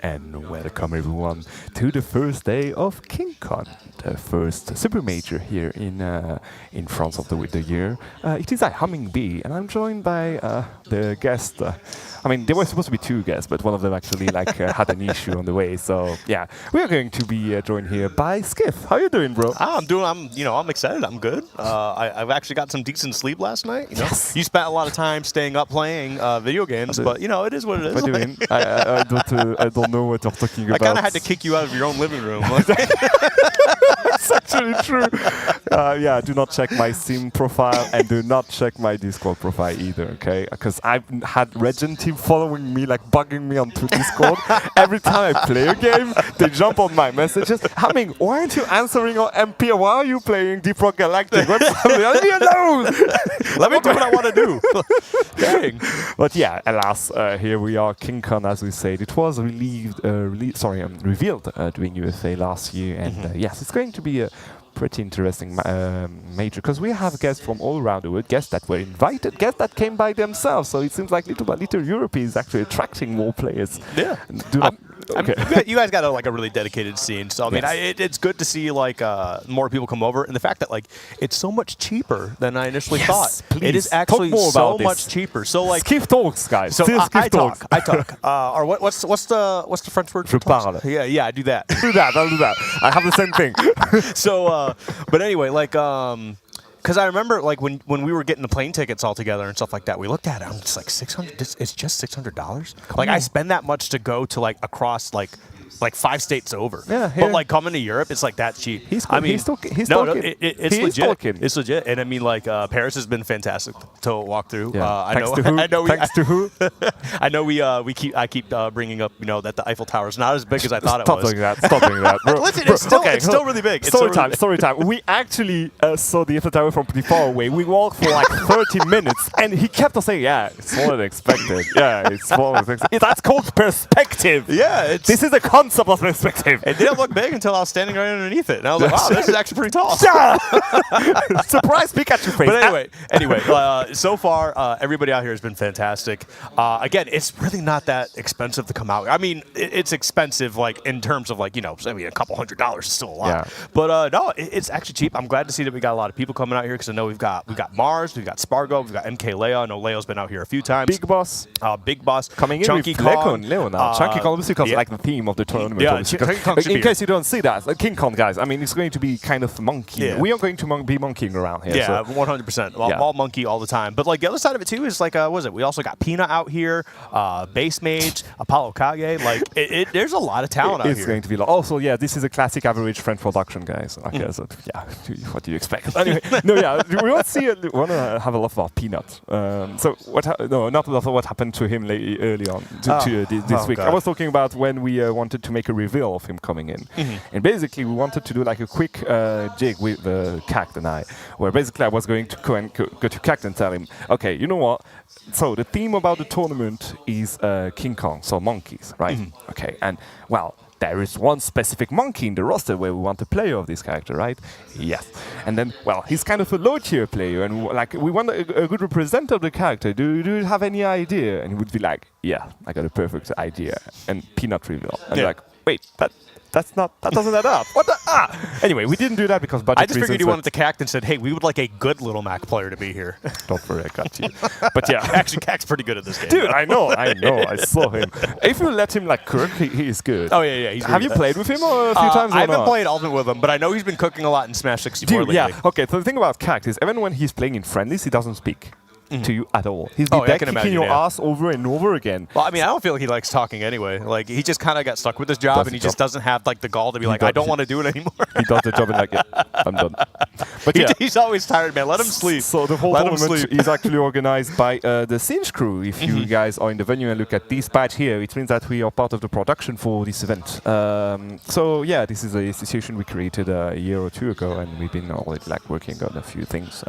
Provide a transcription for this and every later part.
And welcome everyone to the first day of KingCon, the first super major here in France of the year. It is I, Humming Bee, and I'm joined by the guest. I mean, there were supposed to be two guests, but one of them actually had an issue on the way. So yeah, we are going to be joined here by Skiff. How you doing, bro? I'm excited. I'm good. I've actually got some decent sleep last night. Yes. You spent a lot of time staying up playing video games, but it is what it is. What do you mean? I don't know what you're talking about. I kind of had to kick you out of your own living room. It's actually true. Yeah, do not check my Steam profile and do not check my Discord profile either, okay? Because I've had Regent team following me, like bugging me onto Discord. Every time I play a game, they jump on my messages. Humming, why aren't you answering on MP? Why are you playing Deep Rock Galactic? Leave me alone! Let me do what I want to do. Dang. But yeah, alas, here we are, KingCon, as we said. It was revealed during UFA last year, and yes, it's going to be a pretty interesting major, because we have guests from all around the world, guests that were invited, guests that came by themselves, so it seems like little by little Europe is actually attracting more players. Yeah. You guys got a really dedicated scene, so I mean, it's good to see more people come over, and the fact that it's so much cheaper than I initially thought. Please. It is actually so much cheaper. So Skiff talks, guys. So I talk. Or what's the French word? Je parle. Yeah, I do that. I'll do that. I have the same thing. So, but anyway, because I remember when we were getting the plane tickets all together and stuff like that, we looked at it. I'm just like $600. It's just $600. I spend that much to go to across 5 states over. Yeah, but coming to Europe, it's that cheap. He's talking. It's legit. It's legit, and I mean Paris has been fantastic to walk through. Yeah. Thanks to who? I know I keep bringing up that the Eiffel Tower is not as big as I thought it was. Stop doing that. Bro, listen, it's still really big. Story time. We actually saw the Eiffel Tower from pretty far away. We walked for 30 minutes, and he kept on saying, "Yeah, it's smaller than expected. Yeah, it's smaller than expected." That's called perspective. Yeah, this is a concept of perspective. It didn't look big until I was standing right underneath it, and I was like, "Wow, this is actually pretty tall." Surprise Pikachu face. But anyway, so far everybody out here has been fantastic. Again, it's really not that expensive to come out. I mean, it's expensive in terms of a couple $100 is still a lot. Yeah. But no, it's actually cheap. I'm glad to see that we got a lot of people coming out here, because I know we've got Mars, we've got Spargo, we've got MK Leo. I know Leo's been out here a few times. Big Boss coming in Chunky with Leo now. Chunky Kong obviously becomes the theme of the tournament. Yeah, in case you don't see that, KingCon, guys, I mean, it's going to be kind of monkey. Yeah. We are going to be monkeying around here. Yeah, 100%. All monkey all the time. But the other side of it too is we also got Peanut out here, Base Mage, Apollo Kage. There's a lot to talent out here. It's going to be also, this is a classic average French production, guys. Okay, so what do you expect? Anyway, we want to have a lot about Peanut. So not a lot of what happened to him early on this week. God. I was talking about when we wanted to make a reveal of him coming in, and basically we wanted to do a quick jig with Cact and I, where basically I was going to go to Cact and tell him, okay, you know what? So the theme about the tournament is King Kong, so monkeys, right? Okay, and there is one specific monkey in the roster where we want a player of this character, right? Yes. And then, he's kind of a low-tier player, and we want a good representative of the character. Do you have any idea? And he would be like, yeah, I got a perfect idea. And Peanut reveal. And wait, that doesn't add up. What the? Anyway, we didn't do that because budget reasons. I just figured you wanted to Cact and said, hey, we would like a good Little Mac player to be here. Don't worry, I got you. But yeah. Actually, Cact's pretty good at this game. Dude, I know. I saw him. If you let him cook, he is good. Oh, yeah. Have you played with him a few times? I haven't played Ultimate with him, but I know he's been cooking a lot in Smash 64 lately. Yeah. Okay, so the thing about Cact is even when he's playing in friendlies, he doesn't speak to you at all. He's kicking your ass over and over again. Well, I mean, I don't feel like he likes talking anyway. He just kind of got stuck with his job, and he just doesn't have the gall to be I don't want to do it anymore. He does the job and I'm done. But he's always tired, man. Let him sleep. So the whole tournament is actually organized by the Sinj Crew. If you guys are in the venue and look at this badge here, it means that we are part of the production for this event. This is a institution we created a year or two ago, and we've been already working on a few things.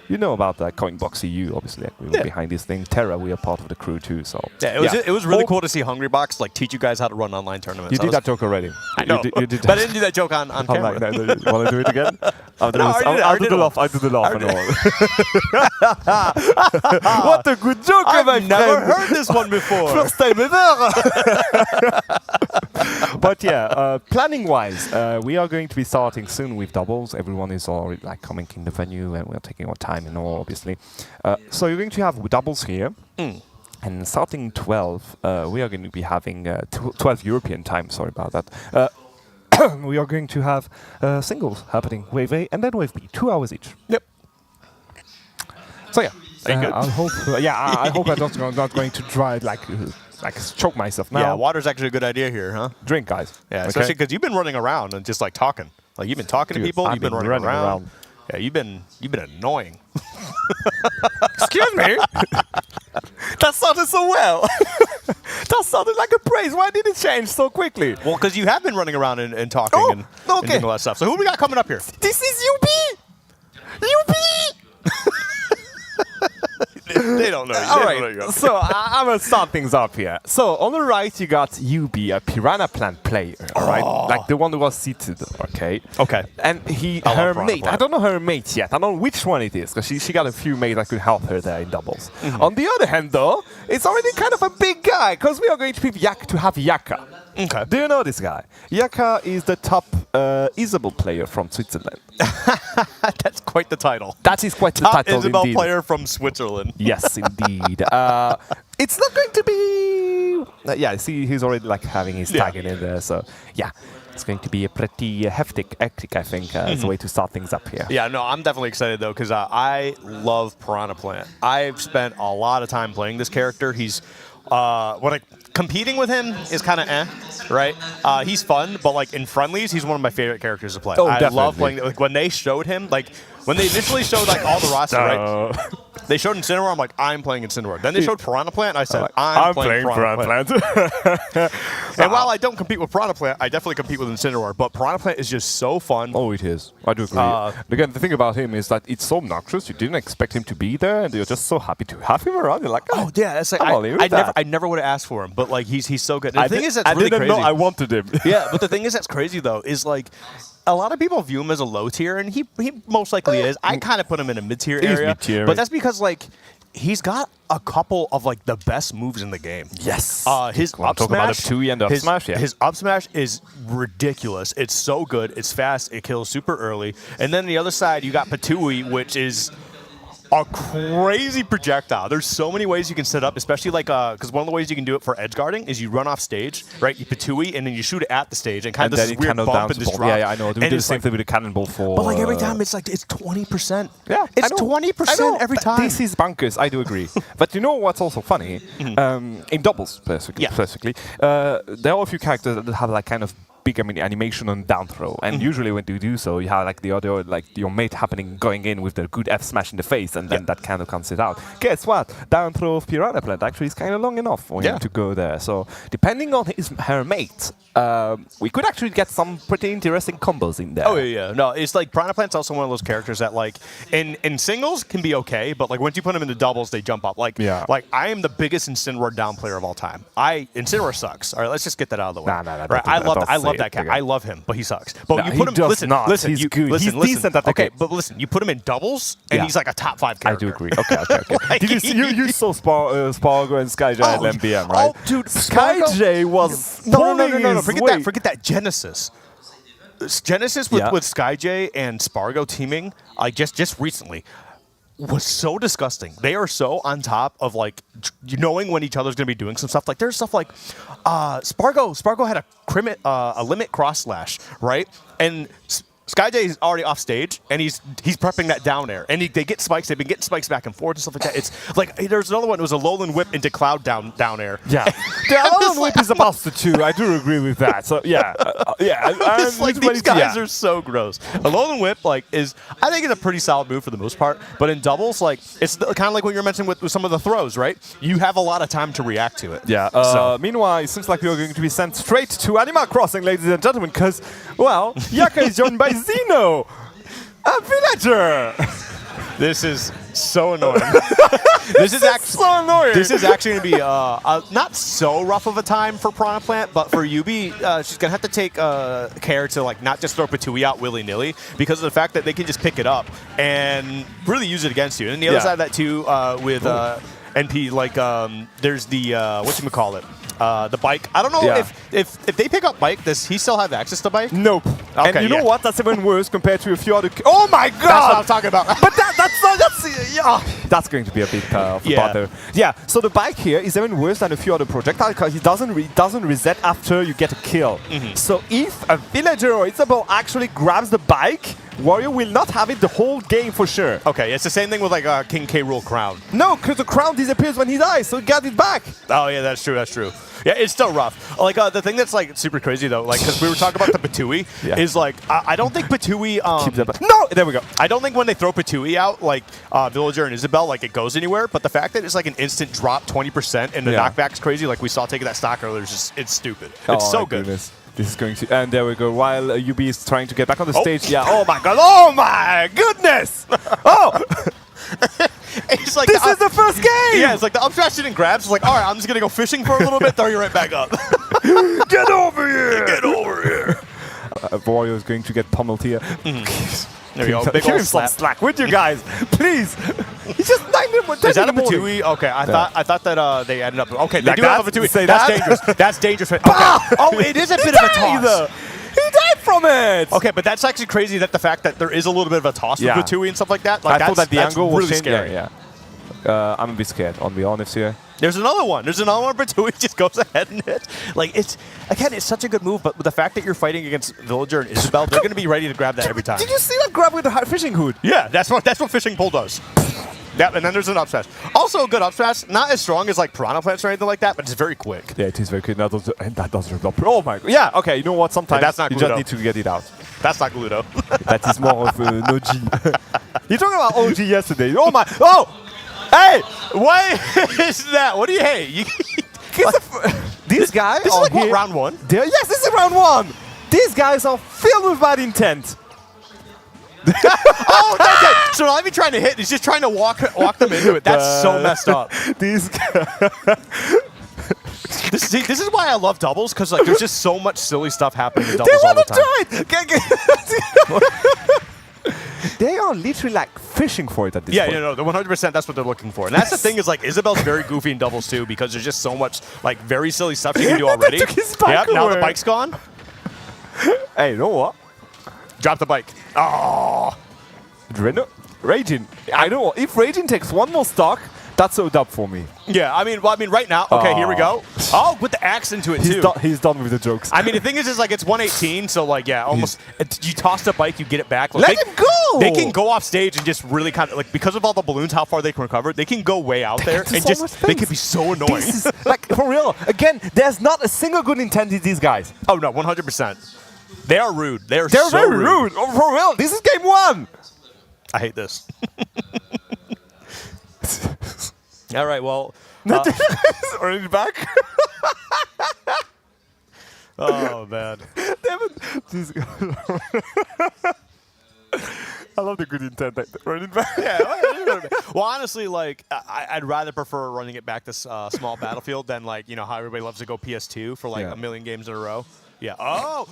you know about that Coin Box EU, obviously. Like, we were behind this thing. Terra, we are part of the crew too. So it was really cool to see Hungry Box like teach you guys how to run online tournaments. You did that joke already. I know, you did but I didn't do that joke on camera. Like, you want to do it again? I'll do the laugh and all. What a good joke, I've never heard this one before. First time ever. But yeah, planning-wise, we are going to be starting soon with doubles. Everyone is already like coming in the venue, and we're taking our time and all, obviously. So you're going to have doubles here. And starting 12, we are going to be having 12 European time. Sorry about that. We are going to have singles happening, wave A and then wave B, 2 hours each. Yep. So yeah, I hope. I hope I'm not going to try like choke myself now. Yeah, water's actually a good idea here, huh? Drink, guys. Yeah, okay? especially because you've been running around and just like talking. Like you've been talking to people. You've been running around. Yeah, you've been annoying. Excuse me. That sounded so well. That sounded like a praise. Why did it change so quickly? Well, because you have been running around and talking and doing all that stuff. So who we got coming up here? This is UB. UB. They don't know. All right, so I'm going to start things up here. So on the right, you got UB, a Piranha Plant player, all right? Like the one who was seated, okay? Okay. And her mate, I don't know her mate yet. I don't know which one it is, because she got a few mates that could help her there in doubles. On the other hand, though, it's already kind of a big guy, because we are going to have Yaka. Okay. Do you know this guy? Yaka is the top Isabel player from Switzerland. That's quite the title. That is quite the title, Isabel indeed. player from Switzerland. Yes, indeed. It's not going to be... see, he's already like having his tag in there. So, yeah, it's going to be a pretty hectic, I think, as a way to start things up here. Yeah, no, I'm definitely excited, though, because I love Piranha Plant. I've spent a lot of time playing this character. He's... competing with him is kind of right? He's fun, but like in friendlies, he's one of my favorite characters to play. Oh, I definitely. love playing. Like when they showed him, like when they initially showed like all the roster, right? They showed Incineroar. I'm like, I'm playing Incineroar. Then they showed Piranha Plant. I said, I'm playing Piranha Plant. And while I don't compete with Piranha Plant, I definitely compete with Incineroar. But Piranha Plant is just so fun. Oh, it is. I do agree. Again, the thing about him is that it's so obnoxious. You didn't expect him to be there, and you're just so happy to have him around. You're like, oh yeah, that's like I never would have asked for him, but like he's so good. And the thing is, that's really crazy. I didn't know I wanted him. Yeah, but the thing is that's crazy though is like. A lot of people view him as a low tier, and he most likely is. I kind of put him in a mid-tier area, mid-tier, but that's because like he's got a couple of like the best moves in the game. Yes. His up smash, his up smash is ridiculous. It's so good. It's fast. It kills super early. And then the other side, you got Patui, which is a crazy projectile. There's so many ways you can set up, especially like because one of the ways you can do it for edge guarding is you run off stage, right? You Patui, and then you shoot it at the stage, and kind of this weird bump and this drop. Yeah, I know. We do the same thing with the cannonball for. But like every time, it's like it's 20%. Yeah, it's 20% every time. This is bunkers. I do agree. But you know what's also funny? In doubles, basically, there are a few characters that have like kind of big animation on down throw, and usually when you do so, you have like the other, like your mate going in with the good F smash in the face, and then that kind of comes it out. Guess what? Down throw of Piranha Plant actually is kind of long enough for him to go there. So depending on her mate, we could actually get some pretty interesting combos in there. Oh yeah. No, it's like Piranha Plant's also one of those characters that like in singles can be okay, but like once you put them into doubles, they jump up. Like I am the biggest Incineroar down player of all time. Incineroar sucks. All right, let's just get that out of the way. Right? I love that cat. I love him, but he sucks. But you put him. Listen, he's good. He's decent at the game. But listen, you put him in doubles, and he's like a top 5 character. I do agree. Okay. Like Did you saw Spargo and SkyJ at MBM, right? Oh, dude, SkyJ was no. Forget that. Genesis with SkyJ and Spargo teaming, just recently. Was so disgusting. They are so on top of like knowing when each other's gonna be doing some stuff. Like there's stuff like Spargo had a limit cross slash, right? And SkyJ is already off stage, and he's prepping that down air, and they get spikes. They've been getting spikes back and forth and stuff like that. It's like there's another one. It was a lowland whip into cloud down air. Yeah, the lowland whip is a buster too. I do agree with that. So it's like these guys are so gross. A lowland whip I think it's a pretty solid move for the most part, but in doubles it's kind of like what you're mentioning with some of the throws, right? You have a lot of time to react to it. Yeah. Meanwhile, it seems like we are going to be sent straight to Animal Crossing, ladies and gentlemen, because Yaka is joined by Zeno, a villager. This is so annoying. This is actually so annoying. This is actually going to be not so rough of a time for Piranha Plant, but for Yubi, she's going to have to take care to like not just throw Patui out willy-nilly because of the fact that they can just pick it up and really use it against you. And the other side of that too, with NP, like there's the whatchamacallit. The bike. I don't know if they pick up bike, does he still have access to bike? Nope. Okay, and you know what? That's even worse compared to a few other. Oh my God! That's what I'm talking about. But that's going to be a big bother. Yeah. So the bike here is even worse than a few other projectiles because it doesn't reset after you get a kill. So if a villager or Isabel actually grabs the bike, Warrior will not have it the whole game for sure. Okay, it's the same thing with like King K. Rool crown. No, because the crown disappears when he dies, so he got it back. Oh yeah, that's true. That's true. Yeah, it's still rough. Like the thing that's like super crazy though, like because we were talking about the Patui, is like I don't think Patui. No, there we go. I don't think when they throw Patui out, like Villager and Isabel, like it goes anywhere. But the fact that it's like an instant drop, 20%, and the knockback's crazy, like we saw taking that stock earlier, it's stupid. It's so good. Goodness. This is going to, and there we go. While Yubi is trying to get back on the stage, oh my God! Oh my goodness! Oh. It's like this is the first game! Yeah, it's like the up smash didn't grab, so it's like, all right, I'm just going to go fishing for a little bit, throw you right back up. Get over here! Get over here! Warrior is going to get pummeled here. There you go, big old slap. Slack with you guys, please! He's just 9 minutes. Is that a Patui? Okay, I thought that they ended up. Okay, they like do have a Patui. Say that's that? dangerous. That's dangerous. Okay. Oh, it is a bit of a toss. He died from it! Okay, but that's actually crazy that the fact that there is a little bit of a toss with Patui and stuff like that. Like I thought that the angle was really scary. Yeah. I'm a bit scared, I'll be honest here. There's another one. There's another one where Patui just goes ahead and hits. Like, it's such a good move, but with the fact that you're fighting against Villager and Isabel, they're going to be ready to grab that every time. Did you see that grab with the fishing hood? Yeah, that's what fishing pole does. Yeah, and then there's an up smash. Also a good up smash, not as strong as like Piranha Plants or anything like that, but it's very quick. Yeah, it is very quick. That does rip up. Oh my God. Yeah, okay, you know what? Sometimes that's not you Gluto. just need to get it out. That's not Gluto. That is more of an OG. You're talking about OG yesterday. Oh my. Oh! Hey! What is that? What do you hate? These guys This is like what, round one? Yes, this is round one! These guys are filled with bad intent. Oh, okay. So not even trying to hit, he's just trying to walk them into it. That's so messed up. These guys. This is why I love doubles, because like there's just so much silly stuff happening in doubles all the time. They are literally like fishing for it at this point. Yeah, the 100%, that's what they're looking for. And that's the thing is like Isabel's very goofy in doubles too, because there's just so much like very silly stuff you can do already. Yeah, now the bike's gone. Hey, you know what? Drop the bike. Oh. Raging. I know. If Raging takes one more stock, that's a dub for me. Yeah, I mean, right now. Okay, here we go. Oh, with the axe into it too. He's done with the jokes. I mean, the thing is like it's 118, so like almost. You toss the bike, you get it back. Like, Let him go. They can go off stage and just really kind of like because of all the balloons, how far they can recover. They can go way out there and just they can be so annoying. This is, like for real. Again, there's not a single good intent in these guys. Oh no, 100%. They are rude. They're so very rude. Oh, for real. This is game one. I hate this. All right, well. Already back? Oh, man. I love the good intent. Running back. Yeah. Well, honestly, like, I'd rather prefer running it back to small Battlefield than, like, how everybody loves to go PS2 for, like, a million games in a row. Yeah. Oh!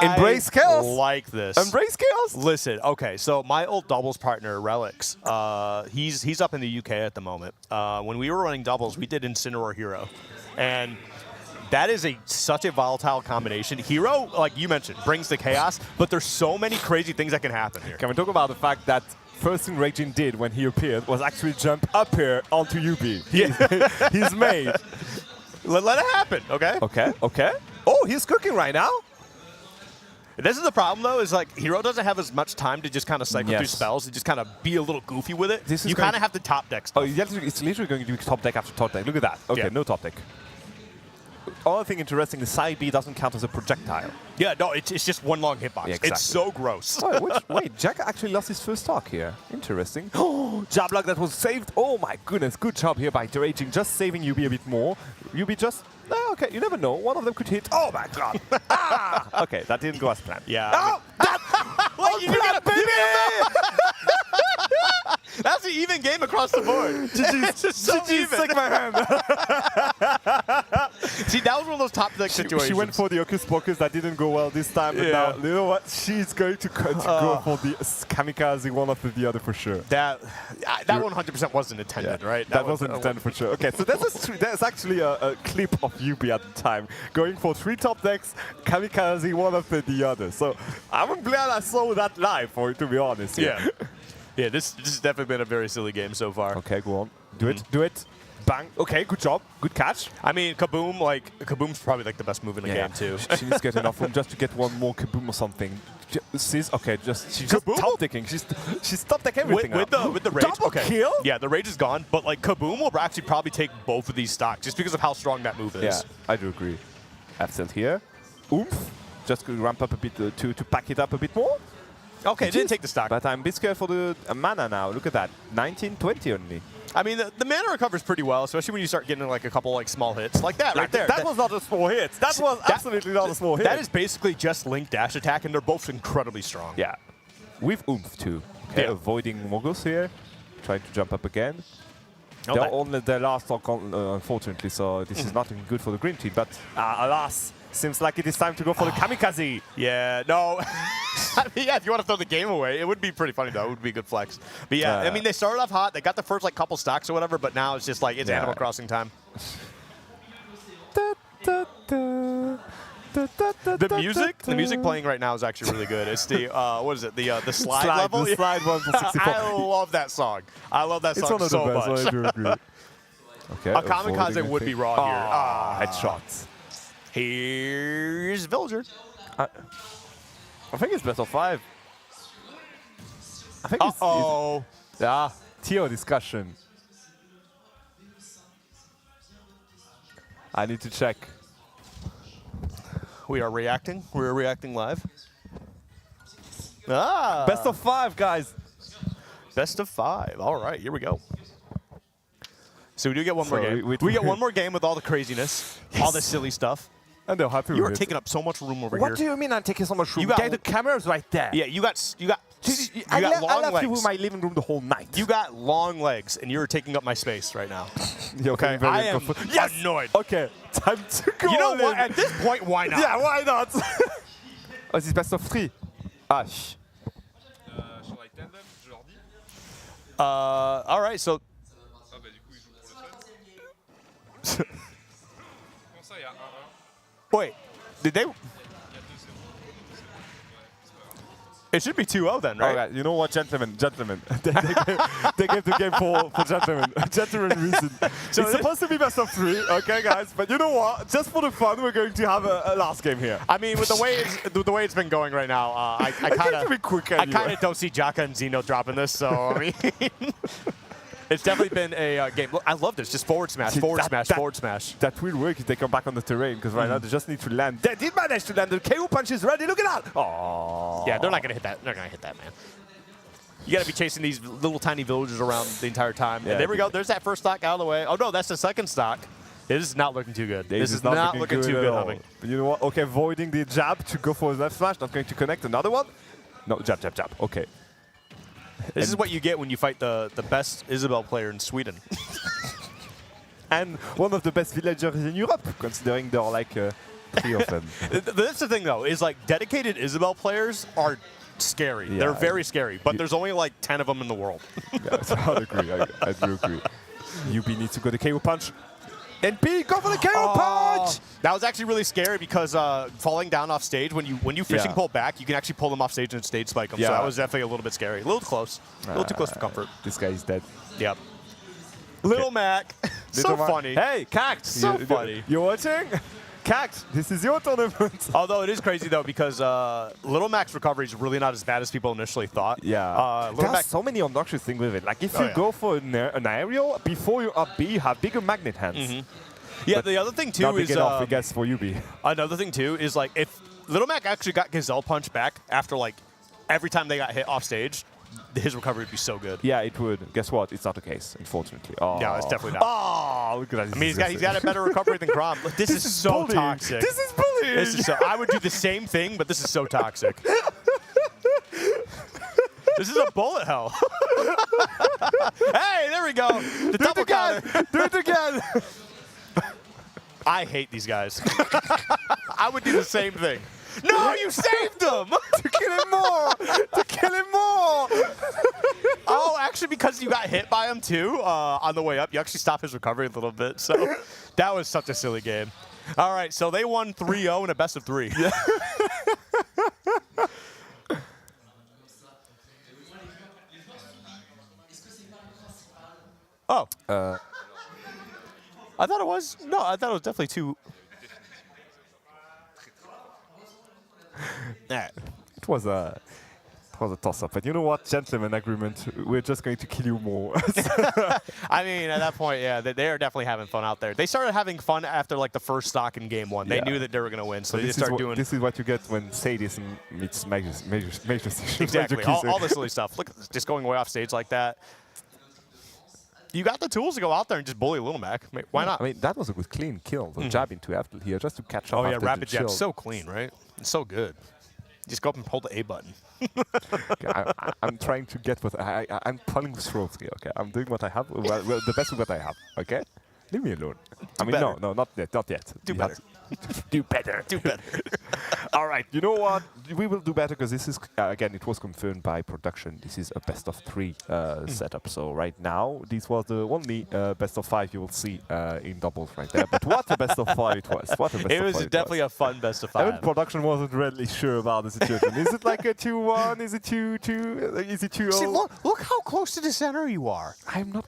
Embrace chaos. Like this. Embrace chaos. Listen, okay, so my old doubles partner, Relics, he's up in the UK at the moment. When we were running doubles, we did Incineroar Hero. And that is such a volatile combination. Hero, like you mentioned, brings the chaos, but there's so many crazy things that can happen here. Can we talk about the fact that first thing Raging did when he appeared was actually jump up here onto Yubi. Yeah. He's made. Let it happen, okay? Okay. Oh, he's cooking right now. This is the problem, though, is like Hero doesn't have as much time to just kind of cycle through spells and just kind of be a little goofy with it. You kind of have to top deck stuff. Oh, it's literally going to do top deck after top deck. Look at that. Okay, no top deck. Other thing interesting is side B doesn't count as a projectile. Yeah, no, it's just one long hitbox. Yeah, exactly. It's so gross. Wait, Jack actually lost his first stock here. Interesting. Oh, jab block that was saved. Oh my goodness, good job here by Raging, just saving Yubi a bit more. Yubi just, okay, you never know. One of them could hit. Oh my god. Okay, that didn't go as planned. Yeah. Oh, Wait, you got a baby! That's an even game across the board. It's just so even. Stick my hand. See, that was one of those top deck situations. She went for the Hocus Pocus. That didn't go well this time. But now, you know what? She's going to go for the kamikaze one after the other for sure. That 100% wasn't intended, right? That wasn't intended for sure. Okay, so there's actually a clip of Yubi at the time going for 3 top decks, kamikaze one after the other. So I'm glad I saw that live, to be honest. Yeah. Yeah, this has definitely been a very silly game so far. Okay, go on. Do it. Do it. Bang. Okay, good job. Good catch. I mean, Kaboom's probably like the best move in the game too. She needs to get enough room just to get one more Kaboom or something. She's just top decking. She's top deck everything with the rage. Double kill? Yeah, the rage is gone, but like Kaboom will actually probably take both of these stocks just because of how strong that move is. Yeah, I do agree. Absent here. Oomph. Just to ramp up a bit to pack it up a bit more. Okay, didn't take the stock. But I'm a bit scared for the mana now. Look at that. 19-20 only. I mean, the mana recovers pretty well, especially when you start getting like a couple like small hits like that right there. That was not a small hit. That was absolutely not a small hit. That is basically just Link dash attack, and they're both incredibly strong. Yeah. With oomph too. Okay, avoiding moguls here. Trying to jump up again. Oh, They're only the last stock, unfortunately, so this is not good for the green team. But alas, seems like it is time to go for the kamikaze. Yeah, no. I mean, yeah, if you want to throw the game away, it would be pretty funny, though. It would be a good flex. But yeah, I mean, they started off hot. They got the first like couple stocks or whatever, but now it's just like, it's Animal Crossing time. The music playing right now is actually really good. It's the, what is it, the slide level? The slide one for 64. I love that song. I love that song so much. I do agree. Okay, a kamikaze would be raw here. Headshots. Here's Villager. I think it's best of 5. I think it's Tio discussion. I need to check. We are reacting. We're reacting live. Ah! Best of 5, guys. Best of 5. All right, here we go. So we do get one more game. We get one more game with all the craziness, all the silly stuff. And they're happy You with are it. taking up so much room over here. What do you mean I'm taking so much room? You got the camera's right there. Yeah, you got I long left legs. you in my living room the whole night. You got long legs, and you're taking up my space right now. Okay, I am annoyed. Okay, time to go. You know what? At this point, why not? Yeah, why not? Oh, this is best of 3. Ash. Sur la tandem, je leur dis. All right, so. Ah bah du coup ils jouent pour le fun. Comment ça, il y a 1-1? Wait, did they? Il y a 2-0. It should be 2-0 then, right? All right, you know what, gentlemen, they gave the game for gentlemen reason. So it's supposed to be best of 3, okay, guys? But you know what? Just for the fun, we're going to have a last game here. I mean, with the way it's been going right now, I kind of don't see Jaka and Zeno dropping this. So I mean, it's definitely been a game. Look, I love this. Just forward smash, forward smash. That will work if they come back on the terrain, because right now they just need to land. They did manage to land. The KO punch is ready. Look at that. Oh. Yeah, they're not gonna hit that. They're not gonna hit that, man. You gotta be chasing these little tiny villagers around the entire time. Yeah, and there we go. There's that first stock out of the way. Oh no, that's the second stock. This is not looking too good. This is not looking too good, Humming. But you know what? Okay, avoiding the jab to go for his left smash. Not going to connect. Another one. No, jab. Okay. This is what you get when you fight the best Isabel player in Sweden. And one of the best villagers in Europe, considering there are like 3 of them. That's the thing, though, is like dedicated Isabel players are scary. Yeah, They're very scary, but there's only like 10 of them in the world. Yeah, so I agree. I do agree. UB needs to go the KO punch. And B, go for the KO punch! That was actually really scary because falling down off stage, when you fishing pull back, you can actually pull them off stage and stage spike them. Yeah. So that was definitely a little bit scary. A little close. A little too close for comfort. This guy is dead. Yep. Little Mac. So funny. Hey, Cact. So funny. You're watching? Cact, this is your tournament. Although it is crazy, though, because Little Mac's recovery is really not as bad as people initially thought. Yeah. There's so many obnoxious things with it. Like, if you go for an aerial, before you up B, you have bigger magnet hands. Yeah, But the other thing, too, not big is... enough, I guess, for UB. Another thing, too, is, like, if Little Mac actually got Gazelle Punch back after, like, every time they got hit off stage, his recovery would be so good. Yeah, it would. Guess what? It's not the case, unfortunately. Oh. Yeah, it's definitely not. Oh, look at that. I mean, he's got a better recovery than Grom. This is so bullying. toxic. This is bullying. I would do the same thing, but this is so toxic. This is a bullet hell. Hey, there we go. The double counter. Do it again. I hate these guys. I would do the same thing. No, you saved him. To kill him more. To kill him more. Oh, actually, because you got hit by him too on the way up, you actually stopped his recovery a little bit. So that was such a silly game. All right, so they won 3-0 in a best of 3. Yeah. Oh. I thought it was. No, I thought it was definitely 2. Yeah. It was a toss-up. But you know what? Gentleman agreement. We're just going to kill you more. I mean, at that point, yeah, they are definitely having fun out there. They started having fun after like the first stock in game 1. They knew that they were going to win, so they just started doing. This is what you get when sadism meets major Exactly. major all the silly stuff. Look, just going way off stage like that. You got the tools to go out there and just bully Little Mac. Why not? I mean, that was a good clean kill. The jab into after here just to catch up. Oh yeah, after rapid the jab, chill. so clean, right? It's so good. Just go up and hold the A button. Okay, I'm trying to get what I'm pulling throats here. Okay, I'm doing what I have. Well, the best of what I have. Okay, leave me alone. I mean, better. no, not yet. Not yet. Do better. Do better. Do better. All right. You know what? We will do better because this is again. It was confirmed by production. This is a best of 3 setup. So right now, this was the only best of 5 you will see in doubles right there. But what a best of 5 it was! What a best It of was 5 definitely a fun best of Even 5. production wasn't really sure about the situation. Is it like a 2-1? Is it 2-2? Is it 2-0? See, look how close to the center you are. I'm not.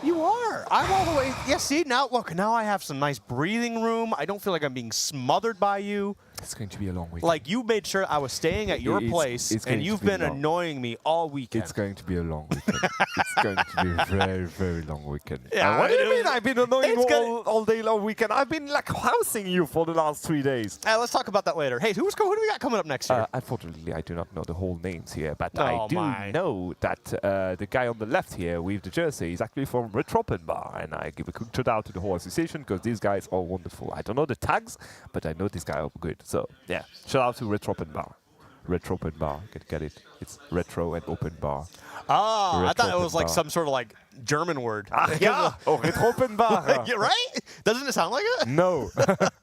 You are. I'm all the way. Yeah, see, now I have some nice breathing room. I don't feel like I'm being smothered by you. It's going to be a long week. Like, you made sure I was staying at your place, and you've been long. annoying me all weekend. It's going to be a long weekend. It's going to be a very, very long weekend. Yeah, what do you mean? I've been annoying you all day long weekend. I've been like housing you for the last 3 days. Let's talk about that later. Hey, who do we got coming up next year? Unfortunately, I do not know the whole names here, but Oh, I do my. know that the guy on the left here with the jersey is actually from Retropenbar, and I give a quick shout out to the whole association because these guys are wonderful. I don't know the tags, but I know these guys are good. So yeah, shout out to Retropenbar. Retropenbar, get it? It's retro and open bar. Oh, I thought it was like Retropenbar. some sort of like German word. Yeah, oh, Retropenbar. Yeah, right? Doesn't it sound like it? No,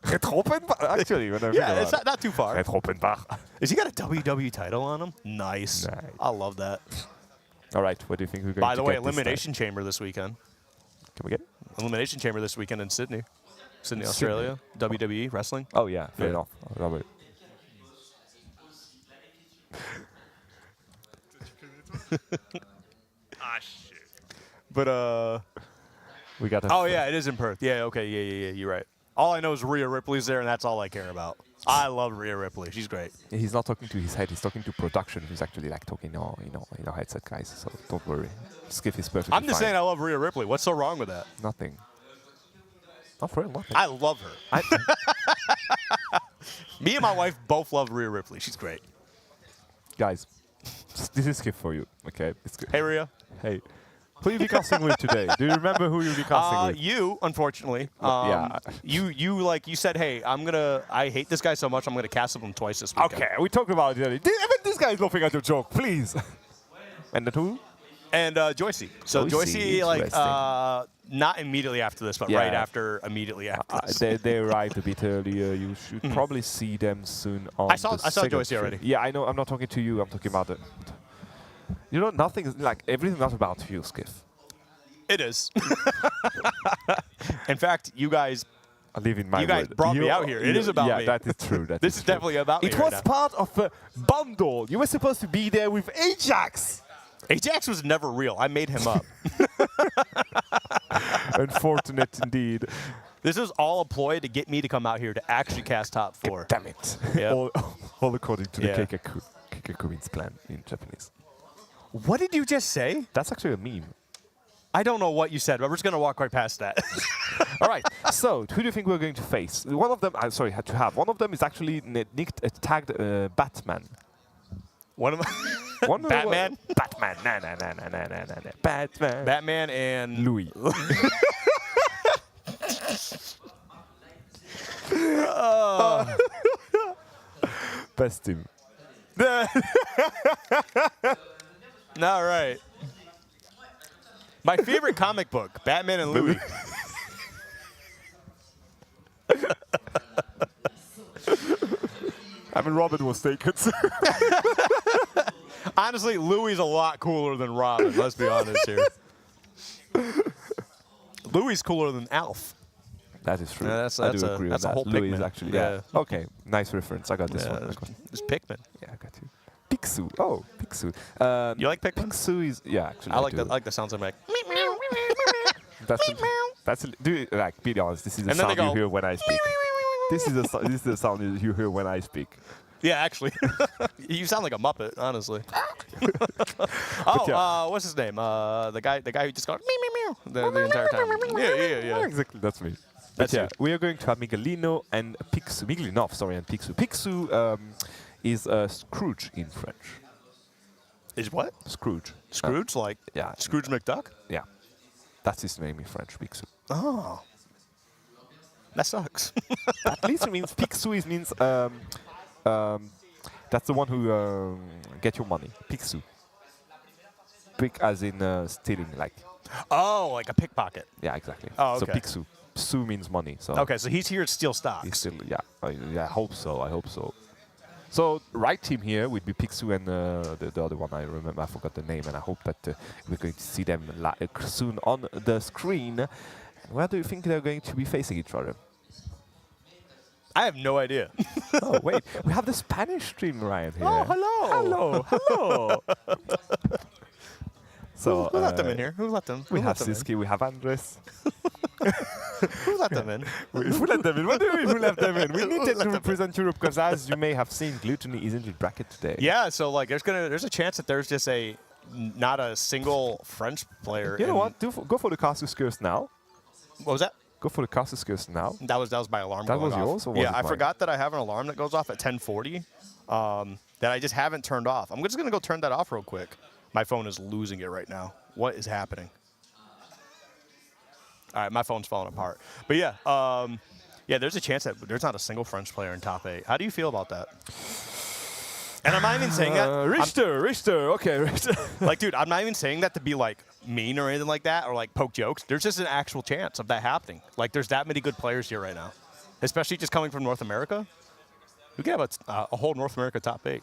Retropenbar. Actually, when I think Yeah, about it's it. not too far. Retropenbar. Is he got a WWE title on him? Nice. Nice. I love that. All right, what do you think we're going By to the way, get this time? Elimination Chamber this weekend. Can we get it? Elimination Chamber this weekend in Sydney. Sydney, Australia. WWE wrestling. Oh yeah, fair Yeah. enough. I love it. Ah, shit. But We got. oh yeah, it is in Perth. Yeah, okay, yeah. You're right. All I know is Rhea Ripley's there, and that's all I care about. I love Rhea Ripley. She's great. He's not talking to his head. He's talking to production. He's actually like talking, headset guys. So don't worry. Skiff is perfectly I'm just fine. saying I love Rhea Ripley. What's so wrong with that? Nothing. Not for real. Nothing. I love her. Me and my wife both love Rhea Ripley. She's great. Guys, this is Skiff for you. Okay. It's good. Hey, Rhea. Hey. Who you be casting with today? Do you remember who you'll be casting with? You, unfortunately. Yeah. You said, hey, I hate this guy so much, I'm gonna cast him twice this weekend. Okay, we talked about it. Even this guy is laughing at your joke. Please. And then who? And Joycey. So Joycey, Joycey, interesting. not immediately after this, but Yeah. right after, immediately after this. They arrived a bit earlier. You should probably see them soon on I saw the Joycey second stream. already. Yeah, I know. I'm not talking to you. I'm talking about the. You know, nothing is like everything not about you, Skiff. It is. In fact, you guys I live in my You guys world. brought me out here. It is about yeah, me. that is true. That This is true. definitely about me It right was now. part of a bundle. You were supposed to be there with Ajax. Ajax was never real. I made him up. Unfortunate indeed. This is all a ploy to get me to come out here to actually cast top 4. Damn it. Yeah. All according to Yeah. the Keikakuin's plan in Japanese. What did you just say? That's actually a meme. I don't know what you said, but we're just going to walk right past that. All right. So, who do you think we're going to face? One of them, had to have. One of them is actually tagged Batman. One of One of Batman? Batman. Nah. Batman. Batman and Louis. Best team. All right. My favorite comic book, Batman and Louie. I mean, Robin was taken. Honestly, Louie's a lot cooler than Robin. Let's be honest here. Louie's cooler than Alf. That is true. Yeah, I do agree with that's a that. whole Louis is Pikmin. actually, Yeah. Okay, nice reference. I got this one. It's Pikmin. Yeah, I got you. Picsou. Oh, Picsou. You like Pikmin? Picsou is, yeah, actually. I like do. the I like the sounds of like. Be honest. This is the And then they sound you go, hear when I speak. This is the sound you hear when I speak. Yeah, actually, you sound like a Muppet, honestly. yeah. What's his name? The guy who just goes meow meow meow the entire time. Yeah. Exactly, that's me. That's But yeah, you. we are going to have Miguelino and Picsou. Miguelinov, sorry, and Picsou. Picsou is Scrooge in French. Is what? Scrooge. Scrooge, like yeah. Scrooge McDuck? Yeah. That's his name in French, Picsou. Oh, that sucks. At least it means Picsou means that's the one who get your money. Picsou. Pick as in stealing, like. Oh, like a pickpocket. Yeah, exactly. Oh, So okay. Picsou. Sue means money. So Okay, so he's here to steal he's stocks. still, yeah, I hope so. I hope so. So right team here would be Picsou and the other one I remember. I forgot the name, and I hope that we're going to see them soon on the screen. Where do you think they're going to be facing each other? I have no idea. Oh wait, we have the Spanish stream Ryan here. Oh, hello. Hello. So Who let them in here? Who let them? We who have let them in? Siski, we have Andres. Who let them in? Who let them in? What do you mean who left them in? We need them to represent Europe because, as you may have seen, Gluttony is in the bracket today. Yeah, so like there's a chance that there's just not a single French player. You know what? Go for the Casus Curse now. What was that? Go for the Casus Curse now. That was my alarm. That going was off. yours, or was yeah, it I mine? forgot that I have an alarm that goes off at 10:40. That I just haven't turned off. I'm just gonna go turn that off real quick. My phone is losing it right now. What is happening? All right, my phone's falling apart. But yeah, yeah. There's a chance that there's not a single French player in top 8. How do you feel about that? And I'm not even saying that. Richter. Okay, Richter. Like, dude, I'm not even saying that to be like mean or anything like that or like poke jokes. There's just an actual chance of that happening. Like, there's that many good players here right now, especially just coming from North America. We could have a whole North America top 8.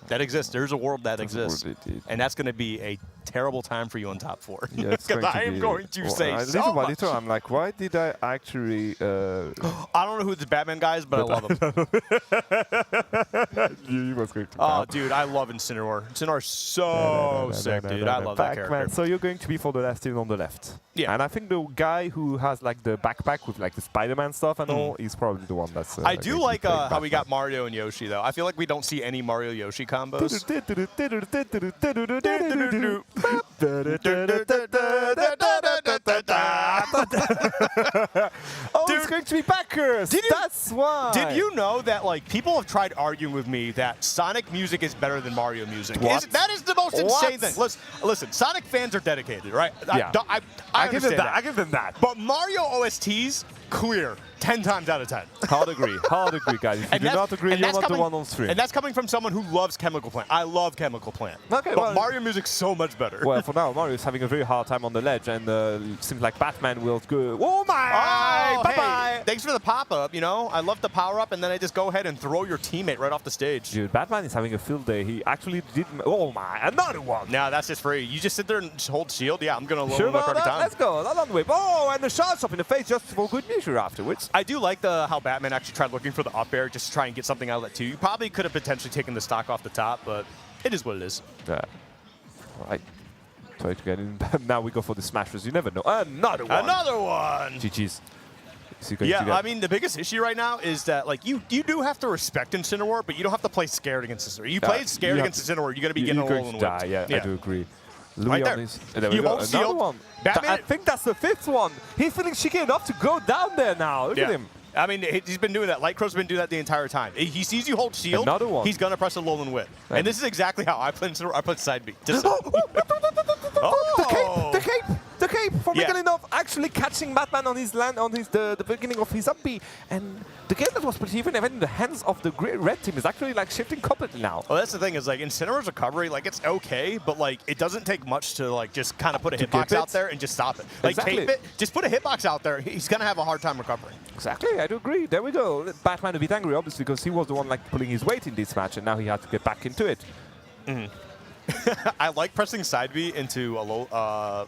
That exists. There's a world that exists. And that's going to be a terrible time for you on top 4. Yeah, it's Because going to I am be- going to say I so little by much. little, I'm like, why did I actually? I don't know who the Batman guy is, but I love him. You was going to. Oh, dude, I love Incineroar. Incineroar's so sick, dude. I love that character. So you're going to be for the last team on the left. Yeah. And I think the guy who has like the backpack with like the Spider-Man stuff and all is probably the one that's. I do going to like be playing how we got Batman. Mario and Yoshi, though. I feel like we don't see any Mario Yoshi combos. Oh, it's going to be backers. Did you- That's why. Did you know that like people have tried arguing with me that Sonic music is better than Mario music? What? That is the most insane What? thing. Listen, Sonic fans are dedicated, right? Yeah. I give them understand that. I give them that. But Mario OSTs, clear, 10 times out of 10. Hard agree, guys. If you do not agree, you're not the one on stream. And that's coming from someone who loves Chemical Plant. I love Chemical Plant. Okay, but well- Mario music's so much better. Well, for now, Mario is having a very hard time on the ledge, and seems like Batman will go. Oh my! Oh, Bye hey, bye! thanks for the pop-up, you know? I love the power-up, and then I just go ahead and throw your teammate right off the stage. Dude, Batman is having a field day. He actually did. Oh my! Another one! Nah, that's just free. You just sit there and just hold shield. Yeah, I'm going to Sure load up about every that? time. Let's go. Another whip. Oh, and the shots up in the face just for good measure afterwards. I do like how Batman actually tried looking for the up air just to try and get something out of that too. You probably could have potentially taken the stock off the top, but it is what it is. Yeah. All right. Try to get in. Now we go for the smashers. You never know. Another one. Another one! GG's. Is he going to Yeah, get- I mean, the biggest issue right now is that, like, you do have to respect Incineroar, but you don't have to play scared against Incineroar. You play scared you against Incineroar, you're going to be you're getting a going roll to and die. whipped. Yeah, I do agree. Louis Right on there. his. There we You go. hold Another shield. one. Batman- I think that's the 5th one. He's feeling cheeky enough to go down there now. Look at him. I mean, he's been doing that. Lightcrow's been doing that the entire time. He sees you hold shield, Another one. he's going to press a lull and whip. Right. And this is exactly how I play Incineroar. I play side B. Just The cape from Miguel enough actually catching Batman on his land, on his the beginning of his up B. And the game that was pretty even in the hands of the red team is actually like shifting completely now. Well, that's the thing is like Incineror's recovery, like it's okay, but like it doesn't take much to like just kind of put a hitbox out there and just stop it. Like tape it, just put a hitbox out there. He's gonna have a hard time recovering. Exactly, I do agree. There we go. Batman a bit angry, obviously, because he was the one like pulling his weight in this match, and now he had to get back into it. I like pressing side B into a low,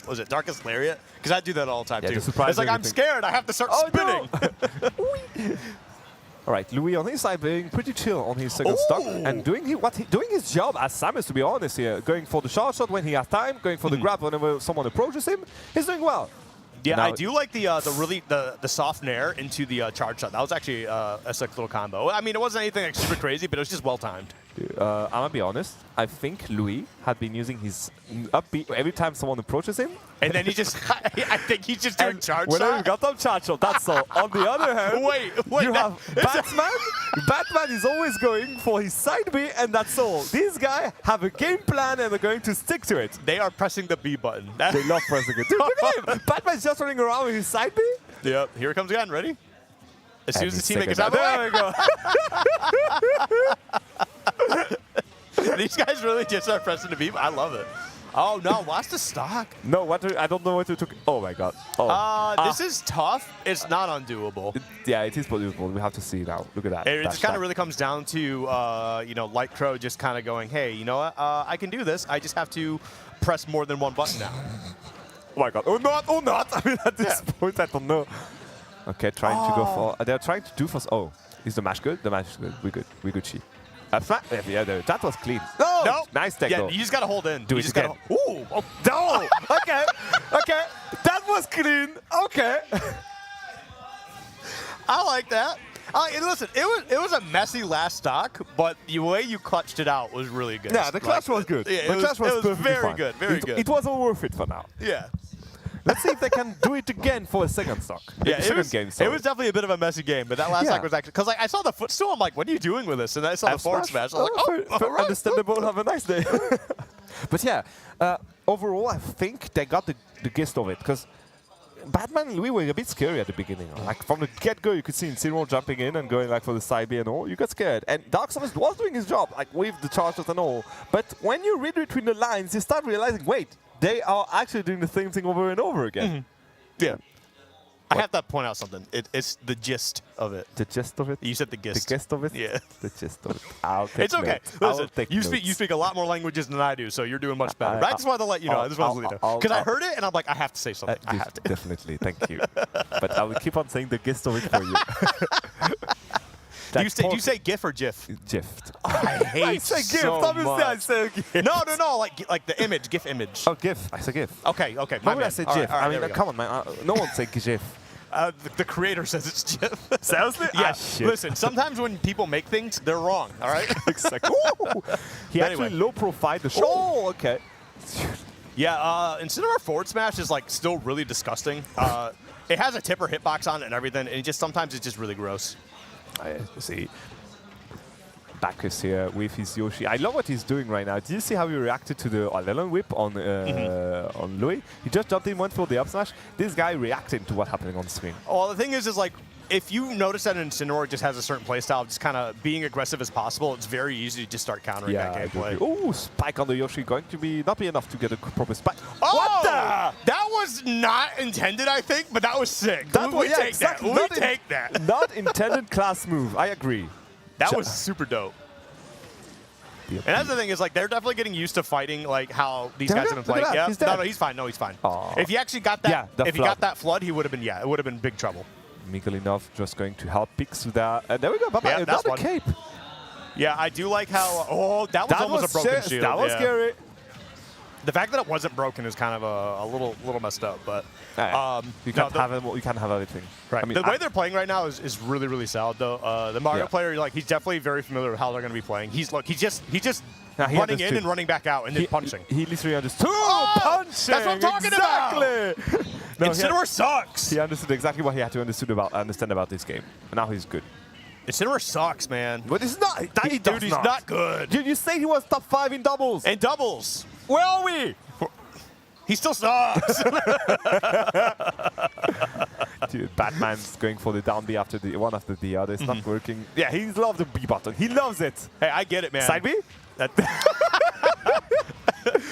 was it Darkest Lariat? Because I do that all the time too. It's like I'm scared. I have to start spinning. No. All right, Louis on his side being pretty chill on his second stock and doing his job as Samus, to be honest here. Going for the short shot when he has time, going for the grab whenever someone approaches him. He's doing well. Yeah, I do like the soft nair into the charge shot. That was actually a sick little combo. I mean, it wasn't anything like super crazy, but it was just well timed. I'm gonna be honest. I think Louis had been using his up B every time someone approaches him. And then he just, I think he's just doing charge shot. Whenever he got up charge shot, that's all. On the other hand, wait, you have Batman. Batman is always going for his side B, and that's all. These guys have a game plan, and they're going to stick to it. They are pressing the B button. They love pressing it. Dude, look at him. Batman's just running around with his side B. Yep, here it comes again. Ready? As soon as the teammate gets out there we go. These guys really just are pressing the B. I love it. Oh no, watch the stock. No, I don't know what to took. Oh my god. Oh. This is tough. It's not undoable. Yeah, it is possible. We have to see now. Look at that. It just kind of really comes down to you know, Light Crow just kind of going, hey, you know what? I can do this. I just have to press more than one button now. Oh my god. Oh not. I mean, at this point, I don't know. Okay, trying to go for. They're trying to do for. Oh, is the mash good? The mash is good. We good. We good. She. Yeah, that was clean. No. Nice tech Yeah, though. you just gotta hold in. Do you it just again. Ooh. Oh. No. Okay. Okay. That was clean. Okay. I like that. And listen, it was a messy last stock, but the way you clutched it out was really good. Yeah, the clutch was good. Yeah, the clutch was very fine. good. Very good. It was all worth it for now. Yeah. Let's see if they can do it again for a second stock. Yeah, it was definitely a bit of a messy game, but that last stock was actually because like I saw the footstool. I'm like, what are you doing with this? And then I saw the forward smash. I was like, oh, right. Understandable. Have a nice day. But yeah, overall, I think they got the gist of it because Batman and Louis were a bit scary at the beginning. Like from the get-go, you could see Incineroar jumping in and going like for the side B and all. You got scared. And Dark Samus was doing his job, like with the charges and all. But when you read between the lines, you start realizing, wait, they are actually doing the same thing over and over again. Yeah. I have to point out something. It's the gist of it. The gist of it? You said the gist. The gist of it? Yeah. The gist of it. I'll take It's okay. Notes. Listen, you speak a lot more languages than I do, so you're doing much better. But I just wanted to let you know. I just wanted to let you know. Because I heard it, and I'm like, I have to say something. I have to. Definitely. Thank you. But I will keep on saying the gist of it for you. Do you say GIF or GIF? Gift. I hate I say GIF. so Obviously, much. I say GIF. No. Like the image, GIF image. Oh, GIF. I say GIF. Okay. Why would I say GIF? Right, I mean, come on, man. No one say GIF. The creator says it's GIF. Seriously? Yeah. Shit. Listen, sometimes when people make things, they're wrong. All right. Exactly. He actually low profiled the show. Oh, okay. Yeah. Incineroar forward smash is like still really disgusting. It has a tipper hitbox on it and everything, and sometimes it's just really gross. I see. Bacchus here with his Yoshi. I love what he's doing right now. Did you see how he reacted to the Alelon whip on Louis? He just jumped in, went for the up smash. This guy reacting to what's happening on the screen. Well, the thing is like, if you notice that Incineroar just has a certain playstyle, just kind of being aggressive as possible, it's very easy to just start countering that gameplay. Oh, spike on the Yoshi going to not be enough to get a proper spike. Oh, what the? That was not intended, I think, but that was sick. We take exactly. that. We take that. Not intended class move. I agree. That was super dope. And that's the thing is, like, they're definitely getting used to fighting, like, how these guys have been playing. Yeah, no, he's fine. No, he's fine. Aww. If he actually got that, if he got that flood, he would have been, it would have been big trouble. Miguelinov just going to help Pix with that. And there we go. Bye-bye. Another cape. Yeah, I do like how, that was almost a broken shield. That was scary. The fact that it wasn't broken is kind of a little messed up, but you can't have everything. Right. I mean, the way they're playing right now is really, really solid though. The Mario player, like, he's definitely very familiar with how they're going to be playing. He's just running in and running back out and then punching. He literally understood. Punching. That's what I'm talking about. No, Incineroar sucks. He understood exactly what he had to understand about this game, and now he's good. Incineroar sucks, man. But it's not. Dude, he's not good. You say he was top 5 in doubles. And doubles. Where are we? He still sucks. Dude, Batman's going for the down B after the one after the other. It's not working. Yeah, he loves the B button. He loves it. Hey, I get it, man. Side B? That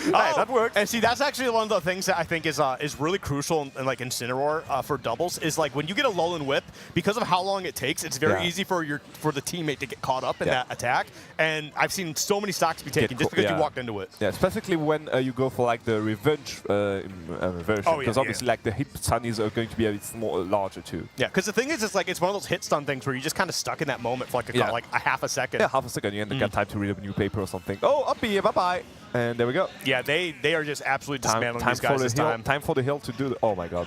Hey, that works. And see, that's actually one of the things that I think is really crucial in like Incineroar for doubles is like when you get a lull and whip, because of how long it takes, it's very easy for the teammate to get caught up in that attack. And I've seen so many stocks be taken just because you walked into it. Yeah, especially when you go for like the revenge version, because obviously like the hit sunnies are going to be a bit larger too. Yeah, because the thing is, it's like it's one of those hit stun things where you're just kind of stuck in that moment for like a half a second. Yeah, half a second. You end up got time to read a new paper or something. Oh, up B, bye bye. And there we go. Yeah, they are just absolutely dismantling these guys this time. Time for the hill to do the... Oh, my God.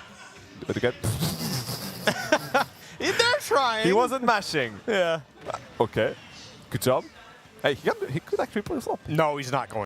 Again. They're trying. He wasn't mashing. Yeah. Okay. Good job. Hey, he could actually pull this up. No, he's not going.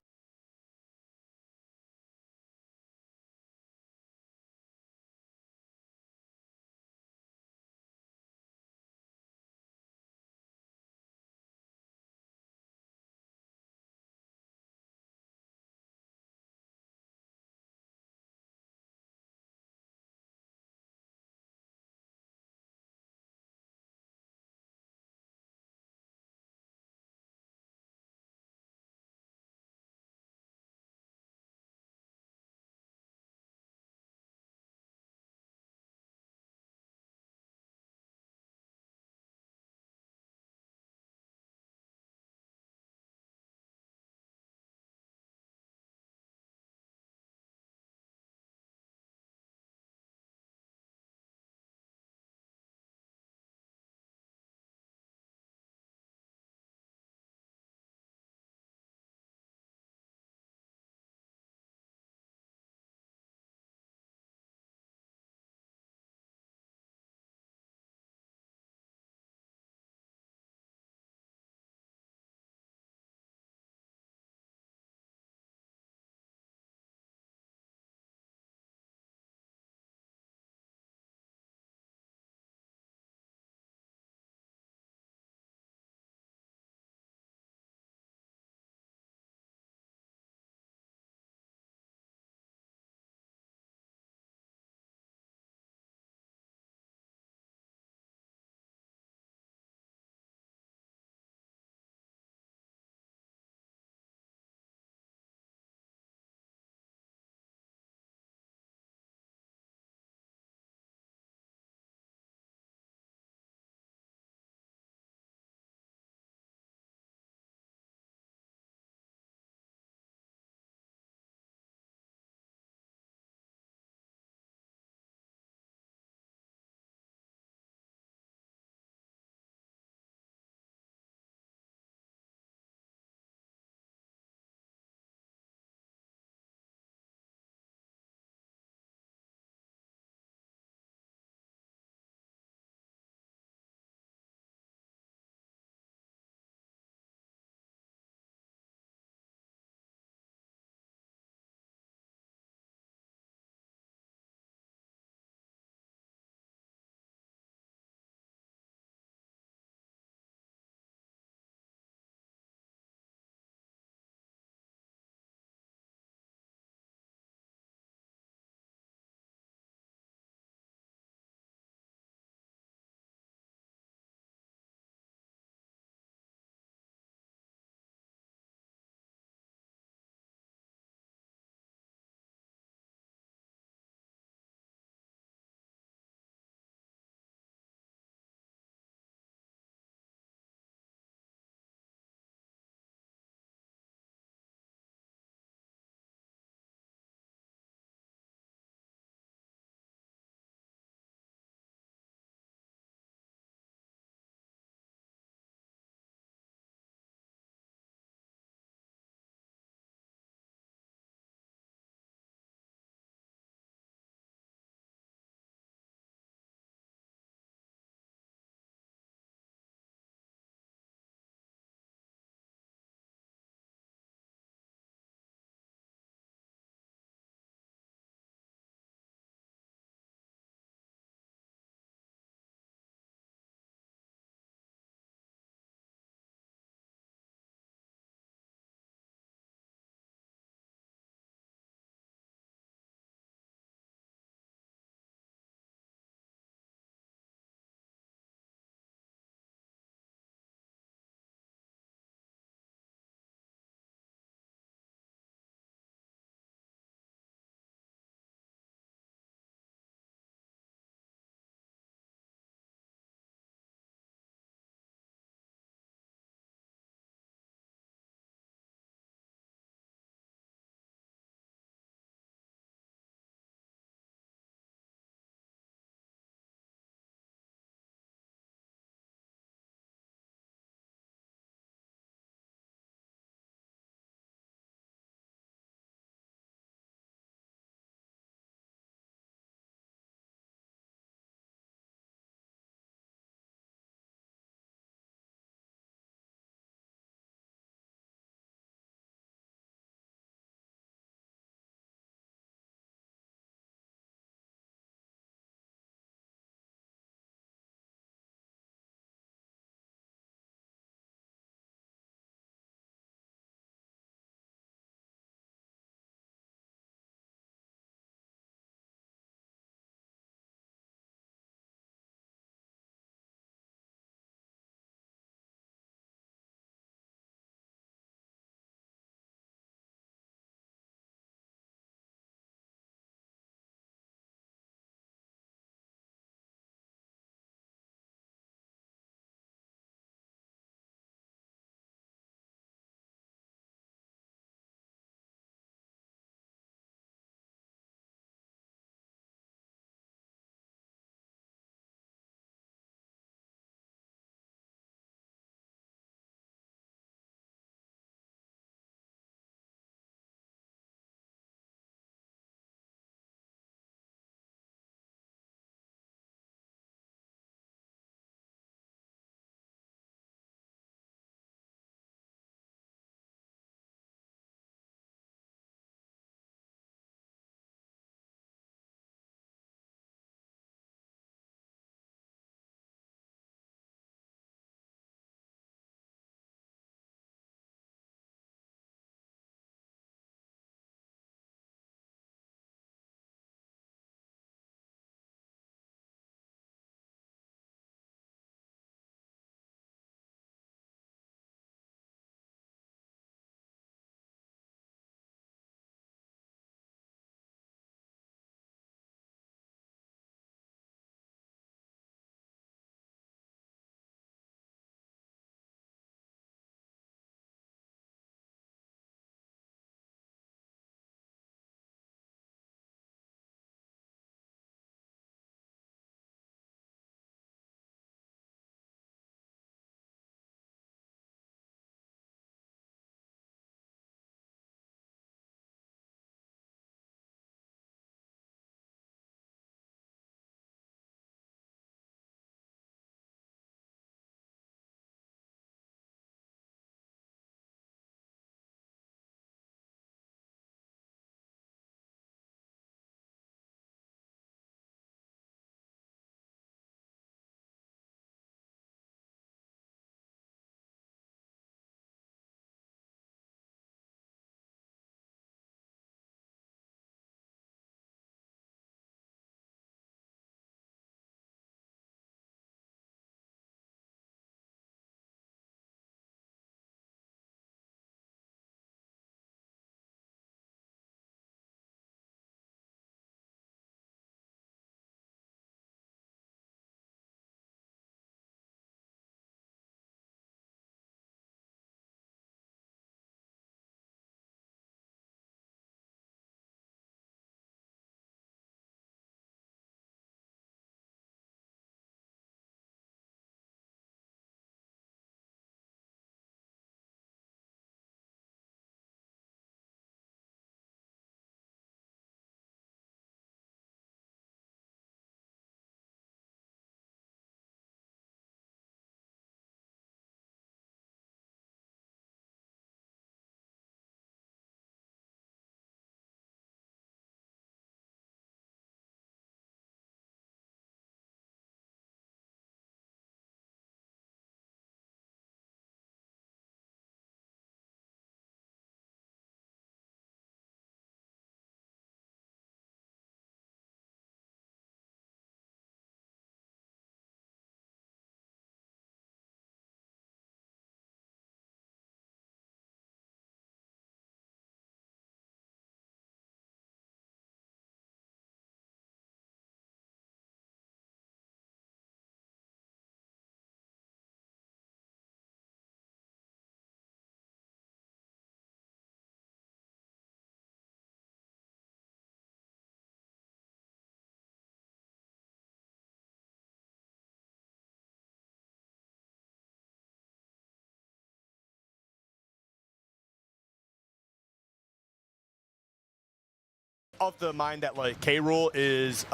of the mind that like K. Rool is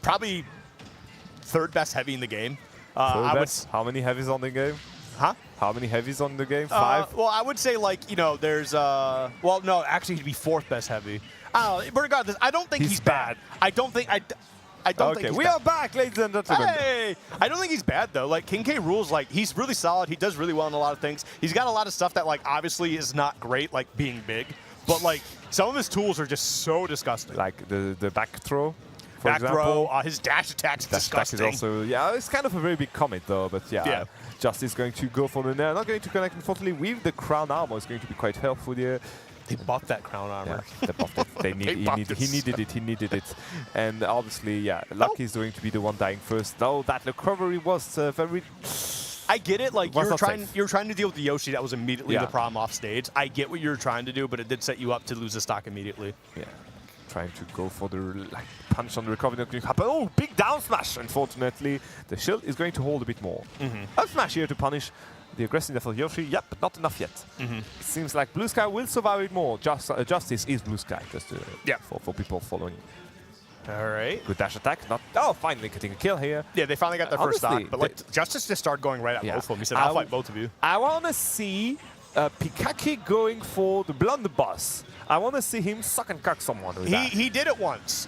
probably third best heavy in the game. How many heavies on the game? Huh? How many heavies on the game? 5? Well, I would say like there's well no, actually he'd be fourth best heavy. But regardless, I don't think he's bad. I don't think Okay, we are back, ladies and gentlemen. Hey! I don't think he's bad though. Like King K. Rool's like he's really solid. He does really well in a lot of things. He's got a lot of stuff that like obviously is not great, like being big, but like some of his tools are just so disgusting. Like the back throw, for Back example. throw, his dash attack's disgusting. Dash is also, it's kind of a very big comet though, but yeah. Justice going to go for the nair. Not going to connect, unfortunately, with the crown armor. It's going to be quite helpful here. They buffed that crown armor. Yeah, they buffed it. He needed it. And obviously, Lucky is going to be the one dying first. Though that recovery was very... I get it. Like you were trying to deal with the Yoshi that was immediately the problem off stage. I get what you were trying to do, but it did set you up to lose the stock immediately. Yeah. Trying to go for the punch on the recovery, not going to happen. Oh, big down smash! Unfortunately, the shield is going to hold a bit more. Up smash here to punish the aggressiveness of Yoshi. Yep, but not enough yet. It seems like Blue Sky will survive it more. Justice is Blue Sky, just for people following. All right. Good dash attack. Finally getting a kill here. Yeah, they finally got their first stock. But like Justice just started going right at both of them. He said, "I'll fight both of you." I want to see Pikaki going for the blunderbuss. I want to see him suck and cock someone with that. He did it once.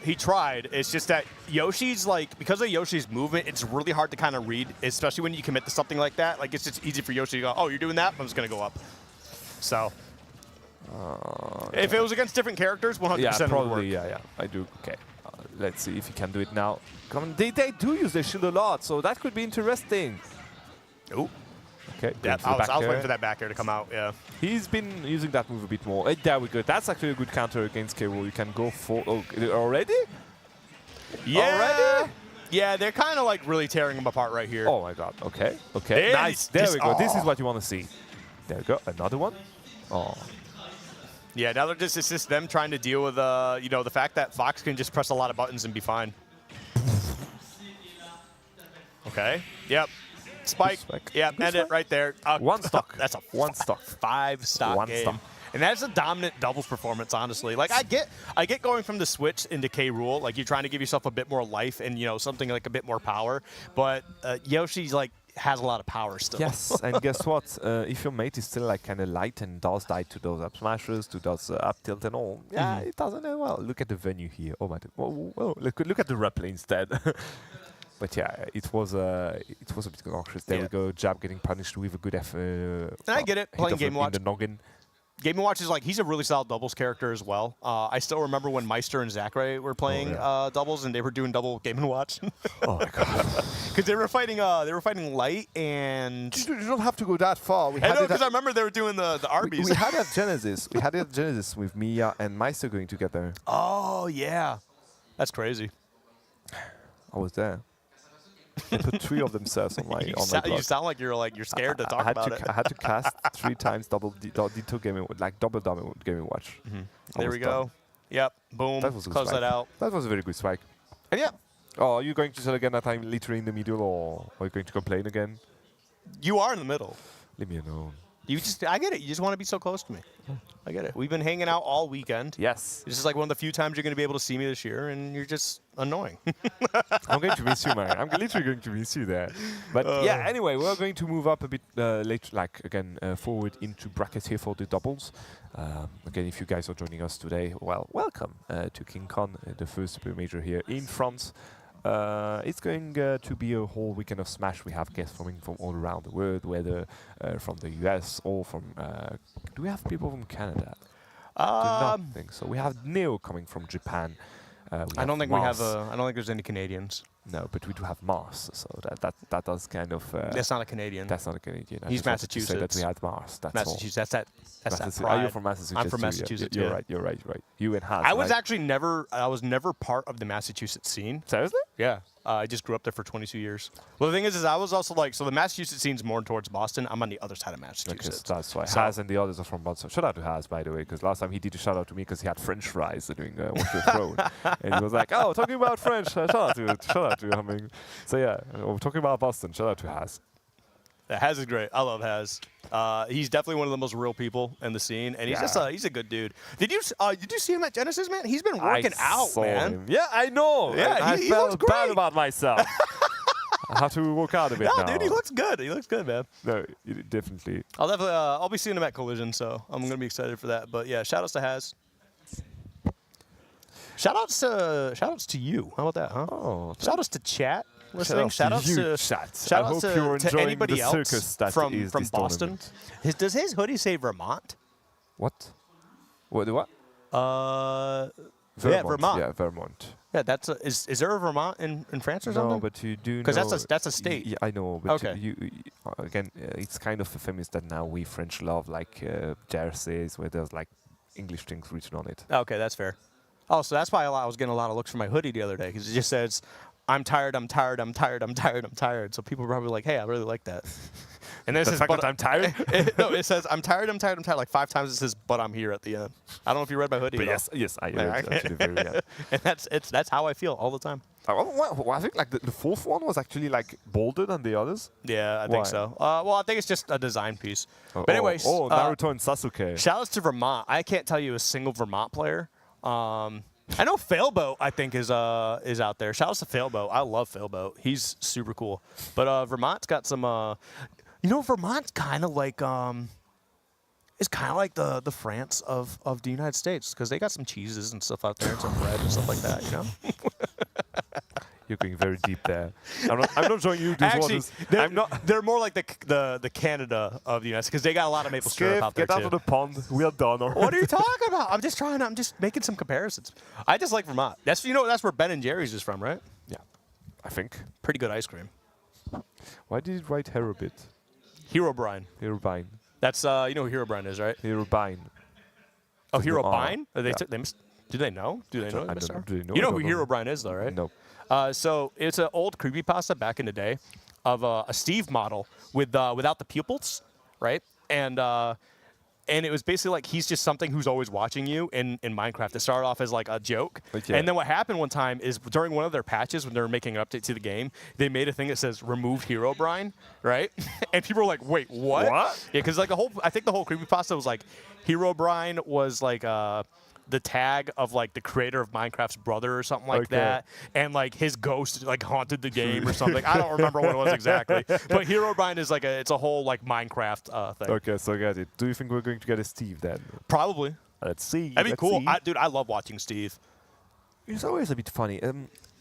He tried. It's just that Yoshi's like, because of Yoshi's movement, it's really hard to kind of read, especially when you commit to something like that. Like, it's just easy for Yoshi to go, oh, you're doing that? I'm just going to go up. So, if it was against different characters, 100% yeah, probably, would work. yeah. I do. Okay. Let's see if he can do it now. Come on, they do use their shield a lot, so that could be interesting. Ooh. Okay, yeah, I was waiting for that back air to come out, yeah. He's been using that move a bit more. There we go. That's actually a good counter against K. Rool. You can go for... Oh, already? Yeah. Already? Yeah, they're kind of like really tearing him apart right here. Oh my god. Okay. Okay. Nice. There we go. Oh. This is what you want to see. There we go. Another one. Oh. Yeah, now it's just them trying to deal with the fact that Fox can just press a lot of buttons and be fine. Okay. Yep. Spike. Yeah, end it right there. One stock. That's a one stock. 5-stock game. Stock. And that's a dominant doubles performance, honestly. Like I get going from the Switch into K. Rool. Like you're trying to give yourself a bit more life and something like a bit more power. But Yoshi's like has a lot of power still. Yes, and guess what? If your mate is still like kind of light and does die to those up smashes, to those up tilt and all, it doesn't end well. Look at the venue here. Oh my! Whoa. Look at the replay instead. But yeah, it was a bit cautious. There we go, Jab getting punished with a good I get it. Playing Game & Watch. The noggin. Game & Watch is like, he's a really solid doubles character as well. I still remember when Meister and Zachary were playing doubles and they were doing double Game & Watch. Oh my god. Because they were fighting Light and... You don't have to go that far. I know, because I remember they were doing the Arby's. We had at Genesis. We had it at Genesis with Mia and Meister going together. Oh, yeah. That's crazy. I was there. They put 3 of themselves on my blog. You sound like you're scared to talk about it. I had to cast 3 times double D2 gaming, like double Game & Watch. There we go. Yep. Boom. Close that out. That was a very good spike. And yeah. Oh, are you going to tell again that I'm literally in the middle, or are you going to complain again? You are in the middle. Leave me alone. I get it. You just want to be so close to me. I get it. We've been hanging out all weekend. Yes. This is like one of the few times you're going to be able to see me this year, and you're just annoying. I'm going to miss you, man. I'm literally going to miss you there. But yeah, anyway, we're going to move up a bit later, like again, forward into brackets here for the doubles. Again, if you guys are joining us today, well, welcome to King Con, the first super major here in France. It's going to be a whole weekend of Smash. We have guests coming from all around the world, whether from the US or from... do we have people from Canada? Do not think so. We have Neo coming from Japan. I don't think I don't think there's any Canadians. No, but we do have Mars, so that does kind of... that's not a Canadian. That's not a Canadian. He's Massachusetts. Say that we had Mars. That's Massachusetts. All. That's that pride. Are you from Massachusetts? I'm from Massachusetts. You're right. You're right. You and Hans. I was actually never part of the Massachusetts scene. Seriously? Yeah. I just grew up there for 22 years. Well, the thing is I was also like, so the Massachusetts scene's more towards Boston. I'm on the other side of Massachusetts. That's why. Haz and the others are from Boston. Shout out to Haz, by the way, because last time he did a shout out to me because he had French fries doing Watch Your Throne. And he was like, oh, talking about French, shout out to him. So yeah, we're talking about Boston. Shout out to Haz. Yeah, Haz is great. I love Haz. He's definitely one of the most real people in the scene, and he's he's a good dude. Did you see him at Genesis, man? He's been working out, saw man. him. Yeah, I know. Yeah, I he felt looks great. bad about myself. I have to work out a bit No, now. dude, he looks good. He looks good, man. No, definitely. I'll be seeing him at Collision, so I'm gonna be excited for that. But yeah, shout outs to Haz. Shout outs to you. How about that, huh? Oh, shout outs to chat listening. Shout outs to you, chat. Shout I outs hope you're to enjoying anybody the else circus that from is this Boston. tournament. Does his hoodie say Vermont? What? What? Yeah, Vermont. Yeah, Vermont. Yeah, is there a Vermont in France or something? No, but you do know. Because that's a state. Yeah, I know, but Okay. again, it's kind of famous that now we French love like jerseys where there's like English things written on it. Okay, that's fair. Oh, so that's why I was getting a lot of looks for my hoodie the other day because it just says, "I'm tired, I'm tired, I'm tired, I'm tired, I'm tired." So people are probably like, "Hey, I really like that." And then it says, fact that I'm tired? No, it says, "I'm tired, I'm tired, I'm tired." Like 5 times it says, "But I'm here" at the end. I don't know if you read my hoodie. But at all. yes, I read actually very well. And that's how I feel all the time. I think like the fourth one was actually like bolder than the others. Yeah, I Why? think so. Well, I think it's just a design piece. But anyways, Naruto and Sasuke. shout outs to Vermont. I can't tell you a single Vermont player. I know Failboat, I think, is out there. Shout outs to Failboat. I love Failboat. He's super cool. But Vermont's got some Vermont's kind of like it's kind of like the France of the United States because they got some cheeses and stuff out there and some bread and stuff like that, you know? You're going very deep there. I'm not showing you these Actually, waters. they're more like the Canada of the United States because they got a lot of maple syrup out there get out too. of the pond. We are done. Already. What are you talking about? I'm just making some comparisons. I just like Vermont. That's where Ben and Jerry's is from, right? Yeah, I think. Pretty good ice cream. Why did it write Herobit? Hero Brine. Herobine. That's you know who Hero Brine is, right? Herobine. Oh, Hero no, Brine? They yeah. do they know? Do they know? I don't know. Do they know? You know I who don't Hero know. Brine is, though, right? No. So it's an old creepypasta back in the day of a Steve model without the pupils, right? And it was basically like he's just something who's always watching you in Minecraft. It started off as like a joke. Okay. And then what happened one time is during one of their patches when they were making an update to the game, they made a thing that says remove Hero Brine, right? And people were like, wait, what? What? Yeah, because like I think the whole creepypasta was like Hero Brine was like the tag of like the creator of Minecraft's brother or something like Okay. that, and like his ghost like haunted the game or something. I don't remember what it was exactly, but Hero Brine is like it's a whole like Minecraft thing. Okay, so I got it. Do you think we're going to get a Steve then? Probably. Let's see. That'd be let's cool. see. Dude, I love watching Steve. It's always a bit funny.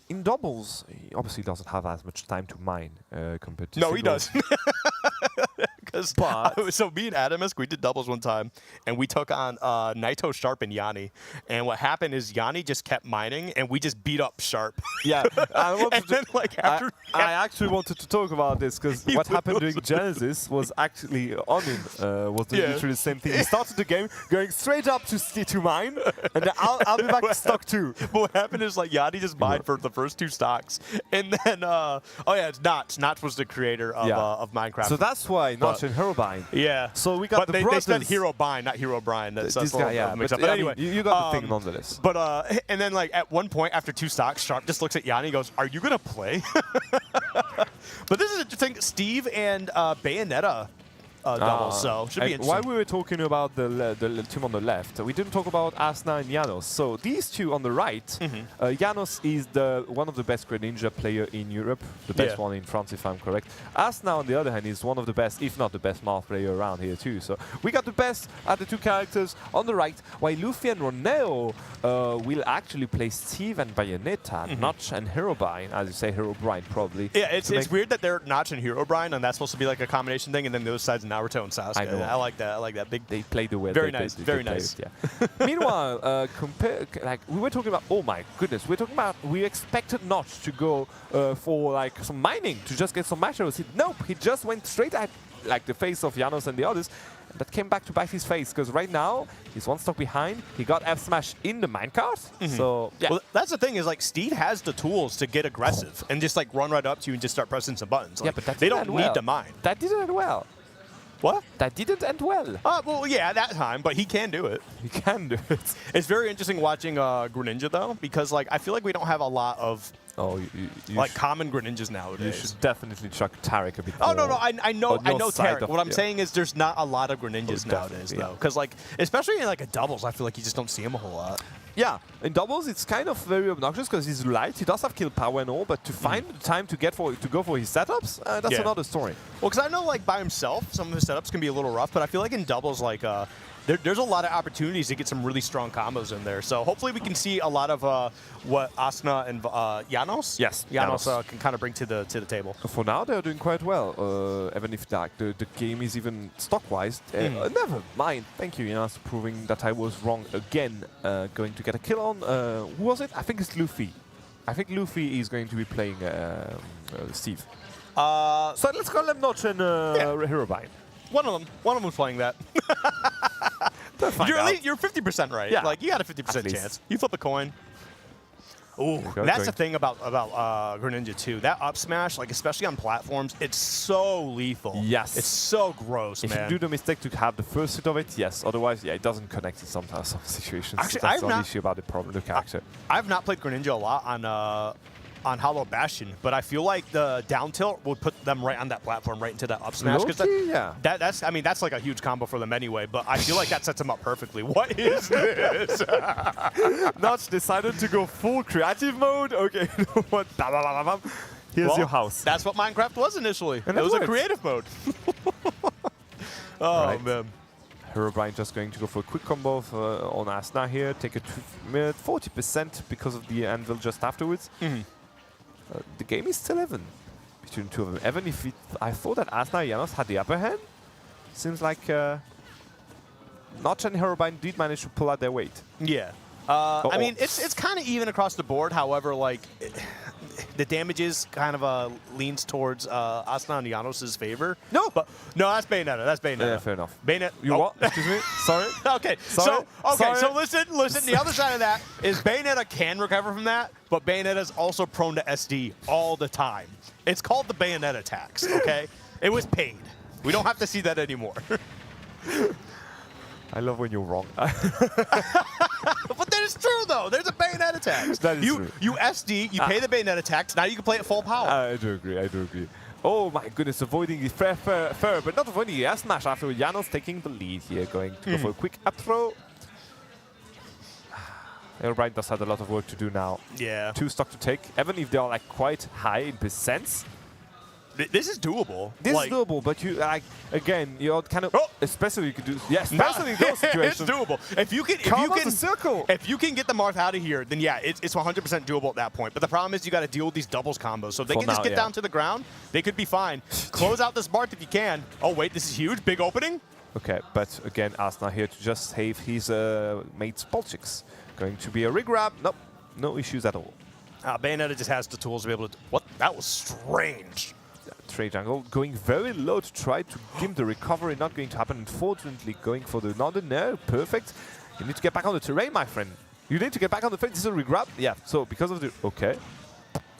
In doubles, he obviously doesn't have as much time to mine compared to No, he singles. does. So me and Adamus, we did doubles one time, and we took on Naito, Sharp, and Yanni. And what happened is Yanni just kept mining, and we just beat up Sharp. Yeah, And then, like, after I actually wanted to talk about this because what happened during Genesis was actually on him. Was literally the same thing. He started the game going straight up to mine, and then I'll be back to stock 2. But what happened is like Yanni just mined for the first 2 stocks, and then it's Notch. Notch was the creator of Minecraft. So that's why Notch and Herobine. Yeah. So we got but the they brothers. said Hero Bine, not Hero Brine. That's This a guy, little yeah. mixed up. But But I mean, anyway, you got the thing nonetheless. But and then like at one point after 2 stocks, Sharp just looks at Yanni and goes, "Are you gonna play?" But this is a thing. Steve and Bayonetta double, so should be And interesting. while we were talking about the team on the left, we didn't talk about Asna and Janos. So these two on the right, Janos is one of the best Greninja player in Europe, the best one in France if I'm correct. Asna on the other hand is one of the best, if not the best Marth player around here too. So we got the best at the 2 characters on the right, while Luffy and Roneo will actually play Steve and Bayonetta, Notch and Herobine, as you say, Herobrine probably. Yeah, it's weird that they're Notch and Hero Brine, and that's supposed to be like a combination thing, and then the other side's Naruto and Sasuke. I know. I like that. I like that. They played the way. Very they nice. played, Very they played nice. it, yeah. Meanwhile, like we were talking about. Oh my goodness, we're talking about. We expected Notch to go for like some mining to just get some macros. Nope, he just went straight at like the face of Janos and the others. That came back to bite his face because right now he's 1 stock behind. He got F smash in the minecart. So yeah. Well, that's the thing is like Steve has the tools to get aggressive and just like run right up to you and just start pressing some buttons. Like, Yeah, but that they didn't don't end need well. to mine. That didn't end well. What? That didn't end well. Well, yeah, at that time, but he can do it. He can do it. It's very interesting watching Greninja though, because like I feel like we don't have a lot of Oh, like common Greninjas nowadays. You should definitely chuck Tarek a bit Oh more. no, I know, on your side Tarek. of- What I'm yeah. saying is, there's not a lot of Greninjas nowadays, definitely, though, because like, especially in like a doubles, I feel like you just don't see him a whole lot. Yeah, in doubles it's kind of very obnoxious because he's light. He does have kill power and all, but to find the time to go for his setups, that's Yeah. another story. Well, because I know like by himself, some of his setups can be a little rough, but I feel like in doubles, like there's a lot of opportunities to get some really strong combos in there. So hopefully we can see a lot of what Asna and Janos, Yes, Janos Janos. can kind of bring to the table. For now, they're doing quite well, even if the game is even stock-wise. Never mind. Thank you, Janos, proving that I was wrong again. Going to get a kill on. Who was it? I think it's Luffy. I think Luffy is going to be playing Steve. So let's call them Notch and Herobrine. One of them was playing that. You're 50% right. Yeah. Like you got a 50% At least. chance. You flip a coin. Ooh, that's the thing about Greninja too. That up smash, like especially on platforms, it's so lethal. Yes. It's so gross, If man. you do the mistake to have the first hit of it, yes. Otherwise, yeah, it doesn't connect in some situations. Actually, that's I've the not- only issue about the character. I've not played Greninja a lot on Hollow Bastion, but I feel like the down tilt would put them right on that platform, right into that up smash. 'Cause Low-key, yeah. that's like a huge combo for them anyway. But I feel like that sets them up perfectly. What is this? Notch decided to go full creative mode. Okay, you know what? Here's Well, your house. That's what Minecraft was initially. And it it was a worked. creative mode. Oh Right. man. Herobrine just going to go for a quick combo on Asna here. Take a 2-minute 40% because of the anvil just afterwards. The game is still even between the two of them. Even if I thought that Asna and Janos had the upper hand, seems like Notch and Herobrine did manage to pull out their weight. Yeah. I mean, it's kind of even across the board. However, like the damages kind of leans towards Asna and Janos' favor. No. But no, that's Bayonetta. That's Bayonetta. Yeah, fair enough. Bayonetta. You oh. what? Excuse me? Sorry? Okay. Sorry? So Sorry? listen. The other side of that is Bayonetta can recover from that, but Bayonetta is also prone to SD all the time. It's called the Bayonetta tax. Okay. It was paid. We don't have to see that anymore. I love when you're wrong. But that is true, though. There's a Bayonetta tax. That is true. You SD, you pay the Bayonetta tax, now you can play at full power. I do agree. Oh my goodness, avoiding the fair, but not avoiding the smash after Janos taking the lead here, going to go for a quick up throw. Herobrine does have a lot of work to do now. Yeah. 2 stock to take, even if they are like quite high in percents. This is doable. This Like, is doable, but you like again, you're kind of Oh! especially you could do especially in those situations. It's doable. If you Carve out can the circle. If you can get the Marth out of here, then yeah, it's 100% doable at that point. But the problem is you got to deal with these doubles combos. So if they For can just now, get yeah. down to the ground, they could be fine. Close out this Marth if you can. Oh wait, this is huge, big opening. Okay, but again, Asna here to just save his mate's Polchix. Going to be a rig grab. Nope, no issues at all. Bayonetta just has the tools to be able to. What? That was strange. Trey Jungle going very low to try to give the recovery. Not going to happen. Unfortunately, going for the another no. Perfect. You need to get back on the terrain, my friend. You need to get back on the field. This is a regrab. Yeah. So because of the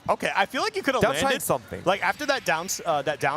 Okay, I feel like you could have They'll landed try something. Like after that down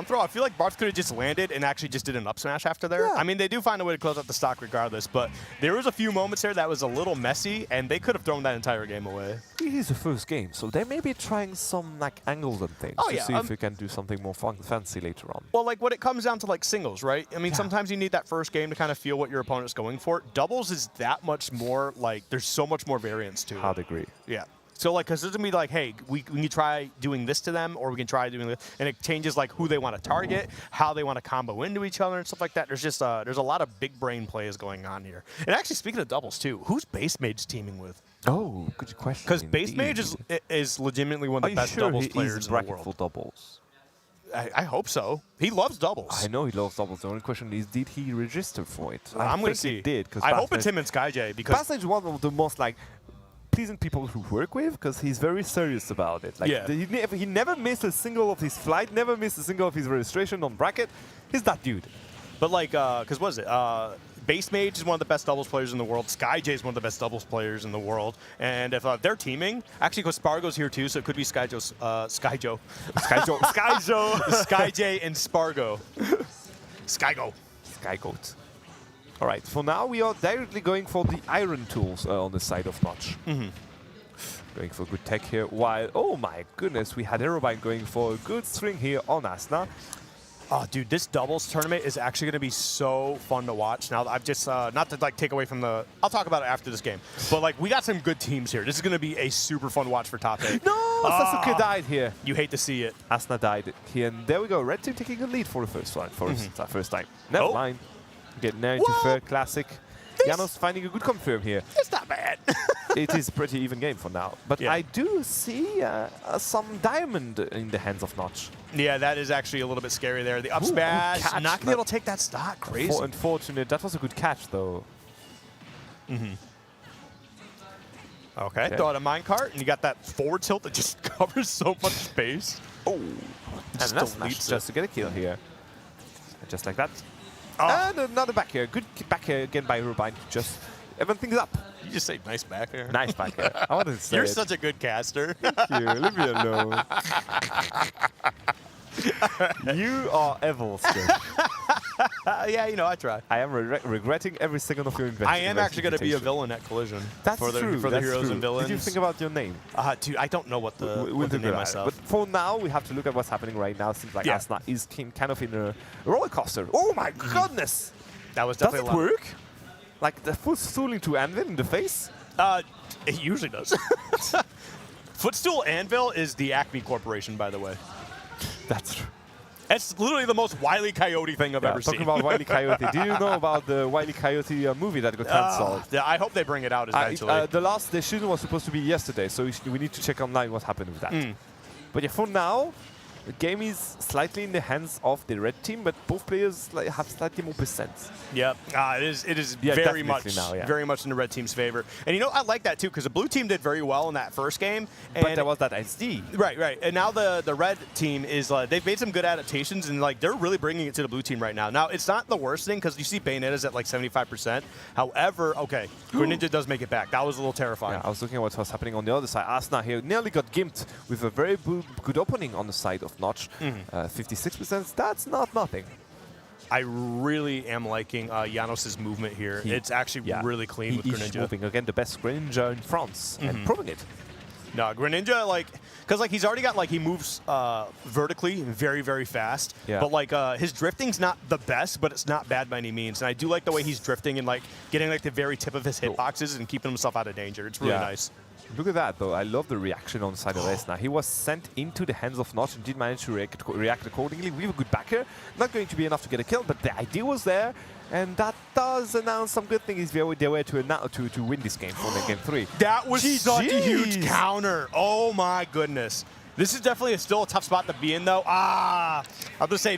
throw, I feel like Barth could have just landed and actually just did an up smash after there. Yeah. I mean, they do find a way to close out the stock regardless, but there was a few moments there that was a little messy, and they could have thrown that entire game away. it is the first game, so they may be trying some like angles and things Oh, to yeah, see if we can do something more fancy later on. Well, like when it comes down to like singles, right? I mean, sometimes you need that first game to kind of feel what your opponent's going for. Doubles is that much more like there's so much more variance to it. Hard agree. Yeah. So like, because there's gonna be like, hey, we can try doing this to them, or we can try doing this, and it changes like who they want to target, how they want to combo into each other, and stuff like that. There's just there's a lot of big brain plays going on here. And actually, speaking of doubles too, who's Base Mage teaming with? Oh, good question. Because Base Mage indeed. is legitimately one Are of you the best sure doubles he is players in the bracket world. for doubles? I hope so. He loves doubles. I know he loves doubles. The only question is, did he register for it? I'm gonna think see. He did. I hope it's him and SkyJ because Passage is one of the most like pleasant people who work with because he's very serious about it. Like Yeah. he never missed a single of his flight, never missed a single of his registration on bracket. He's that dude. But like, because what is it? Base Mage is one of the best doubles players in the world. SkyJ is one of the best doubles players in the world. And if they're teaming, actually, because Spargo's here too, so it could be Skyjo, SkyJ and Spargo. Skygo. Skygoat. All right, for now we are directly going for the iron tools on the side of Notch. Going Going for good tech here, while, oh my goodness, we had Aerobind going for a good string here on Asna. Oh, dude, this doubles tournament is actually going to be so fun to watch. Now, I've just, not to like take away from the, I'll talk about it after this game, but like we got some good teams here. This is going to be a super fun watch for top 8. No, Sasuke died here. You hate to see it. Asna died here, and there we go. Red team taking a lead for the first one, first time. Never mind. Getting there into third classic. Janos finding a good confirm here. It's not bad. It is a pretty even game for now. But Yeah. I do see some diamond in the hands of Notch. Yeah, that is actually a little bit scary there. The up smash, catch. not going to be able to take that stock. Crazy. Unfortunate. That was a good catch, though. Okay, throw out a minecart, and you got that forward tilt that just covers so much space. Oh, and that's deletes nice it. just to get a kill here. Just like that. Oh. And another back here. Good back here again by Rubine. Just even things up. You just say nice back there. Nice back here. I wanted to say You're it. such a good caster. Here, leave me alone. You are evil still. Yeah, you know, I try. I am regretting every second of your invention. I am actually going to be a villain at Collision. That's for the, true. For the that's heroes true. and villains. Did you think about your name? Dude, I don't know what the, We'll what to figure name it out. myself. But for now, we have to look at what's happening right now. Seems like Yeah. Asna is kind of in a roller coaster. Oh my goodness! That was Does definitely it work? Like the footstool into Anvil in the face? It usually does. Footstool Anvil is the Acme Corporation, by the way. That's true. It's literally the most Wile E. Coyote thing I've ever Talking seen. about Wile E. Coyote. Do you know about the Wile E. Coyote movie that got cancelled? Yeah, I hope they bring it out eventually. The last decision was supposed to be yesterday, so we need to check online what happened with that. But yeah, for now, the game is slightly in the hands of the red team, but both players have slightly more percent. Yep, it is Yeah, very definitely much now, yeah. very much in the red team's favor. And you know, I like that too because the blue team did very well in that first game. But And there was that SD. Right. And now the red team is they've made some good adaptations and like they're really bringing it to the blue team right now. Now it's not the worst thing because you see Bayonetta's at like 75%. However, okay, Greninja does make it back. That was a little terrifying. Yeah, I was looking at what was happening on the other side. Asna here nearly got gimped with a very good opening on the side of Notch. 56%, that's not nothing. I really am liking Janos's movement here. It's actually really clean with He Greninja. is moving again, the best Greninja in France, and proving it. No, Greninja, like, because like he's already got like he moves vertically very, very fast. Yeah. But like his drifting's not the best, but it's not bad by any means. And I do like the way he's drifting and like getting like the very tip of his hitboxes and keeping himself out of danger. It's really nice. Look at that, though. I love the reaction on the side of Esna. He was sent into the hands of Notch and did manage to react accordingly. We have a good backer. Not going to be enough to get a kill, but the idea was there. And that does announce some good things if they were to win this game for game 3. That was such a huge GGs. counter. Oh, my goodness. This is definitely still a tough spot to be in, though. I'm going to say,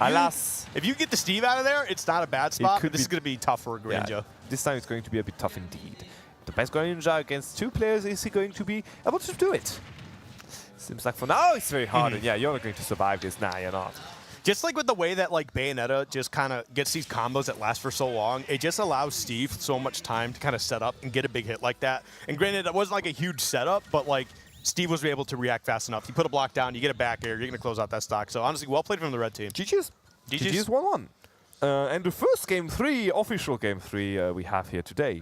if you get the Steve out of there, it's not a bad spot, but this is going to be tough for Greninja. Yeah, this time it's going to be a bit tough indeed. The best Greninja against 2 players, is he going to be able to do it? Seems like for now it's very hard, and yeah, you're not going to survive this. Nah, you're not. Just like with the way that like Bayonetta just kind of gets these combos that last for so long, it just allows Steve so much time to kind of set up and get a big hit like that. And granted, it wasn't like a huge setup, but like Steve was able to react fast enough. You put a block down, you get a back air, you're going to close out that stock. So honestly, well played from the red team. GG's. GG's 1-1. And the first game 3, official game 3 we have here today.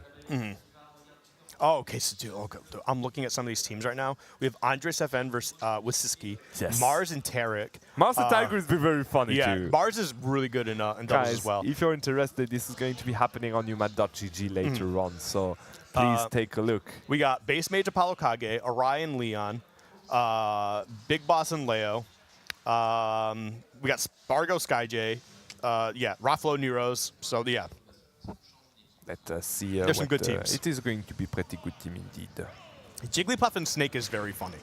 Oh, okay, so dude, I'm looking at some of these teams right now. We have Andres FN versus with Siski, Mars and Tarek. Mars and Tiger is very funny too. Mars is really good in doubles Guys, as well. if you're interested, this is going to be happening on umad.gg later on, so please take a look. We got Base Mage Apollo Kage, Orion Leon, Big Boss and Leo. We got Spargo Skyjay, Raffalo Neros. So yeah. Let's see. There's some good teams. It is going to be pretty good team indeed. Jigglypuff and Snake is very funny.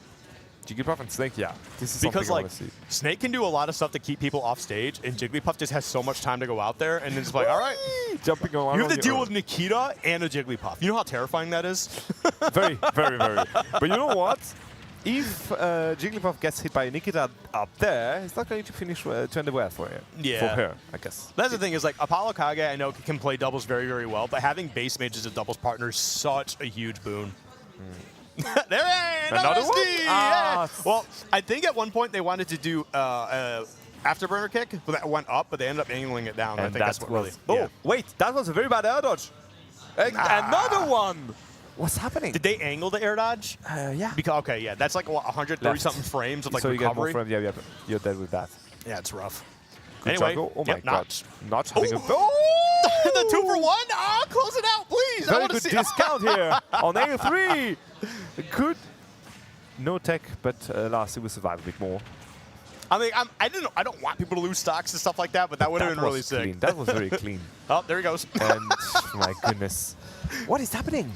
Jigglypuff and Snake, yeah. This is Because something I like want to see. Snake can do a lot of stuff to keep people off stage, and Jigglypuff just has so much time to go out there, and then it's like, all right, Jumping on you have to deal with Nikita and a Jigglypuff. You know how terrifying that is? Very, very, very. But you know what? If Jigglypuff gets hit by Nikita up there, he's not going to finish to end well for her. Yeah. For her, I guess. That's the thing is like Apollo Kage, I know can play doubles very, very well, but having Base Mage as a doubles partner is such a huge boon. There, Another one? Yeah. Well, I think at one point they wanted to do afterburner kick, but that went up, but they ended up angling it down. And I think that's what really. Oh, wait, that was a very bad air dodge. Another one! What's happening? Did they angle the air dodge? Yeah. Because okay, yeah, that's like what, 130 something frames of like so recovery. you get more frames. Yeah, you're dead with that. Yeah, it's rough. Good Anyway, juggle. Oh my yep, god. Notch. Notch having a the 2-for-1. Ah, close it out, please. I very want to good see. discount here on A3. Good. No tech, but last he will survive a bit more. I mean, I don't want people to lose stocks and stuff like that, but that would have been really sick. Clean. That was very clean. Oh, there he goes. And my goodness, what is happening?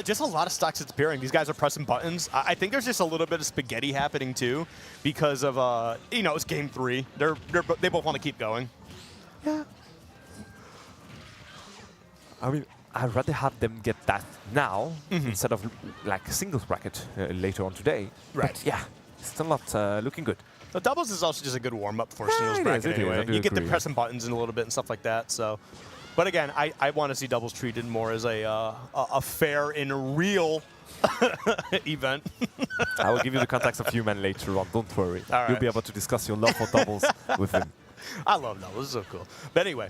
Just a lot of stocks disappearing. These guys are pressing buttons. I think there's just a little bit of spaghetti happening too, because of it's game 3. They both want to keep going. Yeah. I mean, I'd rather have them get that now instead of like a singles bracket later on today. Right. But yeah, still not looking good. The doubles is also just a good warm up for singles it bracket is, anyway. I do You get to agree. press some buttons in a little bit and stuff like that. So, but again, I want to see doubles treated more as a fair and real event. I will give you the contacts of Human later on. Don't worry. All right. You'll be able to discuss your love for doubles with him. I love doubles. It's so cool. But anyway,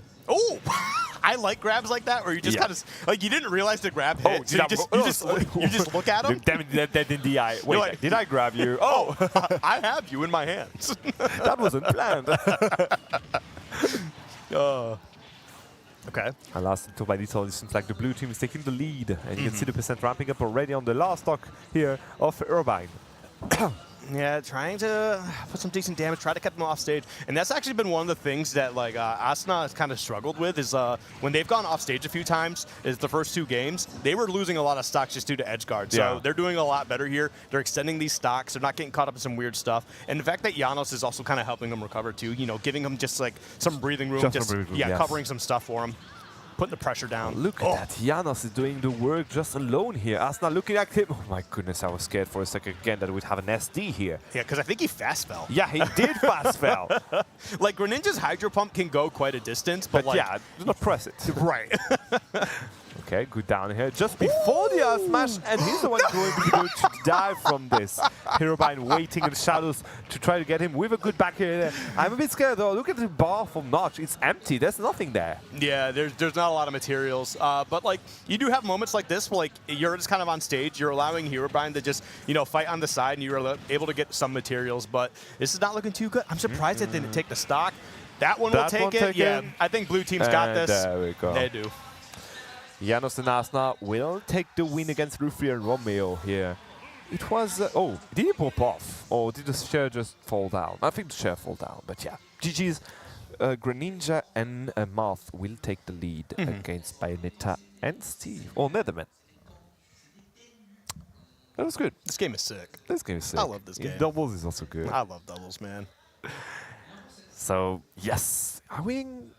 I like grabs like that where you just Yeah. kind of like you didn't realize the grab hit. Oh, so you just look at him. Damn it, that in the eye. Wait, like- did I grab you? Oh, I have you in my hands. that wasn't planned. Okay. And last until by detail, it seems like the blue team is taking the lead. And you can see the percent ramping up already on the last stock here of Irvine. Yeah, trying to put some decent damage, try to keep them off stage. And that's actually been one of the things that like Asuna has kind of struggled with is when they've gone off stage a few times, is the first 2 games, they were losing a lot of stocks just due to edge guard. So Yeah. they're doing a lot better here. They're extending these stocks. They're not getting caught up in some weird stuff. And the fact that Janos is also kind of helping them recover too, giving them just like some breathing room, Just some breathing room, yeah, yes. covering some stuff for them. Putting the pressure down. Look at that. Janos is doing the work just alone here. Asna looking at him. Oh my goodness, I was scared for a second again that we'd have an SD here. Yeah, because I think he fast fell. Yeah, he did fast fell. Like Greninja's Hydro Pump can go quite a distance, but like, yeah, do not press it. right. Okay, good down here. Just before the Earth Smash, and he's the one going to dive from this. Herobrine waiting in the shadows to try to get him with a good back here. I'm a bit scared though. Look at the bar from Notch. It's empty. There's nothing there. Yeah, there's not a lot of materials, but like you do have moments like this where like you're just kind of on stage, you're allowing Herobrine to just fight on the side, and you're able to get some materials. But this is not looking too good. I'm surprised it didn't take the stock. That one will That take one it. take Yeah, it. I think blue team's got And this. there we go. They do. Janos and Asna will take the win against Rufri and Romeo here. It was... oh, did he pop off? Or did the chair just fall down? I think the chair fall down, but yeah. GG's. Greninja and Marth will take the lead against Bayonetta and Steve. Or Netherman. That was good. This game is sick. This game is sick. I love this game. Doubles is also good. I love doubles, man. So, yes. Are we in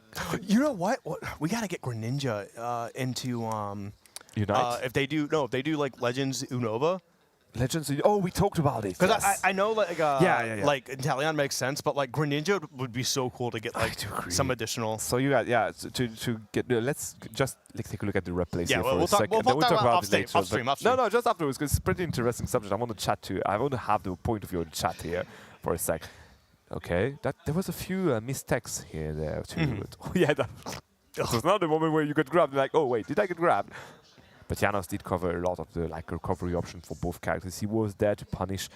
You know what? We got to get Greninja into Unite? if they do like Legends Unova. Legends? Oh, we talked about it. Because Yes. I know like Yeah. like Inteleon makes sense, but like Greninja would be so cool to get like do agree. some additional. So you got to get let's just take a look at the replays Yeah, here well, for we'll a talk- second. we'll Then talk about it upstream, later, upstream, but- upstream. No, just afterwards because it's a pretty interesting subject. I want to chat to. I want to have the point of view of the chat here for a sec. Okay, there was a few mistakes here there too. But, oh yeah, that was not the moment where you got grabbed. Like, oh wait, did I get grabbed? But Janos did cover a lot of the recovery option for both characters. He was there to punish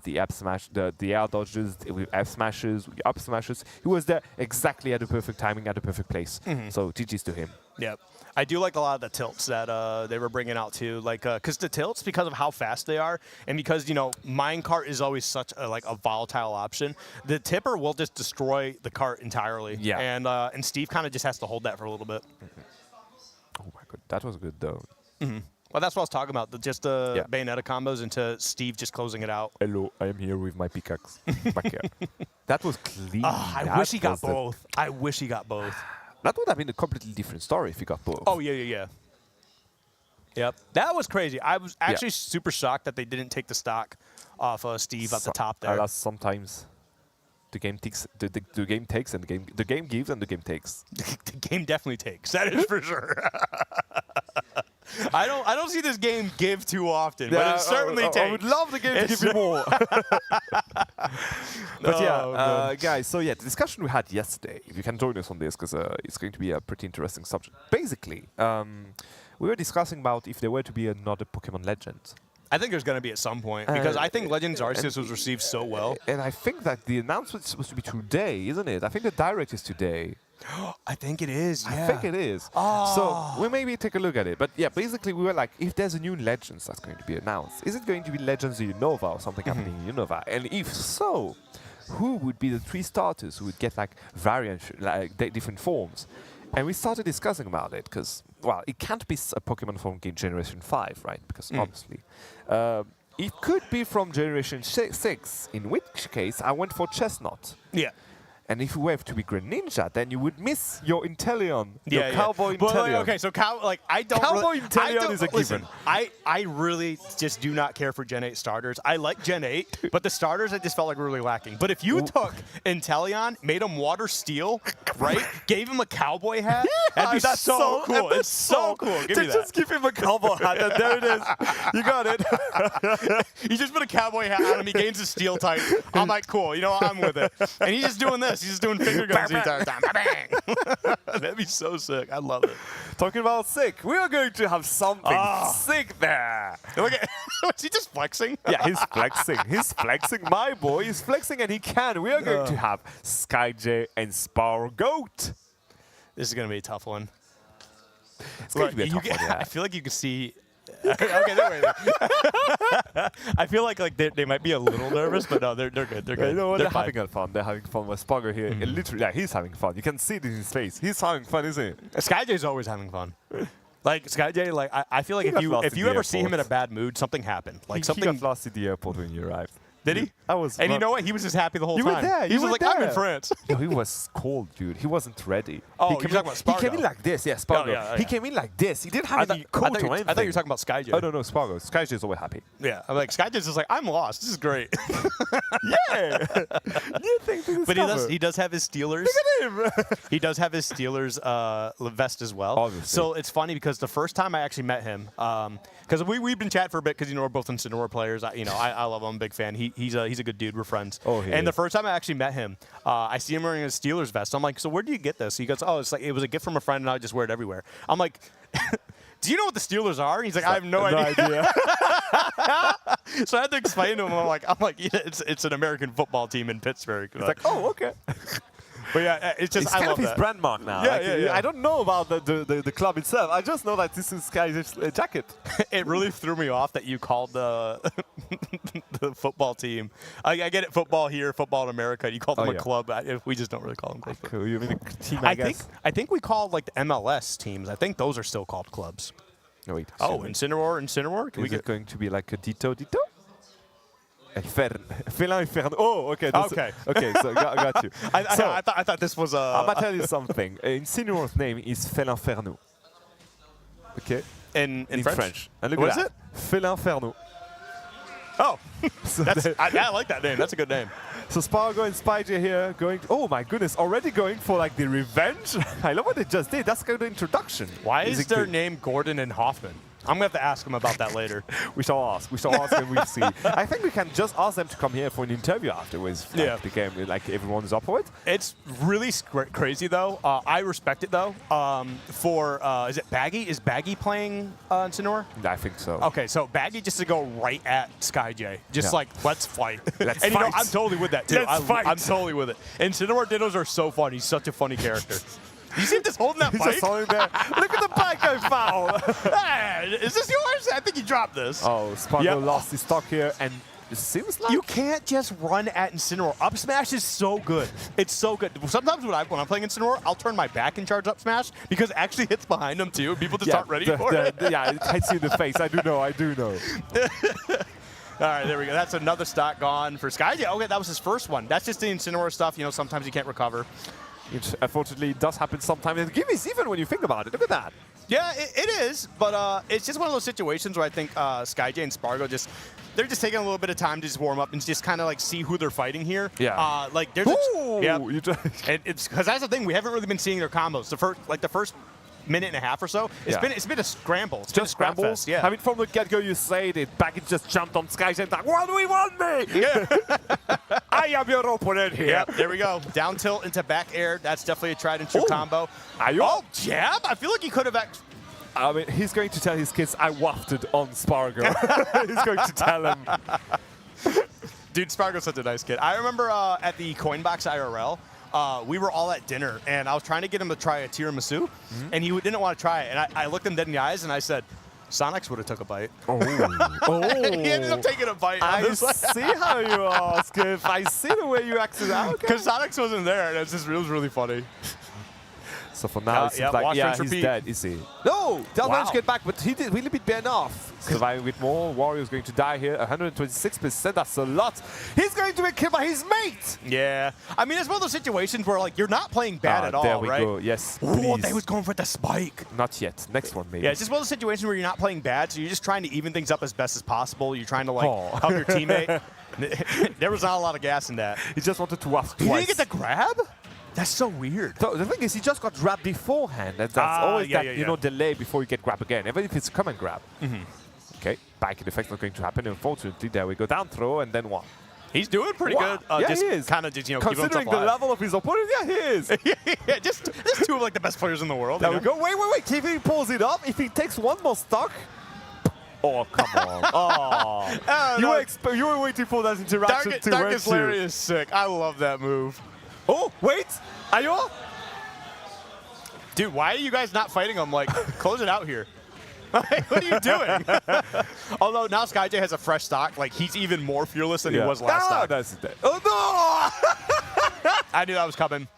the up smash, the air dodges with F smashes, with up smashes. He was there exactly at the perfect timing, at the perfect place. So GG's to him. Yeah, I do like a lot of the tilts that they were bringing out too. Like, because the tilts, because of how fast they are, and because minecart is always such a volatile option. The tipper will just destroy the cart entirely. Yeah. And Steve kind of just has to hold that for a little bit. Oh my god, that was good though. Well, that's what I was talking about. Just the Yeah. Bayonetta combos into Steve just closing it out. Hello, I am here with my pickaxe. Back here. That was clean. I wish he got was the- both. I wish he got both. That would have been a completely different story if he got both. Oh, yeah. Yep. That was crazy. I was actually super shocked that they didn't take the stock off Steve at the top there. Alas, sometimes the game takes, the game takes, and the game gives, and the game takes. The game definitely takes. That is for sure. I don't see this game give too often, but it certainly takes. I would love the game to give you more. But Oh, guys, so yeah, the discussion we had yesterday, if you can join us on this, because it's going to be a pretty interesting subject. Basically, we were discussing about if there were to be another Pokemon Legend. I think there's going to be at some point because I think Legends Arceus was received so well. And I think that the announcement is supposed to be today, isn't it? I think the Direct is today. I think it is. Yeah. I think it is. So we maybe take a look at it. But yeah, basically we were like, if there's a new Legends that's going to be announced, is it going to be Legends Unova or something happening in Unova? And if so, who would be the 3 starters who would get like variants, like different forms? And we started discussing about it because, well, it can't be a Pokemon from Generation 5, right? Because obviously, it could be from Generation 6, in which case I went for Chestnut. Yeah. And if you were to be Greninja, then you would miss your Inteleon, your Cowboy Inteleon. But, okay, so I don't. Cowboy really, Inteleon is a given. I really just do not care for Gen 8 starters. I like Gen 8, but the starters I just felt like were really lacking. But if you took Inteleon, made him water steel, right? Gave him a cowboy hat, that'd be so cool. It's so cool. Give me that. Just give him a cowboy hat, and there it is. You got it. He just put a cowboy hat on him. He gains his steel type. I'm like, cool. You know what? I'm with it. And he's just doing this. He's just doing finger guns the entire time. Bang! That'd be so sick. I love it. Talking about sick, we are going to have something sick there. Look at, is he just flexing? Yeah, he's flexing. He's flexing. My boy is flexing, and he can. We are going to have Skyjay and Spargoat. This is going to be a tough one. It's going to be a tough one, yeah. I feel like you can see... okay, wait. I feel like they might be a little nervous, but no, they're good. They're good. You know what? They're having fun. They're having fun with Spargo here. Literally, yeah, he's having fun. You can see it in his face. He's having fun, isn't it? Skyjay's always having fun. Like Skyjay, like I feel like if you ever see him in a bad mood, something happened. Like he got lost at the airport when you arrived. Did he? I was. And you know what? He was just happy the whole time. You were there. He was like, I'm in France. No, he was cold, dude. He wasn't ready. Oh, you're talking about Spargo. He came in like this. Yeah, Spargo. Yeah. He came in like this. He didn't have any coat or anything. I thought you were talking about Skyjay. Oh, no, Spargo. Skyjay's always happy. Yeah. I'm like, Skyjay's just like, I'm lost. This is great. Yeah. New thing to discover. But he does have his Steelers. Look at him. He does have his Steelers vest as well. Obviously. So it's funny because the first time I actually met him, because we've been chatting for a bit because we're both Incineroar players. I love him. I'm a big fan. He's a good dude. We're friends. Oh, and the first time I actually met him, I see him wearing a Steelers vest. I'm like, so where do you get this? He goes, oh, it was a gift from a friend, and I just wear it everywhere. I'm like, do you know what the Steelers are? And he's like, I have no idea. So I had to explain to him. I'm like, yeah, it's an American football team in Pittsburgh. He's like, oh, okay. But yeah, it's just it's I kind love of his that. brand mark now. Yeah. I don't know about the club itself. I just know that this is Skyjay's jacket. It really threw me off that you called the football team. I get it, football here, football in America. You call them a club. We just don't really call them clubs. Cool. You mean a team? I guess. I think we call like the MLS teams. I think those are still called clubs. No, wait. Incineroar. Is it going to be like a Ditto? Félin Inferno. Oh, okay. Okay, so got you. I thought this was a... I'm going to tell you something. Incineroar's name is Félin Inferno. Okay? In French? And look what at is that. Félin Inferno. Oh. I like that name. That's a good name. So Spargo and Skyjay here going... Oh, my goodness. Already going for like the revenge? I love what they just did. That's kind of the introduction. Why is their name Gordon and Hoffman? I'm going to have to ask him about that later. We shall ask and we'll see. I think we can just ask them to come here for an interview afterwards. Like the game, like everyone's up for it. It's really crazy, though. I respect it, though. Is it Baggy? Is Baggy playing Incineroar? I think so. Okay, so Baggy just to go right at Skyjay. Just like, let's fight. Let's fight. I'm totally with that, too. I'm totally with it. Incineroar Dittos are so fun. He's such a funny character. You see him just holding that bike? He's just holding there. Look at the bike go foul. Hey, is this yours? I think you dropped this. Oh, Spargo lost his stock here, and it seems like... You can't just run at Incineroar. Up smash is so good. It's so good. Sometimes when I'm playing Incineroar, I'll turn my back and charge up smash because it actually hits behind him, too. People just aren't ready for it. Yeah, it hits you in the face. I do know. All right, there we go. That's another stock gone for Skyjay. Okay, that was his first one. That's just the Incineroar stuff. Sometimes you can't recover. Which unfortunately does happen sometimes. And give is even when you think about it. Look at that. Yeah, it is. But it's just one of those situations where I think Skyjay and Spargo they're just taking a little bit of time to just warm up and just kind of like see who they're fighting here. Yeah. There's it's because that's the thing. We haven't really been seeing their combos. The first minute and a half or so, it's been a scramble. It's just scrambles. Yeah. I mean, from the get-go, you said it. Baggage just jumped on Skyjay and like, what do we want me? Yeah. I am your opponent here. Yep, there we go. Down tilt into back air. That's definitely a tried and true combo. Oh, jab? I feel like he could have I mean, he's going to tell his kids, I wafted on Spargo. He's going to tell them. Dude, Spargo's such a nice kid. I remember at the Coinbox IRL, we were all at dinner, and I was trying to get him to try a tiramisu, and he didn't want to try it. And I looked him dead in the eyes, and I said, Sonics would have took a bite. Oh. He ended up taking a bite. I see how you are, Skiff. I see the way you acted out. Because Sonics wasn't there, and it was really funny. So for now, it seems like, watch, he's dead, is he? No! They'll manage to get back, but he did really beat Ben off. Surviving with more. Warrior's going to die here. 126%, that's a lot. He's going to be killed by his mate! Yeah. I mean, it's one of those situations where, like, you're not playing bad at all, there we right? go, yes, Oh, please. they was going for the spike. Not yet. Next one, maybe. Yeah, it's just one of those situations where you're not playing bad, so you're just trying to even things up as best as possible. You're trying to, like, help your teammate. There was not a lot of gas in that. He just wanted to waft He twice. didn't get the grab? That's so weird. So the thing is, he just got grabbed beforehand. And that's always you know, delay before you get grabbed again, even if it's come and grab. Okay, back in effect, not going to happen. Unfortunately, there we go. Down throw, and then what? He's doing pretty good. Yeah, just he is. Kind of just, you know, keep considering himself the alive. level of his opponent, yeah, he is. Yeah, just two of, like, the best players in the world. There we go. Wait. If he pulls it up, if he takes one more stock. Oh, come on. Oh. You were waiting for that interaction too, Darkest weren't Larry you? is sick. I love that move. Oh, wait. Ayo? Dude, why are you guys not fighting him? Like, close it out here. What are you doing? Although now SkyJ has a fresh stock. Like, he's even more fearless than he was last stock. That's it. Oh, no! I knew that was coming.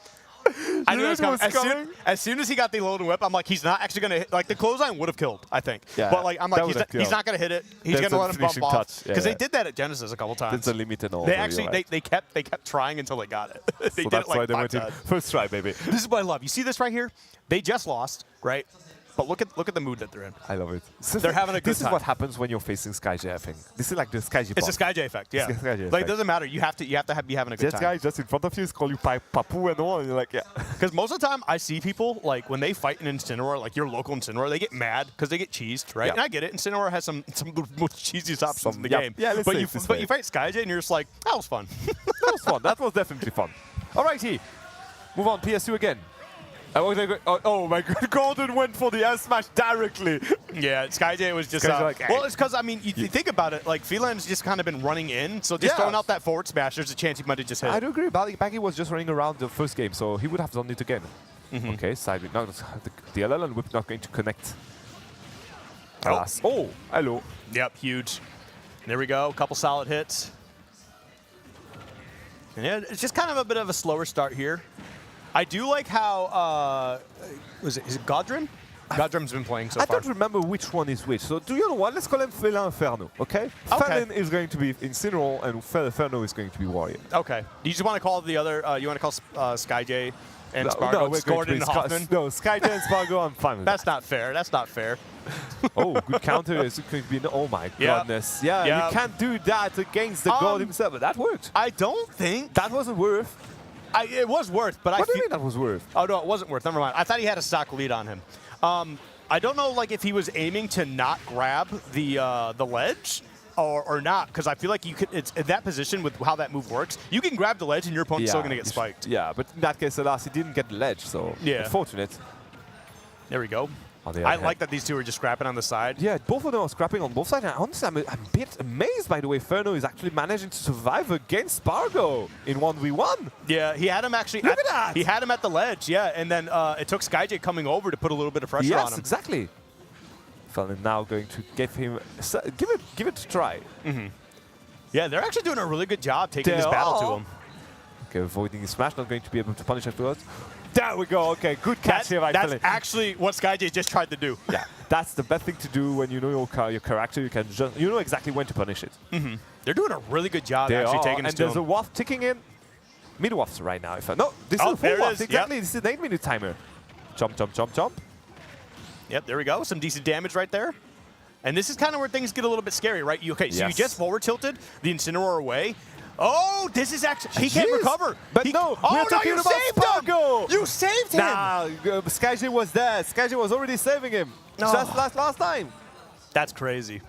I knew that was coming. As soon as he got the loaded whip, I'm like, he's not actually going to hit. Like, the clothesline would have killed, I think. Yeah, but, like, I'm like, that he's not going to hit it. He's going to let him bump off. Because they did that at Genesis a couple times. That's a limit and all. They actually, they kept trying until they got it. They So did that's it like why they 5 went in times. first try, baby. This is what I love. You see this right here? They just lost, right? But look at the mood that they're in. I love it. They're having a good This is time. what happens when you're facing SkyJ, I think. This is like the SkyJ It's a SkyJ effect, yeah. It's a SkyJ Like, effect. it doesn't matter. You have to be having a good This time. guy just in front of you is calling you Papu and all, and you're like, yeah. Because most of the time, I see people, like, when they fight in Incineroar, like your local Incineroar, they get mad because they get cheesed, right? Yeah. And I get it. Incineroar has some of the most cheesiest options in the yeah. game. Yeah, let's but say you it this but way. you fight SkyJ, and you're just like, that was fun. That was fun. That was definitely fun. Alrighty. Move on, PS2 again. Oh my god, Golden went for the S smash directly. Yeah, SkyJ was just... SkyJ like, well, it's because, I mean, you think about it, like, Phelan's just kind of been running in, so just Yeah. throwing out that forward smash, there's a chance he might have just hit I it. do agree. Baggy was just running around the first game, so he would have done it again. Okay, side with now the LL and whip not going to connect. Alas. Oh, hello. Yep, huge. There we go, couple solid hits. And yeah, it's just kind of a bit of a slower start here. I do like how, is it Godrin? Godrin's been playing so I far. don't remember which one is which. So do you know what? Let's call him Felin Inferno, okay? Felin is going to be Incineroar and Inferno is going to be Warrior. Okay. You just want to call the other, you want to call SkyJ and Spargo we're going to Gordon be and Hoffman? No, SkyJ and Spargo, I'm fine with That's not fair. That's not fair. that. Oh, good counter. It's going to be, oh my goodness. Yeah, Yeah. you can't do that against the god himself, but that worked. I don't think... That wasn't worth. It was worth, but What do you mean that was worth? Oh, no, it wasn't worth. Never mind. I thought he had a stock lead on him. I don't know, like, if he was aiming to not grab the ledge or not, because I feel like you could. It's in that position with how that move works. You can grab the ledge, and your opponent's still going to get spiked. Yeah, but in that case, alas, he didn't get the ledge, so unfortunate. There we go. On the I other like that these two are just scrapping on the side. Yeah, both of them are scrapping on both sides. And honestly, I'm a bit amazed by the way Ferno is actually managing to survive against Spargo in 1v1. Yeah, he had him actually. Look at that! He had him at the ledge, yeah, and then it took SkyJ coming over to put a little bit of pressure on him. Yes, exactly. Ferno now going to give him give it a try. Yeah, they're actually doing a really good job taking this battle to him. Okay, avoiding his smash, not going to be able to punish afterwards. There we go. Okay, good catch here by That's Ferno. actually what SkyJ just tried to do. Yeah, that's the best thing to do when you know your character. You can just know exactly when to punish it. They're doing a really good job They actually are, taking this and to there's him. a waft ticking in. Mid wafts right now. No, this Oh, is a there full it waft. is, Exactly. This is an 8-minute timer. Jump, jump, jump, jump. Yep, there we go. Some decent damage right there. And this is kind of where things get a little bit scary, right? So you just forward tilted the Incineroar away. Oh, this is actually... He can't recover. But he, no, oh, we're no, talking you about saved Spargo. him! You saved him! Nah, SkyJ was there. SkyJ was already saving him. Just last time. That's crazy.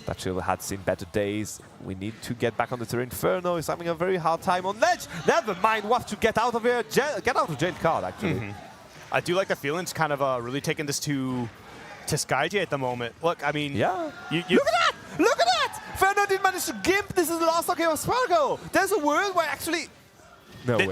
That Chill had seen better days. We need to get back on the terrain. Inferno is having a very hard time on ledge. Never mind, we have to get out of here. Get out of jail card, actually. I do like the feelings kind of really taking this to to SkyJ at the moment. Look, I mean, Yeah. You, Look at that! Look at that! Ferno did manage to gimp. This is the last stock game of Spargo. There's a world where actually. No way.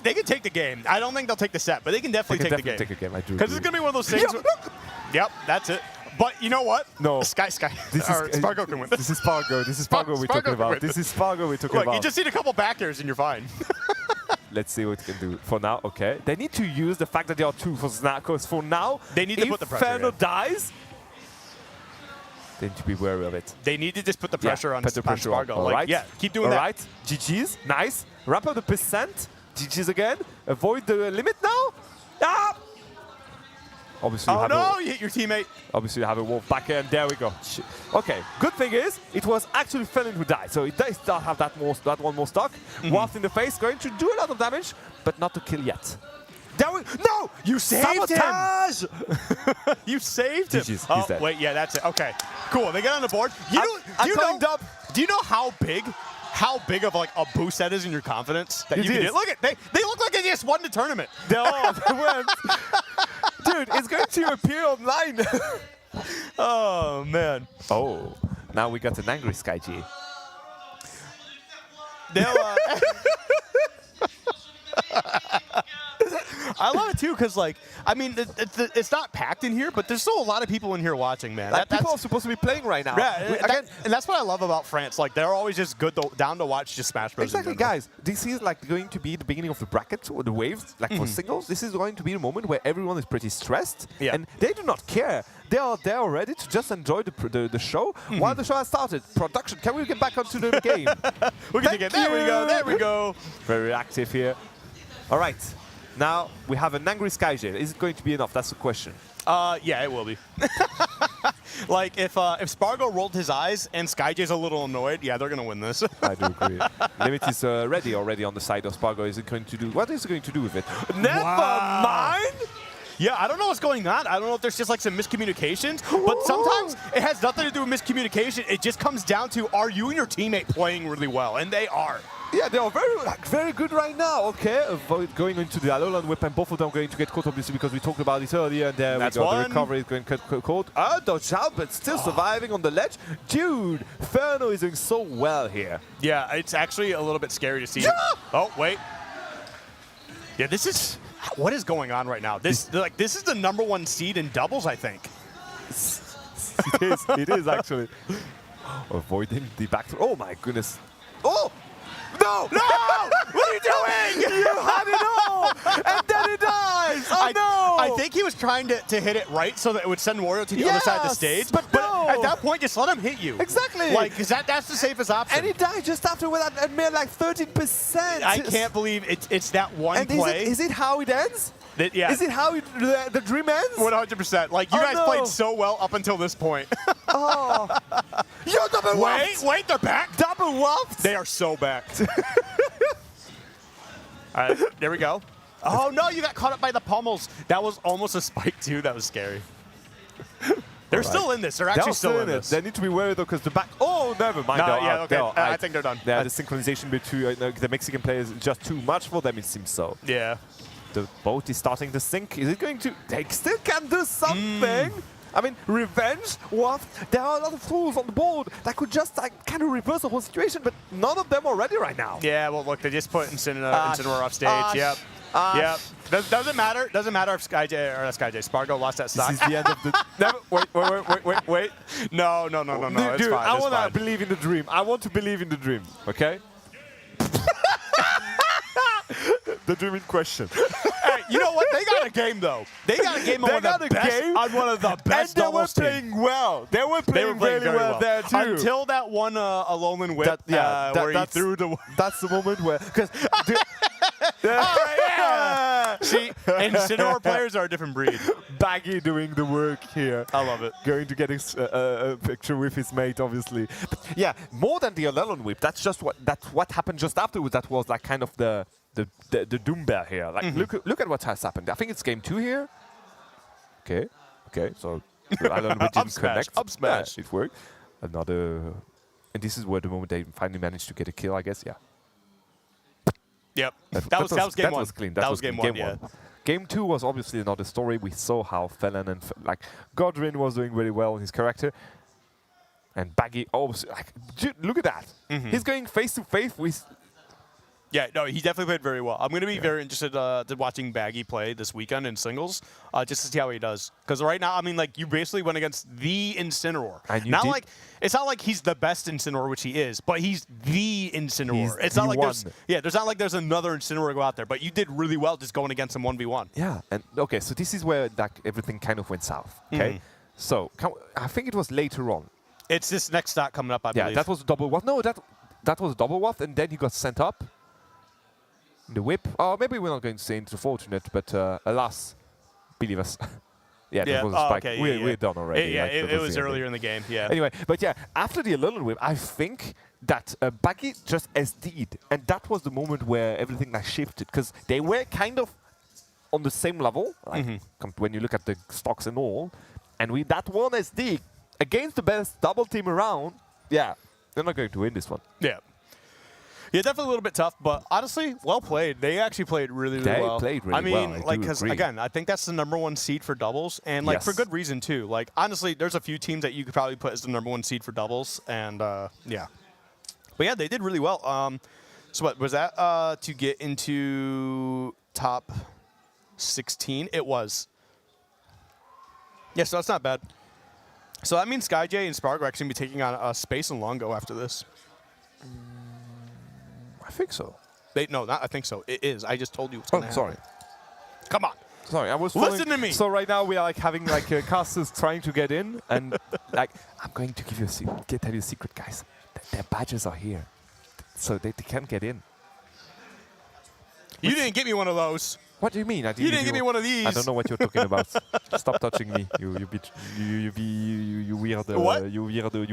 they can take the game. I don't think they'll take the set, but they can definitely take the game. Take a game. I do. Because it's gonna be one of those things. Yeah, look! Yep, that's it. But you know what? No. Sky. This or is Spargo can win this. This is Spargo. This is Spargo we're Spargo talking can about. win This is Spargo we're talking Look, about. you just need a couple back airs and you're fine. Let's see what we can do. For now, okay. They need to use the fact that they are 2 for Snap, because for now, They need to put the pressure Ferno in. dies, they need to be wary of it. They need to just put the pressure on put the pressure on. Spargo. All Like, right. yeah, keep doing that. All right. GG's. Nice. Ramp up the percent. GG's again. Avoid the limit now. Ah! Obviously, you Oh have no, you hit your teammate. obviously you have a wolf back here, and there we go. Okay, good thing is, it was actually Felin who died, so it does still have that one more stock. Waft in the face, going to do a lot of damage, but not to kill yet. There we, no, you saved Sabotage! him. You saved him. GG's, Oh he's dead. wait, yeah, that's it. Okay, cool. They get on the board. I climbed up. Do you know how big of like a boost that is in your confidence? That It you can is. do? Look at they look like they just won the tournament. They went. Dude, it's going to appear online. Oh man. Oh, now we got an angry SkyG. They'll, I love it too, because like, I mean, it's not packed in here, but there's still a lot of people in here watching, man. Like, people That's are supposed to be playing right now. yeah, and that's what I love about France. Like, they're always just down to watch just Smash Bros. Exactly, in general. guys. This is like going to be the beginning of the bracket or the waves, like for singles. This is going to be the moment where everyone is pretty stressed, Yeah. and they do not care. They are there ready to just enjoy the show while the show has started. Production, can we get back onto the game? We can take it. There we go. There we go. Very active here. All right, now we have an angry SkyJ. Is it going to be enough? That's the question. Yeah, it will be. Like, if Spargo rolled his eyes and SkyJ's a little annoyed, yeah, they're gonna win this. I do agree. Limit is ready already on the side of Spargo. Is it going to do? What is it going to do with it? Never mind. Yeah, I don't know what's going on. I don't know if there's just like some miscommunications, but sometimes it has nothing to do with miscommunication. It just comes down to, are you and your teammate playing really well? And they are. Yeah, they are very good right now. Okay, avoid going into the Alolan whip, and both of them going to get caught, obviously, because we talked about it earlier. And there That's we go. one. The recovery is going to get caught. Dodge out, but still surviving on the ledge. Dude, Ferno is doing so well here. Yeah, it's actually a little bit scary to see. Yeah! Oh, wait. Yeah, this is... What is going on right now? This is the #1 seed in doubles, I think. It is actually. Avoiding the back throw. Oh my goodness. Oh! No! No! What are you doing? You had it all! And then it dies! Oh no! I think he was trying to hit it right so that it would send Wario to the other side of the Yes, stage. but no! At that point, just let him hit you. Exactly! Like, because that's the safest option. And he died just after with a mere like 13%. I can't believe it's that one And play. is it how it ends? Yeah. Is it how the dream ends? 100%. Like, you Oh, guys no. played so well up until this point. Oh. You're double Wait, they're back. Double waft? They are so back. All right, there we go. Oh, no, you got caught up by the pummels. That was almost a spike, too. That was scary. They're still in this. They're actually still in this. They need to be wary though, because the back. Oh, never mind. No, they're yeah, out. okay. They're I out. think they're done. Yeah, the synchronization between the Mexican players is just too much for them. It seems so. Yeah. The boat is starting to sink. Is it going to? They still can do something. I mean, revenge. What? There are a lot of tools on the board that could just like kind of reverse the whole situation, but none of them are ready right now. Yeah, well, look, they just put Incineroar off stage. Yep. Yep. Doesn't matter. Doesn't matter if Spargo lost that stock. This is the end of the. Never, wait. No. Dude, It's fine. I It's want to fine. believe in the dream. I want to believe in the dream. Okay. The dream in question. Hey, you know what? They got a game though. They got a game on one of the best doubles And they were team. playing well. They were playing very well there too. Until that one Alolan whip where he threw the... That's the moment where... Because... yeah. See, and Incineroar players are a different breed. Baggy doing the work here. I love it. Going to get a picture with his mate, obviously. But yeah, more than the Alolan whip. That's just what happened just afterwards. That was like kind of the doom bear here. Like look at what has happened. I think it's game 2 here. Okay. So the Alolan whip didn't connect. Up smash. Yeah, it worked. Another, and this is where the moment they finally managed to get a kill, I guess. Yeah. Yep. That was That was game that one. was clean. That was game one. one. Game 2 was obviously another story. We saw how Felon and Godwin was doing really well in his character. And Baggy, look at that. He's going face to face with. Yeah, no, he definitely played very well. I'm going to be very interested to watching Baggy play this weekend in singles, just to see how he does. Because right now, I mean, like, you basically went against the Incineroar. It's not like he's the best Incineroar, which he is, but he's the Incineroar. It's not like there's another Incineroar go out there, but you did really well just going against him 1v1. Yeah, and okay, so this is where everything kind of went south. Okay, so I think it was later on. It's this next stop coming up, I believe. Yeah, that was a double watt. No, that was a double watt, and then he got sent up. The whip. Oh, maybe we're not going to say into fortunate, but alas, believe us. That was a spike. Okay, we're done already. It was earlier in the game. Yeah. Anyway, but yeah, after the little whip, I think that Baggy just SD'd, and that was the moment where everything shifted because they were kind of on the same level, when you look at the stocks and all, and with that one SD against the best double team around, they're not going to win this one. Yeah. Yeah, definitely a little bit tough, but honestly, well played. They actually played really well. They played really well. I mean, because, again, I think that's the but seed for doubles, and, for good reason, too. Like, honestly, there's a few teams that you could probably put as the #1 seed for doubles, and, yeah. But, yeah, they did really well. So, what, was that to get into top 16? It was. Yeah, so that's not bad. So, that means SkyJ and Spark are actually going to be taking on Space and Longo after this. I think so. I think so. It is. I just told you what's going to happen. Sorry. Come on. Sorry, I was Listen to me. So right now we are having casters trying to get in, and I'm going to give you tell you a secret, guys. Their badges are here, so they can't get in. You didn't get me one of those. What do you mean? You didn't give me one of these. I don't know what you're talking about. Stop touching me. You weird. What? You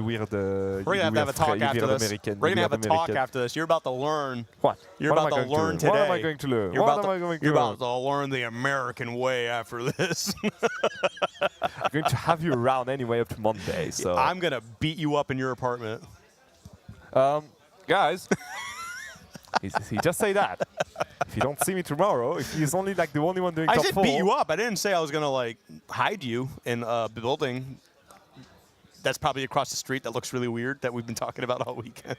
weird. We're gonna have a talk after this. American. We're gonna have a talk after this. You're about to learn. What? You're about to learn today. What am I going to learn? You're about to learn the American way after this. I'm going to have you around anyway up to Monday. So I'm gonna beat you up in your apartment. Guys. He just say that. If you don't see me tomorrow, if he's only the only one doing top 4. I said beat you up. I didn't say I was going to hide you in a building that's probably across the street that looks really weird that we've been talking about all weekend.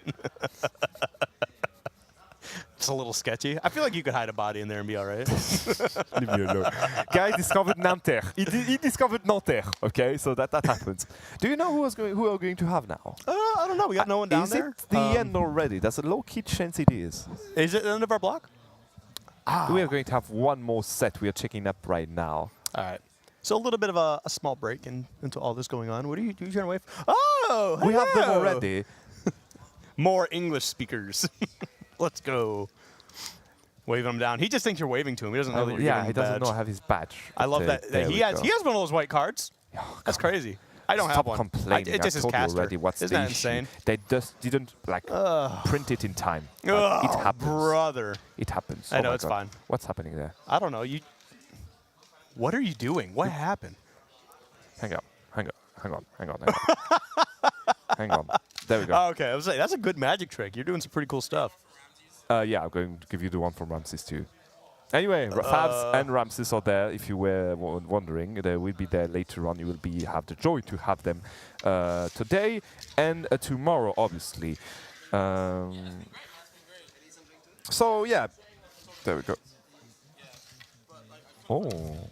It's a little sketchy. I feel like you could hide a body in there and be all right. Leave me alone. Guy discovered Nanterre. He discovered Nanterre. Okay, so that happens. Do you know who are going to have now? I don't know. We got no one down there. Is it the end already? That's a low-key chance it is. Is it the end of our block? We are going to have one more set. We are checking up right now. All right. So a little bit of a small break into all this going on. What are you trying to wave? Oh, hello. We have them already. More English speakers. Let's go. Wave him down. He just thinks you're waving to him. He doesn't know that you're giving him he doesn't know I have his badge. I love that. He has one of those white cards. That's crazy. I don't have one. Stop complaining. It just is caster. Already what's Isn't that insane? They just didn't print it in time. It happens. Brother. It happens. I know, it's fine. What's happening there? I don't know. What are you doing? What happened? Hang on. Hang on. There we go. Oh, okay. I was like, that's a good magic trick. You're doing some pretty cool stuff. Yeah, I'm going to give you the one from Ramses too. Anyway, Fabs and Ramses are there. If you were wondering, they will be there later on. You will have the joy to have them today and tomorrow, obviously. So yeah, there we go. Oh,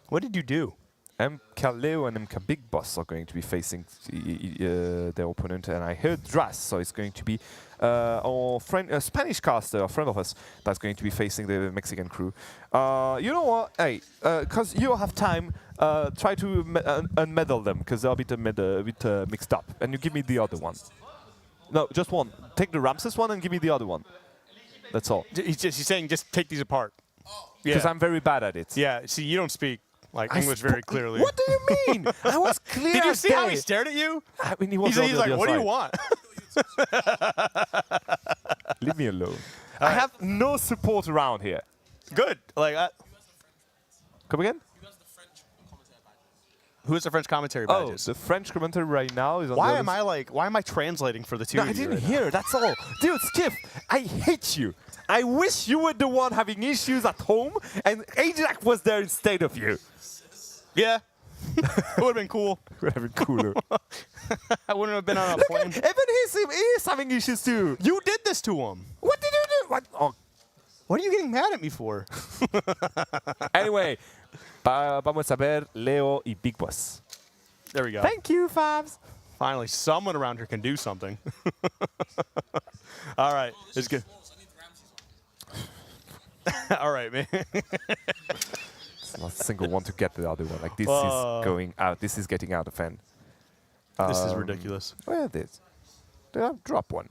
what did you do? MK Leo and MK Big Boss are going to be facing their opponent, and I heard Dras, so it's going to be our friend, a Spanish caster, a friend of us, that's going to be facing the Mexican crew. You know what? Hey, because you have time, try to unmedal them, because they're a bit mixed up, and you give me the other one. No, just one. Take the Ramses one and give me the other one. That's all. He's saying just take these apart. Because I'm very bad at it. Yeah. See, you don't speak English very clearly. What do you mean? I was clear. Did you see how he stared at you? I mean, he's like, what do you want? Leave me alone. I have no support around here. Good. Come again? Who is the French commentary Oh, badges? the French commentary right now is on Why the am why am I translating for the two No, of I you didn't right now? hear. That's all. Dude, Skip, I hate you. I wish you were the one having issues at home and Ajax was there instead of you. Yeah. It would have been cool. Would have been cooler. I wouldn't have been on a Look plane. at, even he's having issues too. You did this to him. What did you do? What? Oh. What are you getting mad at me for? Anyway, vamos a ver Leo y Big Boss. There we go. Thank you, Fabs. Finally, someone around here can do something. All right. It's good. All right, man. It's not a single one to get the other one. Like, this is going out. This is getting out of hand. This is ridiculous. Where this? Drop one.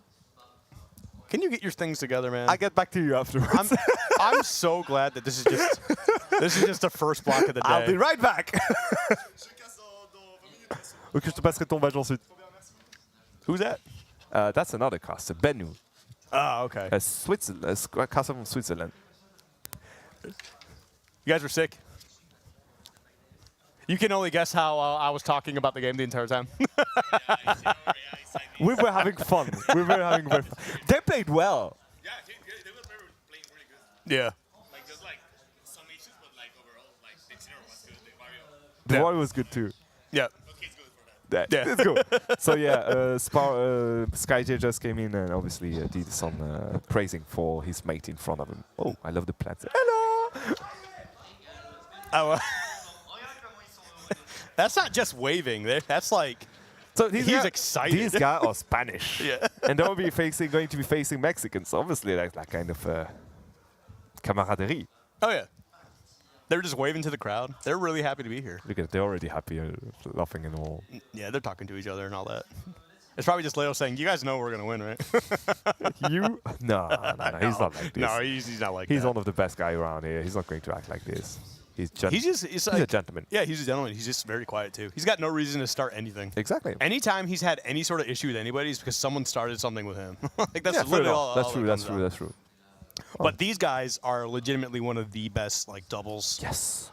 Can you get your things together, man? I'll get back to you afterwards. I'm so glad that this is just the first block of the day. I'll be right back. Ok, je te passerai ton badge ensuite. Who's that? That's another castle, Bennu. Oh, okay. Switzerland, a castle from Switzerland. You guys were sick. You can only guess how I was talking about the game the entire time. We were having fun. We were having very fun. They played well. Yeah, they were playing really good. Yeah. Like just like some issues, but like overall, like the Xeno was good. The Mario. The Yeah. war was good too. Yeah. Okay, it's good for that. Yeah, let's go. So yeah, SkyJ just came in and obviously did some praising for his mate in front of him. Oh, I love the plants. Hello. Oh, that's not just waving. That's like So he's excited. These guys are Spanish. Yeah. And they'll be going to be facing Mexicans. So obviously, like that kind of camaraderie. Oh yeah. They're just waving to the crowd. They're really happy to be here. Look at it, they're already happy, laughing and all. Yeah, they're talking to each other and all that. It's probably just Leo saying, "You guys know we're gonna win, right?" You? No, he's not like this. No, he's not like He's that. one of the best guys around here. He's not going to act like this. He's like, a gentleman. Yeah, he's a gentleman. He's just very quiet too. He's got no reason to start anything. Exactly. Anytime he's had any sort of issue with anybody, it's because someone started something with him. Like that's Yeah, literally fair all. enough. all That's it true. comes That's down. true. That's true. But these guys are legitimately one of the best like doubles Yes.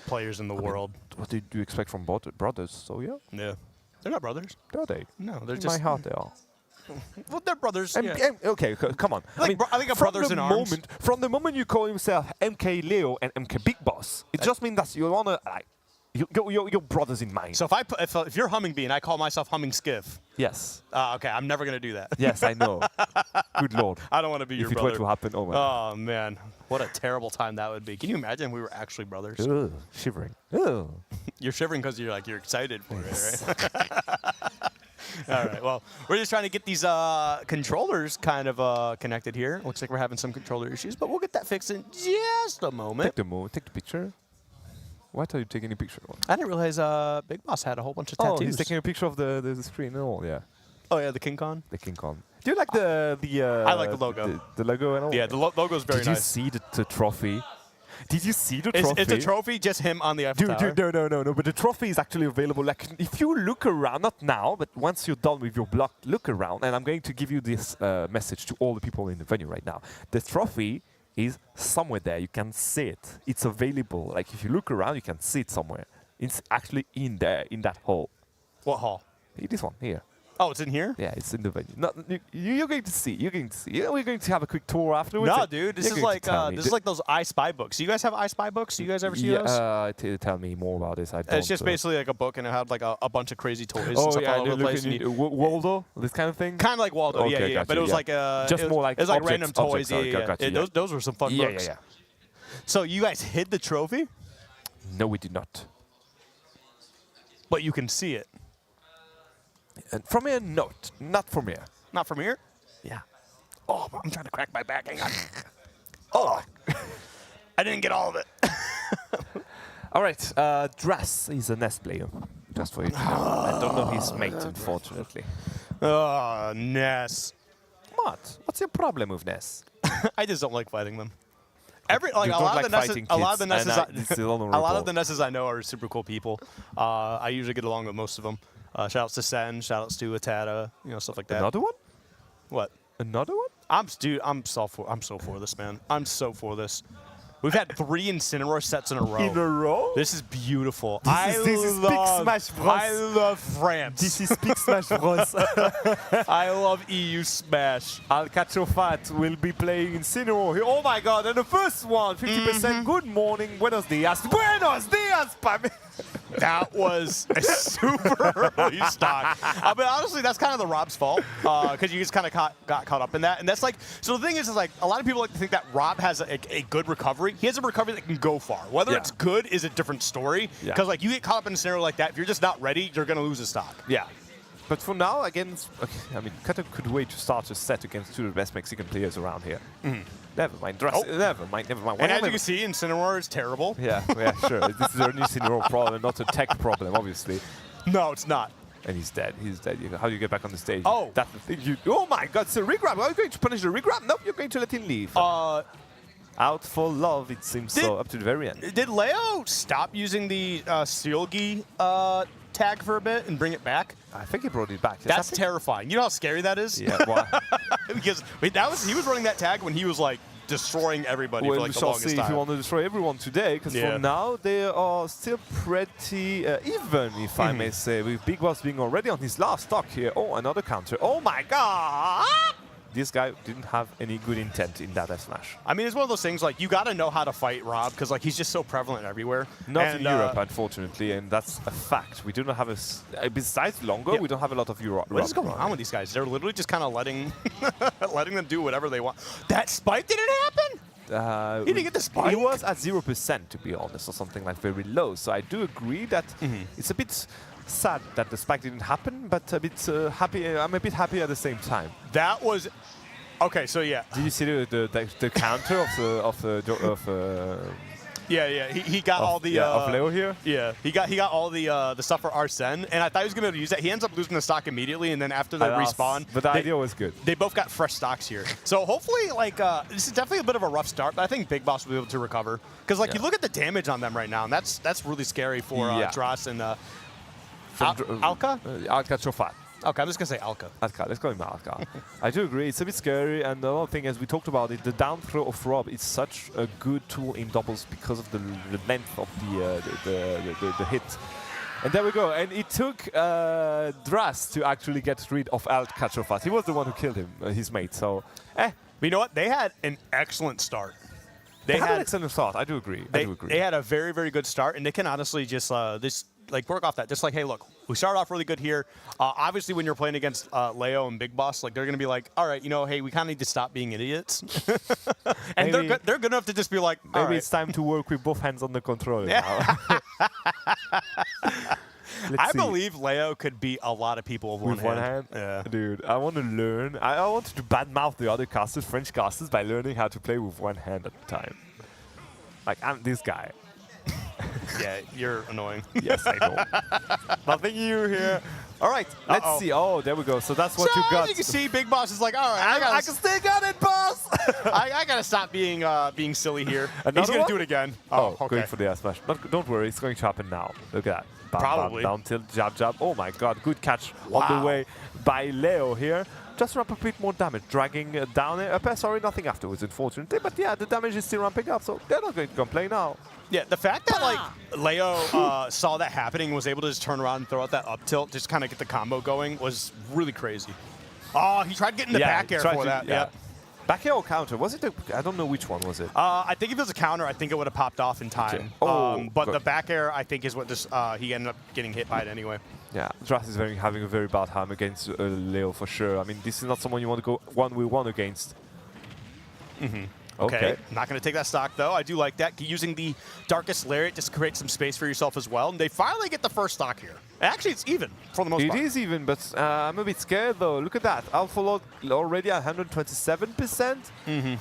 players in the world. What did you expect from brothers? So yeah, Yeah, they're not brothers. are they? No, they're In just my heart, they are. well, they're brothers. M- yeah. M- okay, come on. I think a from brothers the in arms. from the moment you call yourself MK Leo and MK Big Boss, it just means that you wanna like you're brothers in mind. So if you're Humming Bee and I call myself Humming Skiff, yes, okay, I'm never gonna do that. yes, I know. Good lord. I don't want to be your If it brother. were to happen, oh my God. Oh man, what a terrible time that would be. Can you imagine if we were actually brothers? Ugh, shivering. Ugh. You're shivering because you're excited for it, right? All right. Well, we're just trying to get these controllers kind of connected here. Looks like we're having some controller issues, but we'll get that fixed in just a moment. Take the picture. What are you taking a picture of? I didn't realize Big Boss had a whole bunch of Oh, tattoos. he's taking a picture of the screen. Oh, yeah, Oh yeah, the King Kong. the King Kong. Do you like the I like the logo. The logo and all? Yeah, the logo's very Did you nice. see the trophy? Did you see the trophy? It's a trophy, just him on the Eiffel Tower. Dude, no. But the trophy is actually available. Like, if you look around, not now, but once you're done with your block, look around. And I'm going to give you this message to all the people in the venue right now. The trophy is somewhere there. You can see it. It's available. Like, if you look around, you can see it somewhere. It's actually in there, in that hole. What hall? This one here. Oh, it's in here? Yeah, it's in the venue. No, you're going to see. You're going to see. You know, we're going to have a quick tour afterwards. No, and dude. This you're is going like to tell me. those I Spy books. Do you guys have I Spy books? Do you guys ever see those? Tell me more about this. I don't. It's just basically like a book, and it had like a bunch of crazy toys and Oh stuff yeah, all over the place. and you- Waldo, this kind of thing. Kind of like Waldo, yeah, Okay, yeah. gotcha, But it was yeah. like Just it was, more like it was like objects, random toys. objects, Yeah, okay, yeah. gotcha, yeah. Those were some fun Yeah, books. yeah. So you guys hid the trophy, No, we did not. but you can see it. And from here, not from here. Not from here. Yeah. Oh, I'm trying to crack my back. Hang on. Oh, I didn't get all of it. All right. Drass is a Nest player. Just for you to know. I don't know his mate, unfortunately. Oh, Ness. What? What's your problem with Ness? I just don't like fighting them. A You lot don't of the like Nesses, fighting a lot of the kids, Nesses, and it's still a lot of honorable. the Nesses I know are super cool people. I usually get along with most of them. Shout outs to Sinj, shout outs to Atata, stuff like that. Another one? What? Another one? I'm so for this, man. I'm so for this. We've had 3 Incineroar sets in a row. In a row? This is beautiful. This is Big Smash Bros. I love France. This is Big Smash Bros. I love EU Smash. Alcachofat will be playing Incineroar here. Oh my god, and the first one, 50%. Good morning, buenos dias. Buenos dias, Pami. That was a super early stock. But honestly, that's kind of the Rob's fault because you just kind of got caught up in that. And that's like, so the thing is like a lot of people like to think that Rob has a good recovery. He has a recovery that can go far. Whether it's good is a different story because like you get caught up in a scenario like that, if you're just not ready, you're going to lose a stock. Yeah. But for now, against, okay, I mean, Kata could wait to start a set against 2 of the best Mexican players around here. Never mind. Never mind. And as you can see, Incineroar is terrible. Yeah, sure. This is an Incineroar problem, not a tech problem, obviously. No, it's not. And he's dead. He's dead. How do you get back on the stage? Oh. That's the thing. Oh my god, it's a regrab. Are you going to punish the regrab? Nope, you're going to let him leave. Out for love, it seems so, up to the very end. Did Leo stop using the Sealgi tag for a bit and bring it back? I think he brought it back. That's terrifying. You know how scary that is? Yeah, why? Because he was running that tag when he was like destroying everybody for like the longest time. We shall see if you want to destroy everyone today, because for now they are still pretty even, if I may say, with Big Boss being already on his last stock here. Oh, another counter. Oh my god! This guy didn't have any good intent in that F smash. I mean, it's one of those things like you got to know how to fight Rob because like he's just so prevalent everywhere. Not in Europe, unfortunately, and that's a fact. We do not have besides Longo, we don't have a lot of Europe. What is going on with these guys? They're literally just kind of letting them do whatever they want. That spike didn't happen. He didn't get the spike. He was at 0%, to be honest, or something like very low. So I do agree that it's a bit sad that the spike didn't happen, but a bit happy. I'm a bit happy at the same time. That was okay. So yeah. Did you see the counter of Yeah. He got all the of Leo here. Yeah, he got all the stuff for Arsene, and I thought he was gonna be able to use that. He ends up losing the stock immediately, and then after the respawn, but the idea was good. They both got fresh stocks here, so hopefully, like this is definitely a bit of a rough start, but I think Big Boss will be able to recover because like you look at the damage on them right now, and that's really scary for Dross and Alka. Alcachofat. Okay, I'm just gonna say Alka. Alka, let's call him Alka. I do agree, it's a bit scary, and the other thing, as we talked about it, the down throw of Rob is such a good tool in doubles because of the length of the hit. And there we go, and it took Dras to actually get rid of Alcachofat. He was the one who killed him, his mate, so But you know what? They had an excellent start. They had an excellent start, I do agree. They had a very, very good start, and they can honestly just work off that. Just like, hey, look, we started off really good here. Obviously, when you're playing against Leo and Big Boss, like they're going to be like, all right, you know, hey, we kind of need to stop being idiots. And they're good enough to just be like, maybe it's time to work with both hands on the controller now. I believe Leo could beat a lot of people with one hand. Yeah. Dude, I want to learn. I wanted to badmouth the other casters, French casters, by learning how to play with one hand at a time. Like, I'm this guy. Yeah, you're annoying. Yes, I know. Nothing new here. All right, let's see. Oh, there we go. So that's what you got. You can see Big Boss is like, all right, I can still got it, boss. I gotta stop being silly here. He's gonna do it again. Oh, okay. Going for the air smash. Don't worry, it's going to happen now. Look at that. Bam, probably. Bam, down tilt, jab, jab. Oh my god, good catch on the way by Leo here. Just ramp up a bit more damage, dragging down it. Sorry, nothing afterwards, unfortunately. But yeah, the damage is still ramping up, so they're not going to complain now. Yeah, the fact that like Leo saw that happening and was able to just turn around and throw out that up tilt, just kind of get the combo going, was really crazy. Oh, he tried getting the back air for that. Yeah. Back air or counter? Was it? I don't know which one was it. I think if it was a counter, I think it would have popped off in time. Okay. But the back air, I think, is what just he ended up getting hit by it anyway. Yeah, Dras is having a very bad time against Leo for sure. I mean, this is not someone you want to go 1v1 against. Okay. Not going to take that stock, though. I do like that. Using the Darkest Lariat just to create some space for yourself as well. And they finally get the first stock here. Actually, it's even for the most part. It is even, but I'm a bit scared, though. Look at that. Alpha Lord already at 127%. And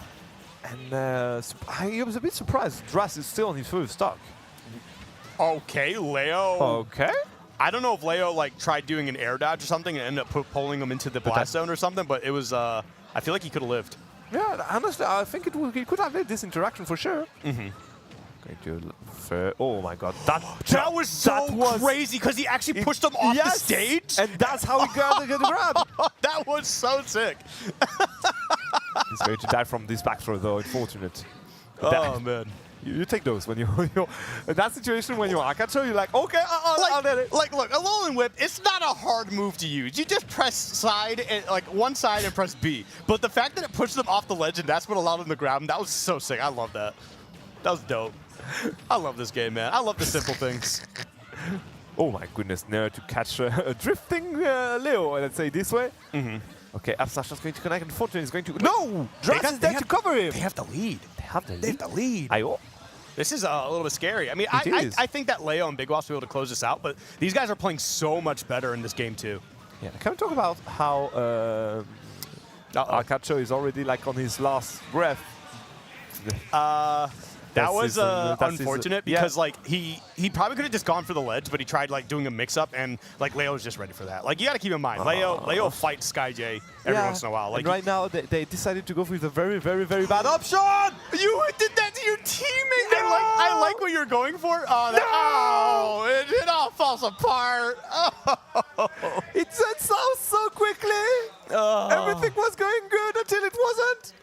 I was a bit surprised. Dras is still on his first stock. Okay, Leo. Okay. I don't know if Leo like tried doing an air dodge or something and ended up pulling him into the blast zone or something, but it was, I feel like he could have lived. Yeah, honestly, I think he could have made this interaction for sure. Oh my god, that was so crazy because he actually pushed him off the stage, and that's how he got the grab. That was so sick. He's going to die from this back throw, though. Unfortunate. Oh man. You take those when you're in that situation when you're Akacho, you're like, okay, I'll get it. Like, look, a Alolan Whip, it's not a hard move to use. You just press side, and, like one side and press B. But the fact that it pushed them off the ledge and that's what allowed them to grab them, that was so sick. I love that. That was dope. I love this game, man. I love the simple things. Oh my goodness, now to catch a drifting Leo, let's say this way. Okay, Upslash is going to connect, and Fortune is going to... No! Dras is there to cover him! They have the lead. They have the lead. They have the lead. Ayo. This is a little bit scary. I mean, It I is. think that Leo and Big Wasp will be able to close this out, but these guys are playing so much better in this game, too. Yeah, can we talk about how Akacho is already like on his last breath? That was that's unfortunate yeah. because like he probably could have just gone for the ledge, but he tried like doing a mix-up, and like Leo was just ready for that. Like you got to keep in mind, Leo fights SkyJ every once in a while. Like and right now they decided to go with a very, very, very bad option. you did that to your teammate. I like what you're going for. Oh, it all falls apart. Oh. It went south so quickly. Everything was going good until it wasn't.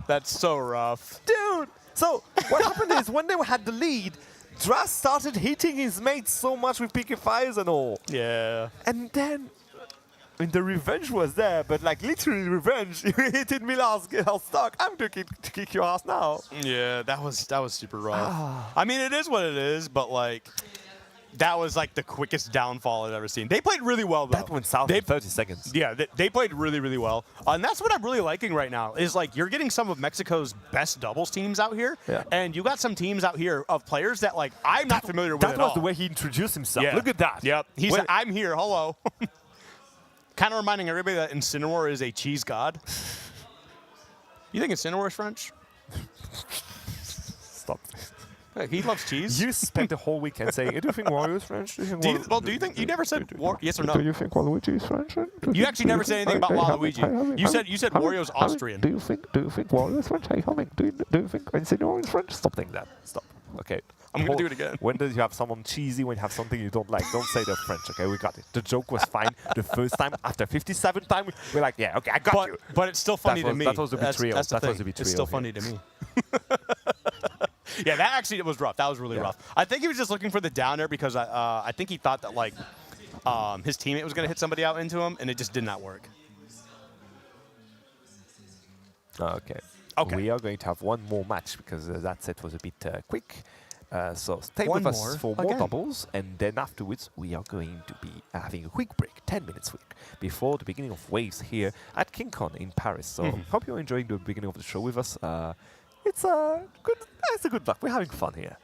That's so rough. Dude. So what happened is when they had the lead, Dras started hitting his mates so much with PK Fires and all. Yeah. And then, I mean, the revenge was there, but like literally revenge. You hit me last stock. I'm going to kick your ass now. Yeah, that was super rough. I mean, it is what it is, but like that was like the quickest downfall I've ever seen. They played really well, though. That went south in 30 seconds. Yeah, they played really, really well. And that's what I'm really liking right now is like you're getting some of Mexico's best doubles teams out here. Yeah. And you got some teams out here of players that like I'm not familiar with at all. That was the way he introduced himself. Yeah. Look at that. Yep. He said, I'm here. Hello. Kind of reminding everybody that Incineroar is a cheese god. You think Incineroar is French? Stop. Hey, he loves cheese. You spent the whole weekend saying, do you think Wario is French? Do you think you never said yes or no? Do you think Waluigi is French? You actually never said anything about Waluigi. You said Wario's Austrian. Do you think Wario is French? Hey, humming. Do you think Incineroar is French? Stop saying that. Stop. Okay. I'm going to do it again. When did you have someone cheesy, when you have something you don't like, don't say they're French, okay? We got it. The joke was fine the first time. After 57 times, we're like, yeah, okay, I got you. But it's still funny to me. That was a betrayal. That was a betrayal. It's still funny to me. Yeah, that actually was rough. That was really rough. I think he was just looking for the down air because I think he thought that like his teammate was going to hit somebody out into him, and it just did not work. Okay. Okay. We are going to have one more match because that set was a bit quick. So stay One with more us for more again. doubles, and then afterwards we are going to be having a quick break, 10 minutes break, before the beginning of Waves here at KingCon in Paris. So hope you're enjoying the beginning of the show with us. It's a good luck. We're having fun here.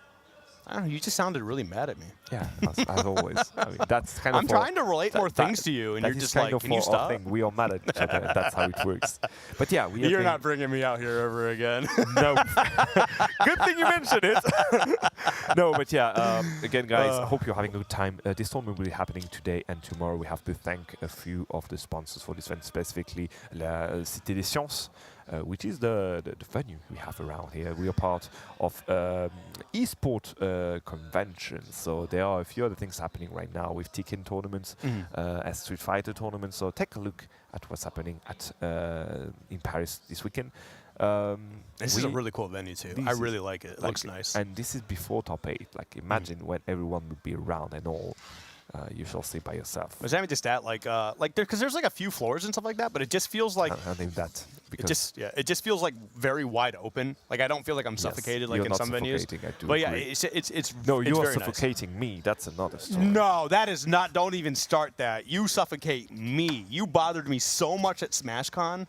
I don't know. You just sounded really mad at me. Yeah, as always. I mean, that's kind of. I'm trying to relate more things to you, and you're just like, can you stop? Thing. We are mad at each other. That's how it works. But yeah, You're not bringing me out here ever again. No. Good thing you mentioned it. No, but yeah, again, guys, I hope you're having a good time. This tournament will be happening today and tomorrow. We have to thank a few of the sponsors for this event, specifically Cité Des Sciences, which is the venue we have around here. We are part of esport convention, so there are a few other things happening right now with Tekken tournaments, and Street Fighter tournaments. So take a look at what's happening at in Paris this weekend. This is a really cool venue too. I really like it. It looks nice. And this is before top 8. Like imagine when everyone would be around and all. You shall see by yourself. Was that just that like because there's like a few floors and stuff like that, but it just feels like I think that it just feels like very wide open. Like I don't feel like I'm suffocated like in some venues. But yeah, it's no, you are very suffocating me. That's another story. No, that is not. Don't even start that. You suffocate me. You bothered me so much at SmashCon.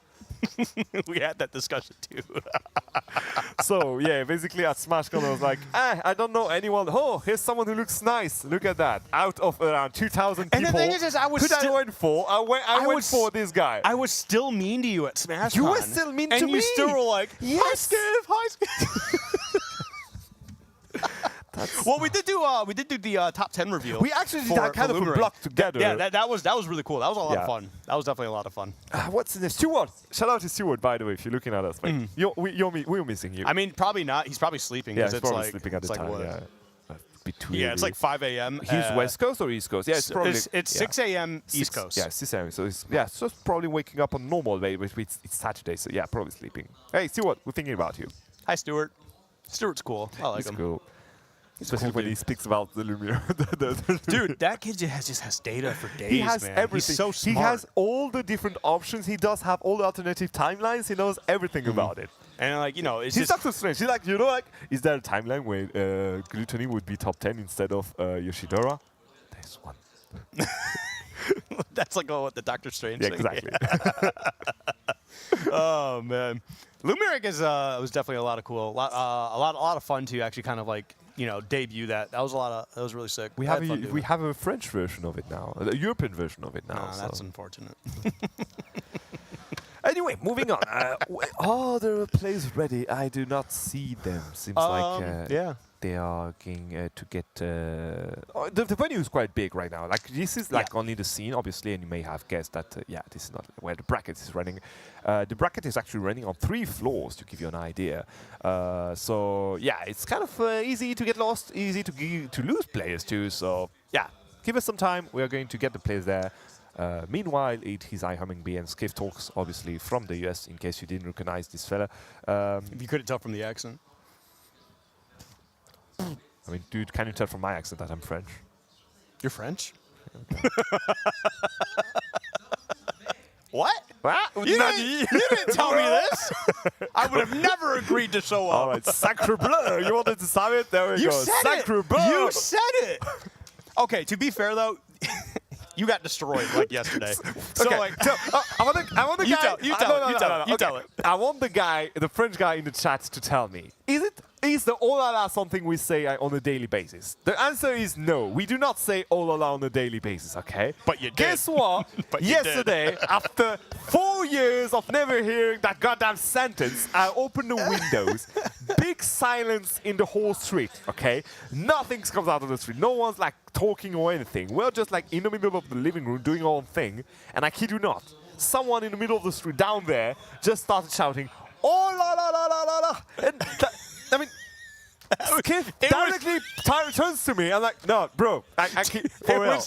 We had that discussion too. So yeah, basically at SmashCon I was like, I don't know anyone. Oh, here's someone who looks nice. Look at that. Out of around 2,000 people. And the thing is I was who I went for? I went for this guy. I was still mean to you at SmashCon. You were still mean to me. And you still were like, yes. Hi, Skiv. Well, we did do the top 10 reveal. We actually did that kind of a block together. Yeah, that was really cool. That was a lot of fun. That was definitely a lot of fun. What's in this? Stewart. Shout out to Stewart, by the way, if you're looking at us. Like, we're missing you. I mean, probably not. He's probably sleeping. Yeah, he's it's probably like, sleeping at the time. What? Yeah. Yeah, it's like 5 a.m. He's West Coast or East Coast? Yeah, it's 6 a.m. East Coast. Yeah, 6 a.m. So so it's probably waking up on normal day, but it's Saturday, so yeah, probably sleeping. Hey, Stewart, we're thinking about you. Hi, Stuart. Stewart's cool. I like He's him. cool. Especially cool when dude. he speaks about the Lumiere. Dude, that kid just has data for days, He has man. everything. He's so smart. He has all the different options. He does have all the alternative timelines. He knows everything about it. and like, you know, it's He's just Doctor Strange. He's like, you know, like, is there a timeline where Gluttony would be top 10 instead of Yoshidora? There's one. that's like what the Doctor Strange Yeah, thing. exactly. Oh man, Lumeric is was definitely a lot of cool, a lot of fun to actually kind of like debut that. That was really sick. We I have had fun doing we it. have a French version of it now, a European version of it now. Nah, so. that's unfortunate. Anyway, moving on. Are the players ready? I do not see them. Seems like yeah. they are going to get. The venue is quite big right now. Like this is like only the scene, obviously, and you may have guessed that. This is not where the bracket is running. The bracket is actually running on 3 floors to give you an idea. So yeah, it's kind of easy to get lost, easy to lose players too. So yeah, give us some time. We are going to get the players there. Meanwhile, it is I Humming Bee and Skiff Talks, obviously from the US, in case you didn't recognize this fella. If you couldn't tell from the accent. I mean, dude, can you tell from my accent that I'm French? You're French? What? What? You didn't tell me this. I would have never agreed to show up. All right, sacre bleu. You wanted to say it? There we You go. said Sacre it. bleu. You said it. Okay, to be fair though, you got destroyed like yesterday. So Okay, like, so, I want the You guy. tell- you tell no, it, you no, tell no, it, no, you okay. tell it. I want the guy, the French guy in the chat, to tell me: is the oh la la something we say on a daily basis? The answer is no. We do not say oh la la on a daily basis. Okay. But you did. Guess what? But you did. Yesterday, after 4 years of never hearing that goddamn sentence, I opened the windows. Big silence in the whole street. Okay. Nothing comes out of the street. No one's like talking or anything. We're just like in the middle of the living room doing our own thing. And I kid you not, someone in the middle of the street down there just started shouting, "Oh la la la la la la!" And I mean, Skiff directly turns to me. I'm like, "No, bro, I can't, for real.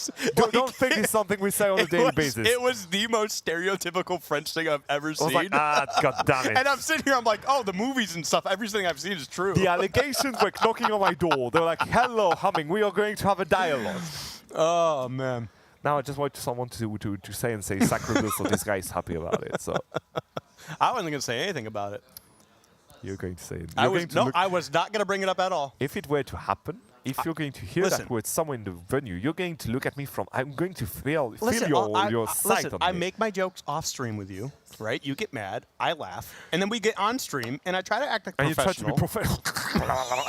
Don't think it's something we say on a daily basis." It was the most stereotypical French thing I've ever I was seen. like, god damn it. And I'm sitting here, I'm like, oh, the movies and stuff, everything I've seen is true. The allegations were knocking on my door. They're like, "Hello, Humming, we are going to have a dialogue." Oh, man. Now I just want someone to say sacre bleu, so this guy is happy about it. So I wasn't going to say anything about it. you're going to say it. I You're was, going to no, look- I was not going to bring it up at all. If it were to happen, if you're going to hear listen. that word somewhere in the venue, you're going to look at me from. I'm going to feel Listen, your sight listen, on I me. make my jokes off stream with you, right? You get mad, I laugh, and then we get on stream, and I try to act like and you try to be professional. professional.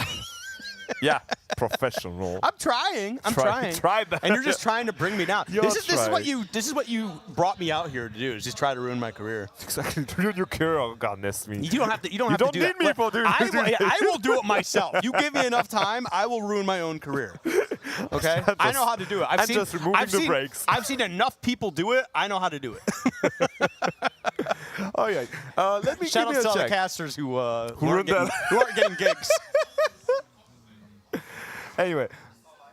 Yeah, professional. I'm trying. I'm Try- trying. try that. And you're just trying to bring me down. You're This is what trying. you brought me out here to do. Is just try to ruin my career. Exactly. Ruin your career. Oh, goodness me. You don't have to. You don't have don't to do need that. me for doing I will do it myself. You give me enough time, I will ruin my own career. Okay. I know how to do it. I'm just removing the brakes. I've seen enough people do it. I know how to do it. Oh yeah. Let me Shout give out you to a all the check. casters who aren't ruined getting, that. who aren't getting gigs. Anyway.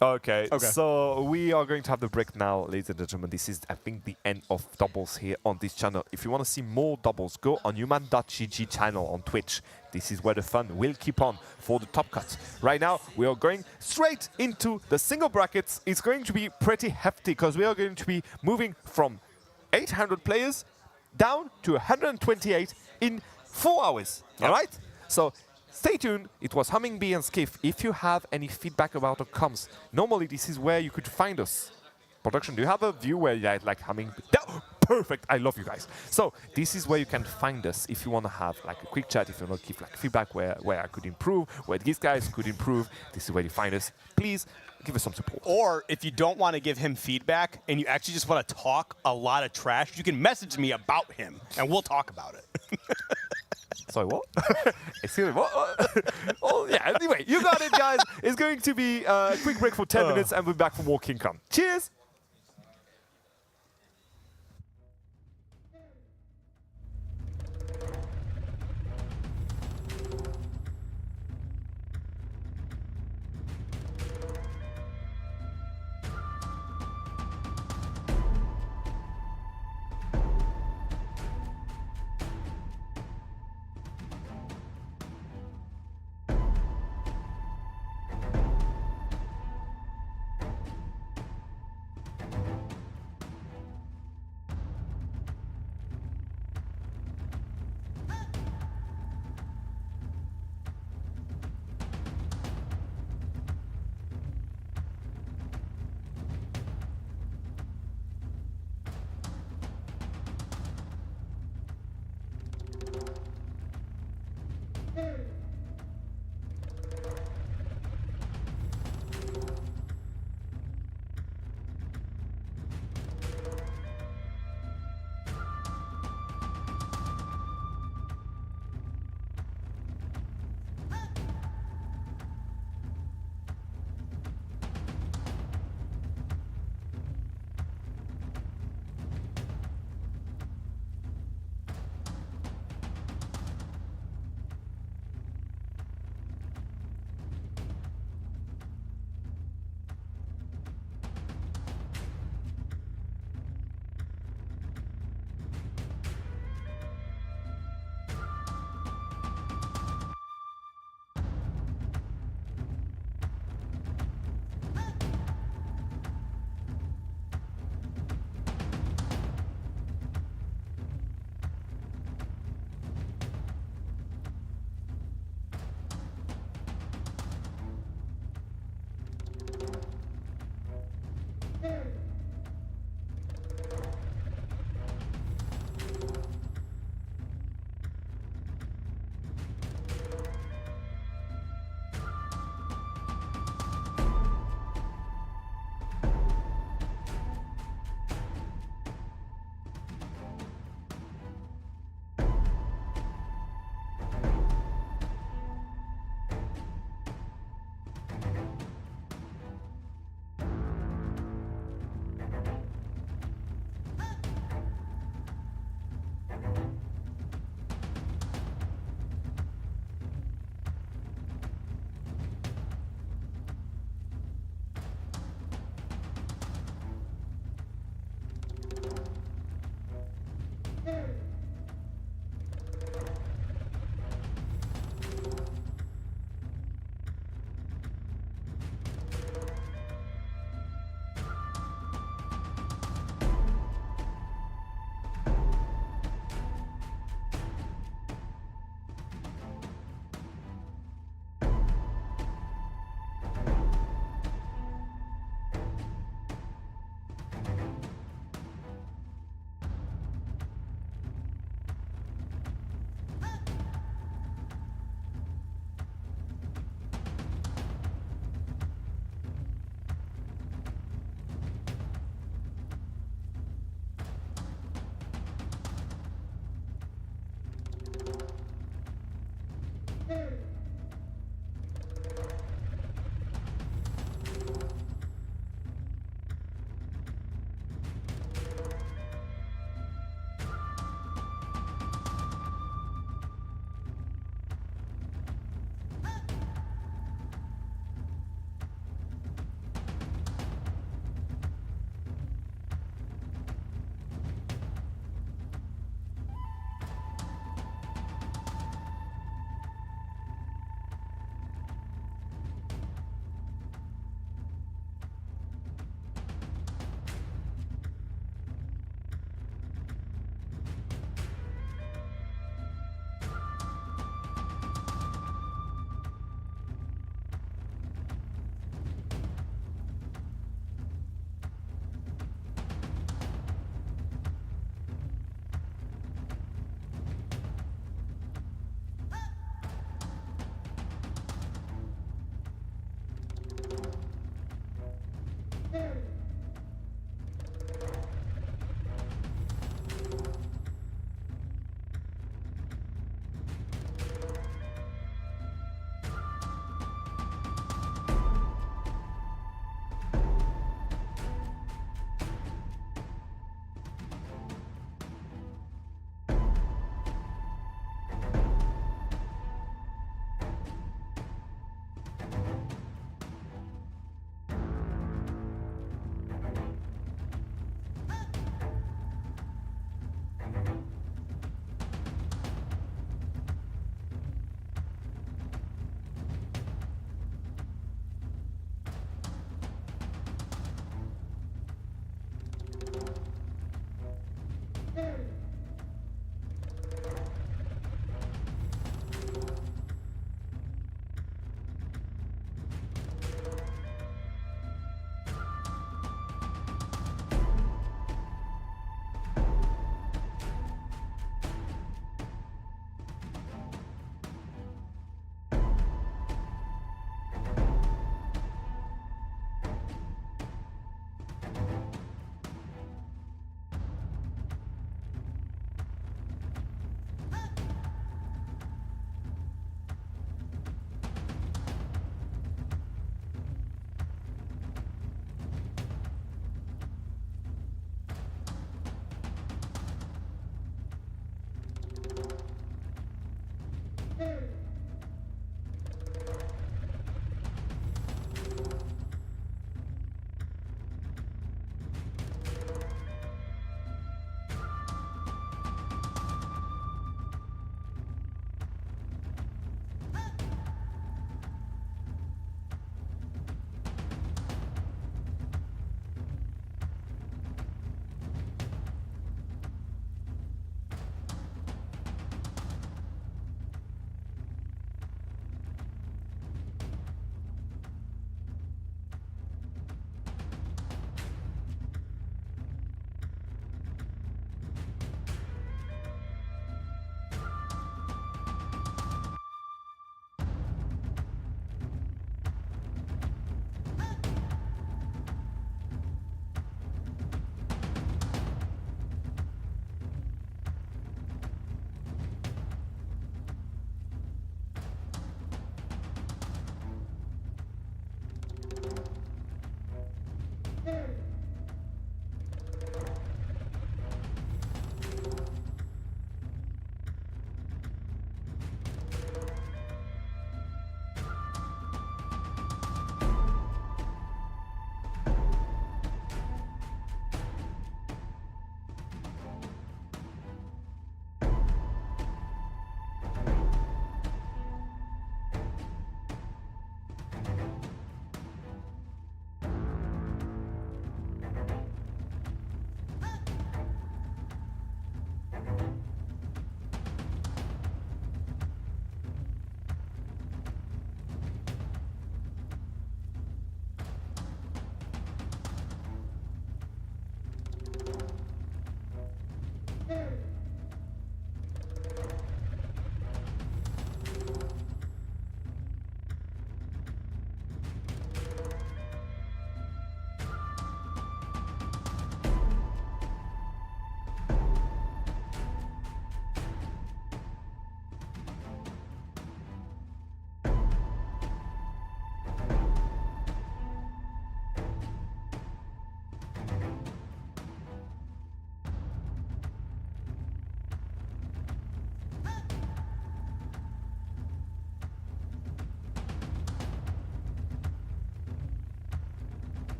Okay, Okay. so we are going to have the break now, ladies and gentlemen. This is, I think, the end of doubles here on this channel. If you want to see more doubles, go on human.gg channel on Twitch. This is where the fun will keep on for the top cuts. Right now, we are going straight into the single brackets. It's going to be pretty hefty because we are going to be moving from 800 players down to 128 in 4 hours. All right? So stay tuned. It was Humming Bee and Skiff. If you have any feedback about the comms, normally this is where you could find us. Production, do you have a view where you like Humming Bee? Perfect. I love you guys. So this is where you can find us if you want to have like a quick chat, if you want to give like feedback where I could improve, where these guys could improve. This is where you find us. Please give us some support. Or if you don't want to give him feedback and you actually just want to talk a lot of trash, you can message me about him and we'll talk about it. Sorry, what? Excuse me, what? Oh, yeah, anyway, you got it, guys. It's going to be a quick break for 10 minutes and we'll be back for more King Kong. Cheers!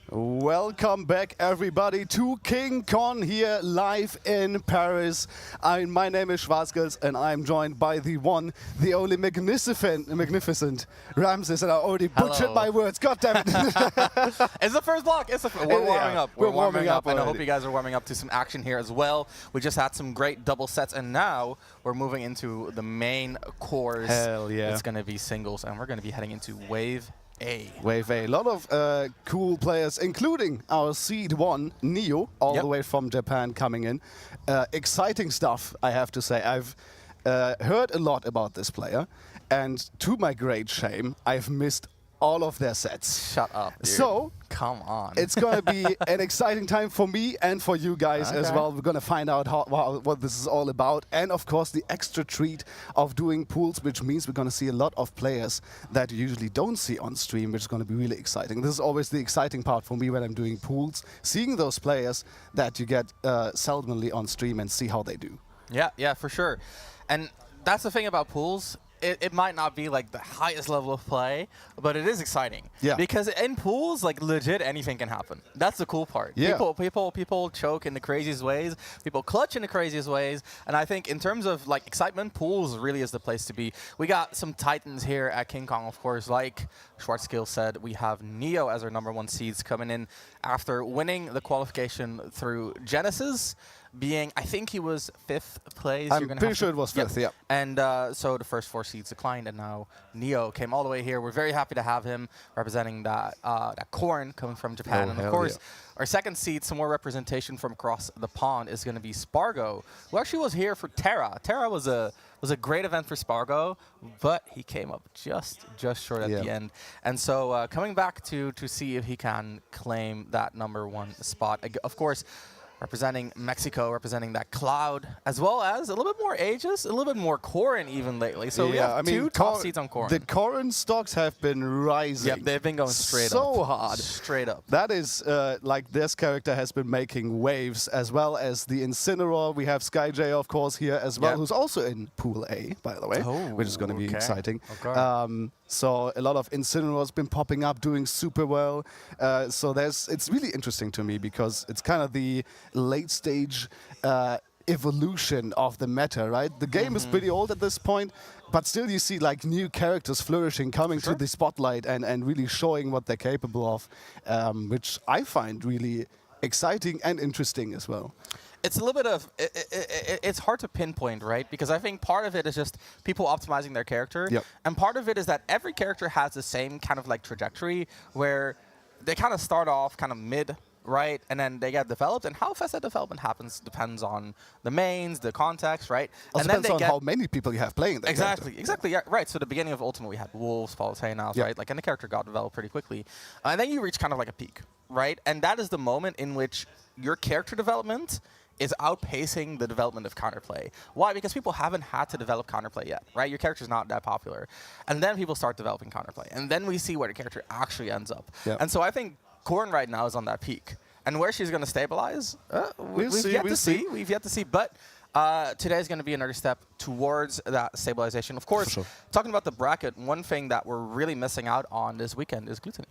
Welcome back, everybody, to King Con here live in Paris. My name is Schwarzgels, and I'm joined by the one, the only magnificent Ramses, and I already butchered my words. God damn it! It's the first block. We're warming up. We're warming up, and I hope already. you guys are warming up to some action here as well. We just had some great double sets, and now we're moving into the main course. Hell yeah! It's going to be singles, and we're going to be heading into Wave A. Wave A. A lot of cool players, including our seed one, Neo, all the way from Japan coming in. Exciting stuff, I have to say. I've heard a lot about this player, and to my great shame, I've missed all of their sets. Shut up, dude. So, come on. it's going to be an exciting time for me and for you guys as well. We're going to find out what this is all about. And, of course, the extra treat of doing pools, which means we're going to see a lot of players that you usually don't see on stream, which is going to be really exciting. This is always the exciting part for me when I'm doing pools, seeing those players that you get seldomly on stream and see how they do. Yeah, for sure. And that's the thing about pools. It might not be like the highest level of play, but it is exciting. Yeah. Because in pools, like legit anything can happen. That's the cool part. Yeah. People choke in the craziest ways. People clutch in the craziest ways. And I think in terms of like excitement, pools really is the place to be. We got some titans here at King Kong, of course. Like Schwarzskill said, we have Neo as our #1 seeds coming in after winning the qualification through Genesis. Being, I think he was 5th place. I'm pretty sure it was 5th, yeah. And so the first 4 seeds declined, and now Neo came all the way here. We're very happy to have him representing that corn coming from Japan. And of course, our second seed, some more representation from across the pond, is going to be Spargo, who actually was here for Terra. Terra was a great event for Spargo, but he came up just short at the end. And so coming back to see if he can claim that #1 spot. Of course, representing Mexico, representing that cloud, as well as a little bit more Aegis, a little bit more Corrin even lately. So we have two top seeds on Corrin. The Corrin stocks have been rising. Yep, they've been going straight up. So hard. Straight up. That is, like, this character has been making waves, as well as the Incineroar. We have SkyJ, of course, here as well, who's also in Pool A, by the way, which is going to be exciting. Okay. So a lot of Incineroar's been popping up, doing super well. So it's really interesting to me because it's kind of the late stage evolution of the meta, right? The game is pretty old at this point, but still you see like new characters flourishing, coming to the spotlight and really showing what they're capable of, which I find really exciting and interesting as well. It's a little bit of, it's hard to pinpoint, right? Because I think part of it is just people optimizing their character. Yep. And part of it is that every character has the same kind of like trajectory where they kind of start off kind of mid, right? And then they get developed. And how fast that development happens depends on the mains, the context, right? Also and then depends on how many people you have playing that Exactly, character. exactly, yeah, right. So the beginning of Ultimate, we had Wolves, Palutenas, right? Like, and the character got developed pretty quickly. And then you reach kind of like a peak, right? And that is the moment in which your character development is outpacing the development of counterplay. Why? Because people haven't had to develop counterplay yet, right? Your character's not that popular. And then people start developing counterplay. And then we see where the character actually ends up. Yep. And so I think Corrin right now is on that peak. And where she's going to stabilize, we've yet to see. We've yet to see. But today is going to be another step towards that stabilization. Of course, talking about the bracket, one thing that we're really missing out on this weekend is Gluttony.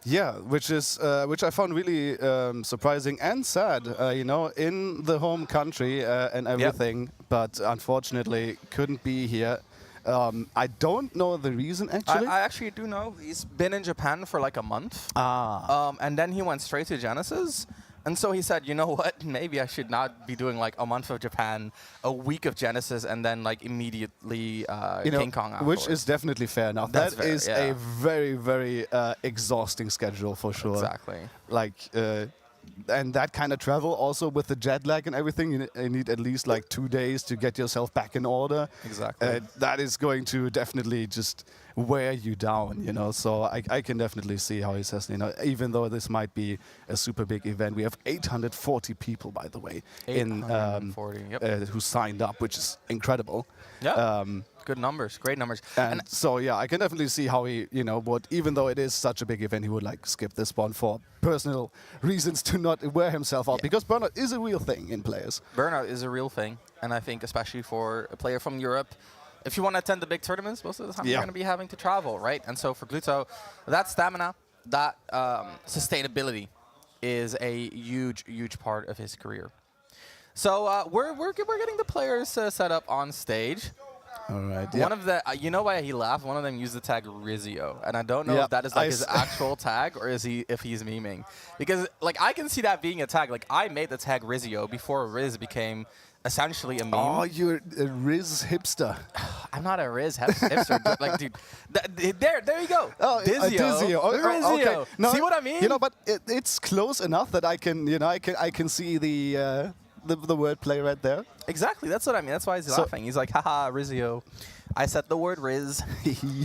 Yeah, which I found really surprising and sad, you know, in the home country and everything, but unfortunately couldn't be here. I don't know the reason, actually. I actually do know. He's been in Japan for like a month. And then he went straight to Genesis. And so he said, you know what, maybe I should not be doing like a month of Japan, a week of Genesis, and then like immediately King Kong afterwards. Which is definitely fair enough. That's that fair, is a very, very exhausting schedule for sure. Exactly. Like, and that kind of travel also with the jet lag and everything, you need at least like 2 days to get yourself back in order. Exactly. That is going to definitely just wear you down, you know. So I can definitely see how he says, you know, even though this might be a super big event, we have 840 people, by the way, who signed up, which is incredible. Yeah. Good numbers, great numbers. And so, yeah, I can definitely see how he, you know, even though it is such a big event, he would like skip this one for personal reasons to not wear himself out, because burnout is a real thing in players. Burnout is a real thing, and I think especially for a player from Europe, if you want to attend the big tournaments, most of the time you're going to be having to travel, right? And so for Gluto, that stamina, that sustainability is a huge, huge part of his career. So we're getting the players set up on stage. All right. One of the, you know why he laughed? One of them used the tag Rizio, and I don't know if that is like his actual tag or if he's memeing, because like I can see that being a tag. Like I made the tag Rizio before Riz became essentially a meme. Oh, you're a Riz hipster. I'm not a Riz hipster. Like, dude, there you go. Oh, Dizio. Dizio. Oh, okay. No, see what I mean? You know, but it's close enough that I can, you know, I can see the wordplay right there. Exactly. That's what I mean. That's why he's laughing. He's like, haha, Rizio. I said the word Riz.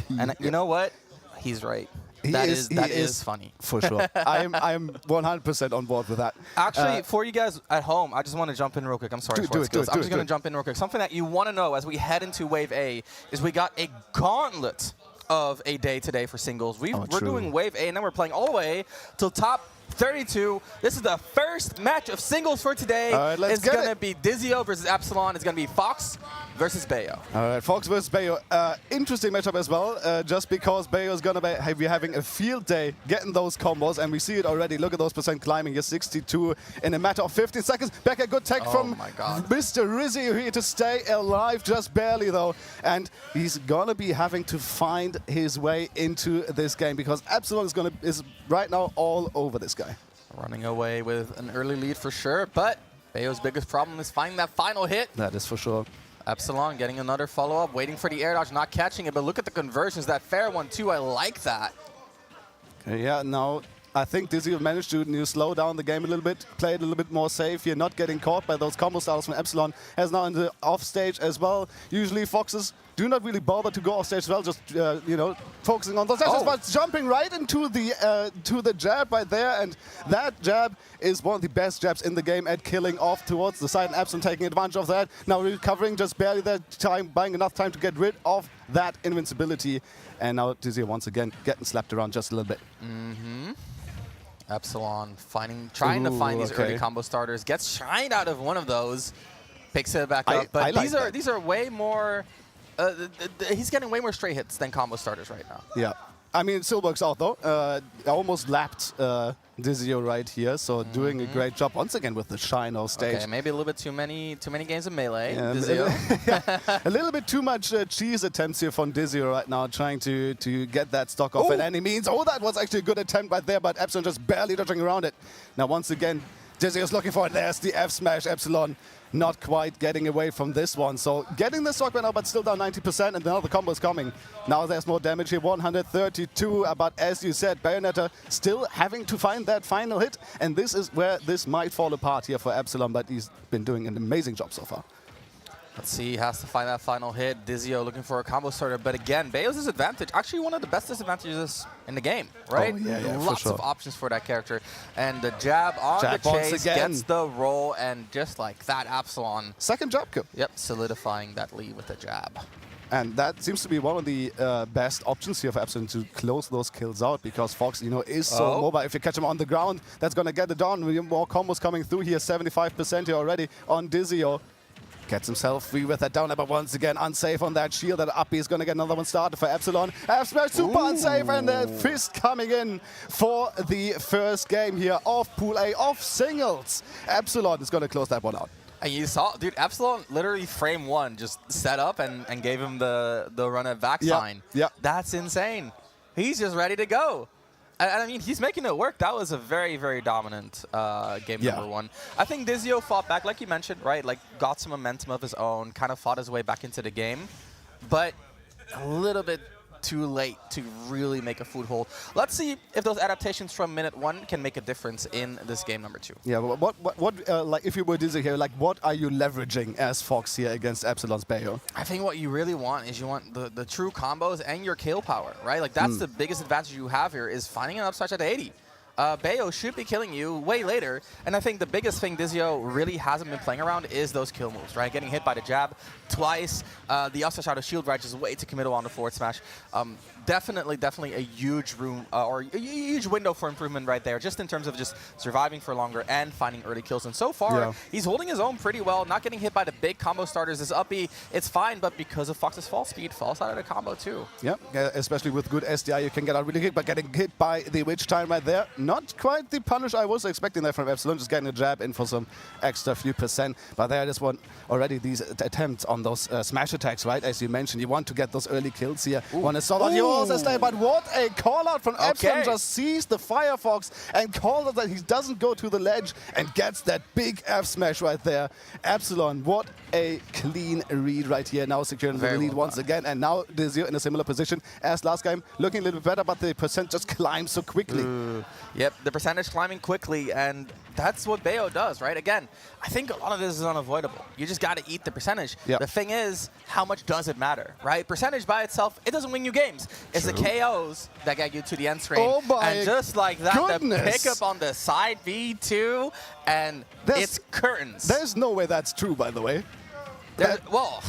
And you know what? He's right. That is funny. For sure. I'm 100% on board with that. Actually, for you guys at home, I just want to jump in real quick. I'm sorry. I'm just going to jump in real quick. Something that you want to know as we head into Wave A is we got a gauntlet of a day today for singles. We're doing Wave A, and then we're playing all the way till top 32. This is the first match of singles for today. All right, it's going to be Dizio versus Epsilon. It's going to be Fox versus Bayo. All right, Fox versus Bayo. Interesting matchup as well, just because Bayo is going to be having a field day getting those combos, and we see it already. Look at those percent climbing here, 62 in a matter of 15 seconds. Back a good tech from Mr. Rizzi here to stay alive, just barely though. And he's going to be having to find his way into this game, because Epsilon is right now all over this guy. Running away with an early lead for sure, but Bayo's biggest problem is finding that final hit. That is for sure. Epsilon getting another follow-up, waiting for the air dodge, not catching it, but look at the conversions. That fair one, too. I like that. Okay, yeah, now I think Dizzy managed to slow down the game a little bit, play it a little bit more safe here, not getting caught by those combo styles from Epsilon, as now in the off stage as well. Usually Foxes do not really bother to go off stage as well, just focusing on those dashes, but jumping right into the jab right there, and that jab is one of the best jabs in the game at killing off towards the side, and Epsilon taking advantage of that. Now recovering just barely that time, buying enough time to get rid of that invincibility, and now Dizzy once again getting slapped around just a little bit. Epsilon trying to find these early combo starters, gets shined out of one of those, picks it back up. But these are way more. He's getting way more straight hits than combo starters right now. Yeah, I mean, it still works out though. I almost lapped Dizio right here, so doing a great job once again with the shine off stage. Okay, maybe a little bit too many games of melee. Yeah, a little bit too much cheese attempts here from Dizio right now, trying to get that stock off at any means. Oh, that was actually a good attempt right there, but Epsilon just barely dodging around it. Now once again, Dizio is looking for it. There's the F smash. Epsilon not quite getting away from this one. So getting the stock right now, but still down 90%, and now the combo is coming. Now there's more damage here, 132, but as you said, Bayonetta still having to find that final hit, and this is where this might fall apart here for Epsilon, but he's been doing an amazing job so far. Let's see, he has to find that final hit. Dizio looking for a combo starter, but again, Bayo's disadvantage, actually one of the best disadvantages in the game, right? Oh, yeah, Lots of options for that character. And the jab on the chase gets the roll, and just like that, Epsilon. Second jab kill. Yep, solidifying that lead with the jab. And that seems to be one of the best options here for Epsilon to close those kills out, because Fox, is so mobile. If you catch him on the ground, that's going to get it done. We have more combos coming through here, 75% here already on Dizio. Gets himself free with that down, but once again unsafe on that shield. That Uppy is going to get another one started for Epsilon. F smash super unsafe, and the fist coming in for the first game here of Pool A of singles. Epsilon is going to close that one out. And you saw, dude, Epsilon literally frame one just set up and gave him the run at back sign. Yeah. That's insane. He's just ready to go. And I mean, he's making it work. That was a very, very dominant game number one. I think Dizio fought back, like you mentioned, right? Like, got some momentum of his own, kind of fought his way back into the game. But a little bit too late to really make a foothold. Let's see if those adaptations from minute one can make a difference in this game number two. Yeah, but what like, if you were Dizzy here, like, what are you leveraging as Fox here against Epsilon's Bayo? I think what you really want is you want the true combos and your kill power, right? Like, that's the biggest advantage you have here, is finding an upside at 80. Bayo should be killing you way later, and I think the biggest thing Dizio really hasn't been playing around is those kill moves, right? Getting hit by the jab twice, the upside out of shield right, just way too committal on the forward smash. Definitely a huge room or a huge window for improvement right there, just in terms of just surviving for longer and finding early kills. And so far, he's holding his own pretty well, not getting hit by the big combo starters. His uppy, it's fine, but because of Fox's fall speed, falls out of the combo too. Yeah, especially with good SDI, you can get out really quick, but getting hit by the witch time right there, not quite the punish I was expecting there from Epsilon, just getting a jab in for some extra few percent. But there is one already, these attempts on those smash attacks, right? As you mentioned, you want to get those early kills here. Want to stop out but what a call out from Epsilon, just sees the Firefox and calls out that he doesn't go to the ledge and gets that big F smash right there. Epsilon, what a clean read right here, now securing the lead once again, and now Dizio in a similar position as last game, looking a little bit better, but the percent just climbs so quickly. Yep, the percentage climbing quickly, and that's what Bayo does, right? Again, I think a lot of this is unavoidable. You just got to eat the percentage. The thing is, how much does it matter, right? Percentage by itself, it doesn't win you games. It's the KOs that get you to the end screen. And just like that, the pickup on the side B2, and it's curtains. There's no way that's true, by the way. Well.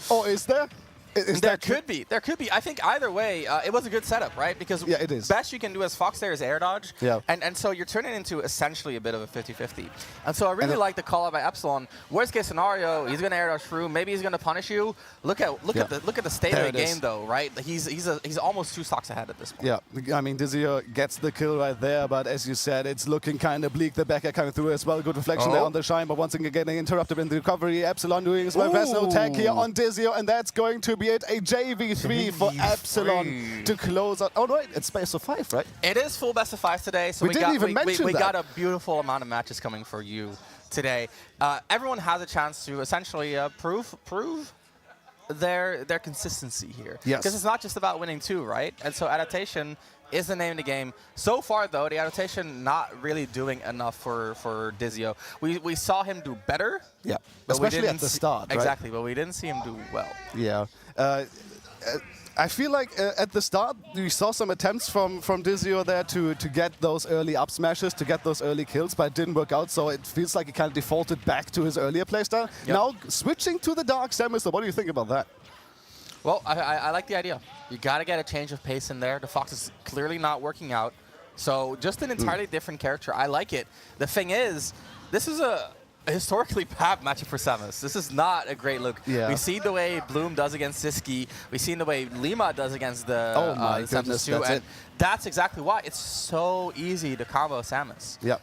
Or is there? There could be. I think either way, it was a good setup, right? Because it is. Best you can do as Fox there is air dodge. Yeah. And so you're turning into essentially a bit of a 50-50. And so I really like the call out by Epsilon. Worst case scenario, he's going to air dodge through. Maybe he's going to punish you. Look at the state of the game though, right? He's almost 2 stocks ahead at this point. Yeah. I mean, Dizio gets the kill right there, but as you said, it's looking kind of bleak. The back air coming through as well. Good reflection there on the shine, but once again getting interrupted in the recovery. Epsilon doing his best. No tag here on Dizio, and that's going to be it. A JV3 for Epsilon to close out. Oh, right, it's best of 5, right? It is full best of 5 today, so we got a beautiful amount of matches coming for you today. Everyone has a chance to essentially prove their consistency here. Yes. Because it's not just about winning too, right? And so adaptation is the name of the game. So far, though, the adaptation not really doing enough for Dizio. We saw him do better. Yeah, but we especially didn't at the see- start, right? Exactly, but we didn't see him do well. Yeah. I feel like at the start we saw some attempts from Dizio there to get those early up smashes, to get those early kills, but it didn't work out. So it feels like he kind of defaulted back to his earlier playstyle. Yep. Now switching to the dark Samus, what do you think about that? Well, I like the idea. You got to get a change of pace in there. The Fox is clearly not working out. So just an entirely different character. I like it. The thing is, this is a historically bad matchup for Samus. This is not a great look. Yeah. We see the way Bloom does against Siski. We see the way Lima does against the Oh my the Samus goodness, too. that's And it. that's exactly why it's so easy to combo Samus. Yeah.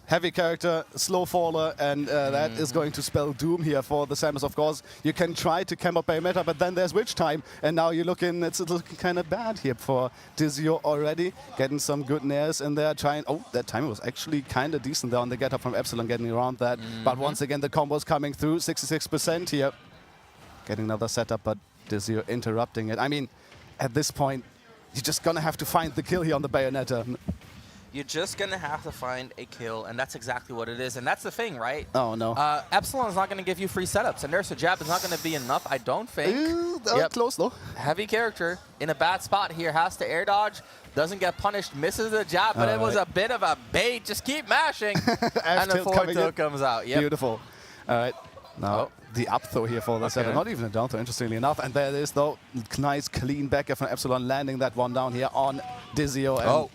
Heavy character, slow faller, and that is going to spell doom here for the Samus, of course. You can try to camp up Bayonetta, but then there's Witch Time, and now you're looking, it's looking kind of bad here for Dizio already. Getting some good nairs in there, trying, oh, that timing was actually kind of decent there on the get up from Epsilon, getting around that. But once again, the combo's coming through, 66% here. Getting another setup, but Dizio interrupting it. I mean, at this point, you're just gonna have to find the kill here on the Bayonetta. You're just going to have to find a kill, and that's exactly what it is. And that's the thing, right? Oh, no. Epsilon's not going to give you free setups, and Nurse Jab is not going to be enough, I don't think. Yep. Close though. Heavy character in a bad spot here, has to air dodge, doesn't get punished, misses the jab, but it was a bit of a bait. Just keep mashing, and the forward tilt comes out. Yep. Beautiful. All right. Now the up throw here for the setup. Not even a down throw, interestingly enough. And there it is, though. Nice clean back air from Epsilon, landing that one down here on Dizio.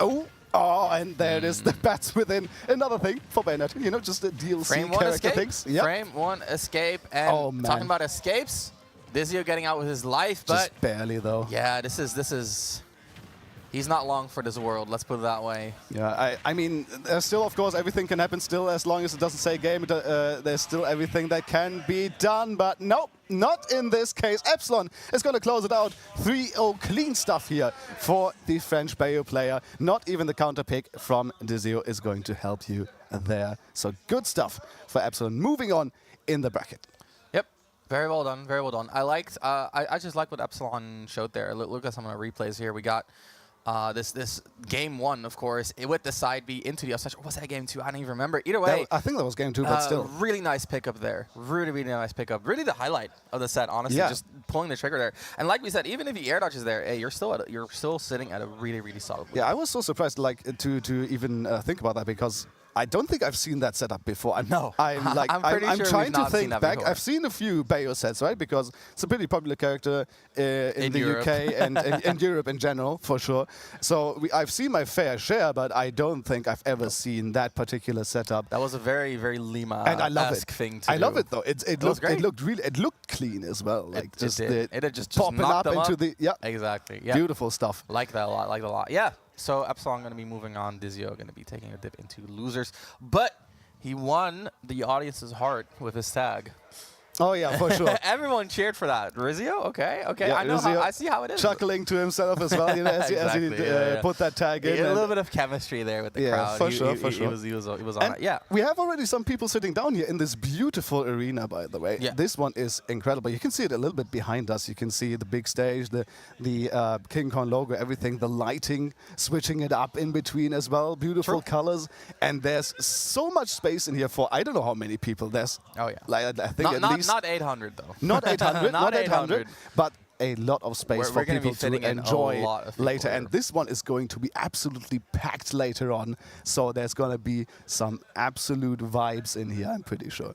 And Oh, and there it is, the bats within. Another thing for Bayonetta, you know, just the DLC Frame one character escape. things. Yep. Frame one escape. And talking about escapes, Dizio getting out with his life, but Just barely, though. yeah, this is. He's not long for this world, let's put it that way. Yeah, I mean, there's still, of course, everything can happen still as long as it doesn't say game. There's still everything that can be done, but nope, not in this case. Epsilon is going to close it out. 3-0 clean stuff here for the French Bayo player. Not even the counter pick from Dizio is going to help you there. So good stuff for Epsilon. Moving on in the bracket. Yep, very well done, very well done. I liked, I just like what Epsilon showed there. Look at some of the replays here. We got this game one, of course, with the side B into the up smash. Or was that game two? I don't even remember. Either way, I think that was game two, but still. Really nice pickup there. Really, really nice pickup. Really the highlight of the set, honestly. Yeah. Just pulling the trigger there. And like we said, even if he air dodges there, hey, you're still sitting at a really, really solid level. Yeah, I was so surprised, like, to even think about that, because I don't think I've seen that setup before. No. I'm pretty sure trying we've to not seen think that back. before. I've seen a few Bayo sets, right? Because it's a pretty popular character in the Europe. UK and Europe in general, for sure. So I've seen my fair share, but I don't think I've ever seen that particular setup. That was a very, very And I love it. Lima-esque thing to do. I love it though. It was great. looked clean as well. Like It the had just popping knocked up them into the Exactly. Yeah. beautiful stuff. Like that a lot. Like that a lot. Yeah. So Epsilon going to be moving on. Dizio going to be taking a dip into losers, but he won the audience's heart with his tag. Oh yeah, for sure. Everyone cheered for that. Rizio? Okay, okay. Yeah, I know. Rizio I see how it is. chuckling to himself as well, you know, as he Exactly, put that tag in. A and- little bit of chemistry there with the Yeah, crowd. for He- sure, he- for he sure. was on And it. Yeah. we have already some people sitting down here in this beautiful arena, by the way. Yeah. This one is incredible. You can see it a little bit behind us. You can see the big stage, the King Kong logo, everything, the lighting, switching it up in between as well. Beautiful colors. And there's so much space in here for, I don't know how many people. There's, Oh, yeah. like, I think at least... Not 800, though. Not 800, Not not 800, 800. but a lot of space We're for gonna be people to fitting in a enjoy lot of people later. here. And this one is going to be absolutely packed later on. So there's going to be some absolute vibes in here, I'm pretty sure.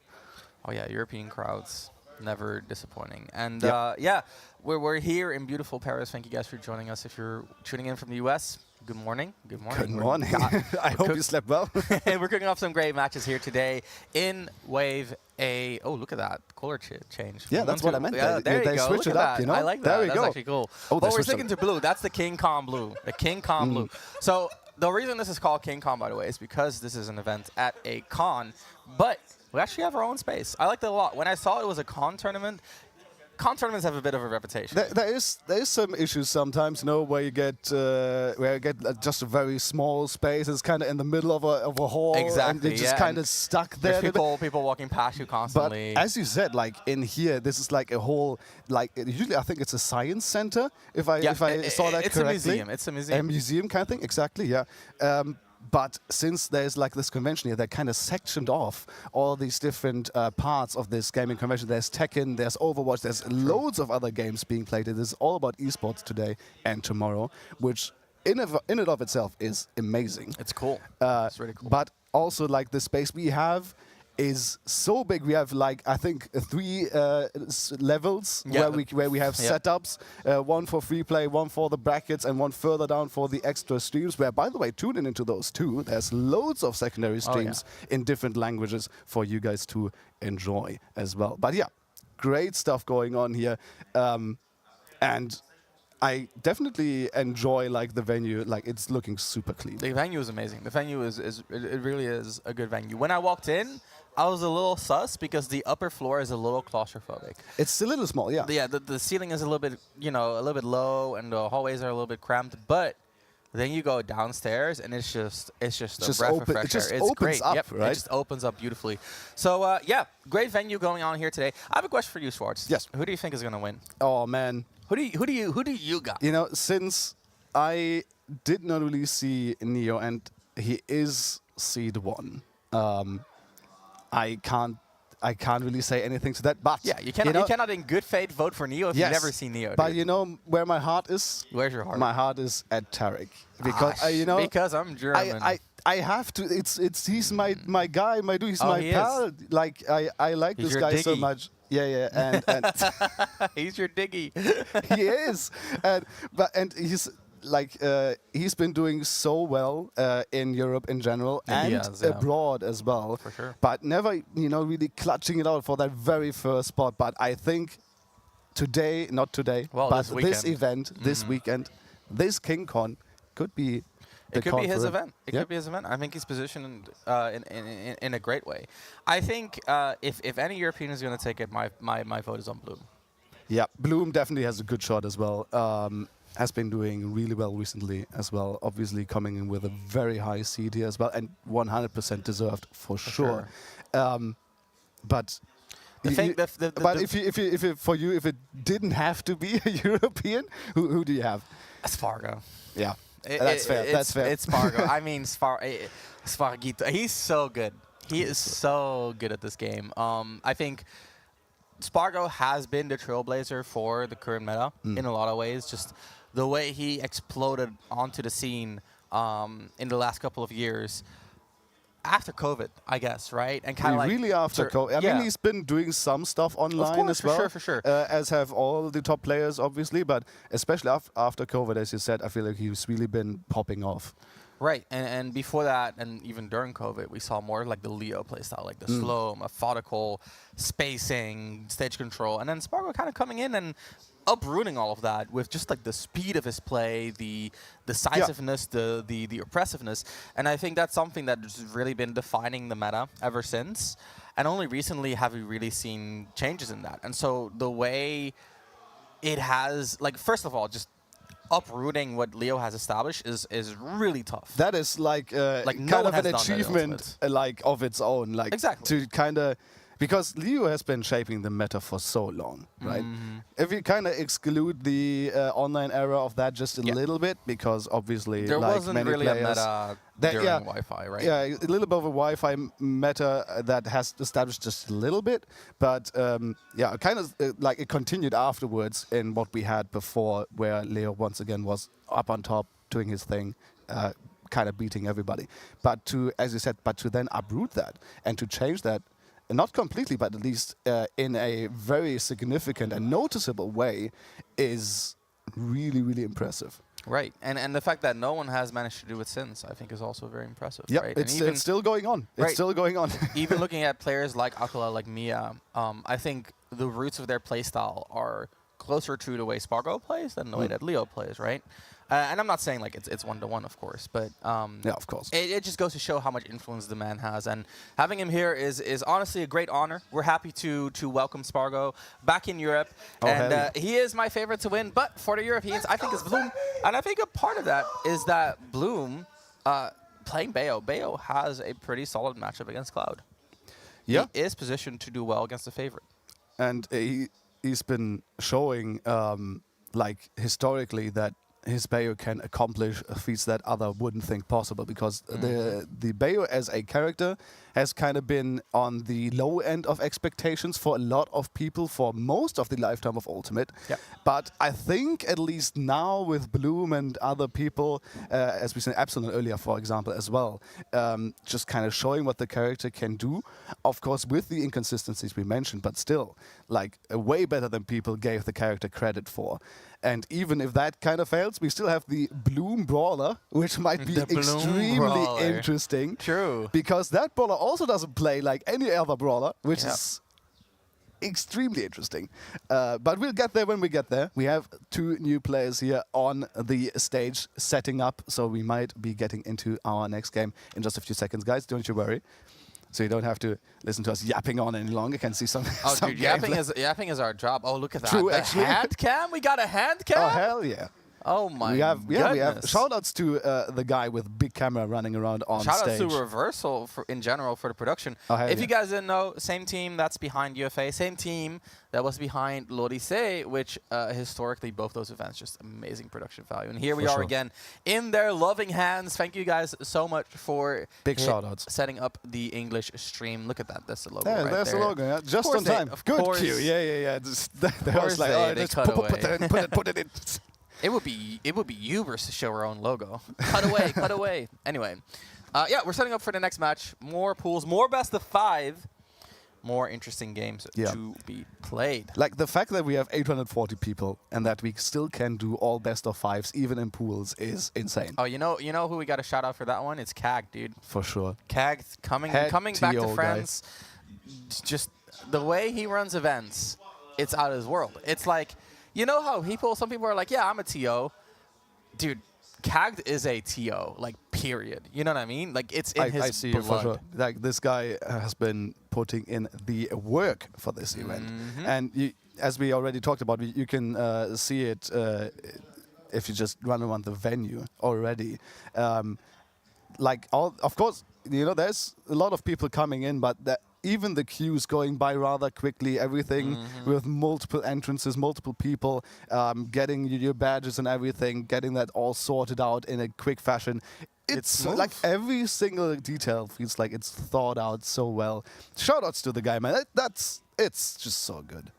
Oh yeah, European crowds, never disappointing. And Yep. yeah, we're here in beautiful Paris. Thank you guys for joining us. If you're tuning in from the US, good morning. Good morning. Good morning. I hope you slept well. We're cooking up some great matches here today in Wave A. Oh, look at that color change. Yeah, that's what I meant. Yeah, there They you go. switch Look it at up, that. you know? I like There that. we That's go. actually cool. Oh, they But we're switched sticking to blue. That's the King Kong blue. The King Kong blue. So the reason this is called King Kong, by the way, is because this is an event at a con, but we actually have our own space. I like that a lot. When I saw it was a con tournament, Con tournaments have a bit of a reputation. There is some issues sometimes, where you get just a very small space. It's kind of in the middle of a hall, Exactly, and you're just kind of stuck there. There's people walking past you constantly. But as you said, like in here, this is like a whole, like usually I think it's a science center. If I saw that it's correctly, it's a museum. a museum kind of thing. Exactly, yeah. But since there's like this convention here, they're kind of sectioned off all these different parts of this gaming convention. There's Tekken, there's Overwatch, there's loads of other games being played. It is all about esports today and tomorrow, which in and of itself is amazing. It's cool. It's really cool. But also like the space we have is so big. We have like I think 3 levels where we have setups. One for free play, one for the brackets, and one further down for the extra streams. Where, by the way, tune in into those too. There's loads of secondary streams in different languages for you guys to enjoy as well. But yeah, great stuff going on here, and I definitely enjoy like the venue. Like it's looking super clean. The venue is amazing. The venue is it really is a good venue. When I walked in, I was a little sus because the upper floor is a little claustrophobic. It's a little small, yeah. Yeah, the ceiling is a little bit, a little bit low, and the hallways are a little bit cramped. But then you go downstairs, and it's just a breath of fresh air. It just it's opens great. up, Yep, right? It just opens up beautifully. So yeah, great venue going on here today. I have a question for you, Schwartz. Yes. Who do you think is going to win? Oh man. Who do you got? Since I did not really see Neo, and he is seed 1, I can't really say anything to that. But Yeah, you cannot in good faith vote for Neo if you've never seen Neo. But dude. you know where my heart is? Where's your heart? My heart is at Tarek because because I'm German. I have to. He's my guy, my dude. He's my he pal. is. like I like He's this your guy so diggy. much. Yeah, and He's your diggy. he is, and he's been doing so well in Europe in general and abroad as well. For sure. But never, really clutching it out for that very first spot. But I think today, not today, but this event, this weekend, this King Con could be. It could be his event. It could be his event. I think he's positioned in a great way. I think if any European is going to take it, my vote is on Bloom. Yeah, Bloom definitely has a good shot as well. Has been doing really well recently as well. Obviously coming in with a very high seed here as well, and 100% deserved for sure. But if it didn't have to be a European, who do you have? Spargo. Yeah. That's fair. That's fair. It's Spargo. I mean, Spargito. He's so good. He is so good at this game. I think Spargo has been the trailblazer for the current meta in a lot of ways. Just the way he exploded onto the scene in the last couple of years. After COVID, I guess, right? And kind of really after COVID. I mean, he's been doing some stuff online as well. For sure. As have all the top players, obviously. But especially after COVID, as you said, I feel like he's really been popping off. Right, and before that, and even during COVID, we saw more like the Leo playstyle, like the slow, methodical, spacing, stage control, and then Spargo kind of coming in and uprooting all of that with just like the speed of his play, the decisiveness, the oppressiveness, and I think that's something that's really been defining the meta ever since, and only recently have we really seen changes in that. And so the way it has, like, first of all, just uprooting what Leo has established is really tough. That is like no kind one of has an done that in achievement like of its own. Like Exactly. to kind of, because Leo has been shaping the meta for so long, right? If you kind of exclude the online era of that just a little bit, because obviously there like wasn't many really players, a meta during Wi-Fi, right? Yeah, a little bit of a Wi-Fi meta that has established just a little bit, but yeah, kind of like it continued afterwards in what we had before, where Leo once again was up on top doing his thing, kind of beating everybody. But to, as you said, to then uproot that and to change that, not completely, but at least in a very significant and noticeable way, is really, really impressive. Right, and the fact that no one has managed to do it since, I think, is also very impressive. Yeah, right? it's still going on. It's still going on. Even looking at players like Akala, like Mia, I think the roots of their playstyle are closer to the way Spargo plays than the way that Leo plays, right? And I'm not saying like it's 1-to-1, of course, but Yeah, of course. it just goes to show how much influence the man has. And having him here is honestly a great honor. We're happy to welcome Spargo back in Europe. Oh, And hell he is my favorite to win. But for the Europeans, I think it's Bloom. And I think a part of that is that Bloom playing Bayo. Bayo has a pretty solid matchup against Cloud. Yeah. He is positioned to do well against the favorite. And he's been showing, like, historically that his Bayo can accomplish feats that other wouldn't think possible, because the Bayo as a character has kind of been on the low end of expectations for a lot of people for most of the lifetime of Ultimate. Yep. But I think at least now with Bloom and other people, as we said, Epsilon earlier, for example, as well, just kind of showing what the character can do. Of course, with the inconsistencies we mentioned, but still, like, way better than people gave the character credit for. And even if that kind of fails, we still have the Bloom Brawler, which might be The Bloom extremely Brawler. interesting. True. Because that brawler also doesn't play like any other brawler, which Yeah. is extremely interesting. But we'll get there when we get there. We have 2 new players here on the stage setting up, so we might be getting into our next game in just a few seconds, guys. Don't you worry. So you don't have to listen to us yapping on any longer. You can see some. Oh, some dude, gameplay. yapping is our job. Oh, look at that. True, The actually. hand cam? We got a hand cam? Oh, hell yeah. Oh, my We have goodness. shout outs to the guy with big camera running around on Shout stage. out to Reversal in general for the production. Oh, hell If yeah. you guys didn't know, same team that's behind UFA, same team that was behind l'Odyssée, which historically both those events just amazing production value. And here we For are sure. again in their loving hands. Thank you guys so much for Big shout-outs. setting up the English stream. Look at that. That's the logo Yeah, right there's there. the logo. Yeah. Just course on they- time. of Good course- cue. Yeah. Just, that was course like, they just cut put away. it in. It would be hubris to show our own logo. Cut away, cut away. Anyway, yeah, we're setting up for the next match. More pools, more best of 5, more interesting games to be played. Like the fact that we have 840 people and that we still can do all best of 5s even in pools is insane. Oh, you know who we got a shout out for that one? It's Cag, dude. For sure. Cag coming Head back TO to guy. France. Just the way he runs events, it's out of his world. It's like, you know how some people are like, yeah, I'm a TO. Dude, Cag is a TO, like, period. You know what I mean? Like, it's in his I see blood. you for sure. Like this guy has been putting in the work for this event. And as we already talked about, you can see it if you just run around the venue already. Of course, there's a lot of people coming in, but even the queues going by rather quickly, everything with multiple entrances, multiple people, getting your badges and everything, getting that all sorted out in a quick fashion. It's smooth. like every single detail feels like it's thought out so well. Shoutouts to the guy, man. It's just so good.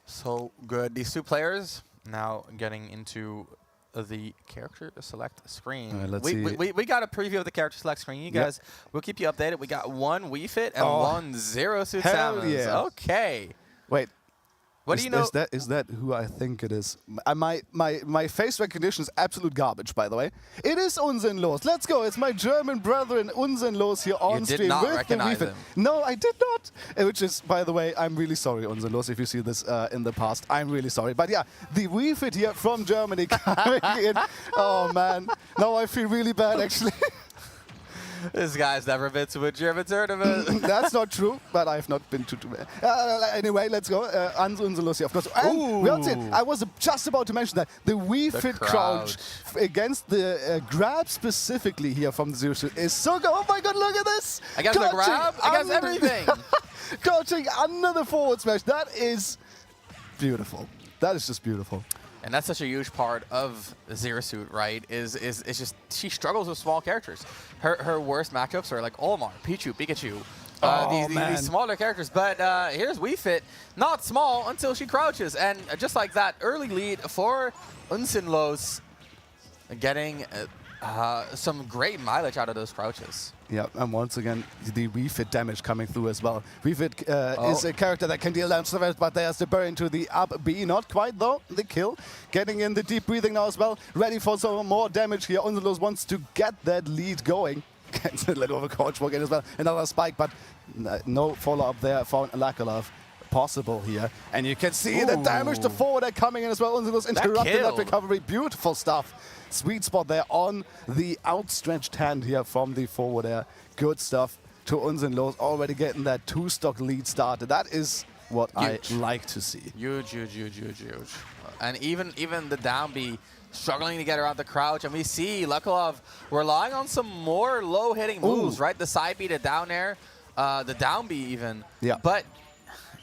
So good. These 2 players now getting into the character select screen. All right, let's we got a preview of the character select screen. You guys, we'll keep you updated. We got 1 Wii Fit and 1 Zero Suit hell Samus. yeah. Okay. Wait. What do you know? Is that who I think it is? My face recognition is absolute garbage, by the way. It is Unsinnlos. Let's go. It's my German brethren Unsinnlos here on did stream not with the recognize Wii Fit. him. No, I did not. Which is, by the way, I'm really sorry, Unsinnlos, if you see this in the past. I'm really sorry. But yeah, the Wii Fit here from Germany coming in. Oh man, now I feel really bad actually. This guy's never been to a German tournament. That's not true, but I've not been to. Anyway, let's go. Unsinnlos here, of course. And that's it. I was just about to mention that the Wii Fit crouch against the grab specifically here from the Zero Suit is so good. Oh my god, look at this! Against the grab, against everything. Crouching under the forward smash. That is beautiful. That is just beautiful. And that's such a huge part of Zero Suit, right? Is just she struggles with small characters. Her worst matchups are like Olimar, Pichu, Pikachu. These smaller characters. But here's Wii Fit, not small until she crouches. And just like that, early lead for Unsinnlos, getting some great mileage out of those crouches. Yeah, and once again, the Wii Fit damage coming through as well. Wii Fit is a character that can deal damage, but there's the burn into the up B. Not quite, though. The kill. Getting in the deep breathing now as well. Ready for some more damage here. Unsinnlos wants to get that lead going. Gets a little overcoach again as well. Another spike, but no follow-up there for Lakolov. possible here. And you can see the damage, the forward air coming in as well. Unzenlos interrupting that recovery. Beautiful stuff. Sweet spot there on the outstretched hand here from the forward air. Good stuff to Unzenlos, already getting that 2-stock lead started. That is what Huge. I like to see. Huge. And even the down B struggling to get around the crouch. And we see Lukulov relying on some more low-hitting moves, right? The side B to down air, the down B even. Yeah. But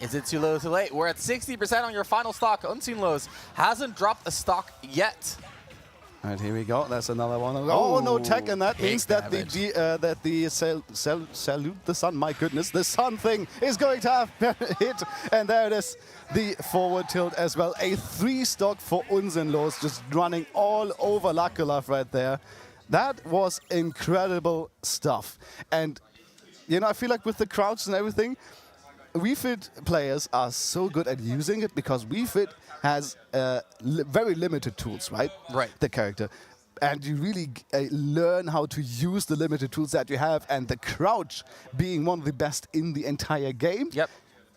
is it too low, too late? We're at 60% on your final stock. Unzenlos hasn't dropped a stock yet. All right, here we go. That's another one. Oh, no tech, and that means that the salute the sun. My goodness, the sun thing is going to have hit, and there it is. The forward tilt as well. A 3-stock for Unzenlos, just running all over Lukulov right there. That was incredible stuff. And you know, I feel like with the crouch and everything, Wii Fit players are so good at using it because Wii Fit has very limited tools, right? Right. The character. And you really learn how to use the limited tools that you have, and the crouch being one of the best in the entire game. Yep.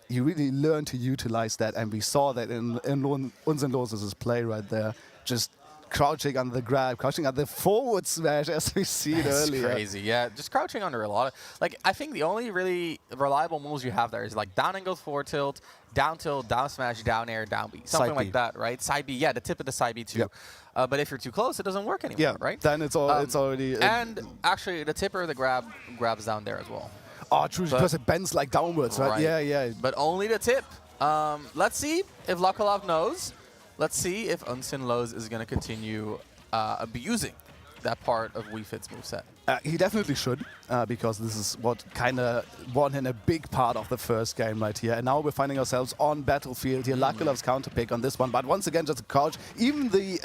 You really learn to utilize that, and we saw that in Unzenlos' play right there. Just crouching under the grab, crouching under the forward smash as we see it earlier. That's crazy, yeah. Just crouching under a lot of, like, I think the only really reliable moves you have there is like down angle forward tilt, down smash, down air, down B. Something Side like B. that, right? Side B, yeah, the tip of the side B too. Yep. But if you're too close, it doesn't work anymore, Yeah, right? then it's all it's already. And actually, the tipper of the grabs down there as well. Oh, true, because it bends like downwards, right? Yeah. But only the tip. Let's see if Lukulov knows. Let's see if Unzenlos is going to continue abusing that part of Wii Fit's moveset. He definitely should, because this is what kind of won him a big part of the first game right here. And now we're finding ourselves on Battlefield here. Lukulov's counterpick on this one, but once again, just a crouch. Even the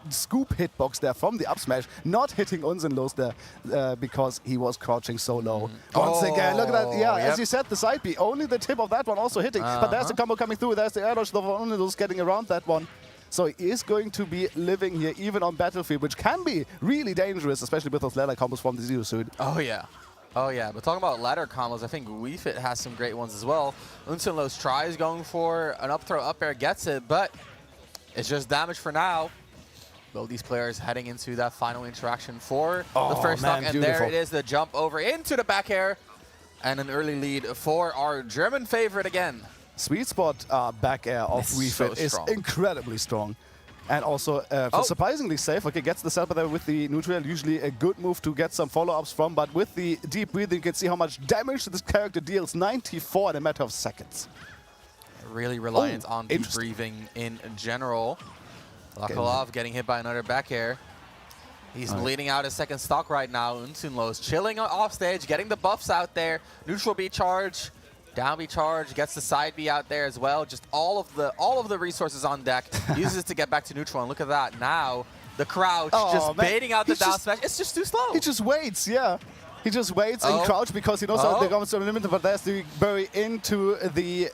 scoop hitbox there from the up smash, not hitting Unzenlos there because he was crouching so low. Once again, look at that. Yeah, as you said, the side B, only the tip of that one also hitting. But there's the combo coming through. There's the air dodge of Unzenlos getting around that one. So he is going to be living here even on Battlefield, which can be really dangerous, especially with those ladder combos from the Zero Suit. Oh, yeah. But talking about ladder combos, I think Wii Fit has some great ones as well. Unzenlos tries going for an up throw, up air, gets it, but it's just damage for now. Both these players heading into that final interaction for the first stock. And there it is, the jump over into the back air. And an early lead for our German favorite again. Sweet spot back air of Wii Fit is incredibly strong. And also surprisingly safe. Okay, gets the setup there with the neutral. Usually a good move to get some follow-ups from. But with the deep breathing, you can see how much damage this character deals. 94 in a matter of seconds. Really reliant on deep breathing in general. Lukulov getting hit by another back air. He's bleeding out his second stock right now. Unzenlos chilling off stage, getting the buffs out there. Neutral B charge, down B charge, gets the side B out there as well. Just all of the resources on deck. Uses it to get back to neutral. And look at that. Now the crouch just baiting out the down smash. It's just too slow. He just waits, yeah. He just waits and crouch because he knows they're going to be limited. But there's the bury into the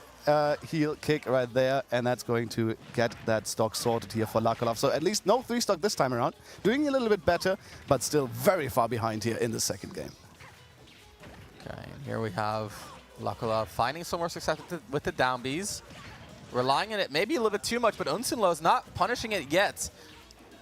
heel kick right there, and that's going to get that stock sorted here for Lukulov. So at least no 3-stock this time around. Doing a little bit better, but still very far behind here in the second game. Okay, and here we have Lukulov finding some more success with the down Bs. Relying on it maybe a little bit too much, but Unzenlos not punishing it yet.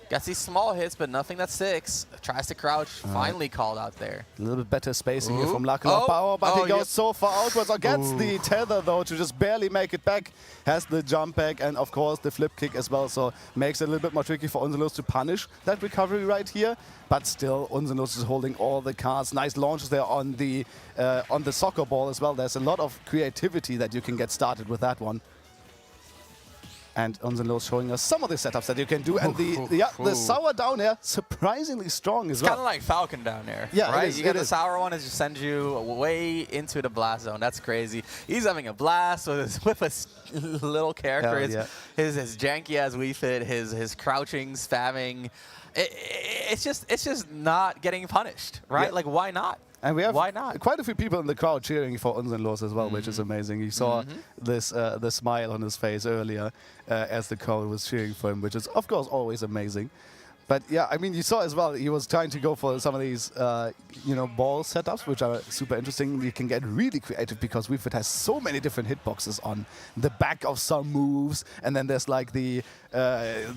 Gets these small hits, but nothing that sticks. Tries to crouch, finally called out there. A little bit better spacing here from Lukulov, but he goes so far outwards, or gets the tether though to just barely make it back. Has the jump back and of course the flip kick as well, so makes it a little bit more tricky for Unzenlos to punish that recovery right here. But still, Unzenlos is holding all the cards. Nice launches there on the soccer ball as well. There's a lot of creativity that you can get started with that one. And Unzenlos showing us some of the setups that you can do. And the sour down air, surprisingly strong as well. It's kind of like Falcon down there, yeah, right? You get the sour one, it just sends you way into the blast zone. That's crazy. He's having a blast with a little character. His janky as Wii Fit, his crouching, spamming. It's just not getting punished, right? Like, why not? And we have Why not? quite a few people in the crowd cheering for Unzenlos as well, which is amazing. You saw this the smile on his face earlier as the crowd was cheering for him, which is, of course, always amazing. But yeah, I mean, you saw as well, he was trying to go for some of these, ball setups, which are super interesting. You can get really creative because Wii Fit has so many different hitboxes on the back of some moves, and then there's like the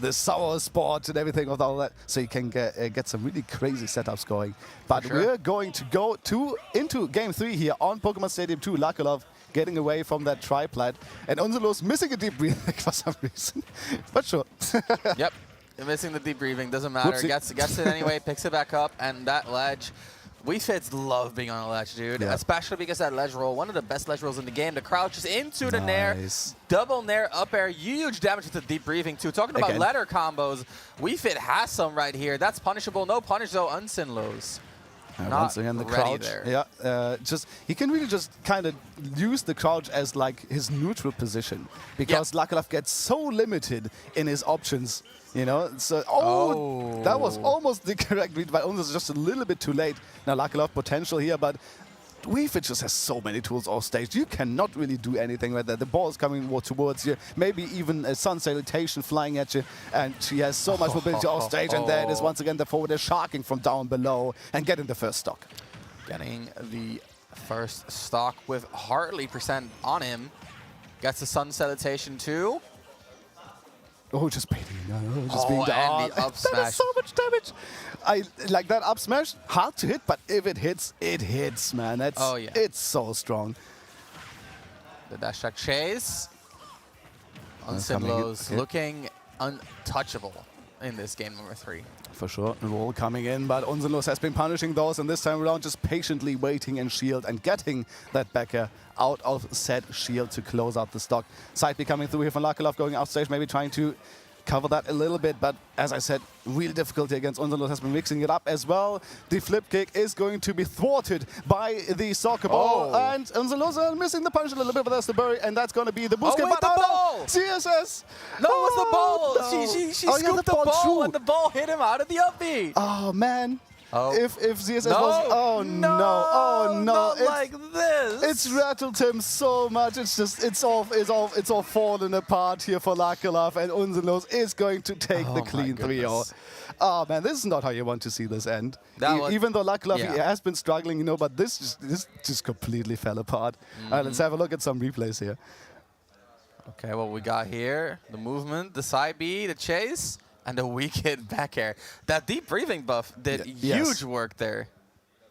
sour spot and everything of all that. So you can get some really crazy setups going. But we're going to go into Game 3 here on Pokemon Stadium 2. Lakulov getting away from that triplat, and Unzelo's missing a deep breathing for some reason. But sure. Yep. Missing the deep breathing, doesn't matter. Gets it anyway, picks it back up, and that ledge. Wii Fits love being on a ledge, dude. Yeah. Especially because that ledge roll, one of the best ledge rolls in the game. The crouches into the nair, double nair up air, huge damage with the deep breathing too. Talking about ladder combos, Wii Fit has some right here. That's punishable. No punish though. Unsinlows. Once again, the crouch. There. Yeah, he can really just kind of use the crouch as like his neutral position because Lakulov gets so limited in his options. So that was almost the correct read, but almost just a little bit too late. Now Lakulov potential here, but Wii Fit just has so many tools off stage. You cannot really do anything with that. The ball is coming towards you, maybe even a sun salutation flying at you, and she has so much mobility off stage, and there it is once again, the forward is sharking from down below and getting the first stock. Getting the first stock with Hartley % on him. Gets the sun salutation too. Oh, just being and the up smash. That is so much damage. I like that up smash. Hard to hit, but if it hits, man. It's so strong. The dash attack chase. Unsinlows looking untouchable in this game number 3. For sure, a roll coming in, but Unsinlows has been punishing those, and this time around just patiently waiting in shield and getting that backer out of said shield to close out the stock. Side B coming through here from Lakulov, going out stage, maybe trying to cover that a little bit, but as I said, real difficulty against Unsinlows, has been mixing it up as well. The flip kick is going to be thwarted by the soccer ball, and Unsinlows are missing the punch a little bit, but that's the bury, and that's going to be the boost kick. With the ball! CSS! No, it was the ball! No. She scooped the ball, and the ball hit him out of the upbeat! Oh, man. Oh. If CSS was... Oh, no. Oh, no. Not like this. It's rattled him so much. It's just... It's all falling apart here for Lakulov, and Unsinlows is going to take the clean 3-0. Oh, man, this is not how you want to see this end. Even though Lakulov he has been struggling, but this just completely fell apart. All right, let's have a look at some replays here. Okay, what we got here, the movement, the side B, the chase, and the weak hit back air. That deep breathing buff did huge work there.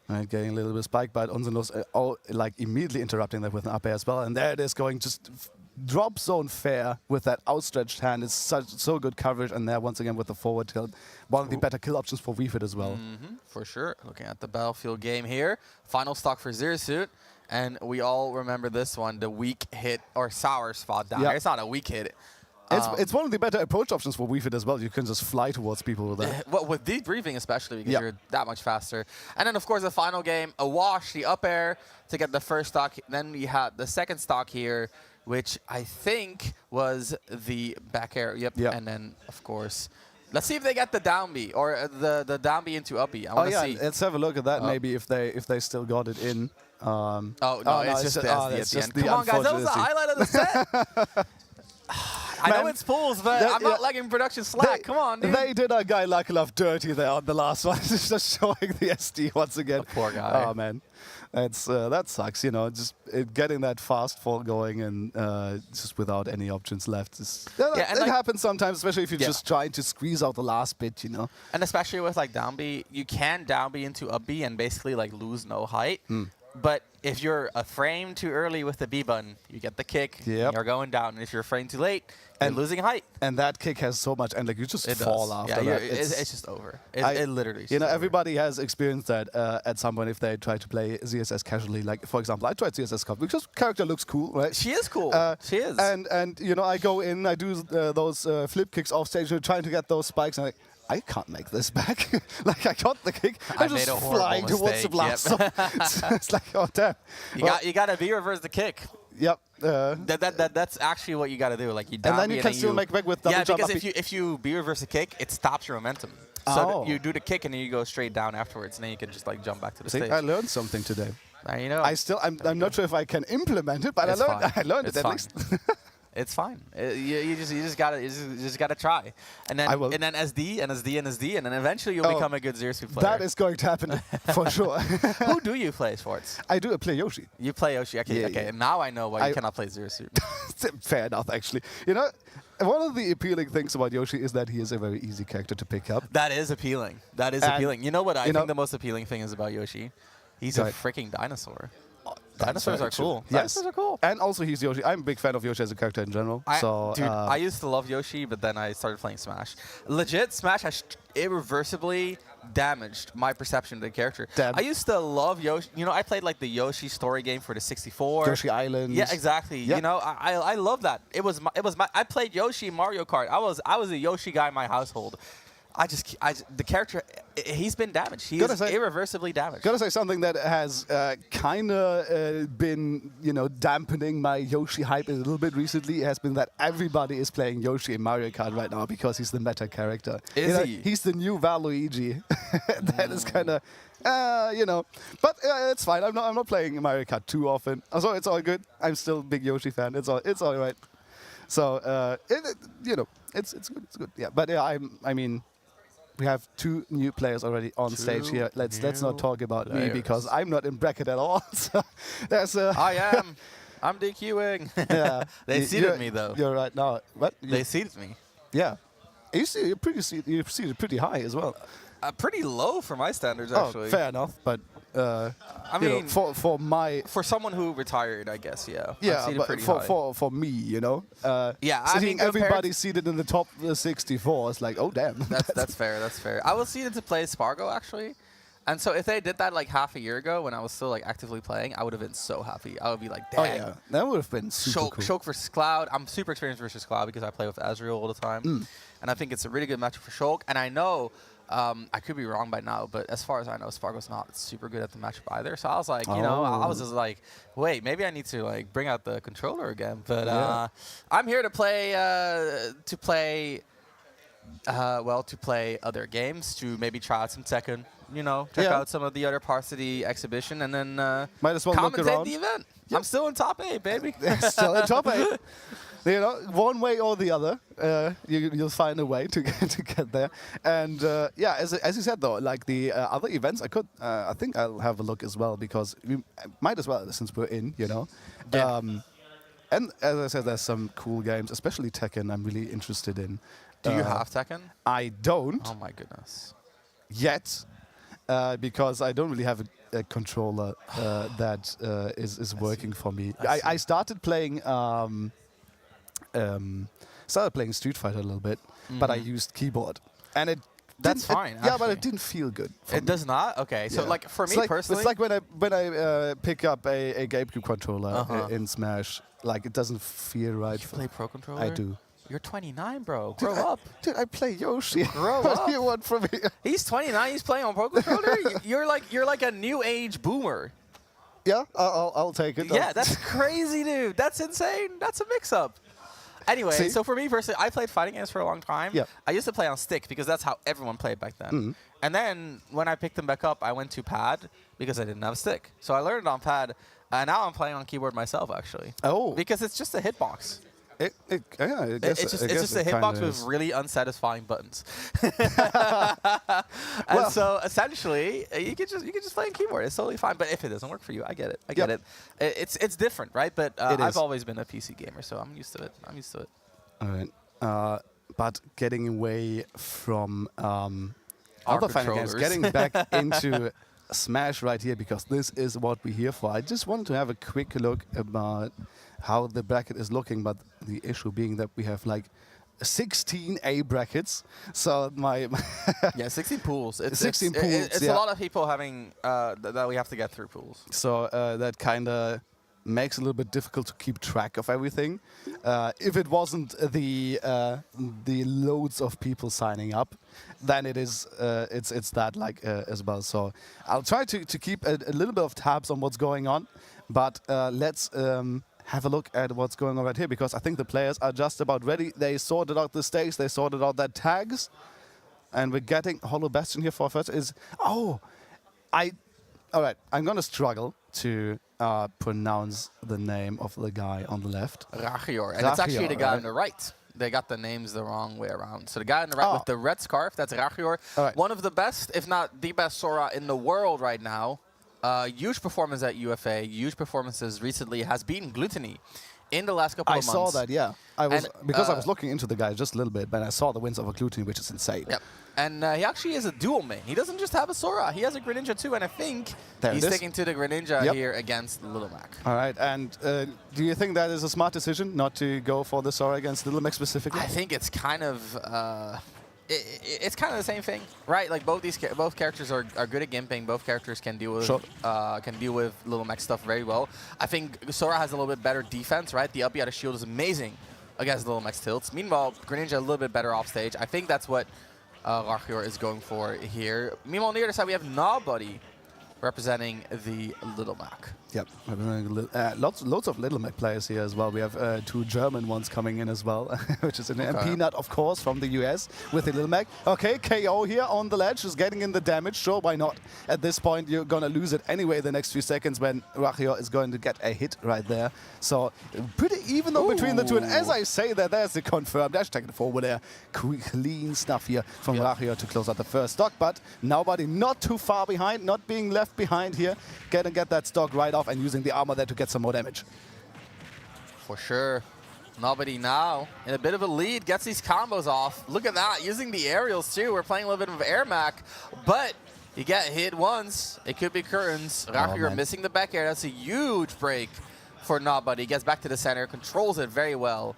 Right, getting a little bit spiked, but Unsinlows immediately interrupting that with an up air as well. And there it is, going just drop zone fair with that outstretched hand. It's so good coverage, and there once again with the forward tilt. One of the better kill options for Wii Fit as well. For sure. Looking at the Battlefield game here. Final stock for Zero Suit. And we all remember this one, the weak hit or sour spot down there. It's not a weak hit. It's one of the better approach options for Wii Fit as well. You can just fly towards people with that. Well, with deep breathing especially, because you're that much faster. And then, of course, the final game, a wash, the up air to get the first stock. Then we had the second stock here, which I think was the back air. Yep. And then, of course, let's see if they get the down B or the down B into up B. I want to see. Let's have a look at that. Maybe if they still got it in. No, it's just the SD at the end. Come on, guys, that was the highlight of the set. I know it's pools, but I'm not letting production slack. Come on, dude. They did our guy Lakulov dirty there on the last one. Just showing the SD once again. The poor guy. Oh, man. That sucks, just getting that fast fall going and just without any options left. It happens sometimes, especially if you're just trying to squeeze out the last bit, And especially with down B, you can down B into up B and basically lose no height. But if you're a frame too early with the B button, you get the kick, you're going down. And if you're a frame too late, you're losing height. And that kick has so much, and you just fall after that. It's just over. It literally is everybody has experienced that at some point if they try to play ZSS casually. Like, for example, I tried ZSS Cup because character looks cool, right? She is cool. She is. And I go in, I do those flip kicks off stage, trying to get those spikes, and I can't make this back. I got the kick. I'm just flying towards the blast. So it's like, oh, damn. You got to B-reverse the kick. Yep. That's actually what you got to do. You down and then you can still make back with double jump. Yeah, because if you B-reverse a kick, it stops your momentum. So you do the kick and then you go straight down afterwards, and then you can just jump back to the stage. I learned something today. Now you know. I'm not sure if I can implement it, but I learned it at least. It's fine. You just gotta try, and then I will. and then SD and SD and SD, and then eventually you'll become a good Zero Suit player. That is going to happen for sure. Who do you play, Schwartz? I do play Yoshi. You play Yoshi. Okay, Yeah, okay. yeah. And now I know why you cannot play Zero Suit. Fair enough, actually. You know, one of the appealing things about Yoshi is that he is a very easy character to pick up. That is appealing. That is And, appealing. You know what I you know- think the most appealing thing is about Yoshi? He's Go a ahead. freaking dinosaur. That's Dinosaurs very are true. cool. Yes. Dinosaurs are cool. And also he's Yoshi. I'm a big fan of Yoshi as a character in general. Dude, I used to love Yoshi, but then I started playing Smash. Legit, Smash has irreversibly damaged my perception of the character. Damn. I used to love Yoshi. You know, I played like the Yoshi story game for the 64. Yoshi Island. Yeah, exactly. Yeah. You know, I love that. It was my. I played Yoshi in Mario Kart. I was a Yoshi guy in my household. The character, he's been damaged. He is irreversibly damaged. Gotta say something that has kind of been, dampening my Yoshi hype a little bit recently has been that everybody is playing Yoshi in Mario Kart right now because he's the meta character. Is he? He's the new Waluigi. That is kind of, but it's fine. I'm not playing Mario Kart too often, so it's all good. I'm still a big Yoshi fan. It's all right. So it's good. It's good. Yeah, but yeah, I mean. We have 2 new players already on stage here. Let's not talk about me because I'm not in bracket at all. So there's I am. I'm DQing. yeah. They seeded me though. You're right now. What? They seeded me. Yeah. You're seated pretty high as well. Pretty low for my standards, Oh, actually. fair enough. But I mean, for someone who retired, I guess, yeah. yeah, I'm seated but pretty high. for me, Yeah, I seeing mean, compared everybody to- seated in the top 64 is like, oh damn. That's fair. That's fair. I was seeded to play Spargo actually, and so if they did that like half a year ago when I was still like actively playing, I would have been so happy. I would be like, Oh dang. yeah, that would have been super Shulk, cool. Shulk versus Cloud. I'm super experienced versus Cloud because I play with Azrael all the time, and I think it's a really good matchup for Shulk. And I know. I could be wrong by now, but as far as I know, Spargo's not super good at the matchup either. So I was like, I was just like, wait, maybe I need to like bring out the controller again. But I'm here to play other games, to maybe try out some Tekken, check Yeah. out some of the other parts of the exhibition, and then Might as well look commentate around. the event. I'm still in top 8, baby. Still in top 8. One way or the other, you'll find a way to get there. And as you said though, like the other events, I think I'll have a look as well because we might as well since we're in, Yeah. And as I said, there's some cool games, especially Tekken. I'm really interested in. Do you have Tekken? I don't Oh my goodness. yet, because I don't really have a controller that is working for me. I started playing. Started playing Street Fighter a little bit, but I used keyboard, and it. That's didn't- fine, yeah, but actually. it didn't feel good. for It me. does not? Okay. So Yeah. like for It's me like, personally, it's like when I pick up a GameCube controller in Smash. Like it doesn't feel right. you play Pro Controller? I do. You're 29, bro. Grow up. Dude, I play Yoshi. Grow what up. do you want from me? He's 29. He's playing on Pro Controller. You're like a new age boomer. Yeah, I'll take it. Yeah, that's crazy, dude. That's insane. That's a mix-up. Anyway, See? so for me personally, I played fighting games for a long time. Yeah. I used to play on stick because that's how everyone played back then. And then when I picked them back up, I went to pad because I didn't have a stick. So I learned on pad, and now I'm playing on keyboard myself actually. Oh. Because it's just a hitbox. Yeah, I guess, It's I just guess a it hitbox kinda with is. really unsatisfying buttons. Well- And so essentially, you can just play on keyboard. It's totally fine. But if it doesn't work for you, I get it. I get Yep. it. It's different, right? But It I've is. always been a PC gamer, so I'm used to it. All right. But getting away from other fighting games, controllers. getting back into Smash right here, because this is what we're here for. I just wanted to have a quick look about how the bracket is looking, but the issue being that we have like 16 A brackets. So my Yeah, 16 pools. It's 16 pools, It's yeah. a lot of people having that we have to get through pools. So that kind of makes it a little bit difficult to keep track of everything. If it wasn't the loads of people signing up, then it's that like as well. So I'll try to keep a little bit of tabs on what's going on, but let's have a look at what's going on right here, because I think the players are just about ready. They sorted out the stakes, they sorted out their tags, and we're getting Hollow Bastion here for first. All right, I'm gonna struggle to pronounce the name of the guy on the left. Rachior. And it's actually the Rachior, guy right? on the right. They got the names the wrong way around. So the guy on the right with the red scarf, that's Rachior. Alright. One of the best, if not the best Sora in the world right now. Huge performance at UFA, huge performances recently, has beaten Gluttony in the last couple I of months. saw that, yeah. I was because I was And, looking into the guy just a little bit, but I saw the wins over Gluttony, which is insane. Yep. And he actually is a dual main. He doesn't just have a Sora. He has a Greninja too, and I think There he's it is. sticking to the Greninja Yep. here against Little Mac. All right, and do you think that is a smart decision not to go for the Sora against Little Mac specifically? I think it's kind of it's kind of the same thing, right? Like both characters are good at gimping. Both characters can deal with Sure. Little Mac stuff very well. I think Sora has a little bit better defense, right? The up out of shield is amazing against Little Mac's tilts. Meanwhile, Greninja a little bit better off stage. I think that's what Rachior is going for here. Meanwhile, on the other side we have Nobody representing the Little Mac. Yep, lots of Little Mac players here as well. We have 2 German ones coming in as well, which is and Peanut, of course, from the US with the Little Mac. Okay, KO here on the ledge is getting in the damage. Sure, why not? At this point, you're going to lose it anyway the next few seconds when Rachior is going to get a hit right there. So pretty even though between the two. And as I say that, there's the confirmed dash taken forward there. Clean stuff here from Rachior to close out the first stock. But Nobody not too far behind, not being left behind here. Get that stock right off and using the armor there to get some more damage. For sure. Nobody now in a bit of a lead, gets these combos off. Look at that, using the aerials too. We're playing a little bit of air mac, but you get hit once. It could be curtains. Rachior missing the back air. That's a huge break for Nobody. Gets back to the center, controls it very well.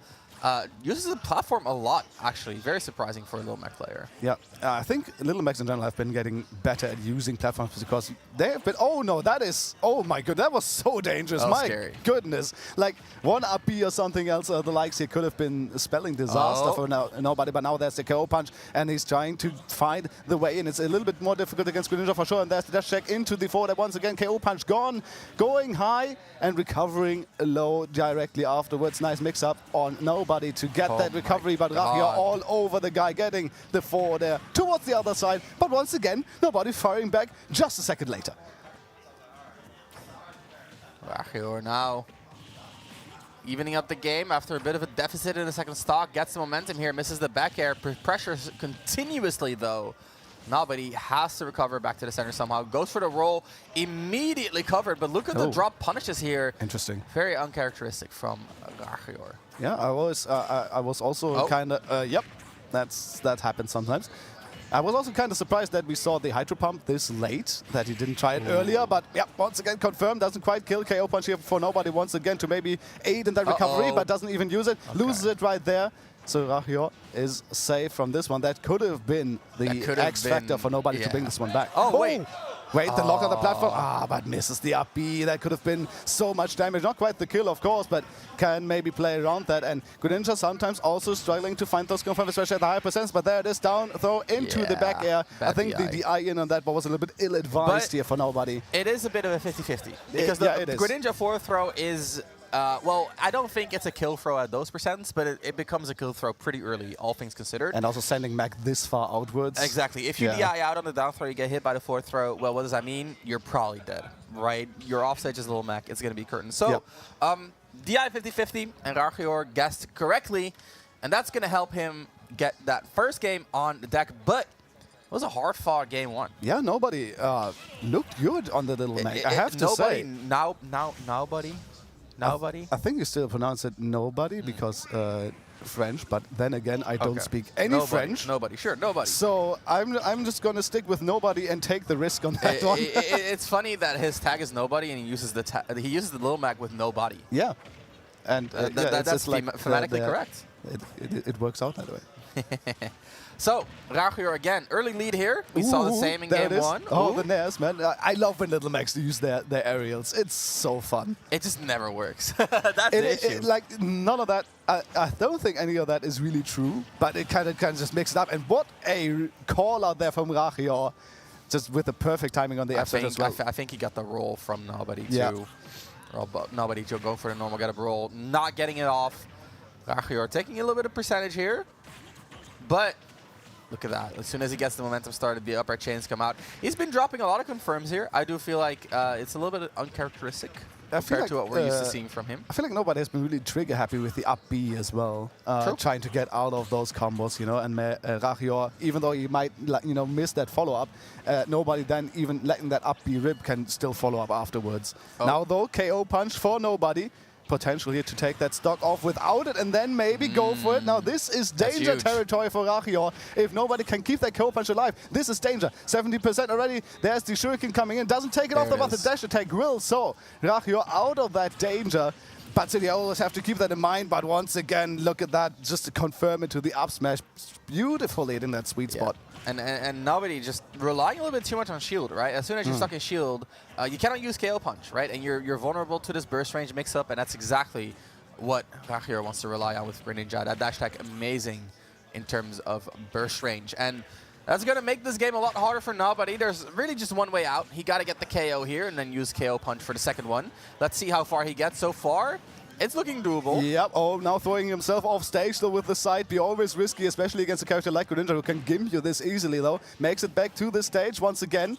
Uses the platform a lot, actually. Very surprising for a Little Mac player. Yeah, I think Little Macs in general have been getting better at using platforms because they have been. Oh no, that is. Oh my god, that was so dangerous. That was My scary. goodness, like one up B or something else. The likes here could have been spelling disaster for Nobody, but now there's the KO punch, and he's trying to find the way in. It's a little bit more difficult against Greninja for sure. And there's the dash check into the forward. Once again, KO punch gone, going high and recovering low directly afterwards. Nice mix up on Nobody to get that recovery, but Rachior all over the guy, getting the forward there towards the other side. But once again, Nobody firing back just a second later. Rachior now evening up the game after a bit of a deficit in the second stock. Gets the momentum here, misses the back air, pressures continuously though. Nobody has to recover back to the center somehow. Goes for the roll, immediately covered, but look at the drop punishes here. Interesting. Very uncharacteristic from Rachior. Yeah, I was also kind of, yep, that happens sometimes. I was also kind of surprised that we saw the Hydro Pump this late, that he didn't try it earlier, but yeah, once again confirmed, doesn't quite kill. KO punch here for Nobody once again to maybe aid in that recovery, but doesn't even use it. Loses it right there. So Rachior is safe from this one. That could have been the X factor for Nobody to bring this one back. Oh, wait. Wait, the lock on the platform. But misses the up B. That could have been so much damage. Not quite the kill, of course, but can maybe play around that. And Greninja sometimes also struggling to find those confirms, especially at the higher percents. But there it is, down throw into the back air. I think the DI in on that was a little bit ill-advised here for Nobody. It is a bit of a 50-50. Because the Greninja forward throw is... well, I don't think it's a kill throw at those percents, but it becomes a kill throw pretty early, all things considered. And also sending Mac this far outwards. Exactly. If you DI out on the down throw, you get hit by the fourth throw, well, what does that mean? You're probably dead, right? Your offstage is Little Mac. It's going to be curtain. So, DI 50-50, and Rachior guessed correctly, and that's going to help him get that first game on the deck, but it was a hard-fought game one. Yeah, Nobody looked good on the Little Mac, I have to say. Nobody. Nobody? I think you still pronounce it Nobody because French, but then again, I don't speak any French. Nobody, sure, Nobody. So I'm just going to stick with Nobody and take the risk on that one. It's funny that his tag is Nobody and he uses the Little Mac with no body. Yeah. And that's like phonetically correct. It works out that way. So, Rachior again, early lead here. We saw the same in game one. Oh, the Nairs, man. I love when Little Macs use their aerials. It's so fun. It just never works. That's the issue. Like, none of that, I don't think any of that is really true, but it kind of just mixed up. And what a call out there from Rachior, just with the perfect timing on the F as well. I think he got the roll from Nobody too. Nobody to go for the normal get-up roll, not getting it off. Rachior taking a little bit of percentage here, but Look at that. As soon as he gets the momentum started, the upper chains come out. He's been dropping a lot of confirms here. I do feel like it's a little bit uncharacteristic compared to what we're used to seeing from him. I feel like nobody has been really trigger happy with the up B as well, trying to get out of those combos, you know. And Rachior, even though he might, you know, miss that follow-up, nobody then even letting that up B rip can still follow up afterwards. Now though, KO punch for nobody. Potential here to take that stock off without it and then maybe go for it. Now this is danger territory for Rachior. If nobody can keep that KO punch alive, this is danger. 70% already. There's the shuriken coming in. Doesn't take it off, but the dash attack will. So Rachior out of that danger. But still, you always have to keep that in mind. But once again, look at that, just to confirm it to the up smash. Beautifully in that sweet spot. And nobody just relying a little bit too much on shield, right? As soon as you're stuck in shield, you cannot use KO punch, right? And you're vulnerable to this burst range mix-up, and that's exactly what Rachior wants to rely on with Greninja. That dash attack, amazing in terms of burst range. And that's going to make this game a lot harder for nobody. There's really just one way out. He got to get the KO here and then use KO punch for the second one. Let's see how far he gets so far. It's looking doable. Yep. Oh, now throwing himself off stage though with the side B. Always risky, especially against a character like Greninja who can gimp you this easily though. Makes it back to the stage once again.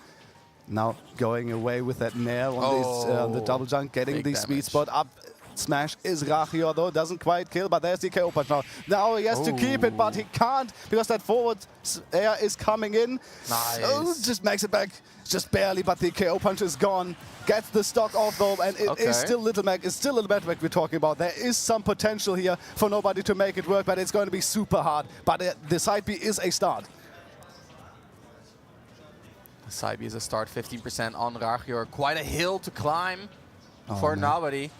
Now going away with that nair on the double jump, getting the sweet spot up. Smash is Rachior though, doesn't quite kill, but there's the KO punch now. Now he has to keep it, but he can't because that forward air is coming in. Nice. Just makes it back, just barely, but the KO punch is gone. Gets the stock off though, and it is still Little Mac. It's still Little Mac we're talking about. There is some potential here for nobody to make it work, but it's going to be super hard. But the side B is a start. Side B is a start, 15% on Rachior. Quite a hill to climb for nobody.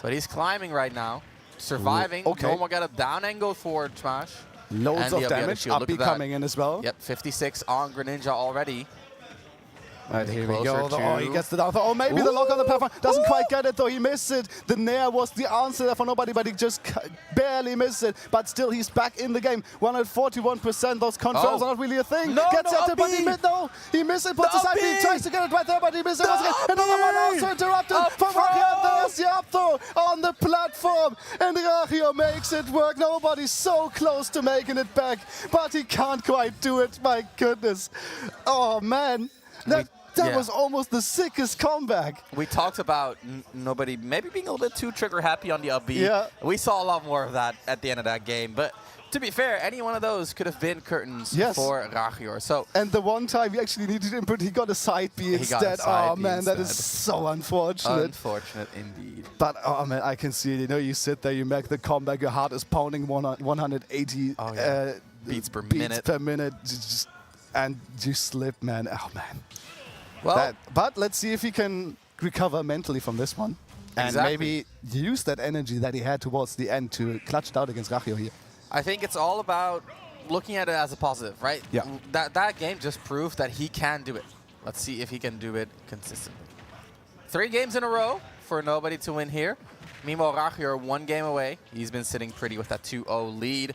But he's climbing right now, surviving. No one got a down angle forward smash. Loads of damage. Up B coming in as well. Yep, 56 on Greninja already. Right, here we go. Oh, he gets the down. Oh, maybe the lock on the platform. Doesn't quite get it, though. He missed it. The nair was the answer there for nobody, but he just barely missed it. But still, he's back in the game. 141%. Those confirms are not really a thing. Gets it, but he missed. No, he missed it. Puts the side B. Tries to get it right there, but he missed it once again. Another one also interrupted from Rachior. There's the up throw on the platform. And Rachior makes it work. Nobody's so close to making it back, but he can't quite do it. My goodness. Oh, man. That was almost the sickest comeback. We talked about nobody maybe being a little bit too trigger happy on the up B. Yeah. We saw a lot more of that at the end of that game. But to be fair, any one of those could have been curtains for Rachior. So, and the one time he actually needed input, he got a side B instead. Oh man, that is so unfortunate. Unfortunate indeed. But oh man, I can see it. You know, you sit there, you make the comeback, your heart is pounding 180 beats per minute. And you slip, man. Oh man. Well, but let's see if he can recover mentally from this one. And maybe use that energy that he had towards the end to clutch it out against Rachior here. I think it's all about looking at it as a positive, right? Yeah. That game just proved that he can do it. Let's see if he can do it consistently. 3 games in a row for nobody to win here. Meanwhile, Rachior 1 game away. He's been sitting pretty with that 2-0 lead.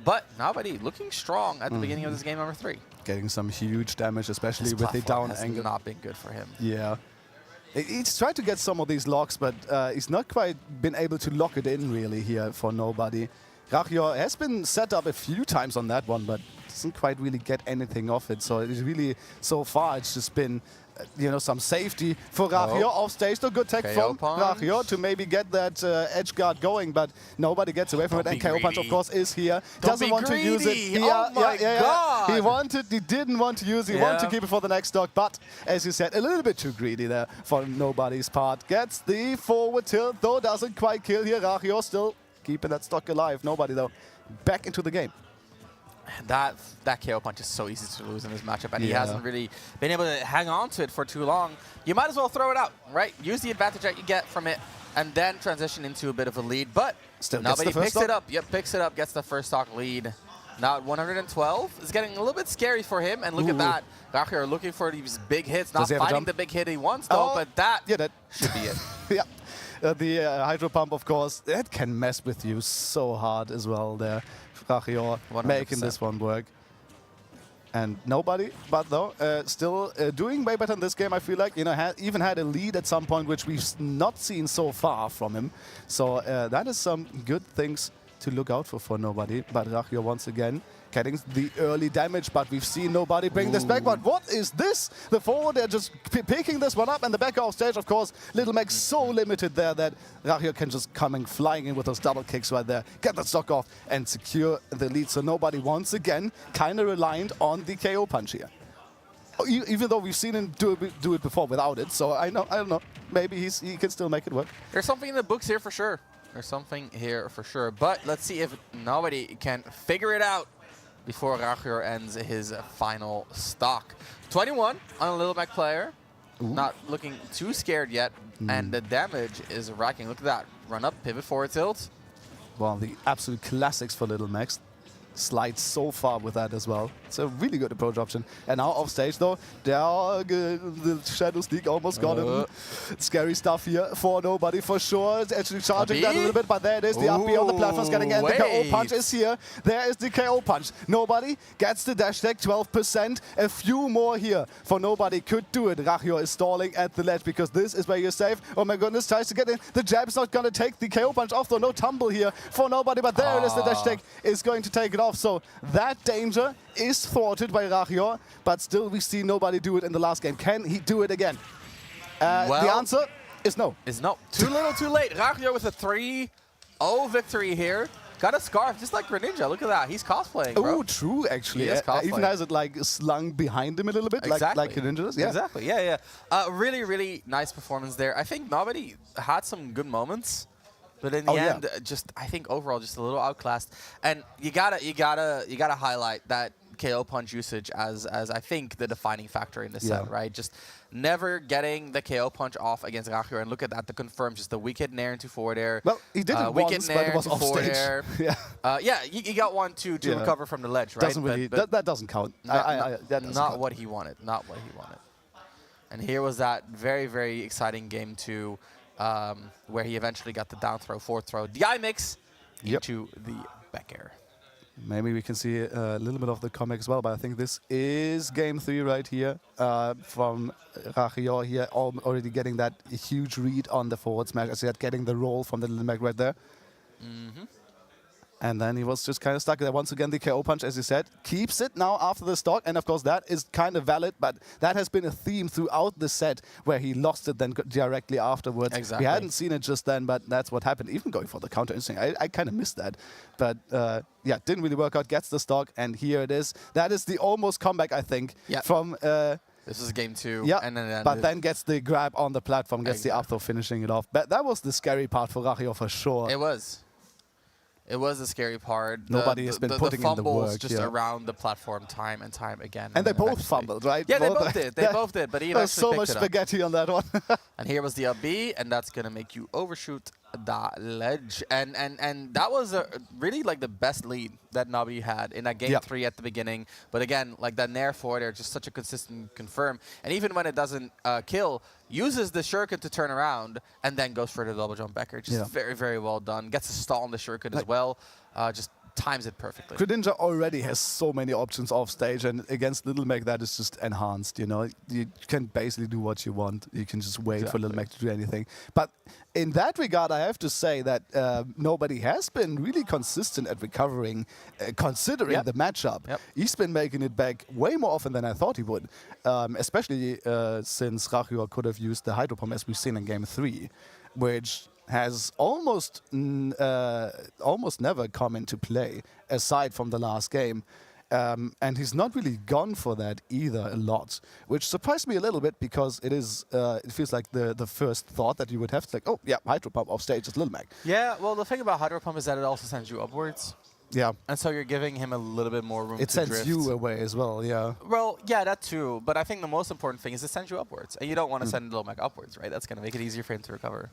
But nobody looking strong at the beginning of this game number 3. Getting some huge damage, especially with the down angle. Not been good for him. Yeah. He's tried to get some of these locks, but he's not quite been able to lock it in really here for nobody. Rachior has been set up a few times on that one, but doesn't quite really get anything off it. So it's really, so far, it's just been, you know, some safety for Rachior off stage. So good tech from Rachior to maybe get that edge guard going, but nobody gets away from it. And KO punch, of course, is here. Doesn't want to use it. Oh my God. He didn't want to use it. He wanted to keep it for the next stock, but as you said, a little bit too greedy there for nobody's part. Gets the forward tilt, though doesn't quite kill here. Rachior still keeping that stock alive. Nobody, though, back into the game. That KO punch is so easy to lose in this matchup, and he hasn't really been able to hang on to it for too long. You might as well throw it out, right? Use the advantage that you get from it, and then transition into a bit of a lead. But still nobody picks it up. Yep, picks it up, gets the first stock lead. Now at 112, it's getting a little bit scary for him. And look at that, Rachior looking for these big hits, not finding the big hit he wants though, but that should be it. The Hydro Pump, of course, that can mess with you so hard as well there. Rachior making this one work. And nobody, but though, still doing way better in this game, I feel like. You know, even had a lead at some point, which we've not seen so far from him. So that is some good things to look out for nobody. But Rachior once again getting the early damage, but we've seen nobody bring this back. But what is this? The forward, they're just picking this one up, and the back off stage, of course, Little Mac so limited there that Rachio can just come flying in with those double kicks right there, get the stock off, and secure the lead. So nobody, once again, kind of reliant on the KO punch here. Even though we've seen him do it before without it, so I don't know. Maybe he can still make it work. There's something in the books here for sure. There's something here for sure. But let's see if nobody can figure it out before Rachio ends his final stock. 21 on a Little Mac player. Ooh. Not looking too scared yet. And the damage is racking. Look at that. Run up, pivot forward tilt. Well, the absolute classics for Little Max. Slides so far with that as well. It's a really good approach option. And now off stage though, the Shadow Sneak almost got him. Scary stuff here for nobody for sure. It's actually charging that a little bit, but there it is. The up B on the platform's getting in. The KO punch is here. There is the KO punch. Nobody gets the dash tech, 12%. A few more here for nobody could do it. Rachio is stalling at the ledge because this is where you're safe. Oh my goodness, tries to get in. The jab is not going to take the KO punch off though. No tumble here for nobody, but there it is. The dash tech is going to take it off. So that danger is thwarted by Rachio, but still we see nobody do it in the last game. Can he do it again? The answer is no. Is no. Too little, too late. Rachio with a 3-0 victory here. Got a scarf, just like Greninja. Look at that. He's cosplaying, bro. Oh, true, actually. He is cosplaying. Even has it like slung behind him a little bit, Exactly. like Greninja does. Yeah. Exactly. Yeah, yeah. Really, really nice performance there. I think nobody had some good moments. But in the end, just I think overall just a little outclassed, and you gotta highlight that KO punch usage as I think the defining factor in the set, right? Just never getting the KO punch off against Rachio, and look at that to confirm just the weak hit nair into forward air. Well, he did it once, but it was off stage. Yeah, you got one to recover from the ledge, right? Doesn't really, but that doesn't count. that doesn't not count. what he wanted. Not what he wanted. And here was that very, very exciting game 2. Where he eventually got the down throw, forward throw, DI mix into the back air. Maybe we can see a little bit of the comeback as well, but I think this is game 3 right here from Rachio here, already getting that huge read on the forward smash, as he had getting the roll from the Little Mac right there. And then he was just kind of stuck there. Once again, the KO punch, as you said, keeps it now after the stock. And of course, that is kind of valid, but that has been a theme throughout the set where he lost it then directly afterwards. Exactly. We hadn't seen it just then, but that's what happened. Even going for the counter instinct, I kind of missed that. But yeah, didn't really work out. Gets the stock, and here it is. That is the almost comeback, I think, from... This is game 2. Yeah, and then gets the grab on the platform, gets the up throw, finishing it off. But that was the scary part for Rachio for sure. It was. It was the scary part. Nobody has been putting in the work. Just around the platform time and time again. And they both fumbled, right? Yeah, they both did. They both did. But he There's eventually so much spaghetti on that one. And here was the up B, and that's gonna make you overshoot the ledge. And that was really like the best lead that Nabi had in that game 3 at the beginning. But again, like that nair forward air, just such a consistent confirm. And even when it doesn't kill, uses the shuriken to turn around and then goes for the double jump backer. Just very, very well done. Gets a stall on the shuriken as well. Just times it perfectly. Greninja already has so many options off stage, and against Little Mac that is just enhanced, you know. You can basically do what you want. You can just wait for Little Mac to do anything. But in that regard, I have to say that nobody has been really consistent at recovering, considering the matchup. He's been making it back way more often than I thought he would, especially since Rachio could have used the Hydro Pump, as we've seen in game 3, which has almost never come into play, aside from the last game. And he's not really gone for that either a lot, which surprised me a little bit because it is it feels like the first thought that you would have. It's like, oh, yeah, Hydro Pump off stage is Little Mac. Yeah, well, the thing about Hydro Pump is that it also sends you upwards. Yeah. And so you're giving him a little bit more room to drift. It sends you away as well, yeah. Well, yeah, that too. But I think the most important thing is it sends you upwards. And you don't want to send Little Mac upwards, right? That's going to make it easier for him to recover.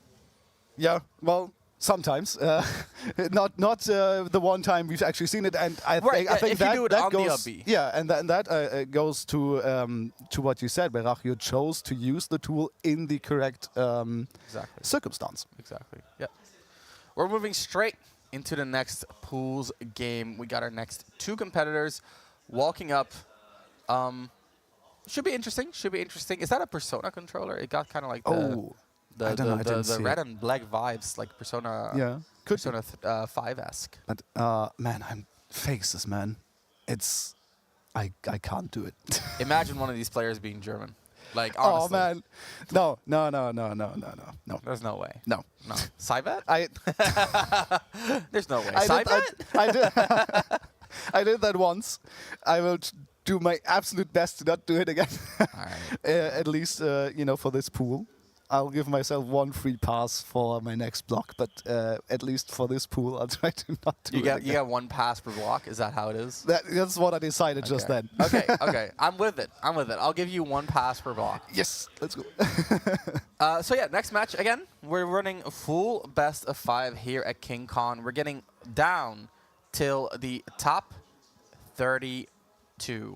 Yeah, well, sometimes. Not the one time we've actually seen it, and I think that goes. Yeah, and that goes to what you said, where Rachio chose to use the tool in the correct circumstance. Exactly. Yeah. We're moving straight into the next pools game. We got our next 2 competitors walking up. Should be interesting. Should be interesting. Is that a Persona controller? It got kind of like the red and black vibes, like Persona. Yeah, Persona 5-esque. But man, I'm faces, man. it's I can't do it. Imagine one of these players being German. Like, Oh honestly. man, no. There's no way. No. No. Saivet? I There's no way. I Saivet? did I did that once. I will do my absolute best to not do it again. All right. At least for this pool. I'll give myself one free pass for my next block, but at least for this pool, I'll try to not do it again. You get 1 pass per block. Is that how it is? That's what I decided just then. Okay. I'm with it. I'll give you 1 pass per block. Yes, let's go. So yeah, next match again. We're running a full best of 5 here at King Khan. We're getting down till the top 32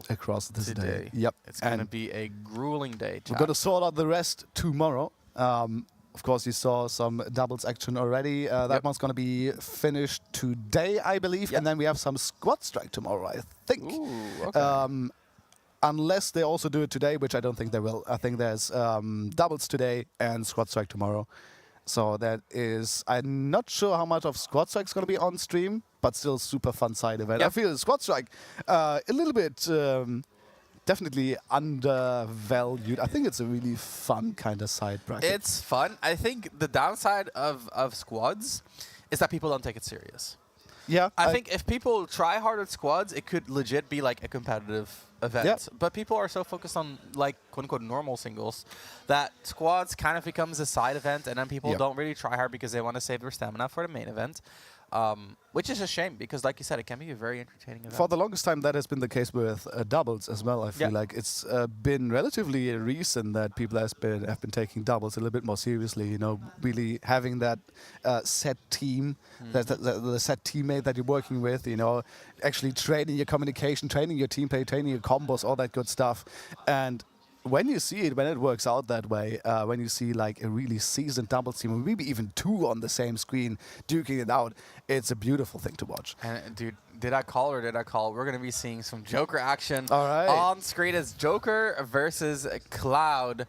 Across this today. Yep. It's gonna be a grueling day. We're going to sort out the rest tomorrow. Of course, you saw some doubles action already. That one's going to be finished today, I believe. Yep. And then we have some squad strike tomorrow, I think. Ooh, okay. Unless they also do it today, which I don't think they will. I think there's doubles today and squad strike tomorrow. So that is, I'm not sure how much of squad strike is going to be on stream, but still super fun side event. Yep. I feel squad strike a little bit definitely undervalued. I think it's a really fun kind of side bracket. It's fun. I think the downside of squads is that people don't take it serious. Yeah, I think if people try hard at squads, it could legit be like a competitive event. Yeah. But people are so focused on like quote unquote normal singles that squads kind of becomes a side event, and then people don't really try hard because they want to save their stamina for the main event. Which is a shame because, like you said, it can be a very entertaining event. For the longest time, that has been the case with doubles as well. I feel like it's been relatively recent that people have been taking doubles a little bit more seriously. Really having that set team, the set teammate that you're working with. Actually training your communication, training your team play, training your combos, all that good stuff. And when you see it, when it works out that way, when you see like a really seasoned doubles team, or maybe even 2 on the same screen duking it out, it's a beautiful thing to watch. And dude, did I call or did I call? We're gonna be seeing some Joker action on screen as Joker versus Cloud.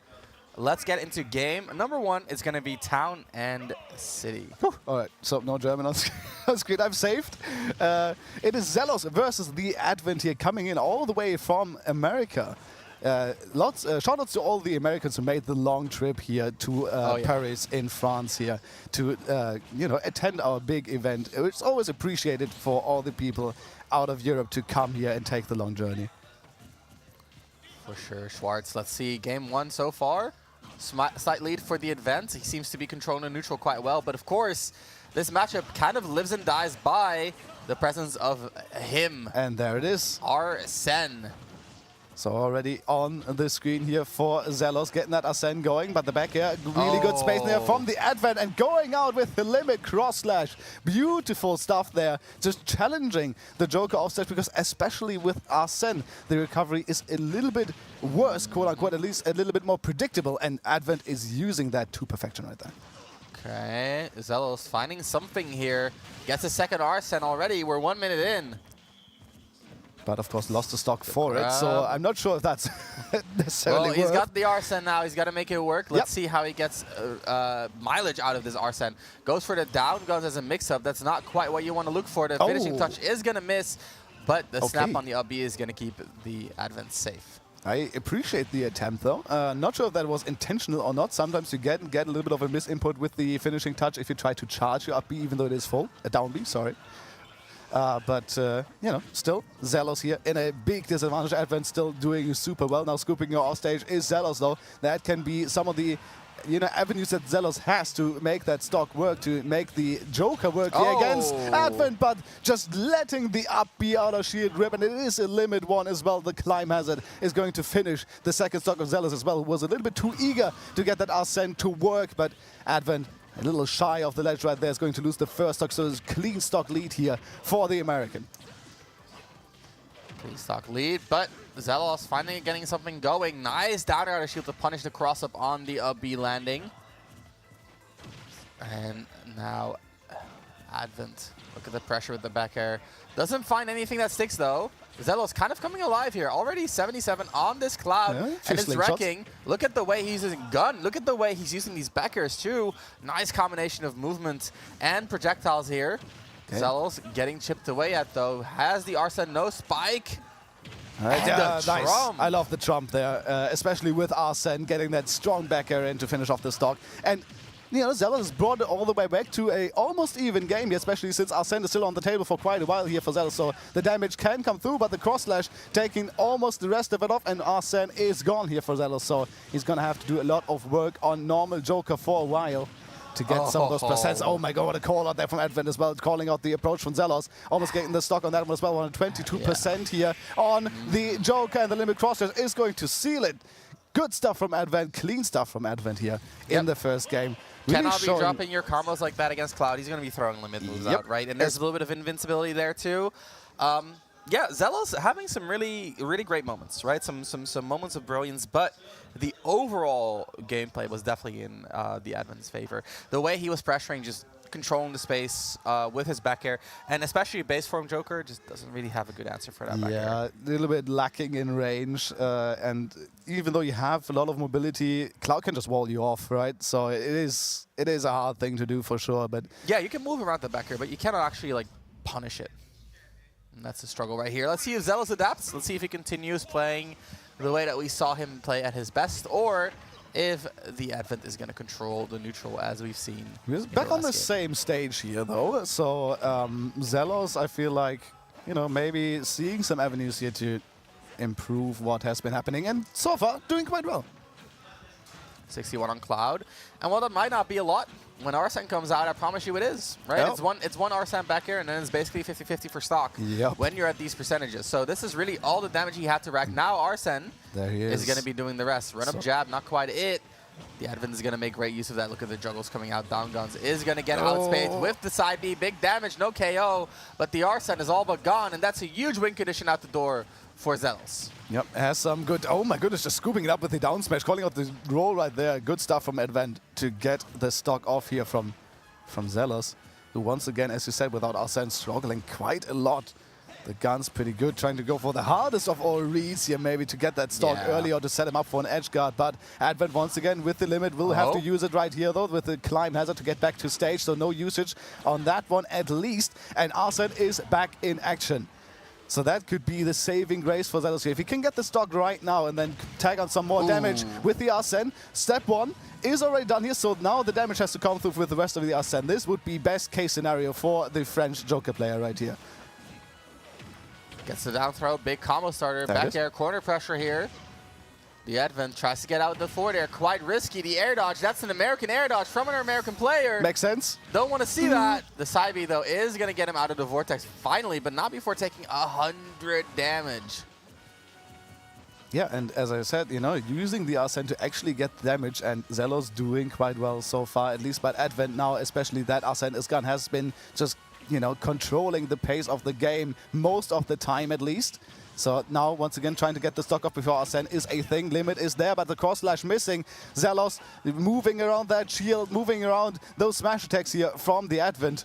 Let's get into game. Number 1 is gonna be Town and City. All right, so no German on screen. I'm saved. It is Zelos versus the Advent here, coming in all the way from America. Shout outs to all the Americans who made the long trip here to Paris in France here to attend our big event. It's always appreciated for all the people out of Europe to come here and take the long journey. For sure, Schwartz. Let's see game 1 so far. Slight lead for the Advent. He seems to be controlling the neutral quite well, but of course, this matchup kind of lives and dies by the presence of him. And there it is. Arsene. So already on the screen here for Zelos, getting that Arsene going, but the back air, really good space there from the Advent and going out with the limit cross slash. Beautiful stuff there, just challenging the Joker offstage, because especially with Arsene, the recovery is a little bit worse, quote unquote, at least a little bit more predictable, and Advent is using that to perfection right there. Okay, Zelos finding something here. Gets a second Arsene already. We're 1 minute in. But of course lost the stock for it, so I'm not sure if that's necessarily Well, he's got the Arsene now. He's got to make it work. Let's see how he gets mileage out of this Arsene. Goes for the down, goes as a mix-up. That's not quite what you want to look for. The finishing touch is going to miss, but the snap on the up B is going to keep the Advent safe. I appreciate the attempt, though. Not sure if that was intentional or not. Sometimes you get a little bit of a misinput with the finishing touch if you try to charge your up B, even though it is full. Down B, sorry. But still, Zelos here in a big disadvantage. Advent still doing super well. Now scooping your offstage is Zelos, though. That can be some of the avenues that Zelos has to make that stock work, to make the Joker work here against Advent, but just letting the up B out of shield rip, and it is a limit 1 as well. The climb hazard is going to finish the second stock of Zelos as well. Was a little bit too eager to get that Arsene to work, but Advent a little shy of the ledge right there, is going to lose the first stock, so there's a clean stock lead here for the American. Clean stock lead, but Zelos finally getting something going. Nice down air out of shield to punish the cross up on the up B landing. And now Advent, look at the pressure with the back air. Doesn't find anything that sticks though. Zelos kind of coming alive here. Already 77 on this Cloud, and it's wrecking. Look at the way he's using gun. Look at the way he's using these back airs too. Nice combination of movement and projectiles here. Zelos getting chipped away at, though. Has the Arsene no spike. Yeah, the nice. trump. I love the trump there, especially with Arsene getting that strong back air in to finish off the stock. And you know, Zelos has brought it all the way back to a almost even game here, especially since Arsene is still on the table for quite a while here for Zelos. So the damage can come through, but the cross slash taking almost the rest of it off, and Arsene is gone here for Zelos. So he's going to have to do a lot of work on normal Joker for a while to get some of those percents. Oh my god, what a call out there from Advent as well, calling out the approach from Zelos. Almost getting the stock on that one as well. 122% here on the Joker, and the limit cross slash is going to seal it. Good stuff from Advent, clean stuff from Advent here in the first game. Really Cannot be dropping your combos like that against Cloud. He's going to be throwing limit moves out, right? And there's a little bit of invincibility there too. Yeah, Zelos having some really great moments, right? Some moments of brilliance, but the overall gameplay was definitely in the Advent's favor. The way he was pressuring, just controlling the space with his back air, and especially base form Joker just doesn't really have a good answer for that back air. Yeah, a little bit lacking in range, and even though you have a lot of mobility, Cloud can just wall you off, right? So it is a hard thing to do for sure. But yeah, you can move around the back air, but you cannot actually like punish it. And that's the struggle right here. Let's see if Zelos adapts. Let's see if he continues playing the way that we saw him play at his best, or if the Advent is going to control the neutral as we've seen. He's back on the same stage here, though. So Zelos, I feel like, you know, maybe seeing some avenues here to improve what has been happening, and so far doing quite well. 61 on Cloud, and while that might not be a lot, when Arsene comes out, I promise you it is, right? Yep. It's one Arsene back here, and then it's basically 50-50 for stock when you're at these percentages. So this is really all the damage he had to rack. Now Arsene is going to be doing the rest. Run up jab, not quite it. The Advent is going to make great use of that. Look at the juggles coming out. Down Guns is going to get outspace with the side B. Big damage, no KO, but the Arsene is all but gone, and that's a huge win condition out the door for Zelos. Yep, has some good... Oh my goodness, just scooping it up with the down smash, calling out the roll right there. Good stuff from Advent to get the stock off here from Zelos, who once again, as you said, without Arsene, struggling quite a lot. The gun's pretty good, trying to go for the hardest of all reads here, maybe to get that stock early or to set him up for an edge guard. But Advent, once again, with the limit, will have to use it right here, though, with the climb hazard to get back to stage. So no usage on that one, at least. And Arsene is back in action. So that could be the saving grace for Zelos here. If he can get the stock right now and then tag on some more damage with the Arsene, step one is already done here. So now the damage has to come through with the rest of the Arsene. This would be best case scenario for the French Joker player right here. Gets the down throw, big combo starter, back air, corner pressure here. The Advent tries to get out with the forward air, quite risky. The air dodge, that's an American air dodge from an American player. Makes sense. Don't want to see that. The side B, though, is going to get him out of the vortex finally, but not before taking 100 damage. Yeah, and as I said, you know, using the Arsene to actually get damage, and Zelos doing quite well so far, at least. But Advent now, especially that Arsene is gone, has been just, you know, controlling the pace of the game most of the time, at least. So now, once again, trying to get the stock up before Arsene is a thing. Limit is there, but the cross slash missing. Zelos moving around that shield, moving around those smash attacks here from the Advent.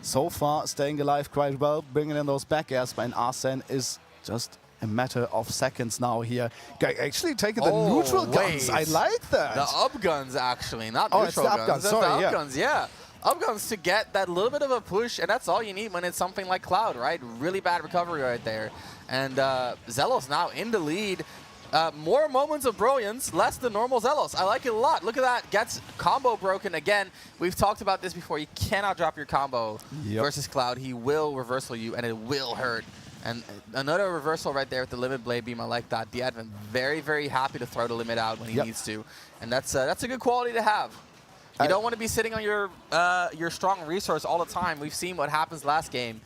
So far, staying alive quite well, bringing in those back airs, and Arsene is just a matter of seconds now here. Actually taking the neutral guns. I like that. The up guns, actually, not neutral it's the up guns. Sorry, the up guns, yeah. Up guns to get that little bit of a push, and that's all you need when it's something like Cloud, right? Really bad recovery right there. And Zelos now in the lead. More moments of brilliance, less than normal Zelos. I like it a lot. Look at that. Gets combo broken again. We've talked about this before. You cannot drop your combo versus Cloud. He will reversal you, and it will hurt. And another reversal right there with the limit blade beam. I like that. The Advent very, very happy to throw the limit out when he needs to. And that's a good quality to have. You don't want to be sitting on your strong resource all the time. We've seen what happens last game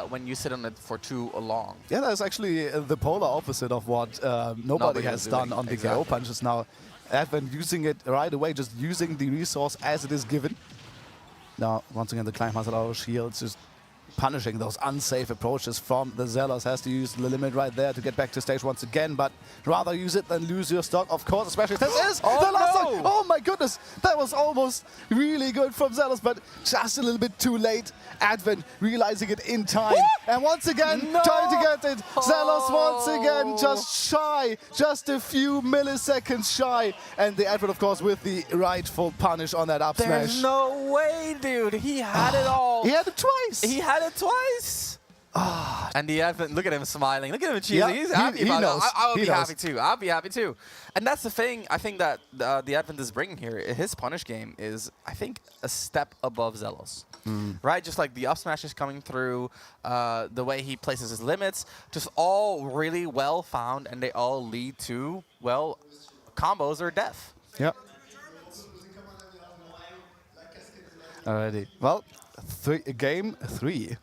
when you sit on it for too long. Yeah, that's actually the polar opposite of what nobody has done on the KO punches now. Advent using it right away, just using the resource as it is given. Now, once again, the climb has a lot of shields, just punishing those unsafe approaches from the Zealous. Has to use the limit right there to get back to stage once again, but rather use it than lose your stock, of course, especially this is the last stock. Oh my goodness, that was almost really good from Zealous, but just a little bit too late. Advent realizing it in time, and once again trying to get it. Zealous once again just shy, just a few milliseconds shy, and the Advent, of course, with the rightful punish on that up smash. There's no way, dude. He had it all. He had it twice. He had it twice. And the Advent, look at him smiling. Look at him cheesing. Yeah, He's happy he about knows. it. I would He be knows. happy too. I'll be happy too. And that's the thing I think that the Advent is bringing here. His punish game is, I think, a step above Zealous. Right? Just like the up smash is coming through, the way he places his limits, just all really well found, and they all lead to, well, combos or death. Yep. Alrighty. Well, game 3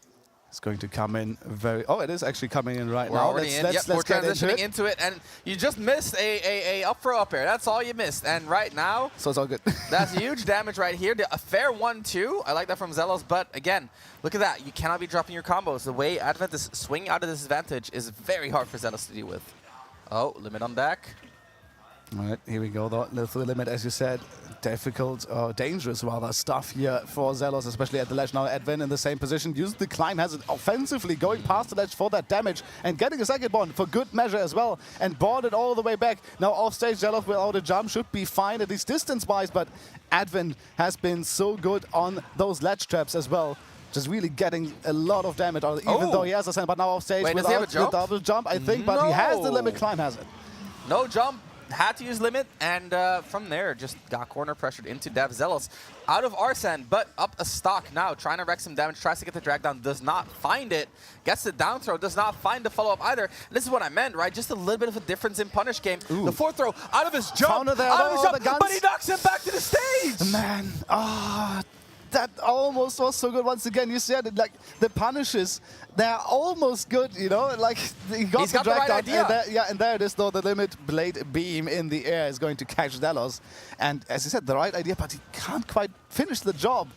is going to come in very... Oh, it is actually coming in right We're now. already in. Yep, we're get transitioning into it. into it, and you just missed a up throw up air. That's all you missed. And right now, So it's all good. that's huge damage right here. A fair 1-2. I like that from Zealous, but again, look at that. You cannot be dropping your combos. The way Advent is swinging out of this advantage is very hard for Zealous to deal with. Oh, limit on deck. All right, here we go. The limit, as you said, difficult, dangerous rather stuff here for Zealous, especially at the ledge now. Advent in the same position, uses the climb, has it offensively going past the ledge for that damage and getting a second bond for good measure as well, and bonded all the way back. Now off stage, Zealous without a jump should be fine, at least distance-wise, but Advent has been so good on those ledge traps as well. Just really getting a lot of damage, even though he has a send, but now off stage Wait, does he have a without the jump? double jump, I think, but he has the limit climb, has it. No jump. Had to use limit, and from there, just got corner pressured into Dev. Zealous out of Arsene, but up a stock now, trying to wreck some damage, tries to get the drag down, does not find it, gets the down throw, does not find the follow-up either. And this is what I meant, right? Just a little bit of a difference in punish game. Ooh. The fourth throw out of his jump, Counter there, out of his the jump, guns. but he knocks him back to the stage! Man, that almost was so good. Once again, you said it, like, the punishes, they're almost good, you know? Like, he got He's the got the drag right down. idea. And there it is, though. The limit blade beam in the air is going to catch Zealous. And as you said, the right idea, but he can't quite finish the job.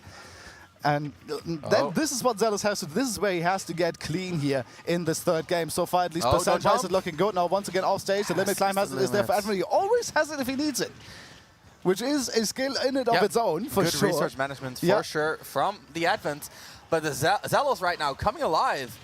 And then this is what Zealous has to do. This is where he has to get clean here in this third game. So far, at least percent-wise, it's looking good. Now, once again, off stage, the limit climb is there for Advent. He always has it if he needs it, which is a skill in and of its own, for Good sure. resource management, for sure, from the Advent. But the Zealous right now coming alive.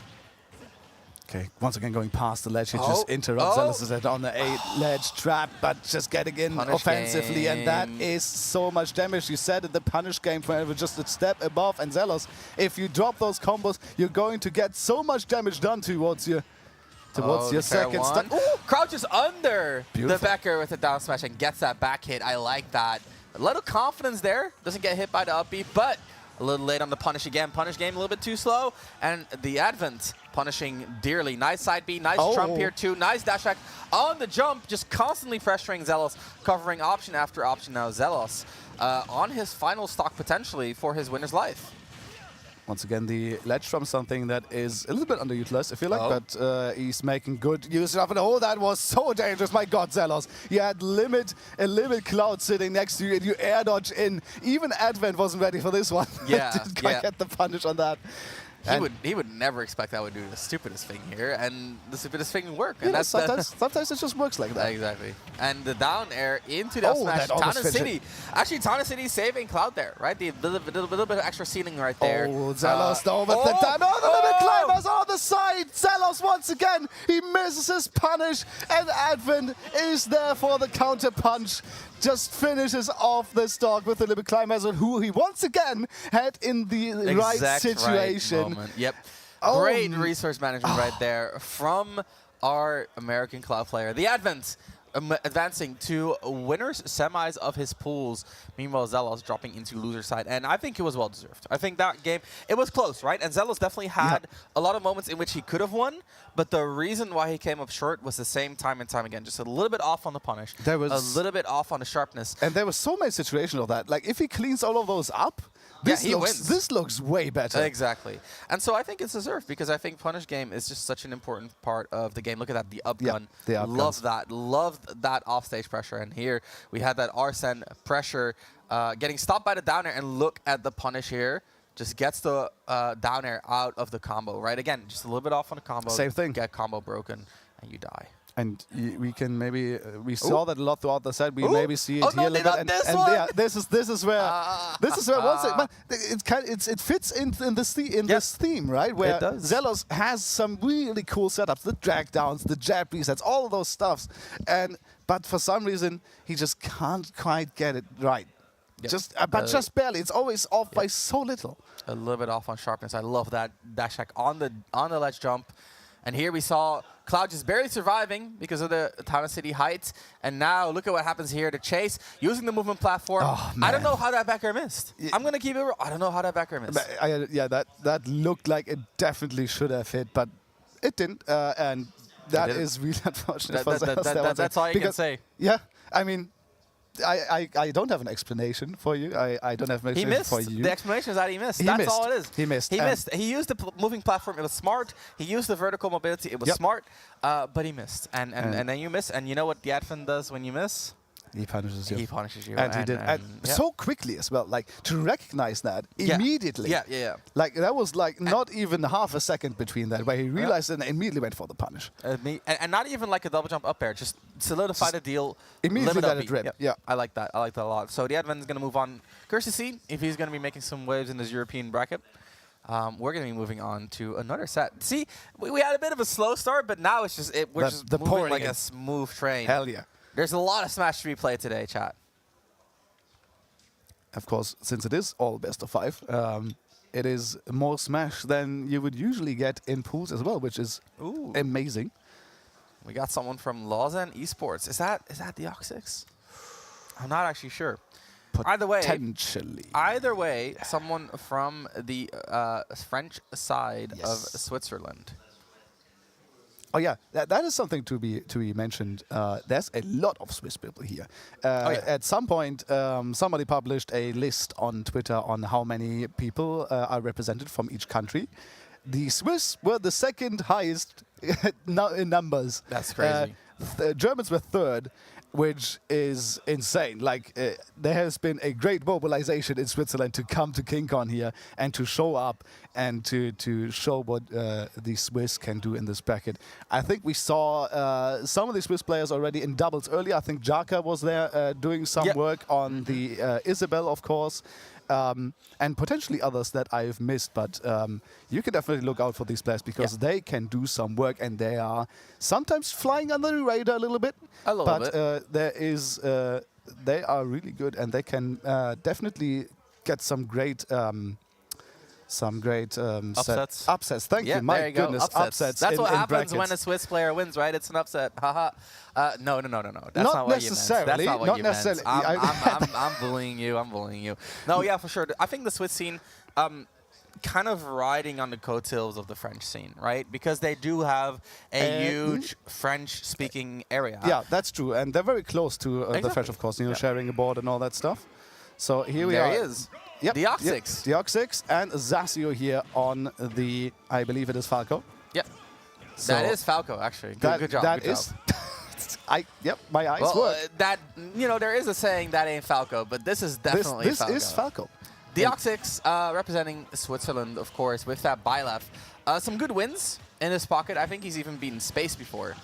Okay, once again going past the ledge, he just interrupts Zealous on the 8 ledge trap, but just getting in Punish offensively, game. and that is so much damage. You said it, the punish game for just a step above, and Zealous, if you drop those combos, you're going to get so much damage done towards your second stock. Crouches under Beautiful. the Becker with a down smash and gets that back hit. I like that. A little confidence there. Doesn't get hit by the up B, but a little late on the punish again. Punish game a little bit too slow. And the Advent punishing dearly. Nice side B, nice jump here too. Nice dash back on the jump, just constantly pressuring Zealous, covering option after option now. Zealous on his final stock potentially for his winner's life. Once again, the ledge from something that is a little bit underutilized, I feel like, but he's making good use of it. Oh, that was so dangerous. My God, Zealous. You had a limit cloud sitting next to you, and you air dodge in. Even Advent wasn't ready for this one. Yeah, Didn't quite get the punish on that. He would never expect I would do the stupidest thing here, and the stupidest thing would work. You And know, that's sometimes it just works like that. Exactly. And the down air into the up smash. that almost Tana finished City. Actually, Tana City saving Cloud there, right? The little bit of extra ceiling right there. Oh, Zealous though with the down. Oh, the limit climbers on the side. Zealous once again. He misses his punish, and Advent is there for the counter punch. Just finishes off the stock with the limit climbers, who he once again had in the right situation. Right moment. Yep. Great resource management right there from our American Cloud player. The Advent advancing to winners semis of his pools. Meanwhile, Zealous dropping into loser side, and I think it was well deserved. I think that game, it was close, right? And Zealous definitely had a lot of moments in which he could have won, but the reason why he came up short was the same time and time again. Just a little bit off on the punish, a little bit off on the sharpness. And there were so many situations of that. Like, if he cleans all of those up, this looks way better. Exactly. And so I think it's deserved, because I think punish game is just such an important part of the game. Look at that, the up gun. The up Love that. Love that offstage pressure. And here we had that Arsene pressure getting stopped by the downer, and look at the punish here. just gets the down air out of the combo, right? Again, just a little bit off on the combo. Same thing. Get combo broken, and you die. And we can maybe we saw that a lot throughout the set. We Ooh. maybe see it Oh, here no, a little bit. not this And one. yeah, this is where once it, but it fits in this this theme, right? Where It does. Zelos has some really cool setups, the drag downs, the jab resets, all of those stuffs, but for some reason he just can't quite get it right. Yep. Just barely. It's always off by so little. A little bit off on sharpness. I love that dash attack on the ledge jump. And here we saw Cloud just barely surviving because of the Town City height. And now look at what happens here to Chase using the movement platform. Oh, I don't know how that back air missed. I'm going to keep it real. I don't know how that back air missed. That looked like it definitely should have hit, but it didn't. And that is really unfortunate for Zelos. That's all you can say. Yeah, I mean, I don't have an explanation for you. I don't have an He explanation missed. for you. The explanation is that he missed. He That's missed. all it is. He missed. He missed. He used the moving platform. It was smart. He used the vertical mobility. It was Yep. smart, but he missed. And then you miss. And you know what the admin does when you miss? He punishes you. He punishes you. And he did. And yeah. so quickly as well. Like, to recognize that Yeah. immediately. Yeah. Like, that was like not even half a second between that, where he realized it and immediately went for the punish. And not even like a double jump up air, just solidify the deal. Immediately limit up let it beat. rip. Yep. Yeah. I like that. I like that a lot. So the admin is going to move on. Curious to see if he's going to be making some waves in his European bracket. We're going to be moving on to another set. See, we had a bit of a slow start, but now it's just we're just moving pouring like in. a smooth train. Hell yeah. There's a lot of Smash to replay today, chat. Of course, since it is all best of 5, it is more Smash than you would usually get in pools as well, which is Ooh. amazing. We got someone from Lausanne Esports. Is that the Oxix? I'm not actually sure. Either way, someone from the French side of Switzerland. Oh yeah, that is something to be mentioned. There's a lot of Swiss people here. At some point, somebody published a list on Twitter on how many people are represented from each country. The Swiss were the second highest in numbers. That's crazy. Germans were third, which is insane. Like, there has been a great mobilization in Switzerland to come to KingCon here and to show up and to show what the Swiss can do in this bracket. I think we saw some of the Swiss players already in doubles earlier. I think Jaka was there doing some work on the Isabel, of course. And potentially others that I've missed, but you can definitely look out for these players because they can do some work and they are sometimes flying under the radar a little bit. They are really good and they can definitely get some great upsets. Upsets. Thank you. My goodness, upsets. That's what in happens brackets. when a Swiss player wins, right? It's an upset. Haha. No. That's Not not what you meant. necessarily. That's not what Not you meant. necessarily. I'm bullying you. I'm bullying you. No, yeah, for sure. I think the Swiss scene, kind of riding on the coattails of the French scene, right? Because they do have a huge French-speaking area. Yeah, that's true, and they're very close to the French, of course. You know, sharing a board and all that stuff. So here we are. There he is. Yep, The Oxix. The Oxix and Zasio here on the, I believe it is Falco. Yep. So that is Falco, actually. Good job. That good is. job. Yep, my eyes Well, work. there is a saying that ain't Falco, but this is definitely This Falco. is Falco. The Oxix representing Switzerland, of course, with that Byleth. Some good wins in his pocket. I think he's even beaten Space before,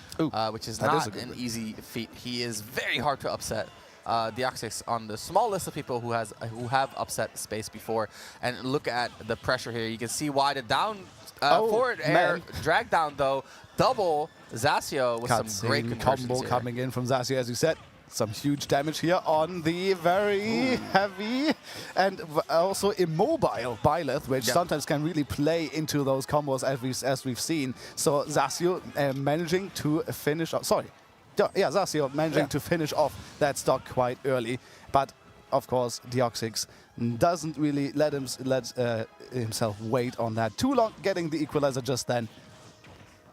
which is not an easy feat. He is very hard to upset. The Oxix on the small list of people who have upset Space before. And look at the pressure here. You can see why the down forward air drag down, though. Double Zasio with some great conversions combo here. coming in from Zasio, as you said. Some huge damage here on the very heavy and also immobile Byleth, which sometimes can really play into those combos as we've seen. So Zasio managing to finish off. Zasio managing to finish off that stock quite early. But of course, Deoxys doesn't really let himself wait on that too long, getting the equalizer just then.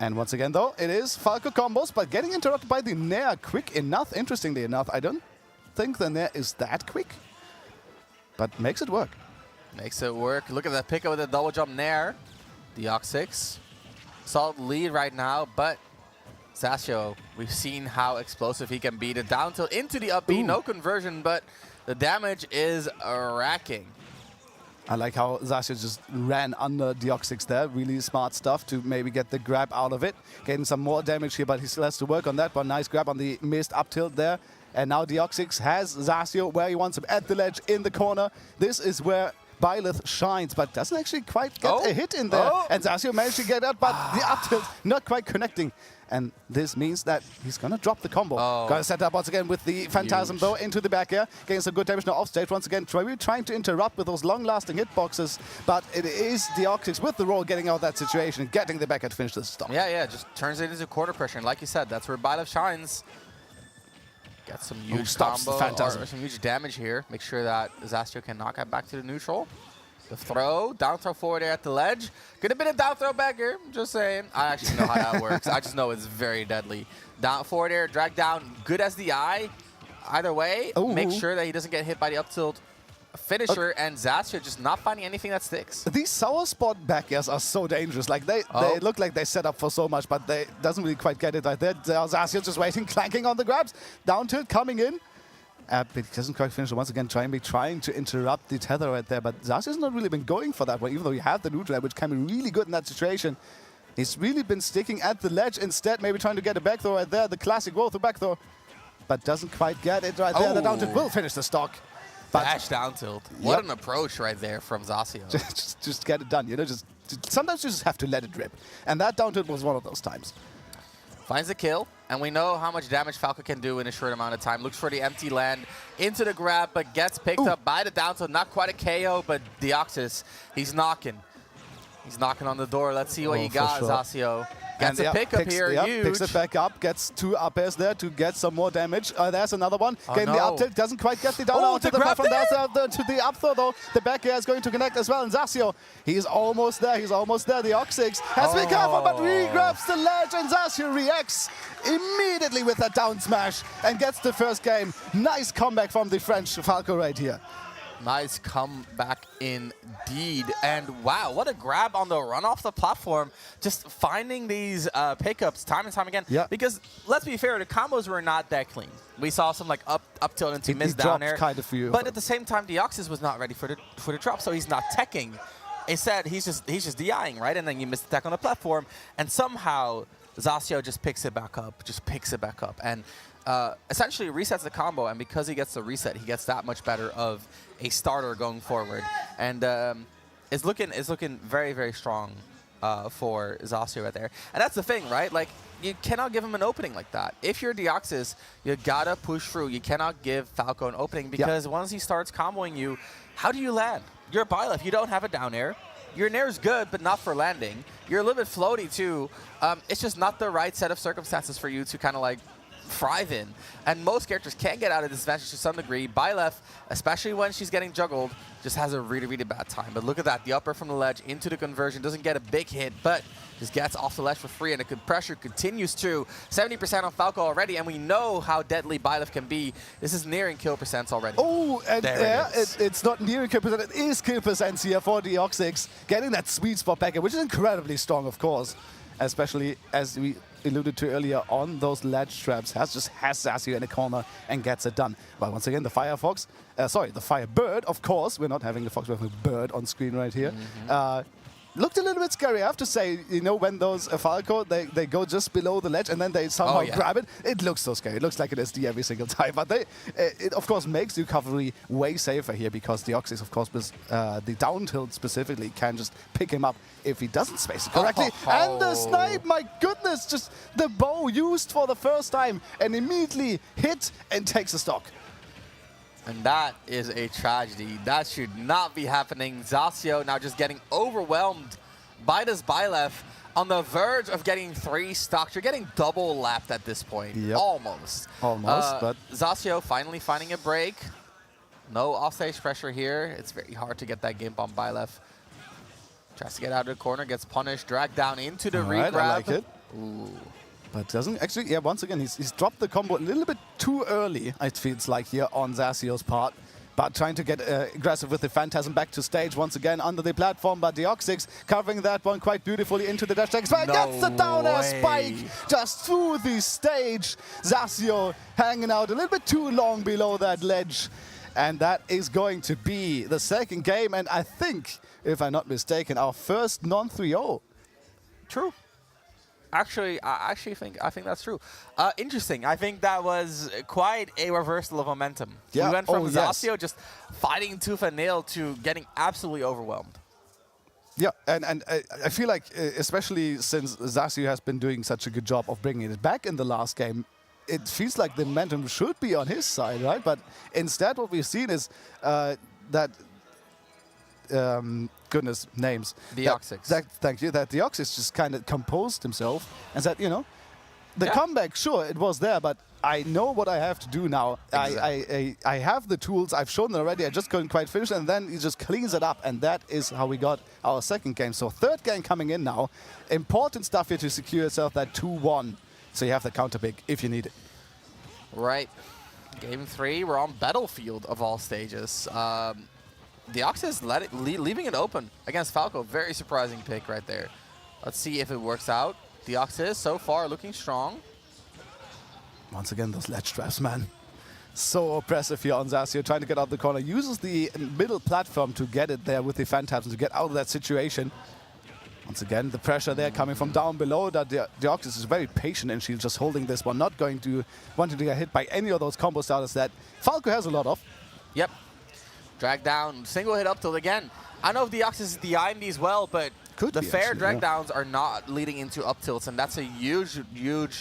And once again, though, it is Falco combos, but getting interrupted by the Nair quick enough. Interestingly enough, I don't think the Nair is that quick, but makes it work. Makes it work. Look at that pick up with the double jump Nair. The Oxix. Solid lead right now, but Zasio, we've seen how explosive he can be. The down tilt into the up B, no conversion, but the damage is racking. I like how Zasio just ran under Deoxys there. Really smart stuff to maybe get the grab out of it. Getting some more damage here, but he still has to work on that. But nice grab on the missed up tilt there. And now Deoxys has Zasio where he wants him, at the ledge in the corner. This is where Byleth shines, but doesn't actually quite get a hit in there. And Zasio managed to get out, but the up tilt not quite connecting. And this means that he's going to drop the combo. Gonna set up once again with the Phantasm, though, into the back air. Getting some good damage now off stage. Once again, trying to interrupt with those long-lasting hitboxes. But it is Deoxys with the roll getting out of that situation, getting the back air to finish the stop. Yeah, just turns it into quarter pressure. And like you said, that's where Byleth shines. Got some huge combo, or some huge damage here. Make sure that Zasio can knock it back to the neutral. The throw, down throw forward air at the ledge. Could have been a down throw back here, just saying. I actually know how that works. I just know it's very deadly. Down forward air, drag down, good as the eye. Either way, make sure that he doesn't get hit by the up tilt finisher, and Zasio just not finding anything that sticks. These sour spot back airs are so dangerous. Like they look like they set up for so much, but they doesn't really quite get it right there. Zasio just waiting, clanking on the grabs. Down tilt coming in. But he doesn't quite finish it. Once again, trying to interrupt the tether right there. But Zasio's not really been going for that one, even though he had the neutral, which can be really good in that situation. He's really been sticking at the ledge instead, maybe trying to get a back throw right there, the classic roll through back throw. But doesn't quite get it right there. The down tilt will finish the stock. But Dash down tilt. What an approach right there from Zasio. just get it done, you know. Sometimes you just have to let it rip. And that down tilt was one of those times. Finds the kill, and we know how much damage Falco can do in a short amount of time. Looks for the empty land into the grab, but gets picked up by the down tilt. Not quite a KO, but Deoxys, he's knocking. He's knocking on the door. Let's see what you got, Zasio. Gets a pickup here, huge. Picks it back up, gets 2 up airs there to get some more damage. There's another one. Getting the up tilt, doesn't quite get the down out to the platform. To the up throw, though. The back air is going to connect as well. And Zasio, he's almost there. The Deoxys has to be careful, but re-grabs the ledge, and Zasio reacts immediately with that down smash and gets the first game. Nice comeback from the French Falco right here. Nice comeback indeed. And wow, what a grab on the run off the platform. Just finding these pickups time and time again. Yeah. Because let's be fair, the combos were not that clean. We saw some like up tilt into miss down air. Kind of few. But at the same time, Deoxys was not ready for the drop, so he's not teching. Instead, he's just DIing, right? And then you miss the tech on the platform, and somehow Zasio just picks it back up, and essentially resets the combo. And because he gets the reset, he gets that much better of a starter going forward, and it's looking very, very strong for Zasio right there. And that's the thing, right? Like, you cannot give him an opening like that. If you're Deoxys, you gotta push through. You cannot give Falco an opening, because once he starts comboing you, how do you land? You're a Byleth. You don't have a down air. Your nair is good, but not for landing. You're a little bit floaty too. It's just not the right set of circumstances for you to kind of like thrive in. And most characters can get out of disadvantage to some degree. Byleth, especially when she's getting juggled, just has a really, really bad time. But look at that, the upper from the ledge into the conversion, doesn't get a big hit, but just gets off the ledge for free, and the pressure continues to 70% on Falco already, and we know how deadly Byleth can be. This is nearing kill percents already. Oh, and it's not nearing kill percent, it is kill percents here for Deoxys, getting that sweet spot back, which is incredibly strong, of course, especially as we alluded to earlier on those ledge traps. Has Zasio in the corner and gets it done. But once again, the Firefox, the Firebird, of course. We're not having the Fox, we're having a bird on screen right here. Looked a little bit scary, I have to say. You know, when those Falco, they go just below the ledge and then they somehow grab it. It looks so scary. It looks like an SD every single time. But it of course makes the recovery way safer here, because Deoxys, of course, with the down tilt specifically, can just pick him up if he doesn't space it correctly. And the snipe, my goodness, just the bow used for the first time and immediately hit and takes the stock. And that is a tragedy. That should not be happening. Zasio now just getting overwhelmed by this Byleth, on the verge of getting 3 stocks. You're getting double lapped at this point. Yep. Almost. But Zasio finally finding a break. No offstage pressure here. It's very hard to get that game bomb Byleth. Tries to get out of the corner, gets punished, dragged down into the regrab. I like it. Ooh. But doesn't actually, once again, he's dropped the combo a little bit too early, it feels like, here on Zasio's part. But trying to get aggressive with the Phantasm back to stage once again under the platform. But Deoxys covering that one quite beautifully into the dash attack. But gets the down air spike just through the stage. Zasio hanging out a little bit too long below that ledge. And that is going to be the second game. And I think, if I'm not mistaken, our first non-3-0. True. Actually, I think that's true. Interesting. I think that was quite a reversal of momentum. Yeah. We went from yes. Zasio just fighting tooth and nail to getting absolutely overwhelmed. Yeah, and I feel like, especially since Zasio has been doing such a good job of bringing it back in the last game, it feels like the momentum should be on his side, right? But instead what we've seen is that... goodness, names. Deoxys. Thank you. That Deoxys just kind of composed himself and said, you know, the comeback, sure, it was there, but I know what I have to do now. Exactly. I have the tools. I've shown them already. I just couldn't quite finish it, and then he just cleans it up, and that is how we got our second game. So third game coming in now. Important stuff here to secure yourself that 2-1. So you have the counter pick if you need it. Right. Game 3, we're on Battlefield of all stages. Deoxys leaving it open against Falco. Very surprising pick right there. Let's see if it works out. Deoxys so far looking strong. Once again, those ledge traps, man. So oppressive here on Zasio, trying to get out the corner. Uses the middle platform to get it there with the Phantasm to get out of that situation. Once again, the pressure there coming from down below. That Deoxys is very patient and she's just holding this one. Not going to wanting to get hit by any of those combo starters that Falco has a lot of. Yep. Drag down, single hit up tilt again. I know Deoxys is DIing these well, but the fair drag downs are not leading into up tilts, and that's a huge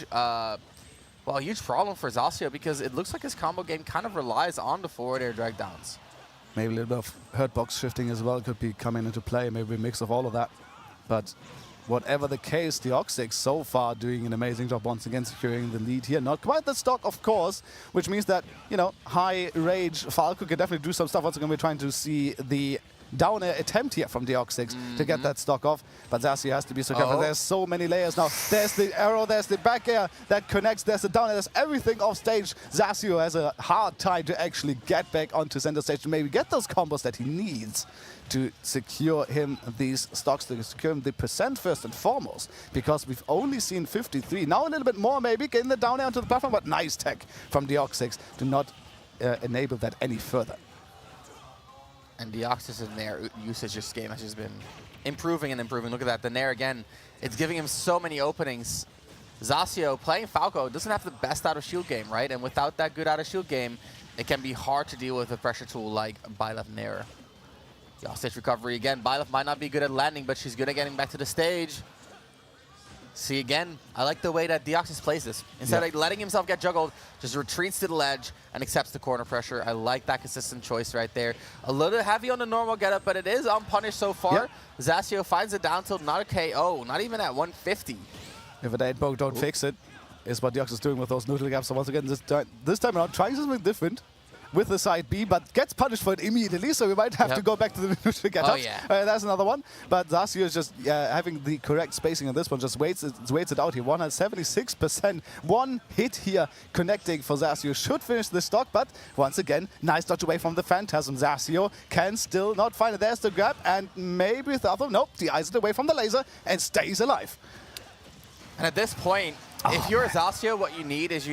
problem for Zasio because it looks like his combo game kind of relies on the forward air drag downs. Maybe a little bit of hurt box shifting as well could be coming into play. Maybe a mix of all of that. But whatever the case, Deoxys so far doing an amazing job once again securing the lead here. Not quite the stock, of course, which means that, you know, high rage Falco can definitely do some stuff. Once again, we're trying to see the down air attempt here from Deoxys to get that stock off. But Zasio has to be so careful. There's so many layers now. There's the arrow, there's the back air that connects, there's the down air, there's everything off stage. Zasio has a hard time to actually get back onto center stage to maybe get those combos that he needs to secure him these stocks, to secure him the percent first and foremost, because we've only seen 53. Now a little bit more maybe, getting the down air onto the platform, but nice tech from Deoxys to not enable that any further. And Deoxys in Nair usage this game has just been improving and improving. Look at that, the Nair again, it's giving him so many openings. Zasio playing Falco doesn't have the best out of shield game, right? And without that good out of shield game, it can be hard to deal with a pressure tool like Byleth Nair. The offstage recovery again. Byleth might not be good at landing, but she's good at getting back to the stage. See, again, I like the way that Deoxys plays this. Instead of letting himself get juggled, just retreats to the ledge and accepts the corner pressure. I like that consistent choice right there. A little heavy on the normal getup, but it is unpunished so far. Zasio finds it down tilt, not a KO, not even at 150. If it ain't broke, don't fix it, is what Deoxys is doing with those neutral gaps. So once again, this time around, trying something different with the side B, but gets punished for it immediately, so we might have to go back to the neutral getups. Oh, yeah. That's another one. But Zasio is just having the correct spacing on this one, just waits it out here. 176%. One hit here connecting for Zasio. Should finish the stock, but once again, nice dodge away from the Phantasm. Zasio can still not find it. There's the grab, and maybe the other, nope, de-eyes it away from the laser and stays alive. And at this point, if you're Zasio, what you need is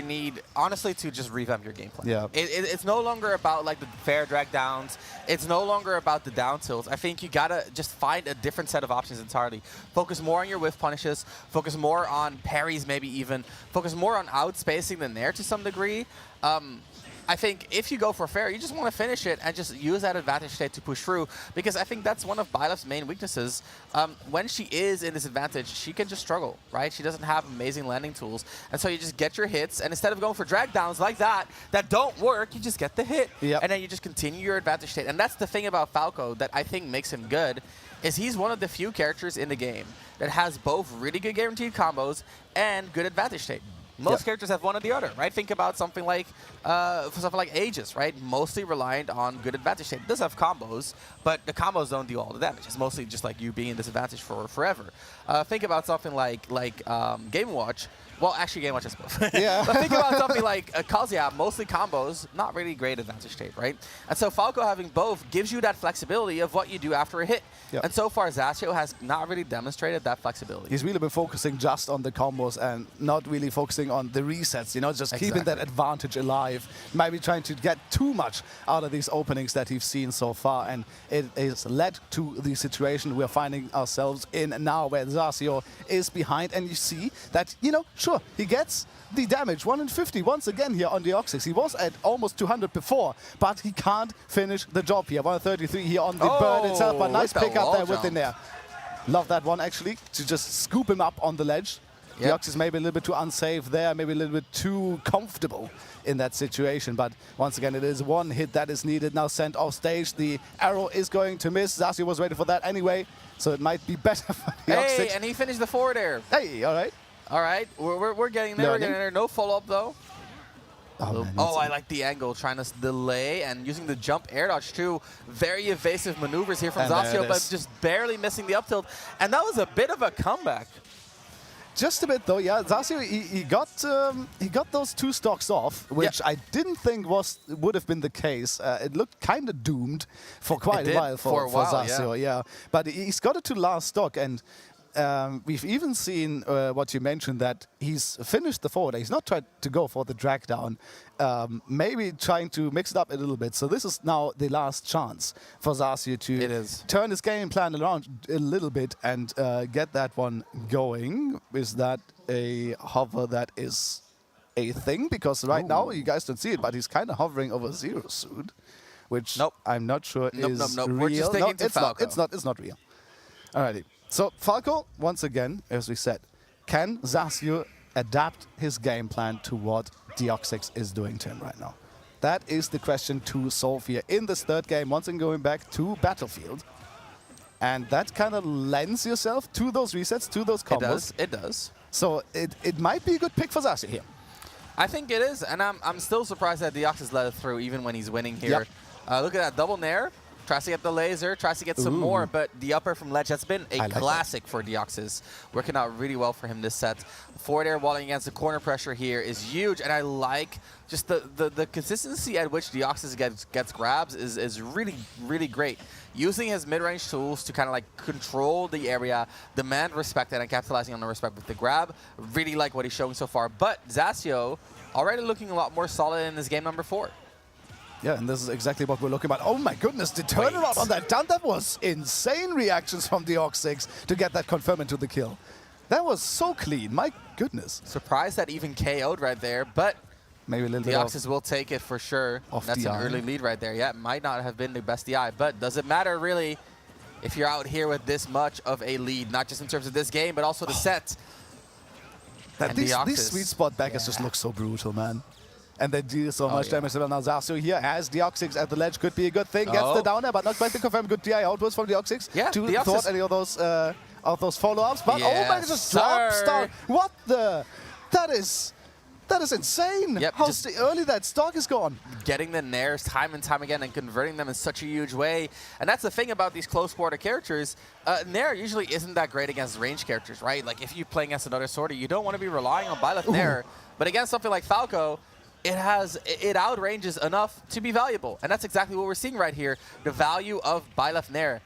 honestly to just revamp your gameplay. Yeah. It's no longer about like the fair drag downs. It's no longer about the down tilts. I think you gotta just find a different set of options entirely. Focus more on your whiff punishes. Focus more on parries, maybe even. Focus more on outspacing the Nair to some degree. I think if you go for fair, you just want to finish it and just use that advantage state to push through, because I think that's one of Byleth's main weaknesses. When she is in this advantage, she can just struggle, right? She doesn't have amazing landing tools. And so you just get your hits, and instead of going for drag downs like that don't work, you just get the hit. And then you just continue your advantage state. And that's the thing about Falco that I think makes him good, is he's one of the few characters in the game that has both really good guaranteed combos and good advantage state. Most characters have one or the other, right? Think about something like Aegis, right? Mostly reliant on good advantage state. It does have combos, but the combos don't do all the damage. It's mostly just like you being in disadvantage for forever. Think about something like Game Watch. Well, actually, game watch is both. Yeah. But think about something like Kazuya, mostly combos, not really great advantage state, right? And so Falco having both gives you that flexibility of what you do after a hit. Yep. And so far, Zasio has not really demonstrated that flexibility. He's really been focusing just on the combos and not really focusing on the resets, you know, just keeping that advantage alive. Maybe trying to get too much out of these openings that he's seen so far, and it has led to the situation we're finding ourselves in now, where Zasio is behind, and you see that, you know, sure, he gets the damage, 150 once again here on Deoxys. He was at almost 200 before, but he can't finish the job here. 133 here on the bird itself, but nice pick up there with the Nair. Love that one, actually, to just scoop him up on the ledge. Yep. Deoxys maybe a little bit too unsafe there, maybe a little bit too comfortable in that situation. But once again, it is one hit that is needed. Now sent off stage. The arrow is going to miss. Zasio was ready for that anyway, so it might be better for Deoxys. Hey, and he finished the forward air. Hey, all right. All right, we're getting there. We're getting there. No follow-up, though. Oh, man, I like the angle, trying to delay and using the jump air dodge too. Very evasive maneuvers here from And there Zasio, it but is. just barely missing the up tilt. And that was a bit of a comeback. Just a bit though, yeah. Zasio, he got those 2 stocks off, which I didn't think would have been the case. It looked kind of doomed for quite a while for Zasio, yeah. But he's got it to last stock, and we've even seen what you mentioned, that he's finished the forward. He's not tried to go for the drag down, maybe trying to mix it up a little bit. So this is now the last chance for Zasio to turn his game plan around a little bit and get that one going. Is that a hover that is a thing? Because right now you guys don't see it, but he's kind of hovering over Zero Suit, which I'm not sure is real. We're just taking to Falco. It's not real. Alrighty. So Falco, once again, as we said, can Zasio adapt his game plan to what Deoxys is doing to him right now? That is the question to solve here in this third game, once again going back to Battlefield. And that kind of lends yourself to those resets, to those combos. It does. So it might be a good pick for Zasio here. I think it is, and I'm still surprised that Deoxys let it through even when he's winning here. Yep. Look at that double nair. Tries to get the laser, tries to get some more, but the upper from ledge, that's been a classic for Deoxys. Working out really well for him this set. Forward air walling against the corner pressure here is huge, and I like just the consistency at which Deoxys gets grabs is really, really great. Using his mid-range tools to kind of like control the area, demand respect, and capitalizing on the respect with the grab. Really like what he's showing so far. But Zasio already looking a lot more solid in this game number 4. Yeah, and this is exactly what we're looking at. Oh my goodness, the turnaround on that down, that was insane reactions from Deoxys to get that confirmed into the kill. That was so clean, my goodness. Surprised that even KO'd right there, but maybe a little Deoxys will take it for sure. That's an early lead right there. Yeah, it might not have been the best DI, but does it matter really if you're out here with this much of a lead, not just in terms of this game, but also the set. These sweet spot backers just look so brutal, man. And they deal so much damage. Well, now Zasio here has Deoxys at the ledge. Could be a good thing. Gets the down there, but not quite to confirm. Good DI outwards from Deoxys. Yeah, to thought any of those follow-ups. But oh my god, just drop stock. What the? That is insane. Yep, How early that stock is gone. Getting the nairs time and time again and converting them in such a huge way. And that's the thing about these close quarter characters. Nair usually isn't that great against range characters, right? Like if you're playing against another sortie, you don't want to be relying on Byleth Nair. But against something like Falco, it outranges enough to be valuable. And that's exactly what we're seeing right here. The value of Byleth Nair.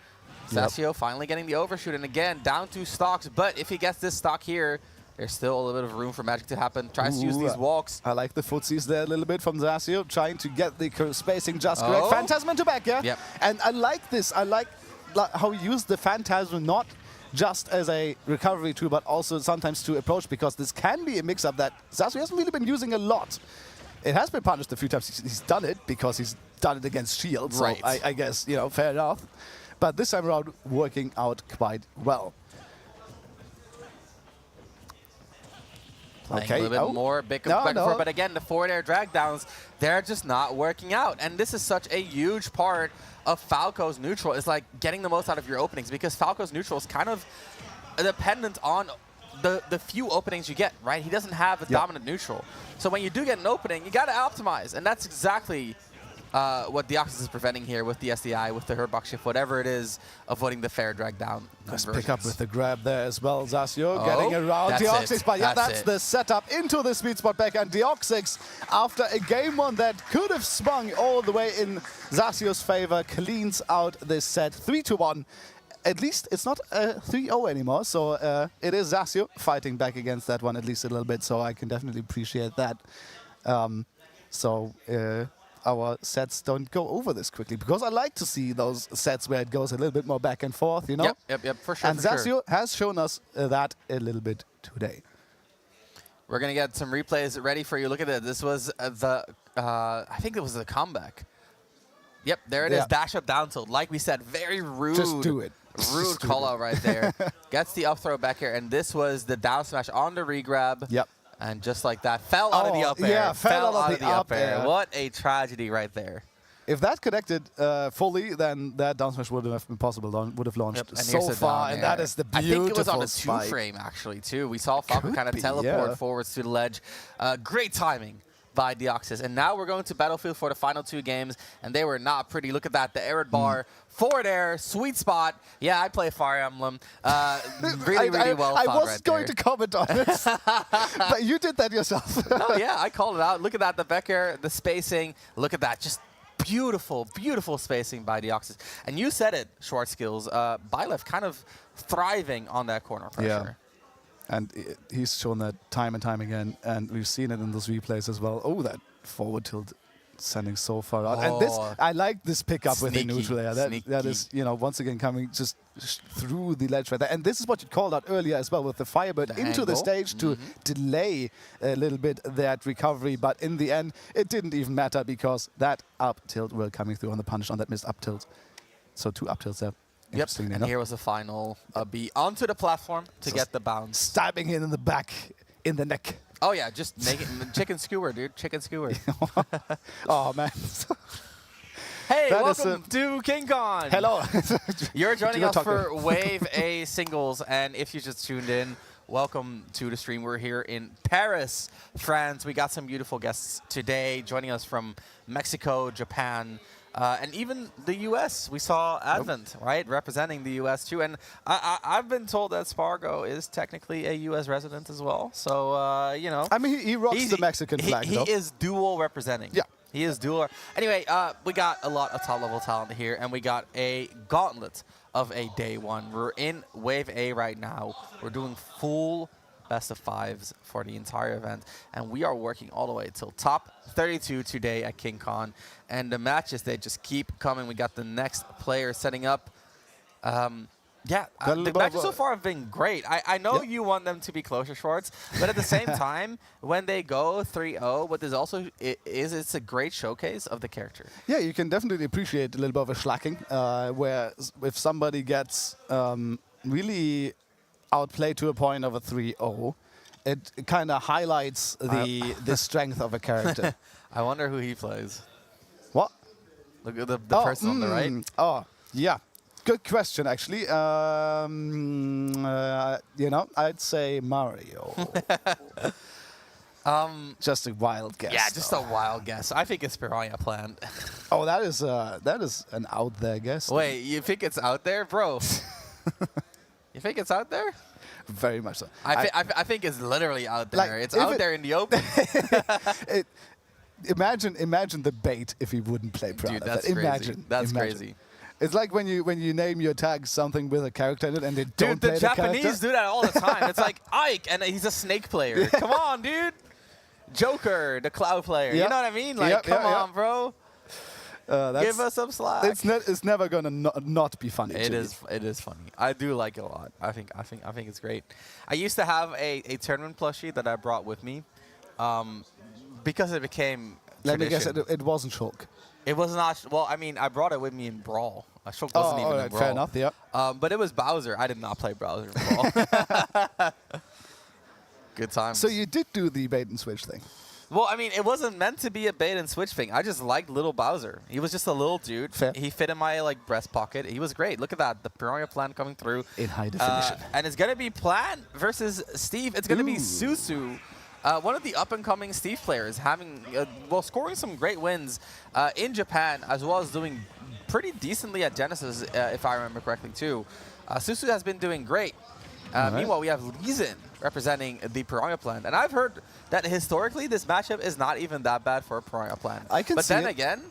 Zasio finally getting the overshoot. And again, down 2 stocks. But if he gets this stock here, there's still a little bit of room for magic to happen. Tries to use these walks. I like the footsies there a little bit from Zasio, trying to get the spacing just correct. Phantasm into back, yeah? Yep. And I like this. I like how he used the Phantasm not just as a recovery tool, but also sometimes to approach, because this can be a mix-up that Zasio hasn't really been using a lot. It has been punished a few times. He's done it because he's done it against shields. Right. So I guess, you know, fair enough. But this time around, working out quite well. Playing a little bit more back and forth. But again, the forward air drag downs, they're just not working out. And this is such a huge part of Falco's neutral. It's like getting the most out of your openings, because Falco's neutral is kind of dependent on the few openings you get, right? He doesn't have a dominant neutral. So when you do get an opening, you got to optimize. And that's exactly what Deoxys is preventing here with the SDI, with the Herbox shift, whatever it is, avoiding the fair drag down. Let's pick up with the grab there as well. Zasio Oh, getting around that's Deoxys, it. but yeah, That's that's it. the setup into the sweet spot back. And Deoxys, after a game one that could have swung all the way in Zasio's favor, cleans out this set 3-1. At least it's not a 3-0 anymore, so it is Zasio fighting back against that one at least a little bit, so I can definitely appreciate that. Our sets don't go over this quickly, because I like to see those sets where it goes a little bit more back and forth, you know? Yep, for sure. And for Zasio sure. has shown us that a little bit today. We're going to get some replays ready for you. Look at it. This was I think it was the comeback. Yep, there it is. Dash up down tilt. Like we said, very rude. Just do it. Rude call out right there. Gets the up throw back here, and this was the down smash on the regrab. Yep. And just like that, fell out of the up air. Yeah, fell out of the up air. air. What a tragedy right there. If that connected fully, then that down smash would have been possible. Would have launched And so here's the far, down and air. that is the I beautiful think it was on a spike. two-frame, actually, too. We saw Falco Could kind of be, teleport yeah. forwards to the ledge. Great timing by Deoxys. And now we're going to Battlefield for the final 2 games, and they were not pretty. Look at that, the arid bar, forward air, sweet spot. Yeah, I play Fire Emblem. Really well I thought was right going there. to comment on it, but you did that yourself. Oh, yeah, I called it out. Look at that, the back air, the spacing. Look at that, just beautiful, beautiful spacing by Deoxys. And you said it, Schwarzskills. Byleth kind of thriving on that corner pressure. And he's shown that time and time again, and we've seen it in those replays as well. Oh, that forward tilt sending so far out. And this, I like this pickup with the Sneaky, neutral air. That is, you know, once again coming just through the ledge right there. And this is what you called out earlier as well with the Firebird into the angle. stage to delay a little bit that recovery. But in the end, it didn't even matter, because that up tilt were coming through on the punish on that missed up tilt. So 2 up tilts there. Yep, Interestingly and enough. here was the final B onto the platform to get the bounce. Stabbing in the back, in the neck. Oh yeah, just making chicken skewer, dude. Chicken skewer. Oh, man. Hey, That is welcome to King Con. Hello. You're joining You're us talking. for Wave A singles, and if you just tuned in, welcome to the stream. We're here in Paris, France. We got some beautiful guests today joining us from Mexico, Japan, and even the U.S. We saw Advent, right, representing the U.S. too. And I've been told that Spargo is technically a U.S. resident as well. So, you know. I mean, he rocks the Mexican flag, He though. is dual representing. Yeah. He is dual. Anyway, we got a lot of top-level talent here, and we got a gauntlet of a day one. We're in Wave A right now. We're doing full best of 5s for the entire event, and we are working all the way till top 32 today at King Con. And the matches, they just keep coming. We got the next player setting up. The matches so far have been great. I know you want them to be closer, Schwartz, but at the same time, when they go 3-0, what this also is, it's a great showcase of the character. Yeah, you can definitely appreciate a little bit of a slacking, where if somebody gets really outplayed to a point of a 3-0, it kind of highlights the strength of a character. I wonder who he plays. What? Look at the person on the right. Oh, yeah. Good question, actually. You know, I'd say Mario. Just a wild guess. Yeah, just though. a wild guess. I think it's Piranha Plant. Oh, that is an out there guess. Wait, you think it's out there, bro? You think it's out there? Very much so. I think it's literally out there. Like, It's if out it- there in the open. Imagine the bait if he wouldn't play Piranha. Dude, that's Plant. crazy. That's crazy. It's like when you name your tag something with a character in it and they don't Dude, play the the Japanese character. do that all the time. It's like Ike, and he's a snake player. Come on, dude. Joker, the cloud player. Yeah. You know what I mean? Like, Yeah, come yeah, on, bro. That's- Give us some slack. It's never gonna not be funny. It to is. It is funny. I do like it a lot. I think it's great. I used to have a tournament plushie that I brought with me, because it became. Let me guess, tradition. it wasn't Shulk. It was not. Well, I mean, I brought it with me in Brawl. Shulk wasn't even in alright, Brawl. fair enough. Yeah. But it was Bowser. I did not play Bowser in Brawl. Good times. So you did do the bait and switch thing. Well, I mean, it wasn't meant to be a bait and switch thing. I just liked little Bowser. He was just a little dude. Fair. He fit in my breast pocket. He was great. Look at that, the Piranha Plant coming through In high definition. and it's gonna be Plant versus Steve. It's gonna be Susu one of the up-and-coming Steve players, having scoring some great wins in Japan, as well as doing pretty decently at Genesis, if I remember correctly, too. Susu has been doing great. Meanwhile, we have Leeson representing the Piranha Plant. And I've heard that historically, this matchup is not even that bad for a Piranha Plant. But then again,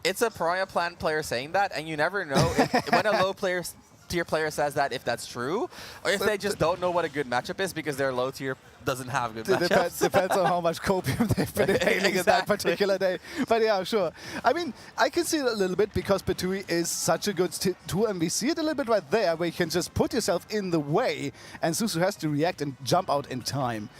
it's a Piranha Plant player saying that, and you never know if, when a low-tier player says that, if that's true, or if they just don't know what a good matchup is because their low-tier doesn't have good matchups. Depends on how much copium they've been inhaling in that particular day. But yeah, sure. I mean, I can see it a little bit because Petui is such a good tool, and we see it a little bit right there where you can just put yourself in the way, and Susu has to react and jump out in time.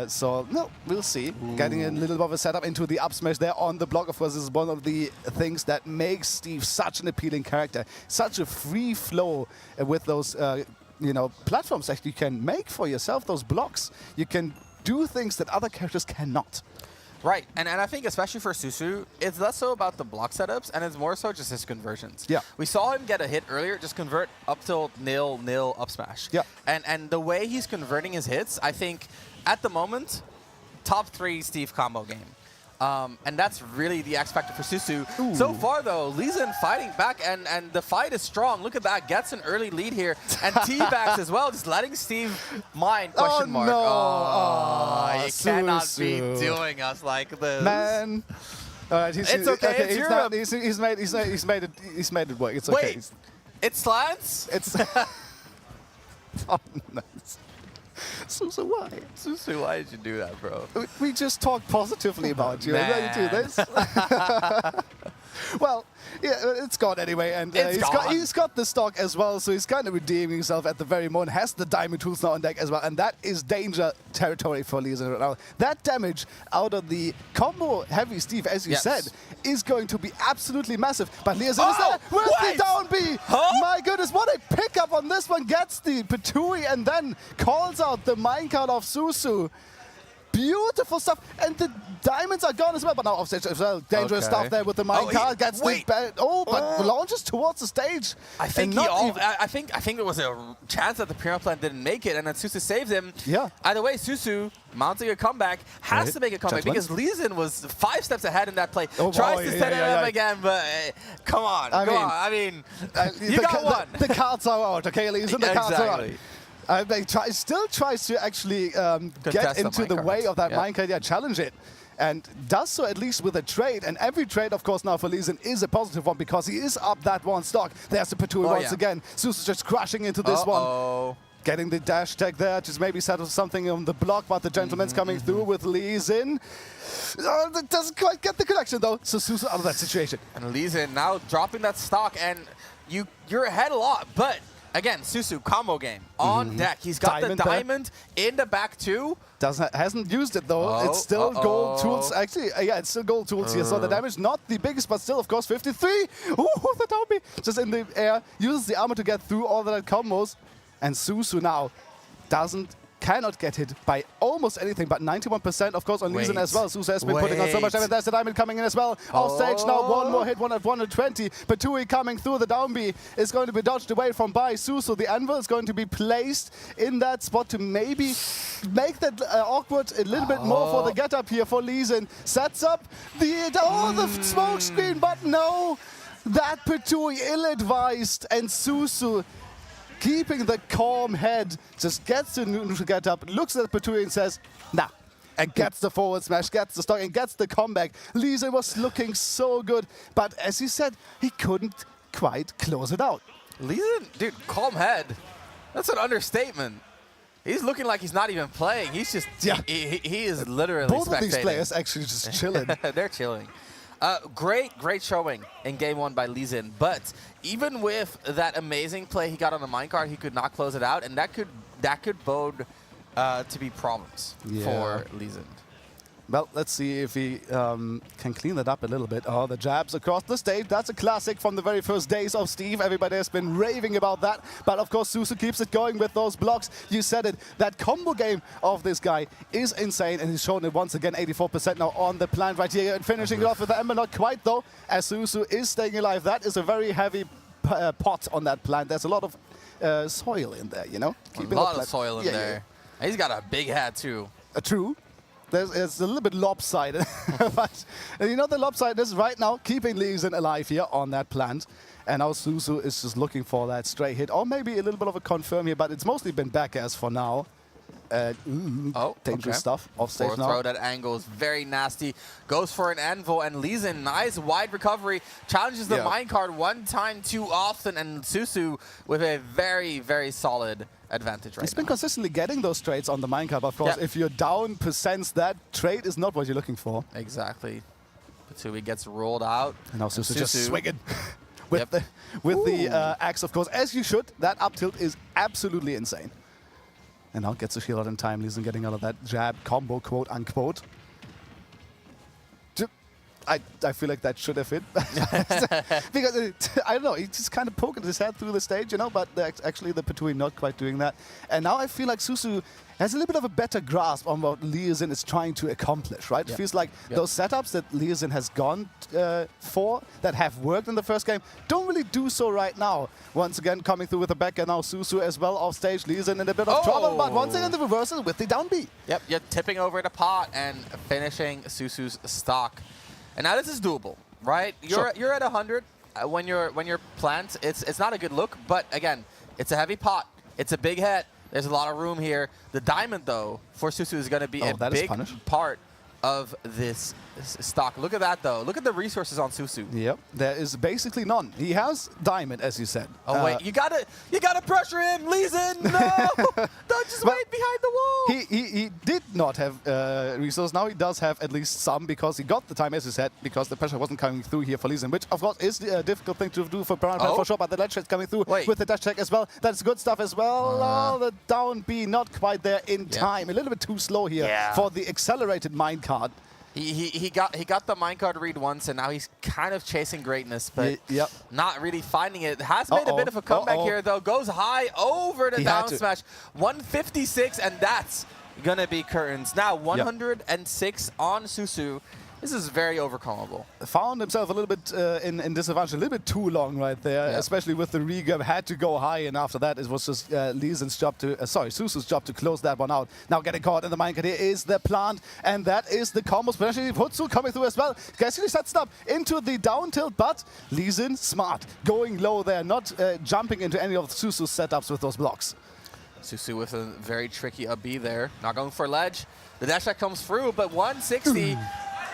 So, no, we'll see. Ooh. Getting a little bit of a setup into the up smash there on the block. Of course, this is one of the things that makes Steve such an appealing character. Such a free flow with those platforms that you can make for yourself, those blocks. You can do things that other characters cannot. Right, and I think especially for Susu, it's less so about the block setups, and it's more so just his conversions. Yeah. We saw him get a hit earlier, just convert up till nil up smash. Yeah. And the way he's converting his hits, I think, at the moment, top 3 Steve combo game. And that's really the X factor for Susu. Ooh. So far, though, Leeson fighting back, and the fight is strong. Look at that, gets an early lead here, and teabags as well, just letting Steve mine, question mark. No. Oh, you Susu. cannot be doing us like this. Man. All right, it's okay. He's made it work. It's okay. Wait, it slants? It's oh, nice. Susu, why? Susu, why did you do that, bro? We just talked positively about you. And then you do this. Well, yeah, it's gone anyway, and he's got the stock as well, so he's kind of redeeming himself at the very moment. Has the diamond tools now on deck as well, and that is danger territory for Leeson right now. That damage out of the combo heavy Steve, as you said, is going to be absolutely massive. But Leeson is there. Where's the down B? Huh? My goodness, what a pickup on this one. Gets the Petui and then calls out the minecart of Susu. Beautiful stuff, and the diamonds are gone as well. But now offstage as well, dangerous stuff there with the minecart. Gets but launches towards the stage. I think I think there was a chance that the Piranha Plant didn't make it, and then Susu saved him. Yeah. Either way, Susu mounting a comeback has to make a comeback because Leeson was 5 steps ahead in that play. Tries to set it up again, but come on, I mean, you got one. The cards are out, okay, Leeson. The cards are out. Still tries to actually get into the way of that minecart, challenge it. And does so at least with a trade. And every trade, of course, now for Leeson is a positive one because he is up that one stock. There's the Petui once again. Susu's just crashing into this one. Getting the dash tag there, just maybe settle something on the block, but the gentleman's coming through with Leeson. That doesn't quite get the connection, though. So Susu out of that situation. And Leeson now dropping that stock, and you're ahead a lot, but again, Susu, combo game, on deck. He's got the diamond in the back too. Hasn't used it though. It's still gold tools. Actually, yeah, it's still gold tools here. So the damage, not the biggest, but still, of course, 53. Ooh, the Tommy just in the air. Uses the armor to get through all that combos. And Susu now cannot get hit by almost anything, but 91% of course on Leeson as well. Susu has been putting on so much damage. There's the diamond coming in as well. Off stage now, one more hit, one at 120. Petui coming through the down B is going to be dodged away from by Susu. The anvil is going to be placed in that spot to maybe make that awkward a little bit more for the get up here for Leeson. Sets up the smoke screen, but no, that Petui ill-advised, and Susu, keeping the calm head, just gets the neutral get up, looks at Petui and says, nah, and gets the forward smash, gets the stock, and gets the comeback. Leeson was looking so good, but as he said, he couldn't quite close it out. Leeson, dude, calm head. That's an understatement. He's looking like he's not even playing. He's just, he is literally both spectating. of these players actually just chilling. They're chilling. Great showing in game 1 by Leeson, but even with that amazing play he got on the minecart, he could not close it out, and that could bode to be problems for Leeson. Well, let's see if he can clean that up a little bit. Oh, the jabs across the stage. That's a classic from the very first days of Steve. Everybody has been raving about that. But of course, Susu keeps it going with those blocks. You said it. That combo game of this guy is insane. And he's shown it once again, 84% now on the plant right here. And finishing it off with the Ember. Not quite, though, as Susu is staying alive. That is a very heavy pot on that plant. There's a lot of soil in there, you know? A lot of soil in there. And he's got a big hat, too. True. it's a little bit lopsided. But you know the lopsidedness right now, keeping Lee Sin alive here on that plant. And now Susu is just looking for that stray hit, or maybe a little bit of a confirm here, but it's mostly been back airs for now. Dangerous stuff off stage now. Throw, that angle is very nasty. Goes for an anvil, and Lee Sin, nice wide recovery. Challenges the minecart one time too often, and Susu with a very, very solid advantage right now. He's been consistently getting those trades on the minecart, but of course, if you're down percents, that trade is not what you're looking for. Exactly. Patsui gets rolled out. And now Susu just swinging. With the axe, of course, as you should. That up tilt is absolutely insane. And now gets a shield out in time. Lee Sin getting out of that jab combo, quote unquote. I feel like that should have hit. Because, I don't know, he's just kind of poking his head through the stage, you know, but actually the Patui not quite doing that. And now I feel like Susu has a little bit of a better grasp on what Lee Sin is trying to accomplish, right? It feels like those setups that Lee Sin has gone for, that have worked in the first game, don't really do so right now. Once again, coming through with the back, and now Susu as well off stage. Lee Sin in a bit of trouble, but once again the reversal with the down B. Yep, you're tipping over the pot and finishing Susu's stock. And now this is doable, right? You're at 100 when you're plant. It's not a good look, but again, it's a heavy pot. It's a big head. There's a lot of room here. The diamond, though, for Susu is going to be a big part of this stock. Look at that, though. Look at the resources on Susu. Yep, there is basically none. He has diamond, as you said. Oh wait, you gotta pressure him, Lee Sin. No, don't just wait behind the wall. He did not have resources. Now he does have at least some, because he got the time, as you said, because the pressure wasn't coming through here for Lee Sin, which of course is a difficult thing to do for Piranha for sure. But the ledge check coming through with the dash check as well. That's good stuff as well. The down B not quite there in time. A little bit too slow here for the accelerated minecart. He got the minecart read once, and now he's kind of chasing greatness, but not really finding it. Has made a bit of a comeback here, though. Goes high over the down smash. 156, and that's going to be curtains. Now 106 on Susu. This is very overcomable. Found himself a little bit in disadvantage, a little bit too long right there, especially with the regame. Had to go high, and after that, it was just Lee Sin's job to, Susu's job to close that one out. Now getting caught in the minecart here is the plant, and that is the combos. Potentially Putsu coming through as well. Actually sets it up into the down tilt, but Lee Sin smart, going low there, not jumping into any of Susu's setups with those blocks. Susu with a very tricky up B there. Not going for ledge. The dash that comes through, but 160.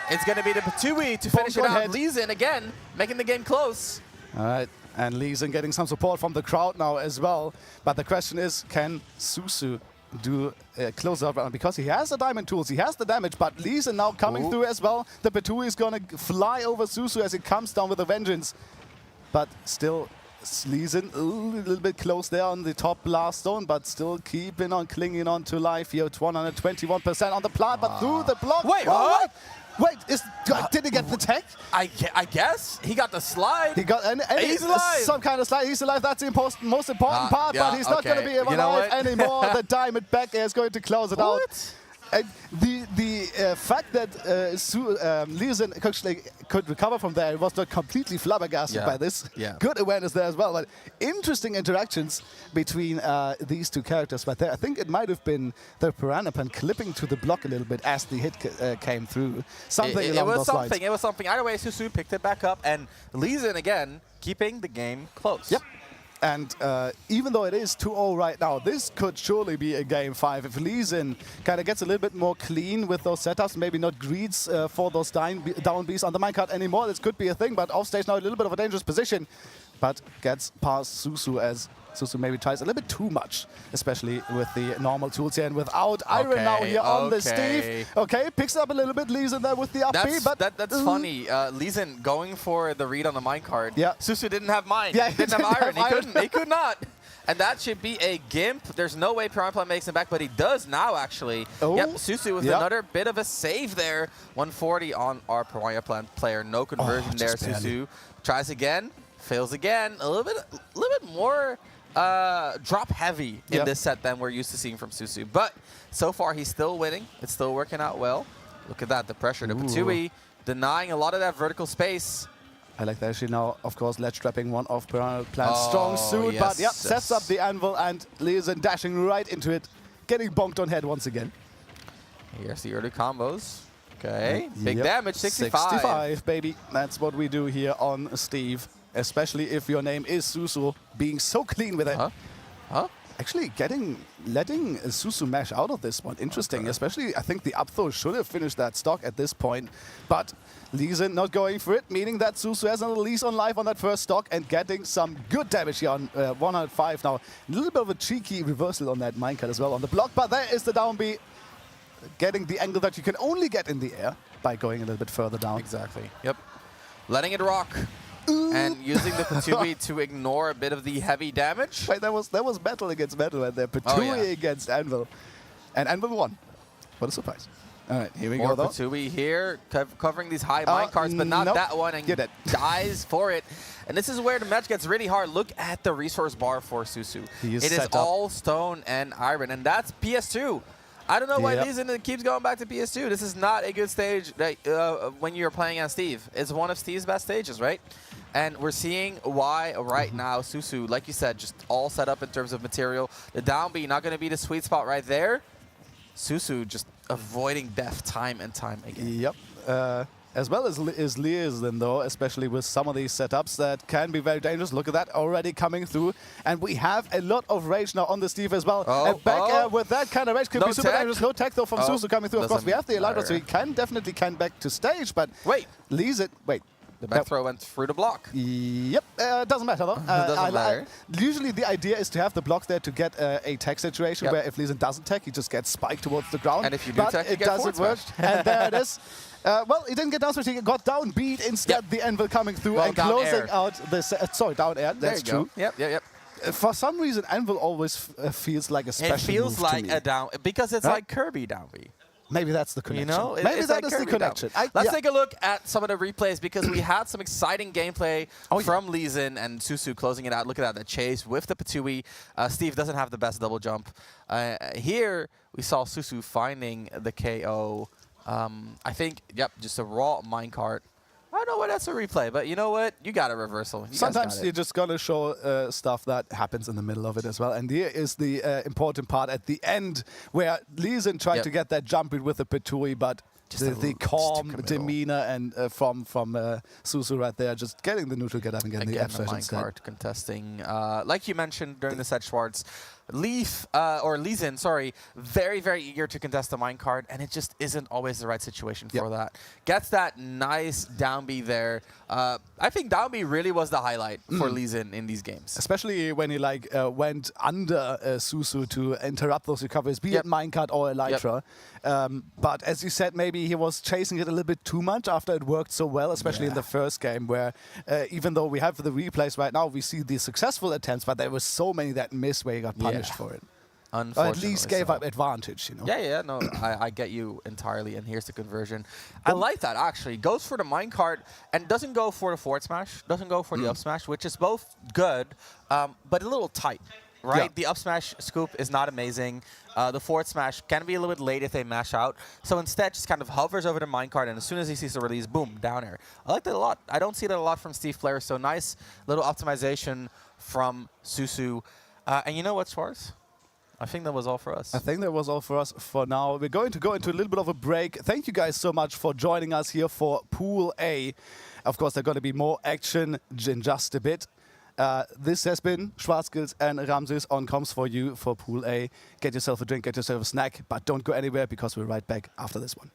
It's going to be the Patui to finish it out. Lee Sin again, making the game close. All right, and Lee Sin getting some support from the crowd now as well. But the question is, can Susu do close up? Because he has the diamond tools, he has the damage, but Lee Sin now coming through as well. The Patui is going to fly over Susu as it comes down with a vengeance. But still, Lee Sin a little bit close there on the top blast stone, but still keeping on, clinging on to life here. 121% on the plant, but through the block. Wait, what? Wait, did he get the tech? I guess he got the slide. He got he's alive. Some kind of slide. He's alive. That's the most important part, but he's not going to be alive anymore. The diamond back air is going to close it out. And the fact that Lee Sin actually could recover from there, was not completely flabbergasted by this. Good awareness there as well. But interesting interactions between these two characters. But there, I think it might have been the Piranha Plant clipping to the block a little bit as the hit came through. Something along those lines. It was something. Either way, Susu picked it back up, and Lee Sin again keeping the game close. Yep. And even though it is 2-0 right now, this could surely be a game 5. If Lee Sin kind of gets a little bit more clean with those setups, maybe not greeds for those down Bs on the minecart anymore, this could be a thing. But off stage now, a little bit of a dangerous position, but gets past Susu as Susu maybe tries a little bit too much, especially with the normal tools here and without Iron now here on the Steve. Okay, picks up a little bit, Lee Sin there with the up B, but that's funny. Lee Sin going for the read on the minecart. Yeah. Susu didn't have mine. Yeah, he didn't have iron. He could not. And that should be a gimp. There's no way Piranha Plant makes him back, but he does now, actually. Yep, Susu with another bit of a save there. 140 on our Piranha Plant player. No conversion there, Susu. Tries again, fails again. A little bit more drop heavy in this set than we're used to seeing from Susu. But so far, he's still winning. It's still working out well. Look at that, the pressure. The Patui denying a lot of that vertical space. I like that actually now, of course, ledge trapping one of Piranha Plant's strong suit, but sets up the anvil, and Lee Sin dashing right into it, getting bonked on head once again. Here's the early combos. Okay, big damage, 65. 65, baby. That's what we do here on Steve. Especially if your name is Susu, being so clean with it. Huh? Actually, letting Susu mash out of this one, interesting. Especially, I think the up throw should have finished that stock at this point. But Lee Sin not going for it, meaning that Susu has another lease on life on that first stock and getting some good damage here on 105 now. A little bit of a cheeky reversal on that minecart as well on the block, but there is the down B. Getting the angle that you can only get in the air by going a little bit further down. Exactly. Yep. Letting it rock. And using the Patui to ignore a bit of the heavy damage. Wait, that was metal against metal right there. Patui against Anvil. And Anvil won. What a surprise. All right, here we go, though. Patui here, covering these high minecarts, but not that one, and dies for it. And this is where the match gets really hard. Look at the resource bar for Susu. It is all stone and iron, and that's PS2. I don't know why Lee Sin keeps going back to PS2. This is not a good stage when you're playing on Steve. It's one of Steve's best stages, right? And we're seeing why right now Susu, like you said, just all set up in terms of material. The down B not going to be the sweet spot right there. Susu just avoiding death time and time again. Yep. As well as Lee Sin, though, especially with some of these setups that can be very dangerous. Look at that already coming through. And we have a lot of rage now on the Steve as well. And back air with that kind of rage could be super dangerous. No tech, though, from Susu coming through. Of course, we have the Elytra, so he can definitely back to stage. But wait, Lee Sin, wait. The back throw went through the block. Yep, doesn't matter though. Doesn't matter. Usually the idea is to have the block there to get a tech situation where if Lee Sin doesn't tech, he just gets spiked towards the ground. And if you do tech, it doesn't work. And there it is. Well, he didn't get down smash, he got down beat. Instead, the Anvil coming through and closing out the sorry, down air. That's true. Yep. For some reason, Anvil always feels like a special move. It feels like a down because it's like Kirby down B. Maybe that's the connection. You know, maybe that is the connection. Let's take a look at some of the replays because we had some exciting gameplay from Lee Sin and Susu closing it out. Look at that, the chase with the Patui. Steve doesn't have the best double jump. Here, we saw Susu finding the KO. I think, just a raw minecart. I don't know why that's a replay, but you know what? You got a reversal. Sometimes you're just going to show stuff that happens in the middle of it as well. And here is the important part at the end where Lee Sin tried to get that jump in with the Patui, but the calm demeanor and from Susu right there, just getting the neutral get up and getting the F smash instead. Contesting, like you mentioned during the set, Schwartz, Lee Sin, sorry, very, very eager to contest the minecart, and it just isn't always the right situation for that. Gets that nice down B there. I think down B really was the highlight for Lee Sin in these games. Especially when he went under Susu to interrupt those recoveries, be it minecart or Elytra. But as you said, maybe he was chasing it a little bit too much after it worked so well, especially in the first game, where even though we have the replays right now, we see the successful attempts, but there were so many that missed where he got punished for it. Or at least gave up advantage, you know. Yeah, no, I get you entirely, and here's the conversion. I like that, actually. Goes for the minecart and doesn't go for the forward smash, doesn't go for the up smash, which is both good, but a little tight. Right, the up smash scoop is not amazing. The forward smash can be a little bit late if they mash out. So instead, just kind of hovers over the minecart, and as soon as he sees the release, boom, down air. I like that a lot. I don't see that a lot from Steve players. So nice little optimization from Susu. And you know what, Schwartz? I think that was all for us. I think that was all for us for now. We're going to go into a little bit of a break. Thank you guys so much for joining us here for Pool A. Of course, there's going to be more action in just a bit. This has been Schwarzskills and Ramses on comms for you for Pool A. Get yourself a drink, get yourself a snack, but don't go anywhere because we're right back after this one.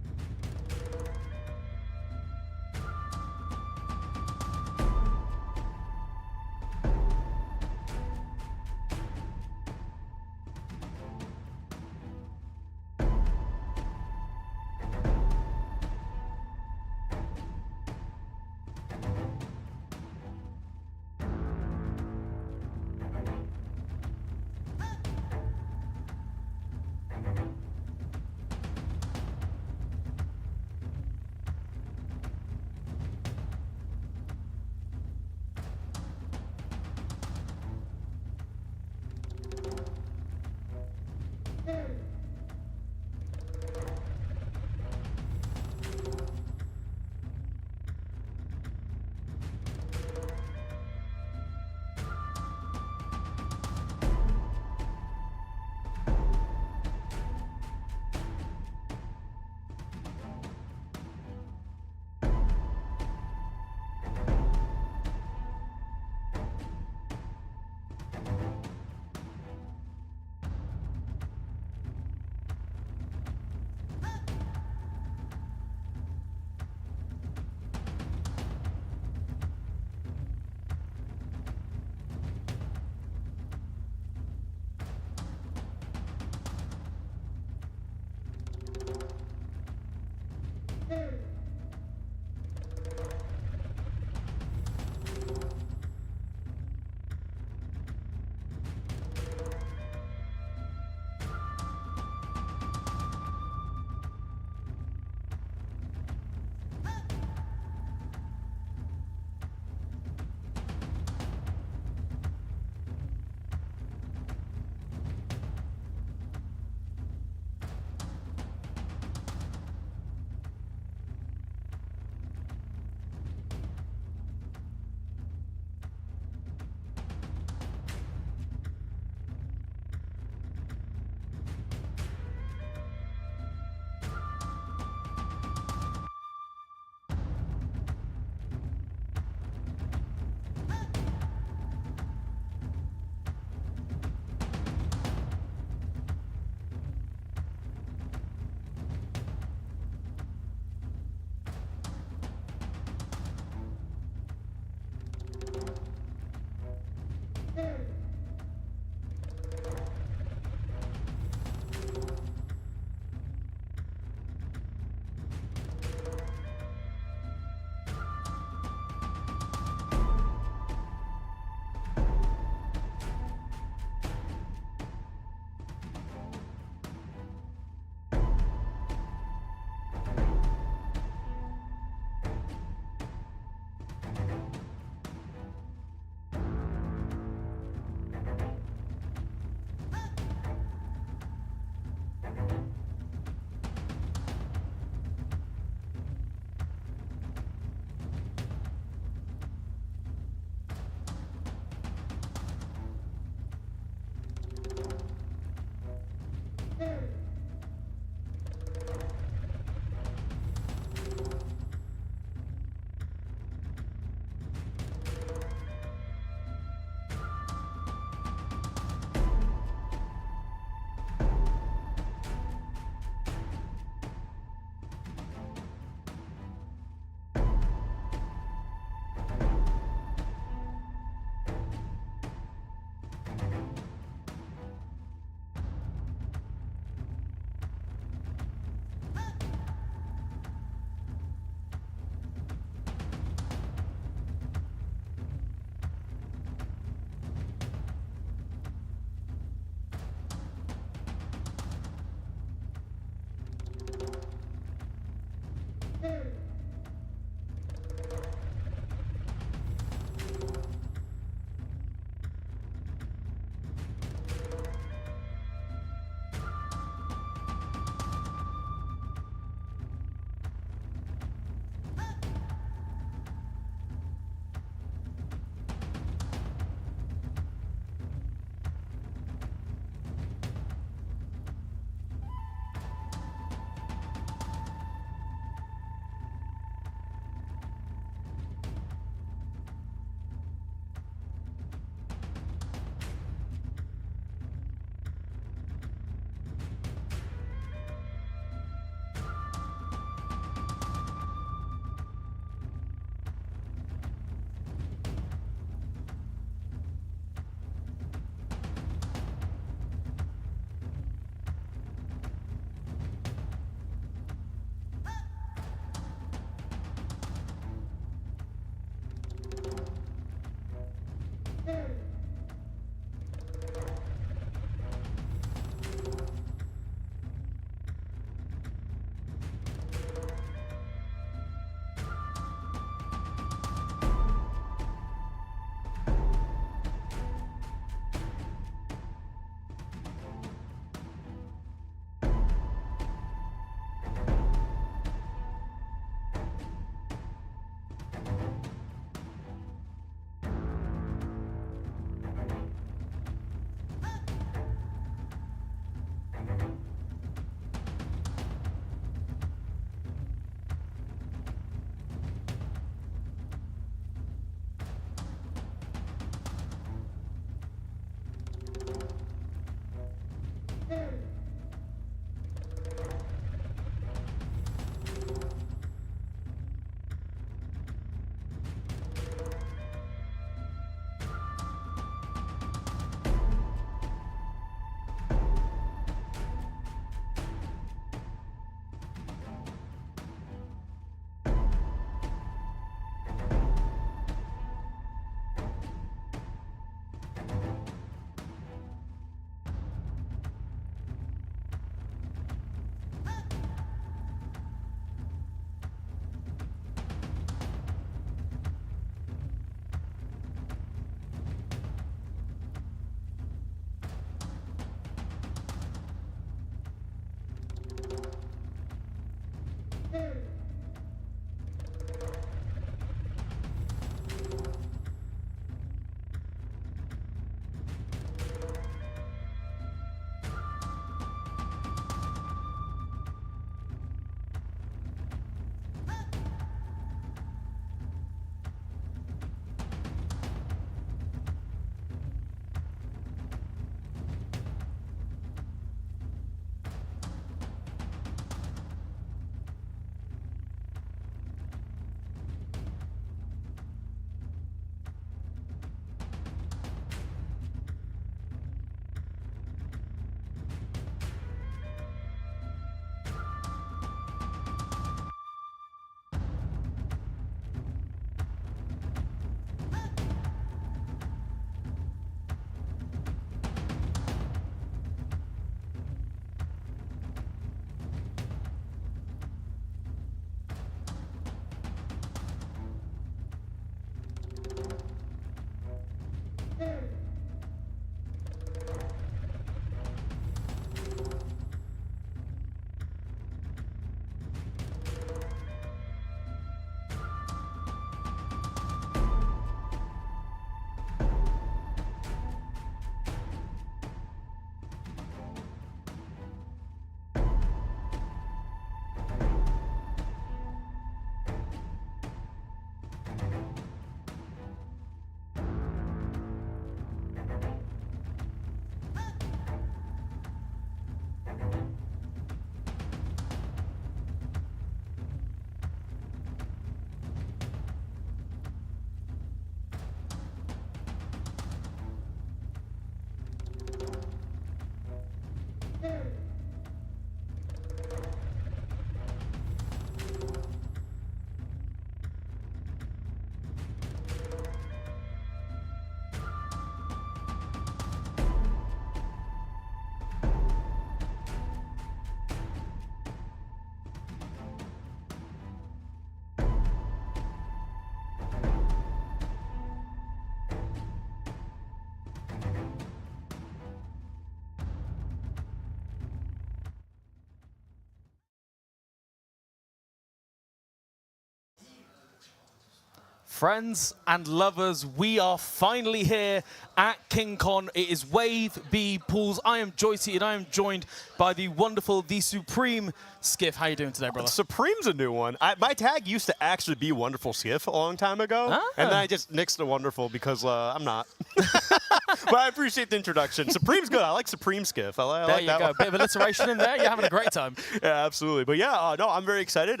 Friends and lovers, we are finally here at KingCon. It is Wave B Pools. I am Joycey, and I am joined by the wonderful, the supreme Skiff. How you doing today, brother? Supreme's a new one. My tag used to actually be Wonderful Skiff a long time ago, and then I just nixed the Wonderful because I'm not. But I appreciate the introduction. Supreme's good. I like Supreme Skiff. I there like you that go. one. Bit of alliteration in there. You're having a great time. Yeah, absolutely. But yeah, no, I'm very excited.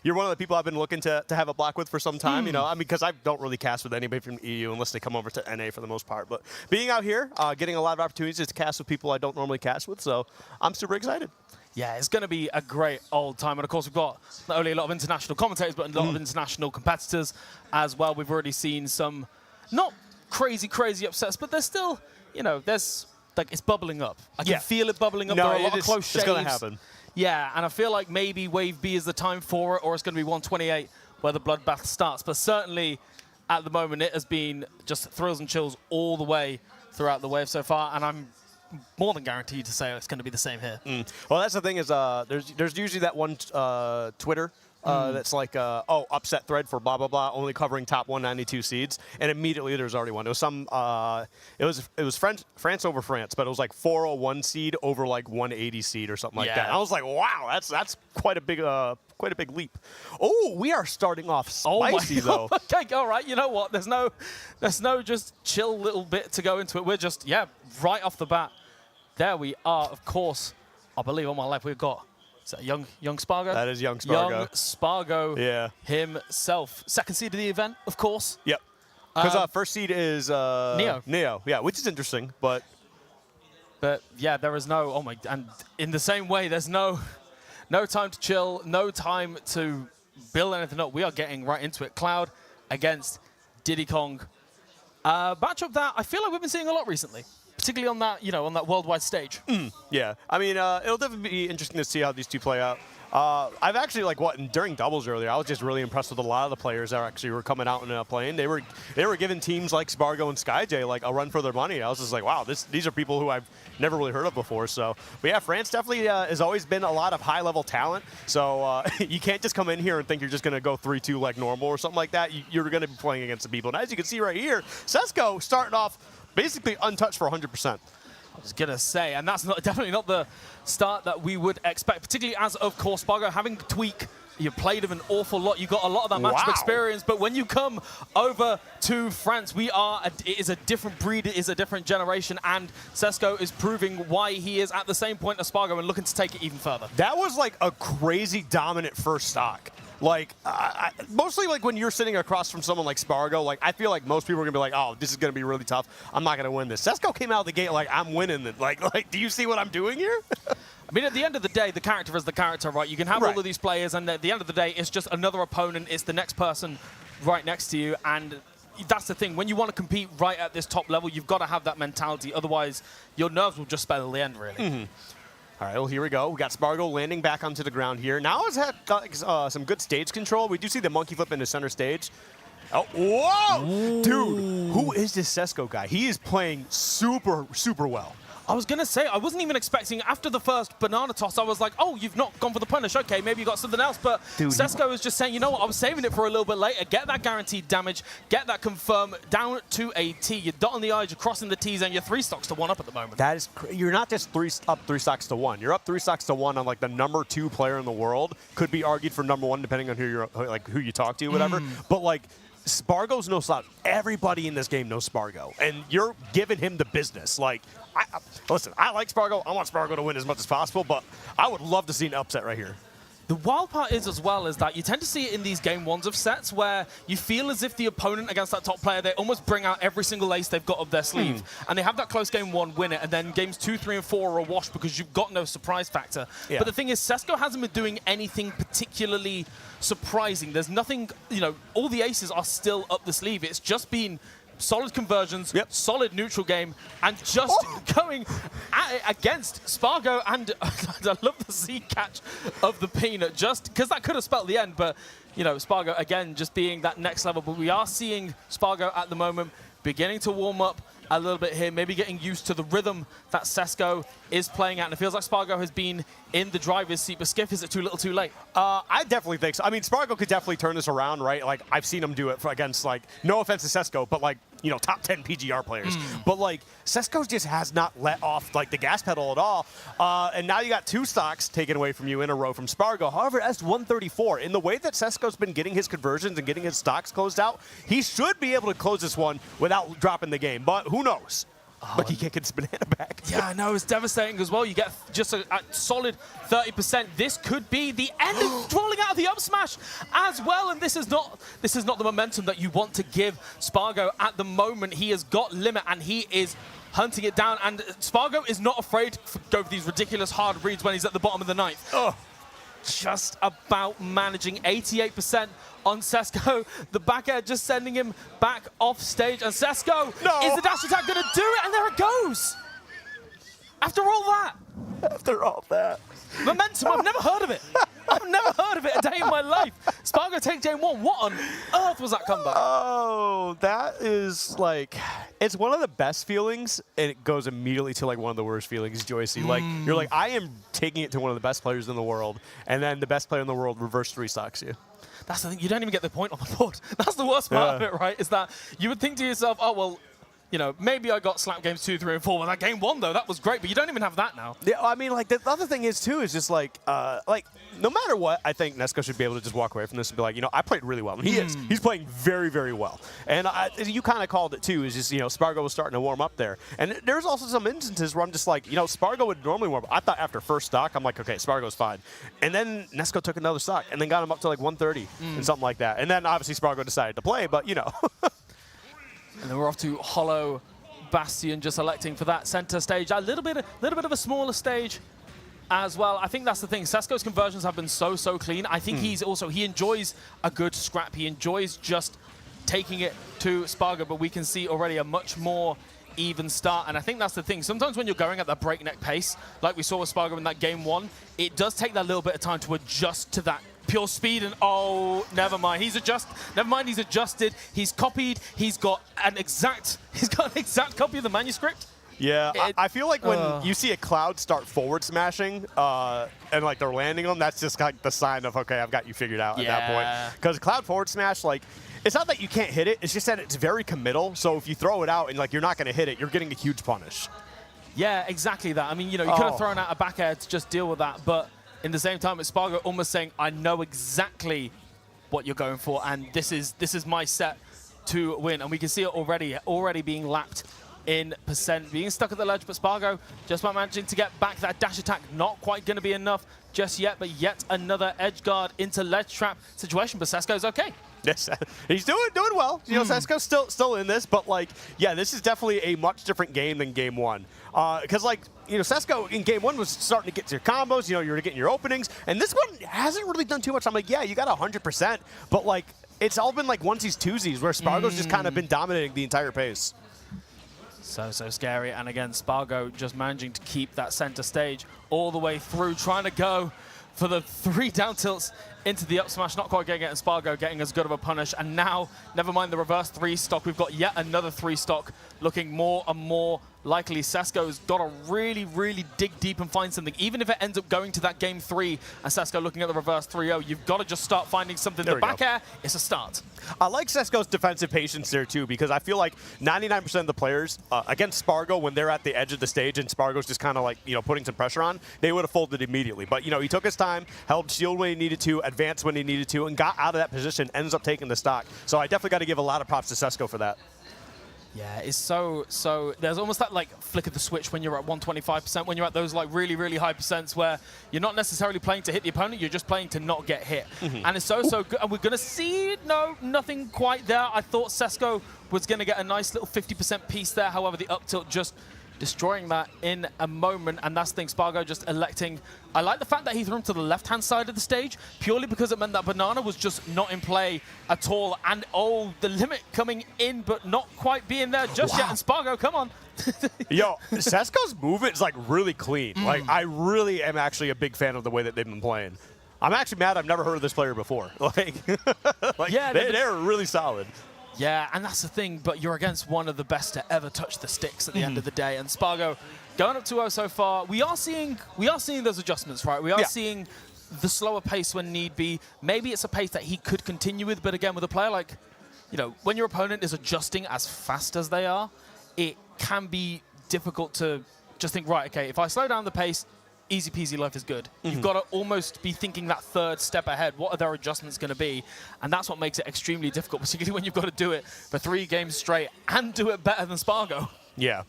You're one of the people I've been looking to have a block with for some time. You know, I mean, because I don't really cast with anybody from EU unless they come over to NA for the most part. But being out here, getting a lot of opportunities to cast with people I don't normally cast with, so I'm super excited. Yeah, it's going to be a great old time. And, of course, we've got not only a lot of international commentators, but a lot of international competitors as well. We've already seen some not crazy upsets, but there's still, you know, there's, like, it's bubbling up. I can feel it bubbling up. No, there are a lot of close shaves. It's going to happen. Yeah, and I feel like maybe Wave B is the time for it, or it's going to be 128 where the bloodbath starts. But certainly, at the moment, it has been just thrills and chills all the way throughout the wave so far, and I'm more than guaranteed to say it's going to be the same here. Well, that's the thing is there's usually that one Twitter that's like, oh, upset thread for blah, blah, blah, only covering top 192 seeds. And immediately there's already one. It was some, it was France over France, but it was like 401 seed over like 180 seed or something like that. And I was like, wow, that's quite a big leap. Oh, we are starting off spicy though. Okay, all right. You know what? There's no just chill little bit to go into it. We're just, right off the bat. There we are. Of course, I believe on my left we've got, is that young Spargo? That is young Spargo. Young Spargo himself. Second seed of the event, of course. Yep. Because first seed is Neo. Neo, yeah, which is interesting, but yeah, there is no, and in the same way, there's no time to chill, no time to build anything up. We are getting right into it. Cloud against Diddy Kong. Matchup that I feel like we've been seeing a lot recently, particularly on that, on that worldwide stage. Yeah, I mean, it'll definitely be interesting to see how these two play out. I've actually, during doubles earlier, I was just really impressed with a lot of the players that actually were coming out and playing. They were giving teams like Spargo and SkyJ like a run for their money. I was just like, wow, these are people who I've never really heard of before. So, but yeah, France definitely has always been a lot of high-level talent. So you can't just come in here and think you're just going to go 3-2 like normal or something like that. You're going to be playing against the people. And as you can see right here, Sesko starting off basically untouched for 100%. I was going to say, and that's definitely not the start that we would expect, particularly as, of course, Spargo having Tweak, you played him an awful lot. You got a lot of that matchup experience, but when you come over to France, it is a different breed, it is a different generation, and Sesko is proving why he is at the same point as Spargo and looking to take it even further. That was like a crazy dominant first stock. Mostly when you're sitting across from someone like Spargo, I feel like most people are going to be like, oh, this is going to be really tough. I'm not going to win this. Sesko came out of the gate like, I'm winning it. Do you see what I'm doing here? I mean, at the end of the day, the character is the character, right? You can have all of these players, and at the end of the day, it's just another opponent. It's the next person right next to you, and that's the thing. When you want to compete right at this top level, you've got to have that mentality. Otherwise, your nerves will just spell the end, really. All right, well, here we go. We got Spargo landing back onto the ground here. Now has got some good stage control. We do see the monkey flip into center stage. Oh, whoa! Ooh. Dude, who is this Sesko guy? He is playing super well. I was going to say, I wasn't even expecting, after the first banana toss, I was like, oh, you've not gone for the punish. Okay, maybe you got something else. But Sesko was just saying, you know what, I was saving it for a little bit later. Get that guaranteed damage, get that confirm down to a T. You're dotting the I's, you're crossing the T's, and you're 3 stocks to 1 up at the moment. That is, you're not just up 3 stocks to 1. You're up 3 stocks to 1 on the number 2 player in the world. Could be argued for number 1 depending on who you talk to, whatever. But Spargo's no slouch. Everybody in this game knows Spargo, and you're giving him the business. Listen, I like Spargo. I want Spargo to win as much as possible, but I would love to see an upset right here. The wild part is as well is that you tend to see it in these game ones of sets where you feel as if the opponent against that top player, they almost bring out every single ace they've got up their sleeve. And they have that close game 1, win it, and then games 2, 3, and 4 are a wash because you've got no surprise factor. Yeah. But the thing is, Sesko hasn't been doing anything particularly surprising. There's nothing, all the aces are still up the sleeve. It's just been solid conversions, solid neutral game, and just going at it against Spargo. And I love the Z catch of the peanut, just because that could have spelled the end. But, Spargo, again, just being that next level. But we are seeing Spargo at the moment beginning to warm up, a little bit here, maybe getting used to the rhythm that Sesko is playing at. And it feels like Spargo has been in the driver's seat, but Skiff, is it too little too late? I definitely think so. I mean, Spargo could definitely turn this around, right? Like, I've seen him do it against, like, no offense to Sesko, but, like, you know, top 10 PGR players. But, like, Sesko just has not let off, like, the gas pedal at all. And now you got 2 stocks taken away from you in a row from Spargo. However, that's 134. In the way that Sesko's been getting his conversions and getting his stocks closed out, he should be able to close this one without dropping the game. But who knows? But he can't get his banana back. Yeah, I know, it's devastating as well. You get just a solid 30%. This could be the end of rolling out of the up smash as well. And this is not the momentum that you want to give Spargo at the moment. He has got limit and he is hunting it down. And Spargo is not afraid to go for these ridiculous hard reads when he's at the bottom of the ninth. Just about managing 88% on Sesko. The back air just sending him back off stage. And Sesko, is the dash attack going to do it? And there it goes. After all that. After all that. Momentum, I've never heard of it. I've never heard of it a day in my life. Spargo take game 1. What on earth was that comeback? Oh, that is like, it's one of the best feelings, and it goes immediately to like one of the worst feelings, Joycey. Like, you're like, I am taking it to one of the best players in the world, and then the best player in the world reverse 3 stocks you. That's the thing, you don't even get the point on the board. That's the worst part of it, right? Is that you would think to yourself, oh, well, you know, maybe I got slapped games 2, 3, and 4. Well, that game 1, though, that was great. But you don't even have that now. Yeah, I mean, like, the other thing is, too, is just, like, no matter what, I think Nesko should be able to just walk away from this and be like, you know, I played really well. And he is. He's playing very, very well. And you kind of called it, too, is just, you know, Spargo was starting to warm up there. And there's also some instances where I'm just like, you know, Spargo would normally warm up. I thought after first stock, I'm like, okay, Spargo's fine. And then Nesko took another stock and then got him up to, like, 130 and something like that. And then, obviously, Spargo decided to play, but, you know. And then we're off to Hollow Bastion, just electing for that center stage. A little bit of a smaller stage as well. I think that's the thing. Sesko's conversions have been so clean. I think he enjoys a good scrap. He enjoys just taking it to Spargo, but we can see already a much more even start. And I think that's the thing. Sometimes when you're going at that breakneck pace, like we saw with Spargo in that game 1, it does take that little bit of time to adjust to that pure speed. And oh, never mind. He's adjusted. He's copied. He's got an exact copy of the manuscript. Yeah, I feel like when you see a Cloud start forward smashing and like they're landing them, that's just like the sign of, okay, I've got you figured out at that point. Because Cloud forward smash, like, it's not that you can't hit it, it's just that it's very committal. So if you throw it out and like you're not going to hit it, you're getting a huge punish. Yeah, exactly that. I mean, you know, you could have thrown out a back air to just deal with that, but in the same time, it's Spargo almost saying, I know exactly what you're going for, and this is my set to win. And we can see it already being lapped in percent, being stuck at the ledge, but Spargo just about managing to get back. That dash attack not quite going to be enough just yet, but yet another edge guard into ledge trap situation, but Sesko's okay. Yes, he's doing well. You know, Sesko's still in this, but like, yeah, this is definitely a much different game than game 1. Because like, you know, Sesko in game 1 was starting to get your combos, you know, you're getting your openings, and this one hasn't really done too much. I'm like, yeah, you got 100%, but like, it's all been like onesies, twosies, where Spargo's just kind of been dominating the entire pace. So scary, and again, Spargo just managing to keep that center stage all the way through, trying to go for the 3 down tilts into the up smash, not quite getting it, and Spargo getting as good of a punish. And now, never mind the reverse 3 stock, we've got yet another 3 stock looking more and more likely. Sesko's got to really dig deep and find something. Even if it ends up going to that game 3 and Sesko looking at the reverse 3-0, you've got to just start finding something. The back air is a start. I like Sesko's defensive patience there too, because I feel like 99% of the players against Spargo, when they're at the edge of the stage and Spargo's just kind of like, you know, putting some pressure on, they would have folded immediately. But, you know, he took his time, held shield when he needed to, advanced when he needed to, and got out of that position, ends up taking the stock. So I definitely got to give a lot of props to Sesko for that. Yeah, it's so there's almost that like flick of the switch when you're at 125%, when you're at those like really high percents where you're not necessarily playing to hit the opponent, you're just playing to not get hit. And it's so good. And we're going to see, no, nothing quite there. I thought Sesko was going to get a nice little 50% piece there. However, the up tilt just destroying that in a moment, and that's the thing, Spargo just electing. I like the fact that he threw him to the left-hand side of the stage, purely because it meant that Banana was just not in play at all, and oh, the limit coming in, but not quite being there just yet, and Spargo, come on. Yo, Sesko's movement is like really clean. Like, I really am actually a big fan of the way that they've been playing. I'm actually mad I've never heard of this player before. Like, yeah, they're really solid. Yeah, and that's the thing, but you're against one of the best to ever touch the sticks at the end of the day. And Spargo going up 2-0 so far. We are seeing those adjustments, right? We are seeing the slower pace when need be. Maybe it's a pace that he could continue with, but again, with a player like, you know, when your opponent is adjusting as fast as they are, it can be difficult to just think, right, okay, if I slow down the pace, easy peasy, life is good. You've got to almost be thinking that third step ahead. What are their adjustments going to be? And that's what makes it extremely difficult, particularly when you've got to do it for 3 games straight and do it better than Spargo. Yeah.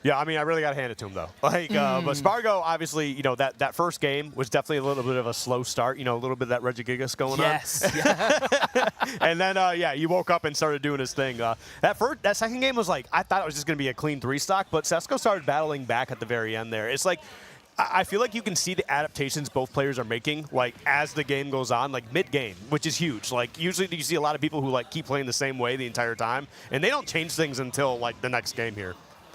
Yeah, I mean, I really got to hand it to him, though. Like, but Spargo, obviously, you know, that first game was definitely a little bit of a slow start, you know, a little bit of that Regigigas going on. Yes. And then, yeah, you woke up and started doing his thing. That second game was like, I thought it was just going to be a clean 3-stock, but Sesko started battling back at the very end there. It's like, I feel like you can see the adaptations both players are making, like, as the game goes on, like, mid-game, which is huge. Like, usually you see a lot of people who, like, keep playing the same way the entire time, and they don't change things until, like, the next game here.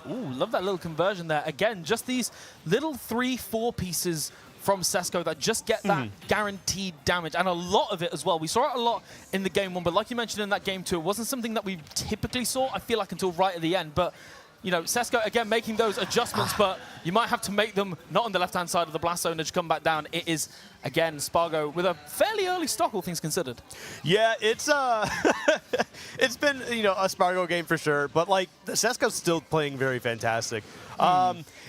Ooh, love that little conversion there. Again, just these little 3-4 pieces from Sesko that just get that guaranteed damage, and a lot of it as well. We saw it a lot in the game 1, but like you mentioned in that game 2, it wasn't something that we typically saw, I feel like, until right at the end. But you know, Sesko, again, making those adjustments, but you might have to make them not on the left-hand side of the blast zone as you come back down. It is, again, Spargo with a fairly early stock, all things considered. Yeah, it's it's been, you know, a Spargo game for sure, but, like, Sesko's still playing very fantastic.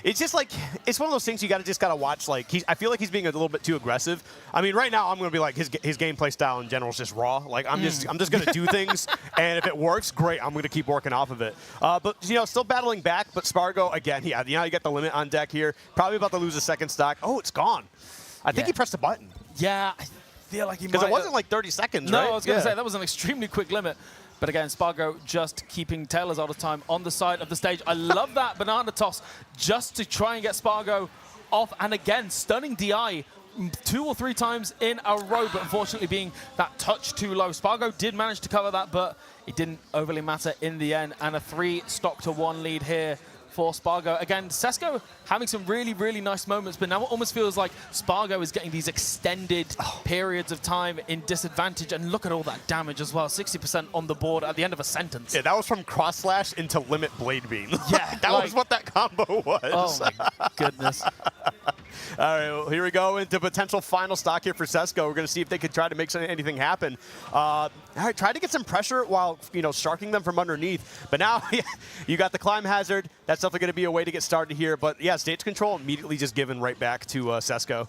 It's just, like, it's one of those things you just got to watch. Like, I feel like he's being a little bit too aggressive. I mean, right now I'm going to be like, his gameplay style in general is just raw. Like, I'm just going to do things, and if it works, great. I'm going to keep working off of it. But, you know, still battling back, but Spargo, again, yeah, you know, you got the limit on deck here. Probably about to lose a second stock. Oh, it's gone. I think he pressed a button. Yeah, I feel like he might. Because it wasn't like 30 seconds, no, right? I was going to say, that was an extremely quick limit. But again, Spargo just keeping Taylor's out of time on the side of the stage. I love that banana toss just to try and get Spargo off. And again, stunning DI 2 or 3 times in a row, but unfortunately being that touch too low. Spargo did manage to cover that, but it didn't overly matter in the end. And a 3-stock-to-1 lead here for Spargo. Again, Sesko having some really, really nice moments, but now it almost feels like Spargo is getting these extended periods of time in disadvantage. And look at all that damage as well. 60% on the board at the end of a sentence. Yeah, that was from cross slash into limit blade beam. Yeah. that was what that combo was. Oh, my goodness. All right, well, here we go into potential final stock here for Sesko. We're going to see if they could try to make anything happen. All right, try to get some pressure while, you know, sharking them from underneath. But now you got the climb hazard. That's definitely going to be a way to get started here. But yeah, stage control immediately just given right back to Sesko.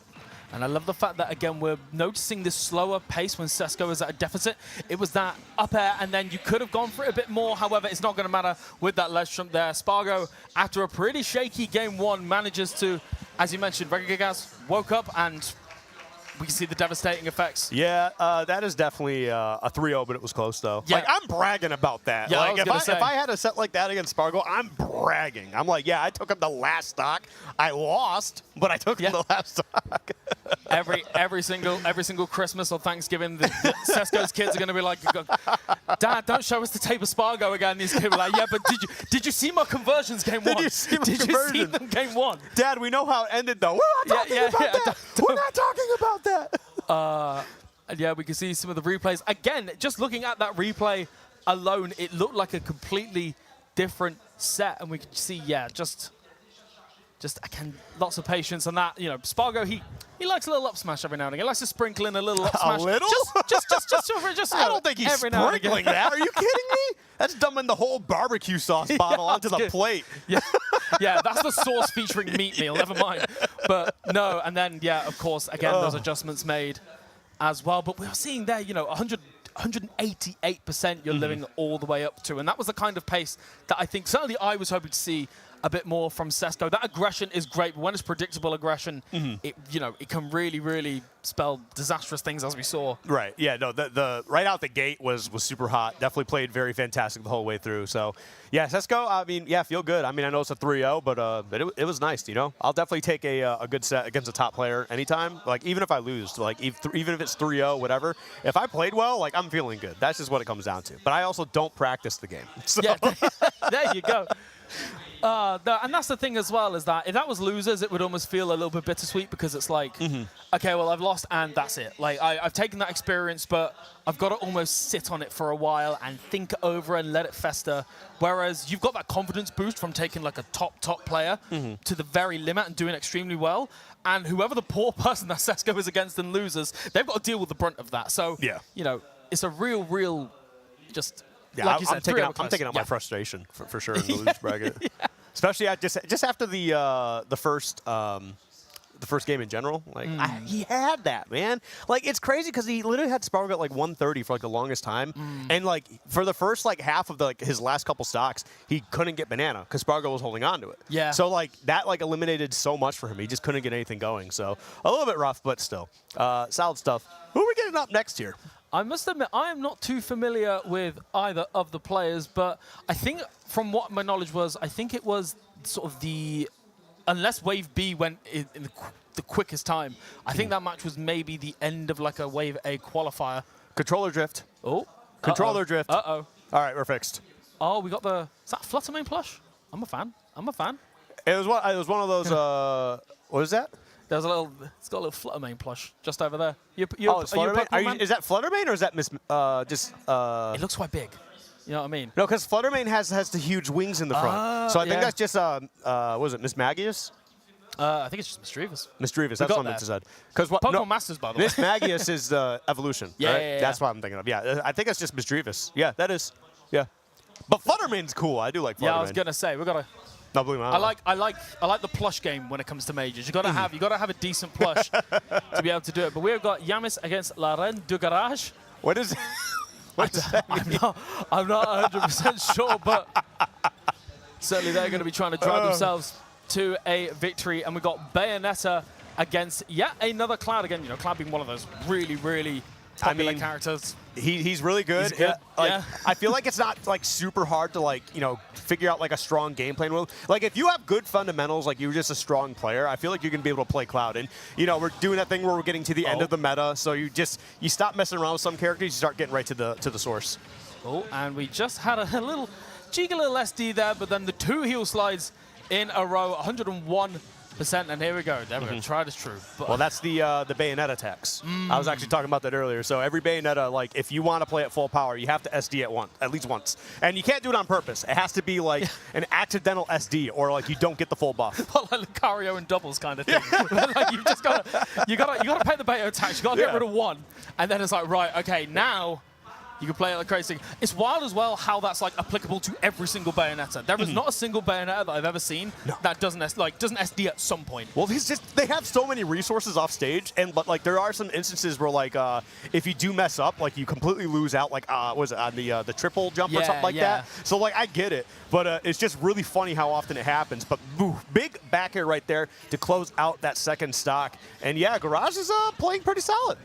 And I love the fact that, again, we're noticing this slower pace when Sesko is at a deficit. It was that up air, and then you could have gone for it a bit more. However, it's not going to matter with that ledge jump there. Spargo, after a pretty shaky game 1, manages to, as you mentioned, Regigigas woke up, and we can see the devastating effects. Yeah, that is definitely a 3-0, but it was close, though. Yeah. Like, I'm bragging about that. Yeah, like, if I had a set like that against Spargo, I'm bragging. I'm like, yeah, I took him the last stock. I lost, but I took him the last stock. every single Christmas or Thanksgiving, the Sesko's kids are going to be like, Dad, don't show us the tape of Spargo again. These kids are like, yeah, but did you see my conversions game 1? Did you see my Did you see conversion? them game 1? Dad, we know how it ended, though. We're not talking about that. We're not talking about that. And yeah, we can see some of the replays. Again, just looking at that replay alone, it looked like a completely different set. And we can see, yeah, just again, lots of patience on that. You know, Spargo, he likes a little up smash every now and again. He likes to sprinkle in a little up smash. A little? Just I don't think he's every now and again. sprinkling that. Are you kidding me? That's dumping the whole barbecue sauce bottle onto the plate. Yeah. Yeah, that's the sauce featuring meat meal, never mind. But no, and then, yeah, of course, again, those adjustments made as well. But we're seeing there, you know, 188% you're living all the way up to. And that was the kind of pace that I think certainly I was hoping to see a bit more from Sesko. That aggression is great, but when it's predictable aggression, it can really, really spell disastrous things, as we saw. Right. Yeah. No. The right out the gate was super hot. Definitely played very fantastic the whole way through. So, yeah, Sesko. I mean, yeah, feel good. I mean, I know it's a 3-0, but it was nice. You know, I'll definitely take a good set against a top player anytime. Like even if I lose, like even if it's 3-0, whatever. If I played well, like I'm feeling good. That's just what it comes down to. But I also don't practice the game. So. Yeah. There you go. And that's the thing as well, is that if that was losers, it would almost feel a little bit bittersweet because it's like, okay, well, I've lost and that's it. Like, I've taken that experience, but I've got to almost sit on it for a while and think over and let it fester. Whereas you've got that confidence boost from taking like a top player to the very limit and doing extremely well. And whoever the poor person that Sesko is against and loses, they've got to deal with the brunt of that. So, you know, it's a real just... Yeah, like you said, I'm taking out my frustration for sure in the losers bracket, especially just after the first game in general. Like he had that, man. Like it's crazy because he literally had Spargo at like 130 for like the longest time, and like for the first like half of his last couple stocks, he couldn't get banana because Spargo was holding on to it. Yeah. So like that like eliminated so much for him. He just couldn't get anything going. So a little bit rough, but still solid stuff. Who are we getting up next here? I must admit, I am not too familiar with either of the players, but I think from what my knowledge was, I think it was sort of unless Wave B went in the quickest time, I think that match was maybe the end of like a Wave A qualifier. Controller drift. Oh. Controller drift. Uh-oh. All right, we're fixed. Oh, we got is that Flutter main plush? I'm a fan. It was one of those, what is that? It's got a little Flutter main plush just over there. It's Flutter main? Is that Flutter main or is that It looks quite big. You know what I mean? No, because Flutter main has the huge wings in the front. So I think that's just, what was it, Miss Magius? I think it's just Mischievous. Mischievous, that's what I meant to say. Pokemon Masters, by the way. Miss Magius is Evolution, yeah, right? yeah. That's what I'm thinking of. Yeah, I think it's just Mischievous. Yeah, that is. Yeah. But Fluttermane's cool. I do like Fluttermane. Yeah, I was going to say, we got to... No, believe me, I like the plush game when it comes to majors. You got to have a decent plush to be able to do it. But we've got Yamis against La Reine du Garage. What is that mean? I'm not 100% sure, but certainly they're going to be trying to drive themselves to a victory. And we've got Bayonetta against yet another Cloud again. You know, Cloud being one of those really popular characters. He's really good. He's good. I feel like it's not like super hard to figure out like a strong game plan move. Like if you have good fundamentals, like you're just a strong player, I feel like you're gonna be able to play Cloud. And we're doing that thing where we're getting to the end of the meta, so you stop messing around with some characters, you start getting right to the source. Oh, and we just had a little cheeky little SD there, but then the 2 heel slides in a row, 101%, and here we go. Then we're going to try this true. Well, that's the Bayonetta tax. I was actually talking about that earlier. So every Bayonetta, like if you want to play at full power, you have to SD at least once. And you can't do it on purpose. It has to be like an accidental SD, or like you don't get the full buff. Well, like Lucario and doubles kind of thing. Like you've just got to pay the Bayo tax. You got to get rid of one, and then it's like, right, okay, now you can play it like crazy. It's wild as well how that's like applicable to every single Bayonetta. There is not a single Bayonetta that I've ever seen that doesn't SD at some point. Well, they have so many resources off stage, but like there are some instances where like if you do mess up, like you completely lose out. Like was it on the triple jump or something like that? So like I get it, but it's just really funny how often it happens. But big back air right there to close out that second stock, and yeah, Garage is playing pretty solid.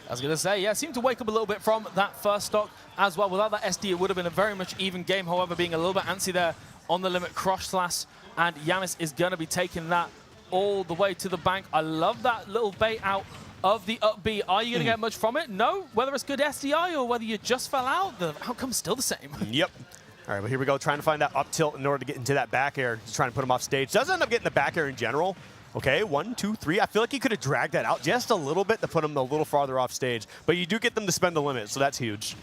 I was going to say, yeah, seemed to wake up a little bit from that first stock as well. Without that SD, it would have been a very much even game. However, being a little bit antsy there on the limit crush slash, and Yamis is going to be taking that all the way to the bank. I love that little bait out of the up B. Are you going to get much from it? No. Whether it's good SDI or whether you just fell out, the outcome's still the same. Yep. All right, well, here we go, trying to find that up tilt in order to get into that back air, just trying to put him off stage. Doesn't end up getting the back air in general. Okay, 1, 2, 3. I feel like he could have dragged that out just a little bit to put him a little farther off stage. But you do get them to spend the limit, so that's huge.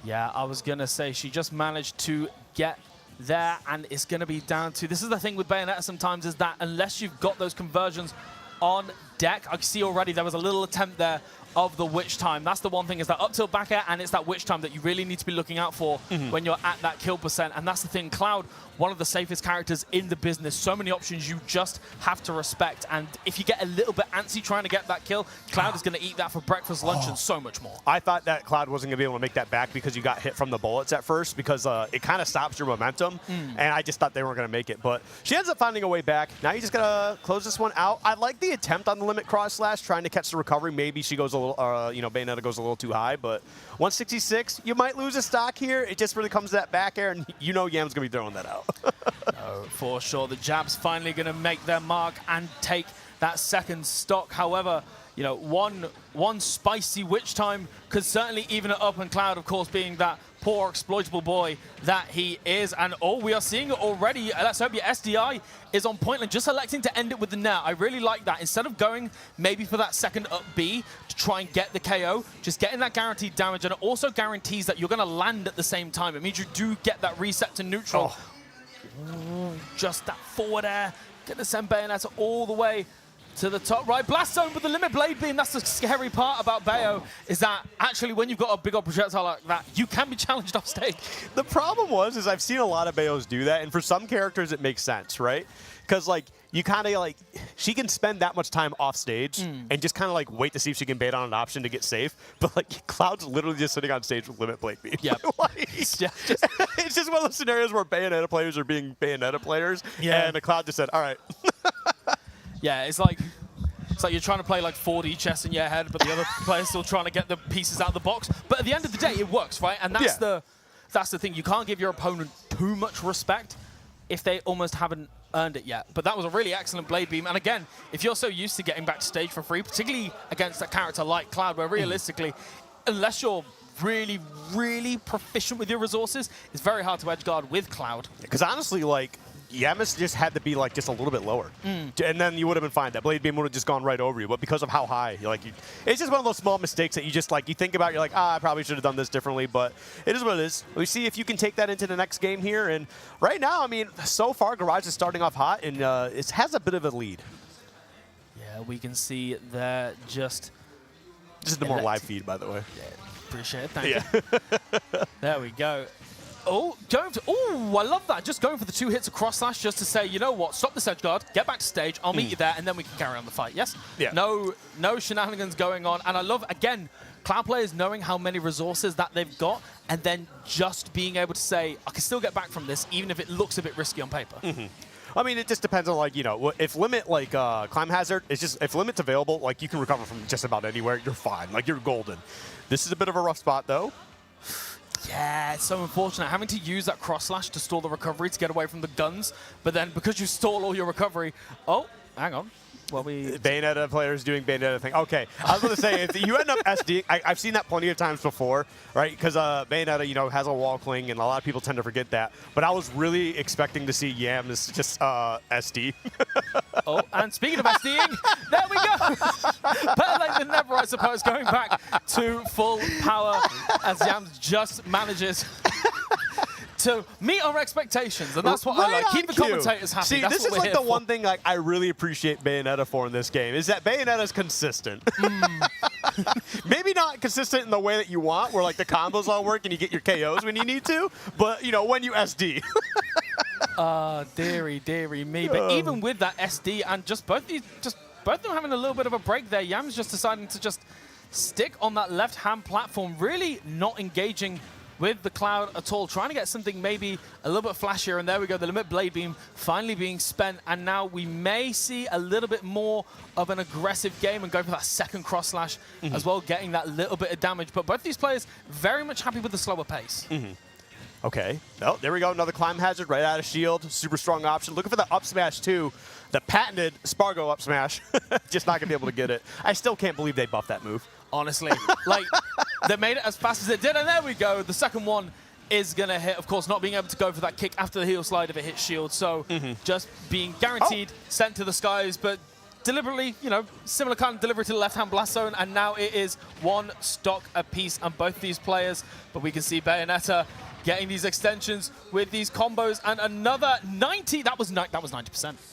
Yeah, I was going to say she just managed to get there, and it's going to be down to... This is the thing with Bayonetta sometimes, is that unless you've got those conversions on deck, I can see already there was a little attempt there of the witch time. That's the one thing, is that up tilt back air, and it's that witch time that you really need to be looking out for when you're at that kill percent. And that's the thing, Cloud, one of the safest characters in the business. So many options you just have to respect. And if you get a little bit antsy trying to get that kill, Cloud is going to eat that for breakfast, lunch, and so much more. I thought that Cloud wasn't going to be able to make that back because you got hit from the bullets at first, because it kind of stops your momentum. And I just thought they weren't going to make it. But she ends up finding a way back. Now you just got to close this one out. I like the attempt on the limit cross slash, trying to catch the recovery. Maybe she goes a little, Bayonetta goes a little too high. But 166, you might lose a stock here. It just really comes to that back air, and Yam's going to be throwing that out. For sure, the Jabs finally going to make their mark and take that second stock. However, one spicy witch time could certainly even it up, and Cloud, of course, being that poor exploitable boy that he is. And we are seeing it already. Let's hope your SDI is on point and just electing to end it with the net. I really like that. Instead of going maybe for that second up B to try and get the KO, just getting that guaranteed damage, and it also guarantees that you're going to land at the same time. It means you do get that reset to neutral. Ooh, just that forward air. Gonna send Bayonetta all the way to the top right. Blast zone with the limit blade beam. That's the scary part about Bayo, is that actually when you've got a big old projectile like that, you can be challenged off stage. The problem is I've seen a lot of Bayos do that, and for some characters it makes sense, right? Because like you kind of like, she can spend that much time off stage and just kind of like wait to see if she can bait on an option to get safe. But like Cloud's literally just sitting on stage with limit blade beam. Yeah, it's just one of those scenarios where Bayonetta players are being Bayonetta players, and the Cloud just said, all right. Yeah, it's like you're trying to play like 4D chess in your head, but the other player's still trying to get the pieces out of the box. But at the end of the day, it works, right? And that's the thing. You can't give your opponent too much respect if they almost haven't earned it yet. But that was a really excellent blade beam. And again, if you're so used to getting back to stage for free, particularly against a character like Cloud, where realistically, unless you're really, really proficient with your resources, it's very hard to edge guard with Cloud. Because honestly, like, Yamis just had to be like just a little bit lower, and then you would have been fine. That blade beam would have just gone right over you. But because of how high, it's just one of those small mistakes that you just like you think about. You're like, I probably should have done this differently. But it is what it is. We see if you can take that into the next game here. And right now, I mean, so far Garage is starting off hot, and it has a bit of a lead. Yeah, we can see that just. This is the more live feed, by the way. Yeah, appreciate it. Thank you. There we go. Oh, I love that. Just going for the 2 hits of cross slash just to say, you know what, stop this edge guard, get back to stage, I'll meet you there, and then we can carry on the fight. Yes? Yeah. No shenanigans going on. And I love, again, Cloud players knowing how many resources that they've got, and then just being able to say, I can still get back from this, even if it looks a bit risky on paper. I mean, it just depends on, like, you know, if limit, like, Climb Hazard, it's just, if limit's available, like, you can recover from just about anywhere, you're fine. Like, you're golden. This is a bit of a rough spot, though. Yeah, it's so unfortunate. Having to use that cross slash to stall the recovery to get away from the guns, but then because you stall all your recovery, hang on. Well, Bayonetta players doing Bayonetta thing. Okay, I was going to say, if you end up SDing, I've seen that plenty of times before, right? Because Bayonetta, you know, has a wall cling, and a lot of people tend to forget that. But I was really expecting to see Yams just SD. And speaking of SDing, there we go. Better late than never, I suppose, going back to full power as Yams just manages to meet our expectations, and that's what I like. Keep the commentators happy. See, that's this is like the one thing like I really appreciate Bayonetta for in this game, is that Bayonetta's consistent. Maybe not consistent in the way that you want, where like the combos all work and you get your KOs when you need to, but you know, when you SD. Dearie me. But even with that SD and both of them having a little bit of a break there, Yams just deciding to just stick on that left-hand platform, really not engaging with the Cloud at all, trying to get something maybe a little bit flashier, and there we go, the limit blade beam finally being spent, and now we may see a little bit more of an aggressive game and go for that second cross slash as well, getting that little bit of damage. But both these players very much happy with the slower pace. Okay. Oh, there we go. Another Climb Hazard right out of shield. Super strong option. Looking for the up smash, too. The patented Spargo up smash. Just not going to be able to get it. I still can't believe they buffed that move. Honestly. Like, they made it as fast as it did, and there we go. The second one is going to hit. Of course, not being able to go for that kick after the heel slide if it hits shield. So just being guaranteed, sent to the skies, but deliberately, you know, similar kind of delivery to the left-hand blast zone, and now it is one stock apiece on both these players. But we can see Bayonetta getting these extensions with these combos, and another 90. That was 90%.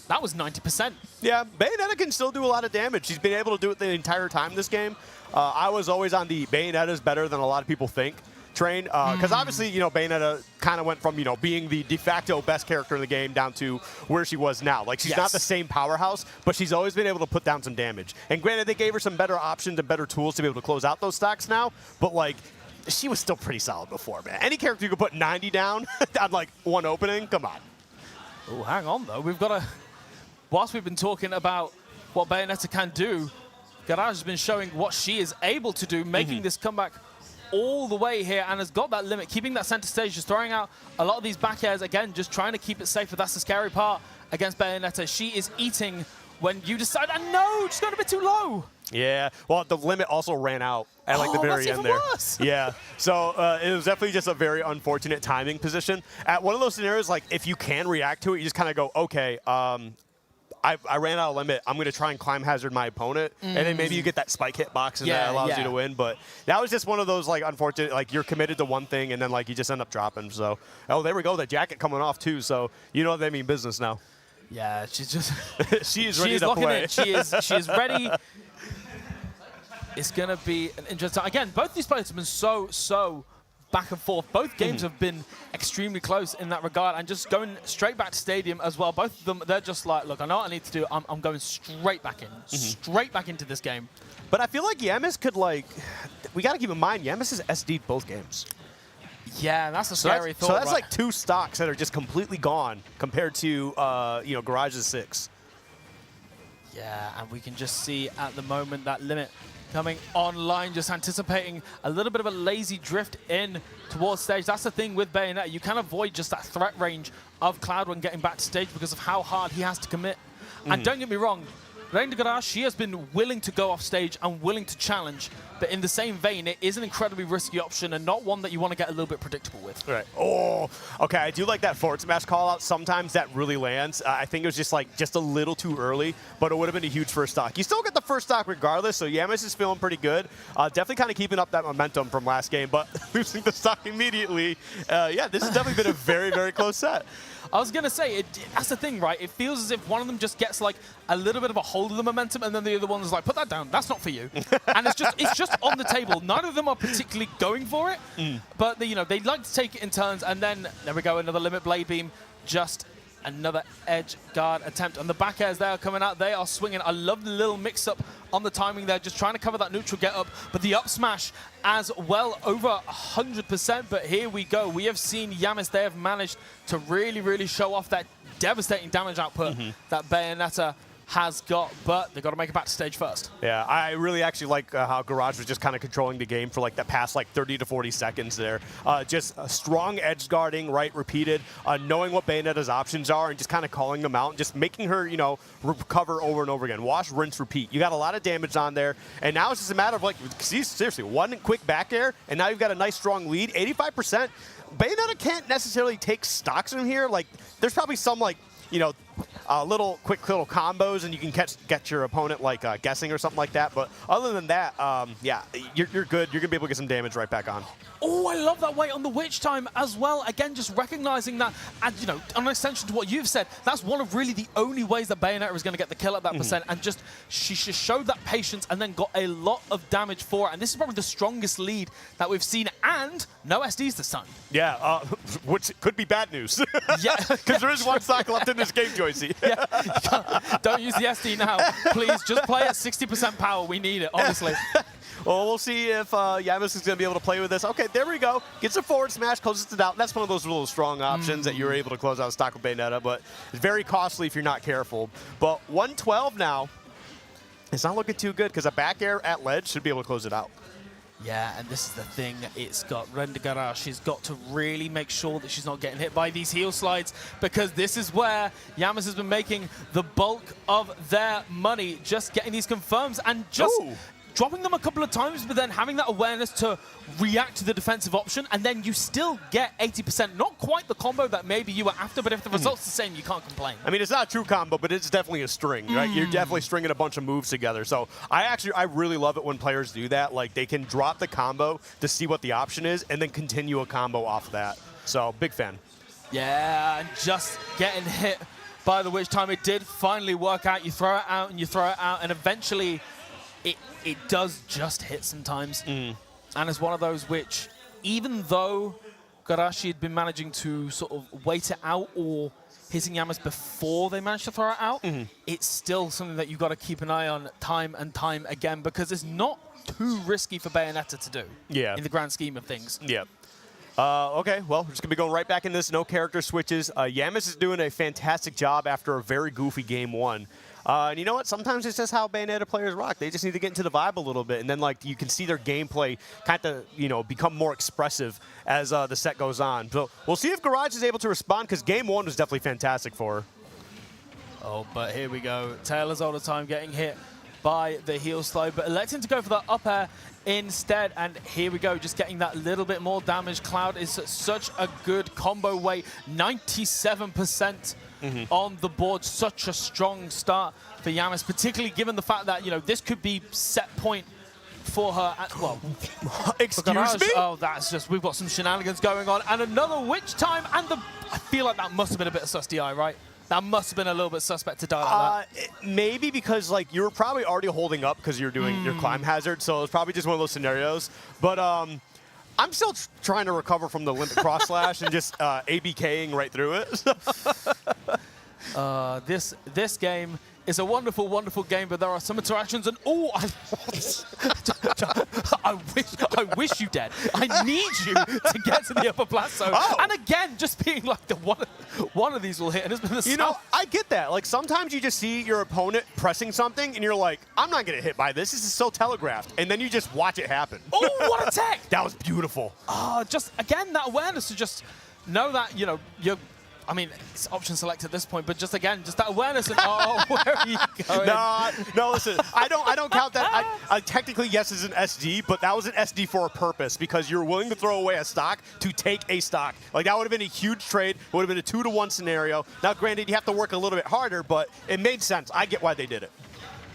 That was 90%. Yeah, Bayonetta can still do a lot of damage. She's been able to do it the entire time this game. I was always on the Bayonetta's better than a lot of people think train, because obviously, you know, Bayonetta kind of went from, you know, being the de facto best character in the game down to where she was now. Like, she's not the same powerhouse, but she's always been able to put down some damage. And granted, they gave her some better options and better tools to be able to close out those stacks now, but like, she was still pretty solid before, man. Any character you could put 90 down on like one opening, come on. Oh, hang on though. We've got whilst we've been talking about what Bayonetta can do, Garage has been showing what she is able to do, making this comeback all the way here, and has got that limit, keeping that center stage, just throwing out a lot of these back airs, again, just trying to keep it safe, but that's the scary part against Bayonetta. She is eating when you decide, no, just got a bit too low. Yeah. Well, the limit also ran out at like the very end there. Worse. Yeah. So it was definitely just a very unfortunate timing position. At one of those scenarios, like if you can react to it, you just kind of go, okay, I ran out of limit. I'm going to try and climb hazard my opponent, and then maybe you get that spike hitbox, and that allows you to win. But that was just one of those like unfortunate, like you're committed to one thing, and then like you just end up dropping. So there we go, the jacket coming off too. So you know they mean business now. Yeah, she's just she is ready to play. She is ready. It's going to be an interesting. Again, both these players have been so back and forth. Both games have been extremely close in that regard, and just going straight back to stadium as well. Both of them, they're just like, look, I know what I need to do. I'm going straight back in, straight back into this game. But I feel like Yamis could like, we got to keep in mind, Yamis has SD'd both games. Yeah, that's a scary thought. So that's right? like 2 stocks that are just completely gone compared to Garage's 6. Yeah, and we can just see at the moment that limit coming online, just anticipating a little bit of a lazy drift in towards stage. That's the thing with Bayonetta. You can avoid just that threat range of Cloud when getting back to stage because of how hard he has to commit. And don't get me wrong, Reine de Garage, she has been willing to go off stage and willing to challenge, but in the same vein, it is an incredibly risky option and not one that you want to get a little bit predictable with. Right. Oh, okay. I do like that forward smash call out. Sometimes that really lands. I think it was just a little too early, but it would have been a huge first stock. You still get the first stock regardless, so Yamis is feeling pretty good. Definitely kind of keeping up that momentum from last game, but losing the stock immediately. Yeah, this has definitely been a very, very close set. I was going to say, that's the thing, right? It feels as if one of them just gets like a little bit of a hold of the momentum, and then the other one is like, put that down, that's not for you. And it's just on the table. Neither of them are particularly going for it, but they like to take it in turns, and then there we go, another limit blade beam, just another edge guard attempt. And the back airs there are coming out, they are swinging. I love the little mix-up on the timing there, just trying to cover that neutral get-up, but the up smash as well, over 100%. But here we go. We have seen Yamis, they have managed to really, really show off that devastating damage output that Bayonetta has got, but they've got to make it back to stage first. Yeah, I really actually like how Garage was just kind of controlling the game for like the past like 30 to 40 seconds there. Just strong edge guarding, right, repeated, knowing what Bayonetta's options are and just kind of calling them out and just making her, recover over and over again. Wash, rinse, repeat. You got a lot of damage on there, and now it's just a matter of like, seriously, one quick back air, and now you've got a nice strong lead, 85%. Bayonetta can't necessarily take stocks from here. Like, there's probably some like, little combos, and you can get your opponent like guessing or something like that. But other than that, yeah, you're good. You're gonna be able to get some damage right back on. Oh, I love that wait on the witch time as well. Again, just recognizing that, and an extension to what you've said, that's one of really the only ways that Bayonetta is going to get the kill at that percent. And just she showed that patience and then got a lot of damage for it. And this is probably the strongest lead that we've seen, and no SDs this time. Yeah, which could be bad news. Yeah, because there is one stock left in this game, Joycey. Yeah, don't use the SD now, please. Just play at 60% power. We need it, honestly. Well, we'll see if Yamis is going to be able to play with this. Okay, there we go. Gets a forward smash, closes it out. That's one of those little strong options that you're able to close out a stock with Bayonetta, but it's very costly if you're not careful. But 112 now, it's not looking too good because a back air at ledge should be able to close it out. Yeah, and this is the thing. It's got Reine de Garage. She's got to really make sure that she's not getting hit by these heel slides, because this is where Yamis has been making the bulk of their money, just getting these confirms and just dropping them a couple of times, but then having that awareness to react to the defensive option, and then you still get 80%. Not quite the combo that maybe you were after, but if the result's the same, you can't complain. I mean, it's not a true combo, but it's definitely a string, right? You're definitely stringing a bunch of moves together. So I really love it when players do that. Like, they can drop the combo to see what the option is and then continue a combo off of that. So, big fan. Yeah, and just getting hit by the witch time. It did finally work out. You throw it out and you throw it out, and eventually it does just hit sometimes. And it's one of those which, even though Garashi had been managing to sort of wait it out or hitting Yamis before they managed to throw it out, it's still something that you've got to keep an eye on time and time again, because it's not too risky for Bayonetta to do in the grand scheme of things. Yeah. Okay, well, we're just going to be going right back in this. No character switches. Yamis is doing a fantastic job after a very goofy game one. And you know what? Sometimes it's just how Bayonetta players rock. They just need to get into the vibe a little bit, and then like you can see their gameplay kind of become more expressive as the set goes on. So we'll see if Garage is able to respond, because game one was definitely fantastic for her. Oh, but here we go. Taylor's all the time getting hit by the heel slow, but electing to go for the up air instead. And here we go, just getting that little bit more damage. Cloud is such a good combo weight, 97% on the board. Such a strong start for Yamis, particularly given the fact that, you know, this could be set point for her. Well, excuse me? Oh, that's just, we've got some shenanigans going on. And another witch time, and I feel like that must have been a bit of sus DI, right? That must have been a little bit suspect to die like that. Maybe because like you were probably already holding up because you're doing your climb hazard, so it's probably just one of those scenarios. But I'm still trying to recover from the limit cross slash and just ABKing right through it. This game is a wonderful, wonderful game, but there are some interactions, and I wish you dead. I need you to get to the upper plateau. And again, just being like the one of these will hit, and it's been the You know, I get that. Like sometimes you just see your opponent pressing something, and you're like, I'm not gonna hit by this. This is so telegraphed, and then you just watch it happen. Oh, what a tech! That was beautiful. Just again, that awareness to just know that, you know, you're. I mean, it's option select at this point, but just again, just that awareness and where are you going? No, listen, I don't count that. I technically, yes, it's an SD, but that was an SD for a purpose because you're willing to throw away a stock to take a stock. Like that would have been a huge trade. Would have been a 2-to-1 scenario. Now, granted, you have to work a little bit harder, but it made sense. I get why they did it.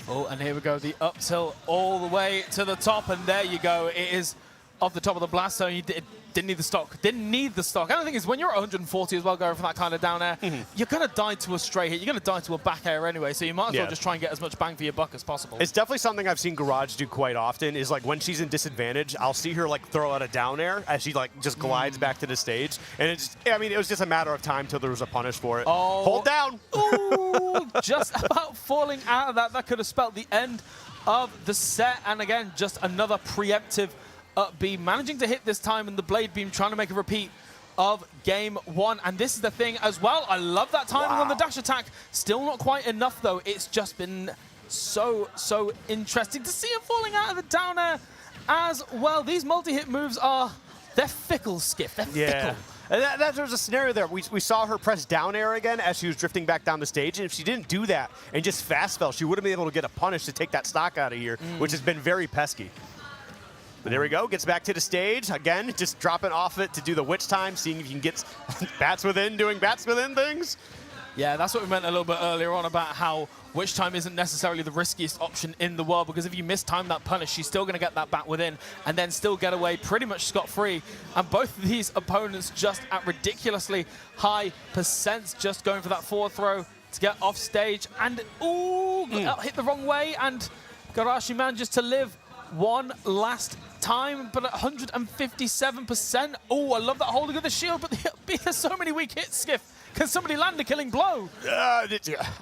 Oh, and here we go, the up tilt all the way to the top, and there you go. It is off the top of the blast zone. You didn't need the stock. Didn't need the stock. And the thing is, when you're at 140 as well, going for that kind of down air, you're going to die to a straight hit. You're going to die to a back air anyway, so you might as well just try and get as much bang for your buck as possible. It's definitely something I've seen Garage do quite often, is like when she's in disadvantage, I'll see her like throw out a down air as she like just glides back to the stage. And it's, I mean, it was just a matter of time till there was a punish for it. Oh. Hold down. Ooh, just about falling out of that. That could have spelled the end of the set. And again, just another preemptive up B, managing to hit this time, and the blade beam trying to make a repeat of game one. And this is the thing as well. I love that timing on the dash attack. Still not quite enough though. It's just been so interesting to see him falling out of the down air as well. These multi-hit moves they're fickle, Skiff. They're fickle. And there was a scenario there. We saw her press down air again as she was drifting back down the stage, and if she didn't do that and just fast fell, she would have been able to get a punish to take that stock out of here, which has been very pesky. But there we go, gets back to the stage. Again, just dropping off it to do the witch time, seeing if you can get bats within, doing bats within things. Yeah, that's what we meant a little bit earlier on about how witch time isn't necessarily the riskiest option in the world, because if you mistime that punish, she's still going to get that bat within and then still get away pretty much scot-free. And both of these opponents just at ridiculously high percents, just going for that forward throw to get off stage. And, hit the wrong way, and Garashi manages to live one last time, but at 157%. Oh, I love that holding of the shield, but there's so many weak hits, Skiff. Can somebody land a killing blow? I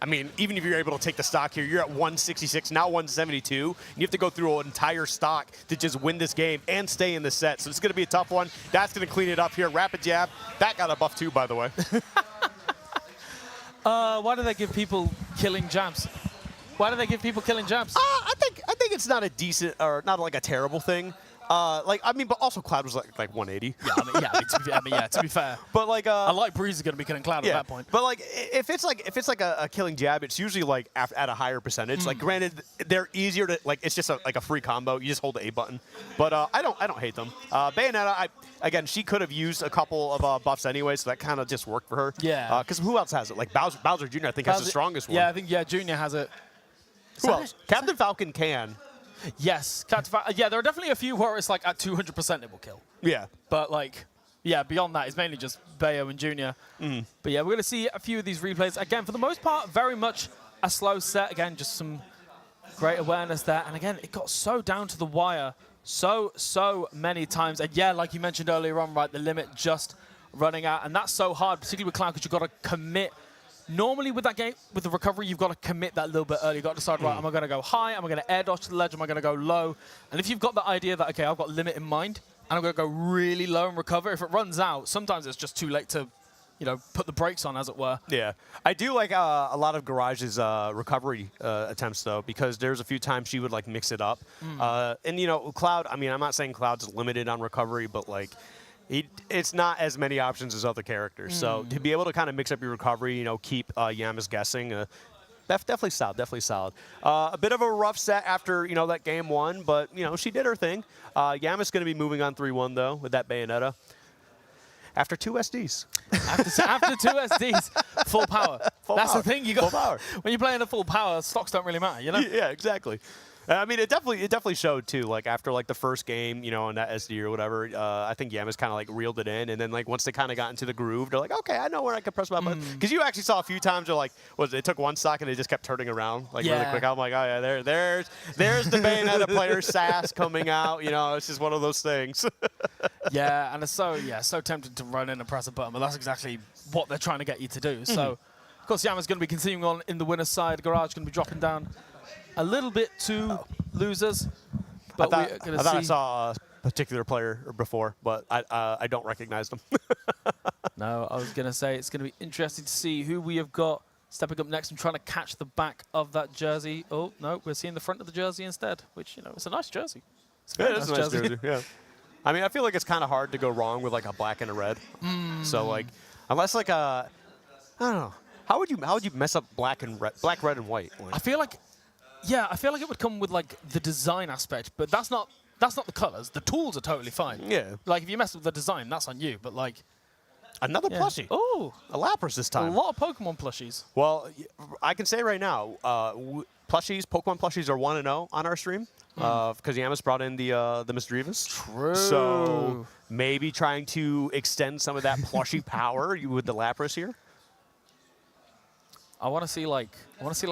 mean, even if you're able to take the stock here, you're at 166, now 172. You have to go through an entire stock to just win this game and stay in the set. So it's going to be a tough one. That's going to clean it up here. Rapid jab. That got a buff too, by the way. Why do they give people killing jabs? Why do they give people killing jabs? I think it's not a decent, or not like a terrible thing. But also Cloud was like 180. To be fair. But like, I like Breeze is going to be killing Cloud at that point. But like, if it's like a killing jab, it's usually like at a higher percentage. Like, granted, they're easier to like. It's just like a free combo. You just hold the A button. But I don't hate them. Bayonetta, again, she could have used a couple of buffs anyway, so that kind of just worked for her. Yeah. Because who else has it? Like Bowser Jr. I think has the strongest one. Yeah, I think Junior has it. Who else? Captain Falcon can. Yes, yeah, there are definitely a few where it's like at 200% it will kill. Yeah. But like, yeah, beyond that, it's mainly just Bayo and Junior. But yeah, we're going to see a few of these replays. Again, for the most part, very much a slow set. Again, just some great awareness there. And again, it got so down to the wire so many times. And yeah, like you mentioned earlier on, right, the limit just running out. And that's so hard, particularly with Cloud, because you've got to commit. Normally with that game, with the recovery, you've got to commit that little bit early. You've got to decide, right, am I going to go high? Am I going to air dodge to the ledge? Am I going to go low? And if you've got the idea that, okay, I've got limit in mind, and I'm going to go really low and recover, if it runs out, sometimes it's just too late to, you know, put the brakes on, as it were. Yeah. I do like a lot of Garage's recovery attempts, though, because there's a few times she would, like, mix it up. And, you know, Cloud, I mean, I'm not saying Cloud's limited on recovery, but, like, it's not as many options as other characters. So to be able to kind of mix up your recovery, you know, keep Yamis guessing, definitely solid, definitely solid. A bit of a rough set after, you know, that game 1, but, you know, she did her thing. Yama's going to be moving on 3-1, though, with that Bayonetta. After 2 SDs. After 2 SDs, full power. That's the thing. You got full power. When you're playing a full power, stocks don't really matter, you know? Yeah, exactly. I mean, it definitely showed too. Like after like the first game, you know, in that SD or whatever, I think Yama's kind of like reeled it in, and then like once they kind of got into the groove, they're like, okay, I know where I can press my button. Because you actually saw a few times where like, it took 1 stock and they just kept turning around like really quick. I'm like, oh yeah, there's the Bayonetta player sass coming out. You know, it's just one of those things. Yeah, and it's so tempting to run in and press a button, but that's exactly what they're trying to get you to do. So, of course, Yama's going to be continuing on in the winner's side. Garage going to be dropping down a little bit to losers. But I thought I saw a particular player before, but I don't recognize them. No, I was going to say it's going to be interesting to see who we have got stepping up next and trying to catch the back of that jersey. Oh, no, we're seeing the front of the jersey instead, which, you know, it's a nice jersey. It's a nice jersey. Yeah. I mean, I feel like it's kind of hard to go wrong with like a black and a red. So like, unless like I don't know, how would you mess up black, red, and white? Like, I feel like it would come with like the design aspect, but that's not the colors. The tools are totally fine. Yeah. Like if you mess with the design, that's on you. But like another plushie. Oh, a Lapras this time. A lot of Pokemon plushies. Well, I can say right now, Pokemon plushies are 1-0 on our stream. Because Yama's brought in the Misdreavus. True. So maybe trying to extend some of that plushie power with the Lapras here. I want to see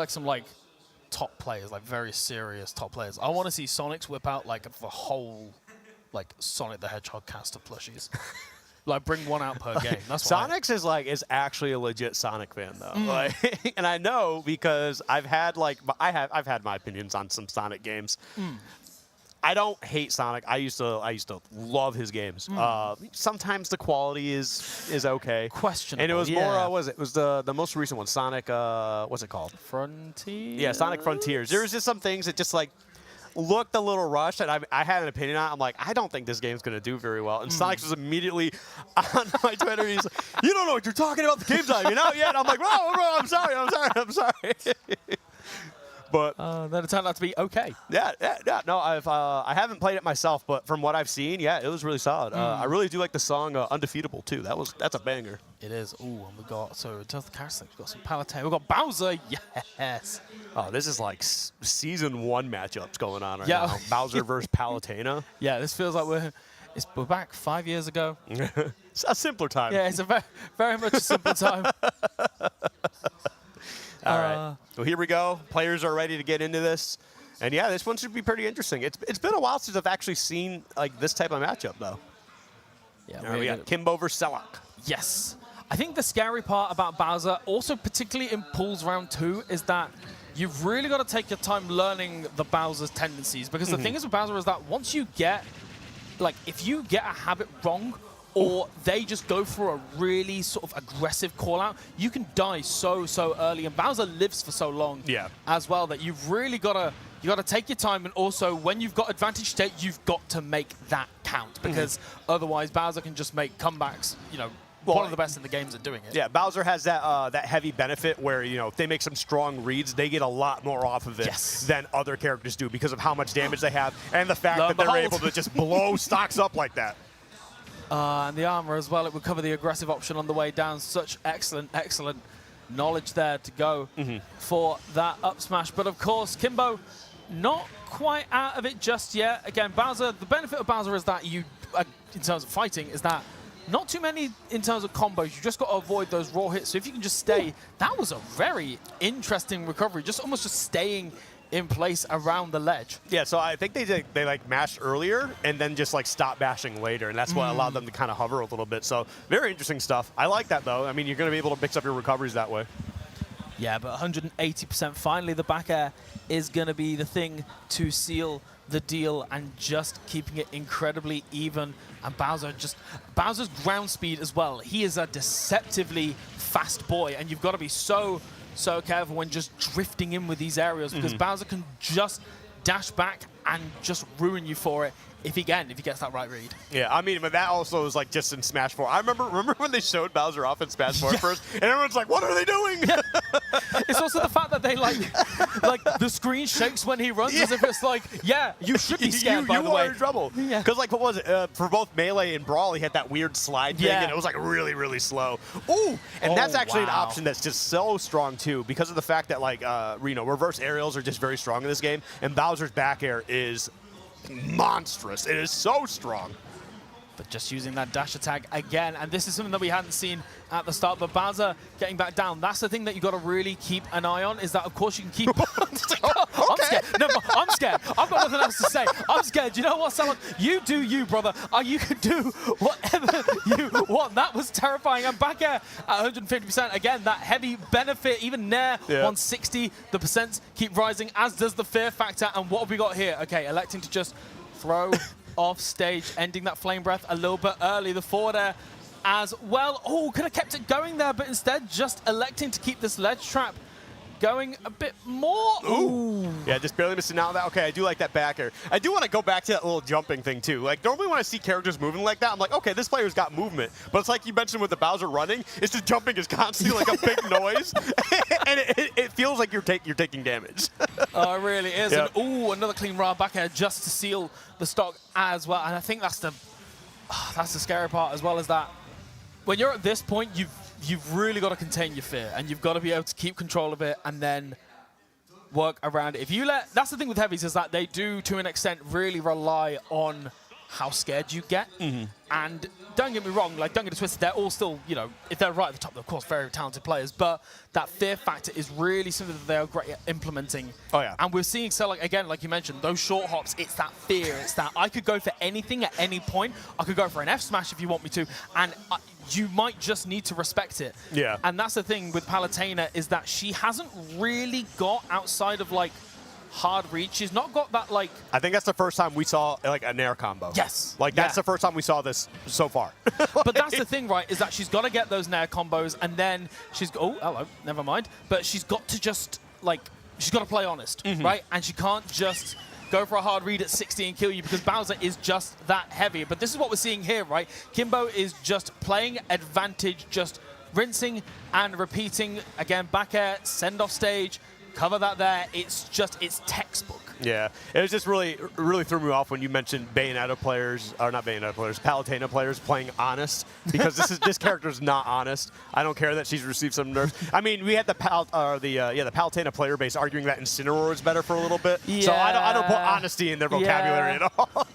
some like top players, like very serious top players. I want to see Sonics whip out like the whole like Sonic the Hedgehog cast of plushies. Like bring one out per game. That's what Sonics is actually a legit Sonic fan though. Like, and I know because I've had my opinions on some Sonic games. I don't hate Sonic. I used to love his games. Sometimes the quality is okay. Questionable. And it was more it was the most recent one, Sonic what's it called? Frontiers. Yeah, Sonic Frontiers. There was just some things that just like looked a little rushed, and I had an opinion on it. I'm like, I don't think this game's going to do very well. And Sonic was immediately on my Twitter. He's like, you don't know what you're talking about. The game's not even out yet. I'm like, bro, I'm sorry. But then it turned out to be okay. Yeah. No, I haven't played it myself, but from what I've seen, yeah, it was really solid. I really do like the song "Undefeatable" too. That's a banger. It is. Ooh, and we got in terms of the characters, we've got some Palutena. We've got Bowser. Yes. Oh, this is like season 1 matchups going on right now. Bowser versus Palutena. Yeah, this feels like we're back 5 years ago. It's a simpler time. Yeah, it's a very much a simpler time. All right. So here we go. Players are ready to get into this. And yeah, this one should be pretty interesting. It's been a while since I've actually seen like this type of matchup though. Yeah, we got Kimbo versus Selloc. Yes. I think the scary part about Bowser, also particularly in Pools Round 2, is that you've really got to take your time learning the Bowser's tendencies. Because the thing is with Bowser is that once you get, like, if you get a habit wrong, or they just go for a really sort of aggressive call-out, you can die so early. And Bowser lives for so long as well that you've really got to take your time. And also, when you've got advantage state, you've got to make that count. Because otherwise, Bowser can just make comebacks, you know, one of the best in the games at doing it. Yeah, Bowser has that heavy benefit where, you know, if they make some strong reads, they get a lot more off of it than other characters do because of how much damage they have and the fact that they're able to just blow stocks up like that. And the armor as well, it would cover the aggressive option on the way down. Such excellent knowledge there to go for that up smash. But of course, Kimbo not quite out of it just yet. Again, Bowser, the benefit of Bowser is that you, in terms of fighting, is that not too many in terms of combos. You just got to avoid those raw hits. So if you can just stay, that was a very interesting recovery. Just almost just staying in place around the ledge. Yeah, so I think they like mashed earlier and then just like stopped bashing later, and that's what allowed them to kind of hover a little bit. So very interesting stuff. I like that though. I mean, you're going to be able to mix up your recoveries that way. Yeah, but 180%. Finally, the back air is going to be the thing to seal the deal and just keeping it incredibly even. And Bowser's ground speed as well. He is a deceptively fast boy, and you've got to be so careful when just drifting in with these areas because Bowser can just dash back and just ruin you for it if he gets that right read. Yeah, I mean, but that also is like just in Smash 4. I remember when they showed Bowser off in Smash 4 first, and everyone's like, what are they doing? Yeah. It's also the fact that they like the screen shakes when he runs as if it's like, yeah, you should be scared, by the you way. are in trouble. Yeah. Because like, what was it? For both Melee and Brawl, he had that weird slide thing, Yeah. and it was like really, really slow. Ooh, and that's actually an option that's just so strong too, because of the fact that like, reverse aerials are just very strong in this game, and Bowser's back air is monstrous. It is so strong. But just using that dash attack again, and this is something that we hadn't seen at the start, but Bowser getting back down. That's the thing that you got to really keep an eye on, is that of course you can keep... I'm scared. No, I'm scared. I've got nothing else to say. I'm scared. You know what, Salak? You do you, brother. You can do whatever you want. That was terrifying. And back air at 150%. Again, that heavy benefit, even Nair, 160. The percents keep rising, as does the fear factor. And what have we got here? Okay, electing to just throw... off stage, ending that flame breath a little bit early. The forward air as well. Oh, could have kept it going there, but instead just electing to keep this ledge trap going a bit more. Ooh. Yeah, just barely missing out on that. Okay, I do like that back air. I do want to go back to that little jumping thing too. Like, normally when I see characters moving like that, I'm like, okay, this player's got movement. But it's like you mentioned with the Bowser running, it's just jumping is constantly like a big noise. And it feels like you're taking damage. Oh, it really is. Yep. And ooh, another clean raw back air just to seal the stock as well. And I think that's the scary part, as well as that. When you're at this point, you've really got to contain your fear, and you've got to be able to keep control of it and then work around it. If you let, that's the thing with heavies, is that they do, to an extent, really rely on how scared you get. And don't get me wrong, like, don't get it twisted, they're all still, you know, if they're right at the top, they're of course very talented players, but that fear factor is really something that they are great at implementing. Oh, yeah. And we're seeing, so like, again, like you mentioned, those short hops, it's that fear, it's that I could go for anything at any point. I could go for an F smash if you want me to, and you might just need to respect it. Yeah. And that's the thing with Palutena, is that she hasn't really got, outside of like hard reach, she's not got that like... I think that's the first time we saw like a Nair combo. Yes. Like, that's the first time we saw this so far. But that's the thing, right, is that she's got to get those Nair combos, and then she's... Oh, hello, never mind. But she's got to just, like, she's got to play honest, right? And she can't just go for a hard read at 60 and kill you, because Bowser is just that heavy. But this is what we're seeing here, right? Kimbo is just playing advantage, just rinsing and repeating. Again, back air, send off stage, cover that there. It's textbook. Yeah, it was just really threw me off when you mentioned Bayonetta players, or not Bayonetta players, Palutena players playing honest, because this character's not honest. I don't care that she's received some nerfs. I mean, we had the Palutena player base arguing that Incineroar is better for a little bit. Yeah. So I don't put honesty in their vocabulary at all.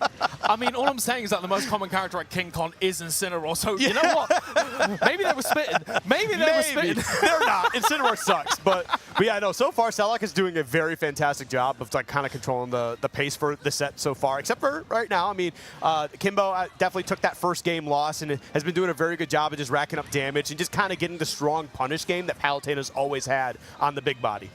I mean, all I'm saying is that the most common character at King Con is Incineroar. So you know what? Maybe they were spitting. Maybe they were spitting. They're not. Incineroar sucks. But yeah, no. So far, Salak is doing a very fantastic job of like kind of controlling the pace for the set so far, except for right now. I mean, Kimbo definitely took that first game loss and has been doing a very good job of just racking up damage and just kind of getting the strong punish game that Palutena's always had on the big body.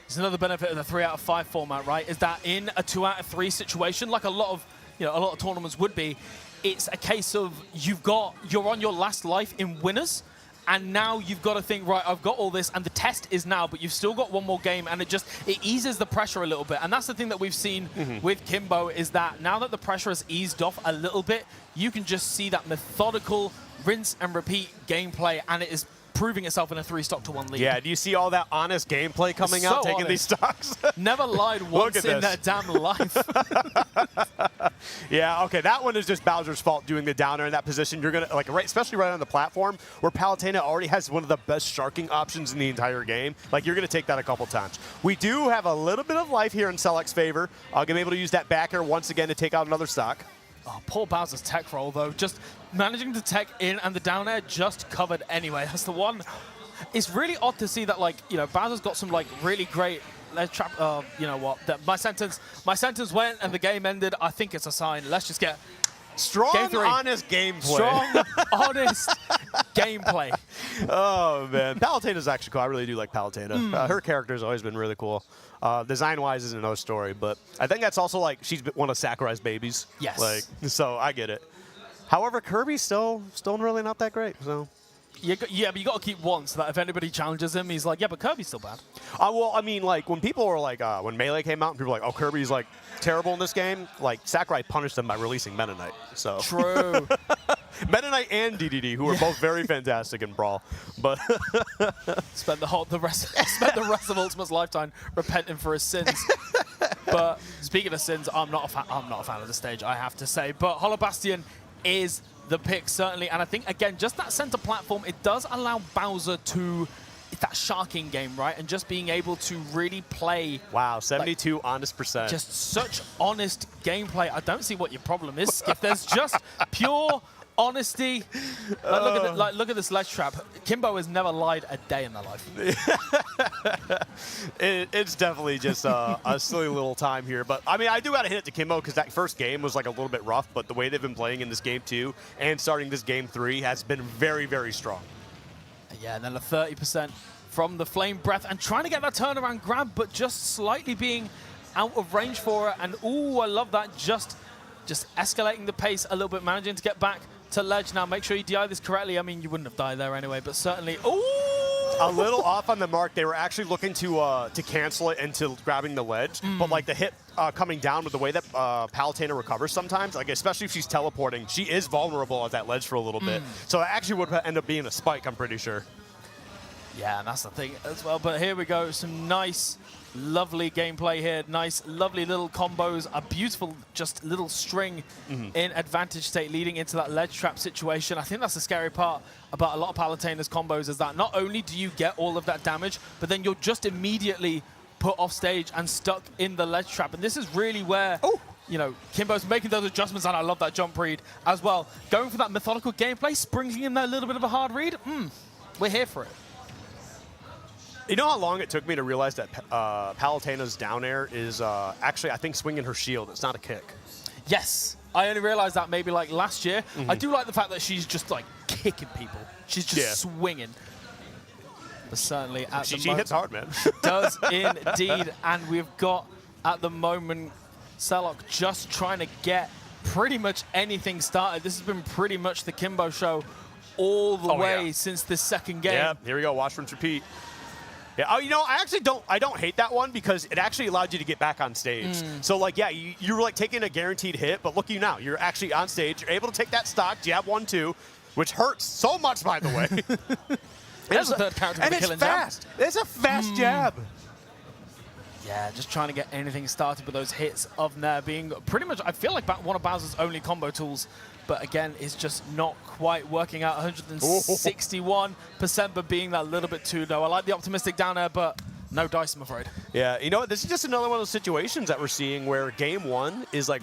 It's another benefit of the 3 out of 5 format, right? Is that in a 2 out of 3 situation, like a lot of tournaments would be, it's a case of you're on your last life in winners. And now you've got to think, right, I've got all this, and the test is now, but you've still got one more game, and it eases the pressure a little bit. And that's the thing that we've seen with Kimbo, is that now that the pressure has eased off a little bit, you can just see that methodical rinse and repeat gameplay, and it is proving itself in a 3-stock-to-1 lead. Yeah, do you see all that honest gameplay coming out, taking these stocks? Never lied once in their damn life. Yeah, okay, that one is just Bowser's fault doing the downer in that position. You're gonna especially right on the platform where Palutena already has one of the best sharking options in the entire game. Like, you're gonna take that a couple times. We do have a little bit of life here in Sellect's favor. Gonna be able to use that back air once again to take out another stock. Oh, poor Bowser's tech roll, though. Just managing to tech in, and the down air just covered anyway. That's the one. It's really odd to see that, like, Bowser's got some, like, really great ledge trap. You know what? My sentence went and the game ended. I think it's a sign. Let's just get strong, honest gameplay. Strong, honest gameplay. Oh, man. Palutena's actually cool. I really do like Palutena. Her character's always been really cool. Design-wise is another story, but I think that's also, like, she's one of Sakurai's babies. Yes. Like, so I get it. However, Kirby's still really not that great, so... Yeah, but you got to keep one so that if anybody challenges him, he's like, yeah, but Kirby's still bad. Well, I mean, like, when people were like, when Melee came out and people were like, oh, Kirby's, like, terrible in this game, like, Sakurai punished them by releasing Meta Knight, so. True. Meta Knight and DDD, who are both very fantastic in Brawl. But spent the rest of Ultimate's lifetime repenting for his sins. But speaking of sins, I'm not a fan of the stage, I have to say. But Hollow Bastion is the pick, certainly. And I think, again, just that center platform, it does allow Bowser to... It's that sharking game, right? And just being able to really play... Wow, 72 honest percent. Just such honest gameplay. I don't see what your problem is, Skip. There's just pure honesty. Look at this ledge trap. Kimbo has never lied a day in their life. It's definitely just a silly little time here. But, I mean, I do got to hit it to Kimbo because that first game was like a little bit rough. But the way they've been playing in this game 2 and starting this game 3 has been very, very strong. Yeah, and then a 30% from the Flame Breath and trying to get that turnaround grab, but just slightly being out of range for it. And ooh, I love that. Just escalating the pace a little bit, managing to get back to ledge. Now, make sure you DI this correctly. I mean, you wouldn't have died there anyway, but certainly, ooh! A little off on the mark. They were actually looking to cancel it into grabbing the ledge, but like the hit coming down with the way that Palutena recovers sometimes, like especially if she's teleporting, she is vulnerable at that ledge for a little bit. So it actually would end up being a spike, I'm pretty sure. Yeah, and that's the thing as well. But here we go. Some nice, lovely gameplay here. Nice, lovely little combos. A beautiful, just little string in advantage state leading into that ledge trap situation. I think that's the scary part about a lot of Palutena's combos is that not only do you get all of that damage, but then you're just immediately put off stage and stuck in the ledge trap. And this is really where, you know, Kimbo's making those adjustments, and I love that jump read as well. Going for that methodical gameplay, springing in that little bit of a hard read. We're here for it. You know how long it took me to realize that Palutena's down air is actually, I think, swinging her shield. It's not a kick. Yes. I only realized that maybe like last year. I do like the fact that she's just like kicking people. She's just swinging. But certainly at the moment, she hits hard, man. Does indeed. And we've got, at the moment, Selok just trying to get pretty much anything started. This has been pretty much the Kimbo show all the way since this second game. Yeah, here we go. Watch, rinse, repeat. Yeah. Oh, you know, I don't hate that one because it actually allowed you to get back on stage. So, like, yeah, you were, like, taking a guaranteed hit, but look at you now. You're actually on stage. You're able to take that stock, jab 1-2, which hurts so much, by the way. There's a third character with a killing fast. It's a fast jab. Yeah, just trying to get anything started with those hits of Nair being pretty much, I feel like one of Bowser's only combo tools. But again, it's just not quite working out. 161%, but being that little bit too low. I like the optimistic down air, but no dice, I'm afraid. Yeah, you know what? This is just another one of those situations that we're seeing where game 1 is like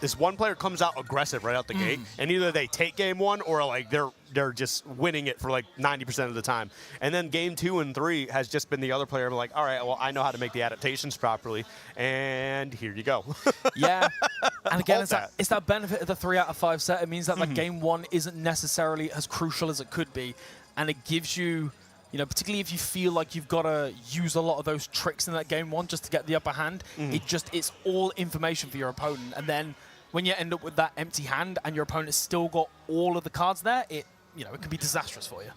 this one player comes out aggressive right out the gate, and either they take game 1 or like they're just winning it for like 90% of the time. And then game 2 and 3 has just been the other player like, all right, well, I know how to make the adaptations properly, and here you go. Yeah, and again, it's that benefit of the 3 out of 5 set. It means that like game 1 isn't necessarily as crucial as it could be, and it gives you, you know, particularly if you feel like you've got to use a lot of those tricks in that game 1 just to get the upper hand, it's all information for your opponent. And then when you end up with that empty hand and your opponent's still got all of the cards there, it can be disastrous for you.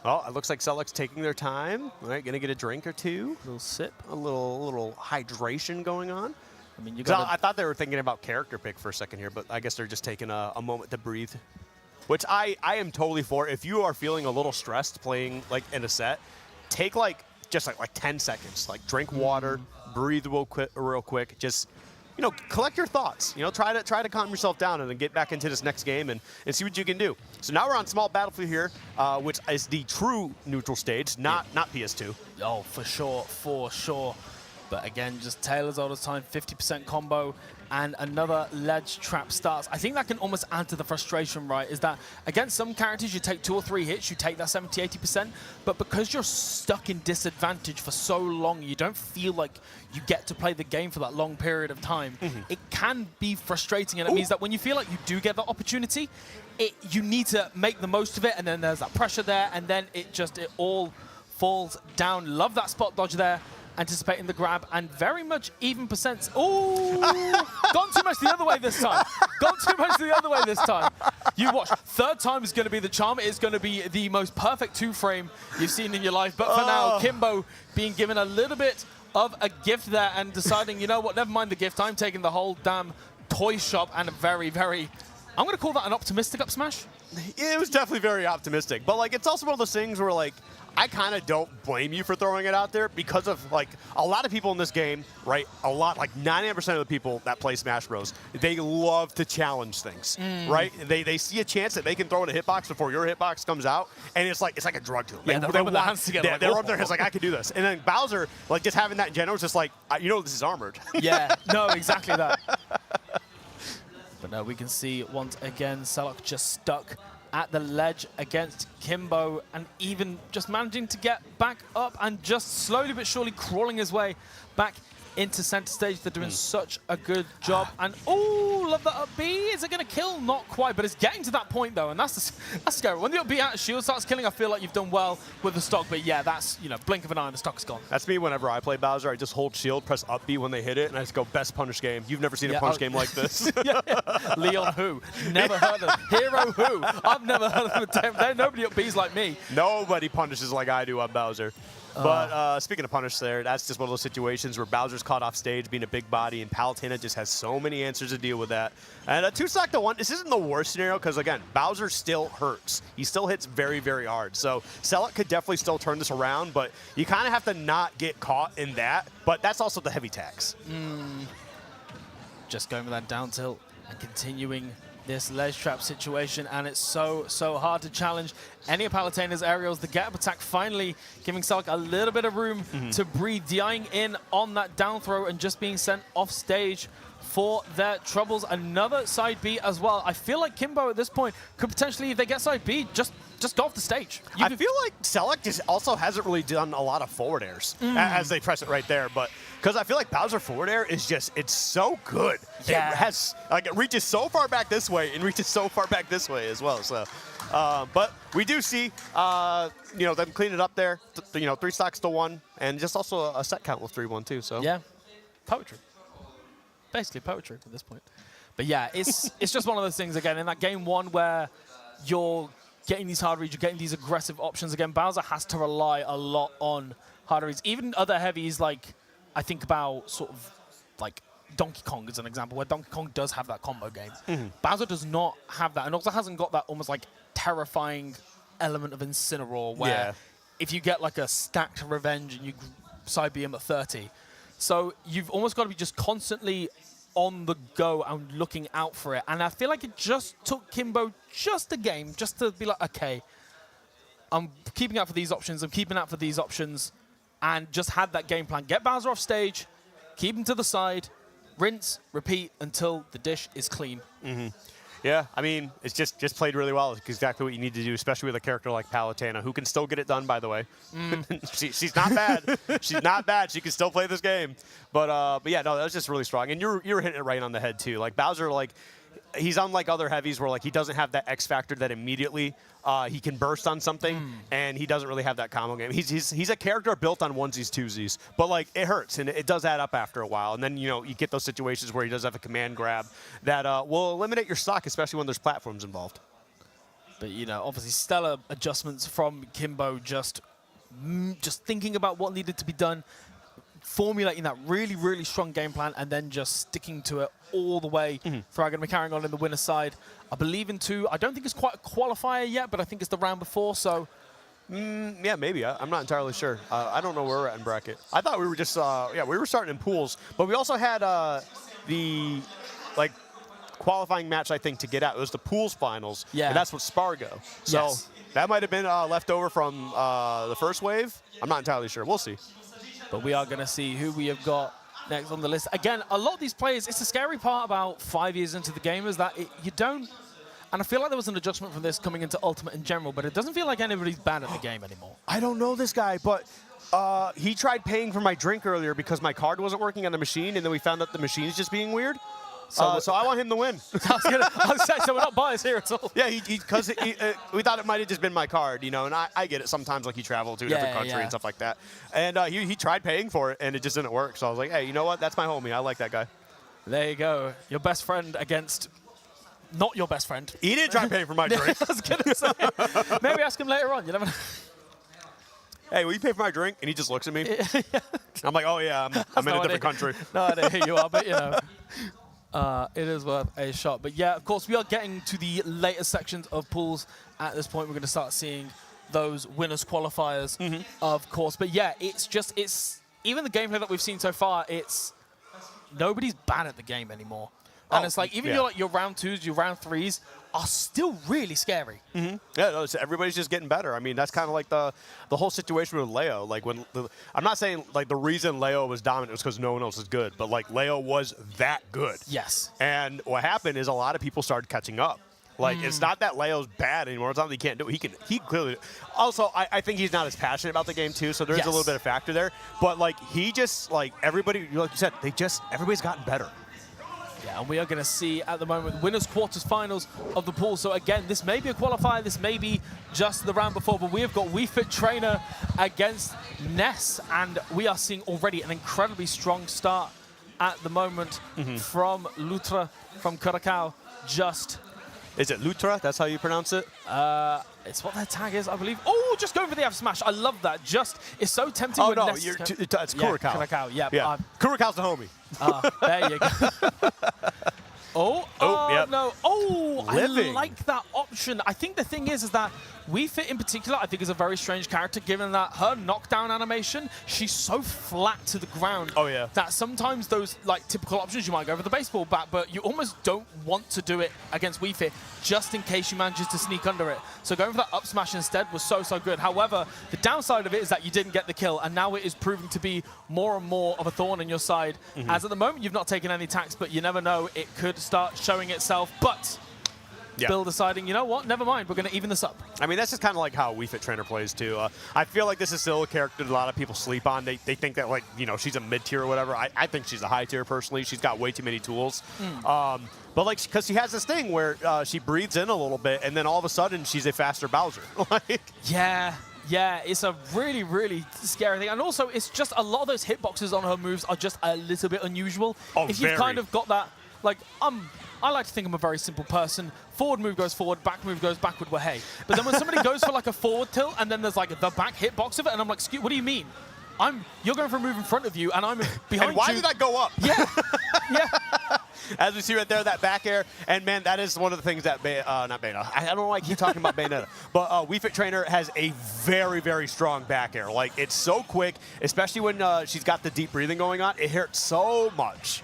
Well, it looks like Selok's taking their time. All right, gonna get a drink or two. A little sip. A little hydration going on. I mean, I thought they were thinking about character pick for a second here, but I guess they're just taking a moment to breathe. Which I am totally for. If you are feeling a little stressed playing like in a set, take like 10 seconds. Like drink water, breathe real quick. Just, you know, collect your thoughts. You know, try to calm yourself down and then get back into this next game and see what you can do. So now we're on small battlefield here, which is the true neutral stage, not PS2. Oh, for sure. But again, just Taylor's all the time, 50% combo, and another ledge trap starts. I think that can almost add to the frustration, right? Is that against some characters, you take 2 or 3 hits, you take that 70, 80%, but because you're stuck in disadvantage for so long, you don't feel like you get to play the game for that long period of time. It can be frustrating, and it means that when you feel like you do get the opportunity, you need to make the most of it, and then there's that pressure there, and then it all falls down. Love that spot dodge there. Anticipating the grab, and very much even percents. Oh, gone too much the other way this time. You watch. Third time is going to be the charm. It is going to be the most perfect 2-frame you've seen in your life. But for now, Kimbo being given a little bit of a gift there and deciding, you know what, never mind the gift. I'm taking the whole damn toy shop, and a very, very I'm going to call that an optimistic up smash. It was definitely very optimistic, but like it's also one of those things where like I kind of don't blame you for throwing it out there because of like a lot of people in this game, right? Like 99% of the people that play Smash Bros, they love to challenge things, right? They see a chance that they can throw in a hitbox before your hitbox comes out, and it's like a drug to them. Yeah, they're rubbing their hands together. They rub their hands like I could do this, and then Bowser, like just having that in general is just like this is armored. Yeah, no, exactly that. But no, we can see once again Selok just stuck at the ledge against Kimbo, and even just managing to get back up and just slowly but surely crawling his way back into center stage. They're doing such a good job. And oh, love that up B. Is it going to kill? Not quite, but it's getting to that point though, and that's scary. When the up B out of shield starts killing, I feel like you've done well with the stock. But yeah, that's blink of an eye and the stock's gone. That's me whenever I play Bowser. I just hold shield, press up B when they hit it, and I just go best punish game. You've never seen a punish game like this. Leon who? Never heard of him. Hero who? I've never heard of him. There's nobody up B's like me. Nobody punishes like I do on Bowser. But speaking of punish there, that's just one of those situations where Bowser's caught off stage being a big body, and Palutena just has so many answers to deal with that. And a 2-stock to 1, this isn't the worst scenario because, again, Bowser still hurts. He still hits very, very hard. So Selok could definitely still turn this around, but you kind of have to not get caught in that. But that's also the heavy tax. Just going with that down tilt and continuing this ledge trap situation, and it's so hard to challenge any of Palutena's aerials. The get-up attack finally giving Selok a little bit of room to breathe, DIing in on that down throw and just being sent off stage for their troubles. Another side B as well. I feel like Kimbo at this point could potentially, if they get side B, just go off the stage. I feel like Selok just also hasn't really done a lot of forward airs as they press it right there, but because I feel like Bowser forward air is just, it's so good. Yeah. It reaches so far back this way and reaches so far back this way as well. So, but we do see, them clean it up there. 3 stocks to 1, and just also a set count with 3-1 too. So yeah, poetry. Basically poetry at this point. But yeah, it's just one of those things again in that game 1 where you're getting these hard reads, you're getting these aggressive options. Again, Bowser has to rely a lot on hard reads. Even other heavies, like I think about sort of like Donkey Kong as an example, where Donkey Kong does have that combo game. Bowser does not have that, and also hasn't got that almost like terrifying element of Incineroar, where if you get like a stacked revenge and you side B him at 30. So you've almost got to be just constantly on the go and looking out for it. And I feel like it just took Kimbo just a game just to be like, okay, I'm keeping out for these options, I'm keeping out for these options, and just had that game plan. Get Bowser off stage, keep him to the side, rinse, repeat until the dish is clean. Yeah, I mean, it's just played really well. It's exactly what you need to do, especially with a character like Palutena, who can still get it done, by the way. She's not bad. She's not bad. She can still play this game. But yeah, no, that was just really strong. And you were hitting it right on the head, too. Like, Bowser, like, he's unlike other heavies where, like, he doesn't have that X factor that immediately he can burst on something, and he doesn't really have that combo game. He's a character built on onesies, twosies, but, like, it hurts, and it does add up after a while. And then, you get those situations where he does have a command grab that will eliminate your stock, especially when there's platforms involved. But, obviously stellar adjustments from Kimbo, just thinking about what needed to be done, formulating that really, really strong game plan, and then just sticking to it all the way. Throughout, going to be carrying on in the winner's side. I believe in 2. I don't think it's quite a qualifier yet, but I think it's the round before, so... yeah, maybe. I'm not entirely sure. I don't know where we're at in bracket. I thought we were just, we were starting in pools, but we also had the, qualifying match, I think, to get out. It was the pools finals, and that's with Spargo. So that might have been left over from the first wave. I'm not entirely sure. We'll see. But we are going to see who we have got next on the list. Again, a lot of these players, it's the scary part about 5 years into the game is that you don't, and I feel like there was an adjustment from this coming into Ultimate in general, but it doesn't feel like anybody's bad at the game anymore. I don't know this guy, but he tried paying for my drink earlier because my card wasn't working on the machine, and then we found out the machine's just being weird. So I want him to win. I was going to say, so we're not biased here at all. Yeah, because we thought it might have just been my card, and I get it sometimes, like he traveled to a different country and stuff like that. And he tried paying for it, and it just didn't work. So I was like, hey, you know what? That's my homie. I like that guy. There you go. Your best friend against not your best friend. He didn't try paying for my drink. I was going to say. Maybe ask him later on. You never know. Hey, will you pay for my drink? And he just looks at me. I'm like, oh, yeah, I'm in a different country. No idea who you are, but, It is worth a shot. But yeah, of course, we are getting to the later sections of pools. At this point, we're going to start seeing those winners qualifiers, of course. But yeah, it's even the gameplay that we've seen so far, nobody's bad at the game anymore. And it's like, even your round 2s, your round 3s are still really scary. Yeah, no, everybody's just getting better. I mean, that's kind of like the whole situation with Leo. Like I'm not saying like the reason Leo was dominant was because no one else is good, but like Leo was that good. Yes. And what happened is a lot of people started catching up. Like, it's not that Leo's bad anymore. It's not that he can't do it. He clearly. Also, I think he's not as passionate about the game too, so there's a little bit of factor there. But like, he just like everybody, like you said, everybody's gotten better. Yeah, and we are going to see at the moment winners quarters finals of the pool. So again, this may be a qualifier, this may be just the round before, but we have got Wii Fit Trainer against Ness, and we are seeing already an incredibly strong start at the moment from Lutra, from Curacao. Is it Lutra? That's how you pronounce it? It's what their tag is, I believe. Oh, just going for the F smash. I love that. It's so tempting. Oh, when no, Ness it's Curacao. Curacao, yeah. Curacao's the homie. There you go. Yep. No. Oh, Living. I like that option. I think the thing is that Wii Fit in particular, I think, is a very strange character, given that her knockdown animation, she's so flat to the ground. Oh, yeah. That sometimes those like typical options, you might go for the baseball bat, but you almost don't want to do it against Wii Fit just in case she manages to sneak under it. So going for that up smash instead was so good. However, the downside of it is that you didn't get the kill, and now it is proving to be more and more of a thorn in your side. As at the moment, you've not taken any attacks, but you never know, it could start showing itself. But Bill deciding, you know what, never mind, we're going to even this up. I mean, that's just kind of like how Wii Fit Trainer plays, too. I feel like this is still a character that a lot of people sleep on. They think that, like, you know, she's a mid-tier or whatever. I think she's a high-tier, personally. She's got way too many tools. But, like, because she has this thing where she breathes in a little bit, and then all of a sudden, she's a faster Bowser. Yeah, it's a really, really scary thing. And also, it's just a lot of those hitboxes on her moves are just a little bit unusual. If you've kind of got that, like, I like to think I'm a very simple person. Forward move goes forward, back move goes backward, well, hey. But then when somebody goes for like a forward tilt and then there's like the back hitbox of it, and I'm like, excuse, what do you mean? You're going for a move in front of you, and I'm behind and why you. did that go up? Yeah. As we see right there, that back air. And, man, that is one of the things that, not Bayonetta. I don't know why I keep talking about Bayonetta. But Wii Fit Trainer has a very, very strong back air. Like, it's so quick, especially when she's got the deep breathing going on. It hurts so much.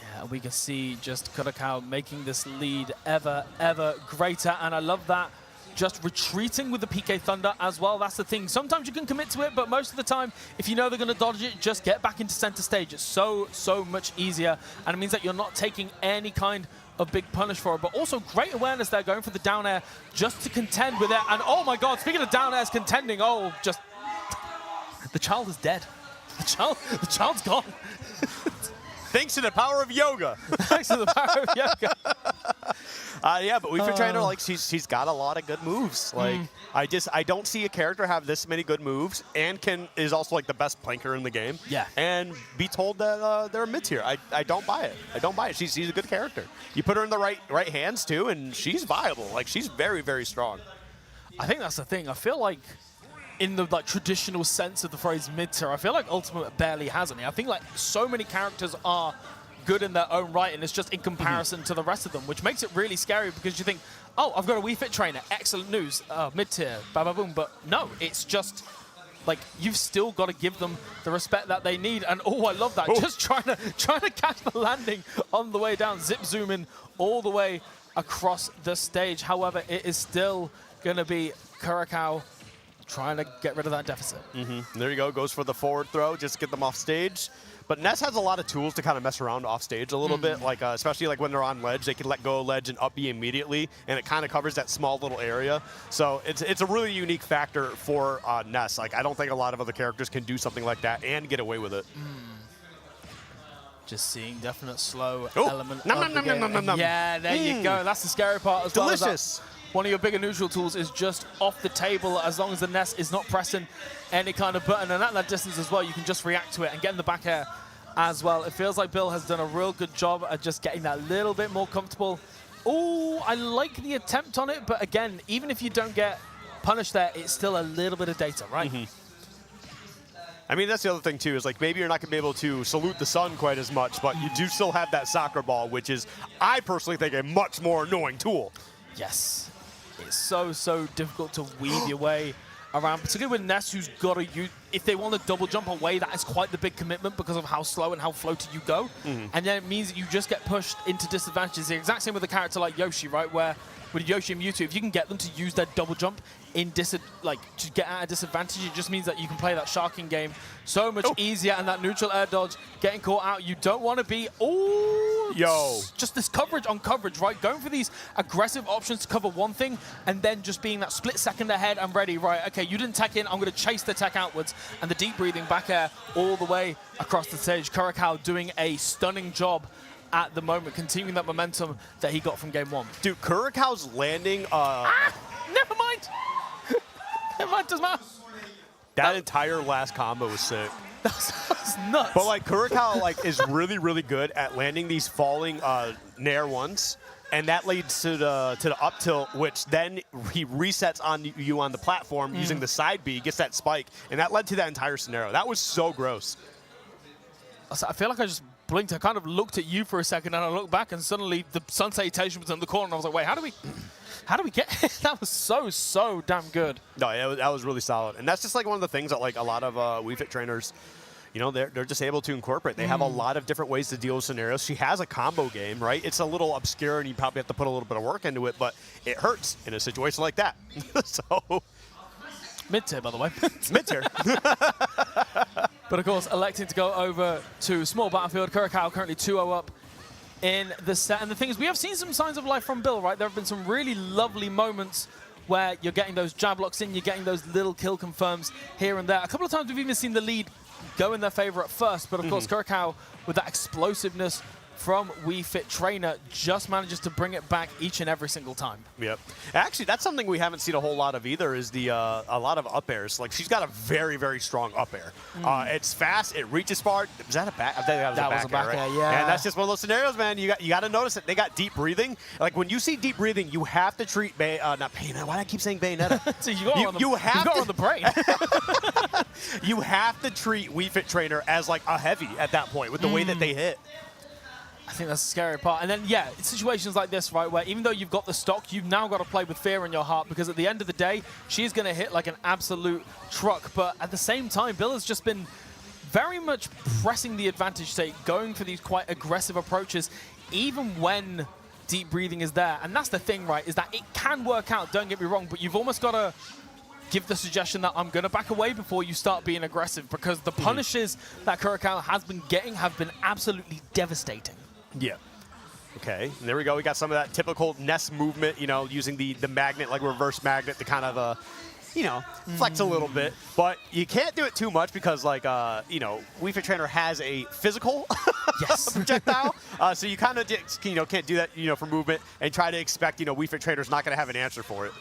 Yeah, we can see just Curacao making this lead ever, ever greater. And I love that. Just retreating with the PK Thunder as well. That's the thing. Sometimes you can commit to it, but most of the time, if you know they're going to dodge it, just get back into center stage. It's so much easier. And it means that you're not taking any kind of big punish for it. But also great awareness there, going for the down air just to contend with it. And oh my God, speaking of down airs contending, the child is dead. The child's gone. Thanks to the power of yoga. Thanks to the power of yoga. Yeah, but Wii Fit Trainer, like, she's got a lot of good moves. Like, I don't see a character have this many good moves and is also like the best planker in the game. Yeah. And be told that they're mid tier. I don't buy it. I don't buy it. She's a good character. You put her in the right hands too, and she's viable. Like, she's very, very strong. I think that's the thing. I feel like, in the like traditional sense of the phrase mid-tier, I feel like Ultimate barely has any. I think like so many characters are good in their own right, and it's just in comparison to the rest of them, which makes it really scary because you think, oh, I've got a Wii Fit Trainer, excellent news, mid-tier, ba-ba-boom. But no, it's just like you've still got to give them the respect that they need. And oh, I love that, just trying to catch the landing on the way down, zip zooming all the way across the stage. However, it is still going to be Curacao trying to get rid of that deficit. There you go. Goes for the forward throw, just get them off stage. But Ness has a lot of tools to kind of mess around off stage a little bit, like especially like when they're on ledge, they can let go of ledge and up B immediately, and it kind of covers that small little area. So it's a really unique factor for Ness. Like, I don't think a lot of other characters can do something like that and get away with it. Just seeing definite slow Oh. element Nom, of nom, the nom, game. nom, nom, nom. Yeah, there you go. That's the scary part as well. Delicious. One of your bigger neutral tools is just off the table as long as the Ness is not pressing any kind of button. And at that distance as well, you can just react to it and get in the back air as well. It feels like Bill has done a real good job at just getting that little bit more comfortable. Oh, I like the attempt on it. But again, even if you don't get punished there, it's still a little bit of data, right? I mean, that's the other thing, too, is like maybe you're not going to be able to salute the sun quite as much, but you do still have that soccer ball, which is, I personally think, a much more annoying tool. Yes. It's so, so difficult to weave your way around, particularly with Ness, who's got to use, if they want to double jump away, that is quite the big commitment because of how slow and how floaty you go. And then it means that you just get pushed into disadvantages. The exact same with a character like Yoshi, right, where with Yoshi and Mewtwo, if you can get them to use their double jump in to get at a disadvantage, it just means that you can play that sharking game so much easier, and that neutral air dodge, getting caught out, you don't want to be, just this coverage on coverage, right? Going for these aggressive options to cover one thing, and then just being that split second ahead and ready, right? Okay, you didn't tech in, I'm going to chase the tech outwards, and the deep breathing back air all the way across the stage. Curacao doing a stunning job at the moment, continuing that momentum that he got from game 1. Dude, Curacao's landing... Never mind. Never mind, doesn't matter. That entire last combo was sick. That's nuts. But like Curacao is really, really good at landing these falling nair ones. And that leads to the up tilt, which then he resets on you on the platform using the side B, gets that spike. And that led to that entire scenario. That was so gross. I feel like I just blinked. I kind of looked at you for a second, and I looked back, and suddenly the sun salutation was in the corner, and I was like, wait, how do we get that was so damn good. No, yeah, that was really solid. And that's just like one of the things that like a lot of Wii Fit trainers, you know, they're just able to incorporate. They have a lot of different ways to deal with scenarios. She has a combo game, right? It's a little obscure, and you probably have to put a little bit of work into it, but it hurts in a situation like that. So mid-tier, by the way. mid-tier. But of course, electing to go over to small battlefield. Curacao currently 2-0 up in the set. And the thing is, we have seen some signs of life from Bill, right? There have been some really lovely moments where you're getting those jab locks in, you're getting those little kill confirms here and there. A couple of times we've even seen the lead go in their favor at first, but of course, Curacao, with that explosiveness from Wii Fit Trainer, just manages to bring it back each and every single time. Yep. Actually, that's something we haven't seen a whole lot of either, is the a lot of up airs. Like, she's got a very, very strong up air. It's fast, it reaches far. Was that a back? I think that was a back air, right? yeah. And that's just one of those scenarios, man. You got to notice it. They got deep breathing. Like, when you see deep breathing, you have to treat not Bayonetta. Why do I keep saying Bayonetta? So you got on the brain. You have to treat Wii Fit Trainer as like a heavy at that point with the way that they hit. I think that's the scary part. And then, yeah, it's situations like this, right, where even though you've got the stock, you've now got to play with fear in your heart, because at the end of the day, she's going to hit like an absolute truck. But at the same time, Bill has just been very much pressing the advantage state, going for these quite aggressive approaches, even when deep breathing is there. And that's the thing, right, is that it can work out, don't get me wrong, but you've almost got to give the suggestion that I'm going to back away before you start being aggressive, because the punishes that Curacao has been getting have been absolutely devastating. Yeah. Okay, and there we go. We got some of that typical Ness movement, you know, using the magnet, like reverse magnet to kind of, you know, flex a little bit. But you can't do it too much because, like, you know, Wii Fit Trainer has a physical projectile. So you kind of, you know, can't do that, you know, for movement and try to expect, you know, Wii Fit Trainer's not going to have an answer for it.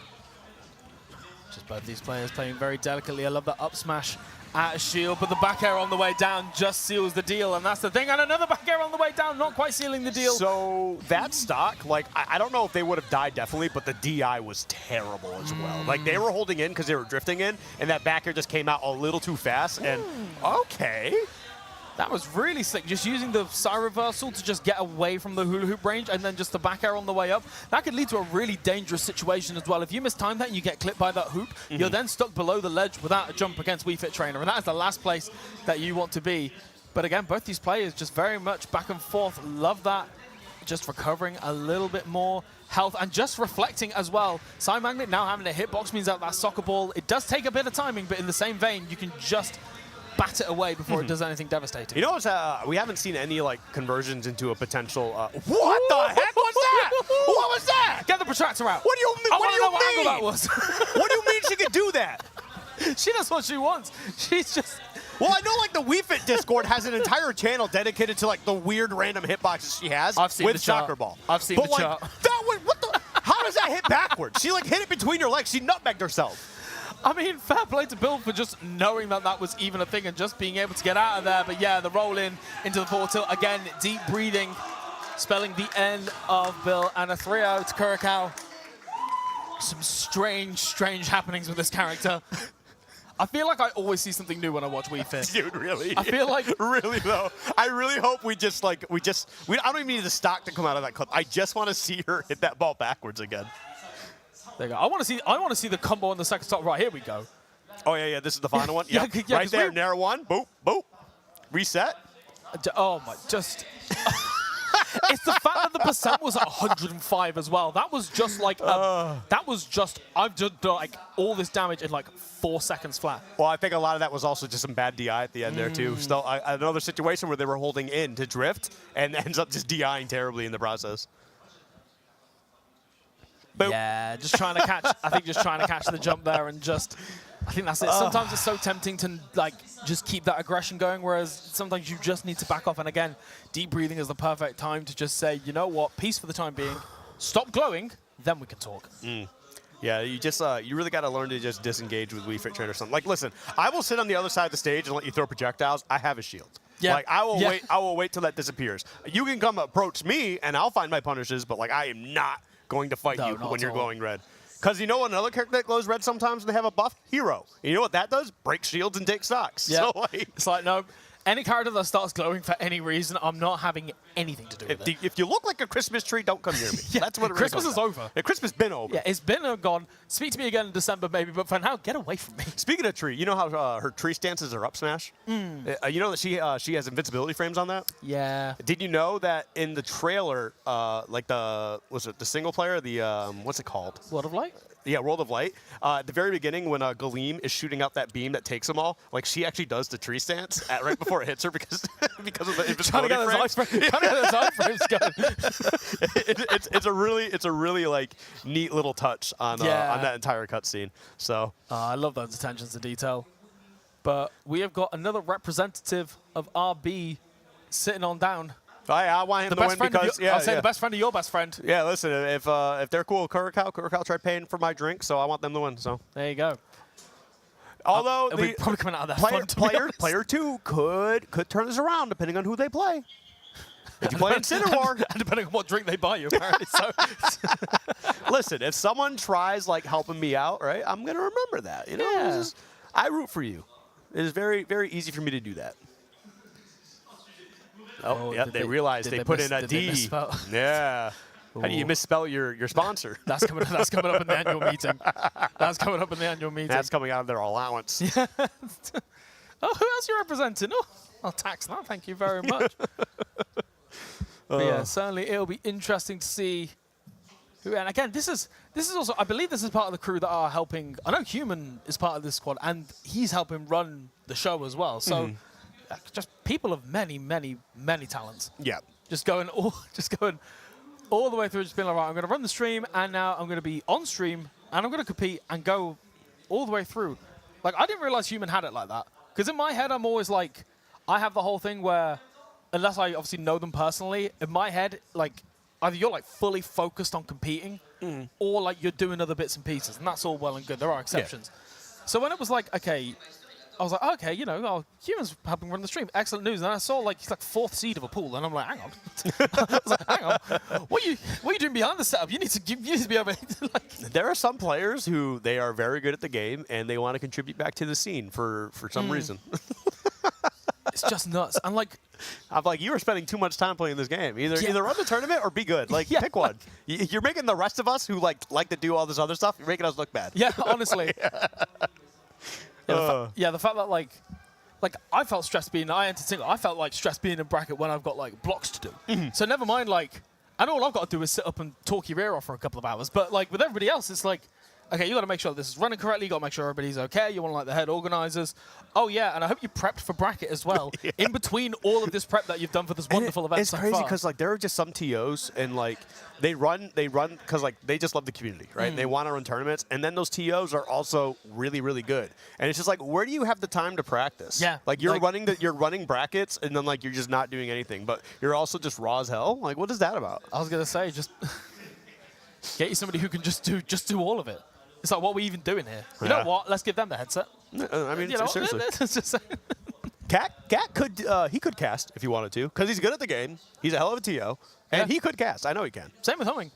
Just both these players playing very delicately. I love the up smash at a shield, but the back air on the way down just seals the deal, and that's the thing. And another back air on the way down, not quite sealing the deal. So that stock, like, I don't know if they would have died definitely, but the DI was terrible as well. Like, they were holding in because they were drifting in, and that back air just came out a little too fast, and okay. That was really slick, just using the side reversal to just get away from the hula hoop range, and then just the back air on the way up. That could lead to a really dangerous situation as well. If you mistime that and you get clipped by that hoop, you're then stuck below the ledge without a jump against Wii Fit Trainer, and that is the last place that you want to be. But again, both these players just very much back and forth. Love that. Just recovering a little bit more health and just reflecting as well. Side Magnet now having a hitbox means that soccer ball, it does take a bit of timing, but in the same vein, you can just bat it away before it does anything devastating. You know, we haven't seen any like conversions into a potential. What the heck was that? What was that? Get the protractor out. What do you mean? I want to know what angle that was. What do you mean she could do that? She knows what she wants. She's just. Well, I know like the Wii Fit Discord has an entire channel dedicated to like the weird random hitboxes she has with soccer ball. I've seen the chart. That was what the? How does that hit backwards? She like hit it between your legs. She nutmegged herself. I mean, fair play to Bill for just knowing that that was even a thing and just being able to get out of there. But yeah, the roll in into the forward tilt. Again, deep breathing, spelling the end of Bill, and a 3-0 to Curacao. Some strange, strange happenings with this character. I feel like I always see something new when I watch Wii Fit. Dude, really? I feel like really though. I really hope I don't even need the stock to come out of that clip. I just want to see her hit that ball backwards again. There you go. I want to see the combo on the second stop. Right, here we go. Oh yeah, this is the final one. Yeah, Yep. yeah, Right 'cause there, we- Nair 1. Boop, boop. Reset. Oh my, just. It's the fact that the percent was at 105 as well. That was just like, I've just done like all this damage in like 4 seconds flat. Well, I think a lot of that was also just some bad DI at the end there too. Still, another situation where they were holding in to drift and ends up just DIing terribly in the process. Boop. Yeah, just trying to catch. I think just trying to catch the jump there and just. I think that's it. Sometimes it's so tempting to like just keep that aggression going, whereas sometimes you just need to back off. And again, deep breathing is the perfect time to just say, you know what, peace for the time being. Stop glowing, then we can talk. Yeah, you just you really got to learn to just disengage with Wii Fit Train or something. Like, listen, I will sit on the other side of the stage and let you throw projectiles. I have a shield. Yeah. Like I will Yeah. wait. I will wait till that disappears. You can come approach me and I'll find my punishes, but like I am not going to fight No, you not when at you're all. glowing red. Because you know what another character that glows red sometimes when they have a buff? Hero. And you know what that does? Break shields and take stocks. Yeah. So like, It's like, no, any character that starts glowing for any reason, I'm not having anything to do with it. if you look like a Christmas tree, don't come near me. Yeah, That's what it really Christmas comes is down. over. Yeah, Christmas been over. Yeah, it's been gone. Speak to me again in December, maybe, but for now, get away from me. Speaking of tree, you know how her tree stances are up smash? You know that she has invincibility frames on that? Yeah. Did you know that in the trailer, like the single player, the what's it called? World of Light? Yeah, World of Light. At the very beginning, when Galeem is shooting out that beam that takes them all, like she actually does the tree stance right before it hits her because of the Trying to invisibility get those frames. iframes going. It's a really like neat little touch on that entire cutscene. So I love those attentions to detail. But we have got another representative of RB sitting on down. I want him The to best win friend because of your, I'll say the best friend of your best friend. Yeah, listen, if they're cool with Curacao tried paying for my drink, so I want them to win. So There you go. although It'll be probably coming out of that player, fund, to be honest. player 2 could turn this around depending on who they play. If you play in Cinewar, And depending on what drink they buy you, apparently. So, listen, if someone tries like helping me out, right, I'm gonna remember that. You know, Yeah. It's just- I root for you. It is very, very easy for me to do that. Oh, yeah, did they they- realized did they they put miss- in a did they D. misspell? Yeah. How do you Ooh. misspell your sponsor? that's coming up in the annual meeting. That's coming up in the annual meeting. That's coming out of their allowance. Oh, who else you representing? Oh, I'll tax that. Thank you very much. But yeah, certainly it'll be interesting to see who. And again, this is also, I believe this is part of the crew that are helping. I know Human is part of this squad, and he's helping run the show as well. So just people of many, many, many talents. Yeah. Just going all the way through, just being like, right, I'm going to run the stream, and now I'm going to be on stream, and I'm going to compete and go all the way through. Like, I didn't realize Human had it like that. Because in my head, I'm always like, I have the whole thing where, unless I obviously know them personally, in my head, like, either you're like fully focused on competing, or like you're doing other bits and pieces, and that's all well and good. There are exceptions. So when it was like, okay, I was like, okay, you know, Human's helping run the stream. Excellent news. And then I saw like he's like 4th seed of a pool, and I'm like, hang on. I was like, hang on. What are you doing behind the setup? You need to be over. Like, There are some players who they are very good at the game and they want to contribute back to the scene for some reason. it's just nuts. And like, I'm like, you are spending too much time playing this game. Either run the tournament or be good. Like, Yeah. pick one. You're making the rest of us who like to do all this other stuff. You're making us look bad. yeah, honestly. The fact that like I felt stressed being, I entered single. I felt like stressed being in bracket when I've got like blocks to do. So never mind like, and all I've got to do is sit up and talk your ear off for a couple of hours. But like with everybody else, it's like, okay, you got to make sure this is running correctly. You got to make sure everybody's okay. You want to like the head organizers. Oh yeah, and I hope you prepped for bracket as well. In between all of this prep that you've done for this wonderful event. It's so crazy far. because like there are just some TOs and like they run because like they just love the community, right? They want to run tournaments, and then those TOs are also really, really good. And it's just like, where do you have the time to practice? Yeah, like you're like- you're running brackets, and then like you're just not doing anything, but you're also just raw as hell. Like, what is that about? I was gonna say, just get you somebody who can just do all of it. It's like, what are we even doing here? You know Yeah. what? Let's give them the headset. I mean, You know, seriously. let's just say. Cat could he could cast if he wanted to because he's good at the game. He's a hell of a TO, and Yeah. he could cast. I know he can. Same with Humming.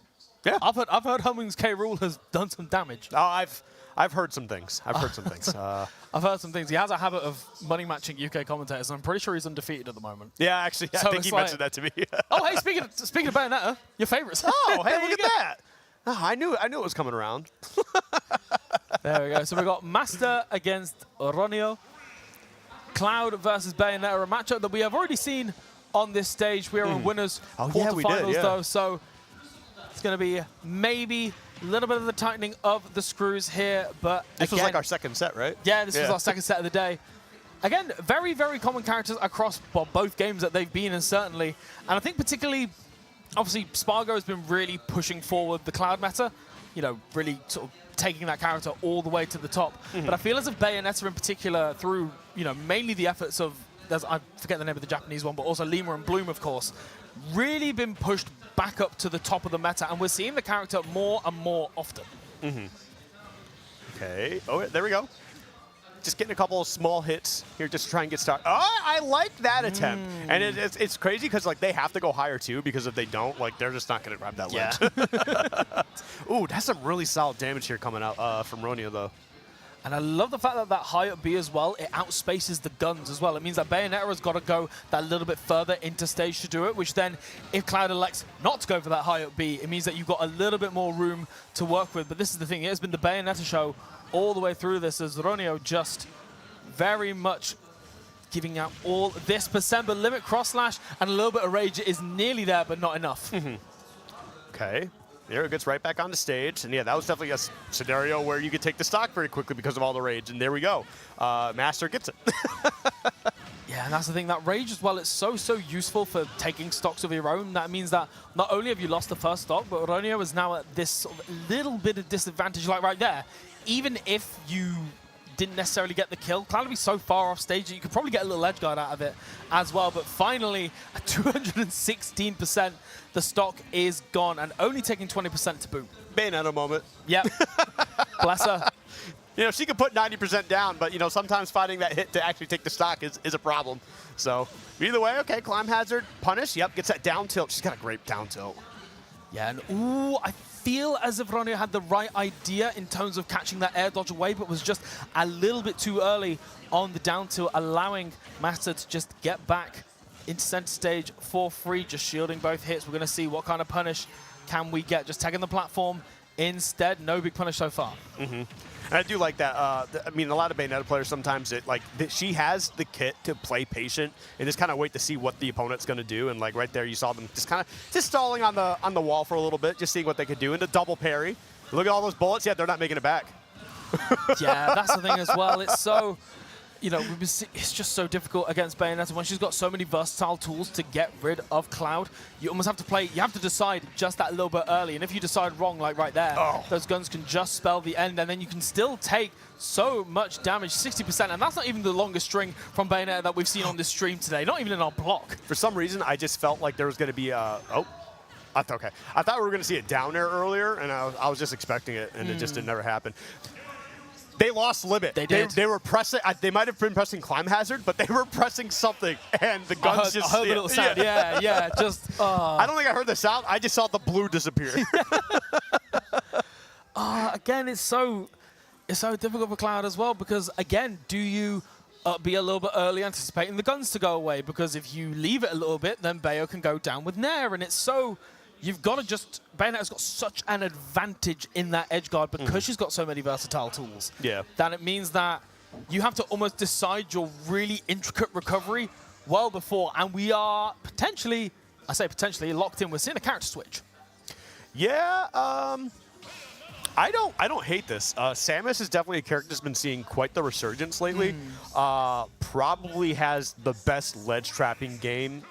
Yeah. I've heard Humming's K. Rool has done some damage. Oh, I've heard some things. I've heard some things. I've heard some things. He has a habit of money matching UK commentators, and I'm pretty sure he's undefeated at the moment. Yeah, actually, I think he mentioned that to me. Oh, hey, speaking of Bayonetta, your favorites. Oh, hey, look at that. Oh, I knew it was coming around. There we go. So we've got Master against Ronio. Cloud versus Bayonetta, a matchup that we have already seen on this stage. We are in winners quarterfinals, though, so it's going to be maybe a little bit of the tightening of the screws here, but this was like our second set, right? Yeah, this was our second set of the day. Again, very, very common characters across both games that they've been in, certainly. And I think particularly, obviously, Spargo has been really pushing forward the Cloud meta, you know, really sort of taking that character all the way to the top. But I feel as if Bayonetta in particular, through, you know, mainly the efforts of, I forget the name of the Japanese one, but also Lima and Bloom, of course, really been pushed back up to the top of the meta, and we're seeing the character more and more often. Okay. Oh, there we go. Just getting a couple of small hits here just to try and get started. Oh, I like that attempt. And it's crazy because, like, they have to go higher, too, because if they don't, like, they're just not going to grab that ledge. Ooh, that's some really solid damage here coming out from Ronio, though. And I love the fact that that high up B as well, it outspaces the guns as well. It means that Bayonetta has got to go that little bit further into stage to do it, which then, if Cloud elects not to go for that high up B, it means that you've got a little bit more room to work with. But this is the thing, it has been the Bayonetta show all the way through this, as Ronio just very much giving out all this percent, but limit cross slash and a little bit of rage is nearly there, but not enough. Okay. There it gets right back on the stage. And yeah, that was definitely a scenario where you could take the stock very quickly because of all the rage. And there we go. Master gets it. Yeah, and that's the thing, that rage as well, it's so useful for taking stocks of your own. That means that not only have you lost the first stock, but Ronio is now at this sort of little bit of disadvantage, like right there. Even if you didn't necessarily get the kill, Cloud would be so far off stage that you could probably get a little edge guard out of it as well. But finally, at 216%, the stock is gone and only taking 20% to boot. Bayonetta moment. Yep. Bless her. You know, she can put 90% down, but, you know, sometimes finding that hit to actually take the stock is a problem. So, either way, okay, climb hazard, punish, yep, gets that down tilt. She's got a great down tilt. Yeah, and ooh, I feel as if Ronio had the right idea in terms of catching that air dodge away, but was just a little bit too early on the down tilt, allowing Master to just get back into center stage for free, just shielding both hits. We're going to see what kind of punish can we get. Just tagging the platform instead. No big punish so far. And I do like that. I mean, a lot of Bayonetta players sometimes she has the kit to play patient and just kind of wait to see what the opponent's going to do. And like right there, you saw them just stalling on the wall for a little bit, just seeing what they could do. And the double parry. Look at all those bullets. Yeah, they're not making it back. Yeah, that's the thing as well. It's so, you know, it's just so difficult against Bayonetta when she's got so many versatile tools to get rid of Cloud. You almost have to play, you have to decide just that little bit early. And if you decide wrong, like right there, those guns can just spell the end, and then you can still take so much damage, 60%. And that's not even the longest string from Bayonetta that we've seen on this stream today, not even in our block. For some reason, I just felt like there was going to be a, okay. I thought we were going to see a down air earlier, and I was just expecting it, and it just never happened. They lost limit. They did. They were pressing. They might have been pressing climb hazard, but they were pressing something, and the guns I heard the little sound. Yeah, just. I don't think I heard the sound. I just saw the blue disappear. Again, it's so difficult for Cloud as well, because again, do you be a little bit early anticipating the guns to go away? Because if you leave it a little bit, then Bayo can go down with Nair, and it's so. You've got to just... Bayonetta's got such an advantage in that edge guard because she's got so many versatile tools. Yeah. That it means that you have to almost decide your really intricate recovery well before. And we are potentially, I say potentially, locked in. We're seeing a character switch. Yeah, I don't hate this. Samus is definitely a character that's been seeing quite the resurgence lately. Probably has the best ledge trapping game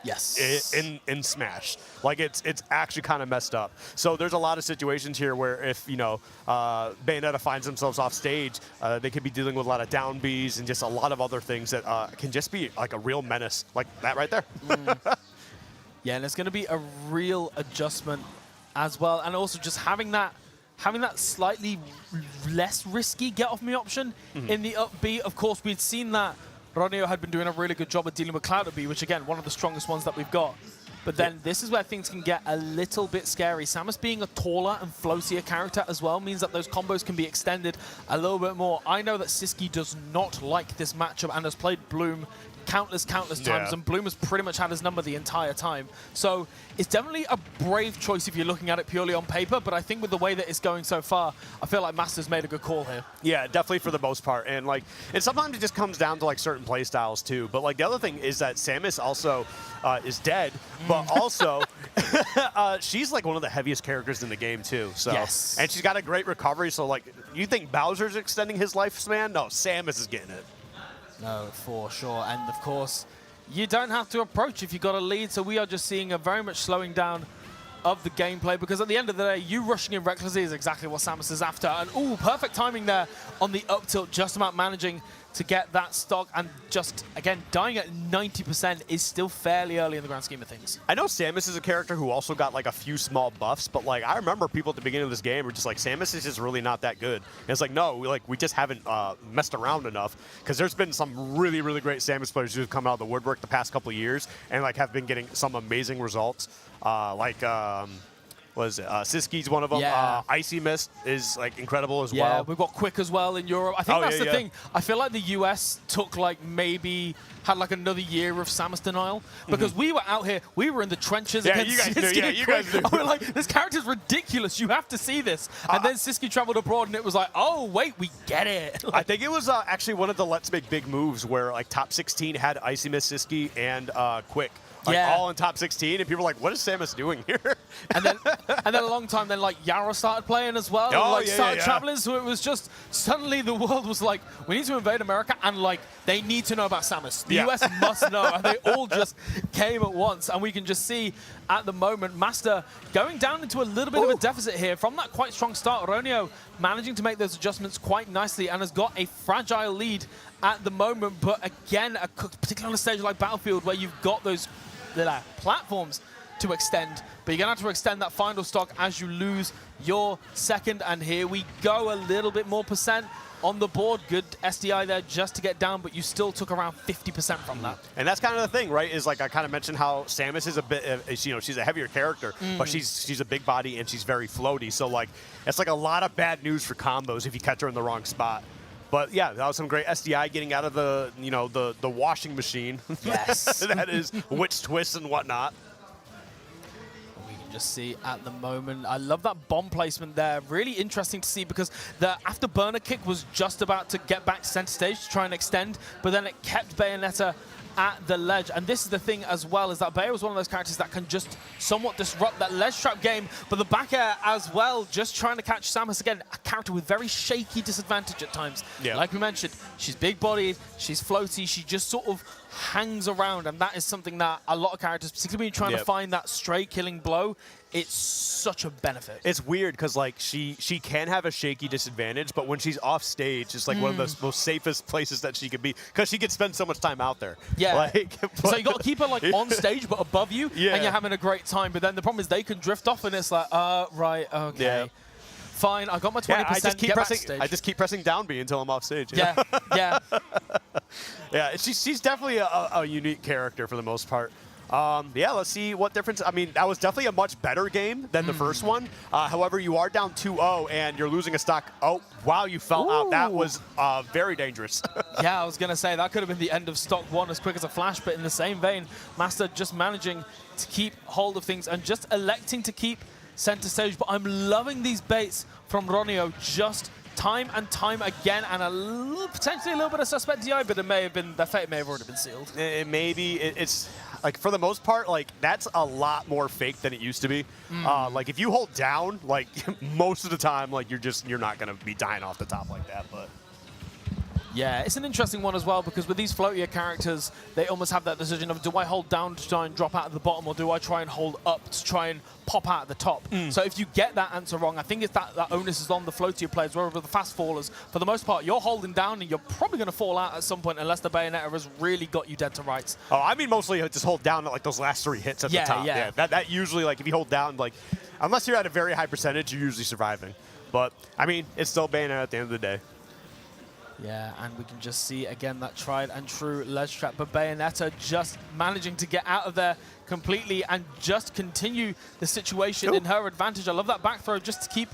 Yes. in Smash. Like it's actually kind of messed up. So there's a lot of situations here where if, you know, Bayonetta finds themselves off stage, they could be dealing with a lot of down Bs and just a lot of other things that can just be like a real menace, like that right there. Yeah, and it's going to be a real adjustment as well. And also just having that slightly less risky get-off-me option in the up B. Of course, we'd seen that Ronio had been doing a really good job of dealing with Cloud up B, which, again, one of the strongest ones that we've got. But then this is where things can get a little bit scary. Samus being a taller and floatier character as well means that those combos can be extended a little bit more. I know that Siski does not like this matchup and has played Bloom countless times, and Bloom has pretty much had his number the entire time. So it's definitely a brave choice if you're looking at it purely on paper, but I think with the way that it's going so far, I feel like Master's made a good call here. Yeah, definitely for the most part. And like, and sometimes it just comes down to like certain play styles too. But like the other thing is that Samus also is dead, but also she's like one of the heaviest characters in the game too. So yes. And she's got a great recovery. So like, you think Bowser's extending his lifespan? No, Samus is getting it. No, for sure. And of course, you don't have to approach if you've got a lead. So we are just seeing a very much slowing down of the gameplay, because at the end of the day, you rushing in recklessly is exactly what Samus is after. And ooh, perfect timing there on the up tilt, just about managing to get that stock, and just, again, dying at 90% is still fairly early in the grand scheme of things. I know Samus is a character who also got like a few small buffs, but like I remember people at the beginning of this game were just like, Samus is just really not that good. And it's like, no, we just haven't messed around enough, because there's been some really, really great Samus players who have come out of the woodwork the past couple of years and like have been getting some amazing results. Siski's one of them. Yeah. Icy Mist is like incredible as Yeah, well. we've got Quick as well in Europe. I think that's the thing. thing. I feel like the US took like had like another year of Samus denial, because we were out here, we were in the trenches against you guys knew. Siski Yeah, and you Quick. guys knew. We were like, this character's ridiculous. You have to see this. And then Siski traveled abroad, and it was like, oh wait, we get it. I think it was actually one of the Let's Make Big Moves where like top 16 had Icy Mist, Siski, and Quick. Like all in top 16, and people were like, what is Samus doing here? And then a long time, then like Yara started playing as well, Oh, and started traveling. So it was just suddenly the world was like, we need to invade America, and like they need to know about Samus. The US must know, and they all just came at once. And we can just see at the moment Master going down into a little bit of a deficit here from that quite strong start. Ronio managing to make those adjustments quite nicely and has got a fragile lead at the moment. But again, particularly on a stage like Battlefield where you've got those platforms to extend, but you're gonna have to extend that final stock as you lose your second. And here we go, a little bit more percent on the board. Good SDI there just to get down, but you still took around 50% from that. And that's kind of the thing, right? Is like I kind of mentioned how Samus is a bit, she's a heavier character, but she's a big body and she's very floaty. So like it's like a lot of bad news for combos if you catch her in the wrong spot. But yeah, that was some great SDI getting out of the the washing machine. Yes. That is witch twists and whatnot. We can just see at the moment. I love that bomb placement there. Really interesting to see, because the afterburner kick was just about to get back to center stage to try and extend, but then it kept Bayonetta at the ledge. And this is the thing as well, is that Bayo is one of those characters that can just somewhat disrupt that ledge trap game, but the back air as well, just trying to catch Samus again, a character with very shaky disadvantage at times. Yeah. Like we mentioned, she's big-bodied, she's floaty, she just sort of hangs around, and that is something that a lot of characters, particularly when you're trying to find that straight killing blow, it's such a benefit. It's weird because like she can have a shaky disadvantage, but when she's off stage, it's like one of the most safest places that she could be, because she could spend so much time out there. Yeah. Like, so you got to keep her like on stage but above you, and you're having a great time. But then the problem is they can drift off, and it's like, right, okay. Yeah. Fine, I got my 20%. I just keep pressing down B until I'm off stage. Yeah, yeah. Yeah, she's definitely a unique character for the most part. Yeah, let's see what difference. I mean, that was definitely a much better game than the first one. However, you are down 2-0 and you're losing a stock. Oh, wow, you fell out. That was very dangerous. Yeah, I was going to say that could have been the end of stock one as quick as a flash, but in the same vein, Master just managing to keep hold of things and just electing to keep center stage. But I'm loving these baits from Ronio just time and time again, and potentially a little bit of suspect DI, but it may have been, the fate may have already been sealed. It's like, for the most part, like that's a lot more fake than it used to be. Like if you hold down, like most of the time, like you're not gonna be dying off the top like that. But yeah, it's an interesting one as well, because with these floatier characters, they almost have that decision of, do I hold down to try and drop out at the bottom, or do I try and hold up to try and pop out at the top? So if you get that answer wrong, I think it's that onus is on the floatier players, whereas with the fast fallers, for the most part, you're holding down and you're probably going to fall out at some point unless the Bayonetta has really got you dead to rights. oh, I mean mostly just hold down at like those last 3 hits at the top. Yeah. That usually, like if you hold down, like unless you're at a very high percentage, you're usually surviving. But I mean, it's still Bayonetta at the end of the day. Yeah, and we can just see again that tried and true ledge trap, but Bayonetta just managing to get out of there completely and just continue the situation in her advantage. I love that back throw just to keep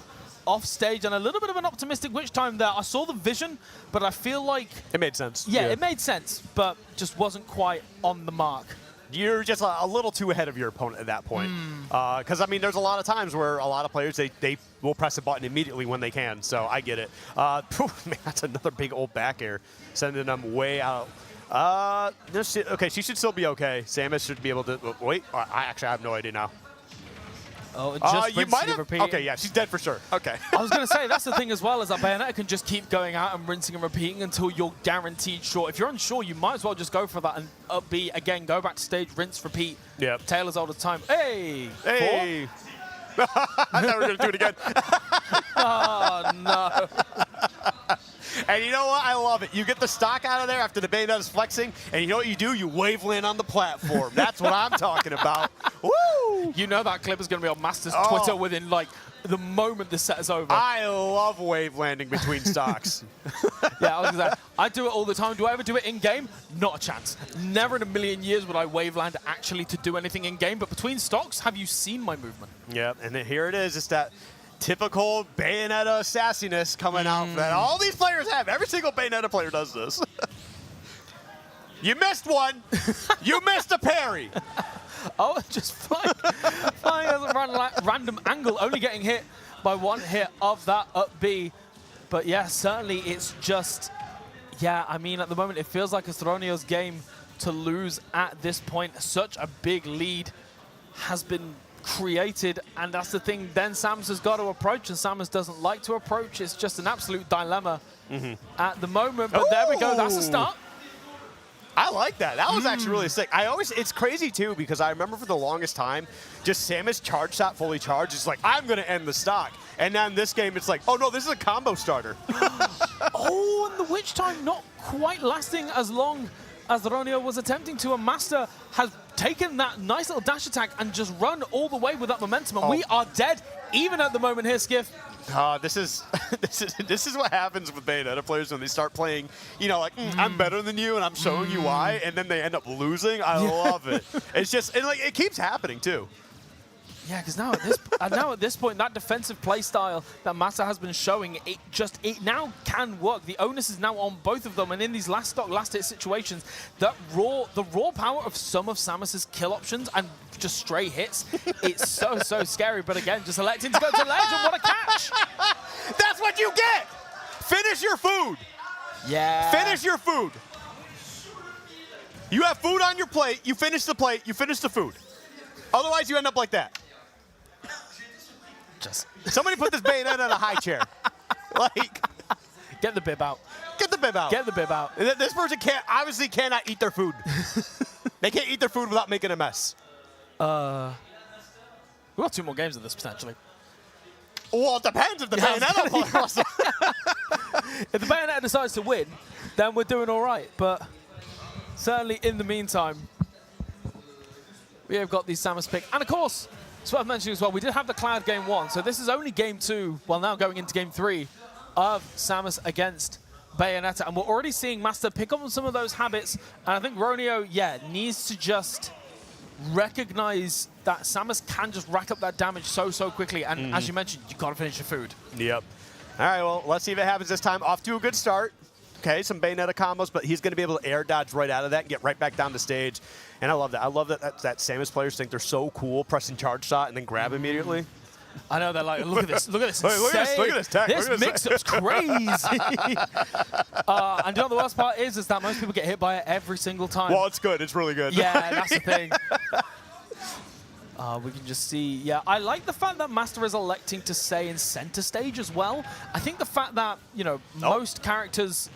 off stage, and a little bit of an optimistic witch time there. I saw the vision, but I feel like it made sense. Yeah, it made sense, but just wasn't quite on the mark. You're just a little too ahead of your opponent at that point. Because, I mean, there's a lot of times where a lot of players, they will press a button immediately when they can. So I get it. Man, that's another big old back air, sending them way out. Okay, she should still be okay. Samus should be able to. Wait, I actually have no idea now. Oh, just you might have. repeating. Okay, yeah, she's dead for sure. Okay. I was going to say, that's the thing as well, is that Bayonetta can just keep going out and rinsing and repeating until you're guaranteed short. If you're unsure, you might as well just go for that and up B again, go back to stage, rinse, repeat. Yep. Taylor's all the time. Hey! Hey! I thought we were going to do it again. Oh, no. And you know what? I love it. You get the stock out of there after the Bayonetta's flexing, and you know what you do? You waveland on the platform. That's what I'm talking about. Woo! You know that clip is going to be on Master's Twitter within, like, the moment the set is over. I love wave landing between stocks. Yeah, I was gonna say, I do it all the time. Do I ever do it in-game? Not a chance. Never in a million years would I waveland actually to do anything in-game, but between stocks, have you seen my movement? Yep, and then here it is. It's that typical Bayonetta sassiness coming out that all these players have. Every single Bayonetta player does this. You missed one. You missed a parry. Oh, just flying as a random angle, only getting hit by one hit of that up B. But yeah, certainly it's just, yeah, I mean, at the moment it feels like Astronio's game to lose at this point. Such a big lead has been created, and that's the thing then Samus has got to approach, and Samus doesn't like to approach. It's just an absolute dilemma at the moment, but there we go, that's the start. I like that. That was actually really sick. It's crazy too, because I remember for the longest time, just Samus charge shot fully charged. It's like, I'm going to end the stock. And now in this game, it's like, oh no, this is a combo starter. Oh, and the witch time not quite lasting as long as Ronio was attempting to. And Master has taken that nice little dash attack and just run all the way with that momentum. And we are dead, even at the moment here, Skiff. This is what happens with Bayonetta players when they start playing, you know, like, I'm better than you and I'm showing you why, and then they end up losing. I love it. It's just, and like, it keeps happening too. Yeah, because now at this point, that defensive play style that Masa has been showing, it now can work. The onus is now on both of them, and in these last stock, last hit situations, the raw power of some of Samus's kill options and just stray hits, it's so scary. But again, just electing to go to ledge, and what a catch! That's what you get. Finish your food. Yeah. Finish your food. You have food on your plate. You finish the plate. You finish the food. Otherwise, you end up like that. Just somebody put this Bayonetta in a high chair. Like, get the bib out. Get the bib out. Get the bib out. This person obviously cannot eat their food. They can't eat their food without making a mess. We've got 2 more games of this potentially. Well, it depends if the Bayonetta plays. If the Bayonetta decides to win, then we're doing all right. But certainly in the meantime, we have got the Samus pick. And of course, it's worth mentioning as well, we did have the Cloud game 1. So this is only game 2, well now going into game 3 of Samus against Bayonetta. And we're already seeing Master pick up on some of those habits. And I think Ronio, needs to just recognize that Samus can just rack up that damage so quickly. And as you mentioned, you got to finish your food. Yep. All right, well, let's see if it happens this time. Off to a good start. Okay, some Bayonetta combos, but he's going to be able to air dodge right out of that and get right back down the stage. And I love that. I love that Samus players think they're so cool, pressing charge shot and then grab immediately. I know, they're like, look at this, look at this. Wait, look at this tech. This mix-up's crazy. And you know the worst part is that most people get hit by it every single time. Well, it's good. It's really good. Yeah, that's the thing. We can just see, I like the fact that Master is electing to stay in center stage as well. I think the fact that, you know, most characters,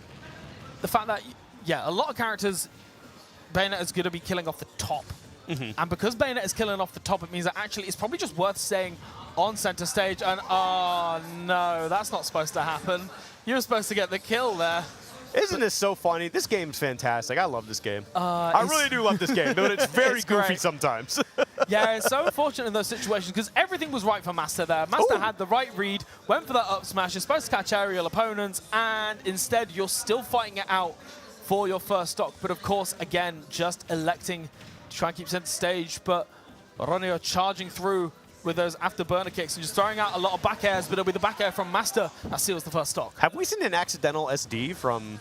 the fact that, a lot of characters, Bayonetta is going to be killing off the top. And because Bayonetta is killing off the top, it means that actually it's probably just worth staying on center stage. And, oh, no, that's not supposed to happen. You were supposed to get the kill there. Isn't this so funny? This game's fantastic. I love this game. I really do love this game, but it's very goofy sometimes. Yeah, it's so unfortunate in those situations because everything was right for Master there. Master had the right read, went for that up smash. You're supposed to catch aerial opponents, and instead you're still fighting it out for your first stock. But of course, again, just electing to try and keep center stage. But Ronio charging through with those afterburner kicks and just throwing out a lot of back airs, but it'll be the back air from Master that seals the first stock. Have we seen an accidental SD from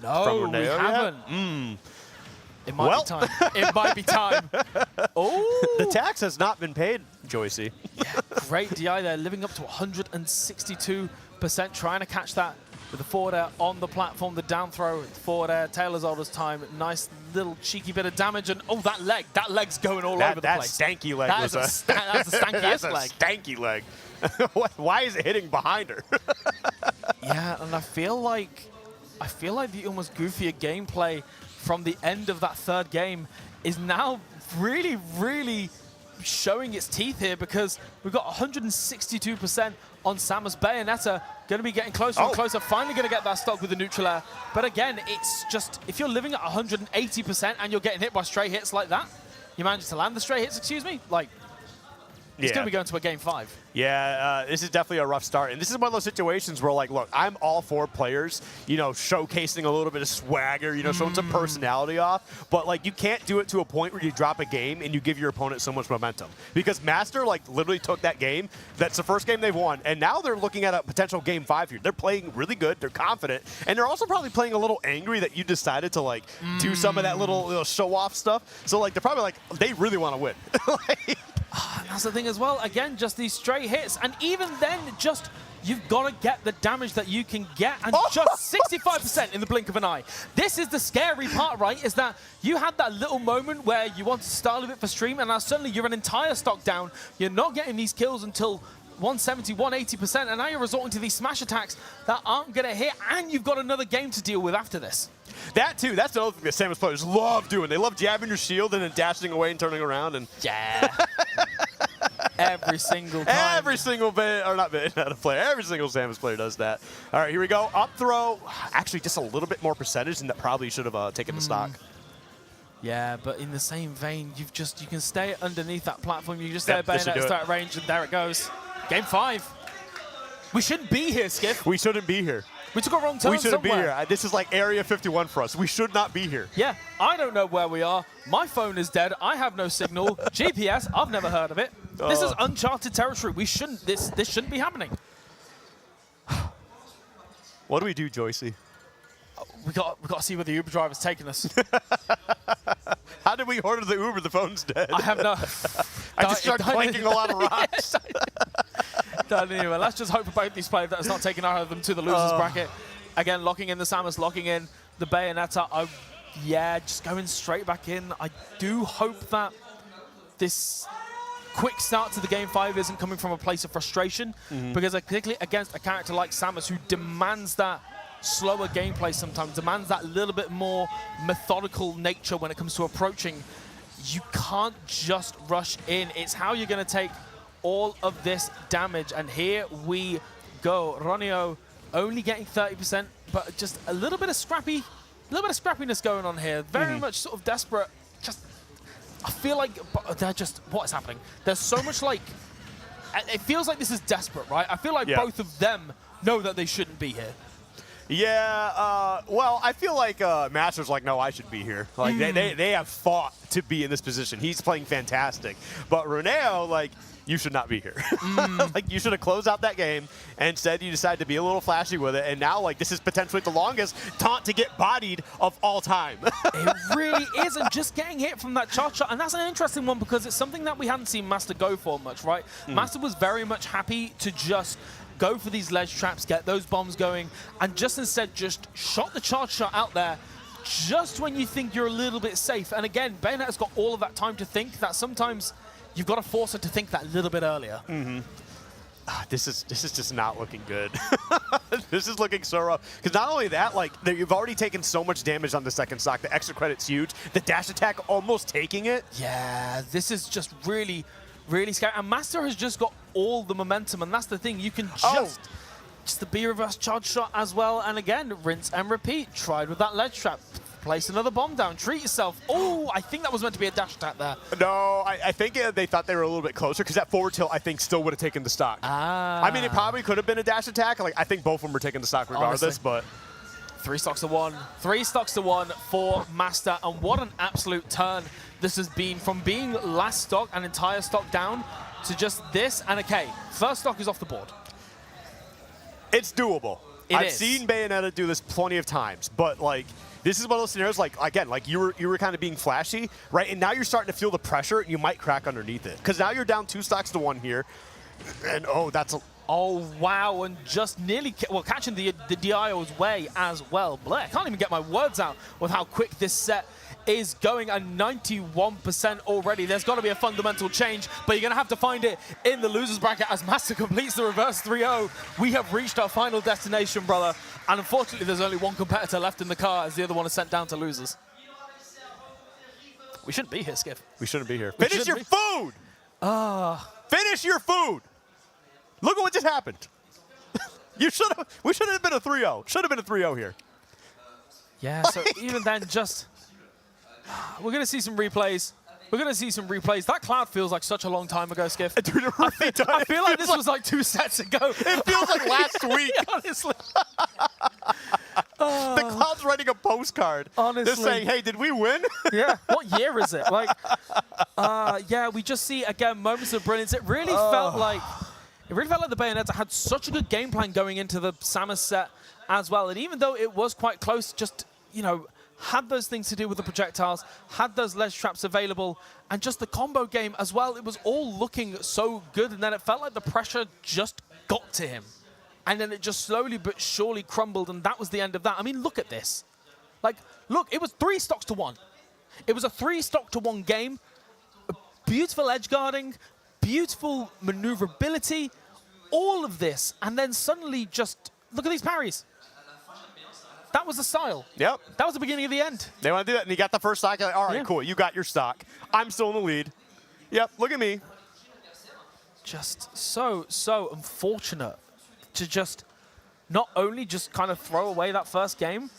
No, we haven't. It might be time. It might be time. Oh! The tax has not been paid, Joycey. Yeah, great DI there, living up to 162%, trying to catch that with the forward air on the platform, the down throw, forward air, Taylor's oldest time, nice little cheeky bit of damage, and oh, that leg's going all over the place. That stanky leg That's the stankiest leg. Stanky leg. Why is it hitting behind her? Yeah, and I feel like the almost goofier gameplay from the end of that third game is now really, really showing its teeth here because we've got 162% on Samus. Bayonetta going to be getting closer and closer, finally going to get that stock with the neutral air. But again, it's just, if you're living at 180% and you're getting hit by stray hits like that, you manage to land the stray hits, excuse me, like, it's going to be going to a game 5. Yeah, this is definitely a rough start. And this is one of those situations where, like, look, I'm all for players, you know, showcasing a little bit of swagger, you know, showing some personality off. But, like, you can't do it to a point where you drop a game and you give your opponent so much momentum. Because Master, like, literally took that game. That's the first game they've won. And now they're looking at a potential game 5 here. They're playing really good. They're confident. And they're also probably playing a little angry that you decided to, like, do some of that little show-off stuff. So, like, they're probably like, they really want to win. That's the thing as well. Again, just these straight hits. And even then, just you've got to get the damage that you can get. And just 65% in the blink of an eye. This is the scary part, right? Is that you had that little moment where you want to style a bit for stream. And now suddenly you're an entire stock down. You're not getting these kills until 170, 180%. And now you're resorting to these smash attacks that aren't going to hit. And you've got another game to deal with after this. That, too, that's the other thing that Samus players love doing. They love jabbing your shield and then dashing away and turning around. And yeah. Every single time. Every single Bayonetta player, every single Samus player does that. All right, here we go. Up throw. Actually, just a little bit more percentage, and that probably should have taken the stock. Yeah, but in the same vein, you can stay underneath that platform. You can just stay at Bayonetta, start range, and there it goes. Game 5. We shouldn't be here, Skiff. We shouldn't be here. We took a wrong turn. We shouldn't be here. This is like Area 51 for us. We should not be here. Yeah, I don't know where we are. My phone is dead. I have no signal. GPS, I've never heard of it. This is uncharted territory. We shouldn't. This shouldn't be happening. What do we do, Joycey? We got to see where the Uber driver's taking us. How did we order the Uber? The phone's dead. I have no. I just started clanking a lot of rocks. Anyway, let's just hope for both these players that it's not taking either of them to the losers bracket. Again, locking in the Samus, locking in the Bayonetta. Yeah, just going straight back in. I do hope that this quick start to the Game 5 isn't coming from a place of frustration, because particularly against a character like Samus who demands that slower gameplay sometimes, demands that little bit more methodical nature when it comes to approaching. You can't just rush in. It's how you're going to take all of this damage. And here we go. Ronio only getting 30%, but just a little bit of scrappiness going on here. Very much sort of desperate. Just, I feel like they're just, what is happening? There's so much like, it feels like this is desperate, right? I feel like both of them know that they shouldn't be here. Yeah, well, I feel like Master's like, no, I should be here. Like, they have fought to be in this position. He's playing fantastic. But Roneo, like, you should not be here. Like, you should have closed out that game, and instead you decided to be a little flashy with it, and now, like, this is potentially the longest taunt to get bodied of all time. It really is, and just getting hit from that charge shot, and that's an interesting one because it's something that we hadn't seen Master go for much, right? Master was very much happy to just go for these ledge traps, get those bombs going, and just instead just shot the charge shot out there just when you think you're a little bit safe. And again, Bayonetta's got all of that time to think that sometimes you've got to force her to think that little bit earlier. This is just not looking good. This is looking so rough. Because not only that, like, you've already taken so much damage on the second stock. The extra credit's huge. The dash attack almost taking it. Yeah, this is just really, really scary. And Master has just got all the momentum, and that's the thing. You can just the B reverse charge shot as well. And again, rinse and repeat. Tried with that ledge trap. Place another bomb down. Treat yourself. Oh, I think that was meant to be a dash attack there. No, I think they thought they were a little bit closer because that forward tilt, I think, still would have taken the stock. I mean, it probably could have been a dash attack. Like, I think both of them were taking the stock regardless, Honestly. but 3 stocks to 1. 3 stocks to 1 for Master. And what an absolute turn this has been from being last stock, an entire stock down, to just this. And okay, first stock is off the board. it's doable. I've seen Bayonetta do this plenty of times, but like this is one of those scenarios like again, like you were kind of being flashy, right? And now you're starting to feel the pressure and you might crack underneath it. Because now you're down 2 stocks to 1 here. And oh, that's a Oh, wow, and just nearly, catching the DIO's way as well. Blair, I can't even get my words out with how quick this set is going at 91% already. There's got to be a fundamental change, but you're going to have to find it in the loser's bracket as Master completes the reverse 3-0. We have reached our final destination, brother, and unfortunately there's only one competitor left in the car as the other one is sent down to losers. We shouldn't be here, Skiff. We shouldn't be here. Finish your food! Finish your food! Look at what just happened. We should have been a 3-0. Should have been a 3-0 here. Yeah, so even then, just we're going to see some replays. We're going to see some replays. That cloud feels like such a long time ago, Skiff. Dude, it really does. I feel like this was like 2 sets ago. It feels like last week. Honestly. The cloud's writing a postcard. Honestly. They're saying, hey, did we win? Yeah. What year is it? Like, yeah, we just see, again, moments of brilliance. It really felt like the Bayonetta had such a good game plan going into the Samus set as well. And even though it was quite close, just, you know, had those things to do with the projectiles, had those ledge traps available, and just the combo game as well. It was all looking so good, and then it felt like the pressure just got to him. And then it just slowly but surely crumbled, and that was the end of that. I mean, look at this. Like, look, it was 3 stocks to 1. It was a 3 stock to 1 game. Beautiful edge guarding, beautiful maneuverability, all of this, and then suddenly just, look at these parries. That was the style. Yep. That was the beginning of the end. They want to do that, and you got the first stock. Like, all right, Yeah. cool. You got your stock. I'm still in the lead. Yep, look at me. Just so unfortunate to just not only just kind of throw away that first game,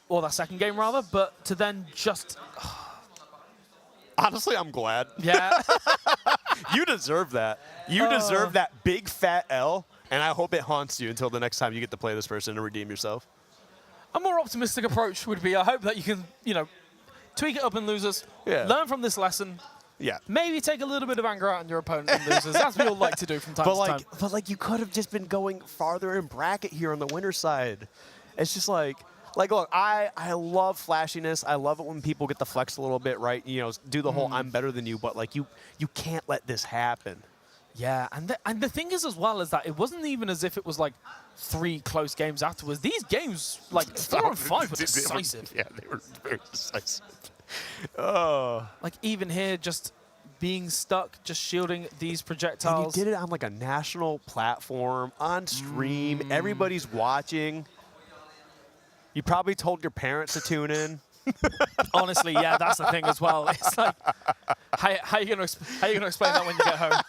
or that second game rather, but to then just... Honestly, I'm glad. Yeah. You deserve that. You deserve that big fat L, and I hope it haunts you until the next time you get to play this person and redeem yourself. A more optimistic approach would be, I hope that you can, you know, tweak it up in losers, learn from this lesson, Yeah. maybe take a little bit of anger out on your opponent in losers. That's what we all like to do from time to time. But like you could have just been going farther in bracket here on the winner side. It's just like look, I love flashiness. I love it when people get the flex a little bit, right? You know, do the whole I'm better than you, but like you can't let this happen. Yeah, and the thing is as well is that it wasn't even as if it was like 3 close games afterwards. These games, like 4 and 5, were decisive. Yeah, they were very decisive. Oh. Like even here, just being stuck, just shielding these projectiles. And you did it on like a national platform, on stream. Everybody's watching. You probably told your parents to tune in. Honestly, yeah, that's the thing as well. It's like, how you gonna explain that when you get home?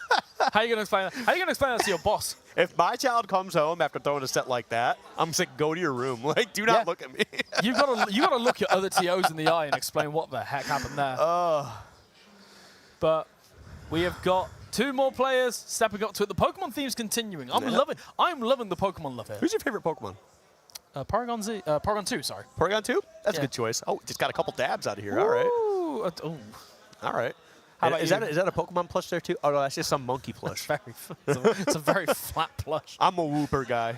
How you gonna explain that? How you gonna explain that to your boss? If my child comes home after throwing a set like that, I'm saying, go to your room. Like, do not look at me. You gotta look your other TOs in the eye and explain what the heck happened there. But we have got 2 more players stepping up to it. The Pokemon theme's continuing. I'm loving the Pokemon love here. Who's your favorite Pokemon? Paragon 2, sorry. Paragon 2? That's a Yeah. good choice. Oh, just got a couple dabs out of here. All right. Ooh, All right. How about is you? that a Pokemon plush there too? Oh no, that's just some monkey plush. It's a very flat plush. I'm a Wooper guy.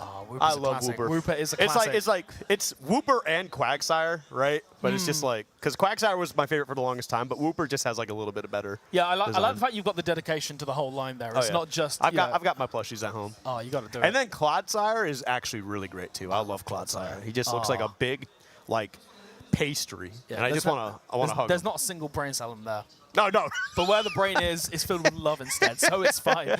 Oh, Wooper's I a love classic. Wooper. Wooper is a classic. It's Wooper and Quagsire, right? But it's just like because Quagsire was my favorite for the longest time, but Wooper just has like a little bit of better. Yeah, I like design. the fact you've got the dedication to the whole line there. Oh, It's yeah. not just I've got my plushies at home. Oh, you got to do it. And then Clodsire is actually really great too. I love Clodsire. He just looks like a big, like, pastry, Yeah, and I there's just want to hug him. There's not a single brain cell in there. No. But where the brain is filled with love instead, so it's fine.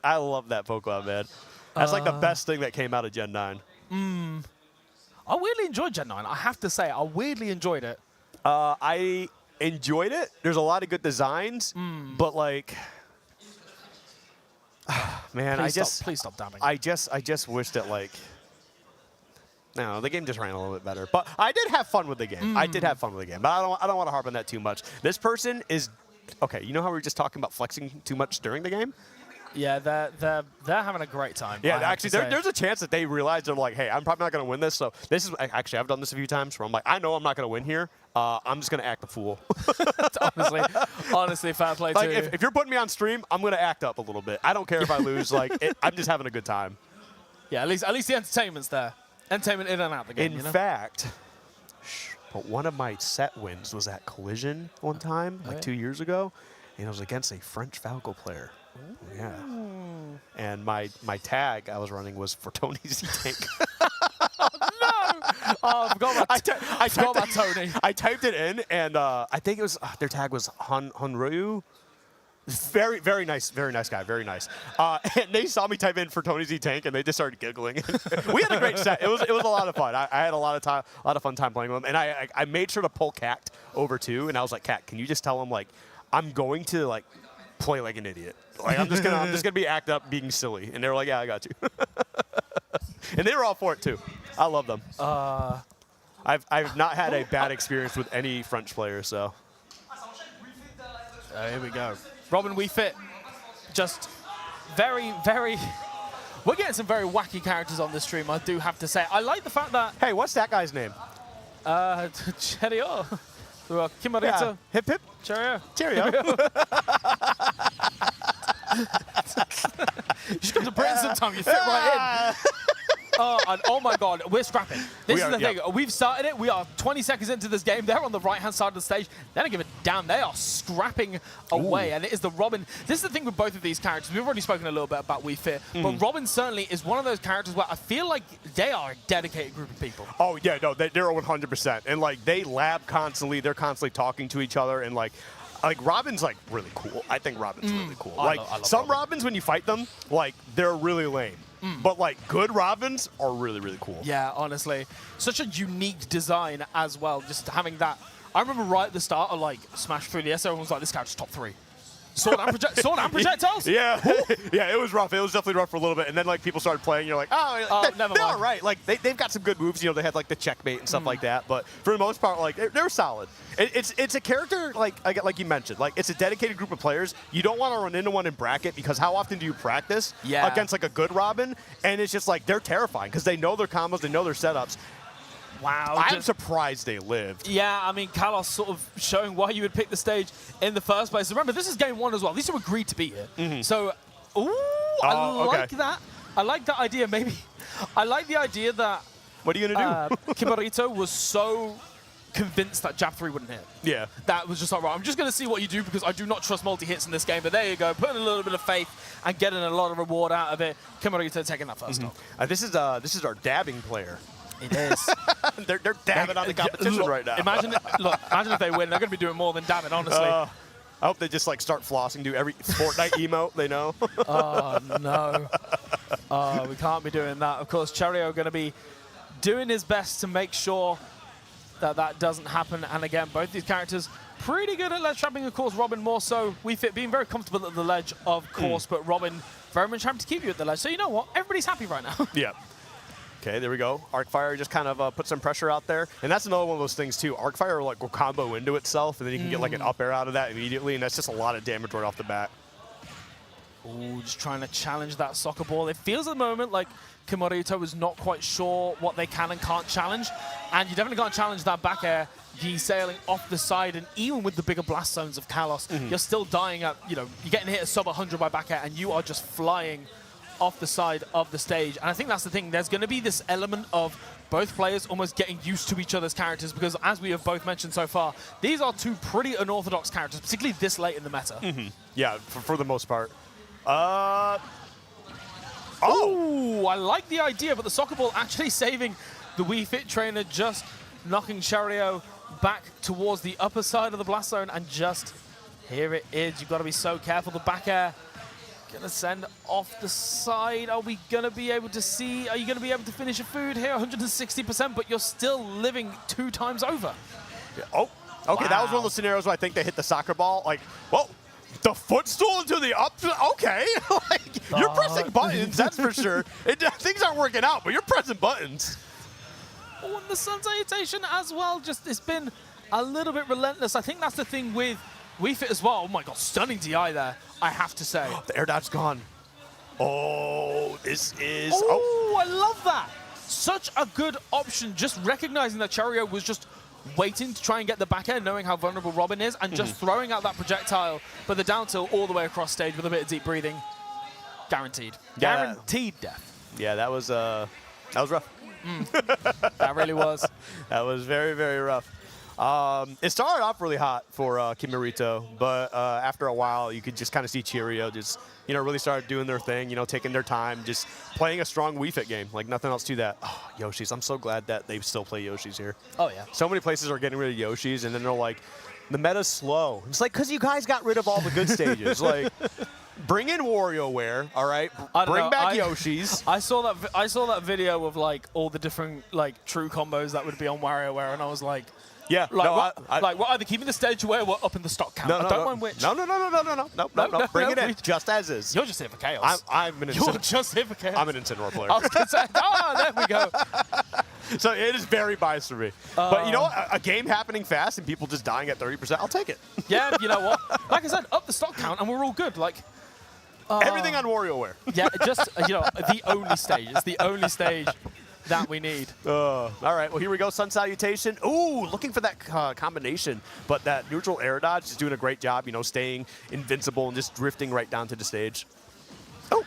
I love that Pokemon, man. That's like the best thing that came out of Gen 9. I weirdly enjoyed Gen 9. I have to say, I weirdly enjoyed it. I enjoyed it. There's a lot of good designs, but like, man, Please stop dabbing. I just wish that like No, the game just ran a little bit better. But I did have fun with the game. I did have fun with the game. But I don't want to harp on that too much. This person is, okay, you know how we were just talking about flexing too much during the game? Yeah, they're having a great time. Yeah, actually, there's a chance that they realize they're like, hey, I'm probably not going to win this. So this is, actually, I've done this a few times where I'm like, I know I'm not going to win here. I'm just going to act a fool. honestly, fair play like, to you. if you're putting me on stream, I'm going to act up a little bit. I don't care if I lose. Like, I'm just having a good time. Yeah, at least the entertainment's there. Entertainment in and out the game. In fact, but one of my set wins was at Collision one time, like 2 years ago, and it was against a French Falco player. Ooh. Yeah. And my tag I was running was for Tony Z Tank. Oh, I forgot about Tony. I typed it in, and I think it was their tag was Hunryu. Very, very nice guy, very nice. And they saw me type in for Tony Z Tank, and they just started giggling. We had a great set. It was a lot of fun. I had a lot of fun time playing with them, and I made sure to pull Cat over too. And I was like, Cat, can you just tell him like I'm going to like play like an idiot? Like I'm just gonna be act up, being silly. And they were like, yeah, I got you. And they were all for it too. I love them. I've not had a bad experience with any French players, so. Here we go. Robin, we fit. Just very, very. We're getting some very wacky characters on this stream, I do have to say. I like the fact that. Hey, what's that guy's name? Cheerio. Kimarito. Yeah. Hip hip. Cheerio. Cheerio. You should come to Britain sometime. You fit right in. Oh my God, we're scrapping. This is the thing. We've started it. We are 20 seconds into this game. They're on the right-hand side of the stage. They don't give a damn. They are scrapping away. And it is the Robin. This is the thing with both of these characters. We've already spoken a little bit about We Fit. But Robin certainly is one of those characters where I feel like they are a dedicated group of people. Oh, yeah, no, they're 100%. And, like, they lab constantly. They're constantly talking to each other. And, like Robin's, like, really cool. I think Robin's really cool. I love some Robins, when you fight them, like, they're really lame. But, like, good Robins are really, really cool. Yeah, honestly. Such a unique design as well, just having that. I remember right at the start of, like, Smash 3DS, everyone was like, this character's top 3. Sword and projectiles? Yeah. Yeah, it was rough. It was definitely rough for a little bit. And then, like, people started playing, you're like, they're all right. Like, they've got some good moves. You know, they had, like, the checkmate and stuff like that. But for the most part, like, they're solid. It's a character, like you mentioned. Like, it's a dedicated group of players. You don't want to run into one in bracket because how often do you practice against, like, a good Robin? And it's just, like, they're terrifying because they know their combos, they know their setups. Wow. I'm surprised they lived. Yeah, I mean, Kalos sort of showing why you would pick the stage in the first place. Remember, this is game 1 as well. These two agreed to be here. So, I like that. I like that idea. Maybe I like the idea that. What are you going to do? Kimarito was so convinced that Jab 3 wouldn't hit. Yeah. That was just like, right, I'm just going to see what you do because I do not trust multi-hits in this game. But there you go, putting a little bit of faith and getting a lot of reward out of it. Kimarito taking that first stock. This is our dabbing player. It is. they're dabbing on the competition right now. Imagine if they win. They're going to be doing more than dabbing, honestly. I hope they just like start flossing, do every Fortnite emote they know. Oh, no. We can't be doing that. Of course, Cheerio going to be doing his best to make sure that doesn't happen. And again, both these characters pretty good at ledge trapping. Of course, Robin more so. We Fit being very comfortable at the ledge, of course, but Robin very much happy to keep you at the ledge. So you know what? Everybody's happy right now. Yeah. Okay, there we go. Arcfire just kind of put some pressure out there. And that's another one of those things, too. Arcfire like, will combo into itself, and then you can get like an up air out of that immediately, and that's just a lot of damage right off the bat. Ooh, just trying to challenge that soccer ball. It feels at the moment like Kimarito is not quite sure what they can and can't challenge. And you definitely can't challenge that back air. He's sailing off the side, and even with the bigger blast zones of Kalos, you're still dying at, you're getting hit at sub 100 by back air, and you are just flying off the side of the stage. And I think that's the thing. There's going to be this element of both players almost getting used to each other's characters because, as we have both mentioned so far, these are two pretty unorthodox characters, particularly this late in the meta. Yeah, for the most part. Oh, I like the idea, but the soccer ball actually saving the Wii Fit trainer, just knocking Cheerio back towards the upper side of the blast zone, and just here it is. You've got to be so careful. The back air gonna send off the side. Are we gonna be able to see? Are you gonna be able to finish a food here? 160%, but you're still living 2 times over. Yeah. Oh, okay. Wow. That was one of those scenarios where I think they hit the soccer ball. Like, whoa, the footstool into the up. Okay, like you're pressing buttons. That's for sure. Things aren't working out, but you're pressing buttons. Oh, and the sun salutation as well. Just, it's been a little bit relentless. I think that's the thing with Wii Fit as well. Oh my God, stunning DI there, I have to say. The air dodge's gone. Oh, this is... Oh, I love that. Such a good option, just recognizing that Chario was just waiting to try and get the back end, knowing how vulnerable Robin is, and just throwing out that projectile, but the down tilt all the way across stage with a bit of deep breathing. Guaranteed. Yeah. Guaranteed death. Yeah, that was rough. That really was. That was very, very rough. It started off really hot for Kimirito, but after a while, you could just kind of see Cheerio just, really start doing their thing, taking their time, just playing a strong Wii Fit game, like nothing else to that. Oh, Yoshi's. I'm so glad that they still play Yoshi's here. Oh, yeah. So many places are getting rid of Yoshi's, and then they're like, the meta's slow. It's like, because you guys got rid of all the good stages. Like, bring in WarioWare, all right? Bring back Yoshi's. I saw that video of like all the different like true combos that would be on WarioWare, and I was like, yeah, like, we're either keeping the stage away or we're up in the stock count. I don't mind which. No. Bring it in, just as is. You're just here for chaos. I'm an You're just here for chaos. I'm an Incineroar player. I was gonna say, there we go. So it is very biased for me. But you know what? A game happening fast and people just dying at 30%, I'll take it. Yeah, you know what? Like I said, up the stock count and we're all good. Like everything on WarioWare. Yeah, just the only stage. It's the only stage that we need. All right, well, here we go. Sun Salutation. Ooh, looking for that combination. But that neutral air dodge is doing a great job, staying invincible and just drifting right down to the stage. Oh.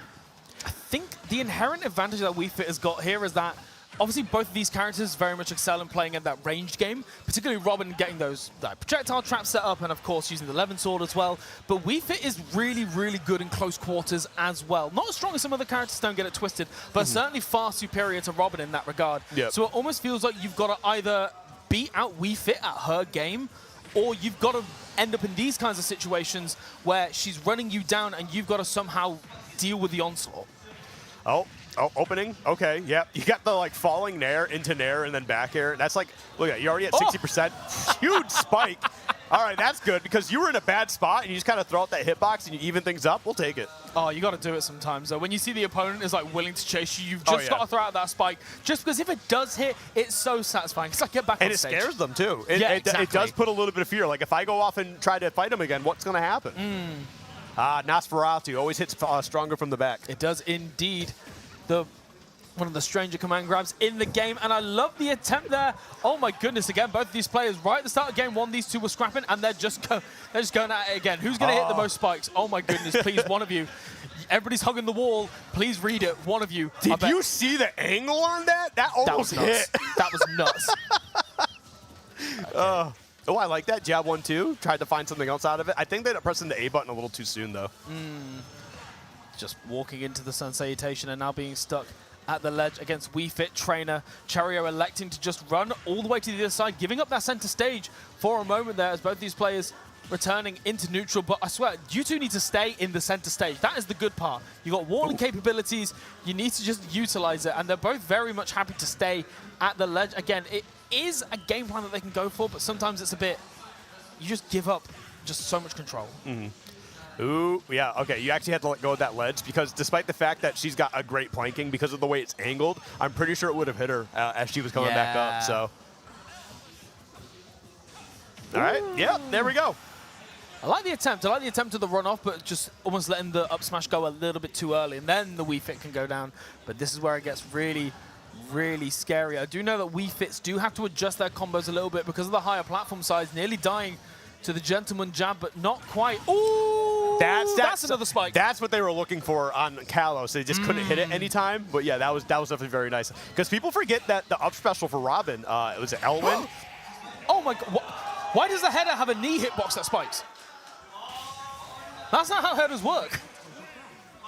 I think the inherent advantage that Wii Fit has got here is that obviously both of these characters very much excel in playing in that ranged game, particularly Robin getting those projectile traps set up and, of course, using the Levin Sword as well. But Wii Fit is really, really good in close quarters as well. Not as strong as some other characters, don't get it twisted, but certainly far superior to Robin in that regard. Yep. So it almost feels like you've got to either beat out Wii Fit at her game, or you've got to end up in these kinds of situations where she's running you down and you've got to somehow deal with the onslaught. Oh, opening. Okay, yep. You got the falling nair into nair and then back air. That's like, look at, you're already at 60%. Huge spike. All right, that's good because you were in a bad spot and you just kind of throw out that hitbox and you even things up. We'll take it. Oh, you got to do it sometimes. Though. When you see the opponent is willing to chase you, you've just got to throw out that spike. Just because if it does hit, it's so satisfying. It's like get back on stage. And it scares them too. Exactly. It does put a little bit of fear. Like if I go off and try to fight him again, what's going to happen? Nosferatu always hits stronger from the back. It does indeed. One of the stranger command grabs in the game, and I love the attempt there. Oh my goodness, again, both of these players, right at the start of game one, these two were scrapping, and they're just going at it again. Who's going to hit the most spikes? Oh my goodness, please, one of you. Everybody's hugging the wall. Please read it, one of you. Did you see the angle on that? That almost hit. That was nuts. Oh, I like that. Jab 1-2. Tried to find something else out of it. I think they ended up pressing the A button a little too soon, though. Just walking into the sun salutation and now being stuck at the ledge against Wii Fit trainer. Chario electing to just run all the way to the other side, giving up that center stage for a moment there as both these players returning into neutral. But I swear, you two need to stay in the center stage. That is the good part. You got walling capabilities. You need to just utilize it. And they're both very much happy to stay at the ledge. Again, it is a game plan that they can go for, but sometimes it's a bit, you just give up just so much control. Ooh, yeah, okay. You actually had to let go of that ledge because despite the fact that she's got a great planking because of the way it's angled, I'm pretty sure it would have hit her as she was coming back up, so. All right, yeah, there we go. I like the attempt. I like the attempt of the run-off, but just almost letting the up smash go a little bit too early, and then the Wii Fit can go down. But this is where it gets really, really scary. I do know that Wii Fits do have to adjust their combos a little bit because of the higher platform size, nearly dying to the gentleman jab, but not quite. Ooh! That's another spike. That's what they were looking for on Kalos. They just couldn't hit it anytime. But yeah, that was definitely very nice. Because people forget that the up special for Robin, it was Elwin. Oh my God. Why does the header have a knee hitbox that spikes? That's not how headers work.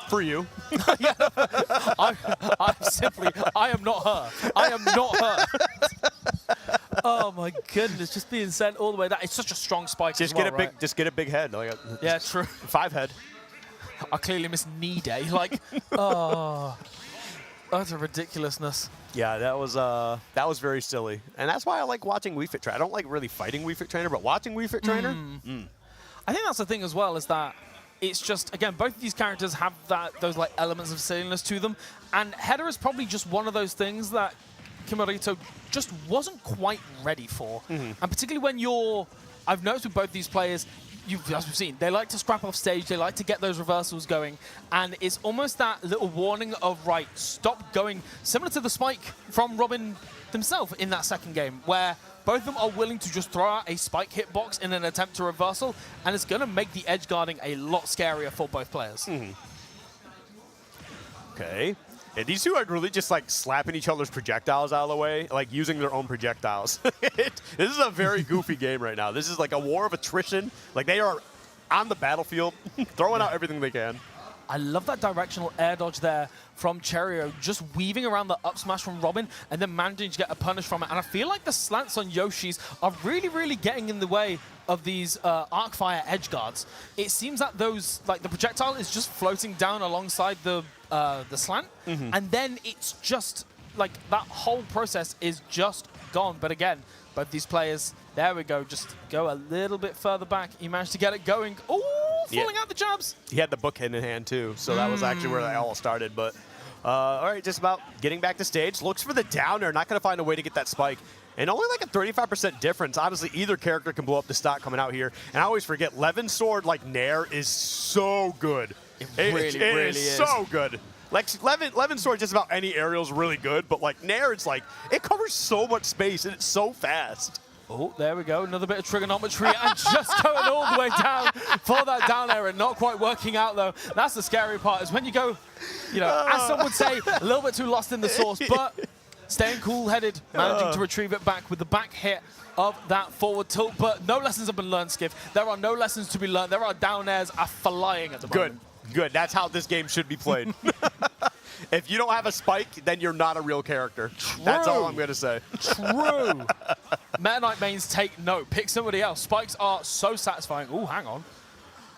For you. I am not her. I am not her. Oh my goodness, just being sent all the way down. It's such a strong spike. Just get a big head. Like yeah, true. 5 head. I clearly missed knee day. Like, oh, that's a ridiculousness. Yeah, that was very silly, and that's why I like watching Wii Fit Trainer. I don't like really fighting Wii Fit Trainer, but watching Wii Fit Trainer. I think that's the thing as well, is that it's just, again, both of these characters have those elements of silliness to them, and header is probably just one of those things that Kimarito just wasn't quite ready for. And particularly when I've noticed with both these players, as we've seen, they like to scrap off stage, they like to get those reversals going, and it's almost that little warning of, right, stop going, similar to the spike from Robin himself in that second game, where both of them are willing to just throw out a spike hitbox in an attempt to reversal, and it's going to make the edge guarding a lot scarier for both players. Okay. Yeah, these two are really just like slapping each other's projectiles out of the way, like using their own projectiles. This is a very goofy game right now. This is like a war of attrition. Like they are on the battlefield, throwing out everything they can. I love that directional air dodge there from Cherio, just weaving around the up smash from Robin and then managing to get a punish from it. And I feel like the slants on Yoshi's are really, really getting in the way of these Arcfire edge guards. It seems that those, like the projectile is just floating down alongside the slant, and then it's just like that whole process is just gone. But again, both these players, there we go, just go a little bit further back. He managed to get it going. Oh, falling out the jabs. He had the book in hand too, so that was actually where they all started. But all right, just about getting back to stage. Looks for the down air, not going to find a way to get that spike. And only like a 35% difference. Honestly, either character can blow up the stock coming out here. And I always forget, Levin's sword, like Nair, is so good. It really is so good. Like Levin's sword, just about any aerial is really good, but like Nair, it's like, it covers so much space and it's so fast. Oh, there we go. Another bit of trigonometry and just going all the way down for that down air and not quite working out, though. That's the scary part, is when you go, you know, as some would say, a little bit too lost in the sauce, but staying cool-headed, managing to retrieve it back with the back hit of that forward tilt. But no lessons have been learned, Skiff. There are no lessons to be learned. There are down airs are flying at the moment. Good. That's how this game should be played. If you don't have a spike, then you're not a real character. True. That's all I'm going to say. True. Meta Knight mains take note. Pick somebody else. Spikes are so satisfying. Oh, hang on.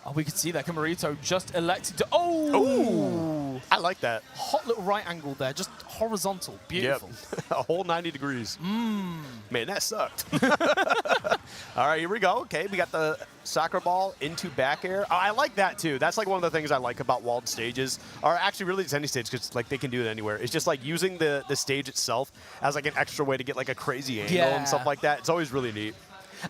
Oh, we can see that Kimarito just elected to... Oh! I like that. Hot little right angle there. Just horizontal. Beautiful. Yep. A whole 90 degrees. Man, that sucked. All right, here we go. Okay, we got the soccer ball into back air. Oh, I like that, too. That's like one of the things I like about walled stages. Or actually, really, it's any stage, because like they can do it anywhere. It's just like using the stage itself as like an extra way to get like a crazy angle and stuff like that. It's always really neat.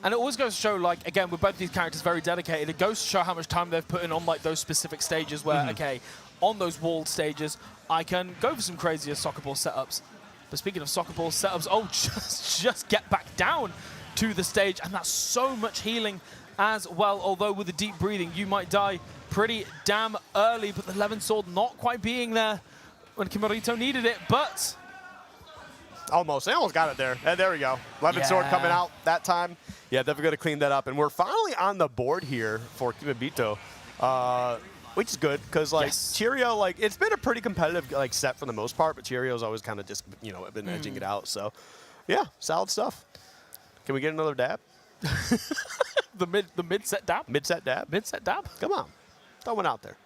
And it always goes to show, like, again, with both these characters very dedicated, it goes to show how much time they've put in on, like, those specific stages where, okay, on those walled stages, I can go for some crazier soccer ball setups. But speaking of soccer ball setups, oh, just get back down to the stage. And that's so much healing as well. Although with the deep breathing, you might die pretty damn early. But the Levin sword not quite being there when Kimarito needed it. But... Almost. They almost got it there. And there we go. Levin sword coming out that time. Yeah, definitely going to clean that up. And we're finally on the board here for Kimarito, which is good because, like, Cheerio, like, it's been a pretty competitive, like, set for the most part, but Cheerio's always kind of just, you know, been edging it out. So, yeah, solid stuff. Can we get another dab? the mid-set dab? Mid-set dab? Mid-set dab? Come on. Throw one out there.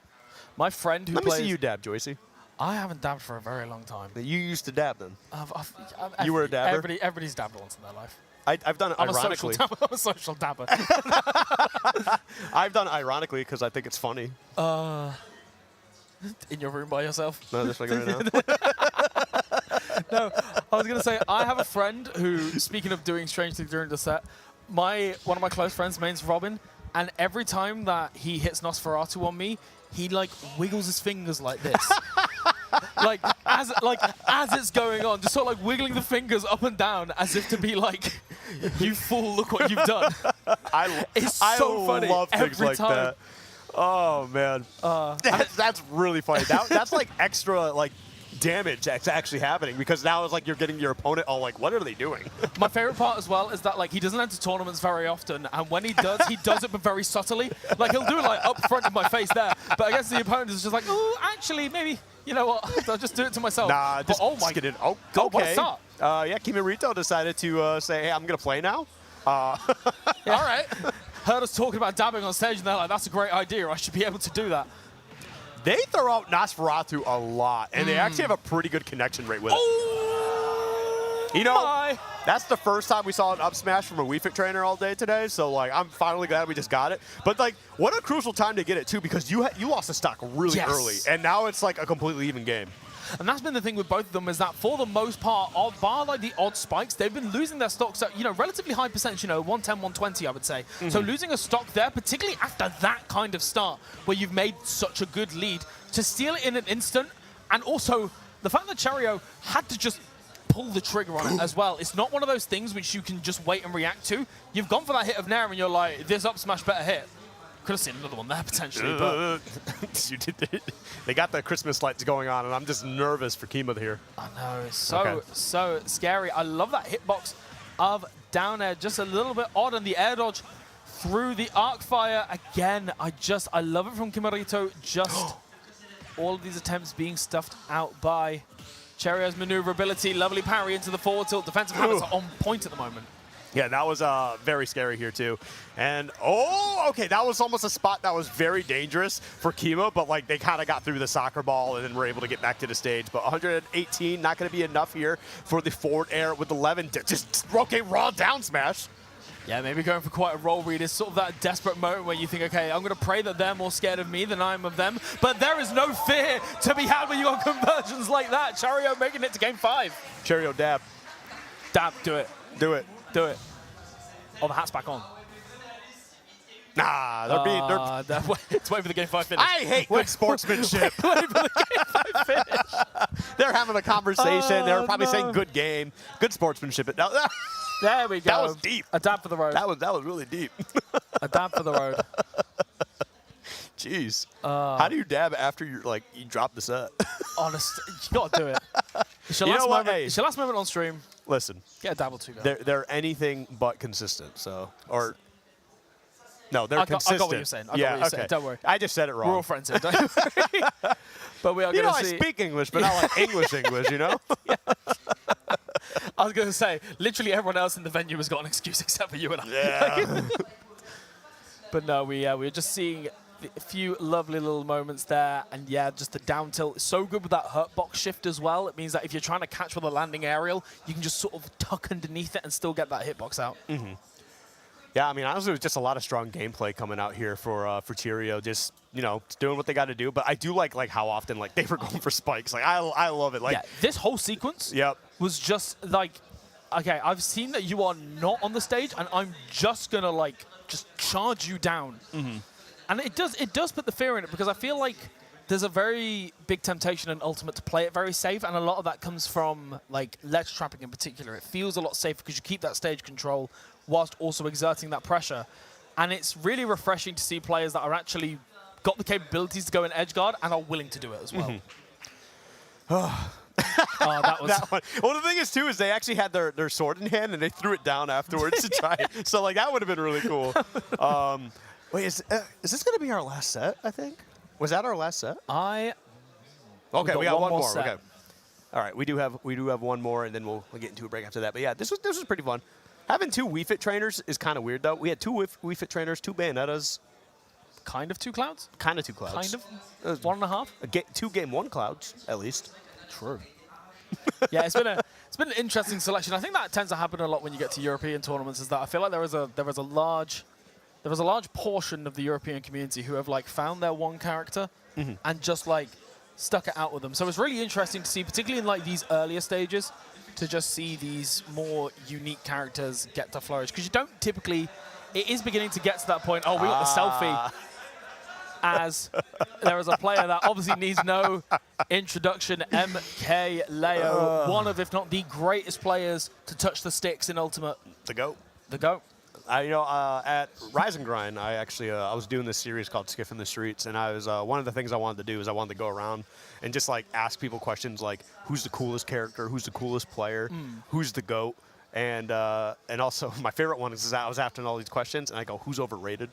My friend who Let plays... me see you dab, Joycey. I haven't dabbed for a very long time. You used to dab then? You were a dabber? Everybody's dabbed once in their life. I've done it ironically. I'm a social dabber. I've done it ironically because I think it's funny. In your room by yourself? No, just like right now. No, I was going to say, I have a friend who, speaking of doing strange things during the set, one of my close friends mains Robin, and every time that he hits Nosferatu on me, he like wiggles his fingers like this. like as it's going on, just sort of like wiggling the fingers up and down as if to be like, you fool, look what you've done. It's so funny. I love things every like time. that. Oh, man. That's really funny. That's like extra like damage that's actually happening because now it's like you're getting your opponent all like, what are they doing? My favorite part as well is that like he doesn't enter tournaments very often, and when he does it but very subtly. Like he'll do it like up front of my face there, but I guess the opponent is just like, oh, actually, maybe, you know what, I'll just do it to myself. Nah, just get it. Oh, God, okay. what a start. Yeah, Kimarito decided to say, hey, I'm going to play now. All right. Heard us talking about dabbing on stage, and they're like, that's a great idea. I should be able to do that. They throw out Nosferatu a lot, and they actually have a pretty good connection rate with it. Oh, you know, that's the first time we saw an up smash from a Wii Fit trainer all day today, so like I'm finally glad we just got it. But like, what a crucial time to get it too, because you lost the stock really early, and now it's like a completely even game. And that's been the thing with both of them, is that for the most part, bar like the odd spikes, they've been losing their stocks at, you know, relatively high percentage, you know, 110, 120, I would say. So losing a stock there, particularly after that kind of start, where you've made such a good lead, to steal it in an instant, and also the fact that Cherio had to just pull the trigger on it as well. It's not one of those things which you can just wait and react to. You've gone for that hit of Nair and you're like, this up smash better hit. Could have seen another one there potentially, but You did. They got the Christmas lights going on, and I'm just nervous for Kima here. I know, it's so scary. I love that hitbox of down air, just a little bit odd, and the air dodge through the arc fire again. I love it from Kimarito. Just all of these attempts being stuffed out by Cherio's maneuverability. Lovely parry into the forward tilt. Defensive habits are on point at the moment. Yeah, that was very scary here, too. And, okay, that was almost a spot that was very dangerous for Kima, but, like, they kind of got through the soccer ball and then were able to get back to the stage. But 118, not going to be enough here for the forward air with 11. Just, okay, raw down smash. Yeah, maybe going for quite a roll read is sort of that desperate moment where you think, okay, I'm going to pray that they're more scared of me than I am of them. But there is no fear to be had when you got conversions like that. Cherio making it to game 5. Cherio dab. Dab, do it. Do it. Do it. Oh, the hat's back on. Nah, they're being... It's waiting for the game 5 finish. I hate good sportsmanship. Waiting for the game 5 finish. They're having a conversation. They were probably saying good game. Good sportsmanship. There we go. That was deep. A dab for the road. That was really deep. A dab for the road. Jeez. How do you dab after you drop the set? Honestly, you got to do it. It's your, You last know what? moment, Hey. it's your last moment on stream. Listen, Get a dab or two going. they're anything but consistent. So, or no, they're I got consistent. what you're saying. I got what you're saying. Don't worry. I just said it wrong. We're all friends here, don't worry. But we are You going know, to I see. speak English, but not like English, you know? I was going to say, literally everyone else in the venue has got an excuse except for you and I. Yeah. But no, we're just seeing a few lovely little moments there. And yeah, just the down tilt is so good with that hurt box shift as well. It means that if you're trying to catch with a landing aerial, you can just sort of tuck underneath it and still get that hitbox out. Yeah, I mean, honestly, it was just a lot of strong gameplay coming out here for Cherio. Just, you know, doing what they got to do. But I do like how often they were going for spikes. Like I love it. Like Yeah, this whole sequence Yep. was just like, okay, I've seen that you are not on the stage, and I'm just gonna just charge you down. And it does put the fear in it, because I feel like there's a very big temptation in Ultimate to play it very safe, and a lot of that comes from ledge trapping in particular. It feels a lot safer because you keep that stage control whilst also exerting that pressure. And it's really refreshing to see players that are actually got the capabilities to go in edge guard and are willing to do it as well. That was that one. Well, the thing is, too, is they actually had their sword in hand, and they threw it down afterwards to try it. So, that would have been really cool. Wait, is this going to be our last set, I think? Was that our last set? Okay, Okay, we got one more. set. Okay. All right, we do have one more, and then we'll get into a break after that. But yeah, this was pretty fun. Having 2 Wii Fit trainers is kind of weird, though. We had 2 Wii Fit trainers, 2 Bayonettas. Kind of 2 clouds? Kind of 2 clouds. Kind of? 1.5? 2 Game 1 clouds, at least. True. Yeah, it's been an interesting selection. I think that tends to happen a lot when you get to European tournaments. Is that I feel like there was a large portion of the European community who have found their one character and just stuck it out with them. So it's really interesting to see, particularly in these earlier stages, to just see these more unique characters get to flourish, because you don't typically. It is beginning to get to that point. Oh, we got the selfie. As there is a player that obviously needs no introduction, MK Leo, one of, if not the greatest players to touch the sticks in Ultimate. The GOAT. The GOAT. At Rise and Grind, I actually I was doing this series called Skiff in the Streets, and I was one of the things I wanted to do is I wanted to go around and just ask people questions like, who's the coolest character, who's the coolest player, who's the GOAT. And also, my favorite one is that I was asking all these questions, and I go, who's overrated?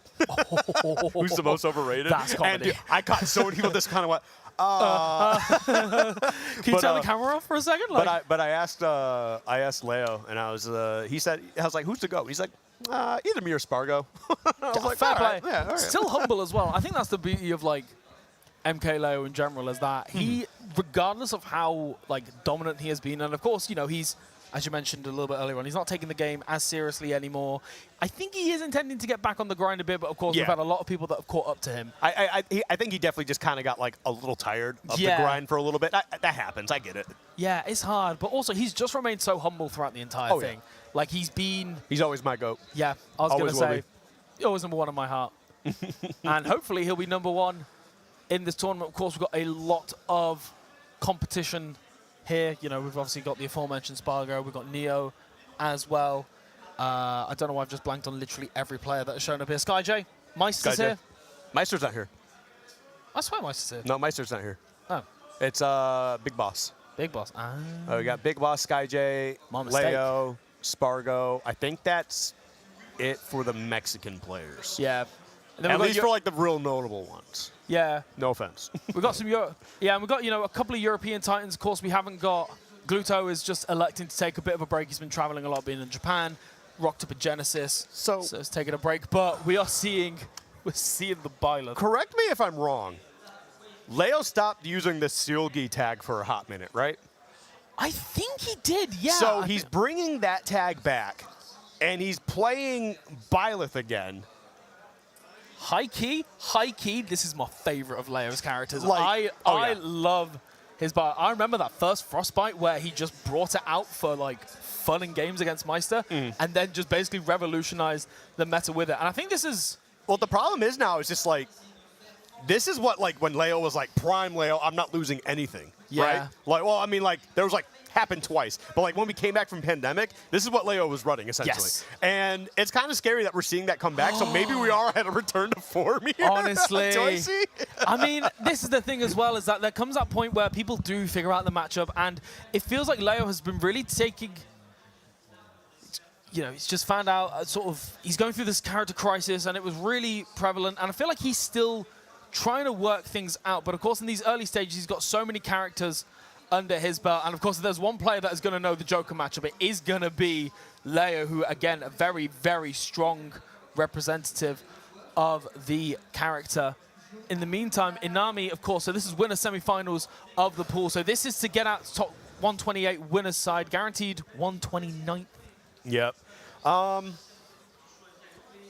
Who's the most overrated? That's comedy. And I caught so many people just kind of went, Can you turn the camera off for a second? But I asked Leo, and I was like, who's the GOAT? He's like, either me or Spargo. I was like, fair all play. right, yeah, all right. Still humble as well. I think that's the beauty of MK Leo in general, is that he, regardless of how dominant he has been, and of course, he's as you mentioned a little bit earlier on. He's not taking the game as seriously anymore. I think he is intending to get back on the grind a bit, but of course we've had a lot of people that have caught up to him. I think he definitely just kind of got like a little tired of the grind for a little bit. That happens. I get it. Yeah, it's hard, but also he's just remained so humble throughout the entire thing. Yeah. Like he's always my GOAT. Yeah, I was going to say, be. always number 1 in my heart. And hopefully he'll be number 1 in this tournament. Of course, we've got a lot of competition here. You know, we've obviously got the aforementioned Spargo. We've got Neo as well. I don't know why I've just blanked on literally every player that has shown up here. SkyJ, Meister's here. Meister's not here. I swear Meister's here. No, Meister's not here. Oh. It's Big Boss. Big Boss. We got Big Boss, SkyJ, Leo, Spargo. I think that's it for the Mexican players. Yeah. At least for like the real notable ones. Yeah. No offense. We've got some and we've got, you know, a couple of European Titans. Of course, we haven't got Gluto is just electing to take a bit of a break. He's been traveling a lot, being in Japan, rocked up at Genesis. So it's taking a break. But we're seeing the Byleth. Correct me if I'm wrong. Leo stopped using the Seulgi tag for a hot minute, right? I think he did, yeah. So he's bringing that tag back, and he's playing Byleth again. High key, this is my favorite of Leo's characters. Like, I love his bar. I remember that first Frostbite where he just brought it out for like fun and games against Meister, and then just basically revolutionized the meta with it. And I think this is... Well, the problem is now, it's just like, this is what, like, when Leo was like, prime Leo, I'm not losing anything, right? Like, well, I mean, like, there was like, happened twice. But like when we came back from pandemic, this is what Leo was running essentially. Yes. And it's kind of scary that we're seeing that come back. So maybe we are at a return to form here. Honestly. Joycey. I mean, this is the thing as well, is that there comes that point where people do figure out the matchup, and it feels like Leo has been really taking, you know, he's just found out he's going through this character crisis, and it was really prevalent, and I feel like he's still trying to work things out. But of course, in these early stages, he's got so many characters under his belt. And of course, if there's one player that is going to know the Joker matchup, it is going to be Leo, who, again, a very, very strong representative of the character. In the meantime, Inami, of course, so this is winner semifinals of the pool. So this is to get out top 128 winners side, guaranteed 129th. Yep.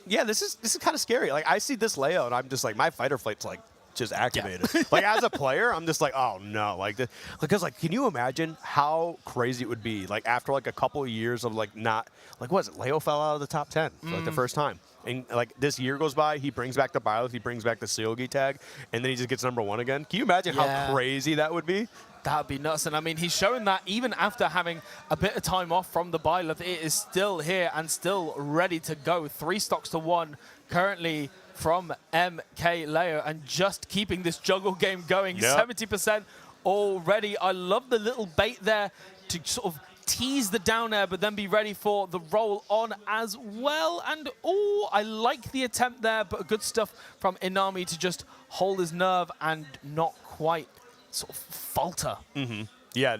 Yeah, this is kind of scary. Like, I see this Leo, and I'm just like, my fight or flight's like, just activated. Yeah. Like, as a player, I'm just like, oh no, like this, because like, can you imagine how crazy it would be, like, after like a couple of years of like not, like, what is it, Leo fell out of the top 10 for like the first time, and like this year goes by, he brings back the Byleth, he brings back the Seulgi tag, and then he just gets #1 again. Can you imagine how crazy that would be? That would be nuts. And I mean, he's showing that even after having a bit of time off from the Byleth, it is still here and still ready to go. 3 stocks to 1 currently from MK Leo, and just keeping this juggle game going. 70% already. I love the little bait there to sort of tease the down air, but then be ready for the roll on as well. And oh, I like the attempt there, but good stuff from Inami to just hold his nerve and not quite sort of falter. Yeah,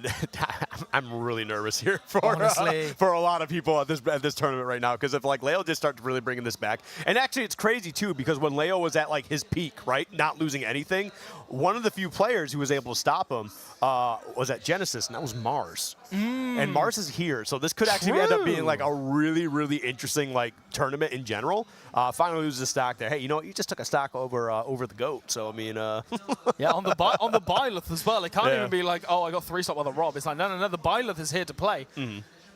I'm really nervous here for a lot of people at this tournament right now, because if like Leo just starts really bringing this back, and actually it's crazy too, because when Leo was at like his peak, right, not losing anything, one of the few players who was able to stop him was at Genesis, and that was Mars. And Mars is here, so this could actually end up being like a really, really interesting like tournament in general. Finally loses a stock there. Hey, you know what? You just took a stock over the GOAT. So I mean, yeah, on the Byleth as well. It can't even be like, oh, I got 3 stock with a Rob. It's like, no, the Byleth is here to play.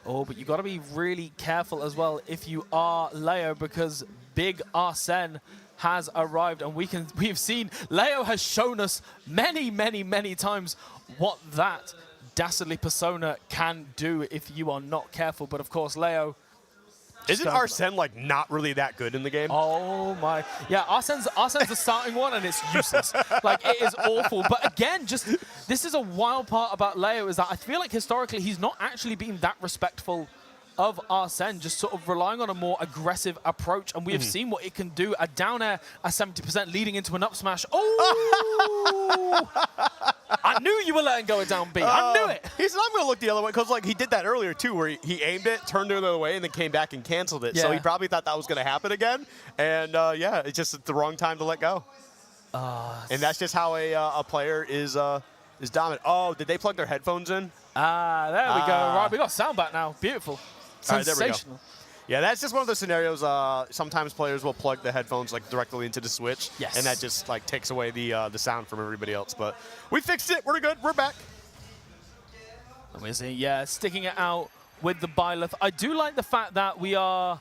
Oh, but you got to be really careful as well if you are Leo, because Big Arsene has arrived, and we've seen Leo has shown us many, many, many times what that dastardly persona can do if you are not careful. But of course, Leo, isn't Arsene like not really that good in the game? Oh my, yeah, Arsene's the starting one, and it's useless. Like, it is awful. But again, just this is a wild part about Leo, is that I feel like historically he's not actually been that respectful of Arsene, just sort of relying on a more aggressive approach, and we have seen what it can do. A down air at 70% leading into an up smash. Oh! I knew you were letting go of down B. I knew it. He said, I'm going to look the other way, because like he did that earlier too, where he aimed it, turned it the other way, and then came back and canceled it. So he probably thought that was going to happen again. And yeah, it's just the wrong time to let go. And that's just how a player is dominant. Oh, did they plug their headphones in? Ah, there we go. Right, we got sound back now. Beautiful. All right, there we go. Sensational. Yeah, that's just one of those scenarios. Sometimes players will plug the headphones like directly into the switch, Yes. and that just like takes away the sound from everybody else. But we fixed it. We're good. We're back. And we're seeing, yeah, sticking it out with the Byleth. I do like the fact that we are,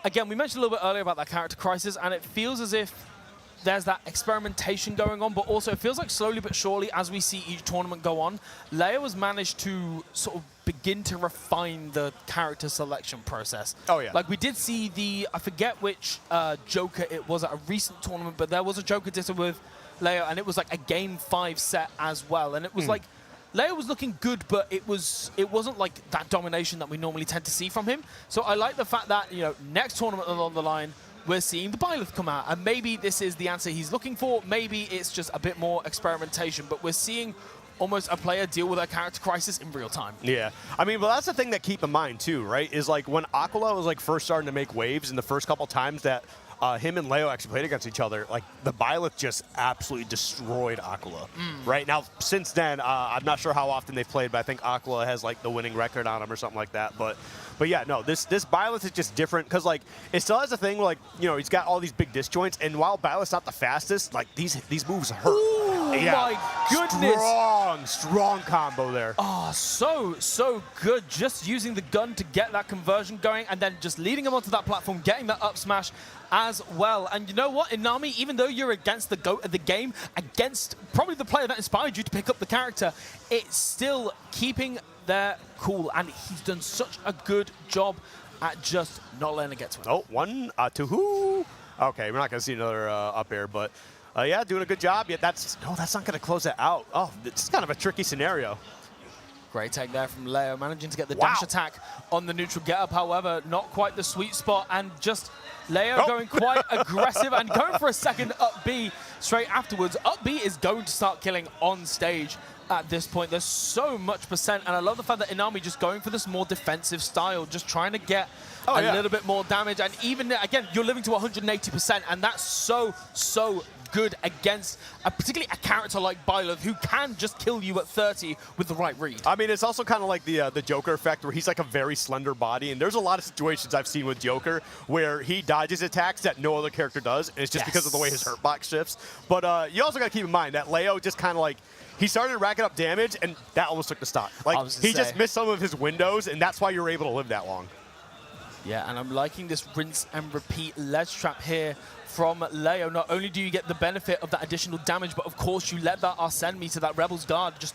again, we mentioned a little bit earlier about that character crisis, and it feels as if there's that experimentation going on, but also it feels like slowly but surely, as we see each tournament go on, Leo has managed to sort of begin to refine the character selection process. Oh, yeah. Like we did see the, I forget which Joker it was at a recent tournament, but there was a Joker ditto with Leo, and it was like a game 5 set as well, and it was like, Leo was looking good, but it wasn't like that domination that we normally tend to see from him. So I like the fact that, you know, next tournament along the line, we're seeing the Byleth come out, and maybe this is the answer he's looking for. Maybe it's just a bit more experimentation, but we're seeing almost a player deal with a character crisis in real time. Yeah, I mean, but that's the thing that keep in mind too, right? Is like when Aquila was like first starting to make waves, in the first couple times that him and Leo actually played against each other, like the Byleth just absolutely destroyed Aquila. Right now, since then, I'm not sure how often they've played, but I think Aquila has like the winning record on him or something like that. But yeah, no, this Byleth is just different because like it still has a thing like, you know, he's got all these big disjoints, and while Byleth's not the fastest, like these moves hurt. Ooh, my goodness. Strong combo there. Oh, so good. Just using the gun to get that conversion going, and then just leading him onto that platform, getting that up smash as well. And you know what, Inami, even though you're against the GOAT of the game, against probably the player that inspired you to pick up the character, it's still keeping their cool, and he's done such a good job at just not letting it get to him. Oh, 1, 2. Okay, we're not going to see another up air, but yeah, doing a good job. Yeah, that's not going to close it out. Oh, it's kind of a tricky scenario. Great take there from Leo, managing to get the dash attack on the neutral get up. However, not quite the sweet spot, and just Leo going quite aggressive and going for a second up B straight afterwards. Up B is going to start killing on stage at this point. There's so much percent, and I love the fact that Inami just going for this more defensive style, just trying to get a little bit more damage. And even, again, you're living to 180%, and that's so good against particularly a character like Byleth, who can just kill you at 30 with the right read. I mean, it's also kind of like the Joker effect, where he's like a very slender body, and there's a lot of situations I've seen with Joker where he dodges attacks that no other character does, and it's just because of the way his hurt box shifts. But you also got to keep in mind that Leo just kind of like, he started racking up damage, and that almost took the stock. Like, he just missed some of his windows, and that's why you're able to live that long. Yeah, and I'm liking this rinse and repeat ledge trap here from Leo. Not only do you get the benefit of that additional damage, but of course you let that Arsene meter, that Rebel's Gauge,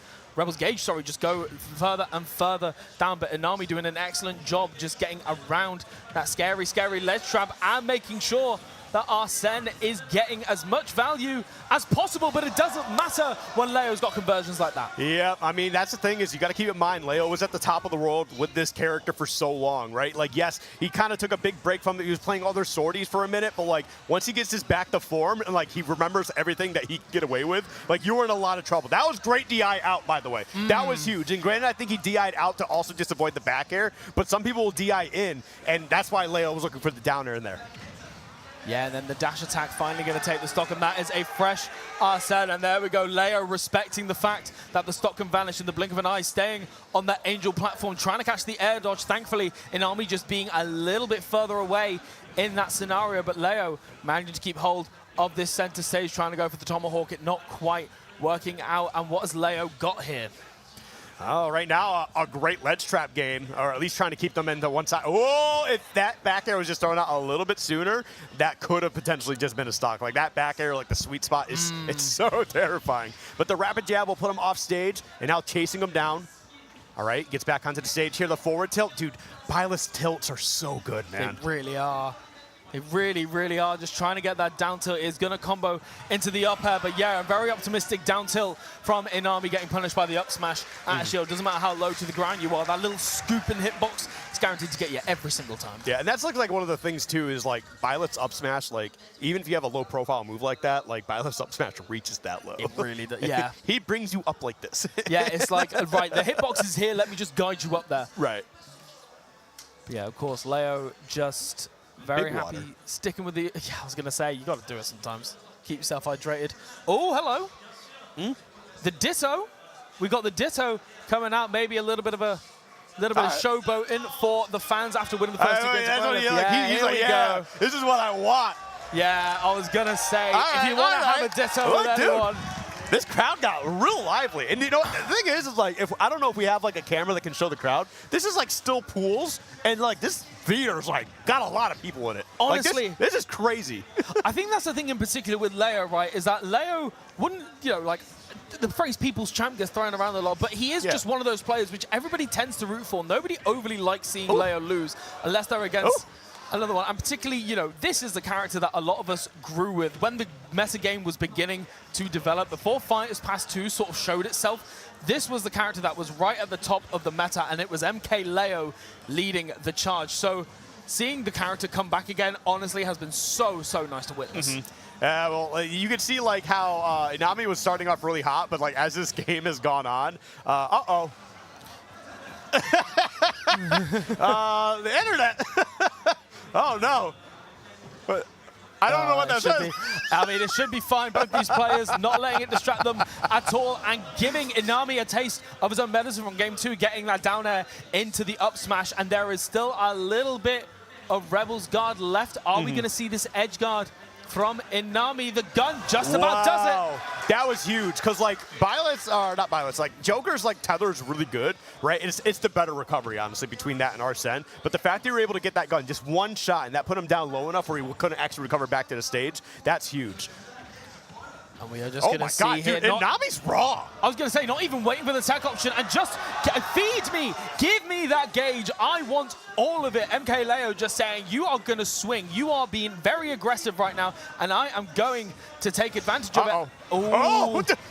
just go further and further down. But Inami doing an excellent job just getting around that scary ledge trap and making sure that Arsene is getting as much value as possible, but it doesn't matter when Leo's got conversions like that. Yeah, I mean, that's the thing, is you got to keep in mind, Leo was at the top of the world with this character for so long, right? Like, yes, he kind of took a big break from it. He was playing all their sorties for a minute, but like, once he gets his back to form and like he remembers everything that he can get away with, like, you were in a lot of trouble. That was great DI out, by the way. That was huge. And granted, I think he DI'd out to also just avoid the back air, but some people will DI in, and that's why Leo was looking for the down air in there. Yeah, and then the dash attack finally going to take the stock, and that is a fresh Arsene. And there we go, Leo respecting the fact that the stock can vanish in the blink of an eye, staying on that Angel platform, trying to catch the air dodge. Thankfully, Inami just being a little bit further away in that scenario, but Leo managing to keep hold of this center stage, trying to go for the Tomahawk, it not quite working out. And what has Leo got here? Oh, right now, a great ledge trap game, or at least trying to keep them into one side. Oh, if that back air was just thrown out a little bit sooner, that could have potentially just been a stock. Like, that back air, like the sweet spot, is it's so terrifying. But the rapid jab will put him off stage, and now chasing him down. All right, gets back onto the stage here. The forward tilt. Dude, Byleth's tilts are so good, man. They really are. They really are. Just trying to get that down tilt is going to combo into the up air. But yeah, a very optimistic down tilt from Inami, getting punished by the up smash at shield. Doesn't matter how low to the ground you are. That little scoop and hitbox is guaranteed to get you every single time. Yeah, and that's like one of the things too, is like Byleth's up smash, like even if you have a low profile move like that, like Byleth's up smash reaches that low. It really does. Yeah. He brings you up like this. Yeah, it's like, right, the hitbox is here. Let me just guide you up there. Right. But yeah, of course, Leo just very happy sticking with the... Yeah, I was going to say, you got to do it sometimes. Keep yourself hydrated. Oh, hello. The Ditto we got the Ditto coming out, maybe a little bit of showboating for the fans after winning the first two games. He's like, yeah, this is what I want. Yeah, I was gonna say, if you want to have a Ditto with anyone. This crowd got real lively. And you know what, the thing is like, I don't know if we have like a camera that can show the crowd. This is like still pools, and like this theater's like got a lot of people in it. Honestly. Like, this is crazy. I think that's the thing in particular with Leo, right, is that Leo wouldn't, like, the phrase people's champ gets thrown around a lot, but he is just one of those players which everybody tends to root for. Nobody overly likes seeing Leo lose unless they're against another one. And particularly, this is the character that a lot of us grew with. When the meta game was beginning to develop, before Fighters Pass 2 sort of showed itself, this was the character that was right at the top of the meta, and it was MK Leo leading the charge. So seeing the character come back again, honestly, has been so, so nice to witness. Well, you can see like how Inami was starting off really hot, but like as this game has gone on, the internet. Oh no. But I don't know what that says. I mean, it should be fine. Both these players not letting it distract them at all and giving Inami a taste of his own medicine from game 2, getting that down air into the up smash. And there is still a little bit of Rebels guard left. Are we going to see this edge guard from Inami? The gun just about does it. That was huge, because like like Joker's like tether is really good, right? It's the better recovery, honestly, between that and Arsene. But the fact that you were able to get that gun just one shot and that put him down low enough where he couldn't actually recover back to the stage, that's huge. And we are just going to see here. Dude, Inami's raw. I was going to say, not even waiting for the tech option and just feed me. Give me that gauge. I want all of it. MK Leo just saying, you are going to swing. You are being very aggressive right now, and I am going to take advantage of it.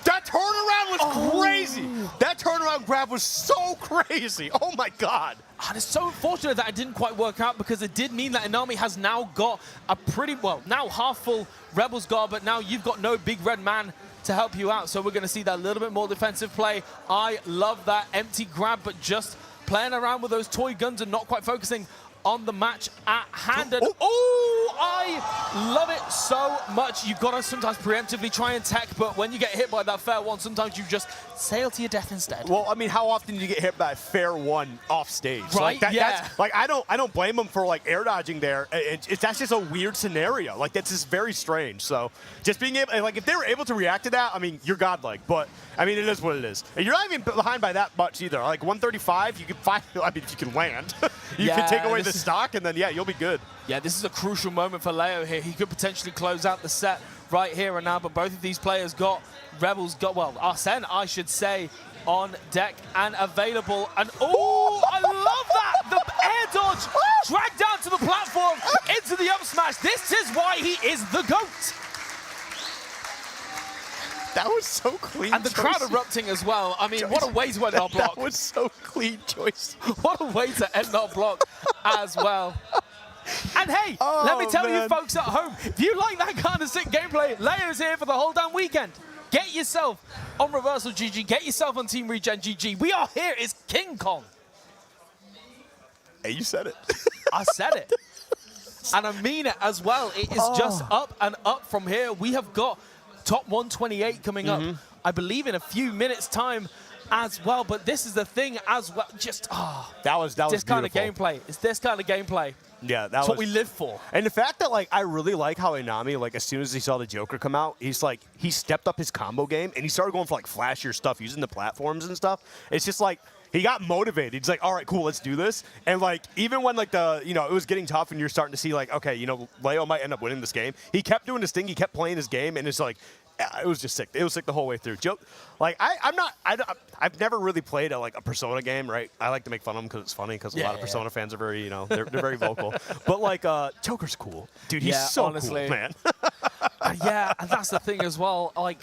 That turnaround was crazy. That turnaround grab was so crazy. Oh, my God. And it's so unfortunate that it didn't quite work out, because it did mean that Inami has now got a pretty, now half full Rebels guard, but now you've got no big red man to help you out. So we're going to see that little bit more defensive play. I love that empty grab, but just playing around with those toy guns and not quite focusing on the match at hand. And I love it so much. You've got to sometimes preemptively try and tech, but when you get hit by that fair one, sometimes you just sail to your death instead. Well, I mean, how often do you get hit by a fair one off stage? Right? Like that's, like I don't blame him for like air dodging there. That's just a weird scenario. Like that's just very strange. So just being able, like if they were able to react to that, I mean, you're godlike. But I mean, it is what it is. And you're not even behind by that much either. Like 135, you can find. I mean, if you can land, you can take away the stock, and then you'll be good. Yeah, this is a crucial moment for Leo here. He could potentially close out the set right here and now, but both of these players got Arsene, I should say, on deck and available. And I love that! The air dodge dragged down to the platform into the up smash. This is why he is the GOAT. That was so clean. And the crowd erupting as well. I mean, what a way to end our block. That was so clean, Joyce. What a way to end our block as well. And hey, let me tell you folks at home, if you like that kind of sick gameplay, Leo's here for the whole damn weekend. Get yourself on Reversal GG. Get yourself on Team Regen GG. We are here. It's King Kong. Hey, you said it. I said it. And I mean it as well. It is just up and up from here. We have got top 128 coming up, I believe, in a few minutes' time as well. But this is the thing as well. Just, that was this kind of gameplay. It's this kind of gameplay. Yeah, that's what we live for. And the fact that, like, I really like how Inami, like, as soon as he saw the Joker come out, he's like, he stepped up his combo game and he started going for, like, flashier stuff, using the platforms and stuff. It's just like, he got motivated. He's like, all right, cool, let's do this. And, like, even when, like, it was getting tough and you're starting to see, like, okay, Leo might end up winning this game, he kept doing his thing. He kept playing his game, and it's like, it was just sick. It was sick the whole way through. I've never really played a Persona game, right? I like to make fun of them because it's funny, because a lot of Persona fans are very, they're very vocal. But, like, Joker's cool. Dude, he's so honestly, cool, man. Yeah, and that's the thing as well. Like,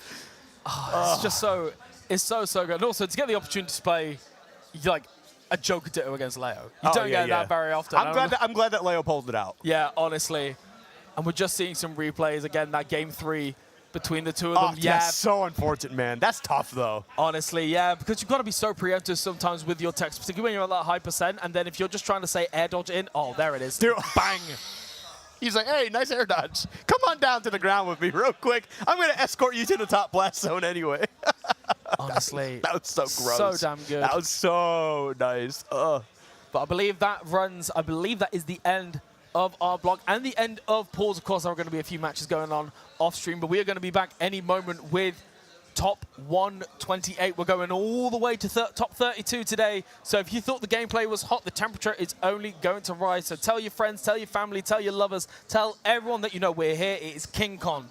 it's just so, it's so good. And also, to get the opportunity to play, like, a Joker Ditto against Leo. You don't get that very often. I'm glad that Leo pulled it out. Yeah, honestly. And we're just seeing some replays. Again, that game 3 between the two of them. Yeah, that's so unfortunate, man. That's tough, though. Honestly, yeah, because you've got to be so preemptive sometimes with your text, particularly when you're at that high percent, and then if you're just trying to say air dodge in, there it is. Dude. Bang. He's like, hey, nice air dodge. Come on down to the ground with me real quick. I'm going to escort you to the top blast zone anyway. Honestly. That was so gross. So damn good. That was so nice. Ugh. But I believe that is the end of our block and the end of pools. Of course, there are going to be a few matches going on off stream, but we are going to be back any moment with top 128. We're going all the way to top 32 today. So if you thought the gameplay was hot, the temperature is only going to rise. So tell your friends, tell your family, tell your lovers, tell everyone that you know we're here. It is King Con.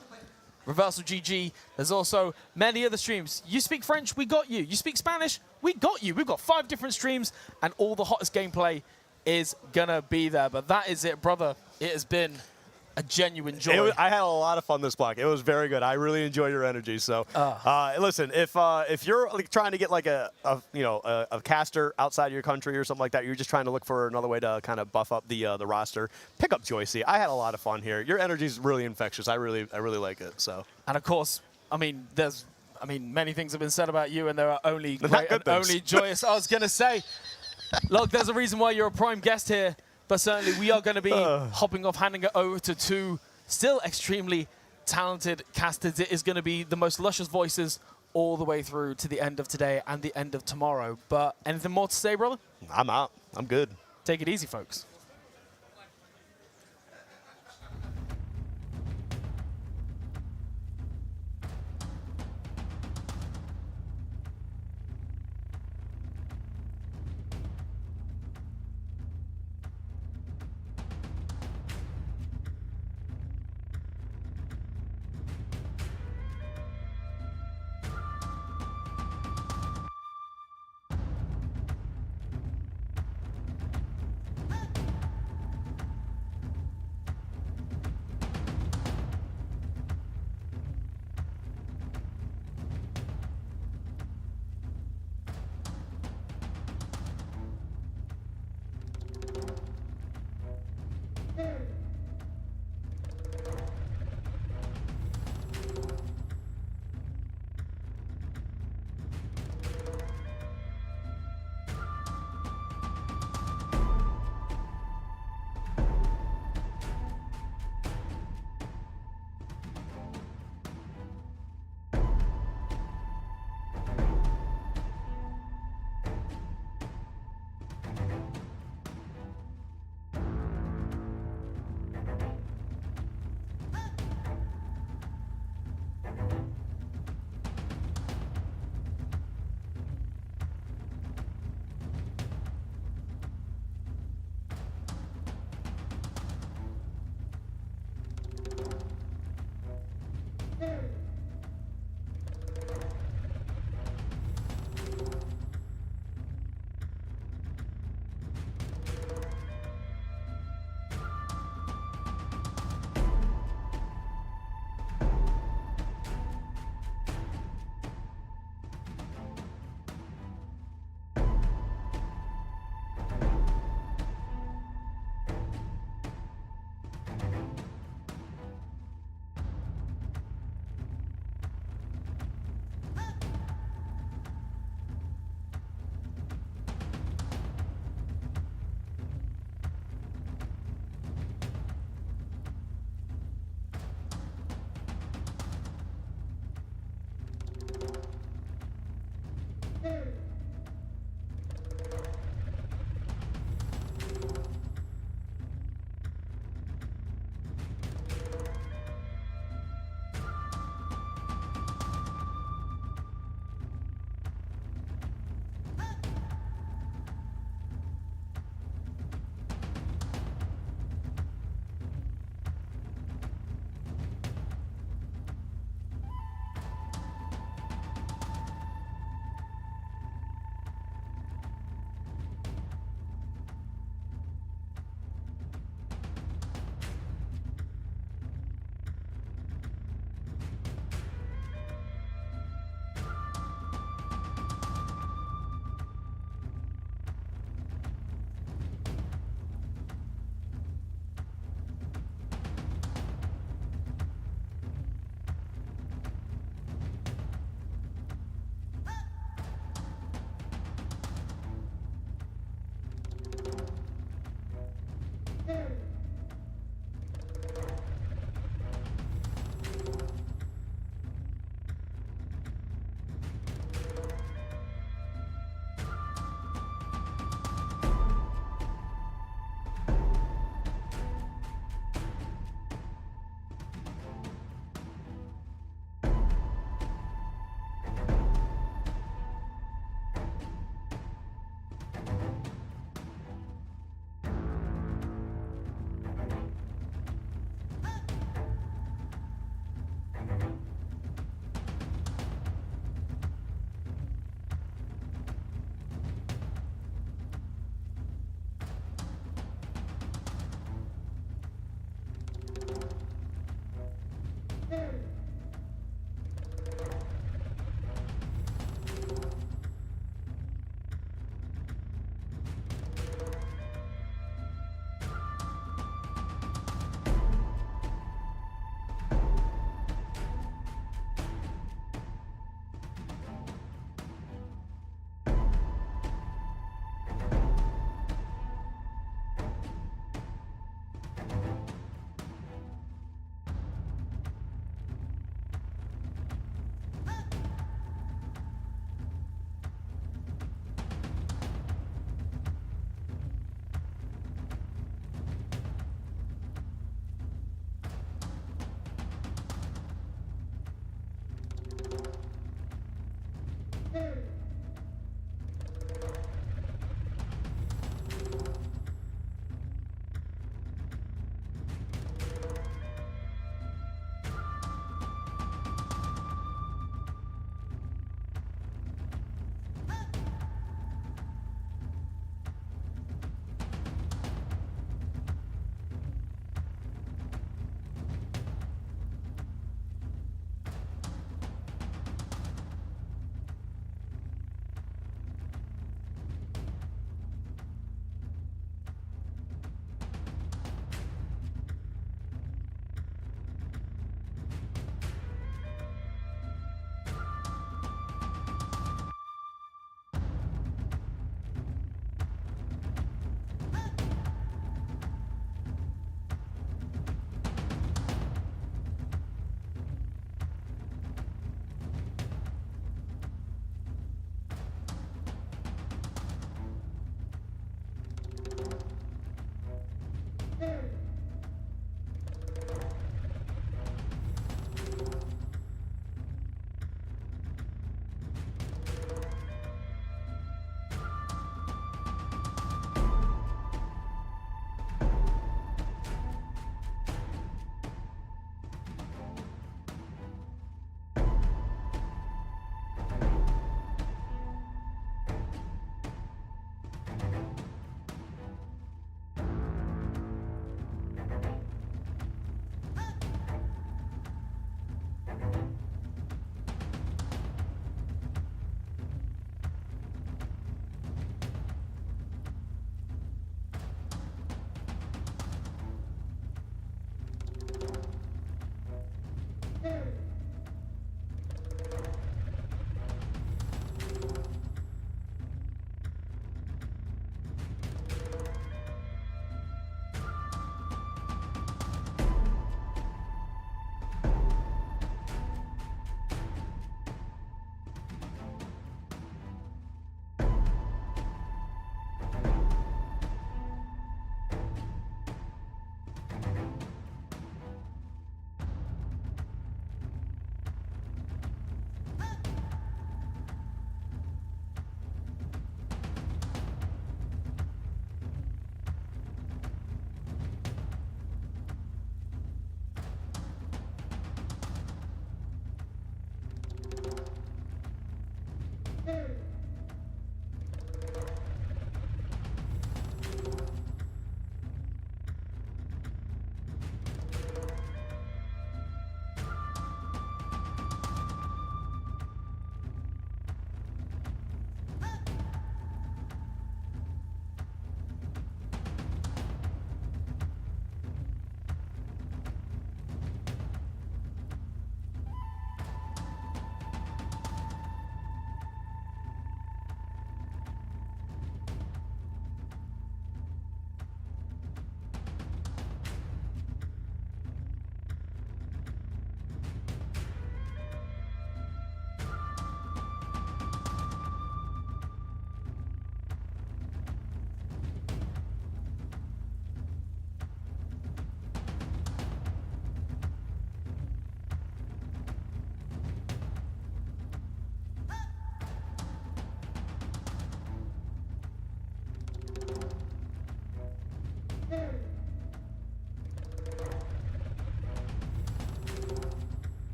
Reversal GG. There's also many other streams. You speak French, we got you. You speak Spanish, we got you. We've got 5 different streams, and all the hottest gameplay is gonna be there. But that is it, brother. It has been a genuine joy. I had a lot of fun this block. It was very good. I really enjoy your energy. So, listen, if you're like trying to get like a caster outside of your country or something like that, you're just trying to look for another way to kind of buff up the roster, pick up Joycey. I had a lot of fun here. Your energy is really infectious. I really like it. So, and of course, many things have been said about you, and there are only great and only joyous. I was gonna say, look, there's a reason why you're a prime guest here. But certainly we are going to be hopping off, handing it over to 2 still extremely talented casters. It is going to be the most luscious voices all the way through to the end of today and the end of tomorrow. But anything more to say, brother? I'm out. I'm good. Take it easy, folks.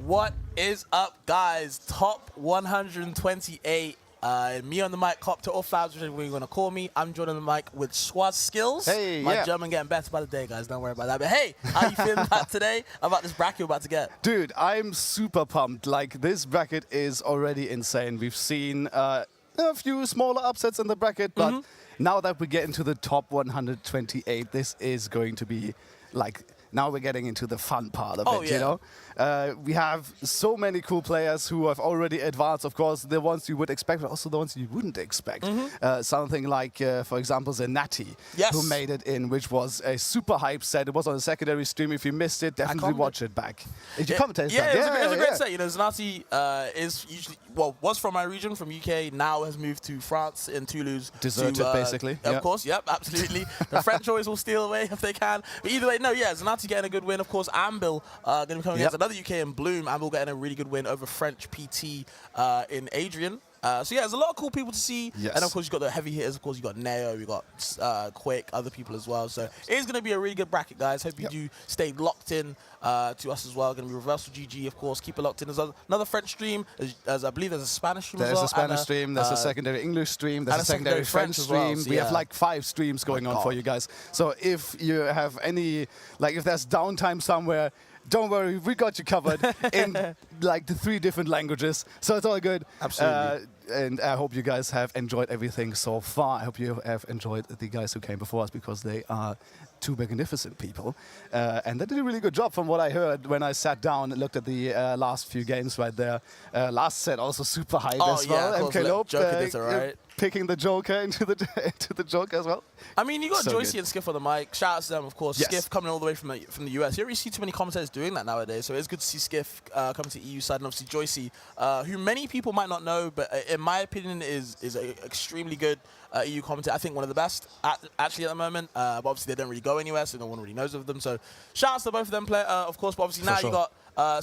What is up, guys? Top 128. Me on the mic, Copter or Fabs, whichever you're going to call me. I'm joining the mic with Schwarz Skills. Hey, My yeah. German getting better by the day, guys. Don't worry about that. But hey, how you feeling about today? About this bracket we're about to get? Dude, I'm super pumped. Like, this bracket is already insane. We've seen a few smaller upsets in the bracket, but now that we get into the top 128, this is going to be like... Now we're getting into the fun part of it, you know? We have so many cool players who have already advanced, of course, the ones you would expect, but also the ones you wouldn't expect. Something like, for example, Zenati, who made it in, which was a super hype set. It was on a secondary stream. If you missed it, definitely watch it back. Did you commentate? Yeah, it was a great set. You know, Zenati is usually, was from my region, from UK, now has moved to France in Toulouse. Deserted, basically. Of course, yep, absolutely. The French always will steal away if they can. But either way, no, yeah, Zenati getting a good win. Of course, Ambil going to be coming against another UK in Bloom. Ambil getting a really good win over French PT in Adrian. So yeah, there's a lot of cool people to see. And of course, you've got the heavy hitters. Of course, you've got Neo, you've got Quick, other people as well. So it is going to be a really good bracket, guys. Hope you do stay locked in to us as well. Going to be Reversal GG, of course. Keep it locked in. There's another French stream. As I believe there's a Spanish stream as well. There's a Spanish stream. There's a secondary English stream. There's a secondary French stream. Well, so we have like 5 streams going on for you guys. So if you have any, like if there's downtime somewhere, don't worry, we got you covered in like the 3 different languages. So it's all good. Absolutely. And I hope you guys have enjoyed everything so far. I hope you have enjoyed the guys who came before us because they are 2 magnificent people. And they did a really good job from what I heard when I sat down and looked at the last few games right there. Last set also super hype as well. MK Lope picking the Joker into the Joker as well. I mean, you got So Joycey good. and Skiff on the mic. Shout out to them, of course. Yes. Skiff coming all the way from the US. You don't really see too many commentators doing that nowadays, so it's good to see Skiff coming to EU side, and obviously Joycey, who many people might not know, but in my opinion is an extremely good EU commentator. I think one of the best actually at the moment. But obviously they don't really go anywhere, so no one really knows of them. So shout out to both of them, of course. But obviously now you got.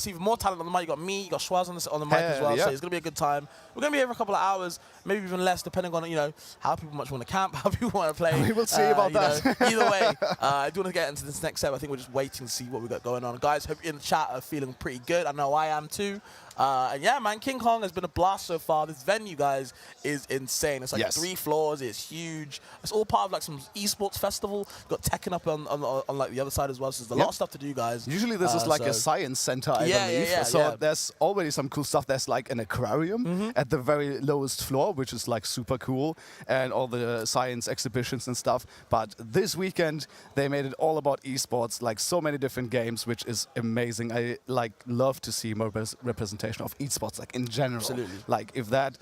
See even more talent on the mic. You got me, you got Schwarz on the mic as well. So it's gonna be a good time. We're gonna be here for a couple of hours, maybe even less, depending on how people much want to camp, how people want to play. We will see about that. Either way, I do want to get into this next set. I think we're just waiting to see what we got going on. Guys, hope you in the chat are feeling pretty good. I know I am too. And yeah, man, King Kong has been a blast so far. This venue, guys, is insane. It's like 3 floors. It's huge. It's all part of like some esports festival. Got Tekken up on like the other side as well. So there's a lot of stuff to do, guys. Usually this is like a science center, I believe. So there's already some cool stuff. There's like an aquarium at the very lowest floor, which is like super cool, and all the science exhibitions and stuff. But this weekend they made it all about esports, like so many different games, which is amazing. I like love to see more representation of esports, like in general. Absolutely. Like if that,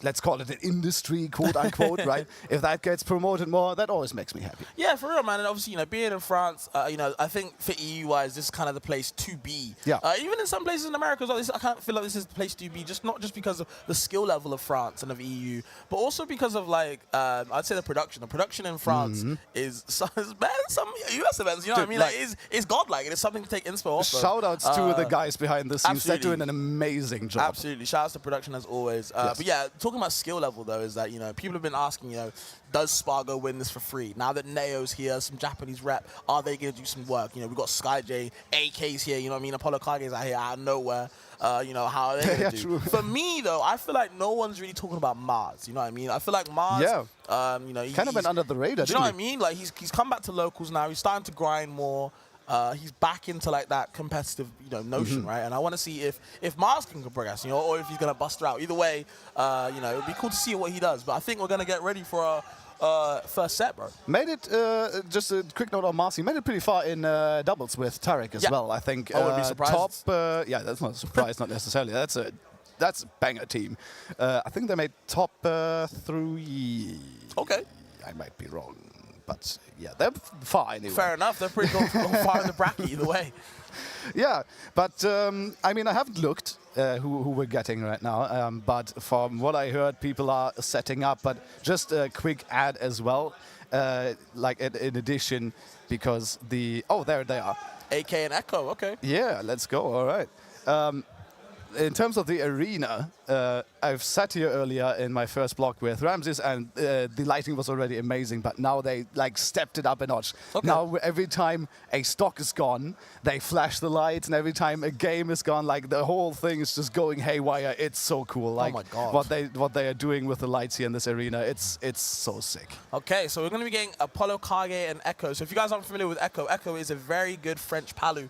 let's call it an industry, quote unquote, right? If that gets promoted more, that always makes me happy. Yeah, for real, man. And obviously, being in France, I think for EU-wise, this is kind of the place to be. Yeah. Even in some places in America as well, I kind of feel like this is the place to be, not just because of the skill level of France and of EU, but also because of like, I'd say the production. The production in France is better than some US events. You know what I mean? Like it's godlike. It is something to take inspo off of. Shout outs to the guys behind the scenes. Absolutely. They're doing an amazing job. Absolutely. Shout outs to production as always. But yeah, talking about skill level though, is that people have been asking, does Spargo win this for free? Now that Neo's here, some Japanese rep, are they going to do some work? We've got SkyJ, AK's here. You know what I mean? Apollo Kage's out here out of nowhere. How are they going to do? True. For me though, I feel like no one's really talking about Mars. You know what I mean? I feel like Mars. He's kind of been under the radar. Do you know what I mean? Like he's come back to locals now. He's starting to grind more. He's back into like that competitive, notion, right? And I want to see if Mars can progress, or if he's gonna bust her out. Either way, it'd be cool to see what he does. But I think we're gonna get ready for our first set, bro. Made it. Just a quick note on Mars. He made it pretty far in doubles with Tarek as well. I think. I wouldn't be surprised. Top. Yeah, that's not a surprise. Not necessarily. That's a banger team. I think they made top 3. Okay. I might be wrong. But yeah, they're far anyway. Fair enough. They're pretty going far in the bracket either way. Yeah, but I mean, I haven't looked who we're getting right now. But from what I heard, people are setting up. But just a quick ad as well, like in addition, because there they are. AK and Echo. Okay. Yeah, let's go. All right. in terms of the arena, I've sat here earlier in my first block with Ramses, and the lighting was already amazing, but now they like stepped it up a notch. Now every time a stock is gone, they flash the lights, and every time a game is gone, like the whole thing is just going haywire. It's so cool. Like my God. what they are doing with the lights here in this arena, it's so sick. Okay, so we're going to be getting Apollo, Kage, and Echo. So if you guys aren't familiar with Echo, Echo is a very good French Palu,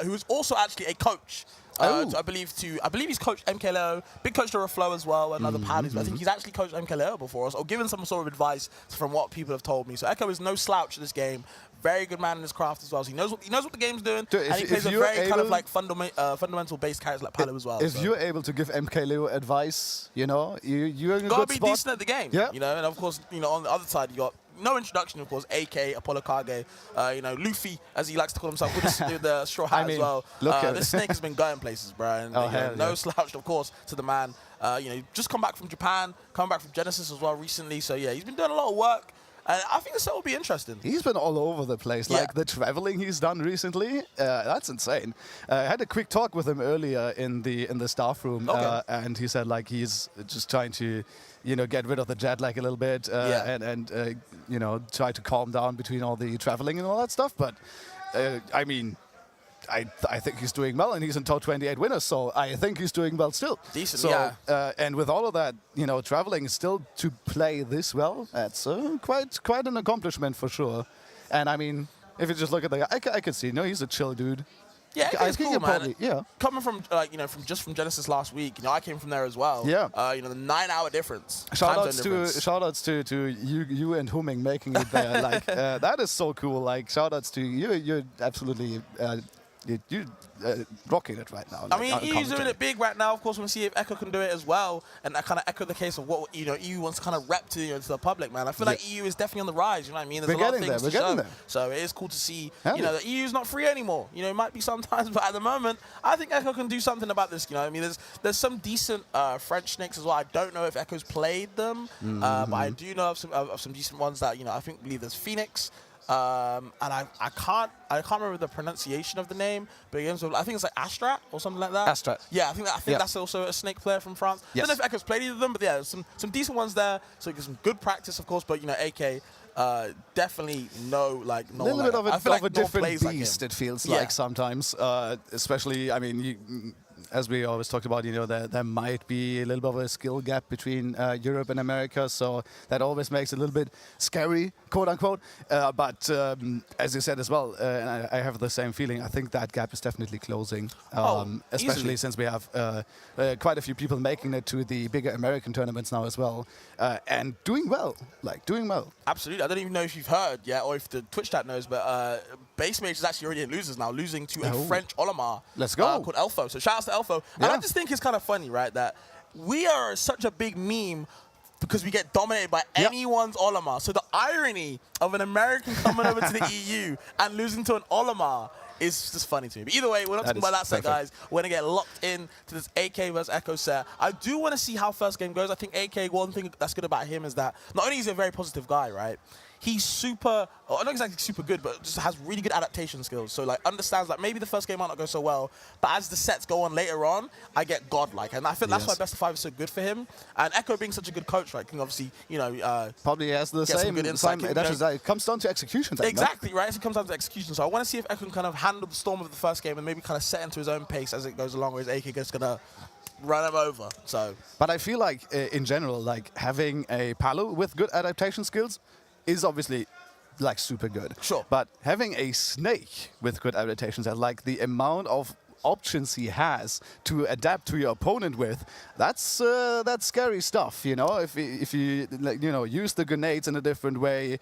who is also actually a coach. I believe he's coached MKLeo, big coach to Flow as well, and other Palus. But I think he's actually coached MKLeo before us, or given some sort of advice from what people have told me. So Echo is no slouch in this game. Very good man in his craft as well. So he knows what the game's doing, and he plays a very kind of like fundamental based character like Palu as well. If you're able to give MKLeo advice, you know, you're in a good spot. Gotta be decent at the game. Yeah. You know, and of course, you know, on the other side you got no introduction, of course, AK, Apollo Kage, you know, Luffy, as he likes to call himself, with the straw hat as well. This snake has been going places, bro. And, no slouch, of course, to the man. You know, just come back from Japan, come back from Genesis as well recently. So, yeah, he's been doing a lot of work. I think this set will be interesting. He's been all over the place. Like the traveling he's done recently, that's insane. I had a quick talk with him earlier in the staff room, and he said like he's just trying to, you know, get rid of the jet lag a little bit, and you know, try to calm down between all the traveling and all that stuff. But I mean, I think he's doing well, and he's in top 28 winners, so I think he's doing well still. Decent, so, and with all of that, you know, traveling still to play this well, that's quite an accomplishment for sure. And I mean, if you just look at the guy, I can see, no, he's a chill dude. Yeah, I think cool, man. Probably, coming from you know, from Genesis last week, you know, I came from there as well. Yeah. You know, the 9-hour difference. Shoutouts to you and Humming making it there. Like that is so cool. Like shoutouts to you. You're absolutely you rocking it right now. I mean, EU's doing it big right now. Of course, we'll see if Echo can do it as well, and that kind of echo the case of what, you know, EU wants to kind of rep to, you know, to the public, man. I feel like EU is definitely on the rise. You know what I mean? There's a lot of things to show. So it is cool to see. You know, the EU is not free anymore. You know, it might be sometimes, but at the moment, I think Echo can do something about this. You know, I mean, there's some decent French snakes as well. I don't know if Echo's played them, but I do know of some decent ones that, you know, believe there's Phoenix. And I can't remember the pronunciation of the name, but I think it's like Astrat or something like that. Astrat. Yeah, I think that's also a snake player from France. Yes. I don't know if Echo's played either of them, but yeah, there's some decent ones there. So you get some good practice, of course. But you know, AK definitely no like a little bit of a different beast. Like it feels like sometimes, especially. I mean, as we always talked about, you know, there might be a little bit of a skill gap between Europe and America, so that always makes it a little bit scary, quote unquote. But as you said as well, and I have the same feeling, I think that gap is definitely closing, especially since we have quite a few people making it to the bigger American tournaments now as well, and doing well. Absolutely. I don't even know if you've heard yet, or if the Twitch chat knows, but Base Mage is actually already in losers now, losing to a French Olimar called Elfo. So shout out to Elfo. And I just think it's kind of funny, right, that we are such a big meme because we get dominated by anyone's Olimar. So the irony of an American coming over to the EU and losing to an Olimar is just funny to me. But either way, we're not talking about that set, guys. We're going to get locked in to this AK versus Echo set. I do want to see how first game goes. I think AK, one thing that's good about him is that not only is he a very positive guy, right? He's super, not exactly super good, but just has really good adaptation skills. So, like, understands, like, maybe the first game might not go so well, but as the sets go on later on, I get godlike. And I feel that's why Best of 5 is so good for him. And Echo being such a good coach, right, can obviously, you know... probably has the same good insight. It comes down to execution. Exactly, right? It comes down to execution. So I want to see if Echo can kind of handle the storm of the first game and maybe kind of set into his own pace as it goes along, whereas AK is going to run him over. So, but I feel like, in general, like, having a Palu with good adaptation skills is obviously... like super good. Sure. But having a snake with good adaptations and like the amount of options he has to adapt to your opponent with, that's scary stuff, you know. If you like, you know, use the grenades in a different way,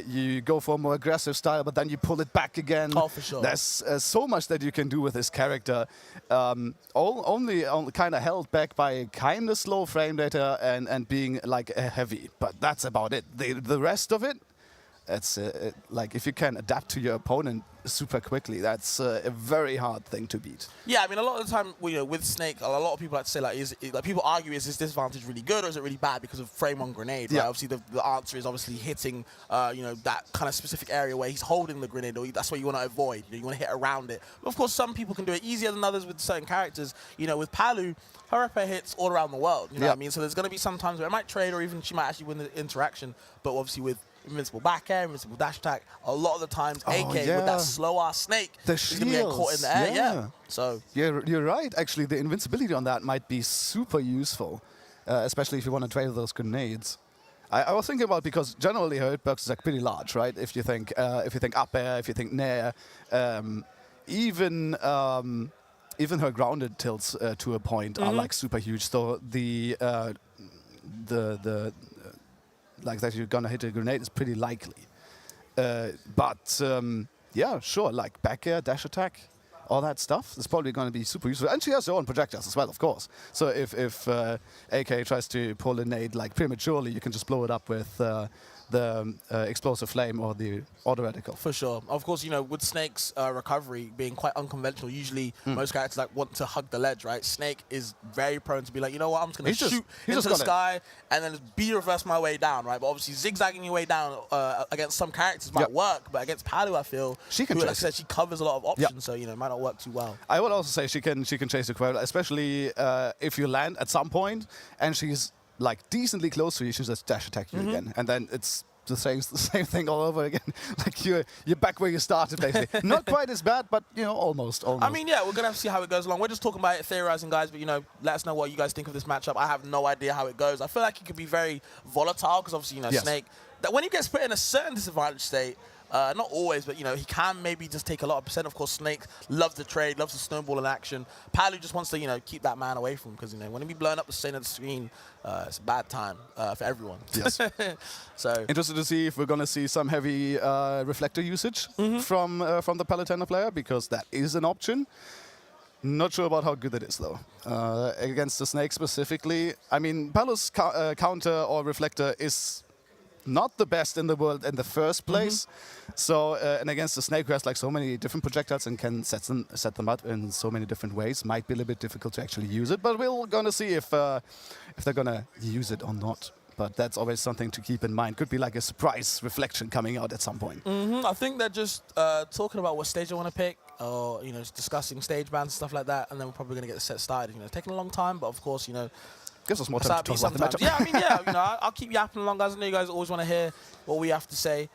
you go for a more aggressive style, but then you pull it back again. Oh, for sure. There's so much that you can do with this character. Only kind of held back by a kind of slow frame data and being like a heavy, but that's about it. The rest of it, it's like if you can adapt to your opponent super quickly, that's a very hard thing to beat. Yeah, I mean, a lot of the time, with Snake, a lot of people like to say, like, people argue, is this disadvantage really good or is it really bad because of frame on grenade? Right? Yeah. Obviously, the answer is obviously hitting, that kind of specific area where he's holding the grenade, or that's what you want to avoid. You want to hit around it. But of course, some people can do it easier than others with certain characters. With Palu, her up air hits all around the world. You know what I mean? So there's going to be some times where it might trade, or even she might actually win the interaction. But obviously with invincible back air, invincible dash attack, a lot of the times AK with that slow ass Snake is going to get caught in the air. Yeah. So you're right. Actually, the invincibility on that might be super useful, especially if you want to trade those grenades. I was thinking about, because generally her hitbox is like pretty large, right? If you think up air, if you think nair, even her grounded tilts to a point are like super huge. So the like that you're gonna hit a grenade is pretty likely. But yeah, sure, like back air, dash attack, all that stuff is probably going to be super useful. And she has her own projectiles as well, of course. So if AK tries to pull a nade like prematurely, you can just blow it up with the explosive flame or the auto reticle. For sure. Of course, with Snake's recovery being quite unconventional, usually most characters want to hug the ledge, right? Snake is very prone to be like, you know what, I'm just going to shoot into the sky and then B-reverse my way down, right? But obviously zigzagging your way down against some characters might work, but against Palu, I feel, she can like I said, she covers a lot of options, so, it might not work too well. I would also say she can chase it quite well, especially if you land at some point and she's like decently close to you, she'll just dash attack you again, and then it's the same thing all over again. Like you're back where you started, basically. Not quite as bad, but almost. I mean, yeah, we're gonna have to see how it goes along. We're just talking about it, theorizing, guys. But let us know what you guys think of this matchup. I have no idea how it goes. I feel like it could be very volatile because obviously, Snake. That when he gets put in a certain disadvantaged state. Not always, but he can maybe just take a lot of percent. Of course, Snake loves the trade, loves the snowball in action. Palu just wants to keep that man away from him, because when he be blowing up the center of the screen, it's a bad time for everyone. Yes. So interested to see if we're gonna see some heavy reflector usage from the Palutena player, because that is an option. Not sure about how good it is, though. Against the Snake specifically, I mean, Palu's counter or reflector is not the best in the world in the first place. So, and against the Snake, who has like so many different projectiles and can set them up in so many different ways, might be a little bit difficult to actually use it. But we're gonna see if they're gonna use it or not. But that's always something to keep in mind. Could be like a surprise reflection coming out at some point. I think they're just talking about what stage they want to pick, or discussing stage bans and stuff like that, and then we're probably gonna get the set started. It's taking a long time, but of course, gives us more time to talk about the matchup. Yeah, I mean, I'll keep yapping along, guys. I know you guys always want to hear what we have to say,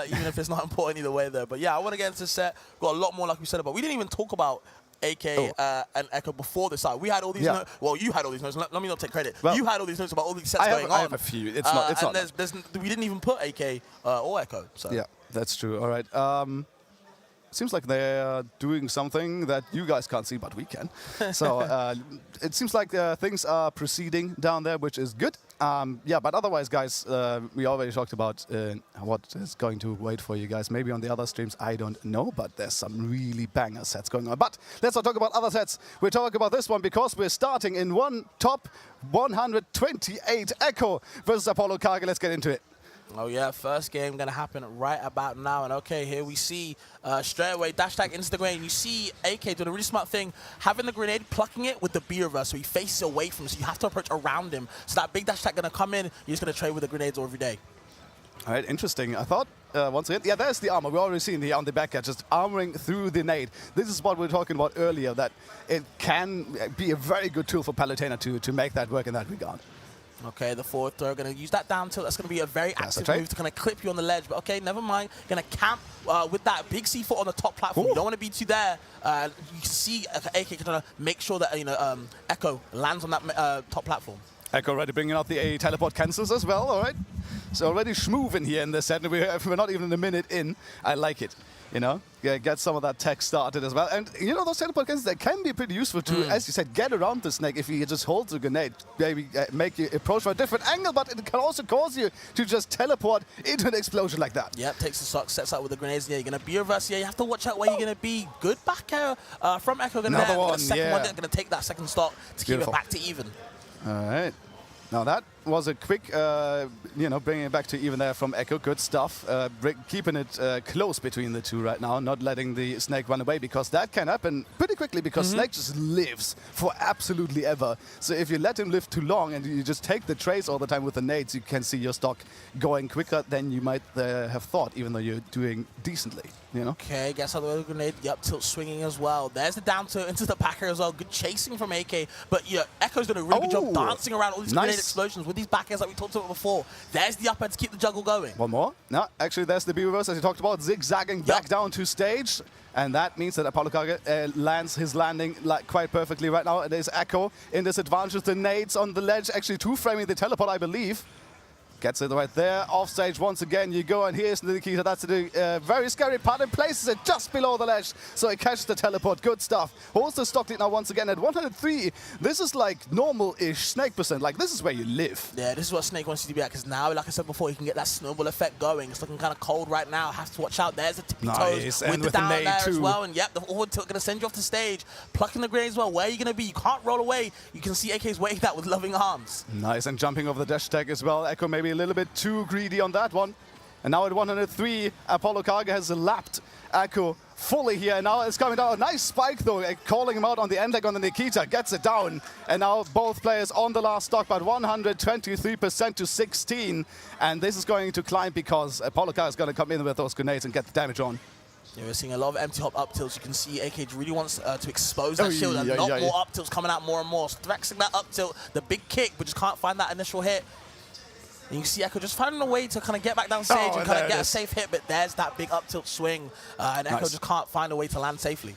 even if it's not important either way, though. But yeah, I want to get into the set. Got a lot more, like we said, about. We didn't even talk about AK and Echo before this side. We had all these notes. Well, you had all these notes. Let me not take credit. Well, you had all these notes about all these sets going on. I have a few. It's not. We didn't even put AK or Echo. So. Yeah, that's true. All right. Seems like they're doing something that you guys can't see, but we can. So it seems like things are proceeding down there, which is good. Yeah, but otherwise, guys, we already talked about what is going to wait for you guys. Maybe on the other streams, I don't know, but there's some really banger sets going on. But let's not talk about other sets. We're talking about this one because we're starting in one top 128 Echo versus Apollo Karga. Let's get into it. Oh yeah, first game gonna happen right about now, and okay, here we see straight away dash tag into the grenade. You see AK doing a really smart thing, having the grenade, plucking it with the B reverse, so he faces away from him, so you have to approach around him. So that big dash tag gonna come in, you're just gonna trade with the grenades every day. All right, interesting. I thought, once again, yeah, there's the armor. We've already seen the on the back end, just armoring through the nade. This is what we were talking about earlier, that it can be a very good tool for Palutena to make that work in that regard. Okay, the forward throw, going to use that down tilt. That's going to be a very active move to kind of clip you on the ledge. But okay, never mind. Going to camp with that big C4 on the top platform. You don't want to be too there. You can see AK trying to make sure that Echo lands on that top platform. Echo already bringing out the teleport cancels as well. All right, so already schmoovin here in this set. We're not even a minute in. I like it. Get some of that tech started as well. And, those teleport cancels, they can be pretty useful to, as you said, get around the Snake if you just hold the grenade. Maybe make you approach from a different angle, but it can also cause you to just teleport into an explosion like that. Yep, takes the sock, sets up with the grenades. Yeah, you're going to be reverse. Yeah, you have to watch out where you're going to be. Good back air from Echo. Another one, second one, going to take that second stock to keep it back to even. All right. Now that was a quick, bringing it back to even there from Echo. Good stuff. Keeping it close between the two right now, not letting the Snake run away, because that can happen pretty quickly, because Snake just lives for absolutely ever. So if you let him live too long and you just take the trace all the time with the nades, you can see your stock going quicker than you might have thought, even though you're doing decently. Okay, gets out the grenade. The up tilt swinging as well. There's the down tilt into the backer as well. Good chasing from AK. But Echo's done a really good job dancing around all these grenade explosions with these backers like we talked about before. There's the up air to keep the juggle going. One more. No, actually, there's the B reverse as you talked about, zigzagging back down to stage. And that means that Apollo Kage lands his landing quite perfectly right now. It is Echo in disadvantage with the nades on the ledge, actually two-framing the teleport, I believe. Gets it right there, off stage once again you go, and here's Nikita. That's the very scary part, and places it just below the ledge, so it catches the teleport. Good stuff. Holds the stock lead now once again at 103. This is like normal-ish Snake percent, like this is where you live. Yeah, this is what Snake wants you to be at, because now, like I said before, you can get that snowball effect going. It's looking kind of cold right now, have to watch out. There's a tippy toes with the down there as well, and yep, the forward tilt going to send you off the stage. Plucking the grenade as well, where are you going to be? You can't roll away. You can see AK's waiting that with loving arms. Nice, and jumping over the dash tag as well. Echo maybe a little bit too greedy on that one. And now at 103, Apollo Kage has lapped Echo fully here. And now it's coming down. A nice spike though, calling him out on the end leg on the Nikita. Gets it down. And now both players on the last stock, but 123% to 16. And this is going to climb because Apollo Kage is going to come in with those grenades and get the damage on. Yeah, we're seeing a lot of empty hop up tilts. You can see AK really wants to expose that shield, and not more up tilts coming out more and more. Strexing that up tilt, the big kick, but just can't find that initial hit. And you can see Echo just finding a way to kind of get back down stage and kind of get a safe hit, but there's that big up tilt swing, and Echo just can't find a way to land safely.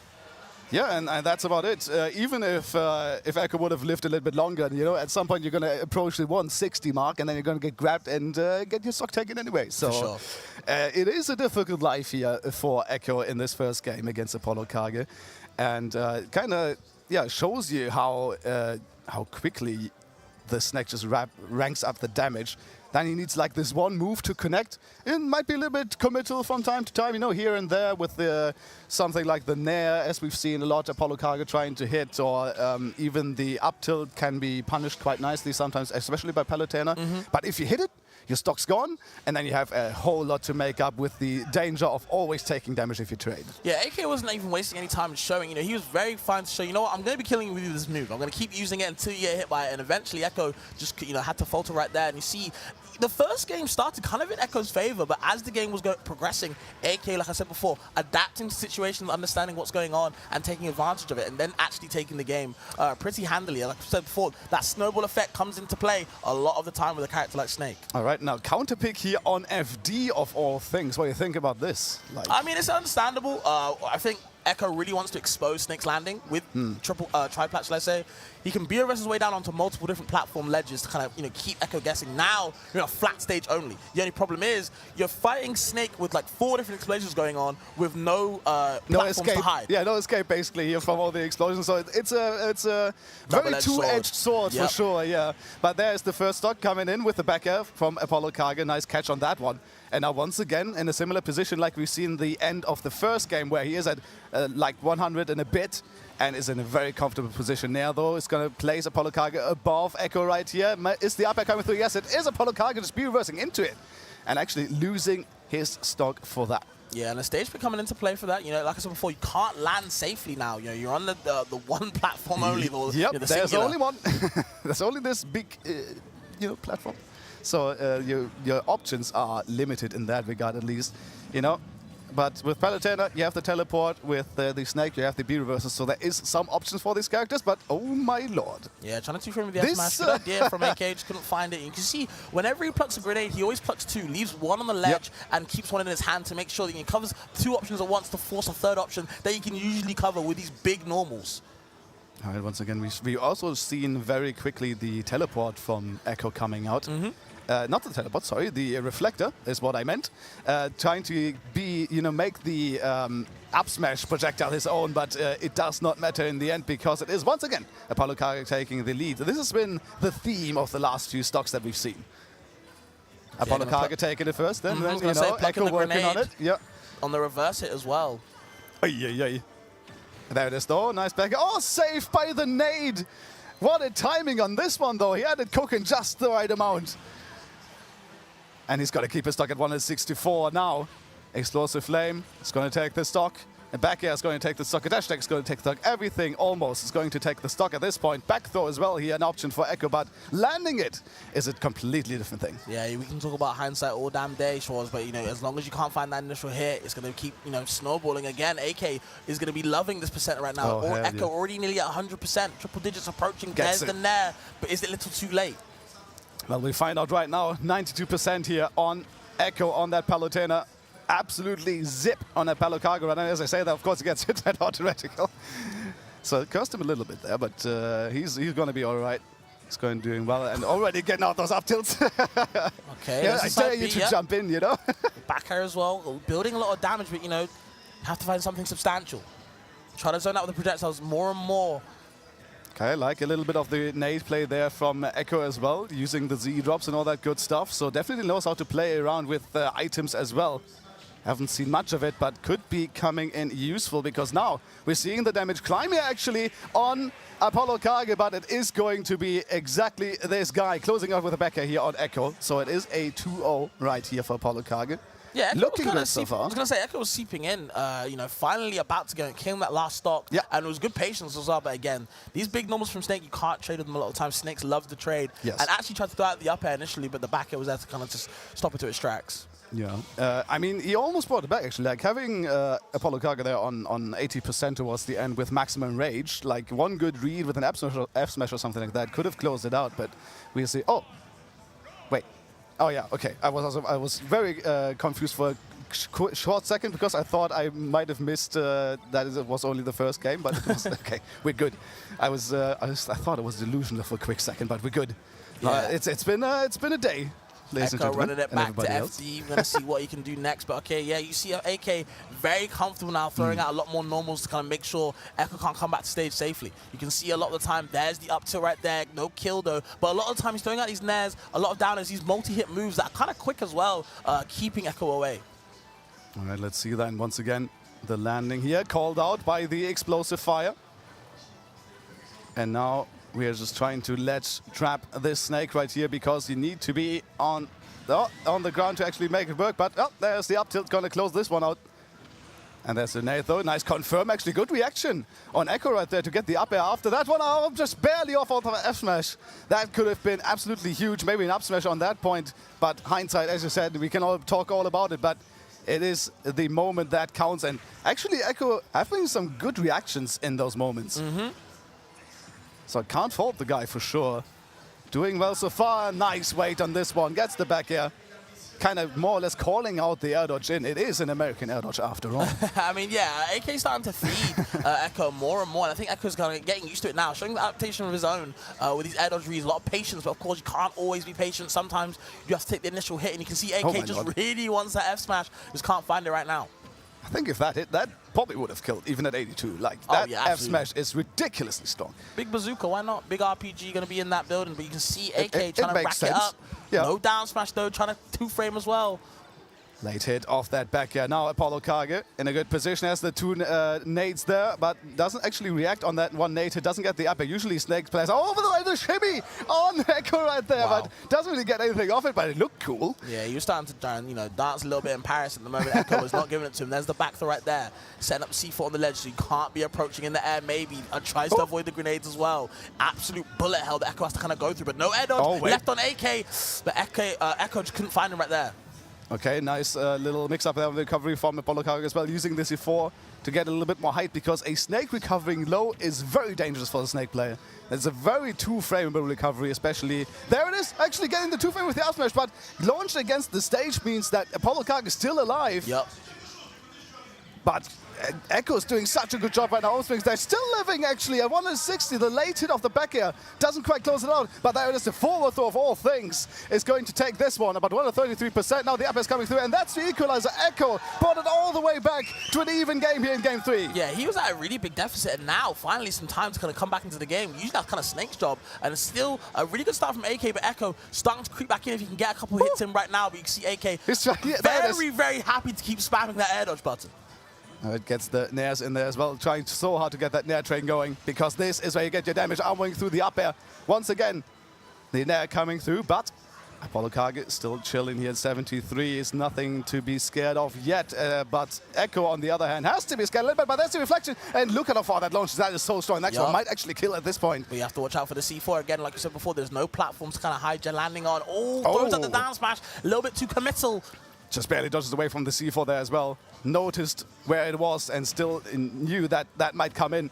Yeah, and that's about it. Even if Echo would have lived a little bit longer, at some point you're going to approach the 160 mark, and then you're going to get grabbed and get your stock taken anyway. So for sure. It is a difficult life here for Echo in this first game against Apollo Kage, and kind of shows you how quickly the Snake just ranks up the damage. Then he needs like this one move to connect. It might be a little bit committal from time to time, here and there with something like the Nair, as we've seen a lot Apollo Kage trying to hit, or even the up tilt can be punished quite nicely sometimes, especially by Palutena. But if you hit it, your stock's gone, and then you have a whole lot to make up with the danger of always taking damage if you trade. Yeah, AK wasn't even wasting any time showing. He was very fine to show, what, I'm going to be killing you with this move. I'm going to keep using it until you get hit by it, and eventually Echo just, had to falter right there. And you see, the first game started kind of in Echo's favor, but as the game was progressing, AK, like I said before, adapting to situations, understanding what's going on, and taking advantage of it, and then actually taking the game pretty handily. Like I said before, that snowball effect comes into play a lot of the time with a character like Snake. All right, now counter pick here on FD of all things. What do you think about this? I mean, it's understandable. I think Echo really wants to expose Snake's landing with tri-plat, shall I say. He can BRS his way down onto multiple different platform ledges to kind of, keep Echo guessing. Now, you're a flat stage only. The only problem is you're fighting Snake with like 4 different explosions going on with no platforms escape to hide. Yeah, no escape basically here from all the explosions. So it's a very two-edged sword for sure. Yeah, but there's the first stock coming in with the back air from Apollo Kage. Nice catch on that one. And now once again in a similar position like we've seen the end of the first game, where he is at like 100 and a bit and is in a very comfortable position. Now though, it's going to place Apollo Kage above Echo right here. Is the up air coming through? Yes, it is. Apollo Kage just reversing into it and actually losing his stock for that. Yeah, and the stage pick coming into play for that. Like I said before, you can't land safely now. You're on the one platform only. Yep, there's only one. There's only this big, platform. So your options are limited in that regard, at least, But with Palutena, you have the teleport. With the Snake, you have the B-reverses. So there is some options for these characters, but oh my lord. Yeah, trying to two-frame with the F-smash. Good idea from AK, just couldn't find it. You can see, whenever he plucks a grenade, he always plucks 2, leaves 1 on the ledge, and keeps 1 in his hand to make sure that he covers 2 options at once to force a 3rd option that he can usually cover with these big normals. All right, once again, we also seen very quickly the teleport from Echo coming out. Not the teleport, sorry, the reflector is what I meant. Trying to make the up smash projectile his own, but it does not matter in the end because it is once again Apollo Kage taking the lead. This has been the theme of the last few stocks that we've seen. Apollo Kage taking it first, then Echo working on it. Yeah. On the reverse hit as well. There it is though, nice back. Oh, saved by the nade! What a timing on this one, though. He had it cooking just the right amount. And he's got to keep his stock at 164 now. Explosive Flame is going to take the stock. And back air is going to take the stock. A dash attack is going to take the stock. Everything almost is going to take the stock at this point. Back throw as well here, an option for Echo, but landing it is a completely different thing. Yeah, we can talk about hindsight all damn day, Schwartz, but you know, as long as you can't find that initial hit, it's going to keep, you know, snowballing again. AK is going to be loving this percent right now. Oh, Echo already nearly at 100%, triple digits approaching. There's the nair, but is it a little too late? Well, we find out right now, 92% here on Echo on that Palutena. Absolutely zip on that Palocargo. And as I say that, of course, he gets hit at auto-reticle. So it cost him a little bit there, but he's going to be all right. He's going doing well and already getting out those up tilts. Okay. Yeah, I dare you to jump in, you know. Back air as well, building a lot of damage, but you know, have to find something substantial. Try to zone out with the projectiles more and more. Okay, like a little bit of the nade play there from Echo as well, using the Z drops and all that good stuff. So definitely knows how to play around with items as well. Haven't seen much of it, but could be coming in useful because now we're seeing the damage climb here actually on Apollo Kage, but it is going to be exactly this guy closing out with a backer here on Echo. So it is a 2-0 right here for Apollo Kage. Yeah, Echo looking good so far. I was going to say, Echo was seeping in, you know, finally about to go and kill that last stock. Yeah. And it was good patience as well. But again, these big normals from Snake, you can't trade with them a lot of times. Snakes love to trade. Yes. And actually tried to throw out the up air initially, but the back air was there to kind of just stop it to its tracks. Yeah, I mean, he almost brought it back, actually. Like, having Apollo Kage there on 80% towards the end with maximum rage, like, one good read with an F-smash or something like that could have closed it out, but we see... Oh, wait. Oh, yeah, okay. I was very confused for a short second because I thought I might have missed that it was only the first game, but it was... okay, we're good. I thought it was delusional for a quick second, but we're good. Yeah. It's been a day. Echo running it back to FD. We're going to see what he can do next. But okay, yeah, you see AK very comfortable now, throwing out a lot more normals to kind of make sure Echo can't come back to stage safely. You can see a lot of the time, there's the up tilt right there. No kill though. But a lot of the time he's throwing out these nairs, a lot of downers, these multi-hit moves that are kind of quick as well, keeping Echo away. All right, let's see then once again. The landing here called out by the explosive fire. And now we are just trying to trap this snake right here because you need to be on the ground to actually make it work. But there's the up tilt, going to close this one out. And there's the nade though. Nice confirm, actually good reaction on Echo right there to get the up air after that one. Oh, just barely off of F smash. That could have been absolutely huge. Maybe an up smash on that point. But hindsight, as you said, we can all talk all about it. But it is the moment that counts. And actually Echo having some good reactions in those moments. So I can't fault the guy for sure. Doing well so far. Nice weight on this one. Gets the back air. Kind of more or less calling out the air dodge in. It is an American air dodge after all. I mean, yeah, AK's starting to feed Echo more and more. And I think Echo's kind of getting used to it now, showing the adaptation of his own with these air dodge reads. A lot of patience, but of course you can't always be patient. Sometimes you have to take the initial hit, and you can see AK just really wants that F smash. Just can't find it right now. I think if that hit, that probably would have killed, even at 82. Like, that F-smash is ridiculously strong. Big bazooka, why not? Big RPG going to be in that building, but you can see AK trying to rack sense. it up. Yeah. No down smash, though, trying to two-frame as well. Late hit off that back air. Now Apollo Kage in a good position, has the two nades there, but doesn't actually react on that one nade. It doesn't get the up air. Usually Snake plays over the shimmy on Echo right there, but doesn't really get anything off it, but it looked cool. Yeah, he was starting to try and, you know, dance a little bit in Paris at the moment. Echo was not giving it to him. There's the back throw right there. Setting up C4 on the ledge, so you can't be approaching in the air, maybe. And tries to avoid the grenades as well. Absolute bullet hell that Echo has to kind of go through, but no air dodge left on AK. But Echo just couldn't find him right there. Okay, nice little mix-up there with the recovery from Apollo Kage as well, using the C4 to get a little bit more height, because a Snake recovering low is very dangerous for the Snake player. It's a very two-frameable recovery, especially. There it is, actually getting the two-frame with the up smash, but launched against the stage means that Apollo Kage is still alive. Yep. But Echo's doing such a good job right now. They're still living, actually, at 160. The late hit of the back air doesn't quite close it out. But there it is, the forward throw of all things is going to take this one. About 133%. Now the up air is coming through, and that's the equalizer. Echo brought it all the way back to an even game here in Game 3. Yeah, he was at a really big deficit, and now finally some time to kind of come back into the game. Usually that's kind of Snake's job, and it's still a really good start from AK, but Echo starting to creep back in. If you can get a couple hits in right now, but you can see AK very happy to keep spamming that air dodge button. It gets the nairs in there as well, trying so hard to get that nair train going, because this is where you get your damage armoring through the up air. Once again, the nair coming through, but Apollo Kage still chilling here at 73 is nothing to be scared of yet. But Echo, on the other hand, has to be scared a little bit, but there's the reflection. And look at how far that launches. That is so strong. Next one might actually kill at this point. But you have to watch out for the C4 again. Like you said before, there's no platforms to kind of hide your landing on. Oh, throws at the down smash. A little bit too committal. Just barely dodges away from the C4 there as well. Noticed where it was and still knew that that might come in.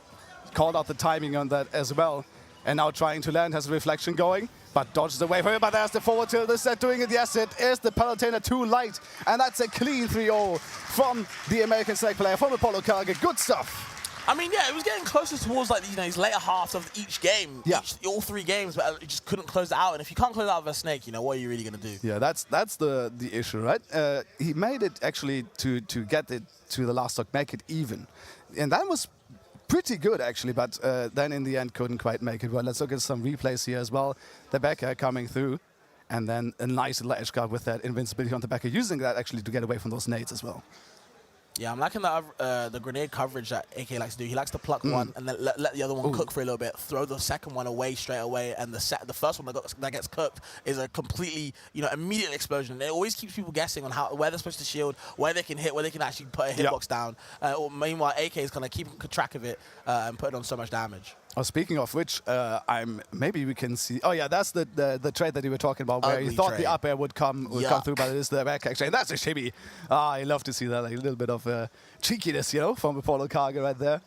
Called out the timing on that as well. And now trying to land, has a reflection going, but dodges away from it. But there's the forward tilt. Is that doing it? Yes, it is. The Palutena too light. And that's a clean 3-0 from the American Select player, from Apollo Kage. Good stuff. I mean, yeah, it was getting closer towards like these later halves of each game, all 3 games, but it just couldn't close it out. And if you can't close it out with a snake, what are you really gonna do? Yeah, that's the issue, right? He made it actually to get it to the last stock, make it even, and that was pretty good actually. But then in the end, couldn't quite make it. Well, let's look at some replays here as well. The back air coming through, and then a nice little edge guard with that invincibility on the back air, using that actually to get away from those nades as well. Yeah, I'm liking the grenade coverage that AK likes to do. He likes to pluck one and then let the other one cook for a little bit, throw the second one away straight away, and the first one that gets cooked is a completely, immediate explosion. And it always keeps people guessing on where they're supposed to shield, where they can hit, where they can actually put a hitbox down. Meanwhile, AK is going to keep track of it and put it on so much damage. Oh, speaking of which, maybe we can see. Oh yeah, that's the trade that you were talking about, where you thought the up air would come through, but it is the back actually, and that's a shimmy. I love to see that, like a little bit of cheekiness, from Apollo Kage right there.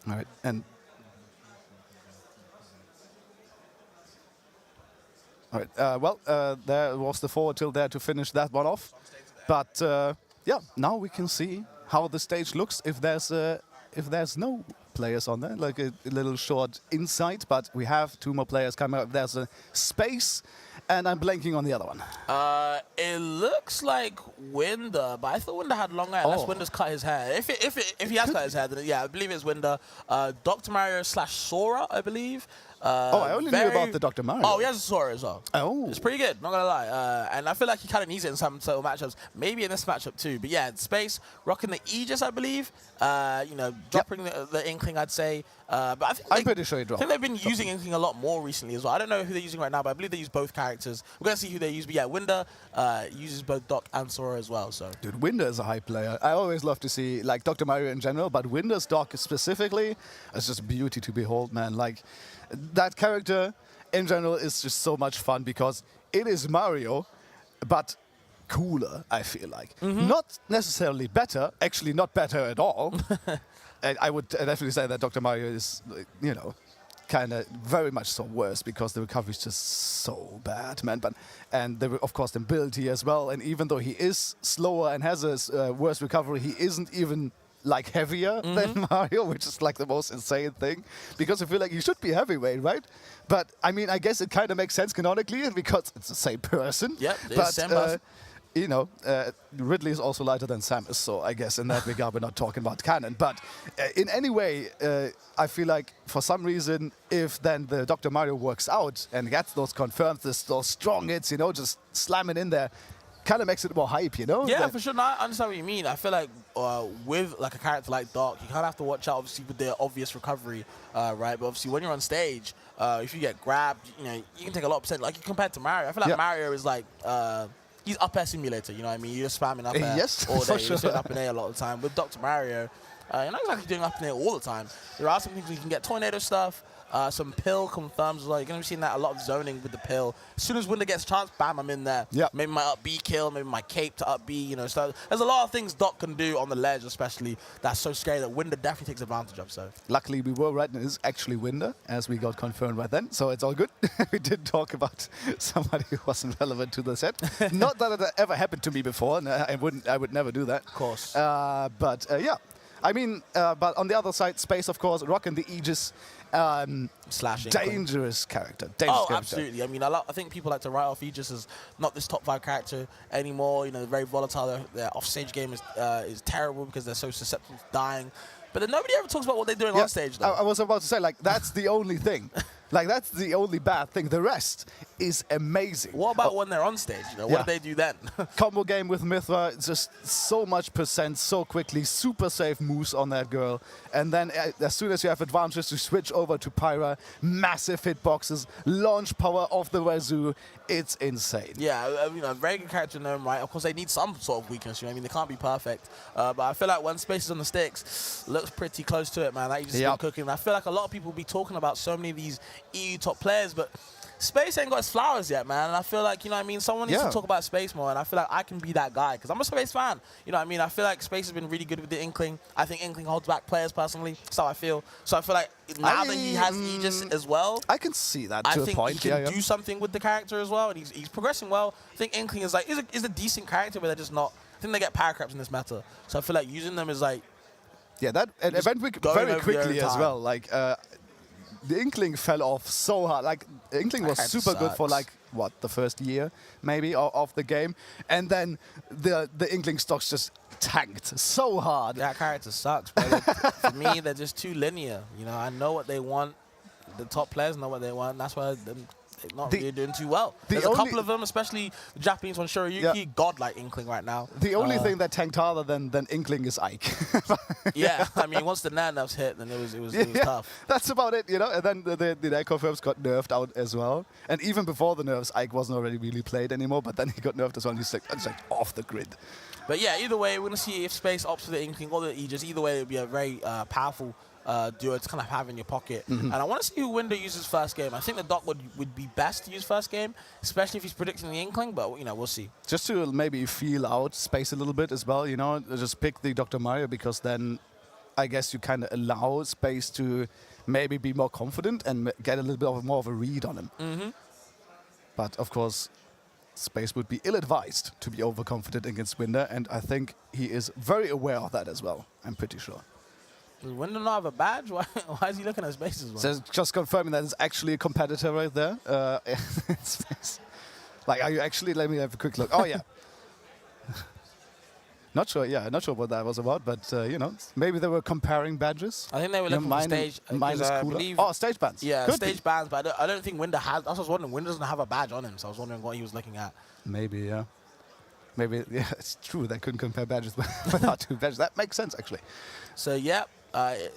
All right, and all right. There was the forward tilt there to finish that one off, but yeah, now we can see how the stage looks if there's no players on there, like a little short insight, but we have 2 more players coming up. There's a space, and I'm blanking on the other one. It looks like Winder, but I thought Winder had long hair unless Winder's cut his hair. If he has cut his hair, then yeah, I believe it's Winder. Dr. Mario / Sora, I believe. I only knew about the Dr. Mario. Oh, he has a Sora as well. Oh. It's pretty good, not gonna lie. And I feel like he kind of needs it in some sort of matchups, maybe in this matchup too. But yeah, space, rocking the Aegis, I believe. Dropping the Inkling, I'd say. But I think I'm pretty sure he dropped. I think they've been using Inkling a lot more recently as well. I don't know who they're using right now, but I believe they use both characters. We're gonna see who they use. But yeah, Winder uses both Doc and Sora as well. So, dude, Winder is a high player. I always love to see like Dr. Mario in general, but Winder's Doc specifically is just a beauty to behold, man. Like that character in general is just so much fun because it is Mario, but cooler, I feel like. Not necessarily better, actually not better at all. I would definitely say that Dr. Mario is, kind of very much so worse because the recovery is just so bad, man. And of course the ability as well. And even though he is slower and has a worse recovery, he isn't even like heavier than Mario, which is like the most insane thing, because I feel like he should be heavyweight, right? But I mean, I guess it kind of makes sense canonically because it's the same person. Yep, but Ridley is also lighter than Samus, so I guess in that regard we're not talking about canon. But in any way, I feel like for some reason, if then the Dr. Mario works out and gets those confirmed, those strong hits, just slamming in there, kind of makes it more hype, Yeah, for sure. No, I understand what you mean. I feel like with like a character like Doc, you kind of have to watch out, obviously, with the obvious recovery, right? But obviously, when you're on stage, if you get grabbed, you can take a lot of percent. Like compared to Mario, I feel like Mario is like he's up air simulator. You know what I mean? You're just spamming up air all day. You're doing up and air a lot of the time. With Dr. Mario, you're not exactly doing up and air all the time. There are some things you can get tornado stuff. Some pill confirms as well. You're going to be seeing that a lot of zoning with the pill. As soon as Winder gets a chance, bam, I'm in there. Yep. Maybe my up B kill, maybe my cape to up B, So there's a lot of things Doc can do on the ledge, especially, that's so scary that Winder definitely takes advantage of. So luckily we were right, and it is actually Winder, as we got confirmed right then. So it's all good. We did talk about somebody who wasn't relevant to the set. Not that it ever happened to me before, and I would never do that. Of course. But yeah. I mean, but on the other side, Space, of course, rocking the Aegis. Slashing. Dangerous character. Absolutely. I mean, I think people like to write off Aegis as not this top 5 character anymore. They're very volatile. Their offstage game is terrible because they're so susceptible to dying. But then nobody ever talks about what they're doing on stage, though. I was about to say, like, that's the only thing. Like, that's the only bad thing. The rest is amazing. What about when they're on stage? You know, what do they do then? Combo game with Mithra, just so much percent, so quickly, super safe moves on that girl. And then as soon as you have advantage, you switch over to Pyra, massive hitboxes, launch power of the Wazoo. It's insane. Yeah, you know, very good character in their own right. Of course, they need some sort of weakness. You know, I mean, they can't be perfect. But I feel like when Space is on the sticks, looks pretty close to it, man. Like, you just been cooking. I feel like a lot of people be talking about so many of these EU top players, but Space ain't got his flowers yet, man. And I feel like, you know what I mean, someone needs to talk about Space more, and I feel like I can be that guy, because I'm a Space fan. You know what I mean? I feel like Space has been really good with the Inkling. I think Inkling holds back players, personally. That's how I feel. So I feel like now that he has Aegis as well, I can see that to a point. I think he can do something with the character as well, and he's progressing well. I think Inkling is like is a decent character, but they're just not. I think they get power creeps in this meta. So I feel like using them is like... Yeah, that and it went very quickly as well. Like, the Inkling fell off so hard. Like, Inkling was super good for, like, what, the first year, maybe, of the game. And then the Inkling stocks just tanked so hard. That character sucks, bro. For me, they're just too linear. You know, I know what they want. The top players know what they want. That's why they're not really doing too well. There's a couple of them, especially the Japanese one, Shirayuki, godlike Inkling right now. The only thing that tanked harder than Inkling is Ike. Yeah, I mean, once the Nanavs hit, then it was tough. That's about it, you know. And then the Echo Firms got nerfed out as well. And even before the nerfs, Ike wasn't already really played anymore, but then he got nerfed as well. He's like off the grid. But yeah, either way, we're going to see if Space opts for the Inkling or the Aegis. Either way, it would be a very powerful duo to kind of have in your pocket. And I want to see who Winder uses first game. I think the Doc would be best to use first game, especially if he's predicting the Inkling, but, you know, we'll see. Just to maybe feel out Space a little bit as well, you know, just pick the Dr. Mario, because then I guess you kind of allow Space to maybe be more confident and get a little bit more of a read on him. But, of course, Space would be ill-advised to be overconfident against Winder, and I think he is very aware of that as well, I'm pretty sure. Does Winder not have a badge? Why is he looking at Space as well? So just confirming that it's actually a competitor right there. Like, are you actually? Let me have a quick look. Oh, yeah. Not sure what that was about, but, you know, maybe they were comparing badges. I think they were looking for stage. Stage bands. Yeah, stage bands, but I don't think Winder has. I was wondering, Winder doesn't have a badge on him, so I was wondering what he was looking at. Maybe, yeah. Maybe, yeah, it's true. They couldn't compare badges without two badges. That makes sense, actually. So, yeah.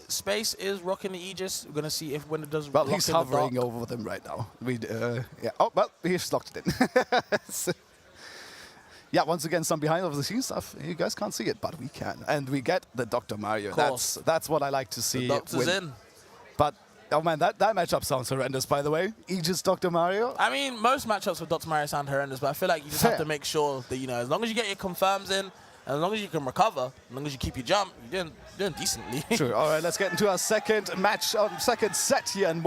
Space is rocking the Aegis. We're going to see if Winder does. Well, he's hovering over them right now. Yeah. Oh, well, he's locked it in. Yeah, once again, some behind of the scenes stuff. You guys can't see it, but we can. And we get the Dr. Mario. That's what I like to see. The Doctor's in. But, oh man, that matchup sounds horrendous, by the way. Aegis Dr. Mario. I mean, most matchups with Dr. Mario sound horrendous, but I feel like you just have to make sure that, you know, as long as you get your confirms in, and as long as you can recover, as long as you keep your jump, you're doing decently. True. All right, let's get into our second match, second set here, and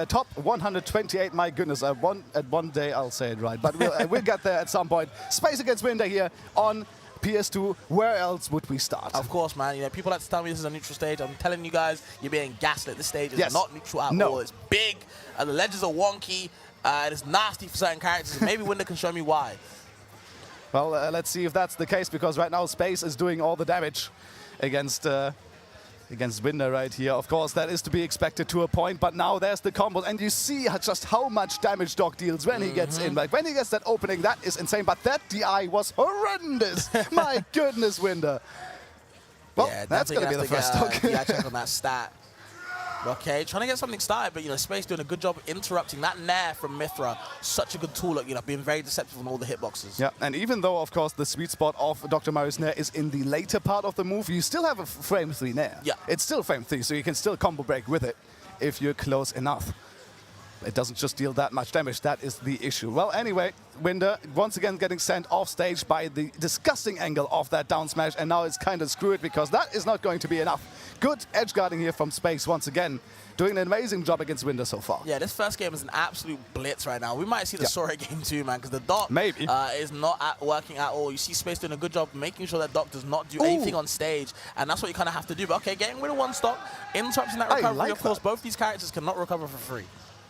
top 128. My goodness, at one day I'll say it right, but we'll get there at some point. Space against Winder here on PS2. Where else would we start? Of course, man. You know, people like to tell me this is a neutral stage. I'm telling you guys, you're being gaslit. This stage is not neutral at all. It's big, the ledges are wonky, and it's nasty for certain characters. Maybe Winder can show me why. Well, let's see if that's the case, because right now Space is doing all the damage against Winder right here. Of course, that is to be expected to a point, but now there's the combos, and you see just how much damage Doc deals when he gets in. Like, when he gets that opening, that is insane, but that DI was horrendous. My goodness, Winder. Well, yeah, that's going to be the first Doc. Yeah, check on that stat. Okay, trying to get something started, but, you know, Space doing a good job interrupting that nair from Mithra. Such a good tool at, you know, being very deceptive on all the hitboxes. Yeah, and even though, of course, the sweet spot of Dr. Mario's nair is in the later part of the move, you still have a frame 3 nair. Yeah. It's still frame 3, so you can still combo break with it if you're close enough. It doesn't just deal that much damage. That is the issue. Well, anyway, Winder once again getting sent off stage by the disgusting angle of that down smash, and now it's kind of screwed because that is not going to be enough. Good edge guarding here from Space once again, doing an amazing job against Winder so far. Yeah, this first game is an absolute blitz right now. We might see the Sora game too, man, because the Doc is not working at all. You see Space doing a good job making sure that Doc does not do anything on stage, and that's what you kind of have to do. But okay, getting rid of one stock, interrupting that recovery. Of course, both these characters cannot recover for free.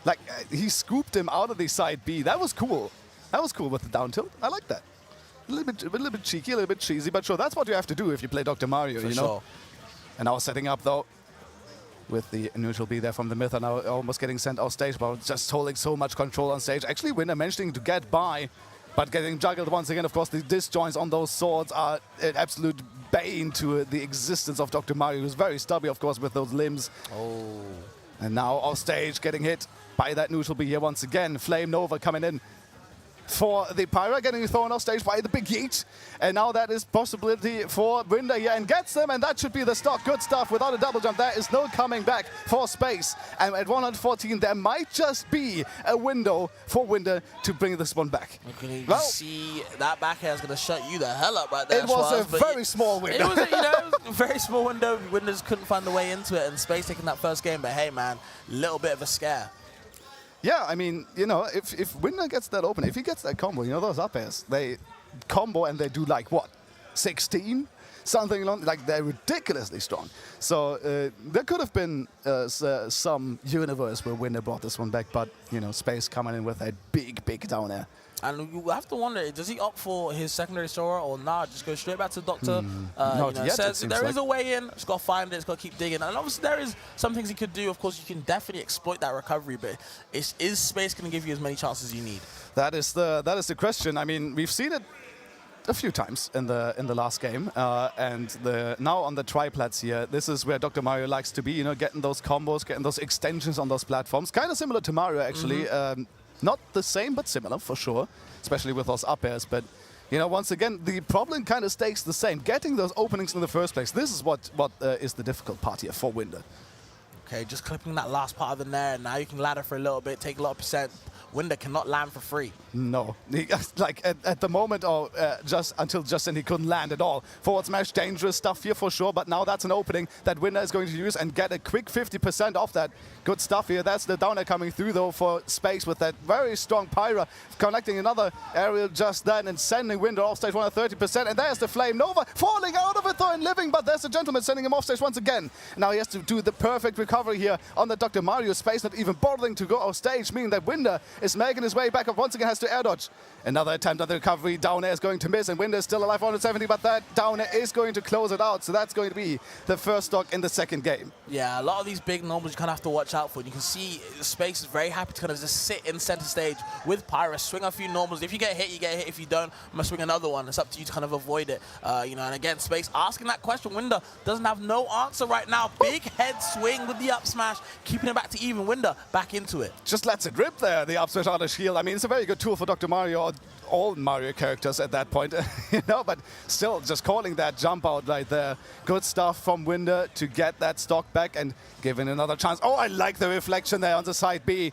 Like, he scooped him out of the side B. That was cool. That was cool with the down tilt. I like that. A little bit cheeky, a little bit cheesy, but sure, that's what you have to do if you play Dr. Mario, you know? Sure. And now setting up, though. with the neutral B there from the Myth, and now almost getting sent off stage, but just holding so much control on stage. Actually, Winner managing to get by, but getting juggled once again. Of course, the disjoints on those swords are an absolute bane to the existence of Dr. Mario, who's very stubby, of course, with those limbs. Oh. And now off stage, getting hit by that neutral B here once again. Flame Nova coming in for the Pyra, getting thrown off stage by the big yeet. And now that is possibility for Winder here, and gets them, and that should be the stock. Good stuff without a double jump. There is no coming back for Space. And at 114, there might just be a window for Winder to bring this one back. You Well, see, that back air is going to shut you the hell up right there. it was Schwarz, a but very small window. It was a very small window. Winders couldn't find the way into it, and Space taking that first game. But hey, man, little bit of a scare. Yeah, I mean, you know, if Winder gets that open, if he gets that combo, you know, those up airs, they combo and they do like, what, 16? Something along, like they're ridiculously strong. So there could have been some universe where Winder brought this one back, but, you know, Space coming in with a big, big down air. And you have to wonder, does he opt for his secondary Sora or not? Just go straight back to Doctor. Not yet, says it there seems is a way in. Just got to find it. It's got to keep digging. And obviously there is some things he could do. Of course, you can definitely exploit that recovery, but is Space going to give you as many chances as you need? That is the question. I mean, we've seen it a few times in the last game, and now on the triplats here, this is where Dr. Mario likes to be. You know, getting those combos, getting those extensions on those platforms. Kind of similar to Mario, actually. Not the same, but similar for sure, especially with those up airs. But, you know, once again, the problem kind of stays the same. Getting those openings in the first place, this is what is the difficult part here for Winder. Okay, just clipping that last part of the nair. Now you can ladder for a little bit, take a lot of percent. Winder cannot land for free. No, like at the moment, or just until Justin, he couldn't land at all. Forward smash, dangerous stuff here for sure, but now that's an opening that Winder is going to use and get a quick 50% off that. Good stuff here. That's the downer coming through though for Space with that very strong Pyra, connecting another aerial just then and sending Winder off stage 130%. And there's the Flame Nova falling out of it though and living, but there's the Gentleman sending him off stage once again. Now he has to do the perfect recovery here on the Dr. Mario. Space not even bothering to go off stage, meaning that Winder is making his way back up. Once again has to air dodge. Another attempt at the recovery. Down air is going to miss, and Winder is still alive 170, but that down air is going to close it out. So that's going to be the first stock in the second game. Yeah, a lot of these big normals you kind of have to watch out for. And you can see Space is very happy to kind of just sit in center stage with Pyra, swing a few normals. If you get hit, you get hit. If you don't, I'm going to swing another one. It's up to you to kind of avoid it. You know, and again, Space asking that question. Winder doesn't have no answer right now. Big head swing with the up smash, keeping it back to even. Winder back into it. Just lets it rip there, the up smash out of shield. I mean, it's a very good tool for Dr. Mario, or all Mario characters at that point, you know, but still just calling that jump out right there. Good stuff from Winder to get that stock back and giving another chance. Oh, I like the reflection there on the side B,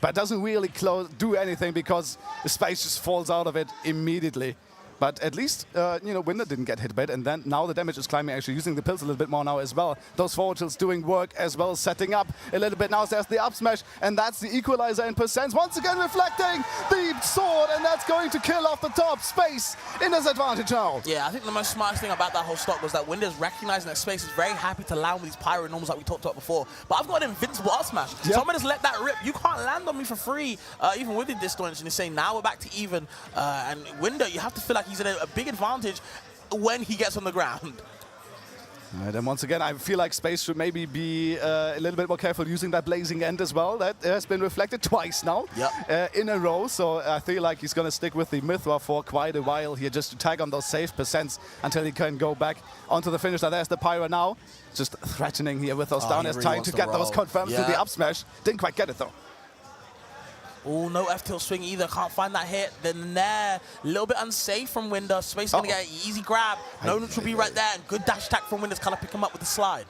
but doesn't really do anything because the Space just falls out of it immediately. But at least, you know, Winder didn't get hit by it, and then now the damage is climbing, actually using the pills a little bit more now as well. Those forward tilts doing work as well, setting up a little bit. Now there's the up smash, and that's the equalizer in percents. Once again reflecting the sword, and that's going to kill off the top. Space in disadvantage now. Yeah, I think the most smartest thing about that whole stock was that Winder's recognizing that Space is very happy to land with these Pyro normals like we talked about before. But I've got an invincible up smash, so I'm going to just let that rip. You can't land on me for free, even with the distance. And he's saying now we're back to even. And Winder, you have to feel like he's in a big advantage when he gets on the ground. Right, and once again, I feel like Space should maybe be a little bit more careful using that blazing end as well. That has been reflected twice now in a row. So I feel like he's going to stick with the Mithra for quite a while here, just to tag on those safe percents until he can go back onto the finish. Now there's the Pyra now, just threatening here with those down airs, trying to get those confirmed through the up smash. Didn't quite get it though. Oh, no F-tilt swing either. Can't find that hit. Then there, a little bit unsafe from Winder. Space is going to get an easy grab. No neutral B right there. And good dash attack from Winder to kind of pick him up with the slide.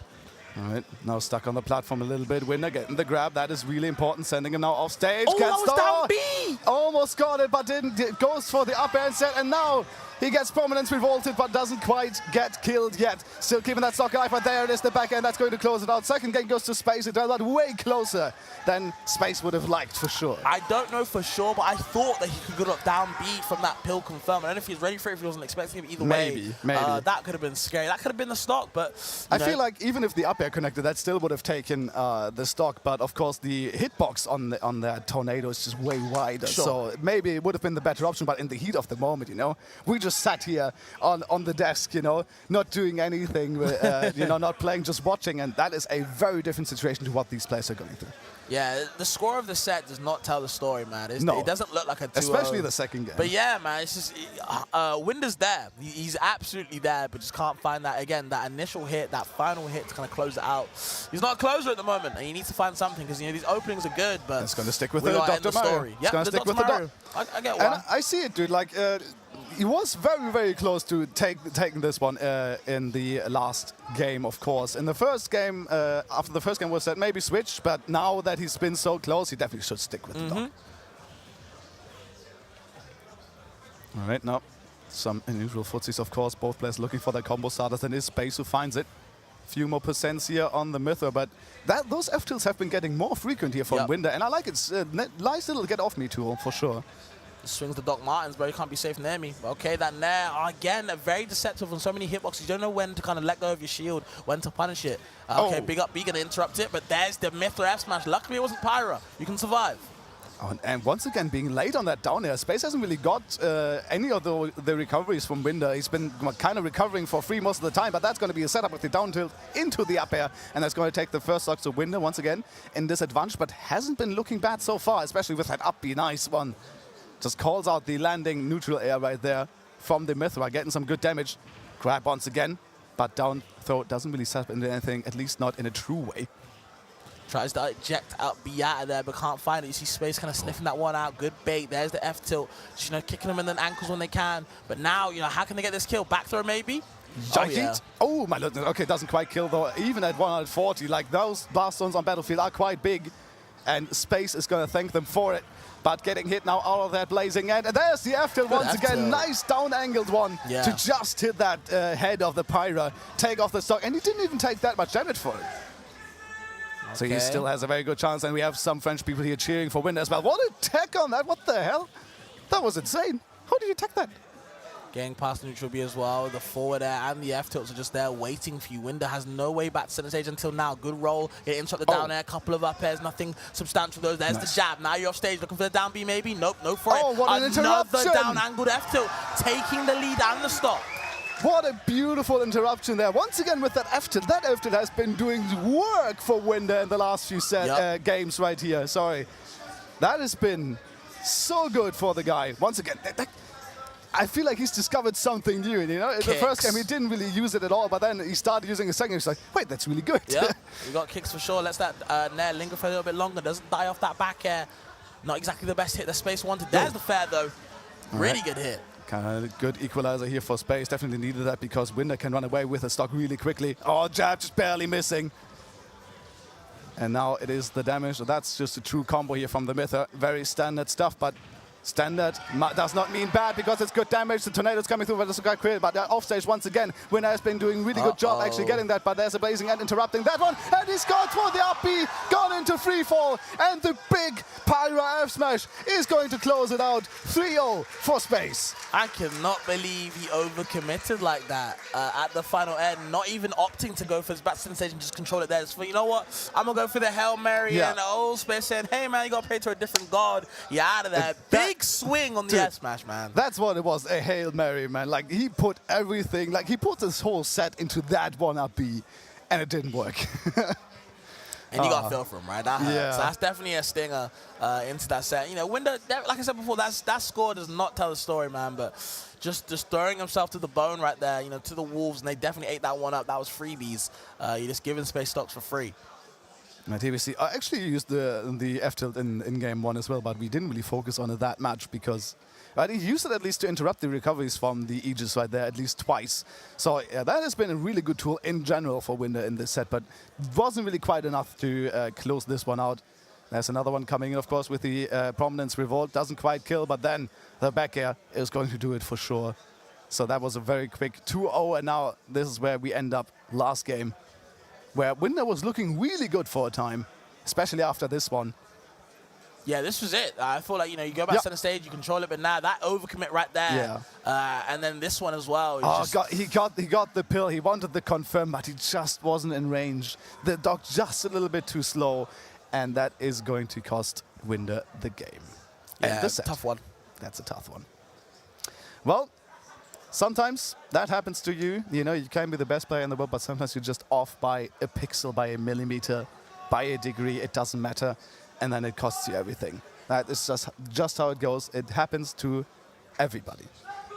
All right, now stuck on the platform a little bit. Winder getting the grab. That is really important. Sending him now off stage. Oh, that was down B! Almost got it, but didn't. Goes for the up air set, and now he gets prominence revolted, but doesn't quite get killed yet. Still keeping that stock alive, but there it is, the back end. That's going to close it out. Second game goes to Space. It turned out way closer than Space would have liked, for sure. I don't know for sure, but I thought that he could get up down B from that pill confirm. I don't know if he was ready for it, if he wasn't expecting it either way. Maybe. That could have been scary. That could have been the stock, but... I feel like even if the up air connected, that still would have taken the stock, but of course the hitbox on that tornado is just way wider. So maybe it would have been the better option, but in the heat of the moment, you know, we just just sat here on the desk, you know, not doing anything, you know, not playing, just watching. And that is a very different situation to what these players are going through. Yeah, the score of the set does not tell the story, man. No. It doesn't look like a 2-0. Especially the second game. But yeah, man, it's just Winder's there. He's absolutely there, but just can't find that, again, that initial hit, that final hit to kind of close it out. He's not a closer at the moment, and he needs to find something because, you know, these openings are good, but it's going to stick with we the gotta end Dr. the Mario. story. It's going to stick with the Dr. I get why. And I see it, dude. Like, he was very, very close to taking this one in the last game, of course. In the first game, after the first game was set, maybe switch, but now that he's been so close, he definitely should stick with the dog. All right, now some unusual footsies, of course. Both players looking for their combo starters, and it's Space who finds it. Few more percents here on the Mytho, but those F-tilts have been getting more frequent here from Winder, and I like it. It's a nice little get-off-me tool, for sure. Swings the Doc Martens, but he can't be safe near me. Okay, that Nair, again, very deceptive on so many hitboxes. You don't know when to kind of let go of your shield, when to punish it. Okay, big up B, gonna interrupt it, but there's the Mytho F smash. Luckily it wasn't Pyra. You can survive. Oh, and once again, being late on that down air, Space hasn't really got any of the recoveries from Winder. He's been kind of recovering for free most of the time, but that's going to be a setup with the down tilt into the up air, and that's going to take the first stock to Winder once again in disadvantage, but hasn't been looking bad so far, especially with that up B. Nice one. Just calls out the landing neutral air right there from the Mythra, getting some good damage. Grab once again, but down throw doesn't really set up into anything, at least not in a true way. Tries to eject up B out of there, but can't find it. You see Space kind of sniffing that one out. Good bait. There's the F tilt. Just, you know, kicking them in the ankles when they can. But now, you know, how can they get this kill? Back throw maybe? Oh, my goodness. Okay, doesn't quite kill though. Even at 140, like those blast zones on Battlefield are quite big. And Space is going to thank them for it. But getting hit now out of that blazing end. And there's the F-tilt once again. Nice down-angled one to just hit that head of the Pyra. Take off the stock. And he didn't even take that much damage for it. Okay. So he still has a very good chance. And we have some French people here cheering for Winder as well. What a tech on that. What the hell? That was insane. How did you tech that? Getting past the neutral B as well. The forward air and the F-tilts are just there waiting for you. Winder has no way back to center stage until now. Good roll. It interrupt the down air. Couple of up airs. Nothing substantial though. There's the jab. Now you're off stage looking for the down B maybe. Nope, no for it. What an Another interruption. down angled F-tilt. Taking the lead and the stop. What a beautiful interruption there. Once again with that F-tilt. That F-tilt has been doing work for Winder in the last few games right here. Sorry. That has been so good for the guy. Once again, I feel like he's discovered something new, you know? In the first game, he didn't really use it at all, but then he started using it second. He's like, wait, that's really good. Yeah, we got kicks for sure. Lets that Nair linger for a little bit longer. Doesn't die off that back air. Not exactly the best hit that Space wanted. There's the fair, though. Really good hit. Kind of good equalizer here for Space. Definitely needed that because Winder can run away with the stock really quickly. Oh, jab just barely missing. And now it is the damage. So that's just a true combo here from the Mytho. Very standard stuff, but standard does not mean bad because it's good damage. The tornado's coming through, but it's got clear. But offstage once again. Winder has been doing really good job actually getting that, but there's a blazing end interrupting that one. And he's gone for the up B, gone into free fall. And the big Pyra F smash is going to close it out. 3-0 for Space. I cannot believe he overcommitted like that at the final end. Not even opting to go for his back center stage and just control it there. So, you know what? I'm going to go for the Hail Mary. And old Space saying, hey, man, you got to pray to a different god. You're out of there. Big swing on the F smash, man. That's what it was, a Hail Mary, man. Like, he put everything, like, he put this whole set into that one up B, and it didn't work. And you got to feel for him, right? That hurts. So that's definitely a stinger into that set. You know, Winder, like I said before, that score does not tell the story, man, but just throwing himself to the bone right there, you know, to the Wolves, and they definitely ate that one up. That was freebies. You're just giving Space stocks for free. My TBC, I actually used the F-tilt in game one as well, but we didn't really focus on it that much because he used it at least to interrupt the recoveries from the Aegis right there at least twice. So that has been a really good tool in general for Winder in this set, but wasn't really quite enough to close this one out. There's another one coming in, of course, with the Prominence Revolt. Doesn't quite kill, but then the back air is going to do it for sure. So that was a very quick 2-0, and now this is where we end up last game, where Winder was looking really good for a time, especially after this one. Yeah, this was it. I feel like, you know, you go back center stage, you control it, but now that overcommit right there. And then this one as well. He got the pill. He wanted the confirm, but he just wasn't in range. The dog just a little bit too slow, and that is going to cost Winder the game. Yeah, tough one. That's a tough one. Well, sometimes that happens to you. You know, you can be the best player in the world, but sometimes you're just off by a pixel, by a millimeter, by a degree. It doesn't matter, and then it costs you everything. That is just how it goes. It happens to everybody.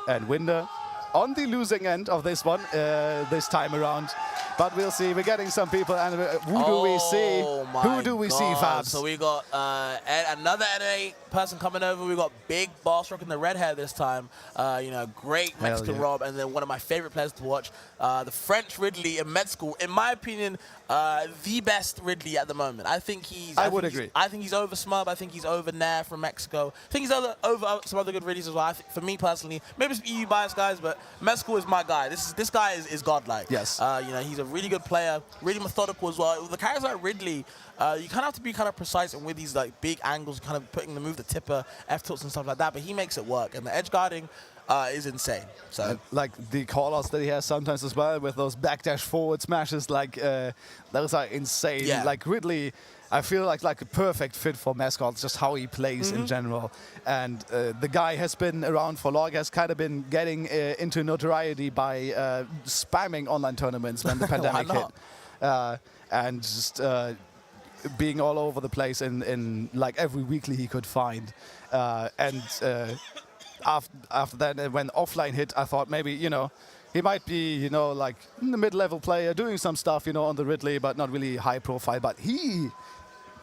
And Winder on the losing end of this one this time around. But we'll see. We're getting some people. And who do we see? Who do we see, Fabs? So we got another NA person coming over. We got Big Boss rocking the red hair this time. You know, great Mexican Rob. And then one of my favorite players to watch, the French Ridley in med school. In my opinion, the best Ridley at the moment. I think he's... I would agree. I think he's over Smub. I think he's over Nair from Mexico. I think he's over some other good Ridleys as well. I think for me personally, maybe it's EU bias guys, but med school is my guy. This guy is godlike. Yes. You know, he's a really good player, really methodical as well. The characters like Ridley, you kind of have to be kind of precise and with these like big angles, kind of putting the move, the tipper, F-tilts and stuff like that, but he makes it work. And the edge guarding is insane. So like the call-outs that he has sometimes as well with those backdash forward smashes, like those are insane. Yeah. Like Ridley, I feel like a perfect fit for Mascot, just how he plays in general. And the guy has been around for long, has kind of been getting into notoriety by spamming online tournaments when the pandemic hit. And just being all over the place in like every weekly he could find. After that, when offline hit, I thought maybe, you know, he might be, you know, like the mid-level player doing some stuff, you know, on the Ridley, but not really high profile. But he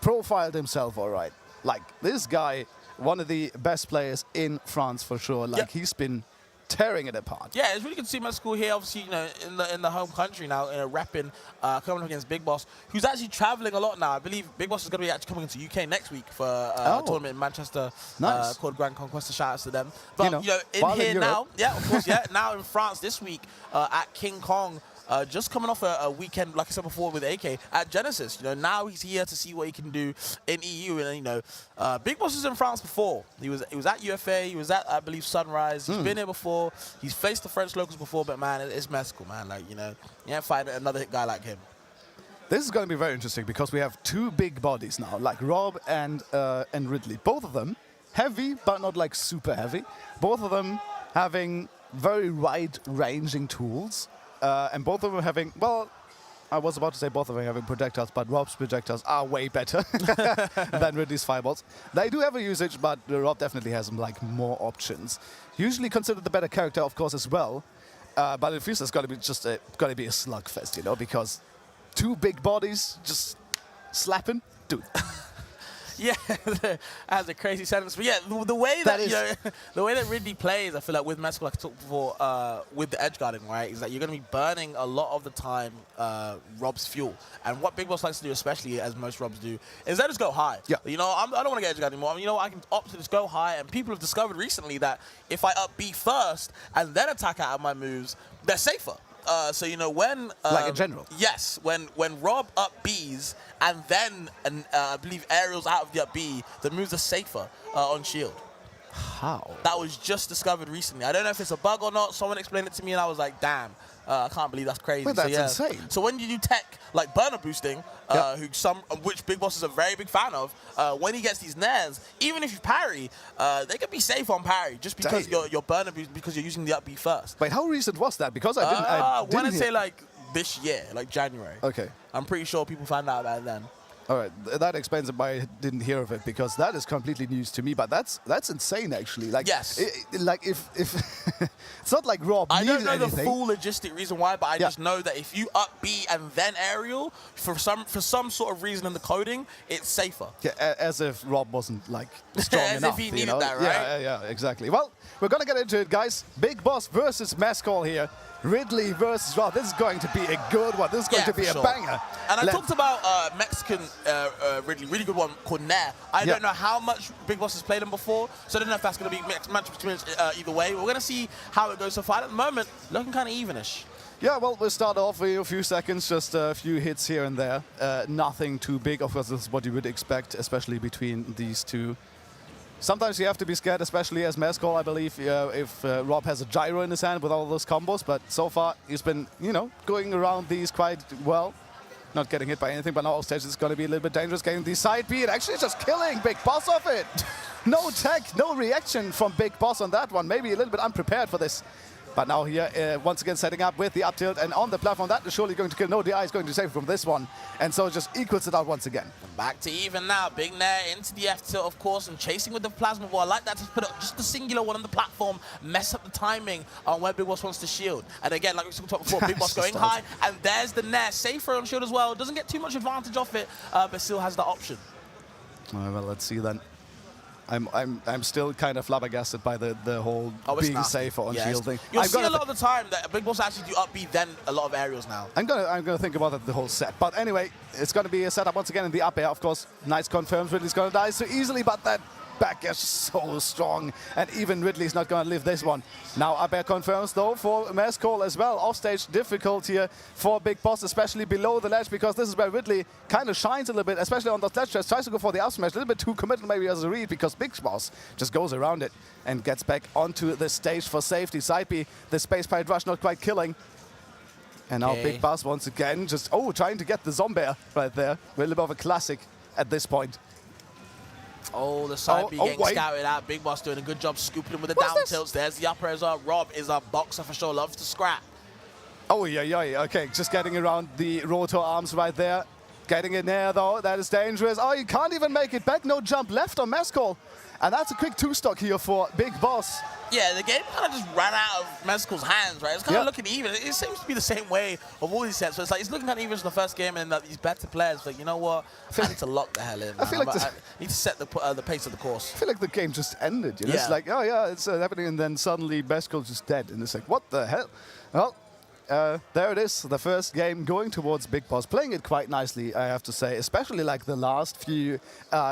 profiled himself all right. Like, this guy, one of the best players in France for sure. Like, he's been tearing it apart. Yeah, it's really good to see my school here, obviously, you know, in the home country now, repping, coming up against Big Boss, who's actually traveling a lot now. I believe Big Boss is going to be actually coming into UK next week for a tournament in Manchester called Grand Conquest. Shout outs to them. But, you know, in here now, of course, now in France this week at King Kong, just coming off a weekend, like I said before, with AK at Genesis. You know, now he's here to see what he can do in EU. And you know, Big Boss was in France before. He was at UFA. He was at, I believe, Sunrise. He's been here before. He's faced the French locals before. But man, it's Mescal, man. Like, you know, you can't find another guy like him. This is going to be very interesting because we have two big bodies now, like Rob and Ridley. Both of them heavy, but not like super heavy. Both of them having very wide-ranging tools. And both of them having, well, I was about to say both of them having projectiles, but Rob's projectiles are way better than Ridley's fireballs. They do have a usage, but Rob definitely has like more options. Usually considered the better character, of course, as well. But it feels it's got to be just got to be a slugfest, you know, because two big bodies just slapping, dude. Yeah, that's a crazy sentence. But yeah, the way that you know, the way that Ridley plays, I feel like with Mescal, like I talked before, with the edge guarding, right, is that you're going to be burning a lot of the time Rob's fuel. And what Big Boss likes to do, especially as most Robs do, is that just go high. Yeah. You know, I don't want to get edge guard anymore. I mean, you know, I can opt to just go high. And people have discovered recently that if I up B first and then attack out of my moves, they're safer. So, you know, when... like in general? Yes. When Rob up Bs and then, I believe, aerials out of the up B, the moves are safer on shield. How? That was just discovered recently. I don't know if it's a bug or not. Someone explained it to me and I was like, damn. I can't believe that's crazy. Well, that's insane. So when you do tech like burner boosting, which Big Boss is a very big fan of, when he gets these nairs, even if you parry, they can be safe on parry just because you're burner boost because you're using the up B first. Wait, how recent was that? Because I didn't. When I say like this year, like January. Okay. I'm pretty sure people found out about it then. All right, that explains why I didn't hear of it, because that is completely news to me. But that's insane, actually. Like, yes. Like if it's not like Rob needed anything. I don't know the full logistic reason why, but I just know that if you up B and then aerial, for some sort of reason in the coding, it's safer. Yeah, as if Rob wasn't like strong as enough. As if he needed that, right? Yeah, exactly. Well, we're gonna get into it, guys. Big Boss versus Mascol here. Ridley versus Rob. This is going to be a good one. This is going to be a banger. And I talked about Mexican Ridley, really good one called Nair. I don't know how much Big Boss has played him before, so I don't know if that's going to be match between either way. We're going to see how it goes so far. At the moment, looking kind of evenish. Yeah, well, we'll start off with a few seconds, just a few hits here and there. Nothing too big. Of course, this is what you would expect, especially between these two. Sometimes you have to be scared, especially as Mascol, I believe, if Rob has a gyro in his hand with all those combos. But so far, he's been, you know, going around these quite well. Not getting hit by anything, but now off stage it's going to be a little bit dangerous. Getting the side B and actually just killing Big Boss off it. No tech, no reaction from Big Boss on that one. Maybe a little bit unprepared for this But now here, once again, setting up with the up tilt and on the platform. That is surely going to kill. No DI is going to save from this one. And so it just equals it out once again. Back to even now. Big Nair into the F tilt, of course, and chasing with the plasma ball. I like that to put up just the singular one on the platform, mess up the timing on where Big Boss wants to shield. And again, like we talked before, Big Boss going high, and there's the Nair. Safer on shield as well. Doesn't get too much advantage off it, but still has the option. Well, let's see then. I'm still kind of flabbergasted by the whole being safer on shield thing. You'll see a lot of the time that Big Boss actually do up B then a lot of aerials now. I'm gonna think about it the whole set. But anyway, it's gonna be a setup once again in the up air, of course. Nice confirms Ridley's gonna die so easily, but that back air is so strong, and even Ridley's not gonna live this one. Now up air confirms though for Mescol as well. Offstage difficult here for Big Boss, especially below the ledge, because this is where Ridley kind of shines a little bit, especially on the ledge. Tries to go for the up smash, a little bit too committal maybe as a read, because Big Boss just goes around it and gets back onto the stage for safety. Side B, the space pirate rush not quite killing. And now Big Boss once again just, trying to get the zombie right there. A little bit of a classic at this point. Oh, the side B getting scouted out. Big Boss doing a good job scooping him with the down tilts. There's the upper as well. Rob is a boxer for sure, loves to scrap. Oh, yeah. Okay, just getting around the rotor arms right there. Getting in there, though. That is dangerous. Oh, you can't even make it back. No jump left on Mescol. And that's a quick two-stock here for Big Boss. Yeah, the game kind of just ran out of Mescal's hands, right? It's kind of looking even. It seems to be the same way of all these sets. So it's like he's looking kind of even in the first game, and these better players, like, you know what? I need to lock the hell in. Man. I need to set the pace of the course. I feel like the game just ended. You know? It's like, it's happening, and then suddenly Mescal's just dead. And it's like, what the hell? Well, there it is, the first game going towards Big Boss. Playing it quite nicely, I have to say, especially like the last few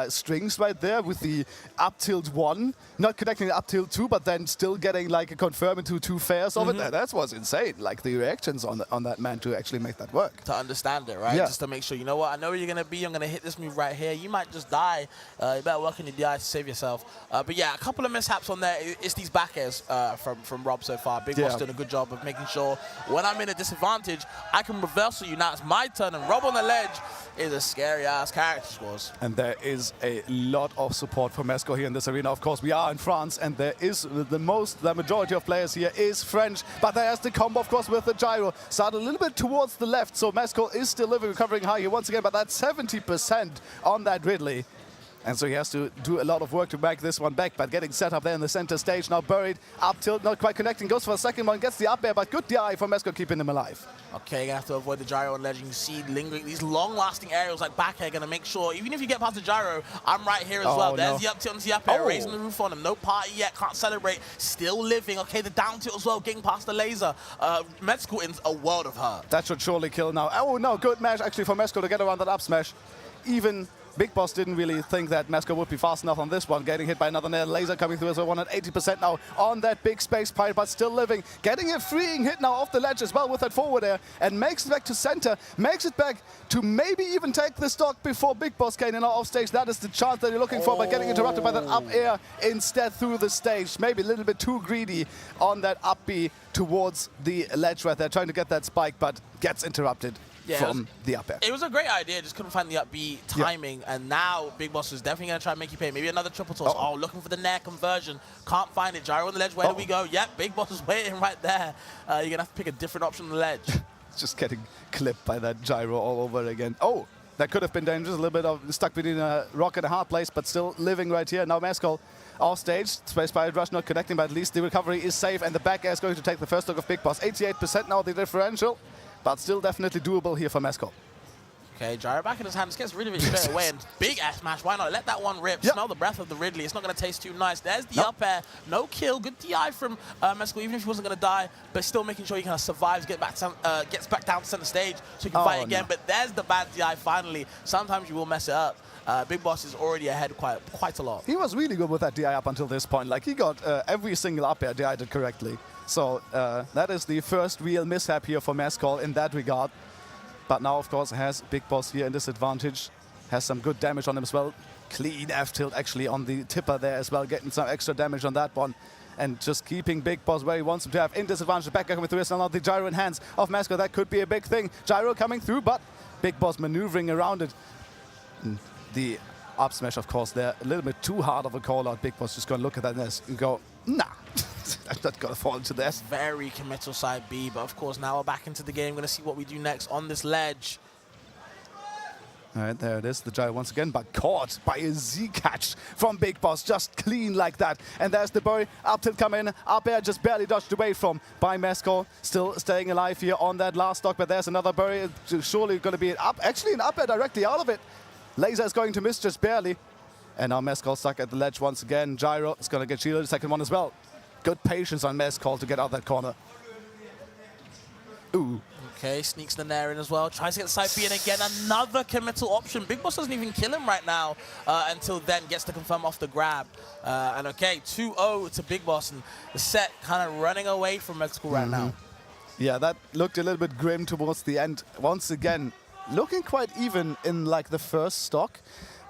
strings right there with the up tilt 1, not connecting the up tilt 2, but then still getting like a confirm into 2 fairs of it. That was insane, like the reactions on that man to actually make that work. To understand it, right? Just to make sure, you know what, I know where you're going to be, I'm going to hit this move right here. You might just die. You better work on your DI to save yourself. But yeah, a couple of mishaps on there. It's these back airs from Rob so far. Big Boss doing a good job of making sure when I'm in a disadvantage, I can reversal you. Now it's my turn, and Rob on the ledge is a scary-ass character, Scores. And there is a lot of support for Mesco here in this arena. Of course, we are in France, and there is the majority of players here is French, but there's the combo, of course, with the gyro. Started a little bit towards the left, so Mesco is still recovering high here once again, but that's 70% on that Ridley. And so he has to do a lot of work to back this one back, but getting set up there in the center stage, now buried, up tilt, not quite connecting, goes for a second one, gets the up air, but good DI for Mesco, keeping him alive. Okay, you're gonna have to avoid the gyro on ledge. You can see lingering, these long-lasting aerials like back air, gonna make sure, even if you get past the gyro, I'm right here as well. There's the up tilt and the up air, raising the roof on him. No party yet, can't celebrate, still living. Okay, the down tilt as well, getting past the laser. Mesco in a world of hurt. That should surely kill now. Oh no, good match actually for Mesco to get around that up smash. Even Big Boss didn't really think that Mesco would be fast enough on this one. Getting hit by another nail laser coming through as well, 180% now on that big space pirate, but still living. Getting a freeing hit now off the ledge as well with that forward air, and makes it back to center. Makes it back to maybe even take the stock before Big Boss came in off stage. That is the chance that you're looking for, but getting interrupted by that up air instead through the stage. Maybe a little bit too greedy on that up B towards the ledge right there, trying to get that spike, but gets interrupted. From the up air. It was a great idea, just couldn't find the up B timing, and now Big Boss is definitely going to try and make you pay. Maybe another triple toss. Oh, looking for the Nair conversion. Can't find it. Gyro on the ledge. Where do we go? Yep, Big Boss is waiting right there. You're going to have to pick a different option on the ledge. Just getting clipped by that gyro all over again. Oh, that could have been dangerous. A little bit of stuck between a rock and a hard place, but still living right here. Now Mescol off stage. Space Pirate Rush not connecting, but at least the recovery is safe, and the back air is going to take the first look of Big Boss. 88% now the differential, but still definitely doable here for Mescol. Okay, gyro back in his hand, just gets rid of it straight away, and big ass smash, why not? Let that one rip, smell the breath of the Ridley, it's not going to taste too nice. There's the up air, no kill, good DI from Mescol, even if he wasn't going to die, but still making sure he kind of survives, gets back down to center stage so he can fight again, but there's the bad DI finally. Sometimes you will mess it up. Big Boss is already ahead quite a lot. He was really good with that DI up until this point, like he got every single up air DI'd correctly. So that is the first real mishap here for Mescol in that regard. But now, of course, has Big Boss here in disadvantage. Has some good damage on him as well. Clean F-tilt actually on the tipper there as well, getting some extra damage on that one. And just keeping Big Boss where he wants him to have in disadvantage. Back coming through is now the gyro in hands of Mescol. That could be a big thing. Gyro coming through, but Big Boss maneuvering around it. The up smash, of course, there a little bit too hard of a call out. Big Boss just going to look at that and go, nah. I'm not going to fall into that. Very committal side B, but of course now we're back into the game. Going to see what we do next on this ledge. All right, there it is, the gyro once again, but caught by a Z-catch from Big Boss, just clean like that. And there's the bury, up tilt come in, up air just barely dodged away from by Mescal, still staying alive here on that last stock, but there's another bury, surely going to be an up, actually an up air directly out of it. Laser is going to miss just barely. And now Mescal stuck at the ledge once again. Gyro is going to get shielded, second one as well. Good patience on Mescal to get out that corner. Ooh. Okay, sneaks the Nair in as well. Tries to get side B, and again, another committal option. Big Boss doesn't even kill him right now until then gets to confirm off the grab. And okay, 2-0 to Big Boss, and the set kind of running away from Medical right now. Yeah, that looked a little bit grim towards the end. Once again, looking quite even in like the first stock.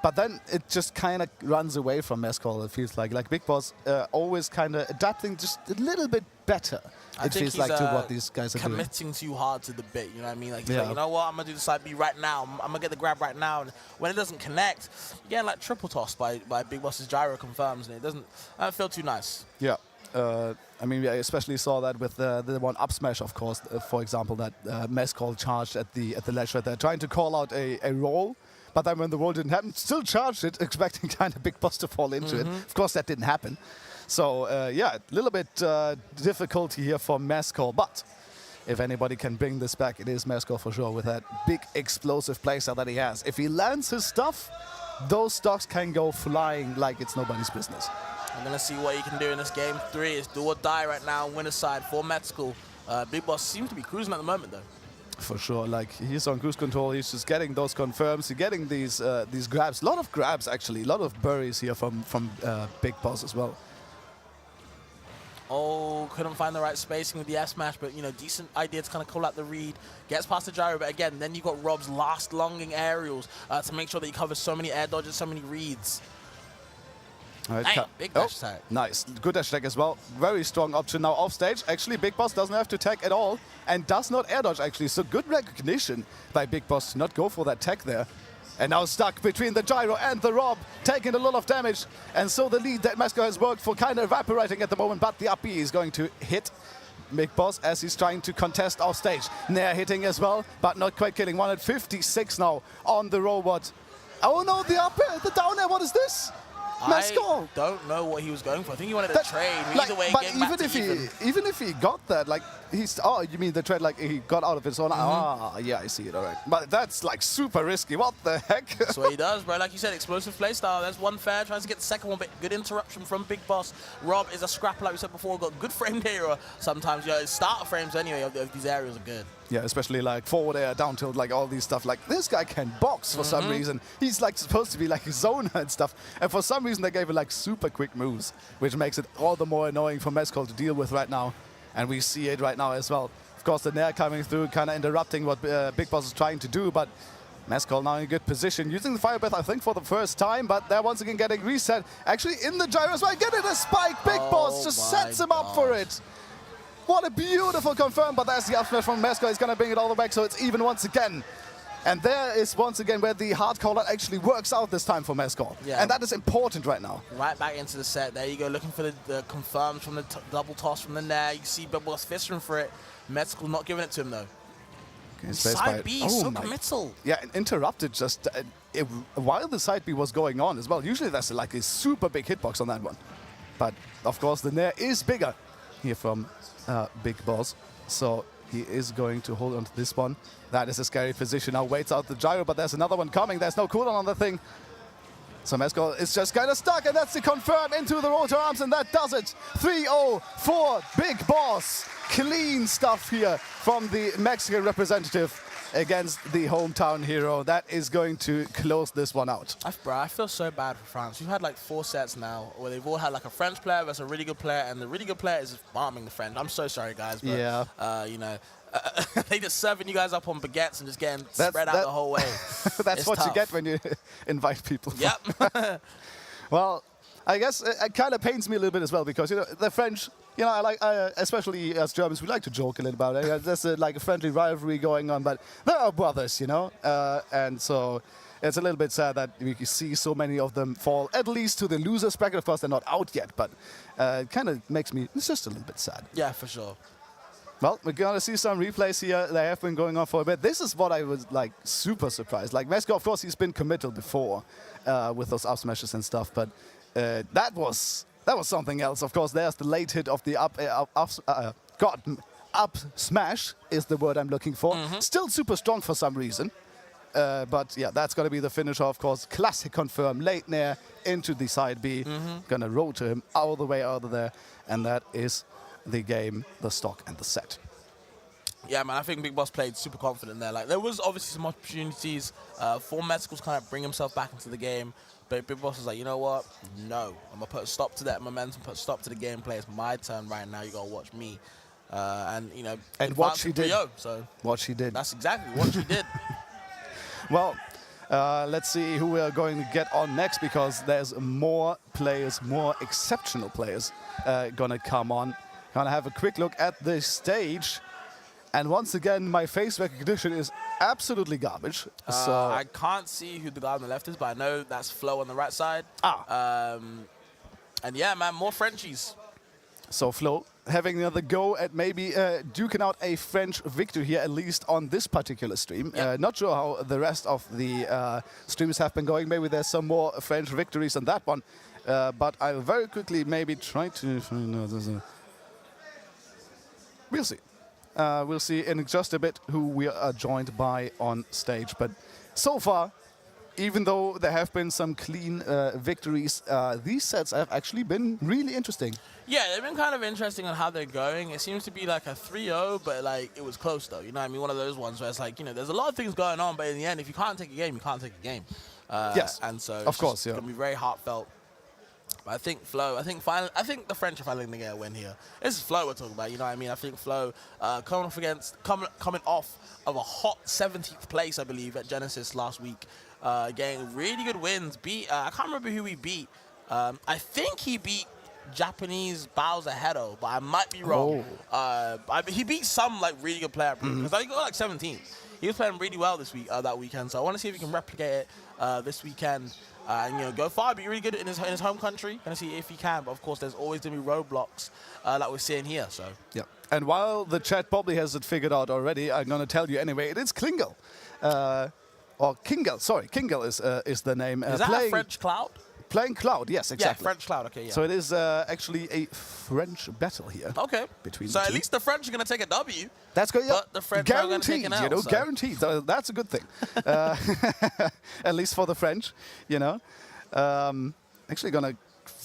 But then it just kind of runs away from Mescal, it feels like. Like Big Boss always kind of adapting just a little bit better. I It think feels he's, like to what these guys are doing. committing too hard to the bit, you know what I mean? Like, he's Yeah. like, you know what, I'm going to do the side B right now. I'm going to get the grab right now. And when it doesn't connect, you get like triple toss by Big Boss's gyro confirms, and it doesn't feel too nice. Yeah. I mean, we especially saw that with the one up smash, of course, for example, that Mescal charged at the ledge right there, trying to call out a roll. But then when the roll didn't happen, still charged it, expecting kind of Big Boss to fall into it. Of course, that didn't happen. So, yeah, a little bit difficulty here for Mescal. But if anybody can bring this back, it is Mescal for sure with that big explosive playstyle that he has. If he lands his stuff, those stocks can go flying like it's nobody's business. I'm going to see what he can do in this game 3. It's do or die right now, winner's side for Medical. Big Boss seems to be cruising at the moment, though. For sure, like he's on cruise control. He's just getting those confirms. He's getting these grabs. A lot of grabs actually. A lot of buries here from Big Boss as well. Oh, couldn't find the right spacing with the F smash, but you know, decent idea to kind of call out the read. Gets past the gyro, but again, then you got Rob's last longing aerials to make sure that he covers so many air dodges, so many reads. All right, Dang, big dash attack. Nice, good dash attack as well. Very strong option now off stage. Actually, Big Boss doesn't have to tech at all and does not air dodge actually. So good recognition by Big Boss to not go for that tech there. And now stuck between the gyro and the Rob, taking a lot of damage. And so the lead that Mescal has worked for kind of evaporating at the moment, but the up B is going to hit Big Boss as he's trying to contest off stage. Nair hitting as well, but not quite killing. 156 now on the robot. Oh no, the up air, the down air, what is this? Mescal. I don't know what he was going for. I think he wanted to trade. Like, Either way, but getting back to even if he got that, like he's you mean the trade like he got out of his own? Yeah, I see it. All right, but that's like super risky. What the heck? That's what he does, bro. Like you said, explosive playstyle. There's one fair, tries to get the second one, but good interruption from Big Boss. Rob is a scrapper, like we said before. Got good frame data sometimes. You know, his starter frames anyway of these areas are good. Yeah, especially like forward air, down tilt, like all these stuff. Like this guy can box for some reason. He's like supposed to be like a zoner and stuff. And for some reason they gave it like super quick moves, which makes it all the more annoying for Mescal to deal with right now. And we see it right now as well. Of course, the Nair coming through, kind of interrupting what Big Boss is trying to do, but Mescal now in a good position, using the Fire Breath, I think, for the first time, but they're once again getting reset. Actually, in the gyro as well, getting a spike. Big Boss just sets him up for it. What a beautiful confirm, but that's the up smash from Mescal. He's going to bring it all the way back, so it's even once again. And there is once again where the hard call actually works out this time for Mescal. Yeah. And that is important right now. Right back into the set. There you go, looking for the confirms from the double toss from the Nair. You see Big Boss fishing for it. Medical not giving it to him, though. Okay, Side B, so committal. Yeah, and interrupted just while the side B was going on as well. Usually that's like a super big hitbox on that one. But, of course, the Nair is bigger here from Big Boss. So he is going to hold on to this one. That is a scary position. Now waits out the gyro, but there's another one coming. There's no cooldown on the thing. So Mescal is just kind of stuck, and that's the confirm into the rotor arms, and that does it. 3-0 for Big Boss. Clean stuff here from the Mexican representative against the hometown hero. That is going to close this one out. Bro, I feel so bad for France. We've had like 4 sets now where they've all had like a French player versus a really good player, and the really good player is bombing the French. I'm so sorry, guys, but Yeah. you know, they just serving you guys up on baguettes and just getting spread out the whole way. That's It's what you tough. get when you invite people. Yep. Well, I guess it kind of pains me a little bit as well because, you know, the French you know, I like, especially as Germans, we like to joke a little about it. There's like a friendly rivalry going on, but they're our brothers, you know, and so it's a little bit sad that we see so many of them fall at least to the losers bracket. Of course, they're not out yet, but it kind of makes me, it's just a little bit sad. Yeah, for sure. Well, we're gonna see some replays here. They have been going on for a bit. This is what I was like super surprised. Like Mesko, of course, he's been committal before with those up smashes and stuff, but that was something else. Of course, there's the late hit of the up smash is the word I'm looking for. Still super strong for some reason. But yeah, that's going to be the finisher, of course. Classic confirm, late nair into the side B. Gonna roll to him all the way out of there. And that is the game, the stock, and the set. Yeah, man, I think Big Boss played super confident there. Like, there was obviously some opportunities for Metzger to kind of bring himself back into the game. But Big Boss was like, you know what? No. I'm going to put a stop to that momentum, put a stop to the gameplay. It's my turn right now. You got to watch me. And, you know, and what she did. So what she did. That's exactly what she did. Well, let's see who we are going to get on next, because there's more players, more exceptional players going to come on. Gonna have a quick look at the stage. And once again, my face recognition is absolutely garbage. So I can't see who the guy on the left is, but I know that's Flo on the right side. And yeah, man, more Frenchies. So Flo having another go at maybe duking out a French victory here, at least on this particular stream. Yep. Not sure how the rest of the streams have been going. Maybe there's some more French victories on that one. But I'll very quickly maybe try to find out. We'll see. We'll see in just a bit who we are joined by on stage. But so far, even though there have been some clean victories, these sets have actually been really interesting. Yeah, they've been kind of interesting on how they're going. It seems to be like a 3-0, but like it was close though. You know what I mean? One of those ones where it's like, you know, there's a lot of things going on, but in the end, if you can't take a game, you can't take a game. Yes, and so of course, it's gonna be very heartfelt. But I think Flo, I think the French are finally going to get a win here. This is Flo we're talking about, you know what I mean? I think Flo coming off of a hot 17th place, I believe, at Genesis last week, getting really good wins. I can't remember who he beat. I think he beat Japanese Bowser Hedo, but I might be wrong. He beat some like really good player because he got like 17th. He was playing really well this week, that weekend. So I want to see if he can replicate it this weekend. And, you know, go far, be really good in his home country. Gonna see if he can, but of course, there's always gonna be roadblocks that we're seeing here. So yeah. And while the chat probably has it figured out already, I'm gonna tell you anyway. It is Klingel, or Kingel. Sorry, Kingel is the name. Is that a French Cloud? Playing Cloud, yes, exactly. Yeah, French Cloud. Okay, yeah. So it is actually a French battle here. Okay. Between so the at two. least the French are gonna take a W. That's good. Yeah. But the French are gonna take an L, you know, so. guaranteed. So that's a good thing. At least for the French, you know. Actually gonna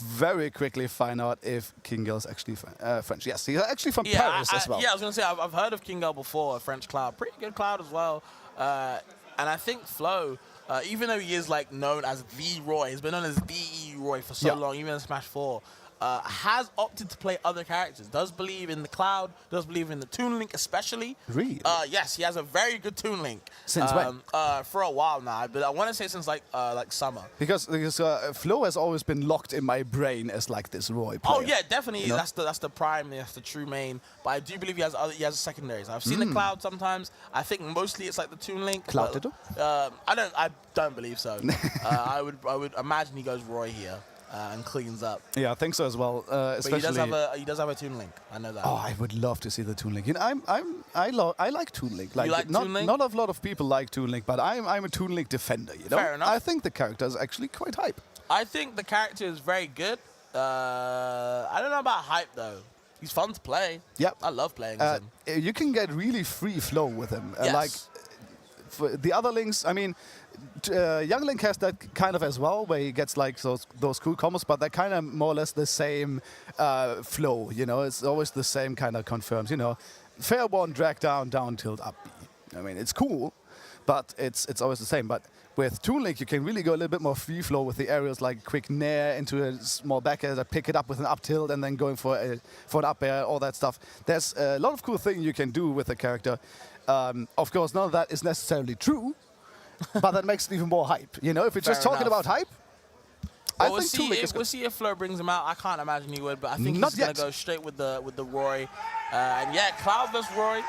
very quickly find out if Kingel is actually French. Yes, he's actually from Paris as well. Yeah, I was gonna say I've heard of Kingel before, a French Cloud, pretty good Cloud as well. And I think Flo, even though he is like known as the Roy, he's been known as the EU Roy for so long, even in Smash 4. Has opted to play other characters. Does believe in the Cloud. Does believe in the Toon Link especially. Really? Yes, he has a very good Toon Link. Since when? For a while now, but I want to say since like summer. Because Flo has always been locked in my brain as like this Roy player. Oh yeah, definitely. You know? That's the prime. That's the true main. But I do believe he has secondaries. I've seen the Cloud sometimes. I think mostly it's like the Toon Link. Cloud Ditto? I don't believe so. I would imagine he goes Roy here. And cleans up. Yeah, I think so as well. Especially but he does have a Toon Link. I know that. Oh, I would love to see the Toon Link. You know, I like Toon Link. You like not, Toon Link? Not a lot of people like Toon Link, but I'm a Toon Link defender. You know, Fair enough. I think the character is actually quite hype. I think the character is very good. I don't know about hype though. He's fun to play. Yep. I love playing with him. You can get really free flow with him. Yes. Like for the other links, I mean, Young Link has that kind of as well, where he gets like those cool combos, but they're kind of more or less the same flow. You know, it's always the same kind of confirms. You know, fair one, drag down, down tilt, up B. I mean, it's cool, but it's always the same. But with Toon Link, you can really go a little bit more free flow with the aerials, like quick nair into a small back air, pick it up with an up tilt, and then going for an up air, all that stuff. There's a lot of cool things you can do with the character. Of course, none of that is necessarily true, but that makes it even more hype. You know, if you're just talking about hype, Well, I think 2 is we'll good. see if Flo brings him out. I can't imagine he would, but I think Not he's going yet. to go straight with the Roy. And yeah, Cloud versus Roy.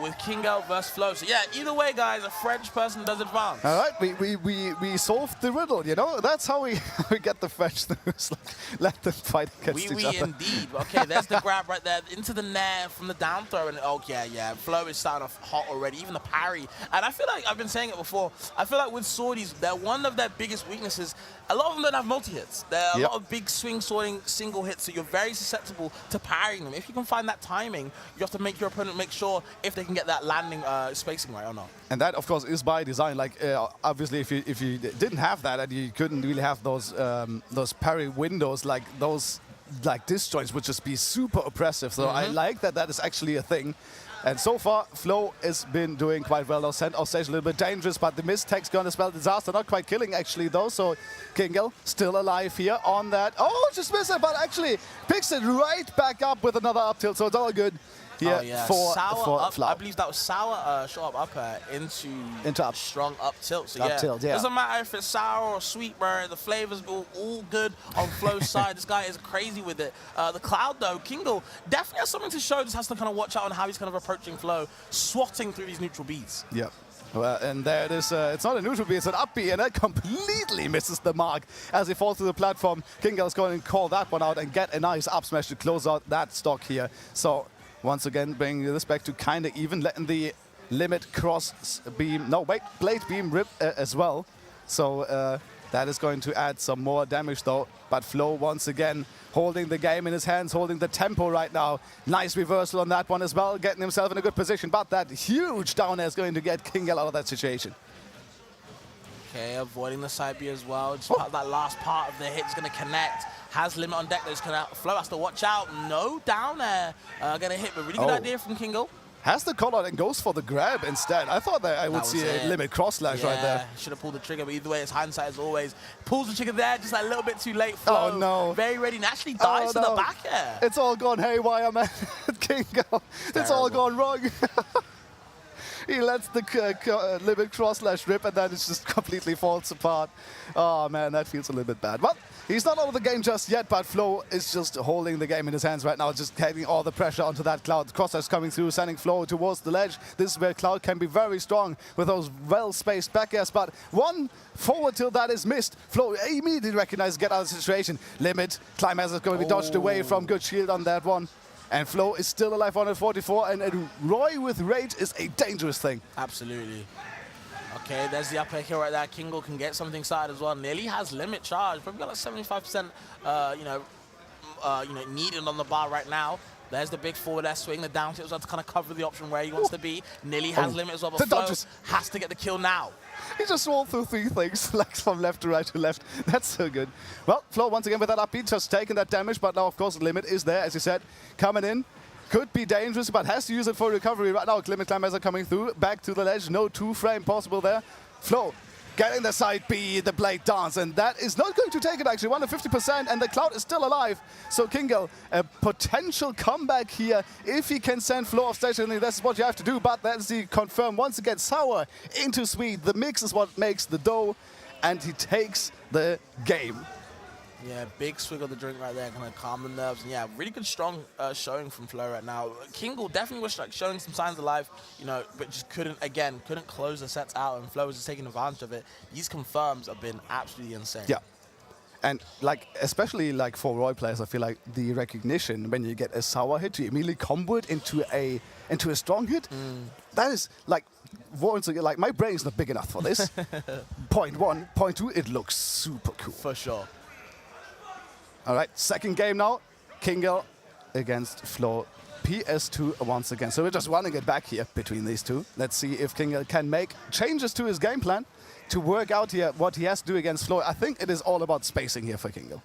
With Kingo versus Flo. So yeah, either way, guys, a French person does advance. All right, we solved the riddle, you know? That's how we get the French news. Like, let them fight against each other. Indeed. Okay, there's the grab right there into the net from the down throw. And oh, yeah. Flo is starting off hot already, even the parry. And I feel like, I've been saying it before, I feel like with swordies, they're one of their biggest weaknesses. A lot of them don't have multi-hits. There are a lot of big swing sorting single hits, so you're very susceptible to parrying them. If you can find that timing, you have to make your opponent make sure if they can get that landing spacing right or not. And that, of course, is by design. Like, obviously, if you didn't have that and you couldn't really have those parry windows, like those disjoints would just be super oppressive. So I like that is actually a thing. And so far, Flo has been doing quite well. Now sent off stage a little bit dangerous, but the mistake's gone as well. Disaster, not quite killing actually though. So Kingle still alive here on that. Oh, just missed it, but actually picks it right back up with another up tilt. So it's all good. Yeah, for Flo. I believe that was Sour short up into up. Strong up tilt. So up tilt, yeah. Doesn't matter if it's sour or sweet, bro. The flavors all good on Flo's side. This guy is crazy with it. The Cloud though, Kingle definitely has something to show. Just has to kind of watch out on how he's kind of approaching Flo, swatting through these neutral beats. Yeah. Well, and there it is. It's not a neutral B, it's an up B, and that completely misses the mark as he falls to the platform. Kingle is going to call that one out and get a nice up smash to close out that stock here. So once again, bringing this back to kind of even, letting the limit cross beam, no, wait, blade beam rip as well. So that is going to add some more damage though. But Flo once again holding the game in his hands, holding the tempo right now. Nice reversal on that one as well, getting himself in a good position. But that huge down air is going to get Kingle out of that situation. Okay, avoiding the side B as well. Just that last part of the hit is going to connect. Has limit on deck. Flo has to watch out. No down air. Going to hit, but really good idea from Kingle. Has the call out and goes for the grab instead. I thought that I would see a limit cross slash right there. Should have pulled the trigger, but either way, it's hindsight as always. Pulls the trigger there, just a little bit too late. Flo, oh no. Very ready and actually dies to the back air. It's all gone haywire, man. Kingle. It's all gone wrong. He lets the limit cross slash rip and then it just completely falls apart. Oh man, that feels a little bit bad. Well, he's not out of the game just yet, but Flo is just holding the game in his hands right now, just getting all the pressure onto that Cloud. Cross slash coming through, sending Flo towards the ledge. This is where Cloud can be very strong with those well-spaced back airs, but one forward tilt that is missed. Flo immediately recognizes, get out of the situation. Limit, climb as it's going to be dodged away from good shield on that one. And Flo is still alive on 144, and Roy with Rage is a dangerous thing. Absolutely. Okay, there's the up air kill right there. Kingle can get something started as well. Nearly has limit charge. Probably got like 75%, needed on the bar right now. There's the big forward air swing. The down tilt to kind of cover the option where he wants to be. Nearly has limit as well, but Flo has to get the kill now. He just rolled through 3 things, like from left to right to left. That's so good. Well, Flo once again with that upbeat, just taking that damage, but now of course limit is there, as you said, coming in. Could be dangerous, but has to use it for recovery right now. Limit Climber coming through, back to the ledge, no 2-frame possible there. Flo getting the side B, the blade dance, and that is not going to take it actually. 150%, and the Cloud is still alive. So Kingle, a potential comeback here if he can send Flo off stage. And that's what you have to do, but that's the confirm once again. Sour into sweet. The mix is what makes the dough, and he takes the game. Yeah, big swig of the drink right there, kind of calm the nerves. And yeah, really good, strong showing from Flo right now. Kingle definitely was like showing some signs of life, but just couldn't close the sets out. And Flo was just taking advantage of it. These confirms have been absolutely insane. Yeah. And like, especially like for Roy players, I feel like the recognition when you get a sour hit, you immediately combo it into a strong hit. That is like, once again, like my brain is not big enough for this. Point 1, point 2, it looks super cool. For sure. All right, second game now. Kingle against Flo. PS2 once again. So we're just running it back here between these two. Let's see if Kingle can make changes to his game plan to work out here what he has to do against Flo. I think it is all about spacing here for Kingle.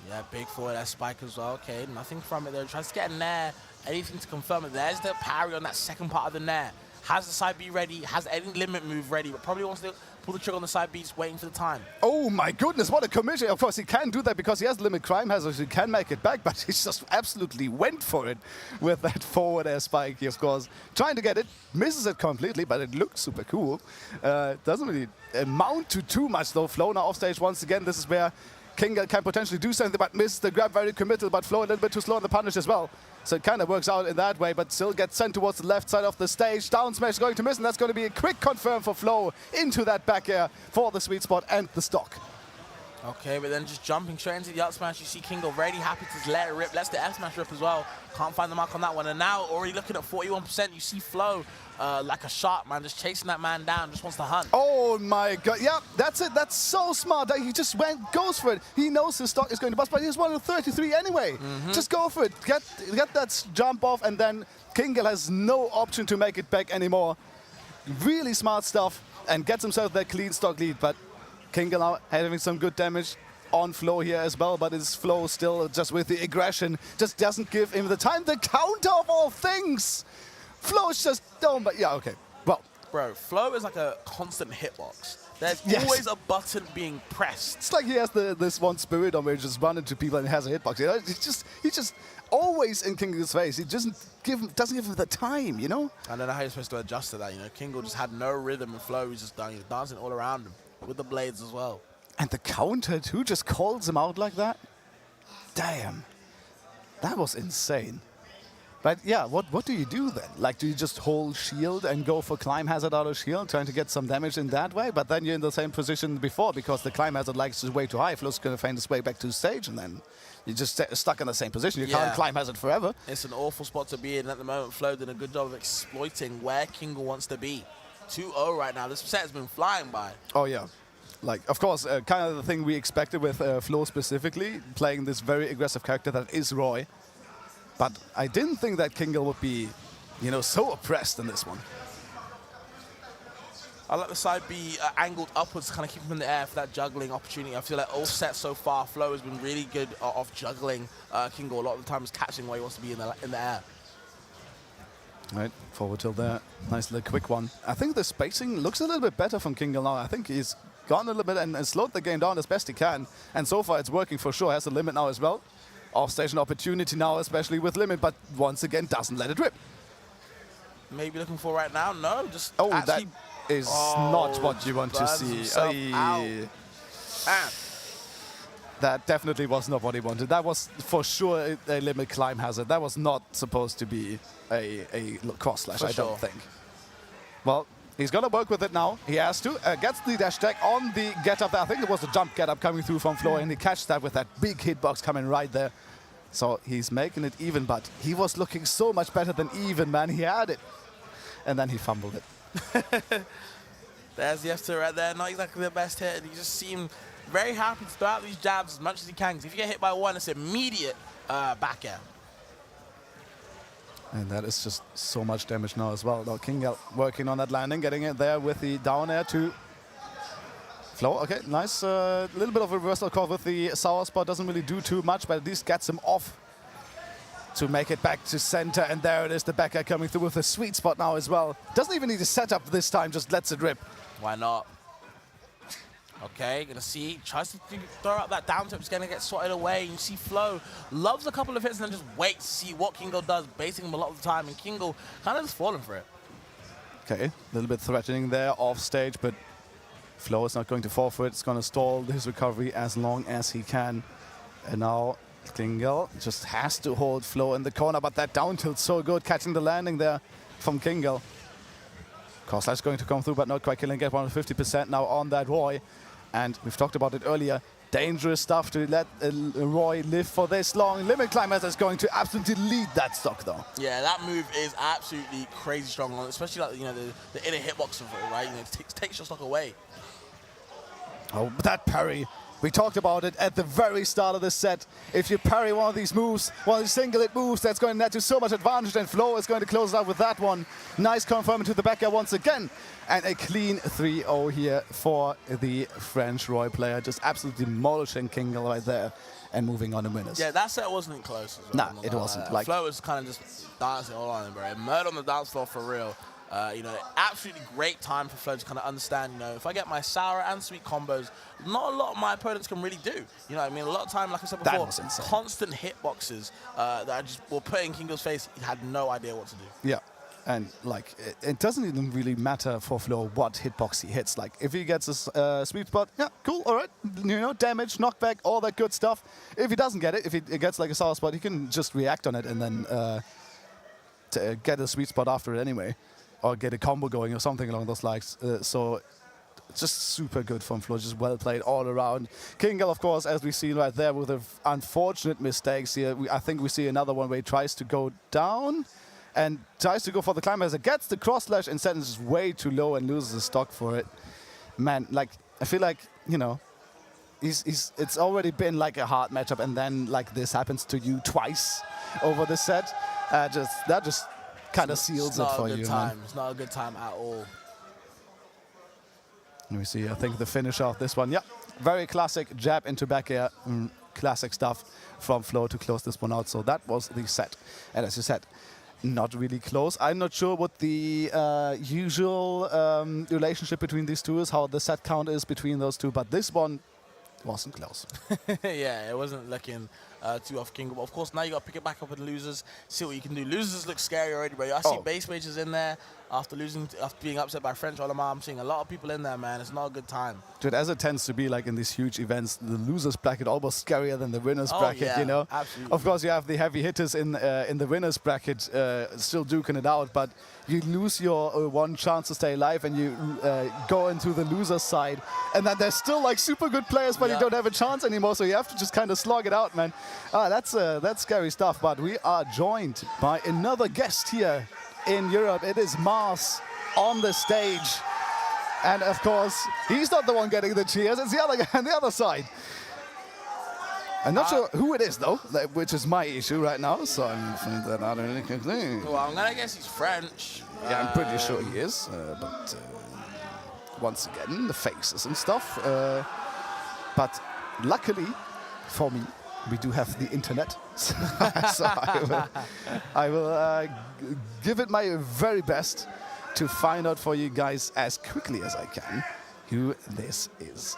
Yeah, big forward, that spike as well. Okay, nothing from it there. Tries to get a nair, anything to confirm it. There's the parry on that second part of the nair. has the side B ready, has any limit move ready, but probably wants to pull the trigger on the side B, just waiting for the time. Oh my goodness, what a commission. Of course, he can do that because he has limit crime hazard, so he can make it back, but he just absolutely went for it with that forward air spike, of course. Trying to get it, misses it completely, but it looked super cool. Doesn't really amount to too much though. Flo now off stage once again. This is where Kingle can potentially do something, but misses the grab, very committal, but Flo a little bit too slow on the punish as well. So it kind of works out in that way, but still gets sent towards the left side of the stage. Down smash going to miss, and that's going to be a quick confirm for Flo into that back air for the sweet spot and the stock. Okay, but then just jumping straight into the up smash, you see King already happy to let it rip. Lets the F smash rip as well. Can't find the mark on that one. And now already looking at 41%, you see Flo like a shark, man, just chasing that man down, just wants to hunt. Oh my god, yeah, that's it. That's so smart that he just goes for it. He knows his stock is going to bust, but he's 1 of 33 anyway. Just go for it. Get that jump off, and then Kingle has no option to make it back anymore. Really smart stuff, and gets himself that clean stock lead, but Kingle now having some good damage on Flo here as well, but his Flo still just with the aggression, just doesn't give him the time. The counter of all things! Flo's just done, but yeah, okay. Well, bro, Flo is like a constant hitbox. There's always a button being pressed. It's like he has this one spirit on where he just run into people and has a hitbox. You know? He's just always in Kingle's face. He doesn't give him the time, you know? I don't know how you're supposed to adjust to that, you know. Kingle just had no rhythm, and Flo was just dancing all around him with the blades as well. And the counter too just calls him out like that. Damn, that was insane. But yeah, what do you do then? Like, do you just hold shield and go for climb hazard out of shield, trying to get some damage in that way? But then you're in the same position before because the climb hazard likes is way too high. Flo's going to find his way back to stage, and then you're just stuck in the same position. You can't climb hazard forever. It's an awful spot to be in at the moment. Flo did a good job of exploiting where Kingle wants to be. 2-0 right now. This set has been flying by. Oh yeah. Like, of course, kind of the thing we expected with Flo specifically, playing this very aggressive character that is Roy. But I didn't think that Kingle would be, you know, so oppressed in this one. I like the side B angled upwards to kind of keep him in the air for that juggling opportunity. I feel like all sets so far, Flo has been really good off juggling Kingle. A lot of the time is catching where he wants to be in the air. Right, forward tilt there. Nice little quick one. I think the spacing looks a little bit better from Kingle now. I think he's gone a little bit and slowed the game down as best he can. And so far it's working for sure. Has a limit now as well. Off-station opportunity now, especially with limit, but once again doesn't let it rip. Maybe looking for right now? No, just that is not what you want to see. That definitely was not what he wanted. That was for sure a limit climb hazard. That was not supposed to be a cross slash, I don't think. Well, he's going to work with it now. He has to. Gets the dash tag on the get up there. I think it was a jump get up coming through from Flo, and he catches that with that big hitbox coming right there. So he's making it even, but he was looking so much better than even, man. He had it. And then he fumbled it. There's the F2 right there. Not exactly the best hit. He just seemed very happy to throw out these jabs as much as he can. Because if you get hit by one, it's immediate back air. And that is just so much damage now as well. Now Kingle working on that landing, getting it there with the down air to Flo. Okay, nice. Little bit of a reversal call with the sour spot. Doesn't really do too much, but at least gets him off to make it back to center. And there it is, the back air coming through with a sweet spot now as well. Doesn't even need to set up this time, just lets it rip. Why not? Okay, gonna see. Tries to throw out that down tip. It's gonna get swatted away. You see Flo loves a couple of hits and then just waits to see what Kingle does, basing him a lot of the time. And Kingle kind of just falling for it. Okay, a little bit threatening there off stage, but Flo is not going to fall for it. It's going to stall his recovery as long as he can. And now Kingle just has to hold Flo in the corner, but that down tilt's so good, catching the landing there from Kingle. Cross-slash going to come through, but not quite killing. Get 150% now on that Roy. And we've talked about it earlier. Dangerous stuff to let Roy live for this long. Limit Climbers is going to absolutely lead that stock, though. Yeah, that move is absolutely crazy strong, especially like, you know, the inner hitbox of it, right? You know, it takes your stock away. Oh, that parry. We talked about it at the very start of the set. If you parry one of these moves, one of these single hit moves, that's going to net you so much advantage, and Flo is going to close out with that one. Nice confirm to the back air once again. And a clean 3-0 here for the French Roy player. Just absolutely demolishing Kingle right there and moving on to winners. Yeah, that set wasn't close as well. Nah, it wasn't. Like, Flo was kind of just dancing all on him, bro. Murder on the dance floor for real. You know, absolutely great time for Flo to kind of understand, you know, if I get my sour and sweet combos, not a lot of my opponents can really do. You know what I mean? A lot of time, like I said before, constant hitboxes that I just will put in Kingo's face. He had no idea what to do. Yeah. And like, it doesn't even really matter for Flo what hitbox he hits. Like, if he gets a sweet spot, yeah, cool, all right. You know, damage, knockback, all that good stuff. If he doesn't get it, if he gets like a sour spot, he can just react on it and then get a sweet spot after it anyway, or get a combo going or something along those lines. So just super good from Flo, just well played all around. Kingo, of course, as we see right there with the unfortunate mistakes here. I think we see another one where he tries to go down and tries to go for the climb as it gets the cross slash, instead is just way too low and loses the stock for it. Man, like, I feel like, you know, it's already been like a hard matchup, and then like this happens to you twice over the set. That just kind of seals it for you, man. It's not a good time at all. Let me see, I think the finish of this one, yeah, very classic jab into back air. Classic stuff from Flo to close this one out. So that was the set. And as you said, not really close. I'm not sure what the usual relationship between these two is, how the set count is between those two, but this one wasn't close. Yeah, it wasn't looking too off Kingo. But of course, now you got to pick it back up with losers, see what you can do. Losers look scary already, bro. I see base mages in there after being upset by French Olimar. I'm seeing a lot of people in there, man. It's not a good time. Dude, as it tends to be like in these huge events, the losers bracket almost scarier than the winners bracket, yeah, you know? Absolutely. Of course, you have the heavy hitters in the winners bracket still duking it out, but you lose your one chance to stay alive and you go into the loser side, and then there's still like super good players, but you don't have a chance anymore, so you have to just kind of slog it out, man. That's scary stuff, but we are joined by another guest here in Europe. It is Mars on the stage. And of course, he's not the one getting the cheers, it's the other guy on the other side. I'm not sure who it is, though, which is my issue right now, so I'm finding that out. Well, I'm going to guess he's French. Yeah, I'm pretty sure he is, but once again, the faces and stuff. But luckily for me, we do have the internet, so I will give it my very best to find out for you guys as quickly as I can who this is.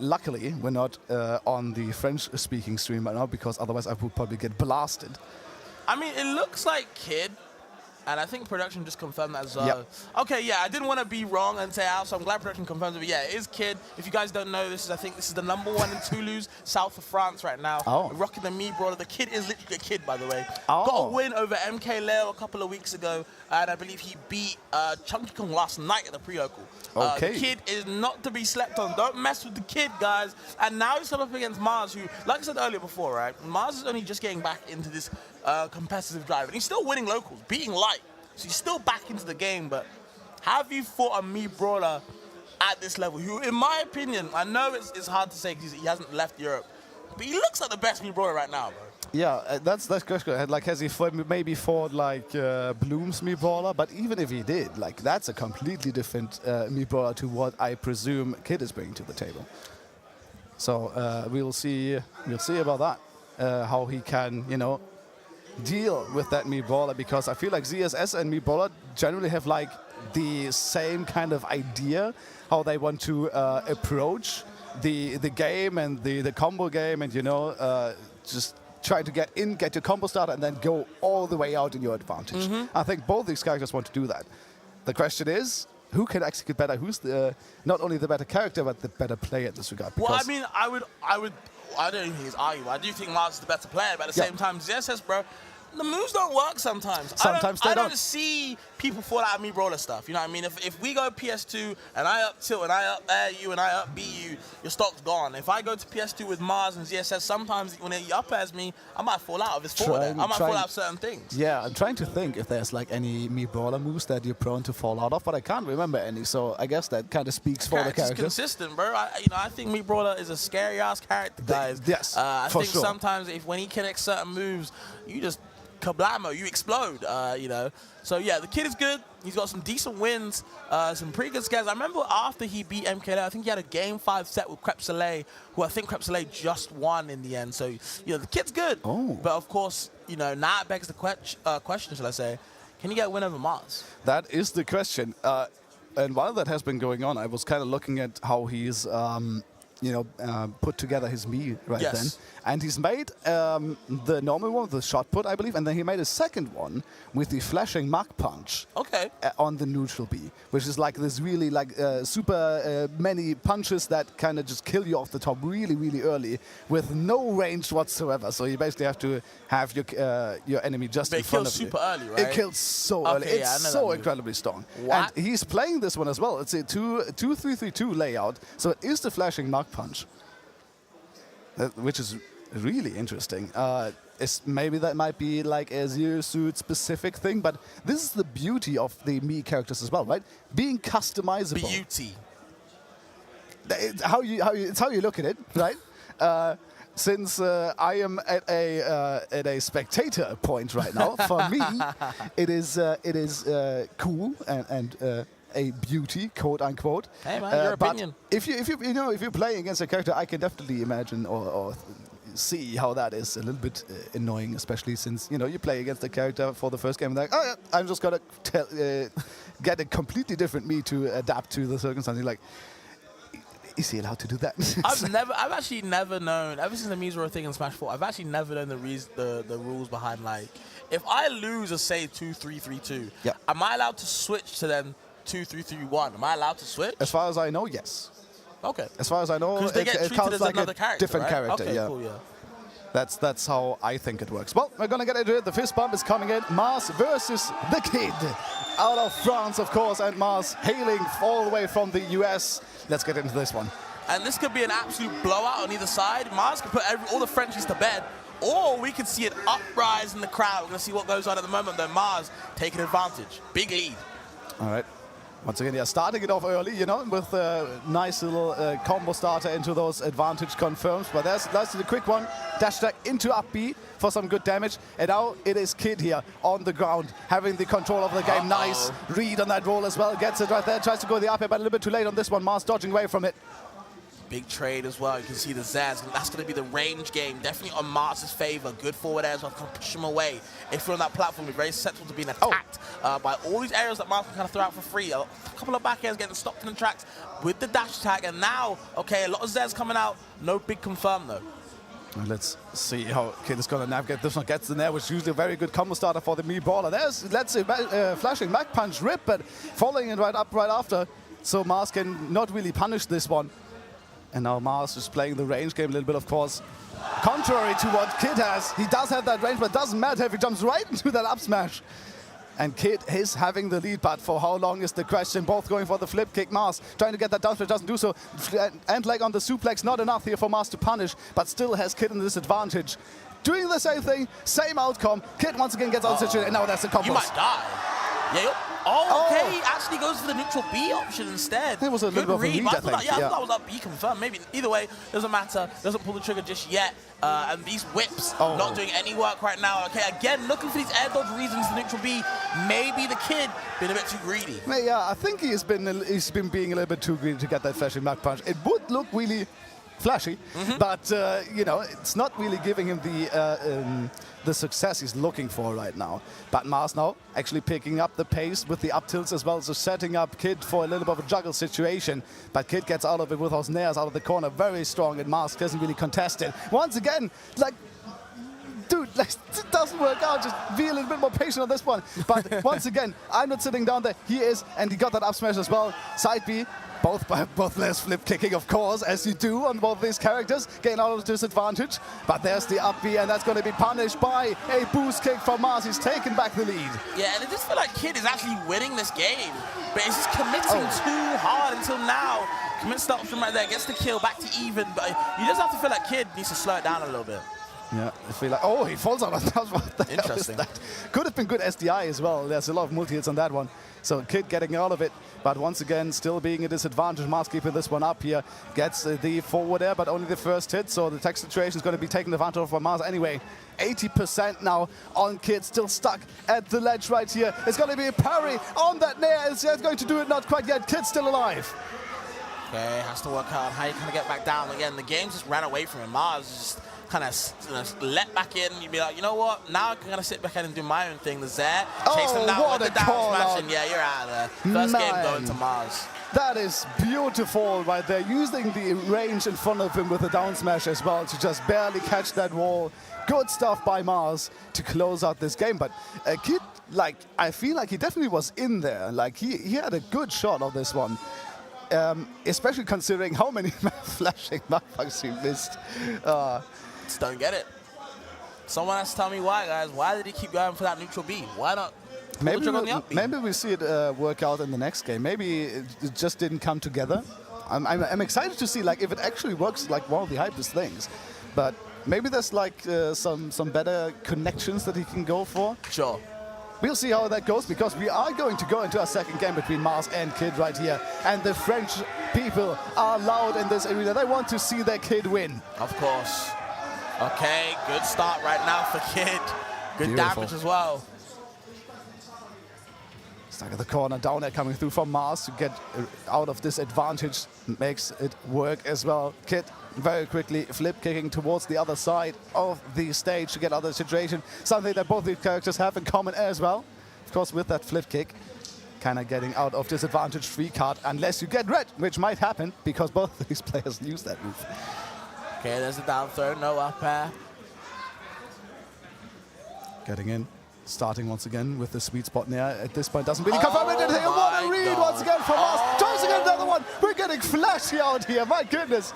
Luckily, we're not on the French-speaking stream right now, because otherwise I would probably get blasted. I mean, it looks like Kid, and I think production just confirmed that as well. Yep. Okay, yeah, I didn't want to be wrong and say out, so I'm glad production confirmed it. But yeah, it is Kid. If you guys don't know, I think this is the #1 in Toulouse, south of France right now. Rocking the Me Brawler. The Kid is literally a kid, by the way. Got a win over MK Leo a couple of weeks ago, and I believe he beat Chunky Kong last night at the pre-local. Okay. The Kid is not to be slept on. Don't mess with the Kid, guys. And now he's come up against Mars, who, like I said earlier before, right? Mars is only just getting back into this competitive drive, and he's still winning locals, beating Light. So he's still back into the game, but have you fought a Me Brawler at this level? Who, in my opinion, I know it's hard to say because he hasn't left Europe, but he looks like the best Me Brawler right now, bro. Yeah, that's good. Like, has he maybe fought like Bloom's Me Brawler? But even if he did, like, that's a completely different Me Brawler to what I presume Kid is bringing to the table. So we'll see about that, how he can, you know, deal with that Me Brawler, because I feel like ZSS and Me Brawler generally have like the same kind of idea how they want to approach the game and the combo game, and, you know, just try to get in, get your combo started, and then go all the way out in your advantage. I think both these characters want to do that. The question is, who can execute better? Who's not only the better character, but the better player in this regard? Well, I mean, I don't think he's arguable. I do think Mars is the better player, but at the same time, ZSS, bro, the moves don't work sometimes. Sometimes they don't. I don't see people fall out of Me Brawler stuff. You know what I mean? If we go PS2 and I up tilt and I up air you and I up B you, your stock's gone. If I go to PS2 with Mars and ZSS, sometimes when he up airs me, I might fall out of his forward. I might fall out of certain things. Yeah, I'm trying to think if there's like any Me Brawler moves that you're prone to fall out of, but I can't remember any. So I guess that kind of speaks for the character. It's consistent, bro. I think Me Brawler is a scary ass character, guys. Yes, I for think sure. Sometimes when he connects certain moves, you just kablamo, you explode, you know. So yeah, the Kid is good. He's got some decent wins, some pretty good scares. I remember after he beat MK, I think he had a Game 5 set with Crep Soleil, who I think Crep Soleil just won in the end. So, you know, the Kid's good. But of course, you know, now it begs the question, shall I say, Can he get a win over Mars? That is the question. And while that has been going on, I was kind of looking at how he's, put together his Mii right Yes. then. And he's made the normal one, the shot put, I believe, and then he made a second one with the flashing Mach Punch. Okay. On the neutral B, which is like this really super many punches that kind of just kill you off the top really, really early with no range whatsoever. So you basically have to have your enemy just But in it front kills of you. super early, right? It kills so Okay, early. yeah, I It's know that so move. incredibly strong. What? And he's playing this one as well. It's a 2-3-3-2 layout. So it is the flashing Mach Punch, which is really interesting. Maybe that might be like a Zero Suit specific thing, but this is the beauty of the Mii characters as well, right? Being customizable. Beauty. It's how you look at it, right? Since I am at a spectator point right now, for me, it is cool and a beauty, quote unquote. Hey man, your but opinion. If you're playing against a character, I can definitely imagine or see how that is a little bit annoying, especially since you play against a character for the first game and like, oh yeah, I'm just gonna get a completely different me to adapt to the circumstances. Like, is he allowed to do that? I've actually never known, ever since the Mii's were a thing in Smash 4, I've actually never known the rules behind, like, if I lose a, say, 2-3-3-2, Yeah. am I allowed to switch to then 2-3-3-1? Am I allowed to switch? As far as I know, yes. Okay. As far as I know, Because they get it treated counts as like another a character, different right? character. Okay, Yeah. cool, yeah. That's how I think it works. Well, we're gonna get into it. The fist bump is coming in. Mars versus the Kid, out of France, of course, and Mars hailing all the way from the US. Let's get into this one. And this could be an absolute blowout on either side. Mars could put all the Frenchies to bed, or we could see an uprise in the crowd. We're going to see what goes on at the moment, though. Mars taking advantage. Big lead. All right. Once again, yeah, starting it off early, with a nice little combo starter into those advantage confirms. But that's the quick one. Dash attack into up B for some good damage. And now it is Kid here on the ground, having the control of the game. Nice read on that roll as well. Gets it right there. Tries to go the up air, but a little bit too late on this one. Mars dodging away from it. Big trade as well. You can see the Zaz. That's going to be the range game. Definitely on Mars's favor. Good forward air as well. Can push him away. If you're on that platform, you're very susceptible to being attacked by all these areas that Mars can kind of throw out for free. A couple of back airs getting stopped in the tracks with the dash attack. And now, okay, a lot of Zaz coming out. No big confirm, though. Let's see how Kid is going to navigate. This one gets in there, which is usually a very good combo starter for the Mii brawler. Let's see, flashing Mach Punch rip, but following it right after. So Mars can not really punish this one. And now Mars is playing the range game a little bit, of course. Contrary to what Kid has, he does have that range, but it doesn't matter if he jumps right into that up smash. And Kid is having the lead, but for how long is the question? Both going for the flip kick. Mars trying to get that down smash, doesn't do so. And leg on the suplex, not enough here for Mars to punish, but still has Kid in this advantage. Doing the same thing, same outcome. Kid once again gets out of the situation, and now that's the combo. You might die. Yeah, okay, he actually goes for the neutral B option instead. It was a little bit of a read, I think. I thought that was up B confirmed. Maybe either way, doesn't matter. Doesn't pull the trigger just yet. And these whips not doing any work right now. Okay, again, looking for these air dodge reasons, the neutral B. Maybe the Kid been a bit too greedy. Yeah, I think he's been being a little bit too greedy to get that flashing Mach Punch. It would look really flashy, but it's not really giving him the success he's looking for right now. But Mars now actually picking up the pace with the up tilts as well, so setting up Kid for a little bit of a juggle situation. But Kid gets out of it with those nairs out of the corner, very strong, and Mars doesn't really contest it. Once again, dude, it doesn't work out. Just be a little bit more patient on this one. But once again, I'm not sitting down there. He is, and he got that up smash as well. Side B. Both less flip kicking, of course, as you do on both these characters, getting out of disadvantage. But there's the up B, and that's going to be punished by a boost kick from Mars. He's taken back the lead. Yeah, and I just feel like Kid is actually winning this game, but he's just committing too hard until now. Commits the option right there, gets the kill, back to even. But you just have to feel like Kid needs to slow it down a little bit. Yeah, I feel like, he falls out of that. What the hell is Interesting. that? Could have been good SDI as well. There's a lot of multi-hits on that one. So Kid getting out of it, but once again, still being a disadvantage. Mars keeping this one up here. Gets the forward air, but only the first hit, so the tech situation is going to be taken advantage of by Mars anyway. 80% now on Kid, still stuck at the ledge right here. It's going to be a parry on that nair. It's going to do it, not quite yet. Kid's still alive. Okay, has to work out how you kind of get back down. Again, the game just ran away from him. Mars just kind of let back in. You'd be like, you know what? Now I can kind of sit back in and do my own thing. The Zed, chase him down with the down smash, and yeah, you're out of there. First game going to Mars. That is beautiful right there. Using the range in front of him with the down smash as well to just barely catch that wall. Good stuff by Mars to close out this game. But Kid, like, I feel like he definitely was in there. Like, he had a good shot on this one. Especially considering how many flashing knockbacks he missed. Just don't get it. Someone has to tell me why, guys. Why did he keep going for that neutral B? Why not? Maybe we see it work out in the next game. Maybe it just didn't come together. I'm excited to see like if it actually works like one of the hypest things. But maybe there's like some better connections that he can go for. Sure. We'll see how that goes because we are going to go into a second game between Mars and Kid right here. And the French people are loud in this arena. They want to see their Kid win. Of course. Okay, good start right now for Kid. Good damage as well. Stuck at the corner, down air coming through from Mars to get out of this advantage. Makes it work as well. Kid very quickly flip kicking towards the other side of the stage to get out of the situation. Something that both these characters have in common as well. Of course, with that flip kick, kind of getting out of disadvantage free card unless you get red, which might happen because both of these players use that move. Okay, there's a down throw, no up air. Getting in. Starting once again with the sweet spot near. At this point, doesn't really confirm anything. What a read once again from us. Tries to get another one. We're getting flashy out here. My goodness.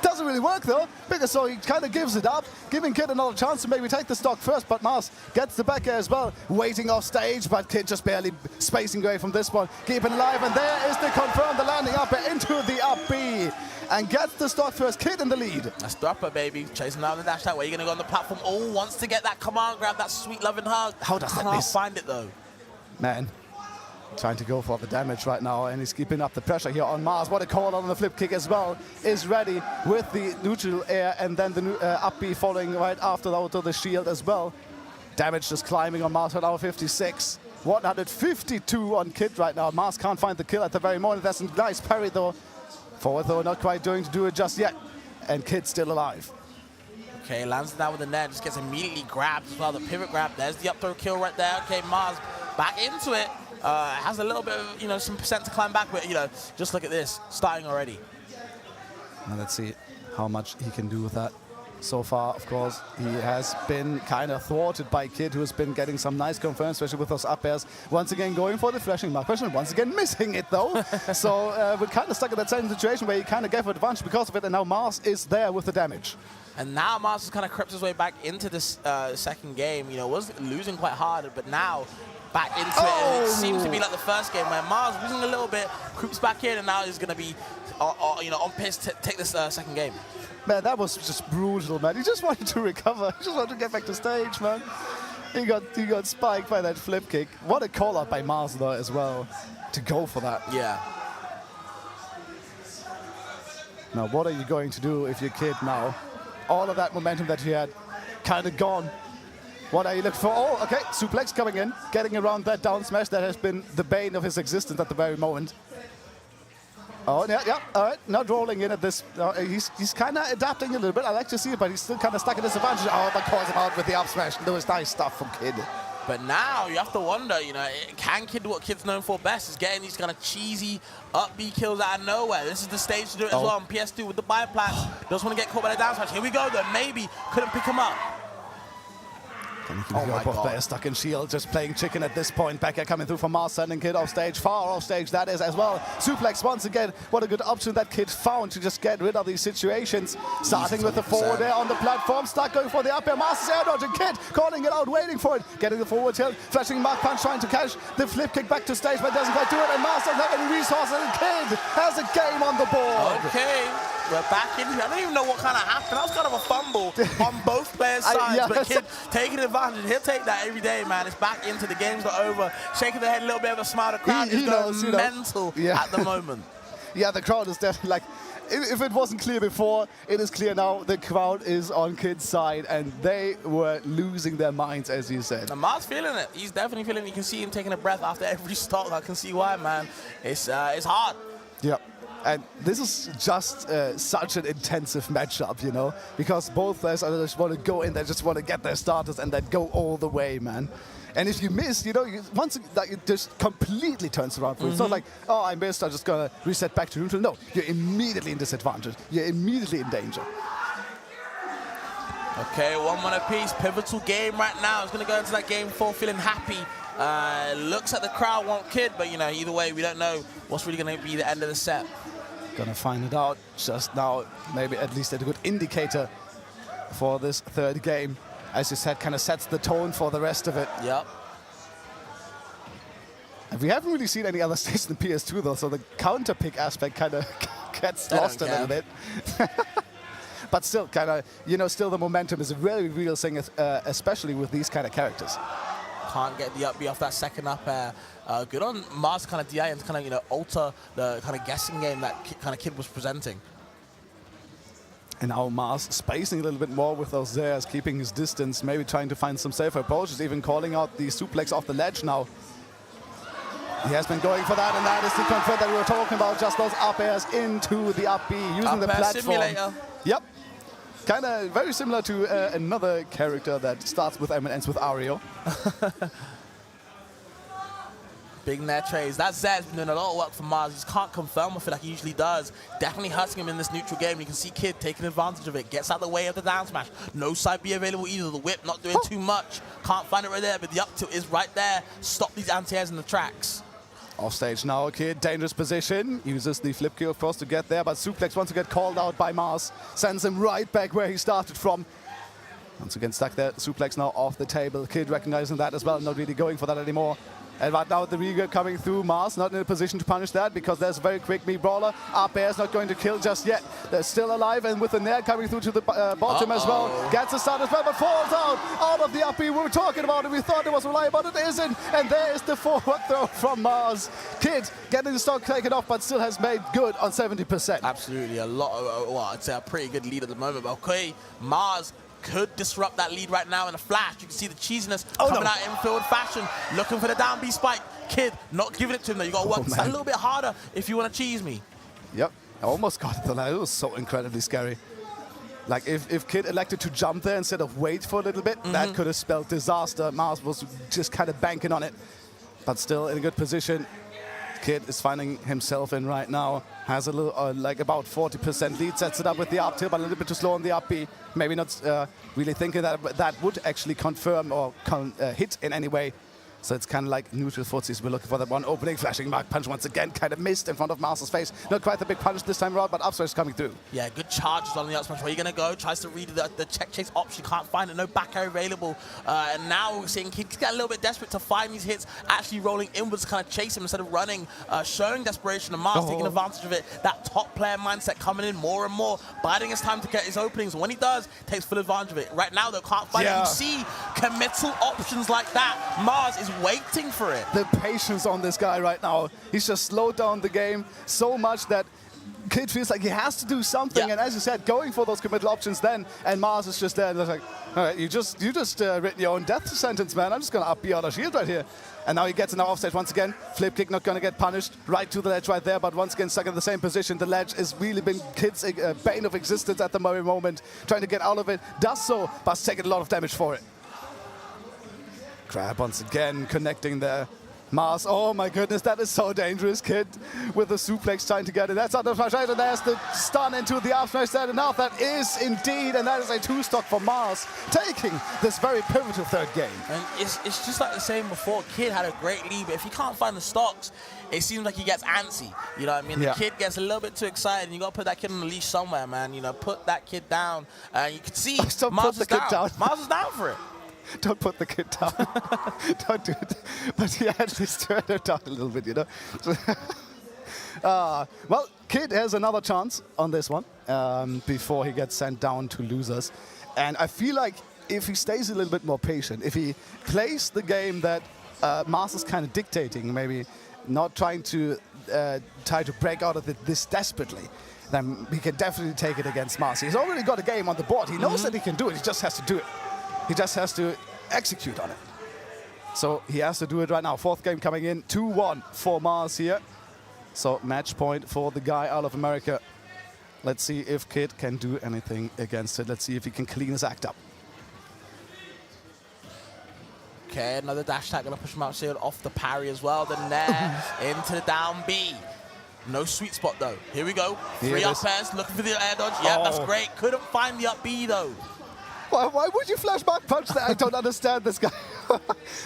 Doesn't really work though, because so he kind of gives it up, giving Kid another chance to maybe take the stock first, but Mars gets the back air as well, waiting off stage, but Kid just barely spacing away from this one, keeping alive, and there is the confirm, the landing up into the up B, and gets the stock first. Kid in the lead. That's the upper, baby, chasing down the dash that way. You're gonna go on the platform. Oh, wants to get that command grab, that sweet loving hug. How does that miss? miss? Find it though. Man. Trying to go for the damage right now, and he's keeping up the pressure here on Mars. What a call on the flip kick as well. Is ready with the neutral air, and then the up B following right after out of the shield as well. Damage just climbing on Mars at hour 56. 152 on Kid right now. Mars can't find the kill at the very moment. That's a nice parry though. Forward though, not quite doing to do it just yet. And Kid still alive. Okay, lands down with the net, just gets immediately grabbed as well. The pivot grab, there's the up throw kill right there. Okay, Mars back into it. Has a little bit of, some percent to climb back, but, just look at this, starting already. Now let's see how much he can do with that. So far, of course, he has been kind of thwarted by Kid, who has been getting some nice confirms, especially with those up airs. Once again, going for the flashing mark question, once again missing it though. So we're kind of stuck in that same situation where he kind of gave advantage because of it, and now Mars is there with the damage. And now Mars has kind of crept his way back into this second game. Was losing quite hard, but now back into it. And it seems to be like the first game where Mars losing a little bit, creeps back in, and now is going to be, on pace to take this second game. Man, that was just brutal, man. He just wanted to recover. He just wanted to get back to stage, man. He got spiked by that flip kick. What a call out by Mars though as well to go for that. Yeah. Now, what are you going to do if your Kid now? All of that momentum that he had, kind of gone. What are you looking for? Oh, okay, suplex coming in, getting around that down smash that has been the bane of his existence at the very moment. Oh, yeah, all right, not rolling in at this. He's kind of adapting a little bit. I like to see it, but he's still kind of stuck at disadvantage. Oh, that calls him out with the up smash. That was nice stuff from Kid. But now you have to wonder, can Kid do what Kid's known for best? Is getting these kind of cheesy up B kills out of nowhere. This is the stage to do it as well on PS2 with the biplats. Doesn't want to get caught by the down smash. Here we go, though. Maybe couldn't pick him up. Oh my God. Players stuck in shield, just playing chicken at this point. Back air coming through from Mars, sending Kid off stage, far off stage that is as well. Suplex once again. What a good option that Kid found to just get rid of these situations. Starting with the forward air on the platform, stuck going for the up air. Mars air dodge, and Kid calling it out, waiting for it. Getting the forward tilt, flashing mark punch, trying to catch the flip kick back to stage, but doesn't quite do it. And Mars doesn't have any resources, and Kid has a game on the board. Okay. We're back in here. I don't even know what kind of happened. That was kind of a fumble on both players' sides, but Kid taking advantage. He'll take that every day, man. It's back into the game's not over. Shaking the head, a little bit of a smile. The crowd is going mental at the moment. Yeah, the crowd is definitely like, if it wasn't clear before, it is clear now. The crowd is on Kid's side, and they were losing their minds, as you said. And Mar's feeling it. He's definitely feeling it. You can see him taking a breath after every stock. I can see why, man. It's hard. Yep. And this is just such an intensive matchup, you know, because both players just want to go in, they just want to get their starters and then go all the way, man. And if you miss, you know, once it just completely turns around for you. It's not like, oh, I missed, I'm just going to reset back to neutral. No, you're immediately in disadvantage. You're immediately in danger. Okay, 1-1 apiece. Pivotal game right now. He's going to go into that game 4 feeling happy. Looks like the crowd want Kid, but, you know, either way, we don't know what's really going to be the end of the set. Gonna find it out just now. Maybe at least a good indicator for this third game. As you said, kind of sets the tone for the rest of it. Yep. And we haven't really seen any other stages in PS2 though, so the counter pick aspect kind of gets lost a little bit. But still, kind of, you know, still the momentum is a really real thing, especially with these kind of characters. Can't get the up B off that second up air. Good on Mars kind of DI and kind of, you know, alter the kind of guessing game that kind of Kid was presenting. And now Mars spacing a little bit more with those theirs, keeping his distance, maybe trying to find some safer approaches, even calling out the suplex off the ledge now. He has been going for that, and that is the confirm that we were talking about, just those up airs into the up B, using up the platform. Simulator. Yep. Kind of very similar to another character that starts with M and ends with Ario. Big net trays. That Zed's been doing a lot of work for Mars. He just can't confirm with it like he usually does. Definitely hurting him in this neutral game. You can see Kid taking advantage of it. Gets out of the way of the down smash. No side B available either. The whip not doing too much. Can't find it right there, but the up tilt is right there. Stop these anti-airs in the tracks. Off stage now, Kid, dangerous position. Uses the flip kill, of course, to get there, but suplex wants to get called out by Mars. Sends him right back where he started from. Once again stuck there, suplex now off the table. Kid recognizing that as well, not really going for that anymore. And right now the regrip coming through. Mars not in a position to punish that because there's a very quick me brawler. Up air's not going to kill just yet. They're still alive, and with the nair coming through to the bottom as well. Gets a start as well, but falls out of the up B. We were talking about it. We thought it was reliable, but it isn't. And there is the forward throw from Mars. Kid getting the stock taken off, but still has made good on 70%. Absolutely, a lot of, well, I'd say a pretty good lead at the moment. But okay, Mars could disrupt that lead right now in a flash. You can see the cheesiness coming out in field fashion, looking for the down B spike. Kid not giving it to him though. You got to work a little bit harder if you want to cheese me. Yep, I almost got it though. It was so incredibly scary. Like if Kid elected to jump there instead of wait for a little bit, that could have spelled disaster. Mars was just kind of banking on it, but still in a good position. Kid is finding himself in right now. Has a little, like about 40% lead. Sets it up with the up tilt, but a little bit too slow on the up B. Maybe not really thinking that that would actually confirm or hit in any way. So it's kind of like neutral footsies. We're looking for that one opening. Flashing mark punch once again. Kind of missed in front of Mars's face. Not quite the big punch this time around, but up smash coming through. Yeah, good charges on the up smash. Where are you going to go? Tries to read the check chase option. Can't find it. No back air available. And now we're seeing Kid get a little bit desperate to find these hits. Actually rolling inwards to kind of chase him instead of running. Showing desperation. And Mars taking advantage of it. That top player mindset coming in more and more. Biding his time to get his openings. And when he does, takes full advantage of it. Right now, though, can't find it. You see committal options like that. Mars is waiting for it. The patience on this guy right now. He's just slowed down the game so much that Kid feels like he has to do something. And as you said, going for those committal options then, and Mars is just there and like, all right, you just written your own death sentence, man. I'm just going to up B on a shield right here. And now he gets an offstage once again. Flip kick not going to get punished. Right to the ledge right there, but once again stuck in the same position. The ledge has really been Kid's bane of existence at the very moment. Trying to get out of it. Does so, but taking a lot of damage for it. Grab once again, connecting there. Mars, oh my goodness, that is so dangerous, Kid, with the suplex trying to get it. That's out of smash, and there's the stun into the up smash set enough. That is indeed, and that is a 2-stock for Mars, taking this very pivotal third game. And it's just like the same before. Kid had a great lead, but if he can't find the stocks, it seems like he gets antsy. You know what I mean? The kid gets a little bit too excited, and you got to put that kid on the leash somewhere, man. You know, put that kid down. And you can see Mars is down. Mars is down for it. Don't put the kid down. Don't do it. But yeah, at least turn it down a little bit, you know. Well, Kid has another chance on this one before he gets sent down to losers. And I feel like if he stays a little bit more patient, if he plays the game that Mars is kind of dictating, maybe not trying to try to break out of this desperately, then he can definitely take it against Mars. He's already got a game on the board. He knows that he can do it. He just has to do it. He just has to execute on it. So he has to do it right now. Fourth game coming in, 2-1 for Mars here. So match point for the guy out of America. Let's see if Kid can do anything against it. Let's see if he can clean his act up. Okay, another dash attack gonna push him out shield off the parry as well. The nair into the down B. No sweet spot though. Here we go. Three up airs, looking for the air dodge. Yeah, that's great. Couldn't find the up B though. Why would you flash back punch that? I don't understand this guy.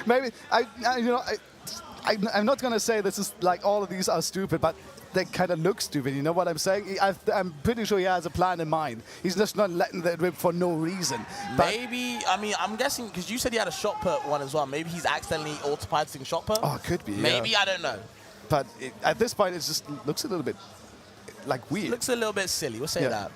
Maybe I'm not gonna say this is like all of these are stupid, but they kind of look stupid. You know what I'm saying? I'm pretty sure he has a plan in mind. He's just not letting that rip for no reason. Maybe, I mean, I'm guessing, because you said he had a shot put one as well. Maybe he's accidentally autopiloting shot put. Oh, could be. Maybe, yeah. I don't know. But at this point, it just looks a little bit like weird. Looks a little bit silly. We'll say that.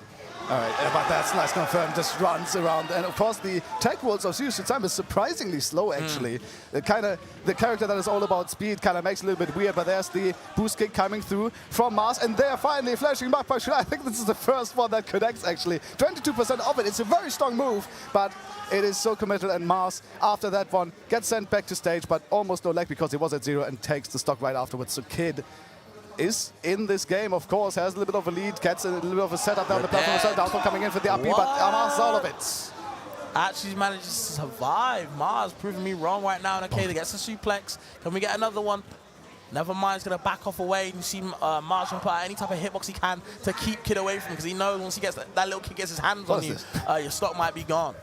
All right, but that's nice confirmed. Just runs around, and of course the tech walls of Sinj Crew is surprisingly slow. Actually, the character that is all about speed kind of makes it a little bit weird. But there's the boost kick coming through from Mars, and they're finally flashing back by Shura. I think this is the first one that connects. Actually, 22% of it. It's a very strong move, but it is so committed. And Mars, after that one, gets sent back to stage, but almost no leg because he was at 0 and takes the stock right afterwards. So Kid is in this game, of course, has a little bit of a lead, gets a little bit of a setup down the platform, down coming in for the up B, but Mars all of it. Actually manages to survive. Mars proving me wrong right now. And okay, they gets the suplex. Can we get another one? Never mind, he's going to back off away. You see Mars put out any type of hitbox he can to keep Kid away from him, because he knows once he gets that little kid gets his hands on you, your stock might be gone.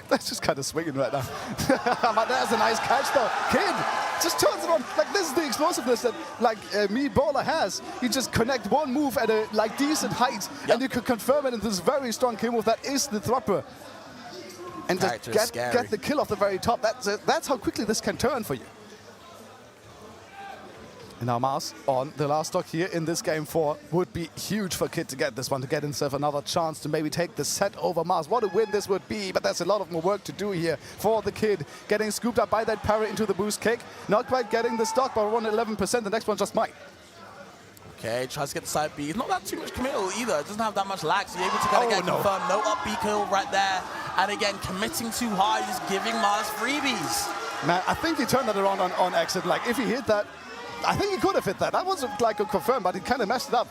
That's just kind of swinging right now. But there's a nice catch though. Kid just turns it on. Like, this is the explosiveness that me Baller has. You just connect one move at a decent height, and you could confirm it in this very strong kill move that is the Thropper. And just get the kill off the very top. That's how quickly this can turn for you. And now Mars on the last stock here in this game 4 would be huge for Kid to get this one, to get himself another chance to maybe take the set over Mars. What a win this would be, but there's a lot of more work to do here for the Kid. Getting scooped up by that parry into the boost kick. Not quite getting the stock, but we're on 11%. The next one just might. Okay, tries to get the side B. It's not that too much committal either. It doesn't have that much lag, so you're able to kind of get confirmed. No up B kill right there. And again, committing too hard, just giving Mars freebies. Man, I think he turned that around on exit. Like, if he hit that, I think he could have hit that. That wasn't like a confirm, but he kind of messed it up.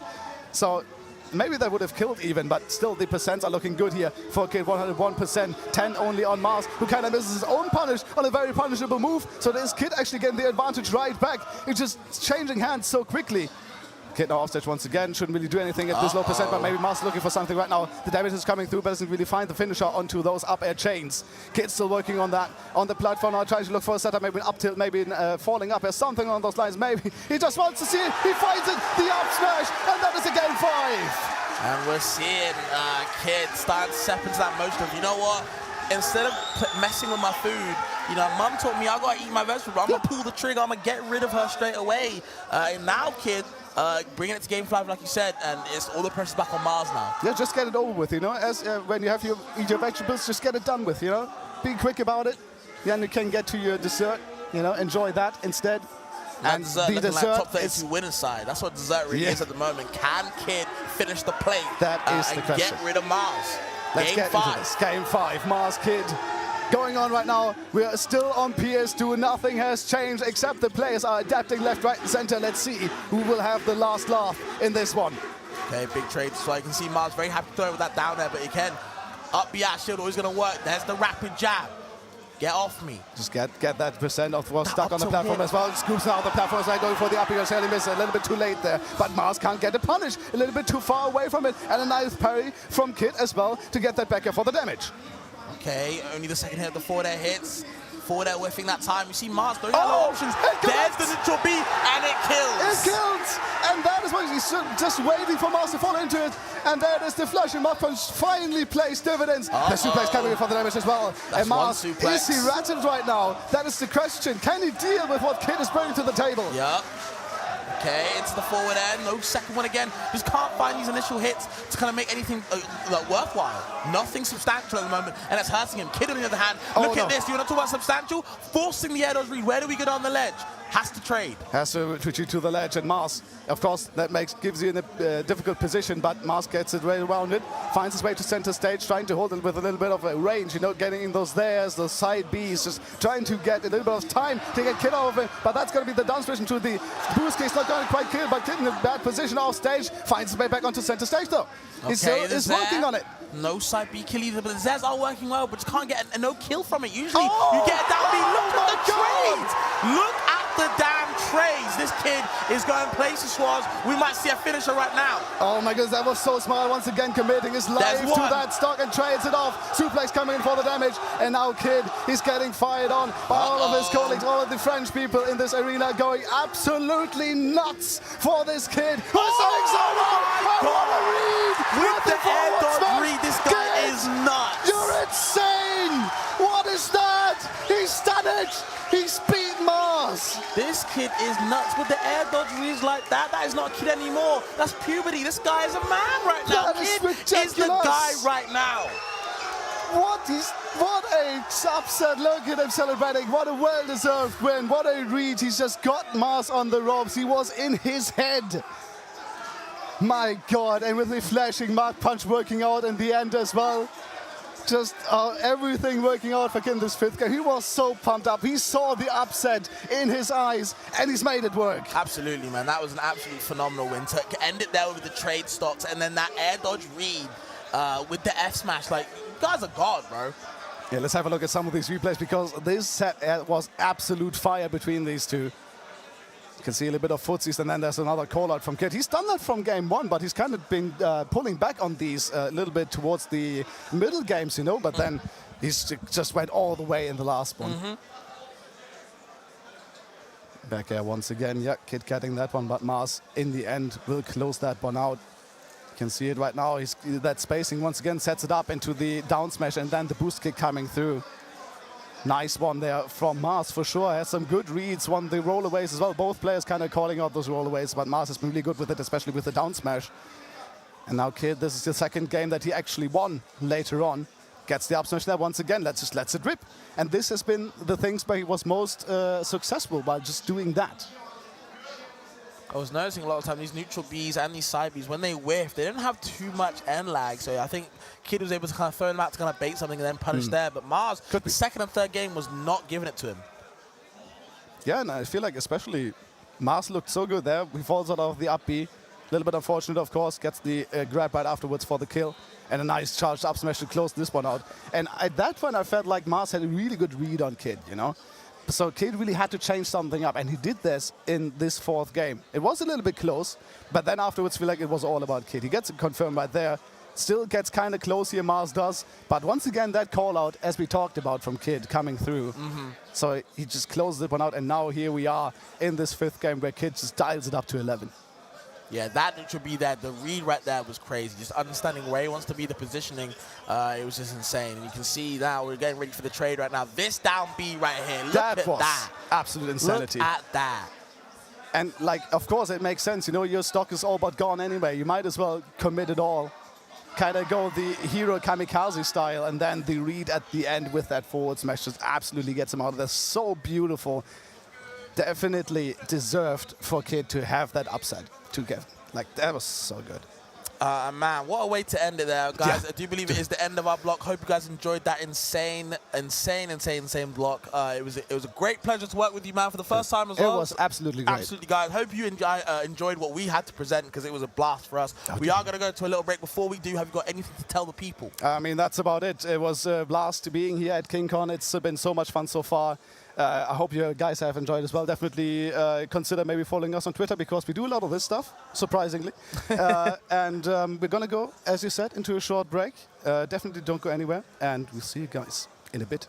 So maybe that would have killed even, but still the percents are looking good here for Kid. 101%, 10 only on Mars, who kind of misses his own punish on a very punishable move. So there's Kid actually getting the advantage right back. It's just changing hands so quickly. Kid now offstage once again, shouldn't really do anything at this low percent, but maybe Mars looking for something right now. The damage is coming through, but doesn't really find the finisher onto those up air chains. Kid still working on that, on the platform now, trying to look for a setup, maybe an up tilt, maybe falling up air, something on those lines, maybe. He just wants to see it, he finds it, the up smash, and that is a game 5. And we're seeing Kid start to step into that motion of, you know what, instead of messing with my food, you know, Mum taught me I gotta eat my vegetable. I'm gonna pull the trigger, I'm gonna get rid of her straight away. And now Kid, bringing it to game 5, like you said, and it's all the pressure's back on Mars now. Yeah, just get it over with, you know. As when you have eat your vegetables, just get it done with, you know. Be quick about it. Then you can get to your dessert, you know. Enjoy that instead. And the dessert like top 32 winning side. That's what dessert really is at the moment. Can Kid finish the plate? That is the question. Get rid of Mars. Let's get into this. Game 5, Mars Kid. Going on right now, we are still on PS2. Nothing has changed except the players are adapting left, right, and center. Let's see who will have the last laugh in this one. Okay, big trade. So I can see Mars very happy to throw with that down there, but he can. Up the out shield, always going to work. There's the rapid jab. Get off me. Just get that percent of what's stuck on the platform as well. Scoops out the platform as well, going for the up. He misses a little bit too late there, but Mars can't get a punish. A little bit too far away from it, and a nice parry from Kid as well to get that back here for the damage. Okay, only the second hit of the forward air hits. Forward air whiffing that time. You see Mars throwing out no options. There's the neutral B, and it kills. It kills! And that is why he's just waiting for Mars to fall into it. And there it is, the flush and Mars punch finally plays dividends. The suplex coming in for the damage as well. That's and Mars, is he rattled right now? That is the question. Can he deal with what Kid is bringing to the table? Yep. Okay, into the forward air, no second one again. Just can't find these initial hits to kind of make anything worthwhile. Nothing substantial at the moment, and it's hurting him. Kid on the other hand, look at this. You want to talk about substantial? Forcing the air dodge read. Where do we get on the ledge? has to trade. Has to retreat to the ledge, and Mars, of course, that gives you in a difficult position, but Mars gets it right around it, finds his way to center stage, trying to hold it with a little bit of a range, you know, getting in those theirs, those side Bs, just trying to get a little bit of time to get Kid out of it, but that's going to be the down switch into the boost case, not going to quite kill, but Kid in a bad position off stage, finds his way back onto center stage though. Okay, He's still is working on it. No side B kill either, but the Zers are working well, but just can't get a no kill from it. Usually you get a down B. Look at the trades! Look at the damn trades. This kid is going places, Schwarz. We might see a finisher right now. Oh my goodness, that was so smart. Once again, committing his life to that stock and trades it off. Suplex coming in for the damage, and now Kid, he's getting fired on by all of his colleagues, all of the French people in this arena going absolutely nuts for this kid. Who's doing so well? What a read! With the air dodge read, this guy is nuts. You're insane! What is that? He's done it! He's beat Mars! This kid is nuts with the air dodge reads like that. That is not a kid anymore. That's puberty. This guy is a man right now. That is Kid is the guy right now. What a upset. Look at him celebrating. What a well-deserved win. What a read. He's just got Mars on the ropes. He was in his head. My God. And with the flashing Mark Punch working out in the end as well. Just everything working out for Kid this fifth game. He was so pumped up. He saw the upset in his eyes, and he's made it work. Absolutely, man. That was an absolutely phenomenal win. To end it there with the trade stocks and then that air dodge read with the F smash. Like, you guys are God, bro. Yeah, let's have a look at some of these replays because this set was absolute fire between these two. You can see a little bit of footsies, and then there's another call-out from Kid. He's done that from game one, but he's kind of been pulling back on these a little bit towards the middle games, you know, but then he's just went all the way in the last one. Back air once again. Yeah, Kid getting that one, but Mars, in the end, will close that one out. You can see it right now. That spacing once again sets it up into the down smash, and then the boost kick coming through. Nice one there from Mars for sure. Has some good reads, won the rollaways as well. Both players kind of calling out those rollaways, but Mars has been really good with it, especially with the down smash. And now Kid, this is the second game that he actually won later on. Gets the up smash there once again, lets it rip. And this has been the things where he was most successful by just doing that. I was noticing a lot of time these neutral Bs and these side Bs, when they whiff, they didn't have too much end lag. So I think Kid was able to kind of throw them out to kind of bait something and then punish there. But Mars, the second and third game was not giving it to him. Yeah, and I feel like especially Mars looked so good there. He falls out of the up B. A little bit unfortunate, of course. Gets the grab right afterwards for the kill. And a nice charged up smash to close this one out. And at that point, I felt like Mars had a really good read on Kid, you know? So Kid really had to change something up, and he did this in this fourth game. It was a little bit close, but then afterwards, I feel like it was all about Kid. He gets it confirmed right there. Still gets kind of close here, Mars does. But once again, that call-out, as we talked about from Kid, coming through. So he just closes it one out, and now here we are in this fifth game where Kid just dials it up to 11. Yeah, that should be that. The read right there was crazy. Just understanding where he wants to be, the positioning, it was just insane. And you can see now we're getting ready for the trade right now. This down B right here, look at that. Absolute insanity. Look at that. And, like, of course, it makes sense. You know, your stock is all but gone anyway. You might as well commit it all. Kind of go the hero kamikaze style, and then the read at the end with that forward smash just absolutely gets him out of there. So beautiful. Definitely deserved for Kid to have that upset together. Like, that was so good. Man, what a way to end it there, guys. Yeah. I do believe it is the end of our block. Hope you guys enjoyed that insane block. It was a great pleasure to work with you, man, for the first time as well. It was absolutely great. Absolutely, guys. Hope you enjoyed what we had to present, because it was a blast for us. We are going to go to a little break. Before we do, have you got anything to tell the people? I mean, that's about it. It was a blast being here at KingCon. It's been so much fun so far. I hope you guys have enjoyed as well. Definitely consider maybe following us on Twitter, because we do a lot of this stuff, surprisingly. And we're going to go, as you said, into a short break. Definitely don't go anywhere. And we'll see you guys in a bit.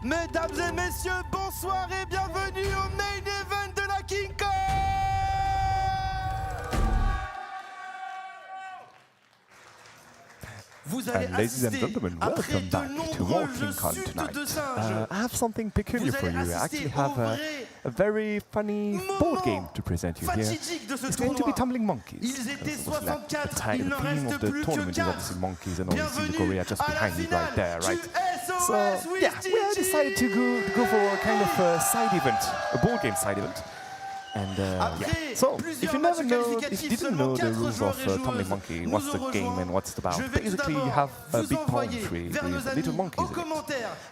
Mesdames et messieurs, bonsoir et bienvenue au main event de la King Kong. Vous allez Ladies and assister gentlemen, après welcome de back to nombreux more jeux King Kong suites tonight. de singes. I have something peculiar Vous for allez you. I assister actually au have vrai a very funny board game to present you here. fatidique de ce It's going to be tournoi. Tumbling Monkeys. Ils étaient Because obviously, 64, the il n'en theme reste of the plus que tournament is 4. obviously monkeys, and obviously the Bienvenue Korea just à la behind me finale right there, du right? SOS So with yeah, we have TG. decided to go for a kind of side event, a board game side event. And yeah, so if you never know, if you didn't know the rules of Tumbling Monkey, what's the game and what's it about? Basically, you have a big palm tree with little monkeys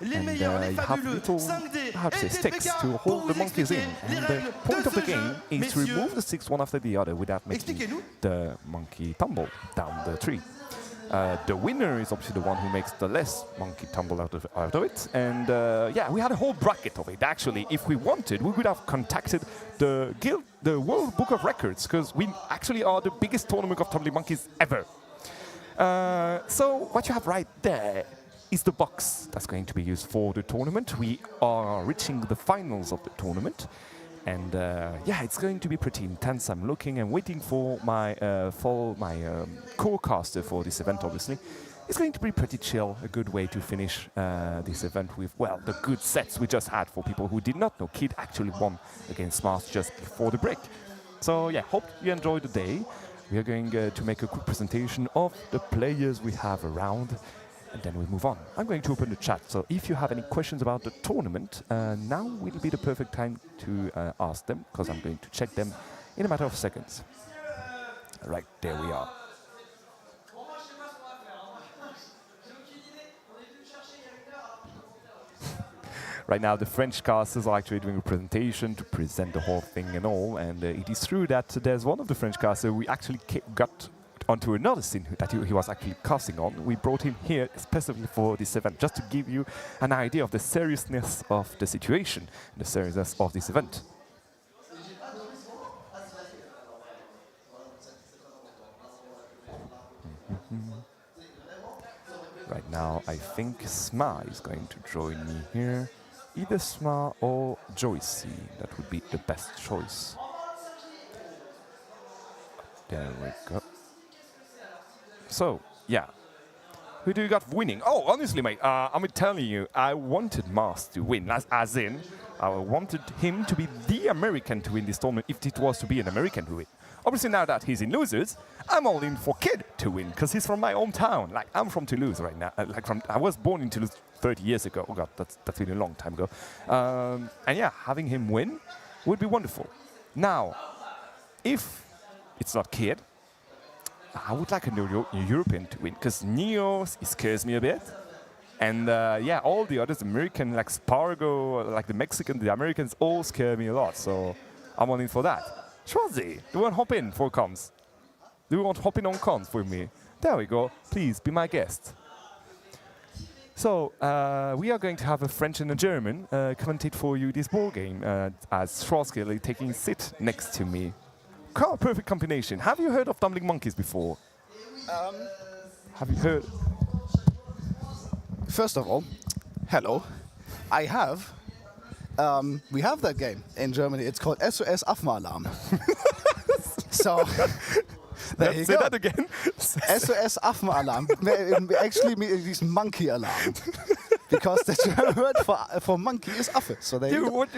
in it, and you have little, how to say, sticks to hold the monkeys in. And the point of the game is to remove the sticks one after the other without making the monkey tumble down the tree. The winner is obviously the one who makes the less monkey tumble out of it. And yeah, we had a whole bracket of it. Actually, if we wanted, we would have contacted the guild, the World Book of Records, because we actually are the biggest tournament of tumbling monkeys ever. So what you have right there is the box that's going to be used for the tournament. We are reaching the finals of the tournament. And yeah, it's going to be pretty intense. I'm looking and waiting for my co-caster for this event, obviously. It's going to be pretty chill, a good way to finish this event with, well, the good sets we just had for people who did not know. Kid actually won against Mars just before the break. So yeah, hope you enjoyed the day. We are going to make a quick presentation of the players we have around. And then we move on. I'm going to open the chat, so if you have any questions about the tournament, now will be the perfect time to ask them, because I'm going to check them in a matter of seconds. Right, there we are. Right now, the French casters are actually doing a presentation to present the whole thing and all, and it is true that there's one of the French casters we actually got onto another scene that he was actually casting on. We brought him here specifically for this event, just to give you an idea of the seriousness of the situation, the seriousness of this event. Right now, I think Sma is going to join me here. Either Sma or Joycey, that would be the best choice. There we go. So, yeah. Who do you got winning? Oh, honestly, mate, I'm telling you, I wanted Mars to win. As in, I wanted him to be the American to win this tournament if it was to be an American to win. Obviously, now that he's in losers, I'm all in for Kid to win, because he's from my hometown. Like, I'm from Toulouse right now. I was born in Toulouse 30 years ago. Oh, God, that's been a long time ago. And yeah, having him win would be wonderful. Now, if it's not Kid, I would like a European to win, because Neo, he scares me a bit. And yeah, all the others, American, like Spargo, like the Mexican, the Americans, all scare me a lot. So I'm all in for that. Schwarzy, do you want to hop in for comms? Do you want to hop in on comms with me? There we go. Please be my guest. So we are going to have a French and a German commentate for you this ball game as Schwarzy taking a sit next to me. Perfect combination. Have you heard of Tumbling Monkeys before? Have you heard? First of all, hello. I have. We have that game in Germany. It's called SOS Affenalarm. So there you Say go. that again. SOS Affenalarm actually means monkey alarm. Because the German word for monkey is Affe. So there you go. What?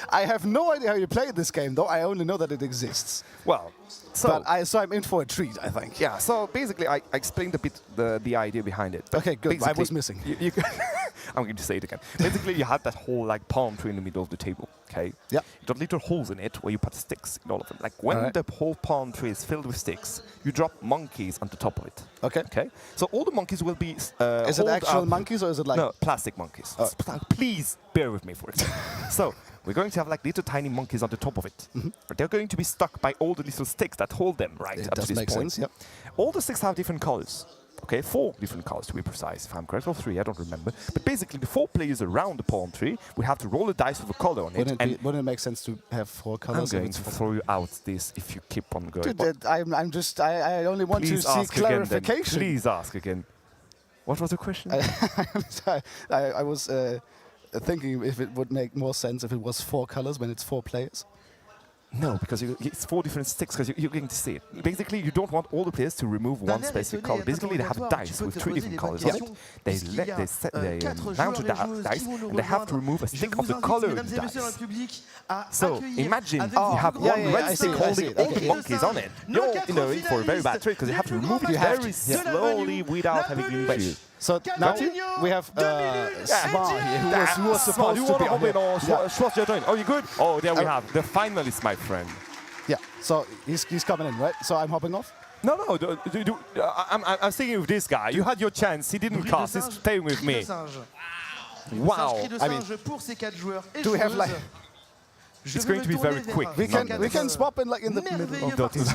I have no idea how you play this game, though. I only know that it exists. Well, so So I'm in for a treat, I think. yeah. So basically, I explained a bit the idea behind it. Okay, good. I Basically, was missing. I'm going to say it again. Basically, you have that whole like palm tree in the middle of the table. Okay. Yeah. You got little holes in it where you put sticks in all of them. Like when Alright. the whole palm tree is filled with sticks, you drop monkeys on the top of it. Okay. Okay. So all the monkeys will be. Is it holed actual up. monkeys or is it like? No, plastic monkeys. Please bear with me for it. So we're going to have like little tiny monkeys on the top of it. But they're going to be stuck by all the little sticks that hold them, right? It up does to this make point. sense, yep. All the sticks have different colors. Okay, 4 different colors to be precise, if I'm correct, or 3, I don't remember. But basically, the 4 players around the palm tree will have to roll a dice with a color on it. Wouldn't it make sense to have 4 I'm colors? going to throw you out this if you keep on going. Dude, I only want to Please see ask again, then. clarification. Please ask again. What was the question? I was thinking if it would make more sense if it was 4 colors when it's 4 players. No, because it's 4 different sticks, because you're going to see it. Basically, you don't want all the players to remove one specific color. Basically, they have a dice with 3 different colors on it. They mount the dice, and they have to remove a stick of the color of the dice. So, imagine you have one red stick holding all the monkeys on it. You're in for a very bad trick, because you have to remove it very slowly without having any issues. So now we have Svar here, who was supposed to be on here. Oh, you good? Oh, there we have the finalist, my friend. Yeah, so he's coming in, right? So I'm hopping off? No, I'm thinking of this guy. You had your chance. He didn't cast. He's staying with me. Wow. I mean, do we have like... It's going to be very quick. We can swap in like in the middle of Dotty's.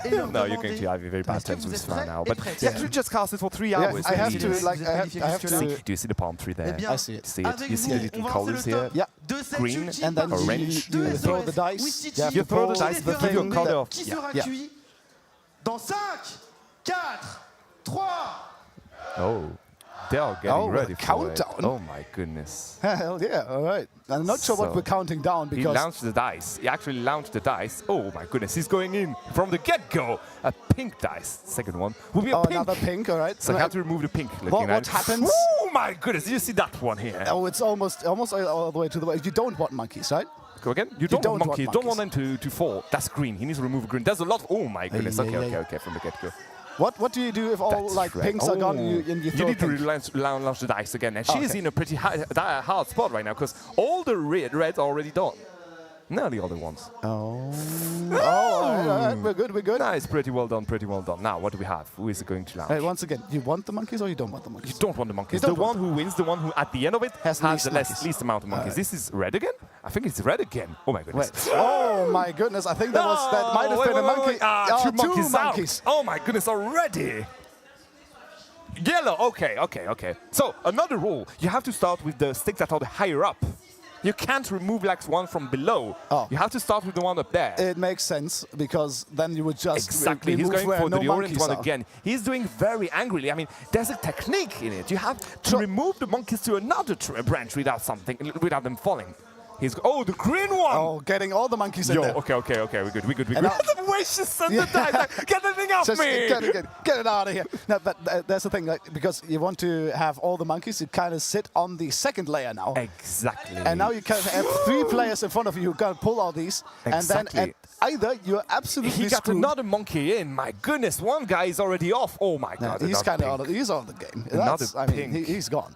No, you're going to have a very bad terms with Svar now. But you actually just cast it for 3 hours. I have to like I have to. Do you see the palm tree there? I see it. See it? You see the little colors here? Yeah. Green and then orange. you throw the dice. You throw the dice, but give your color off. Yeah. Dans 5, 4, 3. Oh. They are getting ready for countdown. it. Oh my goodness. Hell yeah, all right. I'm not sure what we're counting down because... He launched the dice. He actually launched the dice. Oh my goodness, he's going in from the get-go. A pink dice. Second one will be a pink. Another pink, all right. So you have to remove the pink. What happens? Oh my goodness, did you see that one here? Oh, it's almost all the way to the way. You don't want monkeys, right? Go again? You don't want monkeys. You don't want them to fall. That's green. He needs to remove green. There's a lot. Oh my goodness. Okay, from the get-go. What do you do if all pinks are gone and you throw need to launch the dice again. And she's in a pretty hard spot right now because all the reds are already done. No, the other ones. All right, we're good. Nice, pretty well done. Now, what do we have? Who is going to launch? Hey, once again, you want the monkeys or you don't want the monkeys? You don't want the monkeys. The one who wins, the one who at the end of it has the least amount of monkeys. This is red again? I think it's red again. Oh my goodness. Oh my goodness, I think that might have been a monkey. Two monkeys. Oh my goodness, already. Yellow, okay. So, another rule. You have to start with the sticks that are higher up. You can't remove like one from below. You have to start with the one up there. It makes sense because then you would just exactly. He's going for the orange one again. He's doing very angrily. I mean, there's a technique in it. You have to remove the monkeys to another branch without them falling. The green one! Oh, getting all the monkeys in there. Okay, we're good. The way she sent the dice, like, get the thing off me! Get it out of here. No, but that's the thing, like, because you want to have all the monkeys, you kind of sit on the second layer now. Exactly. And now you can have 3 players in front of you who can pull all these. Exactly. And then either you're absolutely He got screwed. another monkey in. My goodness, one guy is already off. Oh my God. He's kind of he's out of the game. He's gone.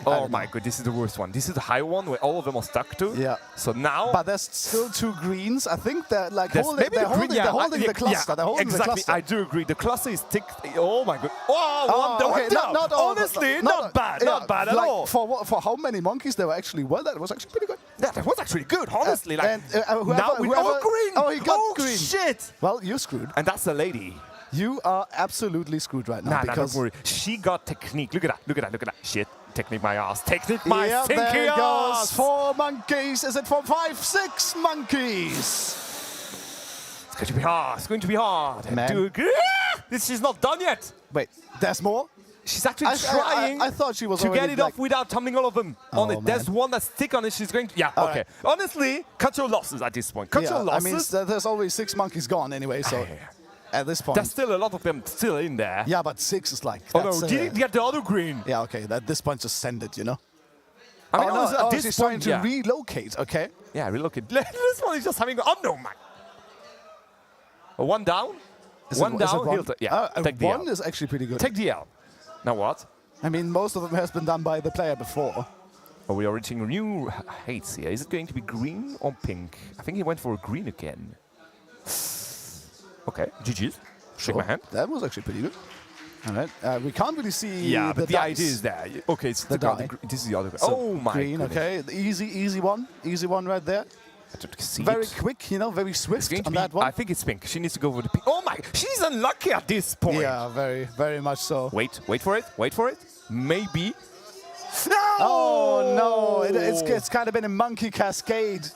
Oh my god, this is the worst one. This is the high one where all of them are stuck to. Yeah. So now... But there's still 2 greens. I think they're like holding the cluster. They're holding exactly. the cluster. I do agree. The cluster is ticked. Oh my god. One down. Honestly, not bad at all. For how many monkeys there were actually that was actually pretty good. Yeah, that was actually good, honestly. Now we green. Oh, he got green. Shit. Well, you're screwed. And that's the lady. You are absolutely screwed right now. Don't worry. She got technique. Look at that. Shit. Technique my ass. Technique my stinky there it ass. Goes. 4 monkeys. Is it for 5, 6 monkeys? It's going to be hard. She's not done yet. Wait, there's more? She's actually trying I thought she was to get it off without tumbling all of them on it. Man. There's one that's stick on it. She's going to... Yeah, okay. Honestly, cut your losses at this point. Cut your losses. I mean, there's always 6 monkeys gone anyway, so... At this point, there's still a lot of them still in there. Yeah, but 6 is like. Oh no! Did he get the other green? Yeah, okay. At this point, just send it. You know. I mean, at this she's point, trying to relocate. Okay. Yeah, relocate. This one is just having. Oh no, man! One down. One down. Take the L. One is actually pretty good. Take the L. Now what? I mean, most of them has been done by the player before. Oh, we are reaching new heights here. Is it going to be green or pink? I think he went for a green again. Okay, GG's. Shake my hand. That was actually pretty good. All right, we can't really see. Yeah, but the idea is there. Okay, it's the die. This is the other. So oh my green. Goodness. Okay, the easy one right there. Very quick, you know, very swift on that one. I think it's pink. She needs to go for the pink. Oh my! She's unlucky at this point. Yeah, very much so. Wait for it. Maybe. No! Oh no! It's kind of been a monkey cascade.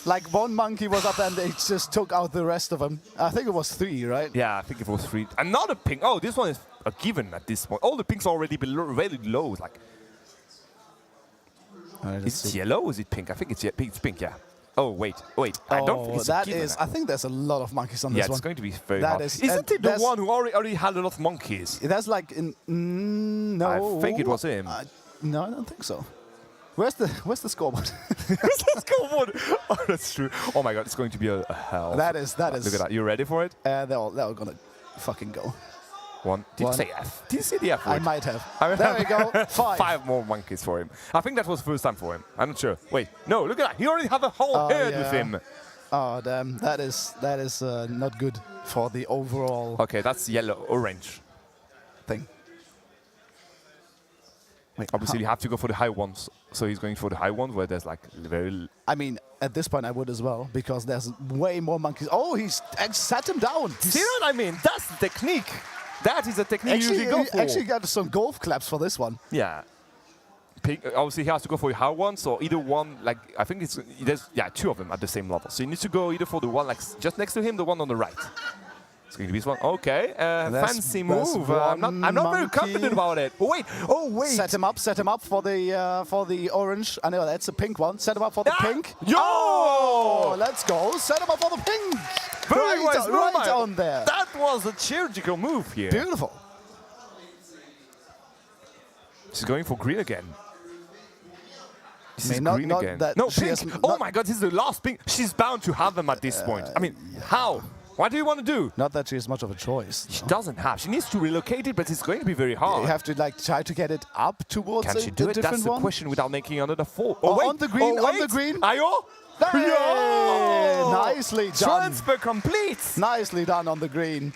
Like one monkey was up and they just took out the rest of them. I think it was 3, right? Yeah, I think it was 3. Another pink. Oh, this one is a given at this point. All the pinks are already below, really low. Like, is it yellow or is it pink? I think it's pink, yeah. Oh, wait. I don't think it's a given. I think there's a lot of monkeys on this one. Yeah, it's going to be very hard. Isn't it the one who already had a lot of monkeys? That's like, no. I think it was him. No, I don't think so. Where's the scoreboard? Where's the scoreboard? Oh, that's true. Oh my god, it's going to be a hell. That is. Look at that. You ready for it? They're all gonna fucking go. One. Did you say F? Did you say the F word? I might have. There we go. 5. 5 more monkeys for him. I think that was the first time for him. I'm not sure. Wait, no, look at that. He already had the whole herd with him. Oh damn, that is not good for the overall. Okay, that's yellow, orange thing. Wait, obviously, you have to go for the high ones. So he's going for the high ones where there's like very. I mean, at this point I would as well because there's way more monkeys. Oh, he's sat him down. See what I mean? That's the technique. That is the technique you usually go for. Actually got some golf claps for this one. Yeah. Pink, obviously, he has to go for the high ones or either one. Like I think there's 2 of them at the same level. So you need to go either for the one like just next to him, the one on the right. It's going to be this one. Okay, fancy move. I'm not very confident about it. Oh wait. Set him up for the orange. I know that's a pink one. Set him up for the pink. Yo! Oh, let's go. Set him up for the pink. Right on there. That was a surgical move here. Beautiful. She's going for green again. This is not green again. No, pink. Oh my god, this is the last pink. She's bound to have them at this point. I mean, how? What do you want to do? Not that she has much of a choice. She doesn't have. She needs to relocate it, but it's going to be very hard. You have to like try to get it up towards Can she do it? That's the question without making another fall. Oh, wait. On the green. On the green. Ayo? Hey, nicely done. Transfer complete. Nicely done on the green.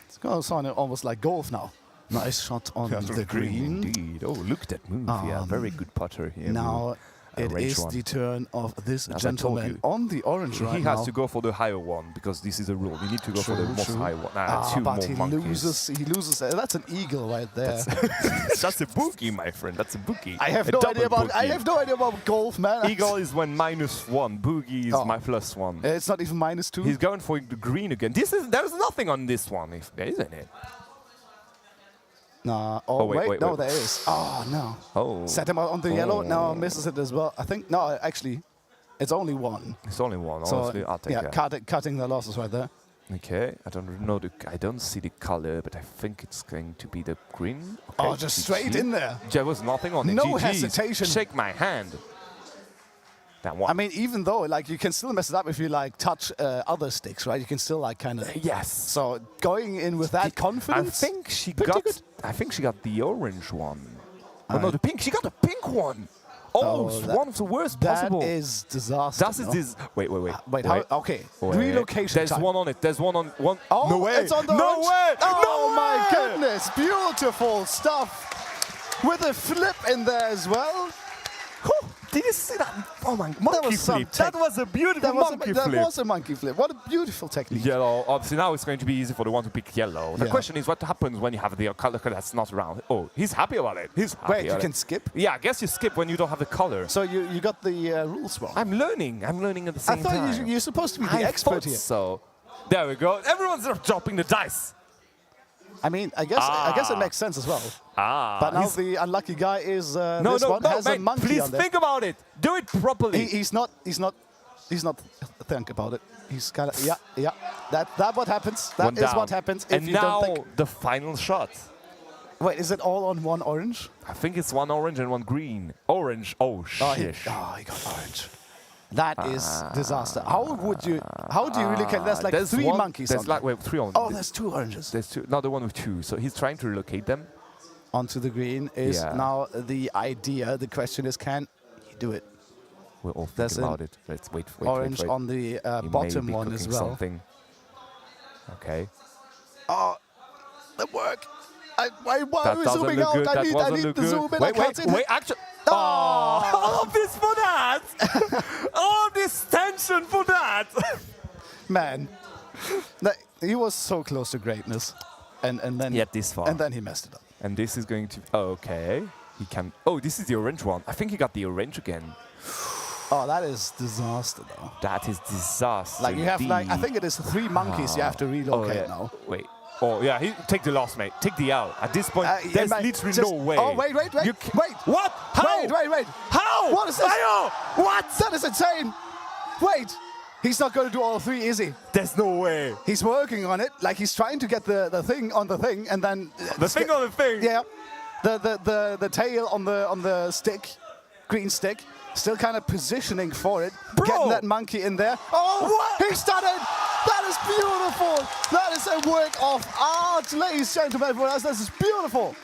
It's going to sound almost like golf now. Nice shot on the green. Indeed. Oh, look at that move. Yeah, very good putter here. Now it is the turn of this gentleman on the orange right now. He has to go for the higher one because this is a rule. You need to go for the most high one. But he loses. That's an eagle right there. That's a bookie, my friend. That's a bookie. I have no idea about golf, man. Eagle is when -1. Boogie is my +1. It's not even -2. He's going for the green again. There's nothing on this one, if there isn't it. No. Oh, wait. No, there is. Oh, no. Oh. Set him out on the yellow. No, misses it as well. I think, no, actually, it's only 1. It's only 1, so honestly. I'll take it. Cutting the losses right there. Okay. I don't know. I don't see the color, but I think it's going to be the green. Okay. Oh, just straight in there. There was nothing on it. No hesitation. Shake my hand. I mean, even though, like, you can still mess it up if you, like, touch other sticks, right? You can still, like, kind of... Yes. So, going in with that confidence... I think she got the orange one. Oh, no, the pink. She got the pink one. Oh, one of the worst possible. That is disaster. Wait. Okay. Relocation There's time. one on it. There's one on one. Oh, no way. It's on the no orange. way. Oh, my goodness. Beautiful stuff. With a flip in there as well. Did you see that? Oh my, monkey flip. That was a beautiful monkey flip. That was a monkey flip. What a beautiful technique. Yellow. Obviously now it's going to be easy for the one to pick yellow. The question is what happens when you have the color that's not around. Oh, he's happy about it. He's happy. Wait, you can skip? Yeah, I guess you skip when you don't have the color. So you got the rules wrong. I'm learning at the same time. I thought you're supposed to be the expert here. So there we go. Everyone's dropping the dice. I mean, I guess it makes sense as well. But now the unlucky guy is has a monkey please on there. think about it. Do it properly. He's not think about it. He's kind of yeah. That what happens. That is what happens if you don't think. And now the final shot. Wait, is it all on one orange? I think it's one orange and one green. Orange. Oh shit. He got orange. That is disaster. How do you really count? There's like 3 monkeys. There's like 3 on. Oh, there's 2 oranges. There's 2. Another one with 2. So he's trying to relocate them. Onto the green is now the idea. The question is, can he do it? We'll all think about it. Let's wait. Orange on the bottom one as well. Something. Okay. Oh, that work. Why are we zooming out? I need to zoom in. Wait, actually. All of this for that! All this tension for that! Man, he was so close to greatness, and then yet this far, and then he messed it up. And this is going to. Oh, okay, he can. Oh, this is the orange one. I think he got the orange again. Oh, that is disaster, though. That is disaster. Like, you have, like, I indeed. think it is 3 monkeys you have to relocate yeah. now. Wait. Oh, yeah, take the loss, mate. Take the L. At this point, there's literally just- no way. Oh, wait. Wait. What? How? Wait. How? What is this? Mayo! What? That is insane. Wait. He's not going to do all 3, is he? There's no way. He's working on it. Like, he's trying to get the thing on the thing, and then... The thing on the thing? Yeah. The tail on the stick, green stick, still kind of positioning for it, Bro. getting that monkey in there. Oh, What? he's done it! That is beautiful! That is a work of art, ladies and gentlemen. This is beautiful.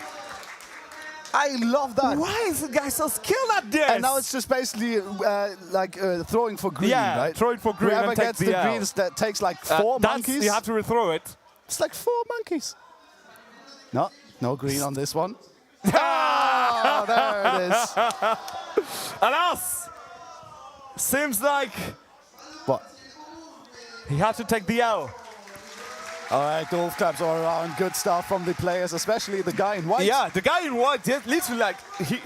I love that. Why is the guy so skilled at this? And now it's just basically throwing for green, Yeah, right? throwing for green Whoever and take gets the the L. greens, that takes like 4 monkeys. You have to rethrow it. It's like 4 monkeys. No green on this one. Ah, there it is. Alas! Seems like What? he had to take the L. All right, golf claps all around. Good stuff from the players, especially the guy in white. Yeah, the guy in white, literally like...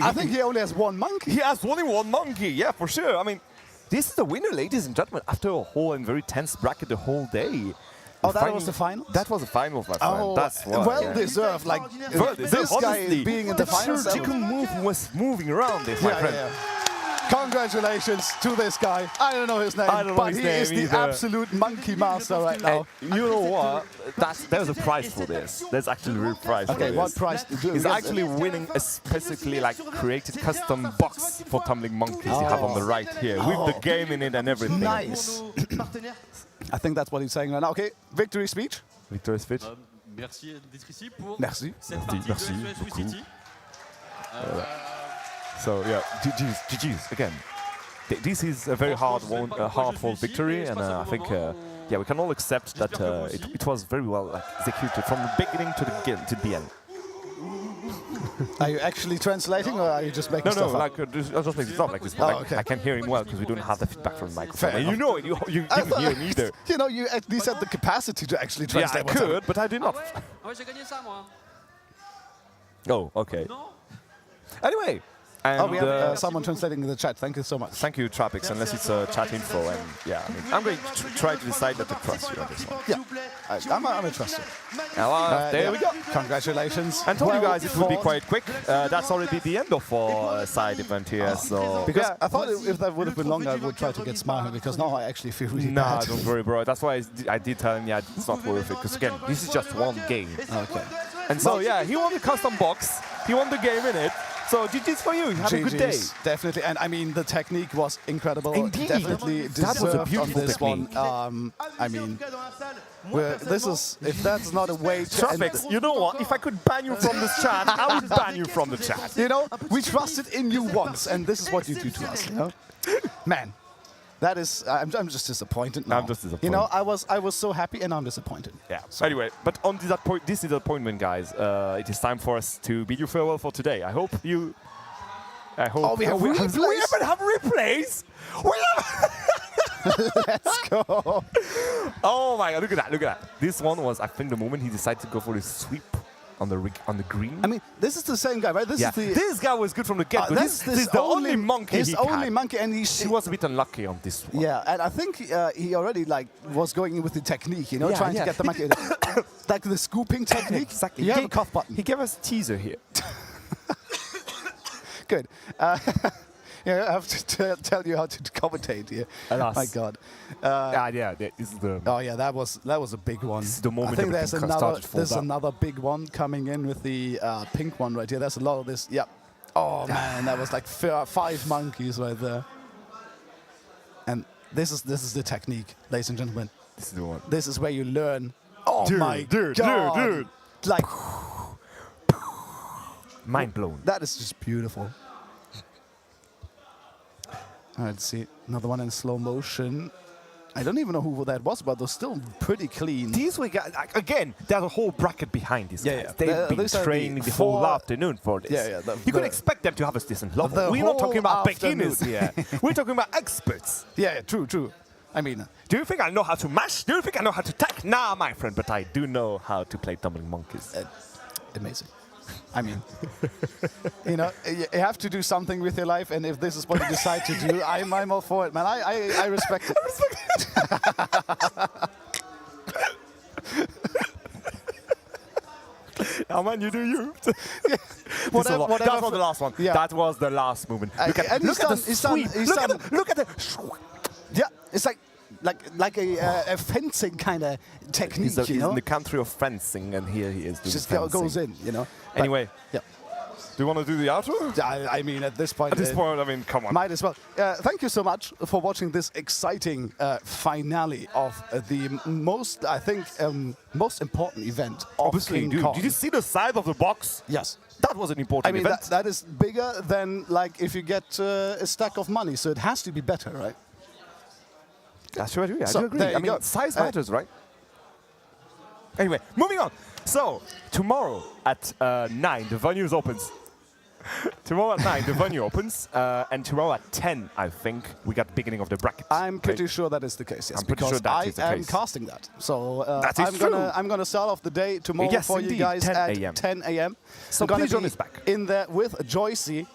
I think he only has 1 monkey. He has only 1 monkey, yeah, for sure. I mean, this is the winner, ladies and gentlemen, after a whole and very tense bracket the whole day. Oh, that was the final? That was the finals, my friend. Oh, That's why. well deserved. Like, Well, this guy honestly, being in the finals. surgical move was moving around this, my friend. Congratulations to this guy. I don't know his name, I don't know but his he name is the either. absolute monkey master right now. And you know what? There's a prize for this. There's actually a real prize for Okay, this. what prize to do? He's actually winning a specifically like created custom box for tumbling monkeys you have on the right here with the game in it and everything. Nice. I think that's what he's saying right now. Okay, victory speech. Victory speech. Merci d'être ici pour Merci. cette partie de SOS City. So yeah, GG's again. This is a very hard-fought victory, and I think yeah, we can all accept that it was very well executed from the beginning to the end. Are you actually translating, or are you just making stuff up? Like I'll just make it up like this. Oh, okay. I can hear him well because we don't have the feedback from the microphone. Fair And you know it. You didn't hear him either. You know, you at least had the capacity to actually Yeah, I translate. what's could, but I did not. Ouais, j'ai gagné ça moi. Oh, okay. Non. Anyway. And, Oh, we have someone translating in the chat. Thank you so much. thank you, Trapix, unless it's chat info. And yeah, I mean, I'm going to try to decide not to trust you on this one. Yeah, I'm a trusted. There we go. Congratulations. I told you Well guys it would be fought. quite quick. That's already the end of our side event here. So Because yeah. I thought if that would have been longer, I would try to get smarter, because now I actually feel really Nah, bad. don't worry, bro. That's why I did tell him, yeah, it's not worth it. Because again, this is just one game. Okay. And so yeah, he won the custom box. He won the game in it. So GG's for you. Have a good day. GG's, definitely. And I mean, the technique was incredible. Indeed. Definitely That was a deserved on beautiful this technique. one. I mean, this is, if that's not a way to end Trapix, you know what? If I could ban you from this chat, I would ban you from the chat. You know, we trusted in you once, and this is what you do to us, you know? Man, that is, I'm just disappointed now. I'm just disappointed. You know, I was so happy, and I'm disappointed. Yeah. So anyway, but on this disappointment, guys, it is time for us to bid you farewell for today. I hope you. Oh, we have replays? We even have replays. We have. Let's go. Oh my God! Look at that! Look at that! This one was, I think, the moment he decided to go for the sweep on the green. I mean, this is the same guy, right? This is the. This guy was good from the get-go. That's This is the only monkey his he only had. monkey, and He was a bit unlucky on this one. Yeah, and I think he already was going in with the technique, you know, Yeah, trying yeah. to get the monkey, like the scooping technique. Exactly. You have a cough button. He gave us a teaser here. Good. Yeah, I have to tell you how to commentate here. Alas. My God. Yeah. This is the. Oh yeah, that was a big one. This is the moment I think everything started to fall down. another big one coming in with the pink one right here. There's a lot of this. Yeah. Oh man, that was like 5 monkeys right there. And this is the technique, ladies and gentlemen. This is the one. This is where you learn. Oh my dude. God. Like Mind blown. that is just beautiful. All right, let's see another one in slow motion. I don't even know who that was, but they're still pretty clean. These were guys, again, there's a whole bracket behind these Yeah, guys. yeah. They've been These are the training the whole 4 afternoon for this. Yeah, yeah, You could expect them to have a decent level. The We're not talking about whole beginners here. We're talking about experts. Yeah, true. I mean, Do you think I know how to mash? Do you think I know how to tack? Nah, my friend, but I do know how to play tumbling monkeys. amazing. I mean, you know, you have to do something with your life, and if this is what you decide to do, I'm all for it, man. I respect it. Oh man, you do you. Whatever, That was the last one. Yeah. That was the last movement. Look at the sweep. Look at the. Yeah, it's like a fencing kind of technique, He's you in know. the country of fencing, and here he is doing Just fencing. goes in, you know. Anyway, yeah. Do you want to do the outro? I mean, at this point. At this point, I mean, come on. Might as well. Thank you so much for watching this exciting finale of the most, I think, most important event of Obviously, King dude. Kong. Did you see the size of the box? Yes. That was an important I mean, event. that is bigger than like if you get a stack of money, so it has to be better, right? That's true. I do So, agree. there you I mean, go. size matters, right? Anyway, moving on. So, tomorrow at 9, the venue opens. Tomorrow at 9, the venue opens. And tomorrow at 10, I think, we got the beginning of the bracket. I'm pretty sure that is the case, yes. I'm pretty because sure that is the I am case. casting that. So That is I'm gonna start off the day tomorrow Yes, for you indeed, guys 10 at a.m. 10 a.m. So I'm gonna please join be us back. in there with Joycey.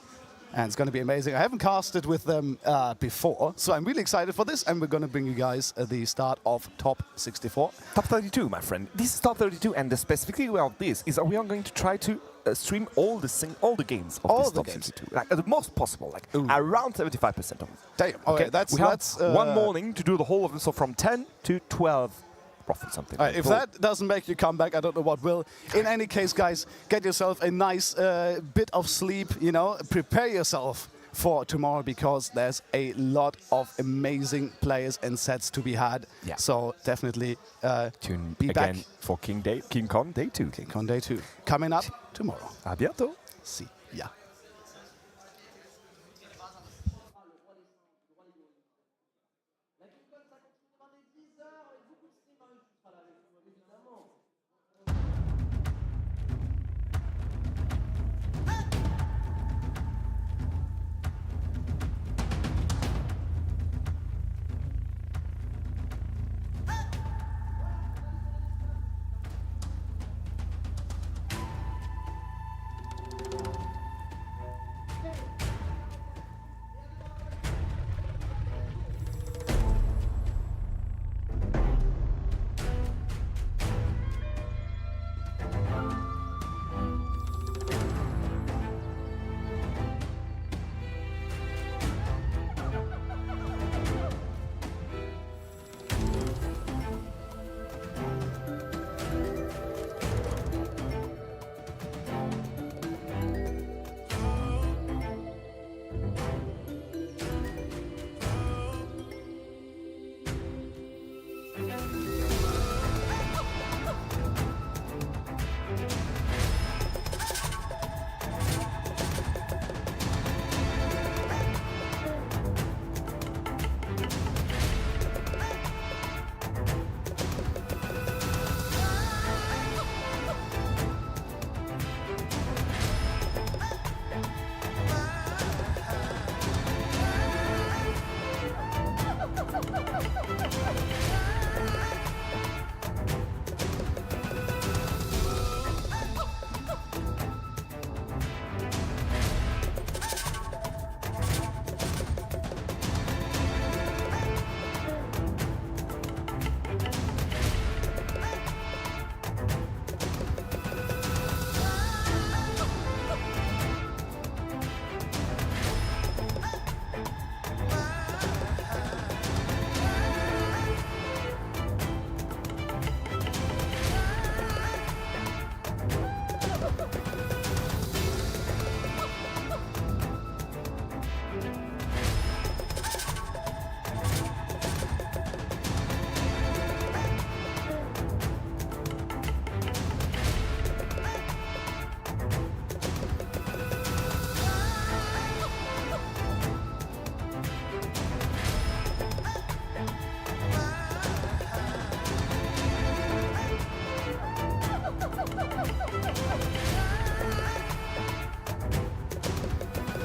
And it's going to be amazing. I haven't casted with them before, so I'm really excited for this. And we're going to bring you guys the start of Top 64. Top 32, my friend. This is Top 32, and the specificity about this is that we are going to try to stream all the games of All this the Top games. 62, like the most possible, like Ooh. around 75% of them. Damn. Okay, that's we have that's one morning to do the whole of them, so from 10 to 12, roughly something. If that doesn't make you come back, I don't know what will. In any case, guys, get yourself a nice bit of sleep. You know, prepare yourself for tomorrow because there's a lot of amazing players and sets to be had. Yeah. So definitely Tune be again back. for King Kong Day 2. King Kong Day 2 coming up tomorrow. A bientôt. See ya.